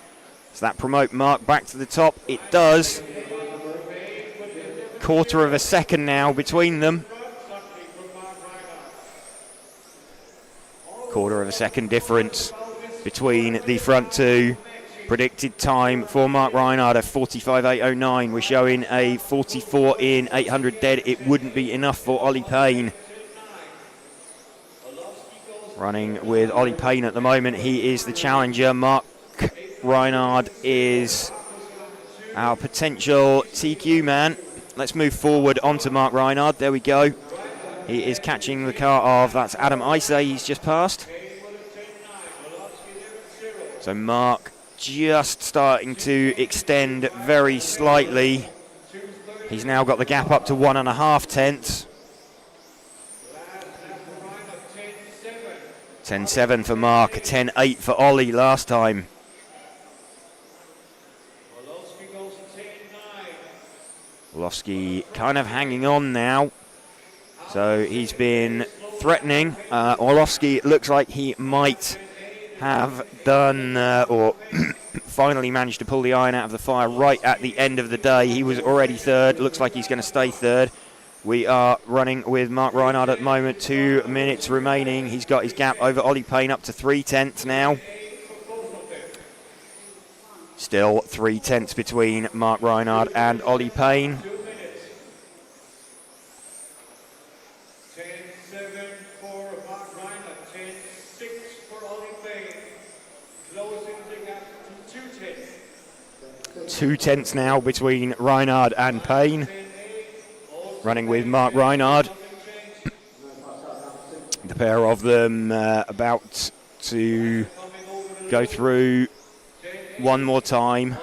Does that promote Mark back to the top? It does. 1/4 of a second now between them. 1/4 of a second difference between the front two. Predicted time for Mark Reinhard of 45.809. We're showing a 44 in 800 dead. It wouldn't be enough for Ollie Payne. Running with Ollie Payne at the moment. He is the challenger. Mark Reinhard is our potential TQ man. Let's move forward onto Mark Reinhard. There we go. He is catching the car of, that's Adam Ice, he's just passed. So Mark just starting to extend very slightly. He's now got the gap up to 1.5 tenths. 10.7 for Mark, 10.8 for Ollie last time. Orlovsky kind of hanging on now. So he's been threatening. Orlovsky looks like he might have done or finally managed to pull the iron out of the fire right at the end of the day. He was already third. Looks like he's going to stay third. We are running with Mark Reinhard at the moment. 2 minutes remaining. He's got his gap over Ollie Payne up to 3 tenths now. Still 3 tenths between Mark Reinhard and Ollie Payne. 10.7 for Mark Reinhard, 10.6 for Ollie Payne. Closing the gap to 2 tenths. 2 tenths now between Reinhard and Payne. Running with Mark Reinhard. The pair of them about to go through one more time.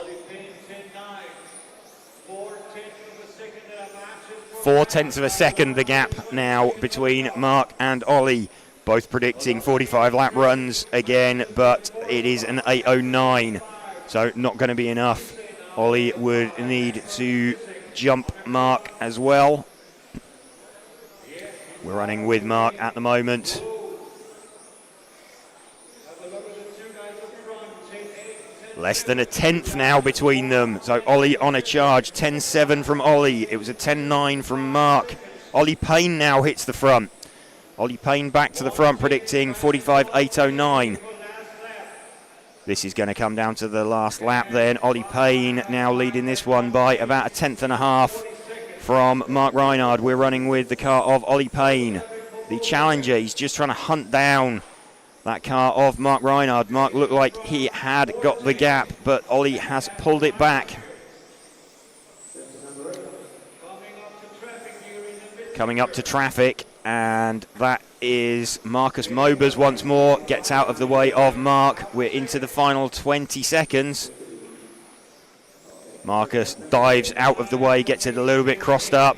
4 tenths of a second the gap now between Mark and Ollie. Both predicting 45 lap runs again, but it is an 8.09, so not going to be enough. Ollie would need to jump Mark as well. We're running with Mark at the moment. Less than a tenth now between them. So Ollie on a charge. 10.7 from Ollie. It was a 10.9 from Mark. Ollie Payne now hits the front. Ollie Payne back to the front, predicting 45.809. This is going to come down to the last lap then. Ollie Payne now leading this one by about 1.5 tenths from Mark Reinhard. We're running with the car of Ollie Payne, the challenger. He's just trying to hunt down that car of Mark Reinhard. Mark looked like he had got the gap, but Ollie has pulled it back. Coming up to traffic, and that is Marcus Mobers once more. Gets out of the way of Mark. We're into the final 20 seconds. Marcus dives out of the way, gets it a little bit crossed up.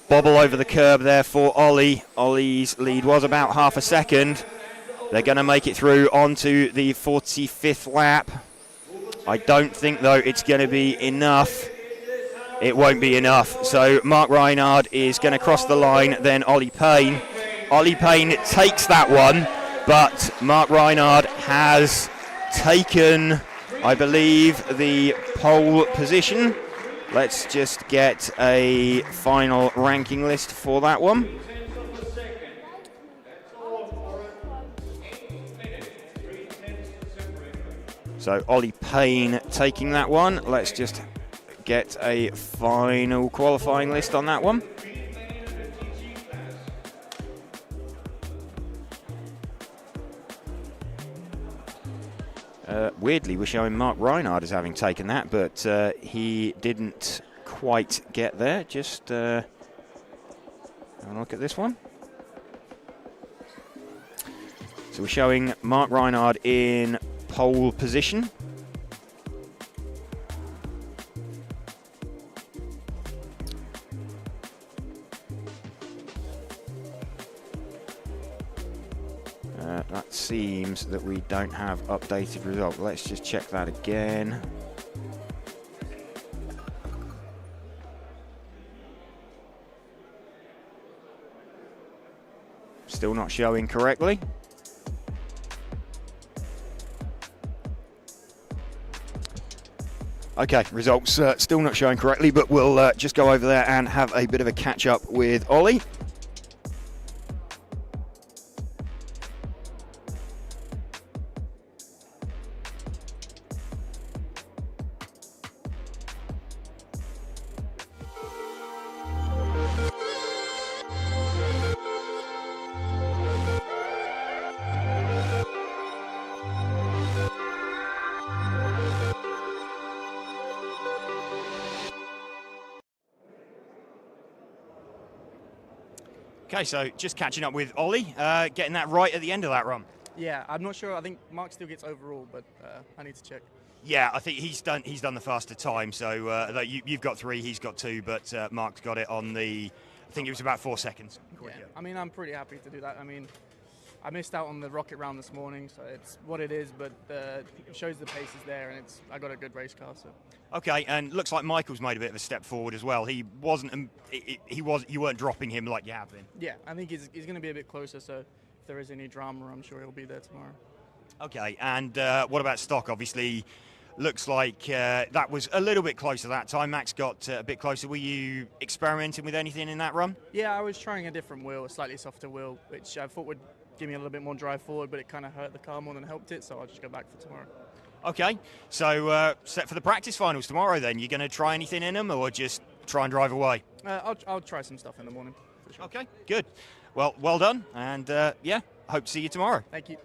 Bobble over the curb there for Ollie. Ollie's lead was about half a second. They're going to make it through onto the 45th lap. I don't think, though, it's going to be enough. It won't be enough. So Mark Reinhard is going to cross the line, then Ollie Payne. Ollie Payne takes that one, but Mark Reinhard has taken, I believe, the pole position. Let's just get a final ranking list for that one. So Ollie Payne taking that one. Let's just get a final qualifying list on that one. Weirdly, we're showing Mark Reinhard as having taken that, but he didn't quite get there. Just have a look at this one. So we're showing Mark Reinhard in pole position. That seems that we don't have updated result. Let's just check that again. Still not showing correctly. Okay, results still not showing correctly, but we'll just go over there and have a bit of a catch up with Ollie. Okay, so just catching up with Ollie, getting that right at the end of that run. Yeah, I'm not sure. I think Mark still gets overall, but I need to check. Yeah, I think he's done the faster time. So you've got 3, he's got 2, but Mark's got it on the. I think it was about 4 seconds. Yeah, I mean, I'm pretty happy to do that. I mean, I missed out on the rocket round this morning, so it's what it is. But it shows the pace is there, and I got a good race car. So. Okay, and looks like Michael's made a bit of a step forward as well. He wasn't. You weren't dropping him like you have been. Yeah, I think he's going to be a bit closer. So if there is any drama, I'm sure he'll be there tomorrow. Okay, and what about stock? Obviously, looks like that was a little bit closer that time. Max got a bit closer. Were you experimenting with anything in that run? Yeah, I was trying a different wheel, a slightly softer wheel, which I thought would give me a little bit more drive forward, but it kind of hurt the car more than helped it, so I'll just go back for tomorrow. Okay, so set for the practice finals tomorrow then. You're going to try anything in them or just try and drive away? I'll try some stuff in the morning, for sure. Okay, good. Well done, and yeah, hope to see you tomorrow. Thank you.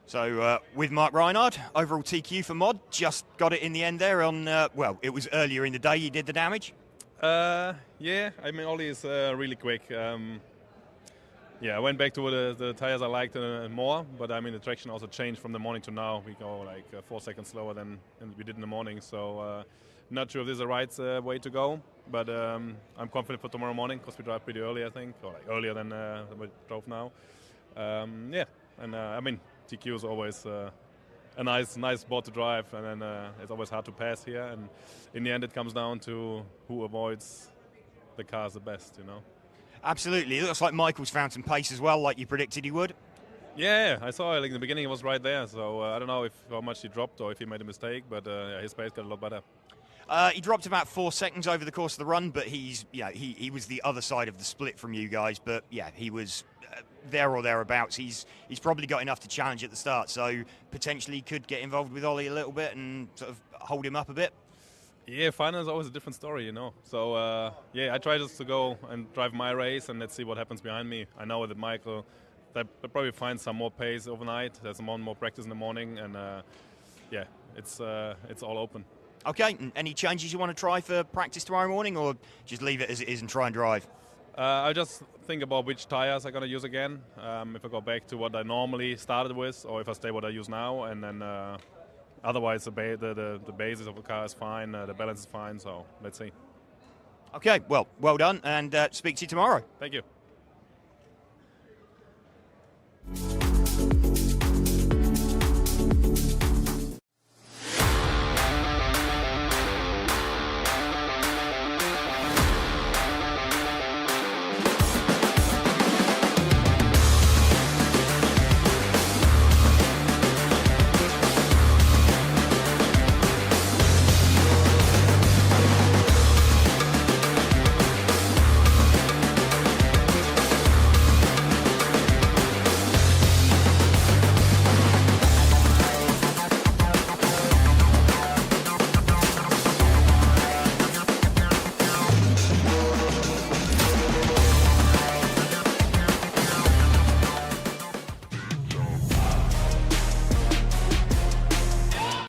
So with Mark Reinhard, overall TQ for Mod, just got it in the end there on, well, it was earlier in the day you did the damage. Yeah, I mean, Ollie is really quick. Yeah, I went back to the tires I liked more, but I mean, the traction also changed from the morning to now. We go like 4 seconds slower than we did in the morning, so not sure if this is the right way to go, but I'm confident for tomorrow morning because we drive pretty early, I think, or like earlier than we drove now. Yeah, and I mean, TQ is always a nice spot to drive, and then it's always hard to pass here. And in the end, it comes down to who avoids the cars the best, you know. Absolutely. It looks like Michael's found some pace as well, like you predicted he would. Yeah, I saw it. Like in the beginning, it was right there. So I don't know how much he dropped or if he made a mistake, but yeah, his pace got a lot better. He dropped about 4 seconds over the course of the run, but he was the other side of the split from you guys. But yeah, he was there or thereabouts. He's probably got enough to challenge at the start, so potentially could get involved with Ollie a little bit and sort of hold him up a bit. Yeah, final is always a different story, you know. So yeah, I try just to go and drive my race and let's see what happens behind me. I know that Michael, they'll probably find some more pace overnight. There's some more practice in the morning, and yeah, it's all open. Okay, any changes you want to try for practice tomorrow morning, or just leave it as it is and try and drive? I just think about which tires I'm going to use again. If I go back to what I normally started with, or if I stay what I use now, and then otherwise the basis of the car is fine, the balance is fine, so let's see. Okay, well done, and speak to you tomorrow. Thank you.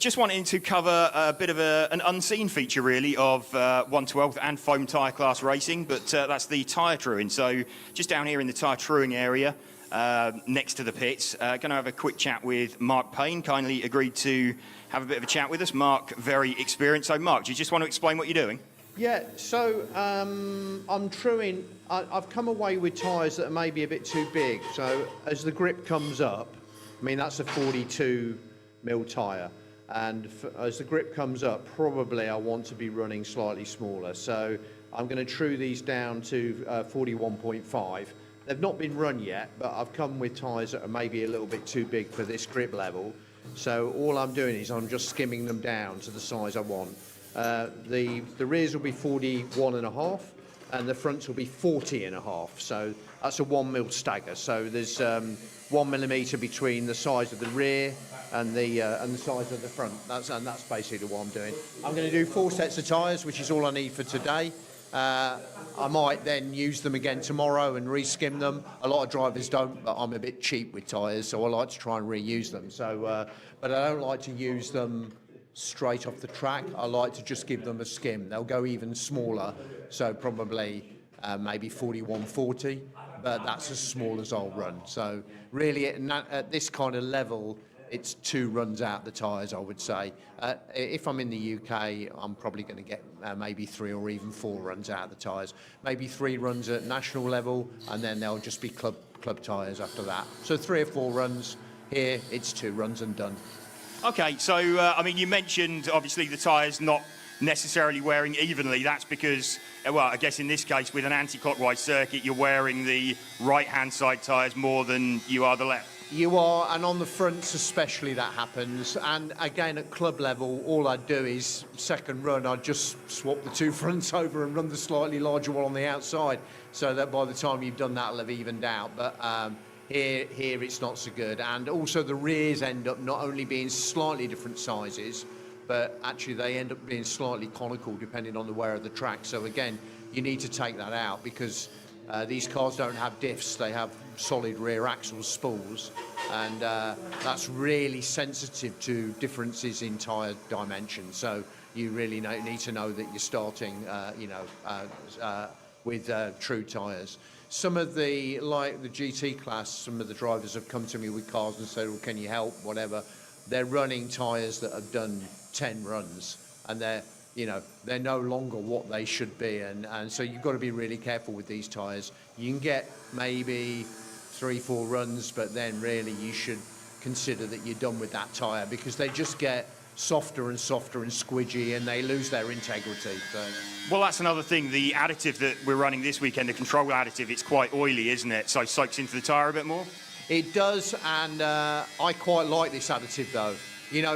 Just wanting to cover a bit of an unseen feature, really, of 1/12 and foam tyre class racing, but that's the tyre truing. So just down here in the tyre truing area, next to the pits, going to have a quick chat with Mark Payne. Kindly agreed to have a bit of a chat with us. Mark, very experienced. So Mark, do you just want to explain what you're doing? Yeah, so I'm truing. I've come away with tyres that are maybe a bit too big. So as the grip comes up, I mean, that's a 42mm tyre. And as the grip comes up, probably I want to be running slightly smaller. So I'm going to true these down to 41.5. They've not been run yet, but I've come with tyres that are maybe a little bit too big for this grip level. So all I'm doing is I'm just skimming them down to the size I want. The rears will be 41.5 and the fronts will be 40.5. So that's a 1mm stagger. So there's 1mm between the size of the rear and the size of the front. That's basically what I'm doing. I'm going to do 4 sets of tyres, which is all I need for today. I might then use them again tomorrow and re-skim them. A lot of drivers don't, but I'm a bit cheap with tyres, so I like to try and reuse them. So, but I don't like to use them straight off the track. I like to just give them a skim. They'll go even smaller, so probably maybe 41-40, but that's as small as I'll run. So really at this kind of level, it's 2 runs out the tyres, I would say. If I'm in the UK, I'm probably going to get maybe 3 or even 4 runs out of the tyres. Maybe 3 runs at national level, and then they'll just be club tyres after that. So 3 or 4 runs. Here, it's 2 runs and done. Okay, so, I mean, you mentioned, obviously, the tyres not necessarily wearing evenly. That's because, well, I guess in this case, with an anti-clockwise circuit, you're wearing the right-hand side tyres more than you are the left. You are, and on the fronts especially that happens. And again, at club level, all I'd do is second run, I'd just swap the 2 fronts over and run the slightly larger one on the outside, so that by the time you've done that, it'll have evened out. But here it's not so good. And also the rears end up not only being slightly different sizes, but actually they end up being slightly conical depending on the wear of the track. So again, you need to take that out, because these cars don't have diffs, they have solid rear axle spools, and that's really sensitive to differences in tyre dimensions. So you really need to know that you're starting, with true tyres. Some of the, like the GT class, some of the drivers have come to me with cars and said, well, can you help, whatever. They're running tyres that have done 10 runs, and they're no longer what they should be, and so you've got to be really careful with these tyres. You can get maybe 3-4 runs, but then really you should consider that you're done with that tyre, because they just get softer and softer and squidgy, and they lose their integrity. So. Well, that's another thing. The additive that we're running this weekend, the control additive, it's quite oily, isn't it? So it soaks into the tyre a bit more? It does, and I quite like this additive though,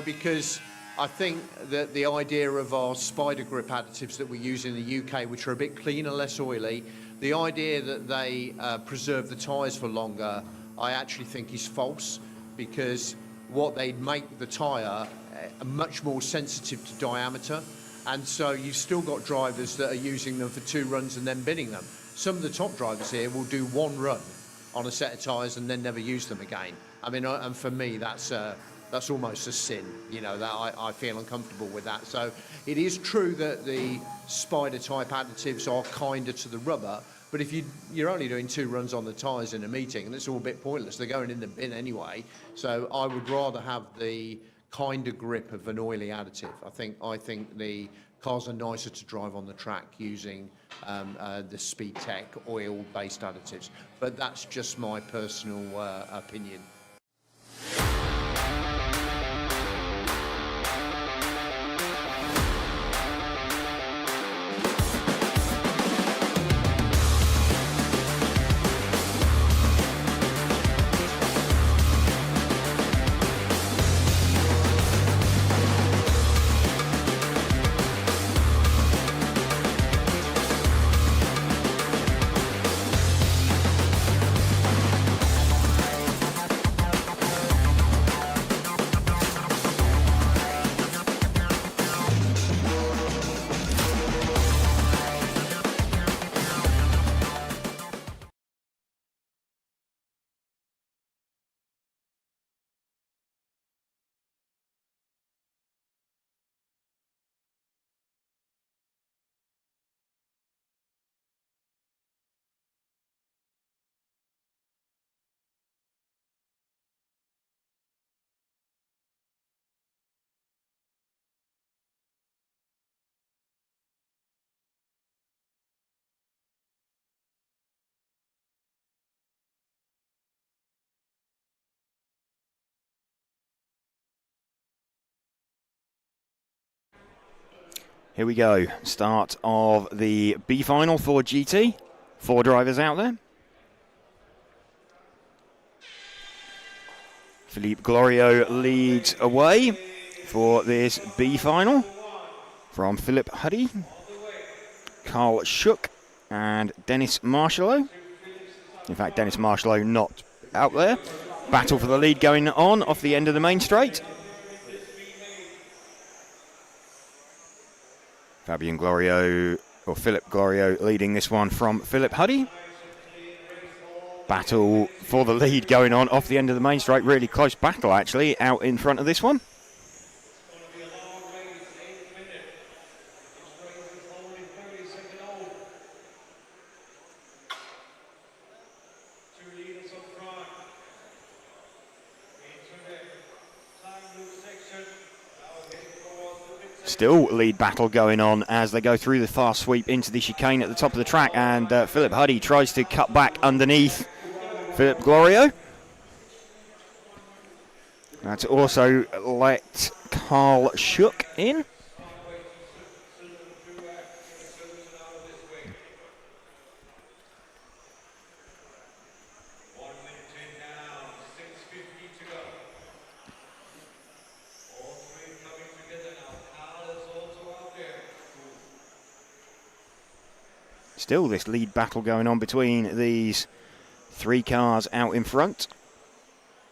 because I think that the idea of our Spider Grip additives that we use in the UK, which are a bit cleaner, less oily, the idea that they preserve the tyres for longer, I actually think is false, because what they make the tyre much more sensitive to diameter, and so you've still got drivers that are using them for 2 runs and then binning them. Some of the top drivers here will do 1 run on a set of tyres and then never use them again. I mean, and for me, that's almost a sin, that I feel uncomfortable with that. So it is true that the Spider type additives are kinder to the rubber, but if you're only doing 2 runs on the tyres in a meeting, and it's all a bit pointless, they're going in the bin anyway. So I would rather have the kinder grip of an oily additive. I think the cars are nicer to drive on the track using the Speed Tech oil-based additives, but that's just my personal opinion. Here we go. Start of the B final for GT. 4 drivers out there. Philippe Glorieux leads away for this B final from Philip Huddy, Carl Schuck and Dennis Marshalow. In fact, Dennis Marshalow not out there. Battle for the lead going on off the end of the main straight. Fabien Glorieux, or Philip Glorieux, leading this one from Philip Huddy. Battle for the lead going on off the end of the main straight. Really close battle, actually, out in front of this one. Still lead battle going on as they go through the fast sweep into the chicane at the top of the track, and Philip Huddy tries to cut back underneath Philip Glorio. To also let Carl Schuck in. Still this lead battle going on between these three cars out in front.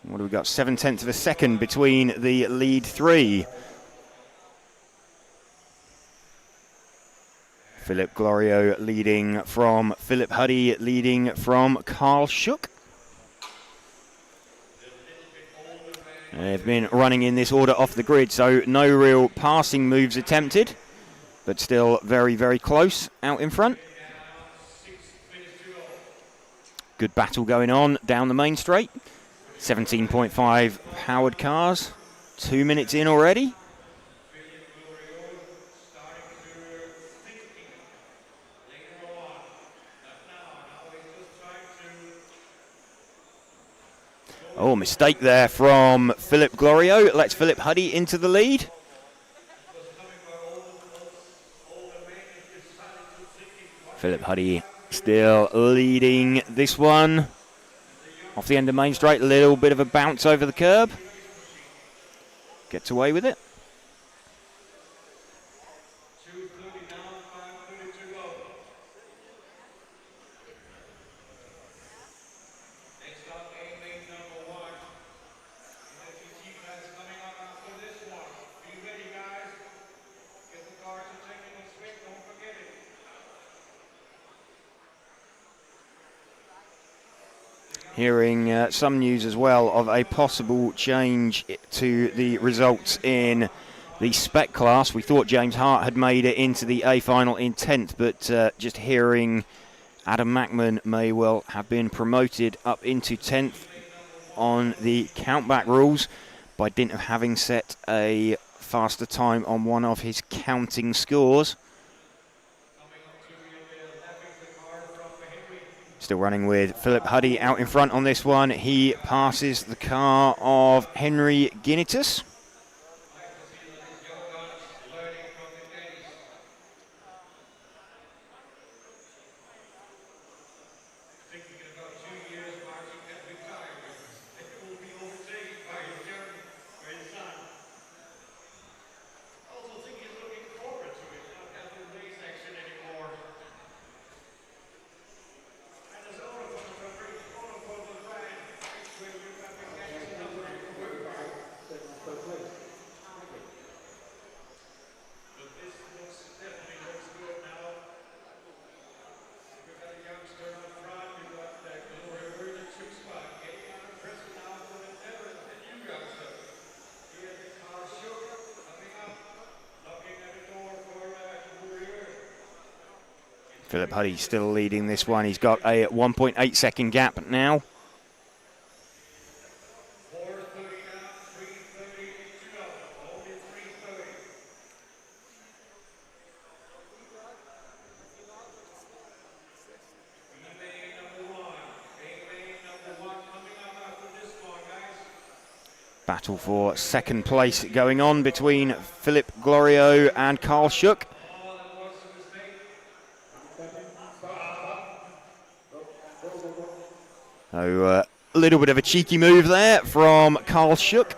What do we got? 0.7 of a second between the lead three. Philip Glorio leading from Philip Huddy, leading from Carl Schuck. They've been running in this order off the grid, so no real passing moves attempted, but still very, very close out in front. Good battle going on down the main straight. 17.5 powered cars. 2 minutes in already. Oh, mistake there from Philip Glorio. Lets Philip Huddy into the lead. Philip Huddy still leading this one. Off the end of main straight, a little bit of a bounce over the curb. Gets away with it. Hearing some news as well of a possible change to the results in the Spec class. We thought James Hart had made it into the A final in 10th, but just hearing Adam Mackman may well have been promoted up into 10th on the countback rules by dint of having set a faster time on one of his counting scores. Still running with Philip Huddy out in front on this one. He passes the car of Henry Guinitus. Philip Huddy still leading this one. He's got a 1.8 second gap now. Battle for second place going on between Philip Glorio and Carl Schuck. So a little bit of a cheeky move there from Carl Schuck.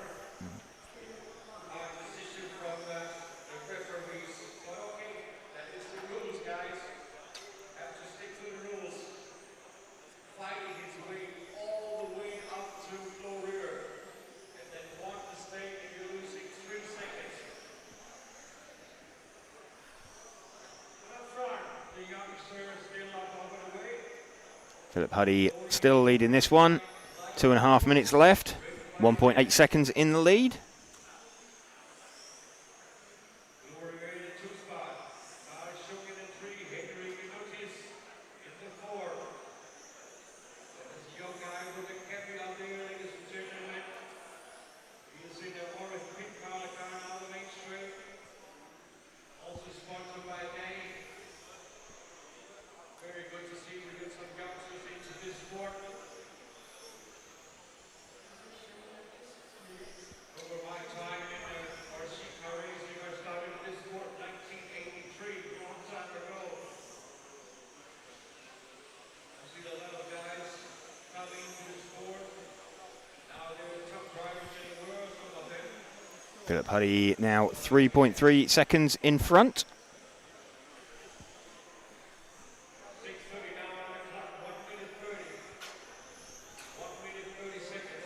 Philip Huddy still leading this one. 2.5 minutes left. 1.8 seconds in the lead. Philip Huddy now 3.3 seconds in front. 6:30 now on the clock, 1 minute 30. 1 minute 30 seconds.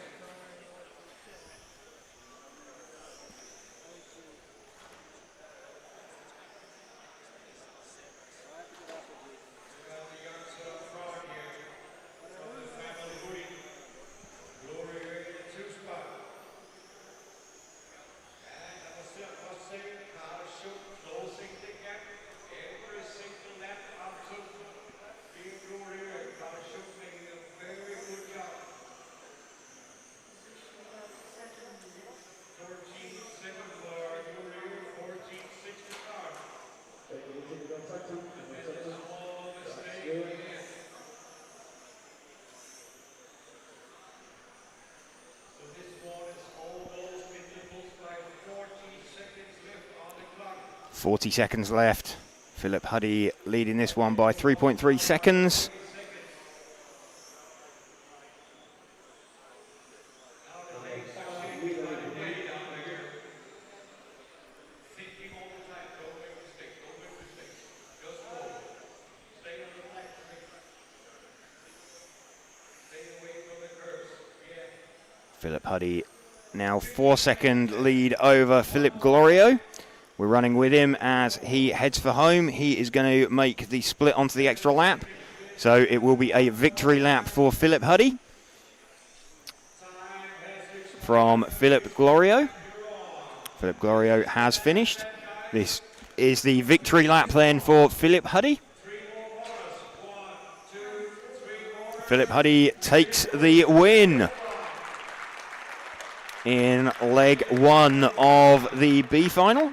The youngster up front here from the family hoodie. Glory in the 2 spot. And number 7, Carl Schuck closing the gap every single lap up to being Glory. Carl Schuck making a very good job. 14.7 for Glory, 14.6 to start. And then a small mistake again. So this one is almost in the books by 40 seconds left on the clock. 40 seconds left. Philip Huddy leading this one by 3.3 seconds. Now the legs are shaking like a day down there. Thinking all the time, don't make mistakes, don't make mistakes. Just roll. Stay on the track for me. Stay away from the curves. Yeah. Philip Huddy now 4-second lead over Philip Glorio. We're running with him as he heads for home. He is going to make the split onto the extra lap. So it will be a victory lap for Philip Huddy from Philip Glorio. Philip Glorio has finished. This is the victory lap then for Philip Huddy. Philip Huddy takes the win in leg 1 of the B final.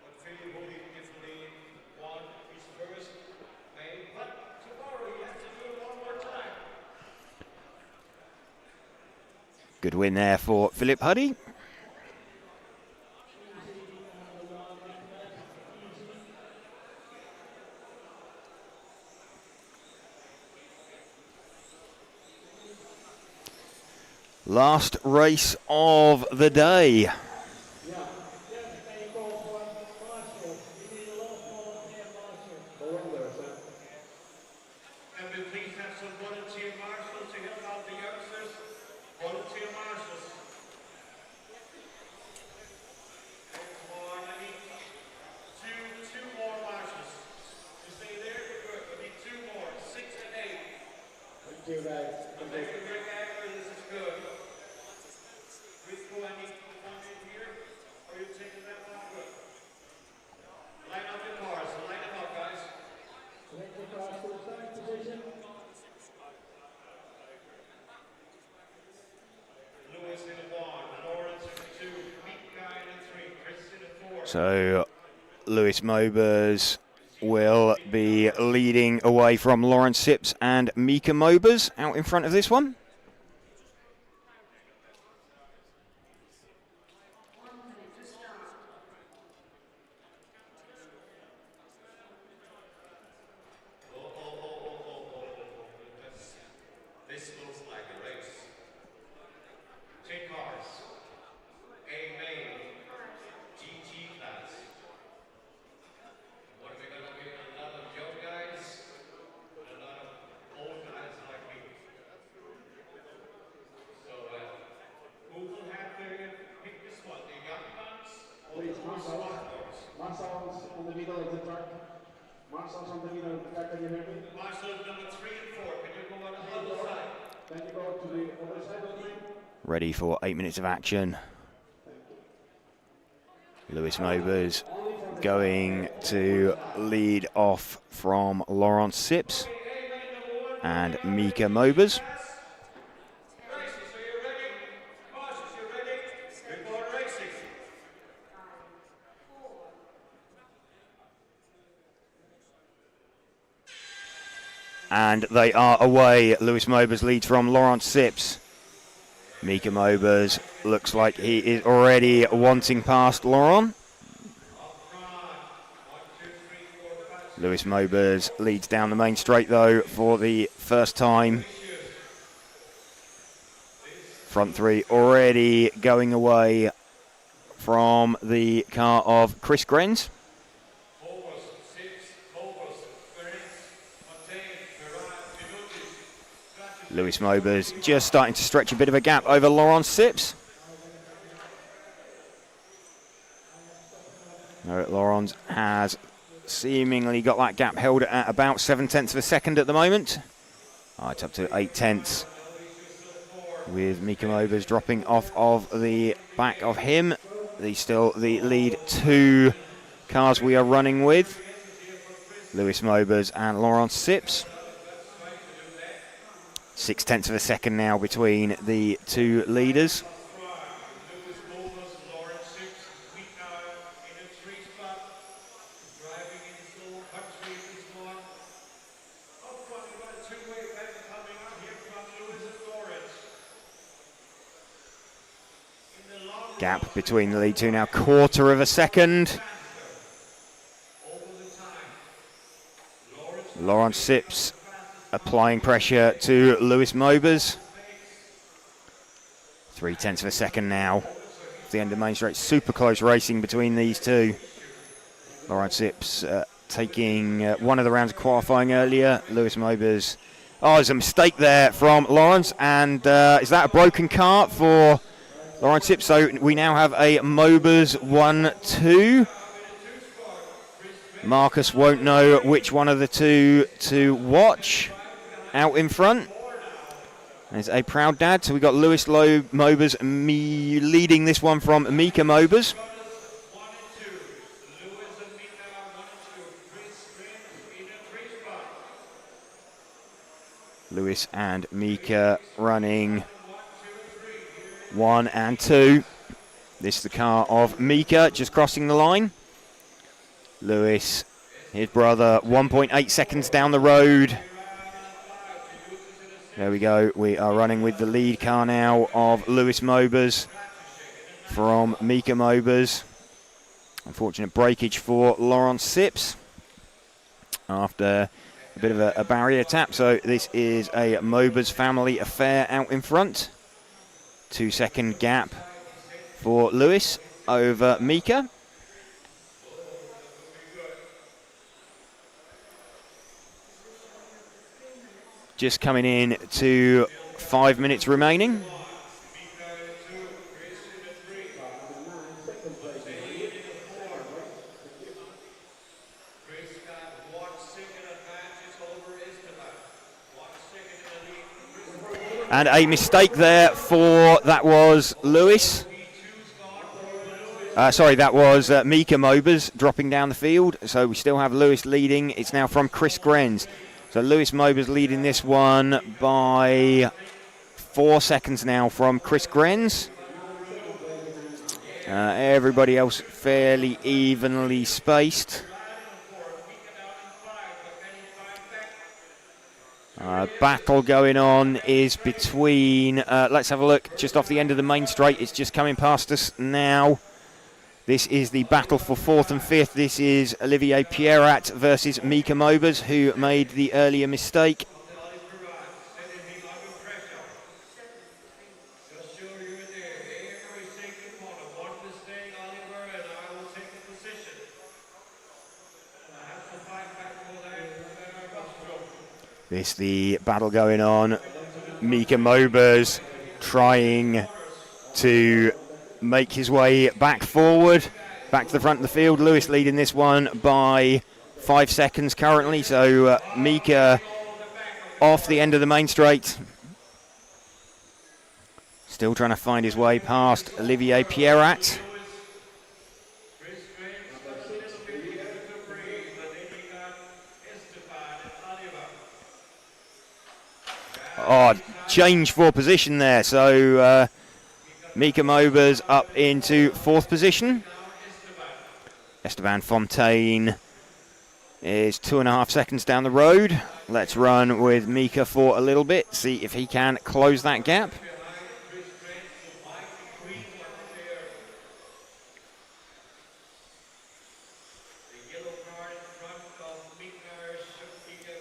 But Philip Huddy definitely won his first main, but tomorrow he has to do it one more time. Good win there for Philip Huddy. Last race of the day. And we please have some volunteer marshals to help out the youngsters. Volunteer marshals. There's one. I need two more marshals. You stay there? Good. We need 2 more. 6 and 8. Thank you, guys. I'm making a great effort. This is good. Risco, I need one in here. Are you taking that one? Good. Line up your cars. Line them up, guys. Select your cars to the start position. Lewis in the 1, Lawrence in the 2, Mika in the 3, Chris in the 4. So Lewis Mobers will be leading away from Lawrence Sips and Mika Mobers out in front of this one. This looks like a race. 10 cars. A main. GG class. What are we going to get? A lot of young guys and a lot of old guys like me. So, who will have to pick this one? The young ones or the Please, smart marshals. ones? Marshals on the middle of the track. Marshals on the middle of the track, can you hear me? Marshals number 3 and 4. Can you go on the other side? Then you go to the other side of the ring. Ready for 8 minutes of action. Lewis Mobers going to lead off from Lawrence Sips and Mika Mobers. And they are away. Lewis Mobers leads from Lawrence Sips. Mika Mobers looks like he is already wanting past Laurent. Lewis Mobers leads down the main straight though for the first time. Front three already going away from the car of Chris Grenz. Lewis Mobers just starting to stretch a bit of a gap over Laurent Sips. Laurent has seemingly got that gap held at about 7/10 of a second at the moment. It's up to 8/10 with Mika Mobers dropping off of the back of him. He's still the lead two cars we are running with. Lewis Mobers and Laurent Sips. 6/10 of a second now between the two leaders. Gap between the lead two now, 1/4 of a second. Laurent Sips applying pressure to Lewis Mobers. 3/10 of a second now. The end of Main Straight, super close racing between these two. Laurent Sips taking one of the rounds of qualifying earlier. Lewis Mobers. Oh, there's a mistake there from Lawrence, and is that a broken car for Laurent Sips? So we now have a Mobers 1-2. Marcus won't know which one of the two to watch out in front. There's a proud dad. So we got Lewis Mobers leading this one from Mika Mobers. Lewis and Mika running 1 and 2. This is the car of Mika just crossing the line. Lewis, his brother, 1.8 seconds down the road. There we go. We are running with the lead car now of Lewis Mobers from Mika Mobers. Unfortunate breakage for Laurent Sips after a bit of a barrier tap. So this is a Mobers family affair out in front. 2-second gap for Lewis over Mika. Just coming in to 5 minutes remaining. And a mistake there for, that was Lewis. That was Mika Mobers dropping down the field. So we still have Lewis leading. It's now from Chris Grenz. So Lewis Mobers leading this one by 4 seconds now from Chris Grenz. Everybody else fairly evenly spaced. Battle going on is between, let's have a look, just off the end of the main straight. It's just coming past us now. This is the battle for 4th and 5th. This is Olivier Pierrat versus Mika Mobers, who made the earlier mistake. This is the battle going on. Mika Mobers trying to make his way back forward, back to the front of the field. Lewis leading this one by 5 seconds currently. So Mika off the end of the main straight. Still trying to find his way past Olivier Pierrat. Oh, change for position there. So Mika Mobers up into 4th position. Esteban Fontaine is 2.5 seconds down the road. Let's run with Mika for a little bit, see if he can close that gap.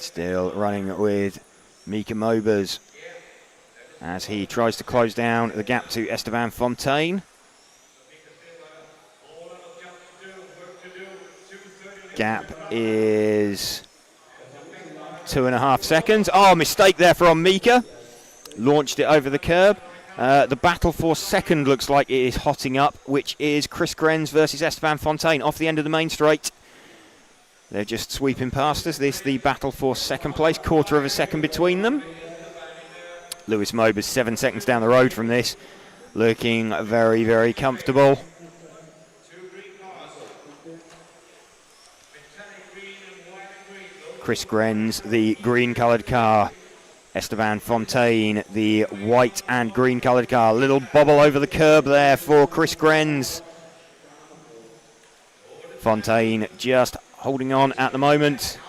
Still running with Mika Mobers as he tries to close down the gap to Esteban Fontaine. Gap is 2.5 seconds. Oh, mistake there from Mika. Launched it over the curb. The battle for second looks like it is hotting up, which is Chris Grenz versus Esteban Fontaine off the end of the main straight. They're just sweeping past us. This the battle for second place, quarter of a second between them. Lewis Mobers 7 seconds down the road from this, looking very, very comfortable. Chris Grenz, the green-coloured car. Esteban Fontaine, the white and green-coloured car. Little bobble over the curb there for Chris Grenz. Fontaine just holding on at the moment.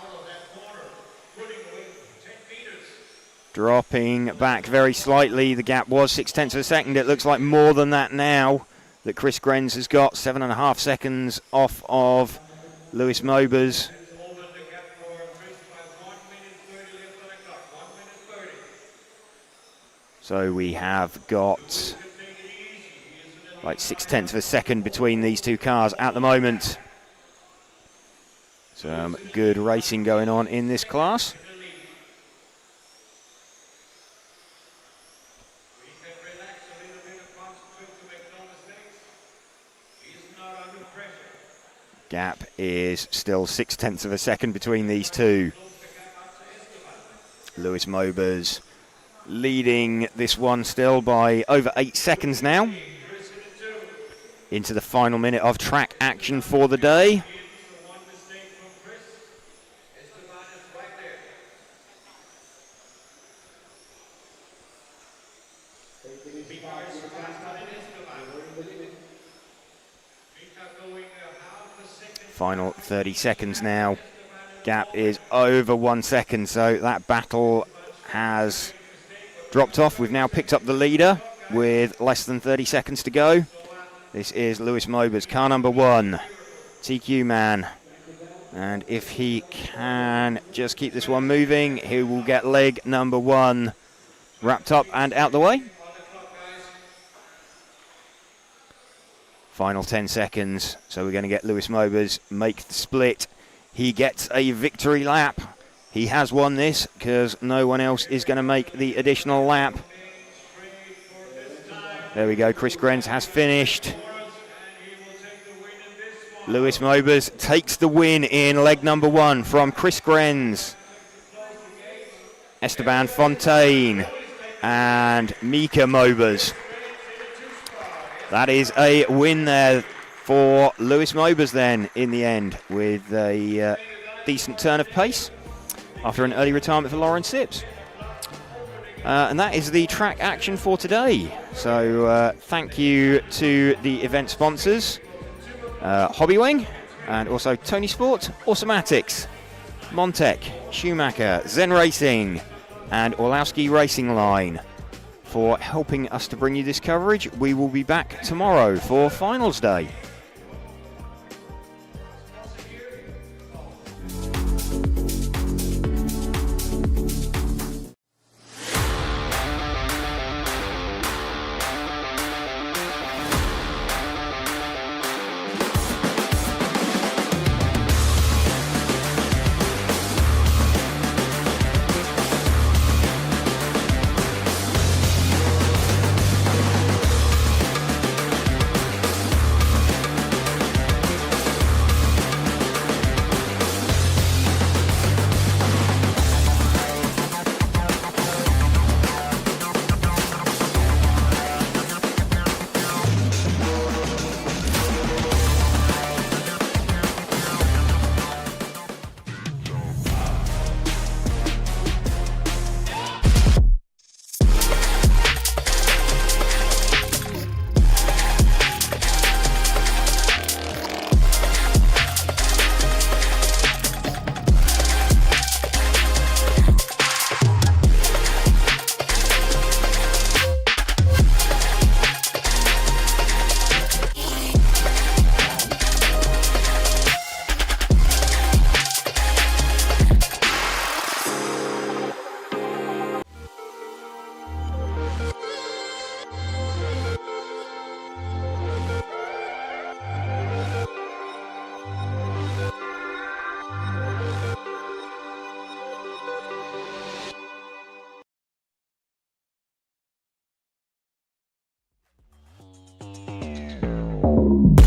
Dropping back very slightly. The gap was 0.6 of a second. It looks like more than that now that Chris Grenz has got. 7.5 seconds off of Lewis Mobers. So we have got like 0.6 of a second between these two cars at the moment. Some good racing going on in this class. Gap is still 0.6 of a second between these two. Lewis Mobers leading this one still by over 8 seconds now. Into the final minute of track action for the day. Final 30 seconds now. Gap is over 1 second, so that battle has dropped off. We've now picked up the leader with less than 30 seconds to go. This is Lewis Mobers, car number 1, TQ man. And if he can just keep this one moving, he will get leg number 1 wrapped up and out the way. Final 10 seconds, so we're going to get Lewis Mobers make the split. He gets a victory lap. He has won this because no one else is going to make the additional lap. There we go, Chris Grenz has finished. Lewis Mobers takes the win in leg number 1 from Chris Grenz, Esteban Fontaine and Mika Mobers. That is a win there for Lewis Mobers then in the end, with a decent turn of pace after an early retirement for Lauren Sips. And that is the track action for today. So thank you to the event sponsors, Hobbywing, and also Tony Sport, Automatics, Montec, Schumacher, Zen Racing, and Orlowski Racing Line for helping us to bring you this coverage. We will be back tomorrow for finals day. Bye.